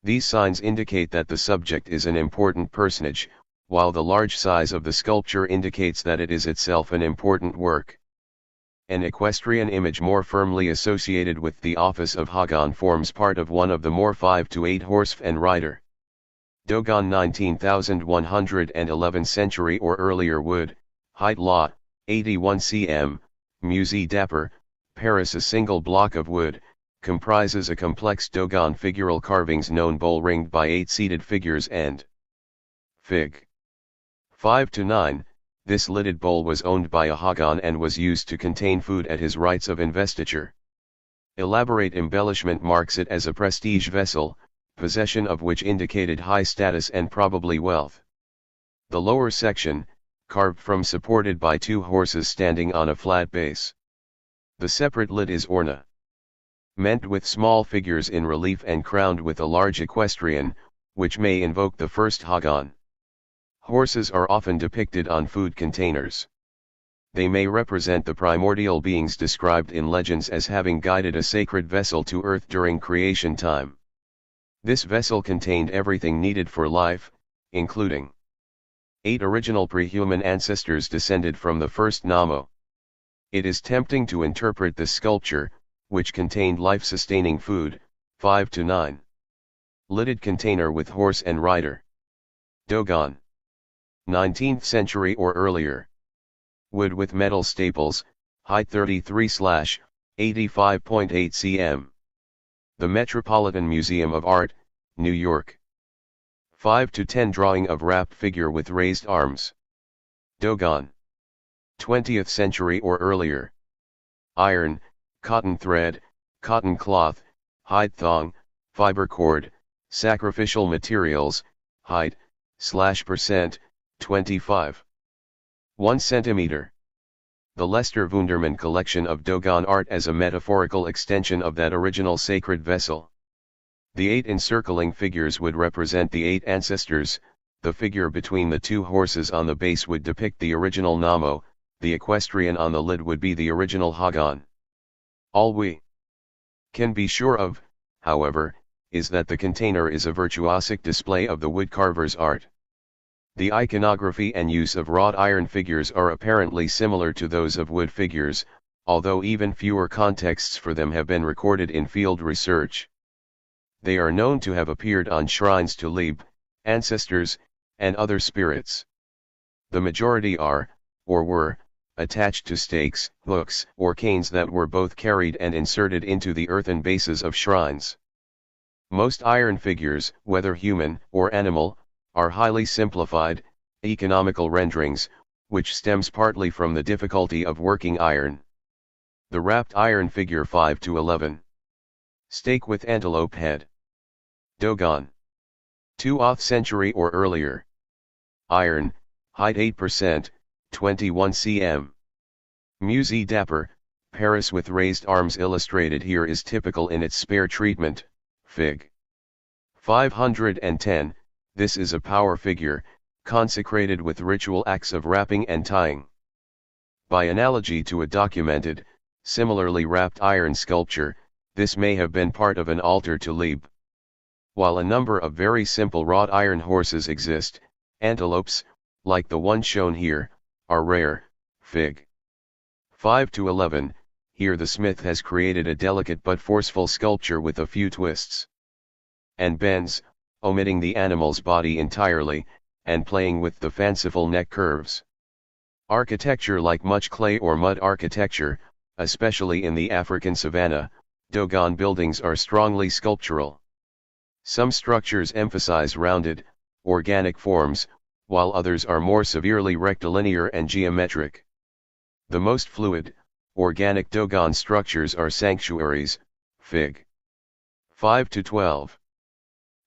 These signs indicate that the subject is an important personage, while the large size of the sculpture indicates that it is itself an important work. An equestrian image more firmly associated with the office of Hagan forms part of one of the more 5 to 8 horse and rider. Dogon 19,111 century or earlier wood, height law, 81 cm, Musée Dapper, Paris. A single block of wood, comprises a complex Dogon figural carvings known bowl ringed by 8 seated figures and Fig. 5 to 9, this lidded bowl was owned by a Hagan and was used to contain food at his rites of investiture. Elaborate embellishment marks it as a prestige vessel, possession of which indicated high status and probably wealth. The lower section, carved from supported by 2 horses standing on a flat base. The separate lid is ornamented with small figures in relief and crowned with a large equestrian, which may invoke the first Hagan. Horses are often depicted on food containers. They may represent the primordial beings described in legends as having guided a sacred vessel to earth during creation time. This vessel contained everything needed for life, including 8 original pre-human ancestors descended from the first Namo. It is tempting to interpret this sculpture, which contained life-sustaining food, 5 to 9. Lidded container with horse and rider. Dogon. 19th century or earlier. Wood with metal staples, height 33/85.8 cm. The Metropolitan Museum of Art, New York. 5 to 10 drawing of wrapped figure with raised arms. Dogon. 20th century or earlier. Iron, cotton thread, cotton cloth, hide thong, fiber cord, sacrificial materials, height, /%, 25. 1 cm. The Lester Wunderman collection of Dogon art as a metaphorical extension of that original sacred vessel. The 8 encircling figures would represent the 8 ancestors, the figure between the 2 horses on the base would depict the original Namo, the equestrian on the lid would be the original Hagan. All we can be sure of, however, is that the container is a virtuosic display of the woodcarver's art. The iconography and use of wrought iron figures are apparently similar to those of wood figures, although even fewer contexts for them have been recorded in field research. They are known to have appeared on shrines to Lib, ancestors, and other spirits. The majority are, or were, attached to stakes, hooks, or canes that were both carried and inserted into the earthen bases of shrines. Most iron figures, whether human or animal, are highly simplified, economical renderings, which stems partly from the difficulty of working iron. The wrapped iron figure 5 to 11. Stake with antelope head. Dogon. 2nd century or earlier. Iron, height 8%, 21 cm. Musée Dapper, Paris with raised arms illustrated here is typical in its spare treatment, Fig. 510, this is a power figure, consecrated with ritual acts of wrapping and tying. By analogy to a documented, Similarly, wrapped iron sculpture, this may have been part of an altar to Lib. While a number of very simple wrought iron horses exist, antelopes, like the one shown here, are rare. Fig. 5 to 11, here the smith has created a delicate but forceful sculpture with a few twists and bends, omitting the animal's body entirely, and playing with the fanciful neck curves. Architecture: like much clay or mud architecture, especially in the African savanna, Dogon buildings are strongly sculptural. Some structures emphasize rounded, organic forms, while others are more severely rectilinear and geometric. The most fluid, organic Dogon structures are sanctuaries, Fig. 5 to 12.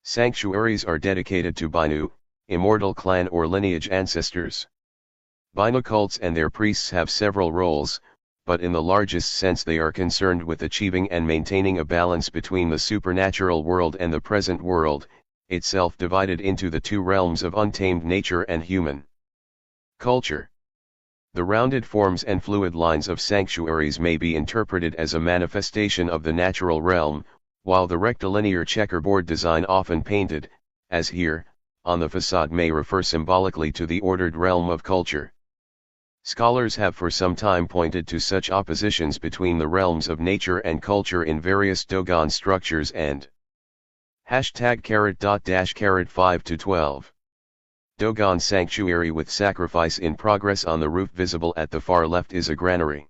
Sanctuaries are dedicated to Binu, immortal clan or lineage ancestors. Binu cults and their priests have several roles, but in the largest sense they are concerned with achieving and maintaining a balance between the supernatural world and the present world, itself divided into the two realms of untamed nature and human culture. The rounded forms and fluid lines of sanctuaries may be interpreted as a manifestation of the natural realm, while the rectilinear checkerboard design often painted, as here, on the facade may refer symbolically to the ordered realm of culture. Scholars have for some time pointed to such oppositions between the realms of nature and culture in various Dogon structures and #**5 to 12. Dogon sanctuary with sacrifice in progress. On the roof visible at the far left is a granary.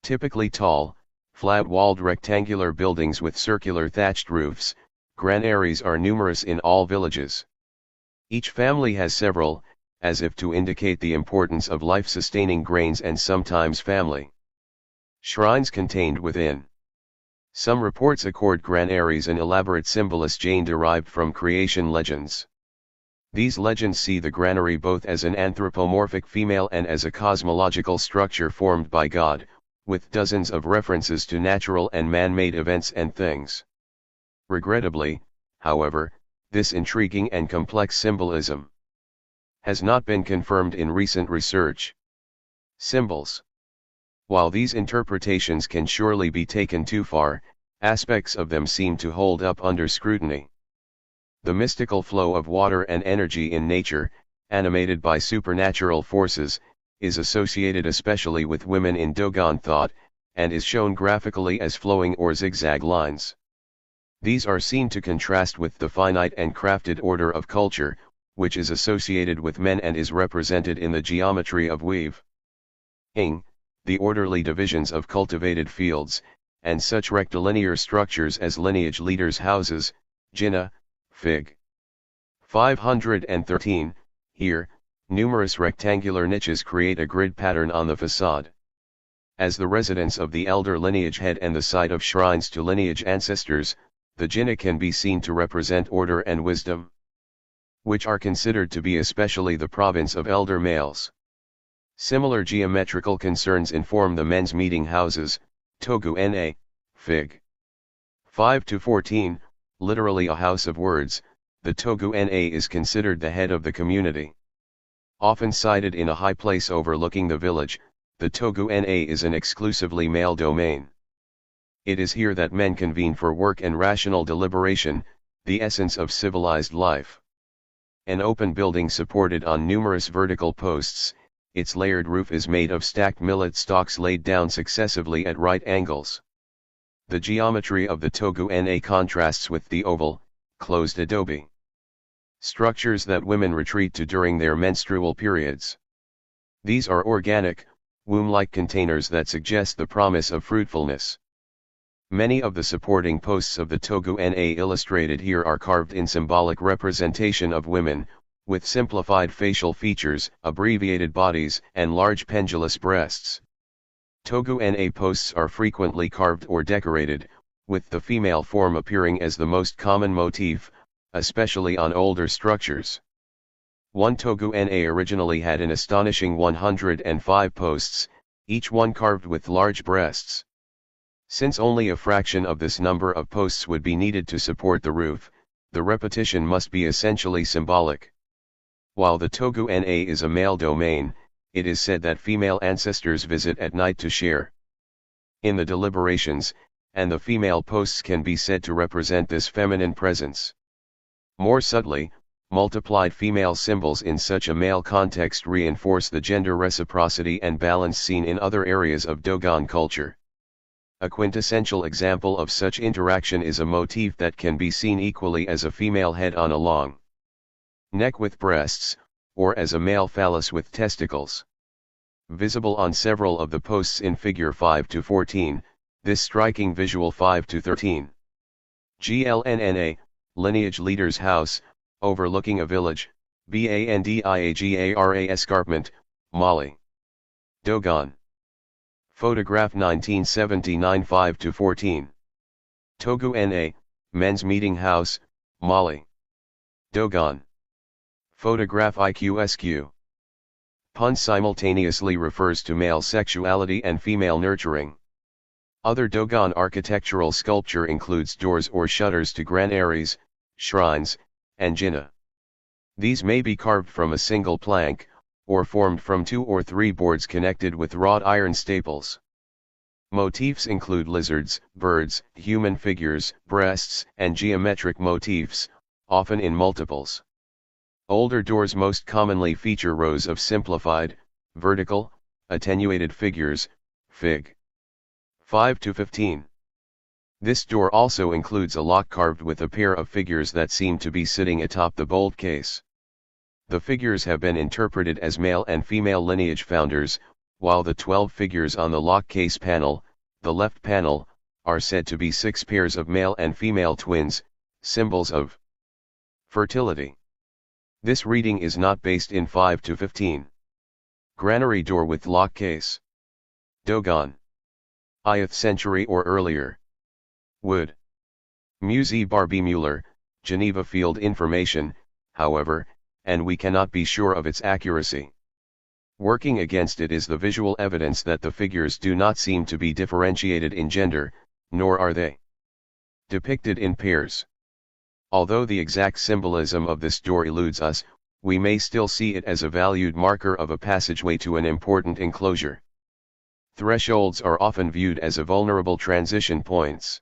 Typically tall, flat-walled rectangular buildings with circular thatched roofs, granaries are numerous in all villages. Each family has several, as if to indicate the importance of life-sustaining grains and sometimes family shrines contained within. Some reports accord granaries an elaborate symbolism derived from creation legends. These legends see the granary both as an anthropomorphic female and as a cosmological structure formed by God, with dozens of references to natural and man-made events and things. Regrettably, however, this intriguing and complex symbolism has not been confirmed in recent research. Symbols. While these interpretations can surely be taken too far, aspects of them seem to hold up under scrutiny. The mystical flow of water and energy in nature, animated by supernatural forces, is associated especially with women in Dogon thought, and is shown graphically as flowing or zigzag lines. These are seen to contrast with the finite and crafted order of culture, which is associated with men and is represented in the geometry of weave. The orderly divisions of cultivated fields, and such rectilinear structures as lineage leaders' houses, Jinnah, Fig. 513, here, numerous rectangular niches create a grid pattern on the facade. As the residence of the elder lineage head and the site of shrines to lineage ancestors, the Jinnah can be seen to represent order and wisdom, which are considered to be especially the province of elder males. Similar geometrical concerns inform the men's meeting houses, Togu Na, Fig. 5 to 14, literally a house of words. The Togu Na is considered the head of the community. Often sited in a high place overlooking the village, the Togu Na is an exclusively male domain. It is here that men convene for work and rational deliberation, the essence of civilized life. An open building supported on numerous vertical posts, its layered roof is made of stacked millet stalks laid down successively at right angles. The geometry of the Togu Na contrasts with the oval, closed adobe structures that women retreat to during their menstrual periods. These are organic, womb-like containers that suggest the promise of fruitfulness. Many of the supporting posts of the Togu Na illustrated here are carved in symbolic representation of women, with simplified facial features, abbreviated bodies, and large pendulous breasts. Togu Na posts are frequently carved or decorated, with the female form appearing as the most common motif, especially on older structures. One Togu Na originally had an astonishing 105 posts, each one carved with large breasts. Since only a fraction of this number of posts would be needed to support the roof, the repetition must be essentially symbolic. While the Togu Na is a male domain, it is said that female ancestors visit at night to share in the deliberations, and the female posts can be said to represent this feminine presence. More subtly, multiplied female symbols in such a male context reinforce the gender reciprocity and balance seen in other areas of Dogon culture. A quintessential example of such interaction is a motif that can be seen equally as a female head on a long neck with breasts, or as a male phallus with testicles. Visible on several of the posts in figure 5 to 14, this striking visual 5 to 13. GLNNA, lineage leader's house, overlooking a village, Bandiagara escarpment, Mali. Dogon. Photograph 1979 5 to 14. Togu Na, men's meeting house, Mali. Dogon. Photograph IQSQ. Pun simultaneously refers to male sexuality and female nurturing. Other Dogon architectural sculpture includes doors or shutters to granaries, shrines, and jinna. These may be carved from a single plank, or formed from 2 or 3 boards connected with wrought iron staples. Motifs include lizards, birds, human figures, breasts, and geometric motifs, often in multiples. Older doors most commonly feature rows of simplified, vertical, attenuated figures, Fig. 5 to 15. This door also includes a lock carved with a pair of figures that seem to be sitting atop the bolt case. The figures have been interpreted as male and female lineage founders, while the 12 figures on the lock case panel, the left panel, are said to be 6 pairs of male and female twins, symbols of fertility. This reading is not based in 5 to 15. Granary door with lock case. Dogon. 9th century or earlier. Wood. Musée Barbie Mueller, Geneva Field Information, however, and we cannot be sure of its accuracy. Working against it is the visual evidence that the figures do not seem to be differentiated in gender, nor are they depicted in pairs. Although the exact symbolism of this door eludes us, we may still see it as a valued marker of a passageway to an important enclosure. Thresholds are often viewed as a vulnerable transition points.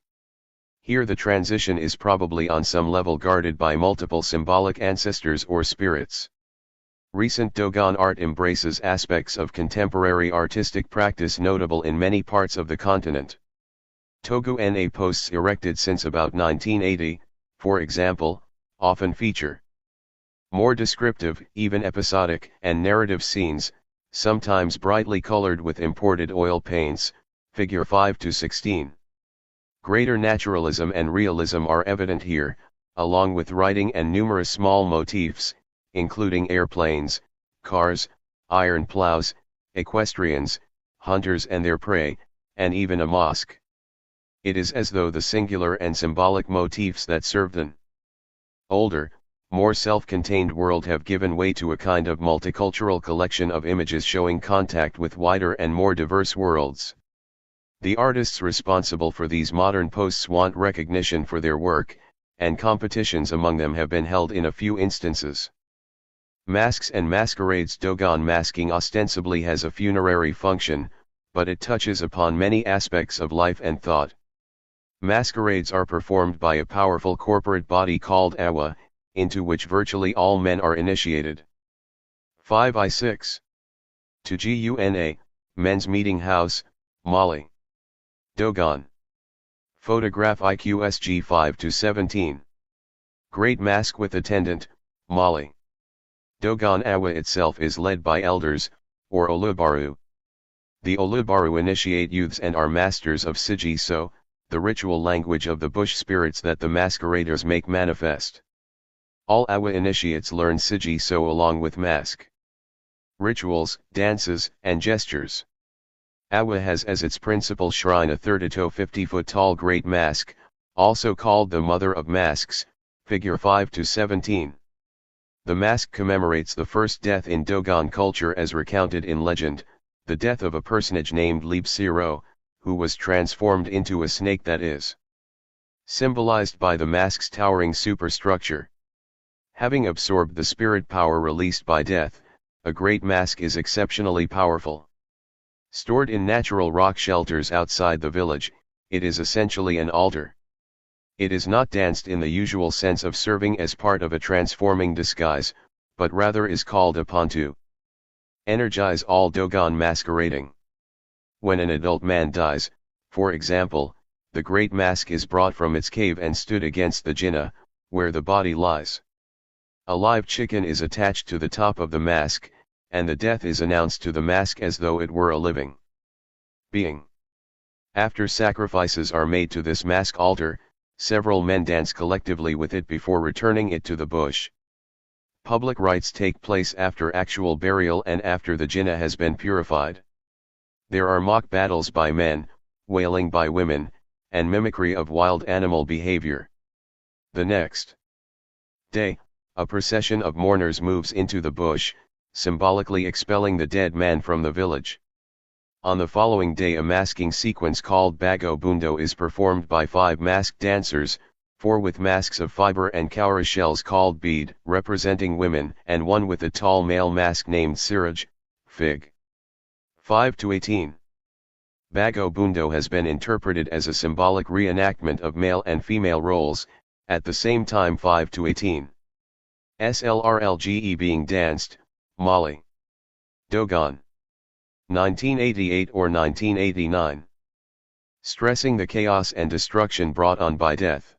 Here the transition is probably on some level guarded by multiple symbolic ancestors or spirits. Recent Dogon art embraces aspects of contemporary artistic practice notable in many parts of the continent. Togu Na posts erected since about 1980, for example, often feature more descriptive, even episodic, and narrative scenes, sometimes brightly colored with imported oil paints, figure 5 to 16. Greater naturalism and realism are evident here, along with writing and numerous small motifs, including airplanes, cars, iron plows, equestrians, hunters and their prey, and even a mosque. It is as though the singular and symbolic motifs that served an older, more self-contained world have given way to a kind of multicultural collection of images showing contact with wider and more diverse worlds. The artists responsible for these modern posts want recognition for their work, and competitions among them have been held in a few instances. Masks and masquerades. Dogon masking ostensibly has a funerary function, but it touches upon many aspects of life and thought. Masquerades are performed by a powerful corporate body called Awa, into which virtually all men are initiated. 5I6. To Guna, men's meeting house, Mali. Dogon. Photograph IQSG 5 to 17. Great Mask with attendant, Mali. Dogon Awa itself is led by elders, or Olubaru. The Olubaru initiate youths and are masters of Sijiso, the ritual language of the bush spirits that the masqueraders make manifest. All Awa initiates learn Sijiso along with mask rituals, dances, and gestures. Awa has as its principal shrine a 30 to 50-foot tall great mask, also called the Mother of Masks, figure 5 to 17. The mask commemorates the first death in Dogon culture as recounted in legend, the death of a personage named Liebsiro, who was transformed into a snake that is symbolized by the mask's towering superstructure. Having absorbed the spirit power released by death, a great mask is exceptionally powerful. Stored in natural rock shelters outside the village, it is essentially an altar. It is not danced in the usual sense of serving as part of a transforming disguise, but rather is called upon to energize all Dogon masquerading. When an adult man dies, for example, the great mask is brought from its cave and stood against the jinnah, where the body lies. A live chicken is attached to the top of the mask, and the death is announced to the mask as though it were a living being. After sacrifices are made to this mask altar, several men dance collectively with it before returning it to the bush. Public rites take place after actual burial and after the jinnah has been purified. There are mock battles by men, wailing by women, and mimicry of wild animal behavior. The next day, a procession of mourners moves into the bush, symbolically expelling the dead man from the village. On the following day a masking sequence called Bago Bundo is performed by 5 masked dancers, 4 with masks of fiber and cowrie shells called bead, representing women, and 1 with a tall male mask named Siraj, fig. 5-18. Bago Bundo has been interpreted as a symbolic reenactment of male and female roles, at the same time 5-18. SLRLGE being danced, Mali. Dogon. 1988 or 1989. Stressing the chaos and destruction brought on by death.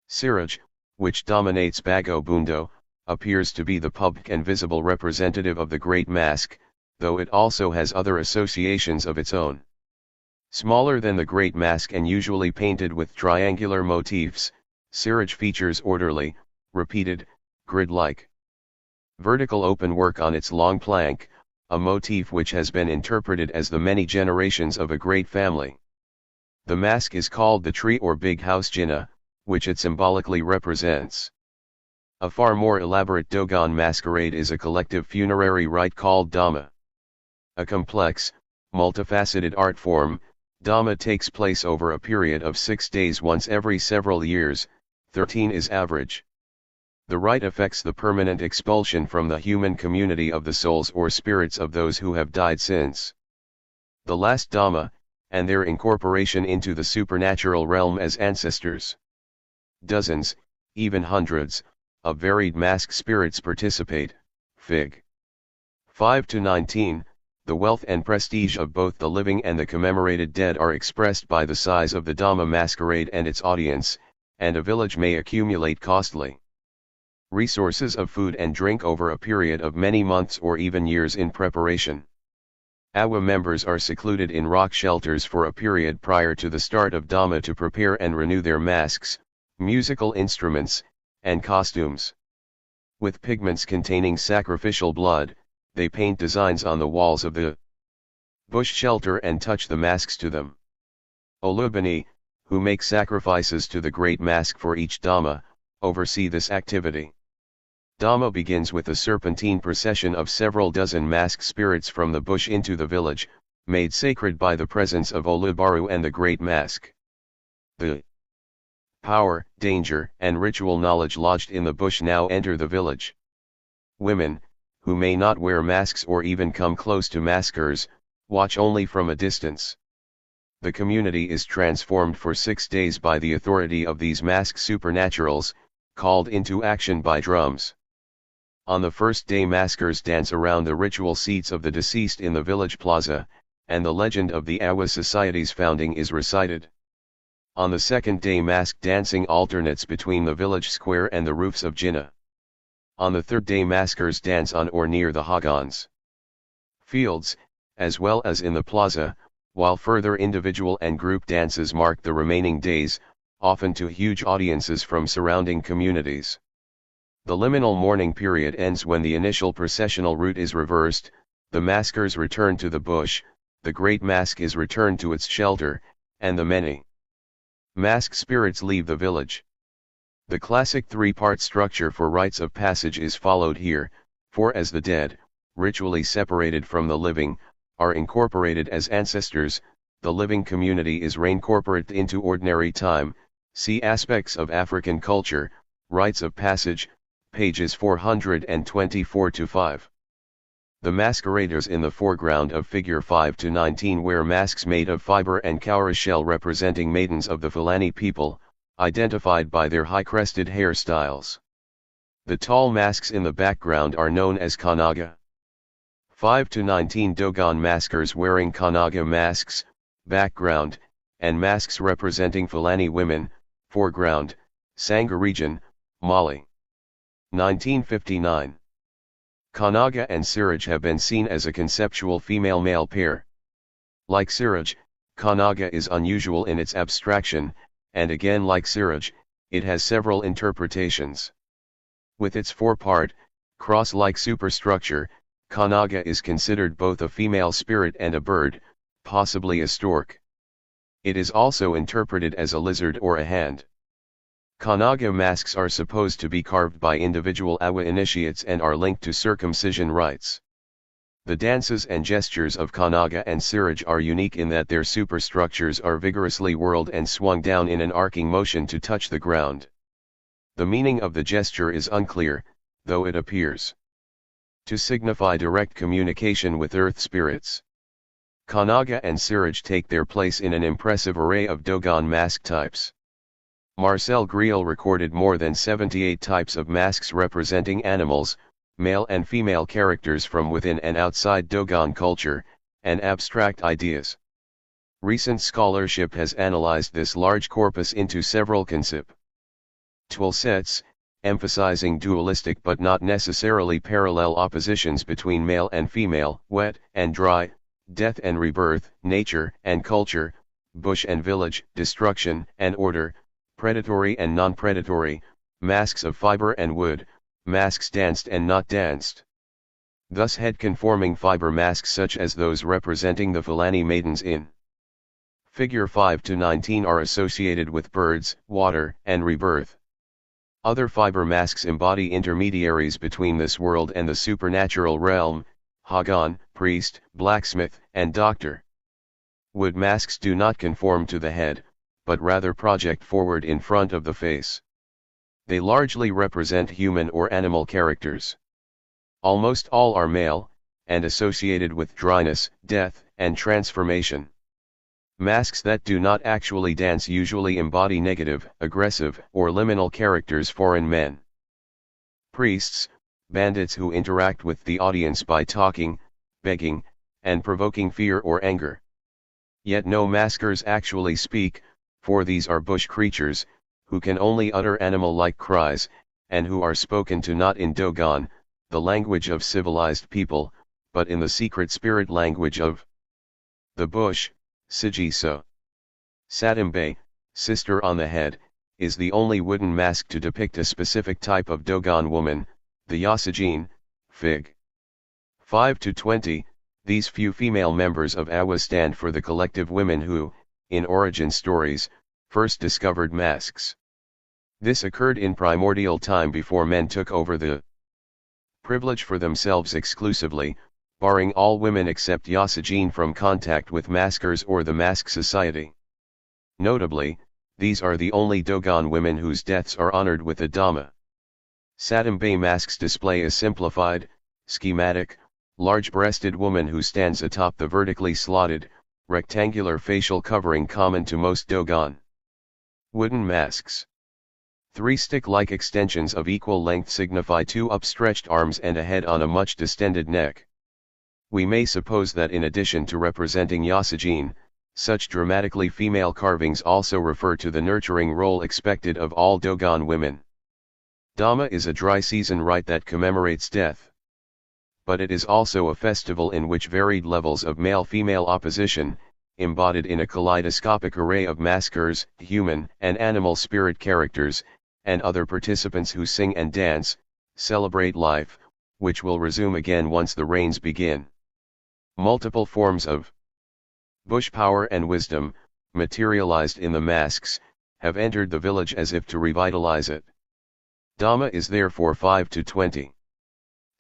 Siraj, which dominates Bago Bundo, appears to be the public and visible representative of the Great Mask, though it also has other associations of its own. Smaller than the Great Mask and usually painted with triangular motifs, Siraj features orderly, repeated, grid-like vertical open work on its long plank, a motif which has been interpreted as the many generations of a great family. The mask is called the tree or big house jinnah, which it symbolically represents. A far more elaborate Dogon masquerade is a collective funerary rite called Dhamma. A complex, multifaceted art form, Dhamma takes place over a period of 6 days once every several years, 13 is average. The rite affects the permanent expulsion from the human community of the souls or spirits of those who have died since the last Dhamma, and their incorporation into the supernatural realm as ancestors. Dozens, even hundreds, of varied masked spirits participate, Fig. 5-19, the wealth and prestige of both the living and the commemorated dead are expressed by the size of the Dhamma masquerade and its audience, and a village may accumulate costly resources of food and drink over a period of many months or even years in preparation. Awa members are secluded in rock shelters for a period prior to the start of Dhamma to prepare and renew their masks, musical instruments, and costumes. With pigments containing sacrificial blood, they paint designs on the walls of the bush shelter and touch the masks to them. Olubani, who make sacrifices to the great mask for each Dhamma, oversee this activity. Dhamma begins with a serpentine procession of several dozen masked spirits from the bush into the village, made sacred by the presence of Olubaru and the Great Mask. The power, danger, and ritual knowledge lodged in the bush now enter the village. Women, who may not wear masks or even come close to maskers, watch only from a distance. The community is transformed for 6 days by the authority of these masked supernaturals, called into action by drums. On the first day maskers dance around the ritual seats of the deceased in the village plaza, and the legend of the Awa society's founding is recited. On the second day masked dancing alternates between the village square and the roofs of Jinnah. On the third day maskers dance on or near the Hagans fields, as well as in the plaza, while further individual and group dances mark the remaining days, often to huge audiences from surrounding communities. The liminal mourning period ends when the initial processional route is reversed, the maskers return to the bush, the great mask is returned to its shelter, and the many masked spirits leave the village. The classic 3-part structure for rites of passage is followed here, for as the dead, ritually separated from the living, are incorporated as ancestors, the living community is reincorporated into ordinary time. See Aspects of African Culture, Rites of Passage, pages 424-5. The masqueraders in the foreground of figure 5 to 19 wear masks made of fiber and cowrie shell representing maidens of the Fulani people, identified by their high-crested hairstyles. The tall masks in the background are known as Kanaga. 5 to 19 Dogon maskers wearing Kanaga masks, background, and masks representing Fulani women, foreground, Sangha region, Mali. 1959. Kanaga and Siraj have been seen as a conceptual female-male pair. Like Siraj, Kanaga is unusual in its abstraction, and again like Siraj, it has several interpretations. With its four-part, cross-like superstructure, Kanaga is considered both a female spirit and a bird, possibly a stork. It is also interpreted as a lizard or a hand. Kanaga masks are supposed to be carved by individual Awa initiates and are linked to circumcision rites. The dances and gestures of Kanaga and Siraj are unique in that their superstructures are vigorously whirled and swung down in an arcing motion to touch the ground. The meaning of the gesture is unclear, though it appears to signify direct communication with earth spirits. Kanaga and Siraj take their place in an impressive array of Dogon mask types. Marcel Griel recorded more than 78 types of masks representing animals, male and female characters from within and outside Dogon culture, and abstract ideas. Recent scholarship has analyzed this large corpus into several conceptual sets, emphasizing dualistic but not necessarily parallel oppositions between male and female, wet and dry, death and rebirth, nature and culture, bush and village, destruction and order, predatory and non-predatory, masks of fiber and wood, masks danced and not danced. Thus head-conforming fiber masks such as those representing the Fulani maidens in figure 5 to 19 are associated with birds, water, and rebirth. Other fiber masks embody intermediaries between this world and the supernatural realm, Hagan, priest, blacksmith, and doctor. Wood masks do not conform to the head, but rather project forward in front of the face. They largely represent human or animal characters. Almost all are male, and associated with dryness, death, and transformation. Masks that do not actually dance usually embody negative, aggressive, or liminal characters foreign men. Priests, bandits who interact with the audience by talking, begging, and provoking fear or anger. Yet no maskers actually speak, for these are bush creatures, who can only utter animal-like cries, and who are spoken to not in Dogon, the language of civilized people, but in the secret spirit language of the bush, Sijiso. Sadambe, sister on the head, is the only wooden mask to depict a specific type of Dogon woman, the Yasajin, Fig. 5 to 20, these few female members of Awa stand for the collective women who, in origin stories, first discovered masks. This occurred in primordial time before men took over the privilege for themselves exclusively, barring all women except Yasajin from contact with maskers or the mask society. Notably, these are the only Dogon women whose deaths are honored with a Dhamma. Sadambe masks display a simplified, schematic, large-breasted woman who stands atop the vertically slotted, rectangular facial covering common to most Dogon wooden masks. Three stick-like extensions of equal length signify two upstretched arms and a head on a much distended neck. We may suppose that in addition to representing Yasajin, such dramatically female carvings also refer to the nurturing role expected of all Dogon women. Dhamma is a dry season rite that commemorates death. But it is also a festival in which varied levels of male-female opposition, embodied in a kaleidoscopic array of maskers, human and animal spirit characters, and other participants who sing and dance, celebrate life, which will resume again once the rains begin. Multiple forms of bush power and wisdom, materialized in the masks, have entered the village as if to revitalize it. Dhamma is therefore 5 to 20.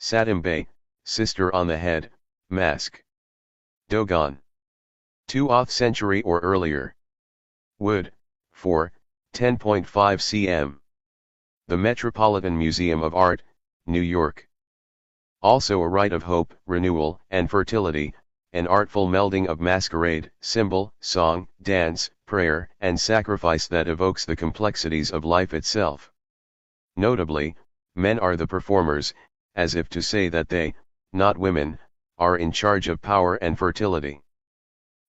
Sadambe, sister on the head, mask. Dogon. 2th century or earlier. Wood, 4, 10.5 cm. The Metropolitan Museum of Art, New York. Also a rite of hope, renewal, and fertility, an artful melding of masquerade, symbol, song, dance, prayer, and sacrifice that evokes the complexities of life itself. Notably, men are the performers, as if to say that they, not women, are in charge of power and fertility.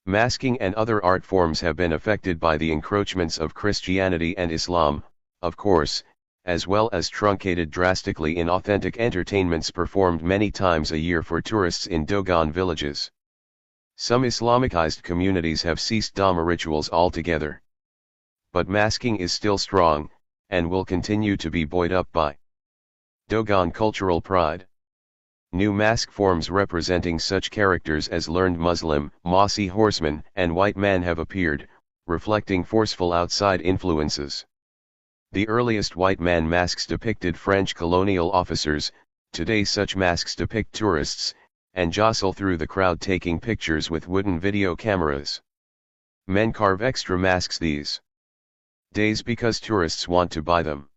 Masking and other art forms have been affected by the encroachments of Christianity and Islam, of course, as well as truncated drastically in authentic entertainments performed many times a year for tourists in Dogon villages. Some Islamicized communities have ceased Dhamma rituals altogether. But masking is still strong, and will continue to be buoyed up by Dogon cultural pride. New mask forms representing such characters as learned Muslim, mossy horseman, and white man have appeared, reflecting forceful outside influences. The earliest white man masks depicted French colonial officers, today such masks depict tourists, and jostle through the crowd taking pictures with wooden video cameras. Men carve extra masks these days because tourists want to buy them.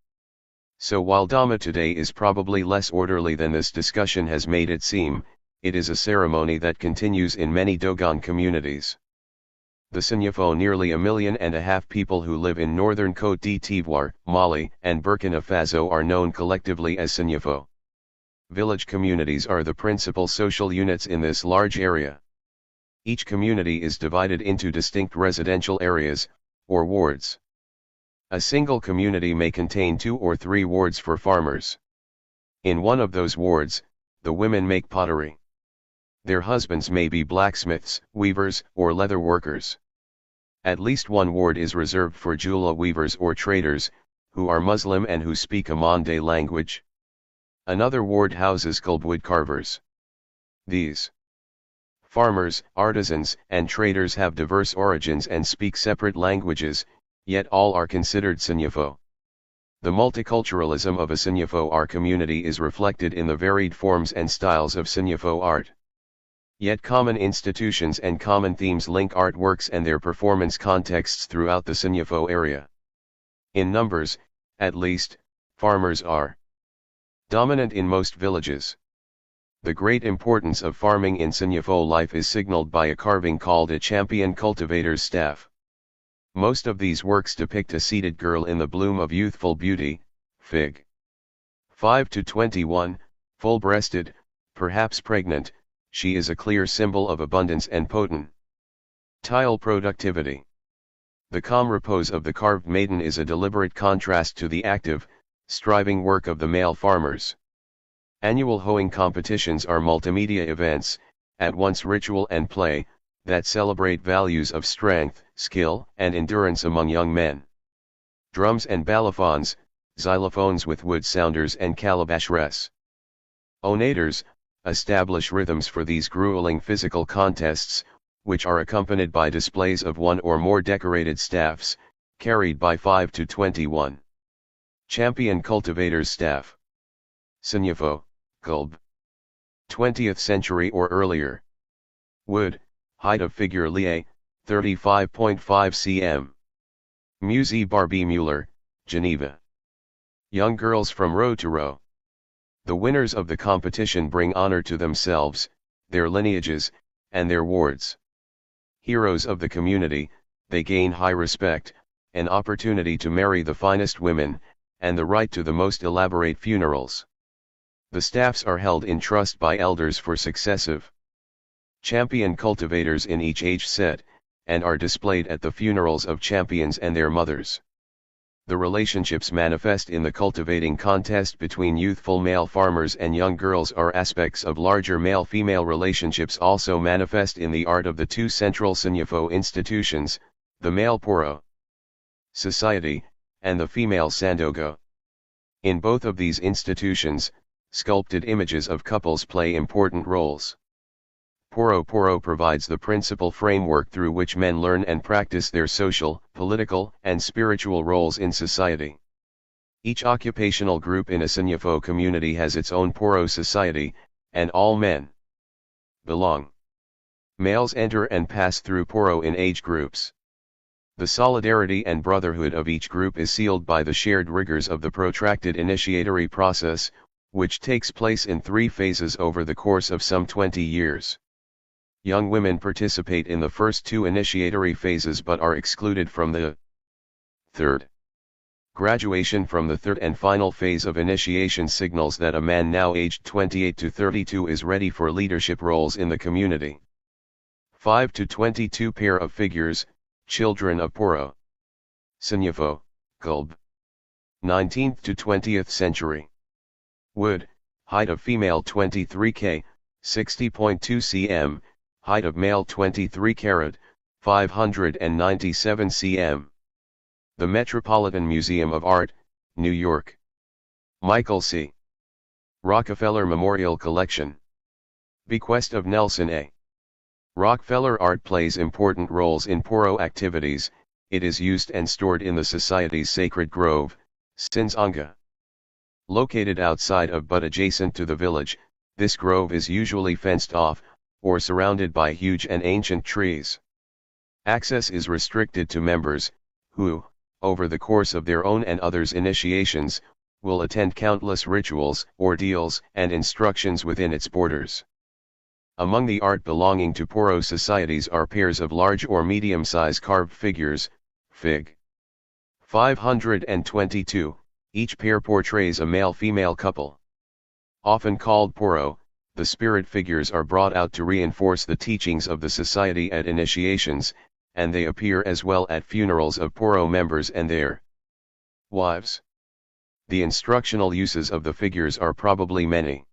So while Dhamma today is probably less orderly than this discussion has made it seem, it is a ceremony that continues in many Dogon communities. The Sanyafo, nearly 1.5 million people who live in northern Côte d'Ivoire, Mali, and Burkina Faso are known collectively as Sanyafo. Village communities are the principal social units in this large area. Each community is divided into distinct residential areas, or wards. A single community may contain 2 or 3 wards for farmers. In one of those wards, the women make pottery. Their husbands may be blacksmiths, weavers, or leather workers. At least one ward is reserved for Jula weavers or traders, who are Muslim and who speak a Mande language. Another ward houses wood carvers. These farmers, artisans, and traders have diverse origins and speak separate languages, yet all are considered Sanyafo. The multiculturalism of a Sanyafo art community is reflected in the varied forms and styles of Sanyafo art. Yet common institutions and common themes link artworks and their performance contexts throughout the Sanyafo area. In numbers, at least, farmers are dominant in most villages. The great importance of farming in Sanyafo life is signaled by a carving called a champion cultivator's staff. Most of these works depict a seated girl in the bloom of youthful beauty, Fig. 5 to 21, full-breasted, perhaps pregnant. She is a clear symbol of abundance and potent tile productivity. The calm repose of the carved maiden is a deliberate contrast to the active, striving work of the male farmers. Annual hoeing competitions are multimedia events, at once ritual and play, that celebrate values of strength, skill, and endurance among young men. Drums and balafons, xylophones with wood sounders and calabash resonators, establish rhythms for these grueling physical contests, which are accompanied by displays of 1 or more decorated staffs, carried by 5 to 21. Champion cultivator's staff. Sanyafo, Kulb. 20th century or earlier. Wood, height of figure Lie, 35.5 cm. Musée Barbie Müller, Geneva. Young girls from row to row. The winners of the competition bring honor to themselves, their lineages, and their wards. Heroes of the community, they gain high respect, an opportunity to marry the finest women, and the right to the most elaborate funerals. The staffs are held in trust by elders for successive champion cultivators in each age set, and are displayed at the funerals of champions and their mothers. The relationships manifest in the cultivating contest between youthful male farmers and young girls are aspects of larger male-female relationships also manifest in the art of the 2 central Sanyafo institutions, the male Poro society, and the female Sandogo. In both of these institutions, sculpted images of couples play important roles. Poro provides the principal framework through which men learn and practice their social, political, and spiritual roles in society. Each occupational group in a Sanyafo community has its own Poro society, and all men belong. Males enter and pass through Poro in age groups. The solidarity and brotherhood of each group is sealed by the shared rigors of the protracted initiatory process, which takes place in 3 phases over the course of some 20 years. Young women participate in the first 2 initiatory phases but are excluded from the third. Graduation from the third and final phase of initiation signals that a man now aged 28 to 32 is ready for leadership roles in the community. 5 to 22 pair of figures, children of Poro. Sinyafo, Gulb. 19th to 20th century. Wood, height of female 23 k, 60.2 cm, height of male 23 carat, 597 cm. The Metropolitan Museum of Art, New York. Michael C. Rockefeller Memorial Collection. Bequest of Nelson A. Rockefeller art plays important roles in Poro activities. It is used and stored in the Society's Sacred Grove, Sinzanga. Located outside of but adjacent to the village, this grove is usually fenced off, or surrounded by huge and ancient trees. Access is restricted to members, who, over the course of their own and others' initiations, will attend countless rituals, ordeals, and instructions within its borders. Among the art belonging to Poro societies are pairs of large or medium-size carved figures, Fig. 522, each pair portrays a male-female couple. Often called Poro, the spirit figures are brought out to reinforce the teachings of the society at initiations, and they appear as well at funerals of Poro members and their wives. The instructional uses of the figures are probably many.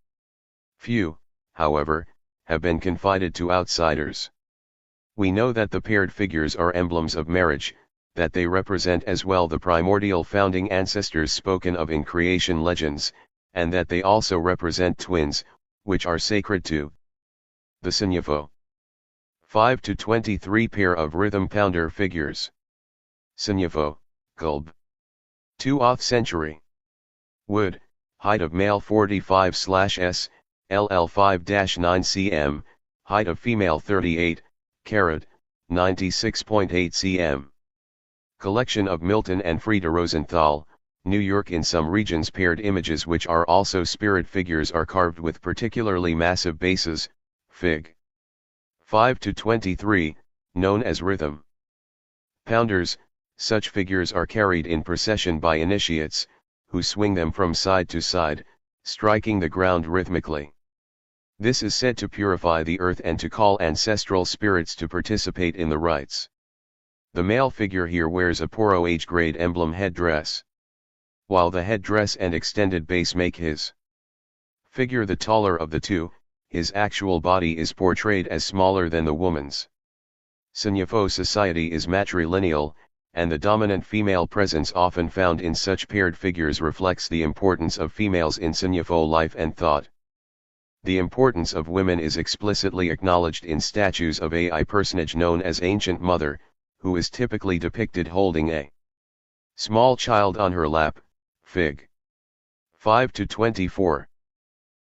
Few, however, have been confided to outsiders. We know that the paired figures are emblems of marriage, that they represent as well the primordial founding ancestors spoken of in creation legends, and that they also represent twins, which are sacred to the Sinyafo. 5 to 23 pair of rhythm pounder figures. Sinyafo, Gulb. 2th century. Wood, height of male 45/s, LL 5-9 cm, height of female 38, carat, 96.8 cm. Collection of Milton and Frieda Rosenthal, New York. In some regions paired images which are also spirit figures are carved with particularly massive bases, Fig. 5 to 23, known as rhythm pounders. Such figures are carried in procession by initiates, who swing them from side to side, striking the ground rhythmically. This is said to purify the earth and to call ancestral spirits to participate in the rites. The male figure here wears a Poro age-grade emblem headdress, while the headdress and extended base make his figure the taller of the two. His actual body is portrayed as smaller than the woman's. Sinyafo society is matrilineal, and the dominant female presence often found in such paired figures reflects the importance of females in Sinyafo life and thought. The importance of women is explicitly acknowledged in statues of a personage known as Ancient Mother, who is typically depicted holding a small child on her lap, Fig. 5 to 24.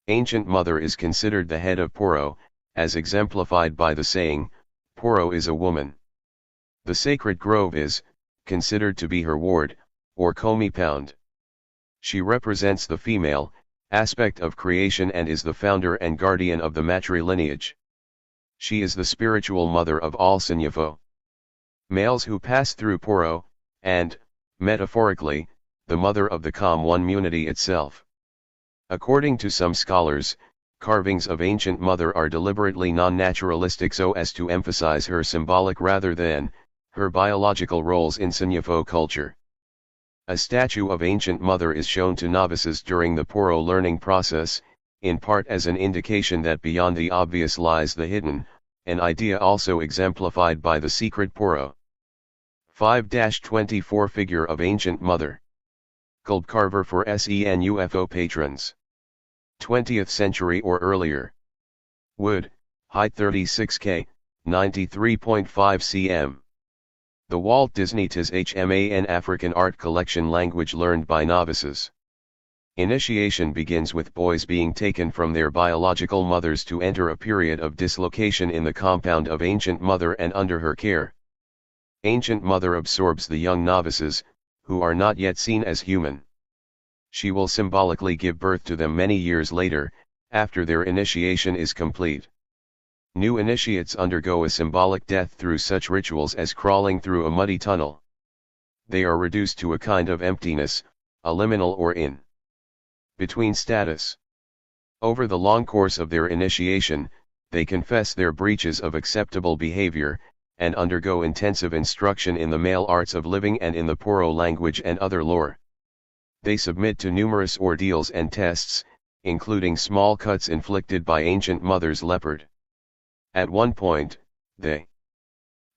Ancient Mother is considered the head of Poro, as exemplified by the saying, Poro is a woman. The sacred grove is considered to be her ward, or komi pound. She represents the female aspect of creation and is the founder and guardian of the matrilineage. She is the spiritual mother of all Sinyafo males who pass through Poro, and, metaphorically, the mother of the community itself. According to some scholars, carvings of Ancient Mother are deliberately non-naturalistic so as to emphasize her symbolic rather than her biological roles in Sinyafo culture. A statue of Ancient Mother is shown to novices during the Poro learning process, in part as an indication that beyond the obvious lies the hidden, an idea also exemplified by the secret Poro. 5-24 Figure of Ancient Mother. Gold carver for SENUFO patrons. 20th century or earlier. Wood, height 36 k, 93.5 cm. The Walt Disney TIS-HMAN African Art Collection. Language learned by novices. Initiation begins with boys being taken from their biological mothers to enter a period of dislocation in the compound of Ancient Mother and under her care. Ancient Mother absorbs the young novices, who are not yet seen as human. She will symbolically give birth to them many years later, after their initiation is complete. New initiates undergo a symbolic death through such rituals as crawling through a muddy tunnel. They are reduced to a kind of emptiness, a liminal or in between status. Over the long course of their initiation, they confess their breaches of acceptable behavior, and undergo intensive instruction in the male arts of living and in the Poro language and other lore. They submit to numerous ordeals and tests, including small cuts inflicted by ancient mother's leopard. At one point, they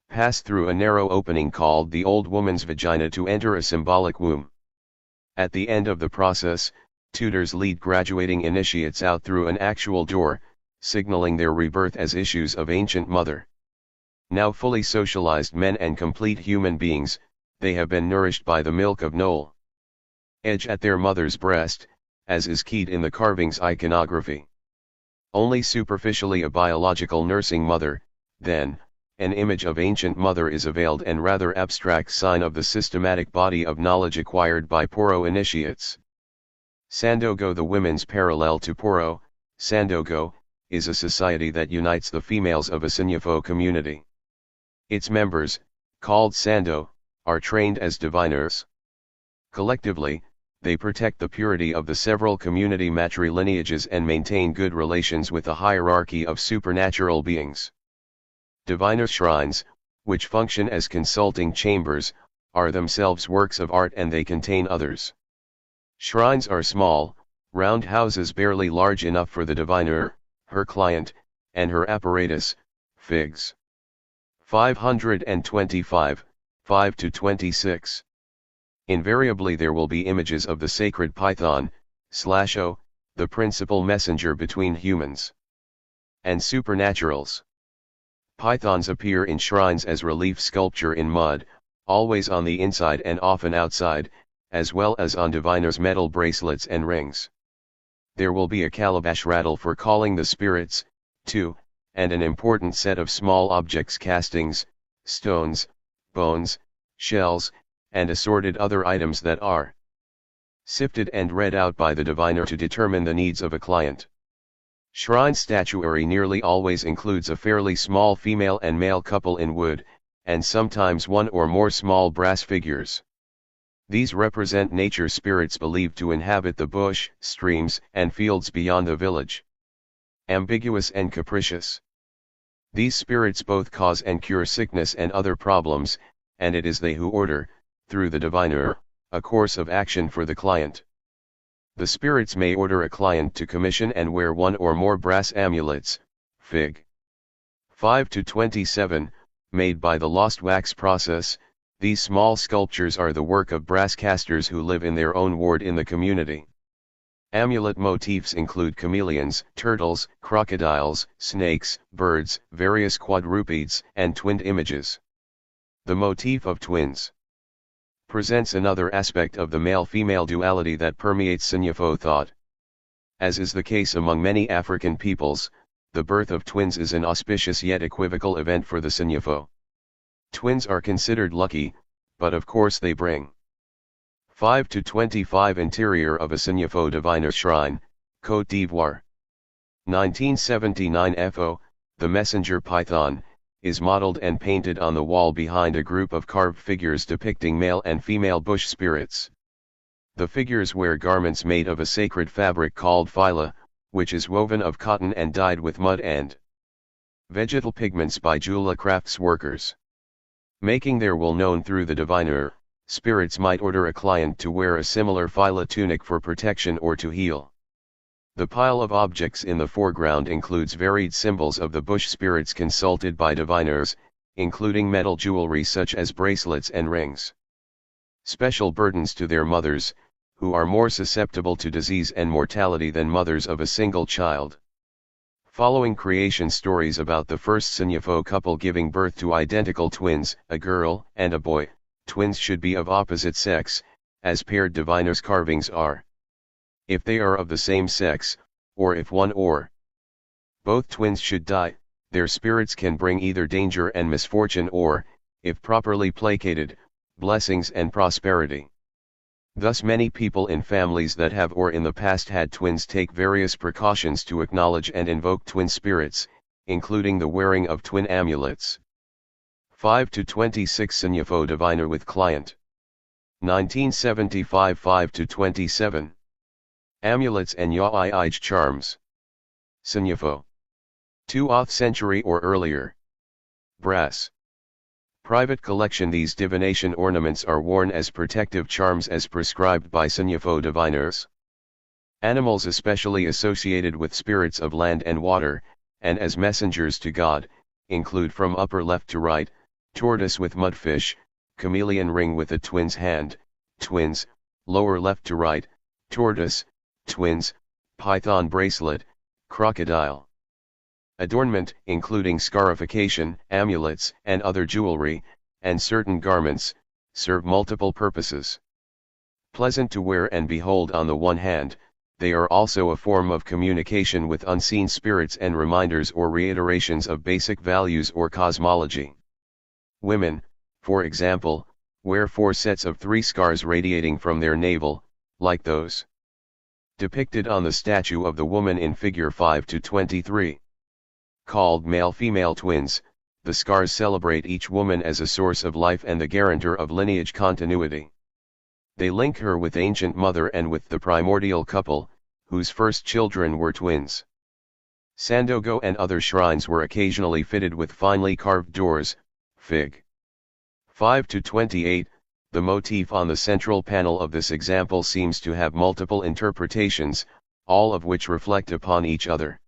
pass through a narrow opening called the old woman's vagina to enter a symbolic womb. At the end of the process, tutors lead graduating initiates out through an actual door, signaling their rebirth as issues of ancient mother. Now fully socialized men and complete human beings, they have been nourished by the milk of Knoll Edge at their mother's breast, as is keyed in the carving's iconography. Only superficially a biological nursing mother, then, an image of ancient mother is a veiled and rather abstract sign of the systematic body of knowledge acquired by Poro initiates. Sandogo, the women's parallel to Poro, Sandogo, is a society that unites the females of a Sinyafo community. Its members, called Sando, are trained as diviners. Collectively, they protect the purity of the several community matrilineages and maintain good relations with a hierarchy of supernatural beings. Diviner shrines, which function as consulting chambers, are themselves works of art and they contain others. Shrines are small, round houses barely large enough for the diviner, her client, and her apparatus, figs. 525, 5-26. Invariably there will be images of the sacred python, /o, the principal messenger between humans and supernaturals. Pythons appear in shrines as relief sculpture in mud, always on the inside and often outside, as well as on diviners' metal bracelets and rings. There will be a calabash rattle for calling the spirits, too, and an important set of small objects, castings, stones, bones, shells, and assorted other items that are sifted and read out by the diviner to determine the needs of a client. Shrine statuary nearly always includes a fairly small female and male couple in wood, and sometimes one or more small brass figures. These represent nature spirits believed to inhabit the bush, streams, and fields beyond the village. Ambiguous and capricious. These spirits both cause and cure sickness and other problems, and it is they who order, through the diviner, a course of action for the client. The spirits may order a client to commission and wear one or more brass amulets, Fig. 5-27, made by the lost wax process. These small sculptures are the work of brass casters who live in their own ward in the community. Amulet motifs include chameleons, turtles, crocodiles, snakes, birds, various quadrupeds, and twinned images. The motif of twins presents another aspect of the male-female duality that permeates Sinyafo thought. As is the case among many African peoples, the birth of twins is an auspicious yet equivocal event for the Sinyafo. Twins are considered lucky, but of course they bring 5-25. Interior of a Sinyafo diviner shrine, Côte d'Ivoire. 1979. FO, the messenger python, is modeled and painted on the wall behind a group of carved figures depicting male and female bush spirits. The figures wear garments made of a sacred fabric called phyla, which is woven of cotton and dyed with mud and vegetal pigments by Jula crafts workers. Making their will known through the diviner, spirits might order a client to wear a similar phyla tunic for protection or to heal. The pile of objects in the foreground includes varied symbols of the bush spirits consulted by diviners, including metal jewelry such as bracelets and rings. Special burdens to their mothers, who are more susceptible to disease and mortality than mothers of a single child. Following creation stories about the first Sinyafo couple giving birth to identical twins, a girl and a boy. Twins should be of opposite sex, as paired diviners' carvings are. If they are of the same sex, or if one or both twins should die, their spirits can bring either danger and misfortune or, if properly placated, blessings and prosperity. Thus many people in families that have or in the past had twins take various precautions to acknowledge and invoke twin spirits, including the wearing of twin amulets. 5 to 26 Signifo Diviner with Client. 1975 5 to 27. Amulets and Yaij Charms. Signifo. 2th century or earlier. Brass. Private collection. These divination ornaments are worn as protective charms as prescribed by Signifo diviners. Animals especially associated with spirits of land and water, and as messengers to God, include from upper left to right, tortoise with mudfish, chameleon ring with a twin's hand, twins, lower left to right, tortoise, twins, python bracelet, crocodile. Adornment, including scarification, amulets, and other jewelry, and certain garments, serve multiple purposes. Pleasant to wear and behold on the one hand, they are also a form of communication with unseen spirits and reminders or reiterations of basic values or cosmology. Women, for example, wear 4 sets of 3 scars radiating from their navel, like those depicted on the statue of the woman in figure 5 to 23. Called male-female twins, the scars celebrate each woman as a source of life and the guarantor of lineage continuity. They link her with ancient mother and with the primordial couple, whose first children were twins. Sandogo and other shrines were occasionally fitted with finely carved doors, Fig. 5 to 28. The motif on the central panel of this example seems to have multiple interpretations, all of which reflect upon each other.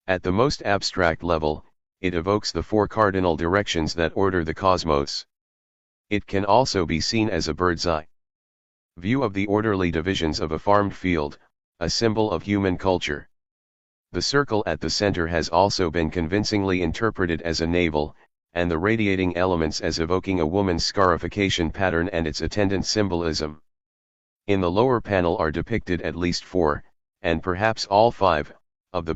At the most abstract level, it evokes the 4 cardinal directions that order the cosmos. It can also be seen as a bird's-eye view of the orderly divisions of a farmed field, a symbol of human culture. The circle at the center has also been convincingly interpreted as a navel, and the radiating elements as evoking a woman's scarification pattern and its attendant symbolism. In the lower panel are depicted at least 4, and perhaps all 5, of the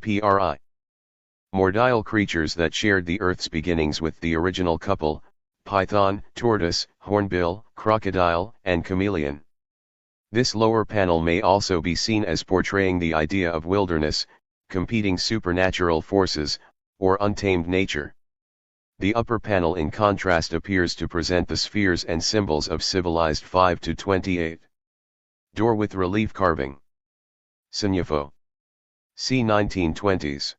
primordial creatures that shared the Earth's beginnings with the original couple, python, tortoise, hornbill, crocodile, and chameleon. This lower panel may also be seen as portraying the idea of wilderness, competing supernatural forces, or untamed nature. The upper panel in contrast appears to present the spheres and symbols of civilized 5 to 28. Door with relief carving. Signifo. C. 1920s.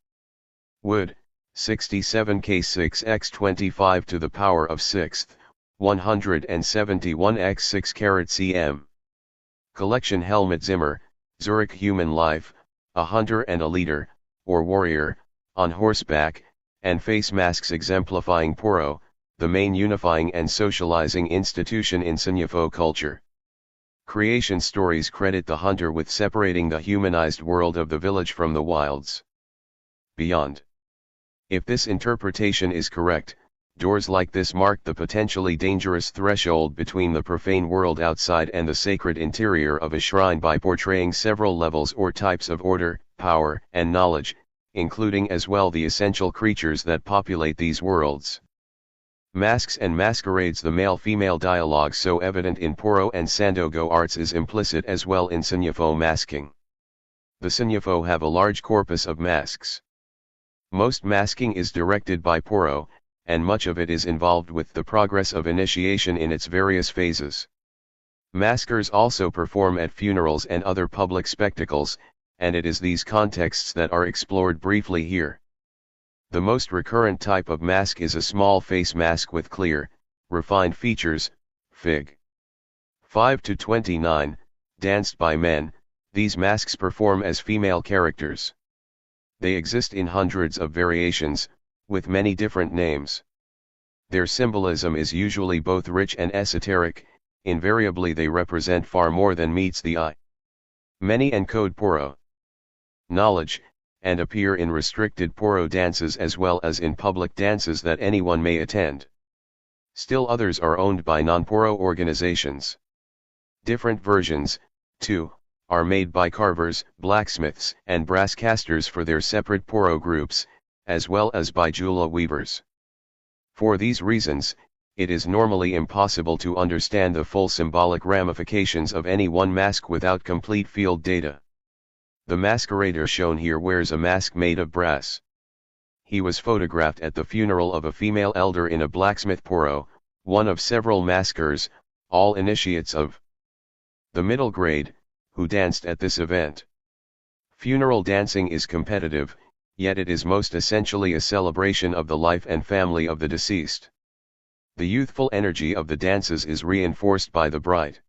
Wood, 67K6x25 to the power of 6th, 171x6 carat cm. Collection helmet Zimmer, Zurich Human Life, a hunter and a leader, or warrior, on horseback, and face masks exemplifying Poro, the main unifying and socializing institution in Signifo culture. Creation stories credit the hunter with separating the humanized world of the village from the wilds beyond. If this interpretation is correct, doors like this mark the potentially dangerous threshold between the profane world outside and the sacred interior of a shrine by portraying several levels or types of order, power, and knowledge, including as well the essential creatures that populate these worlds. Masks and masquerades. The male-female dialogue so evident in Poro and Sandogo arts is implicit as well in Signifo masking. The Signifo have a large corpus of masks. Most masking is directed by Poro, and much of it is involved with the progress of initiation in its various phases. Maskers also perform at funerals and other public spectacles, and it is these contexts that are explored briefly here. The most recurrent type of mask is a small face mask with clear, refined features, Fig. 5 to 29, danced by men. These masks perform as female characters. They exist in hundreds of variations, with many different names. Their symbolism is usually both rich and esoteric. Invariably they represent far more than meets the eye. Many encode Poro knowledge, and appear in restricted Poro dances as well as in public dances that anyone may attend. Still others are owned by non-Poro organizations. Different versions, too, are made by carvers, blacksmiths, and brass casters for their separate Poro groups, as well as by Jula weavers. For these reasons, it is normally impossible to understand the full symbolic ramifications of any one mask without complete field data. The masquerader shown here wears a mask made of brass. He was photographed at the funeral of a female elder in a blacksmith poro, one of several maskers, all initiates of the middle grade, who danced at this event. Funeral dancing is competitive, yet it is most essentially a celebration of the life and family of the deceased. The youthful energy of the dances is reinforced by the bright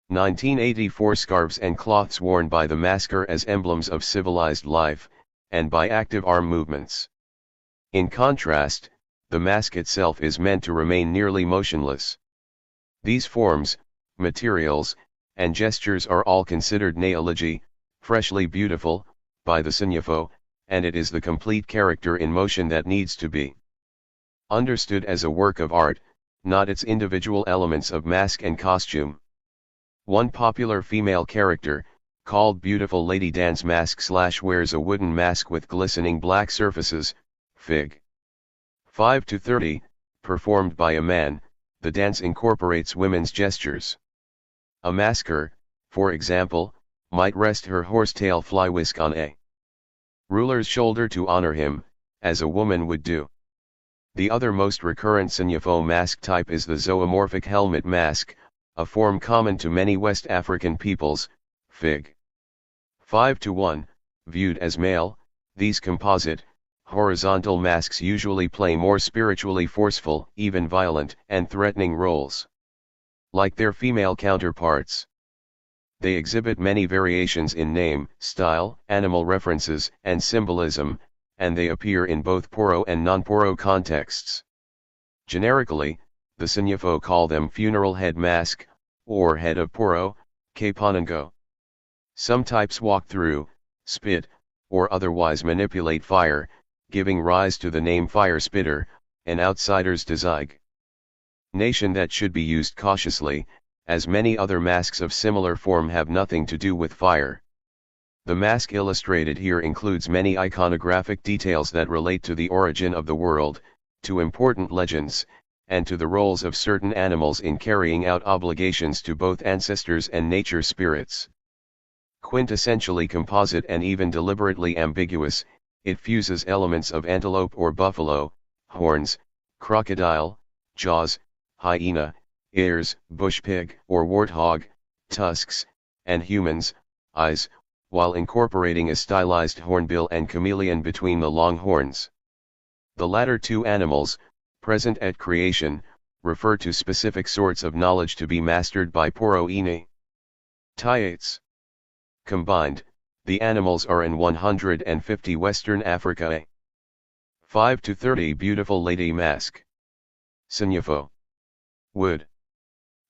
1984 scarves and cloths worn by the masker as emblems of civilized life, and by active arm movements. In contrast, the mask itself is meant to remain nearly motionless. These forms, materials, and gestures are all considered neology, freshly beautiful, by the Signifo, and it is the complete character in motion that needs to be understood as a work of art, not its individual elements of mask and costume. One popular female character, called Beautiful Lady Dance Mask / wears a wooden mask with glistening black surfaces, Fig. 5-30, performed by a man. The dance incorporates women's gestures. A masker, for example, might rest her horsetail fly whisk on a ruler's shoulder to honor him, as a woman would do. The other most recurrent Signifo mask type is the zoomorphic helmet mask, a form common to many West African peoples, Fig. 5-1, viewed as male. These composite, horizontal masks usually play more spiritually forceful, even violent, and threatening roles. Like their female counterparts, they exhibit many variations in name, style, animal references, and symbolism, and they appear in both poro and non-poro contexts. Generically, the Signifo call them funeral head mask, or head of poro, Kapanango. Some types walk through, spit, or otherwise manipulate fire, giving rise to the name fire spitter, an outsider's designation that should be used cautiously, as many other masks of similar form have nothing to do with fire. The mask illustrated here includes many iconographic details that relate to the origin of the world, to important legends, and to the roles of certain animals in carrying out obligations to both ancestors and nature spirits. Quintessentially composite and even deliberately ambiguous, it fuses elements of antelope or buffalo, horns, crocodile, jaws, hyena, ears, bush pig or warthog, tusks, and humans' eyes, while incorporating a stylized hornbill and chameleon between the long horns. The latter two animals, present at creation, refer to specific sorts of knowledge to be mastered by Poro-ini. Tyates. Combined, the animals are in 150 Western Africa. A 5-30 Beautiful Lady Mask. Signifo. Wood.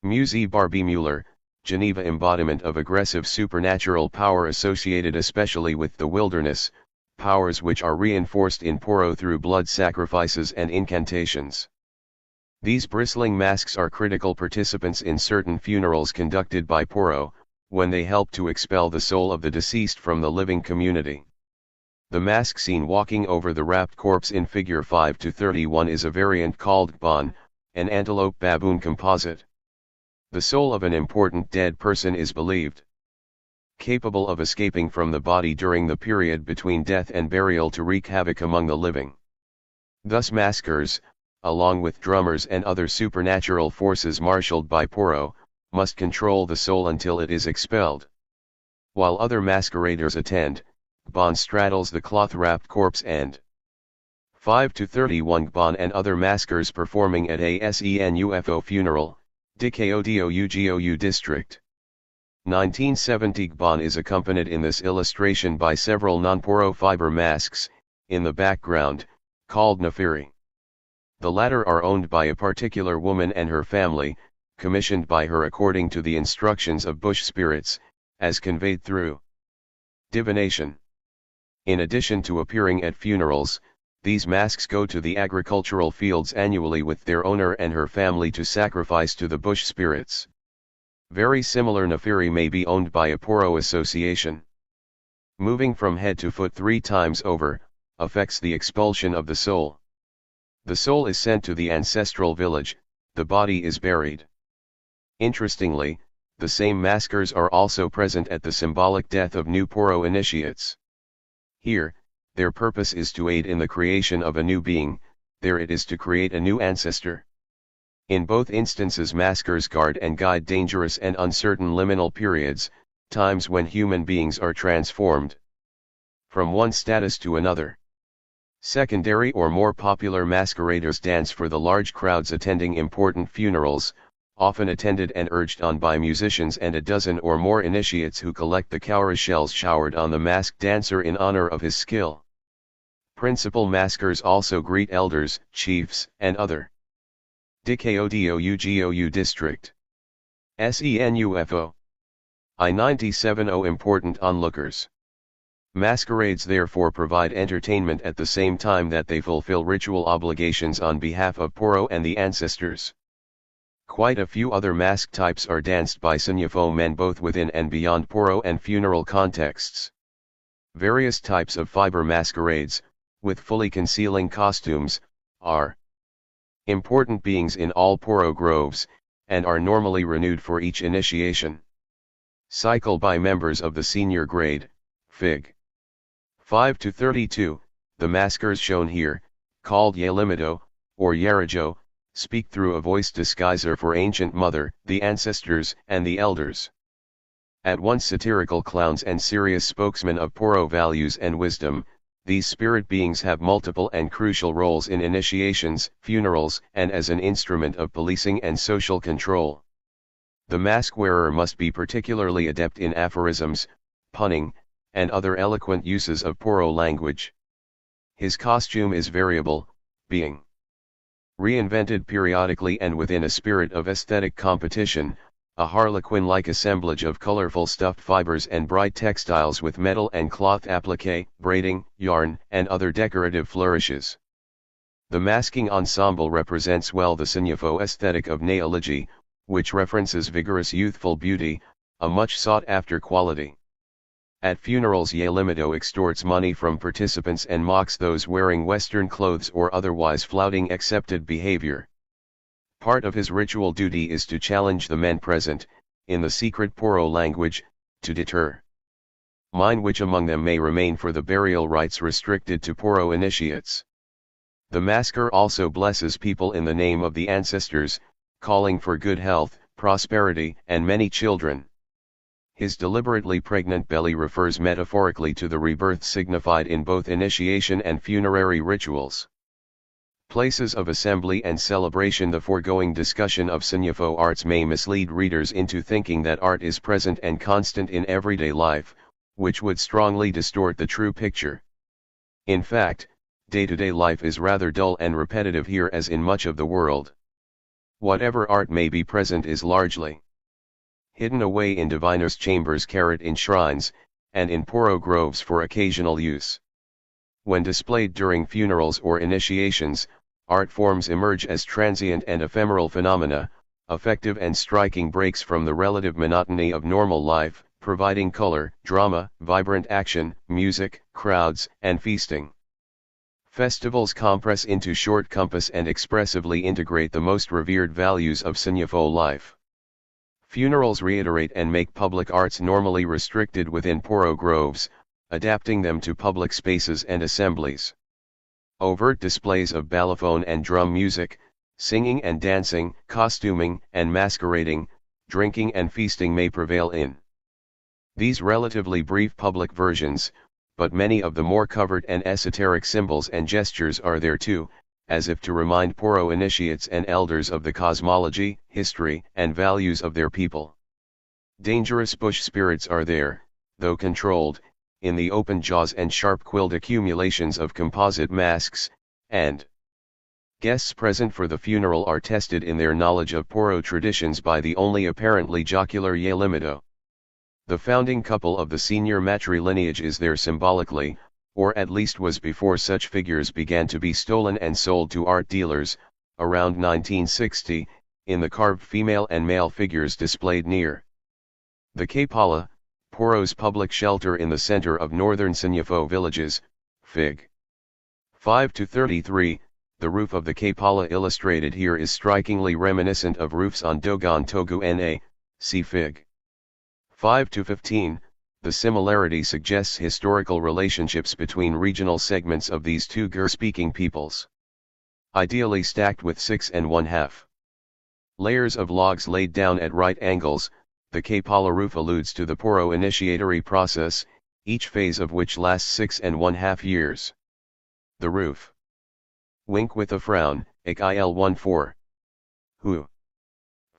Musée Barbie Mueller, Geneva embodiment of aggressive supernatural power associated especially with the wilderness, powers which are reinforced in Poro through blood sacrifices and incantations. These bristling masks are critical participants in certain funerals conducted by Poro, when they help to expel the soul of the deceased from the living community. The mask seen walking over the wrapped corpse in figure 5-31 is a variant called Gban, an antelope baboon composite. The soul of an important dead person is believed capable of escaping from the body during the period between death and burial to wreak havoc among the living. Thus maskers, along with drummers and other supernatural forces marshaled by Poro, must control the soul until it is expelled. While other masqueraders attend, Gban straddles the cloth-wrapped corpse and 5-31 Gban and other maskers performing at a SENUFO funeral, Dikodougou district. 1970 Gban is accompanied in this illustration by several non-poro fiber masks, in the background, called Nafiri. The latter are owned by a particular woman and her family, commissioned by her according to the instructions of bush spirits, as conveyed through divination. In addition to appearing at funerals, these masks go to the agricultural fields annually with their owner and her family to sacrifice to the bush spirits. Very similar Nafiri may be owned by a Poro association. Moving from head to foot 3 times over, affects the expulsion of the soul. The soul is sent to the ancestral village, the body is buried. Interestingly, the same maskers are also present at the symbolic death of new Poro initiates. Here, their purpose is to aid in the creation of a new being, there it is to create a new ancestor. In both instances maskers guard and guide dangerous and uncertain liminal periods, times when human beings are transformed from one status to another. Secondary or more popular masqueraders dance for the large crowds attending important funerals, often attended and urged on by musicians and a dozen or more initiates who collect the cowrie shells showered on the masked dancer in honor of his skill. Principal maskers also greet elders, chiefs, and other Dikodougou district. SENUFO. I-97O important onlookers. Masquerades therefore provide entertainment at the same time that they fulfill ritual obligations on behalf of Poro and the ancestors. Quite a few other mask types are danced by Sinyafo men both within and beyond Poro and funeral contexts. Various types of fiber masquerades, with fully concealing costumes, are important beings in all Poro groves, and are normally renewed for each initiation. Cycle by members of the senior grade, Fig. 5 to 32, the maskers shown here, called Yelimido, or Yarajo, speak through a voice disguiser for Ancient Mother, the ancestors, and the elders. At once satirical clowns and serious spokesmen of Poro values and wisdom, these spirit beings have multiple and crucial roles in initiations, funerals, and as an instrument of policing and social control. The mask wearer must be particularly adept in aphorisms, punning, and other eloquent uses of Poro language. His costume is variable, being reinvented periodically and within a spirit of aesthetic competition, a harlequin-like assemblage of colorful stuffed fibers and bright textiles with metal and cloth applique, braiding, yarn, and other decorative flourishes. The masking ensemble represents well the Sinyafo aesthetic of neology, which references vigorous youthful beauty, a much sought-after quality. At funerals Yelimido extorts money from participants and mocks those wearing Western clothes or otherwise flouting accepted behavior. Part of his ritual duty is to challenge the men present, in the secret Poro language, to deter mine which among them may remain for the burial rites restricted to Poro initiates. The masker also blesses people in the name of the ancestors, calling for good health, prosperity, and many children. His deliberately pregnant belly refers metaphorically to the rebirth signified in both initiation and funerary rituals. Places of assembly and celebration. The foregoing discussion of Sinyafo arts may mislead readers into thinking that art is present and constant in everyday life, which would strongly distort the true picture. In fact, day-to-day life is rather dull and repetitive here as in much of the world. Whatever art may be present is largely hidden away in diviners' chambers, in shrines, and in Poro groves for occasional use. When displayed during funerals or initiations, art forms emerge as transient and ephemeral phenomena, effective and striking breaks from the relative monotony of normal life, providing color, drama, vibrant action, music, crowds, and feasting. Festivals compress into short compass and expressively integrate the most revered values of Sinyafo life. Funerals reiterate and make public arts normally restricted within Poro groves, adapting them to public spaces and assemblies. Overt displays of balafon and drum music, singing and dancing, costuming and masquerading, drinking and feasting may prevail in these relatively brief public versions, but many of the more covered and esoteric symbols and gestures are there too, as if to remind Poro initiates and elders of the cosmology, history, and values of their people. Dangerous bush spirits are there, though controlled, in the open jaws and sharp-quilled accumulations of composite masks, and guests present for the funeral are tested in their knowledge of Poro traditions by the only apparently jocular Yelimido. The founding couple of the senior matrilineage is there symbolically, or at least was before such figures began to be stolen and sold to art dealers, around 1960, in the carved female and male figures displayed near the Kapala, Poro's public shelter in the center of northern Sinyafo villages, Fig. 5 to 33, The roof of the Kapala illustrated here is strikingly reminiscent of roofs on Dogon Togu Na, see Fig. 5-15. The similarity suggests historical relationships between regional segments of these two Gur-speaking peoples. Ideally stacked with 6 1/2 layers of logs laid down at right angles, the Kapala roof alludes to the Poro initiatory process, each phase of which lasts 6 1/2 years. The roof. Wink with a frown, Ik il 14. Hu.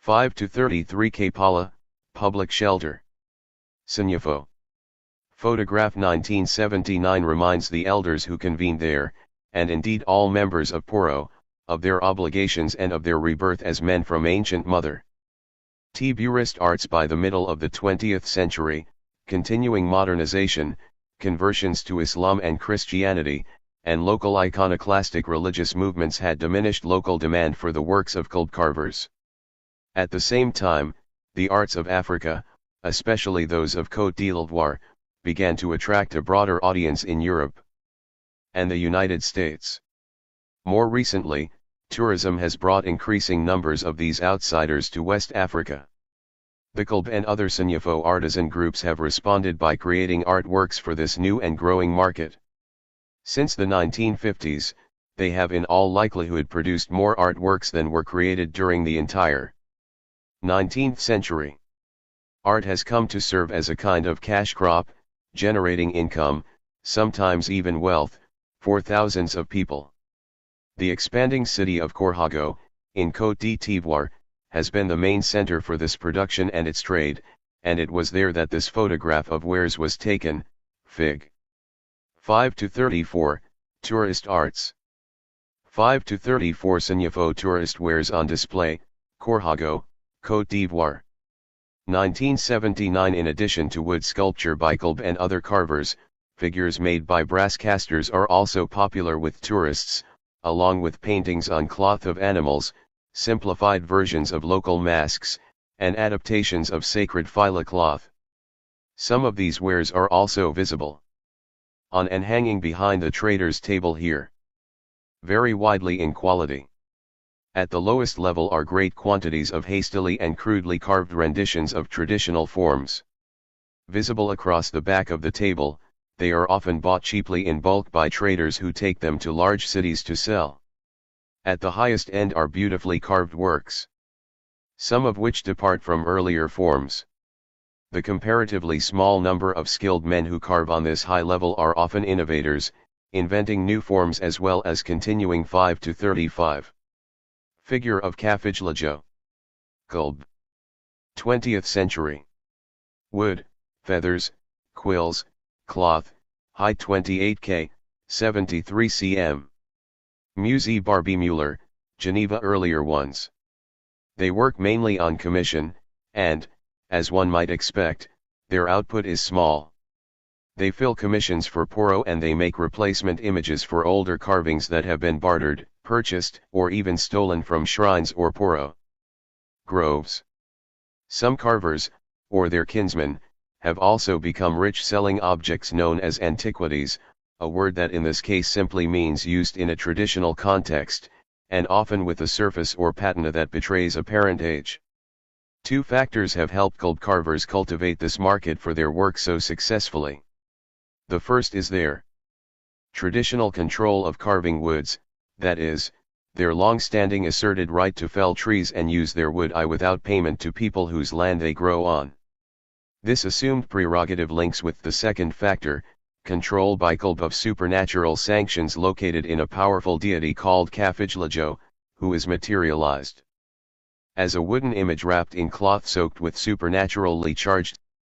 5-33 Kapala, public shelter. Sinyafo. Photograph 1979 reminds the elders who convened there, and indeed all members of Poro, of their obligations and of their rebirth as men from ancient mother. Tiburist arts by the middle of the 20th century, continuing modernization, conversions to Islam and Christianity, and local iconoclastic religious movements had diminished local demand for the works of cult carvers. At the same time, the arts of Africa, especially those of Côte d'Ivoire, began to attract a broader audience in Europe and the United States. More recently, tourism has brought increasing numbers of these outsiders to West Africa. The Kulb and other Sinyafo artisan groups have responded by creating artworks for this new and growing market. Since the 1950s, they have in all likelihood produced more artworks than were created during the entire 19th century. Art has come to serve as a kind of cash crop, generating income, sometimes even wealth, for thousands of people. The expanding city of Korhago, in Côte d'Ivoire, has been the main center for this production and its trade, and it was there that this photograph of wares was taken, Fig. 5-34, Tourist Arts. 5-34 Sinyafo tourist wares on display, Korhago, Côte d'Ivoire. 1979. In addition to wood sculpture by Kulb and other carvers, figures made by brass casters are also popular with tourists, along with paintings on cloth of animals, simplified versions of local masks, and adaptations of sacred phyla cloth. Some of these wares are also visible on and hanging behind the trader's table here. Vary widely in quality. At the lowest level are great quantities of hastily and crudely carved renditions of traditional forms. Visible across the back of the table, they are often bought cheaply in bulk by traders who take them to large cities to sell. At the highest end are beautifully carved works, some of which depart from earlier forms. The comparatively small number of skilled men who carve on this high level are often innovators, inventing new forms as well as continuing 5-35. Figure of Kafijlajo. Kulb. 20th century. Wood, feathers, quills, cloth, height 28 k, 73 cm. Musée Barbie Müller, Geneva. Earlier ones. They work mainly on commission, and, as one might expect, their output is small. They fill commissions for Poro and they make replacement images for older carvings that have been bartered, purchased, or even stolen from shrines or Poro groves. Some carvers, or their kinsmen, have also become rich selling objects known as antiquities, a word that in this case simply means used in a traditional context, and often with a surface or patina that betrays apparent age. Two factors have helped Kulb carvers cultivate this market for their work so successfully. The first is their traditional control of carving woods, that is, their long-standing asserted right to fell trees and use their wood without payment to people whose land they grow on. This assumed prerogative links with the second factor, control by Kulb of supernatural sanctions located in a powerful deity called Kafijlajo, who is materialized as a wooden image wrapped in cloth soaked with supernaturally charged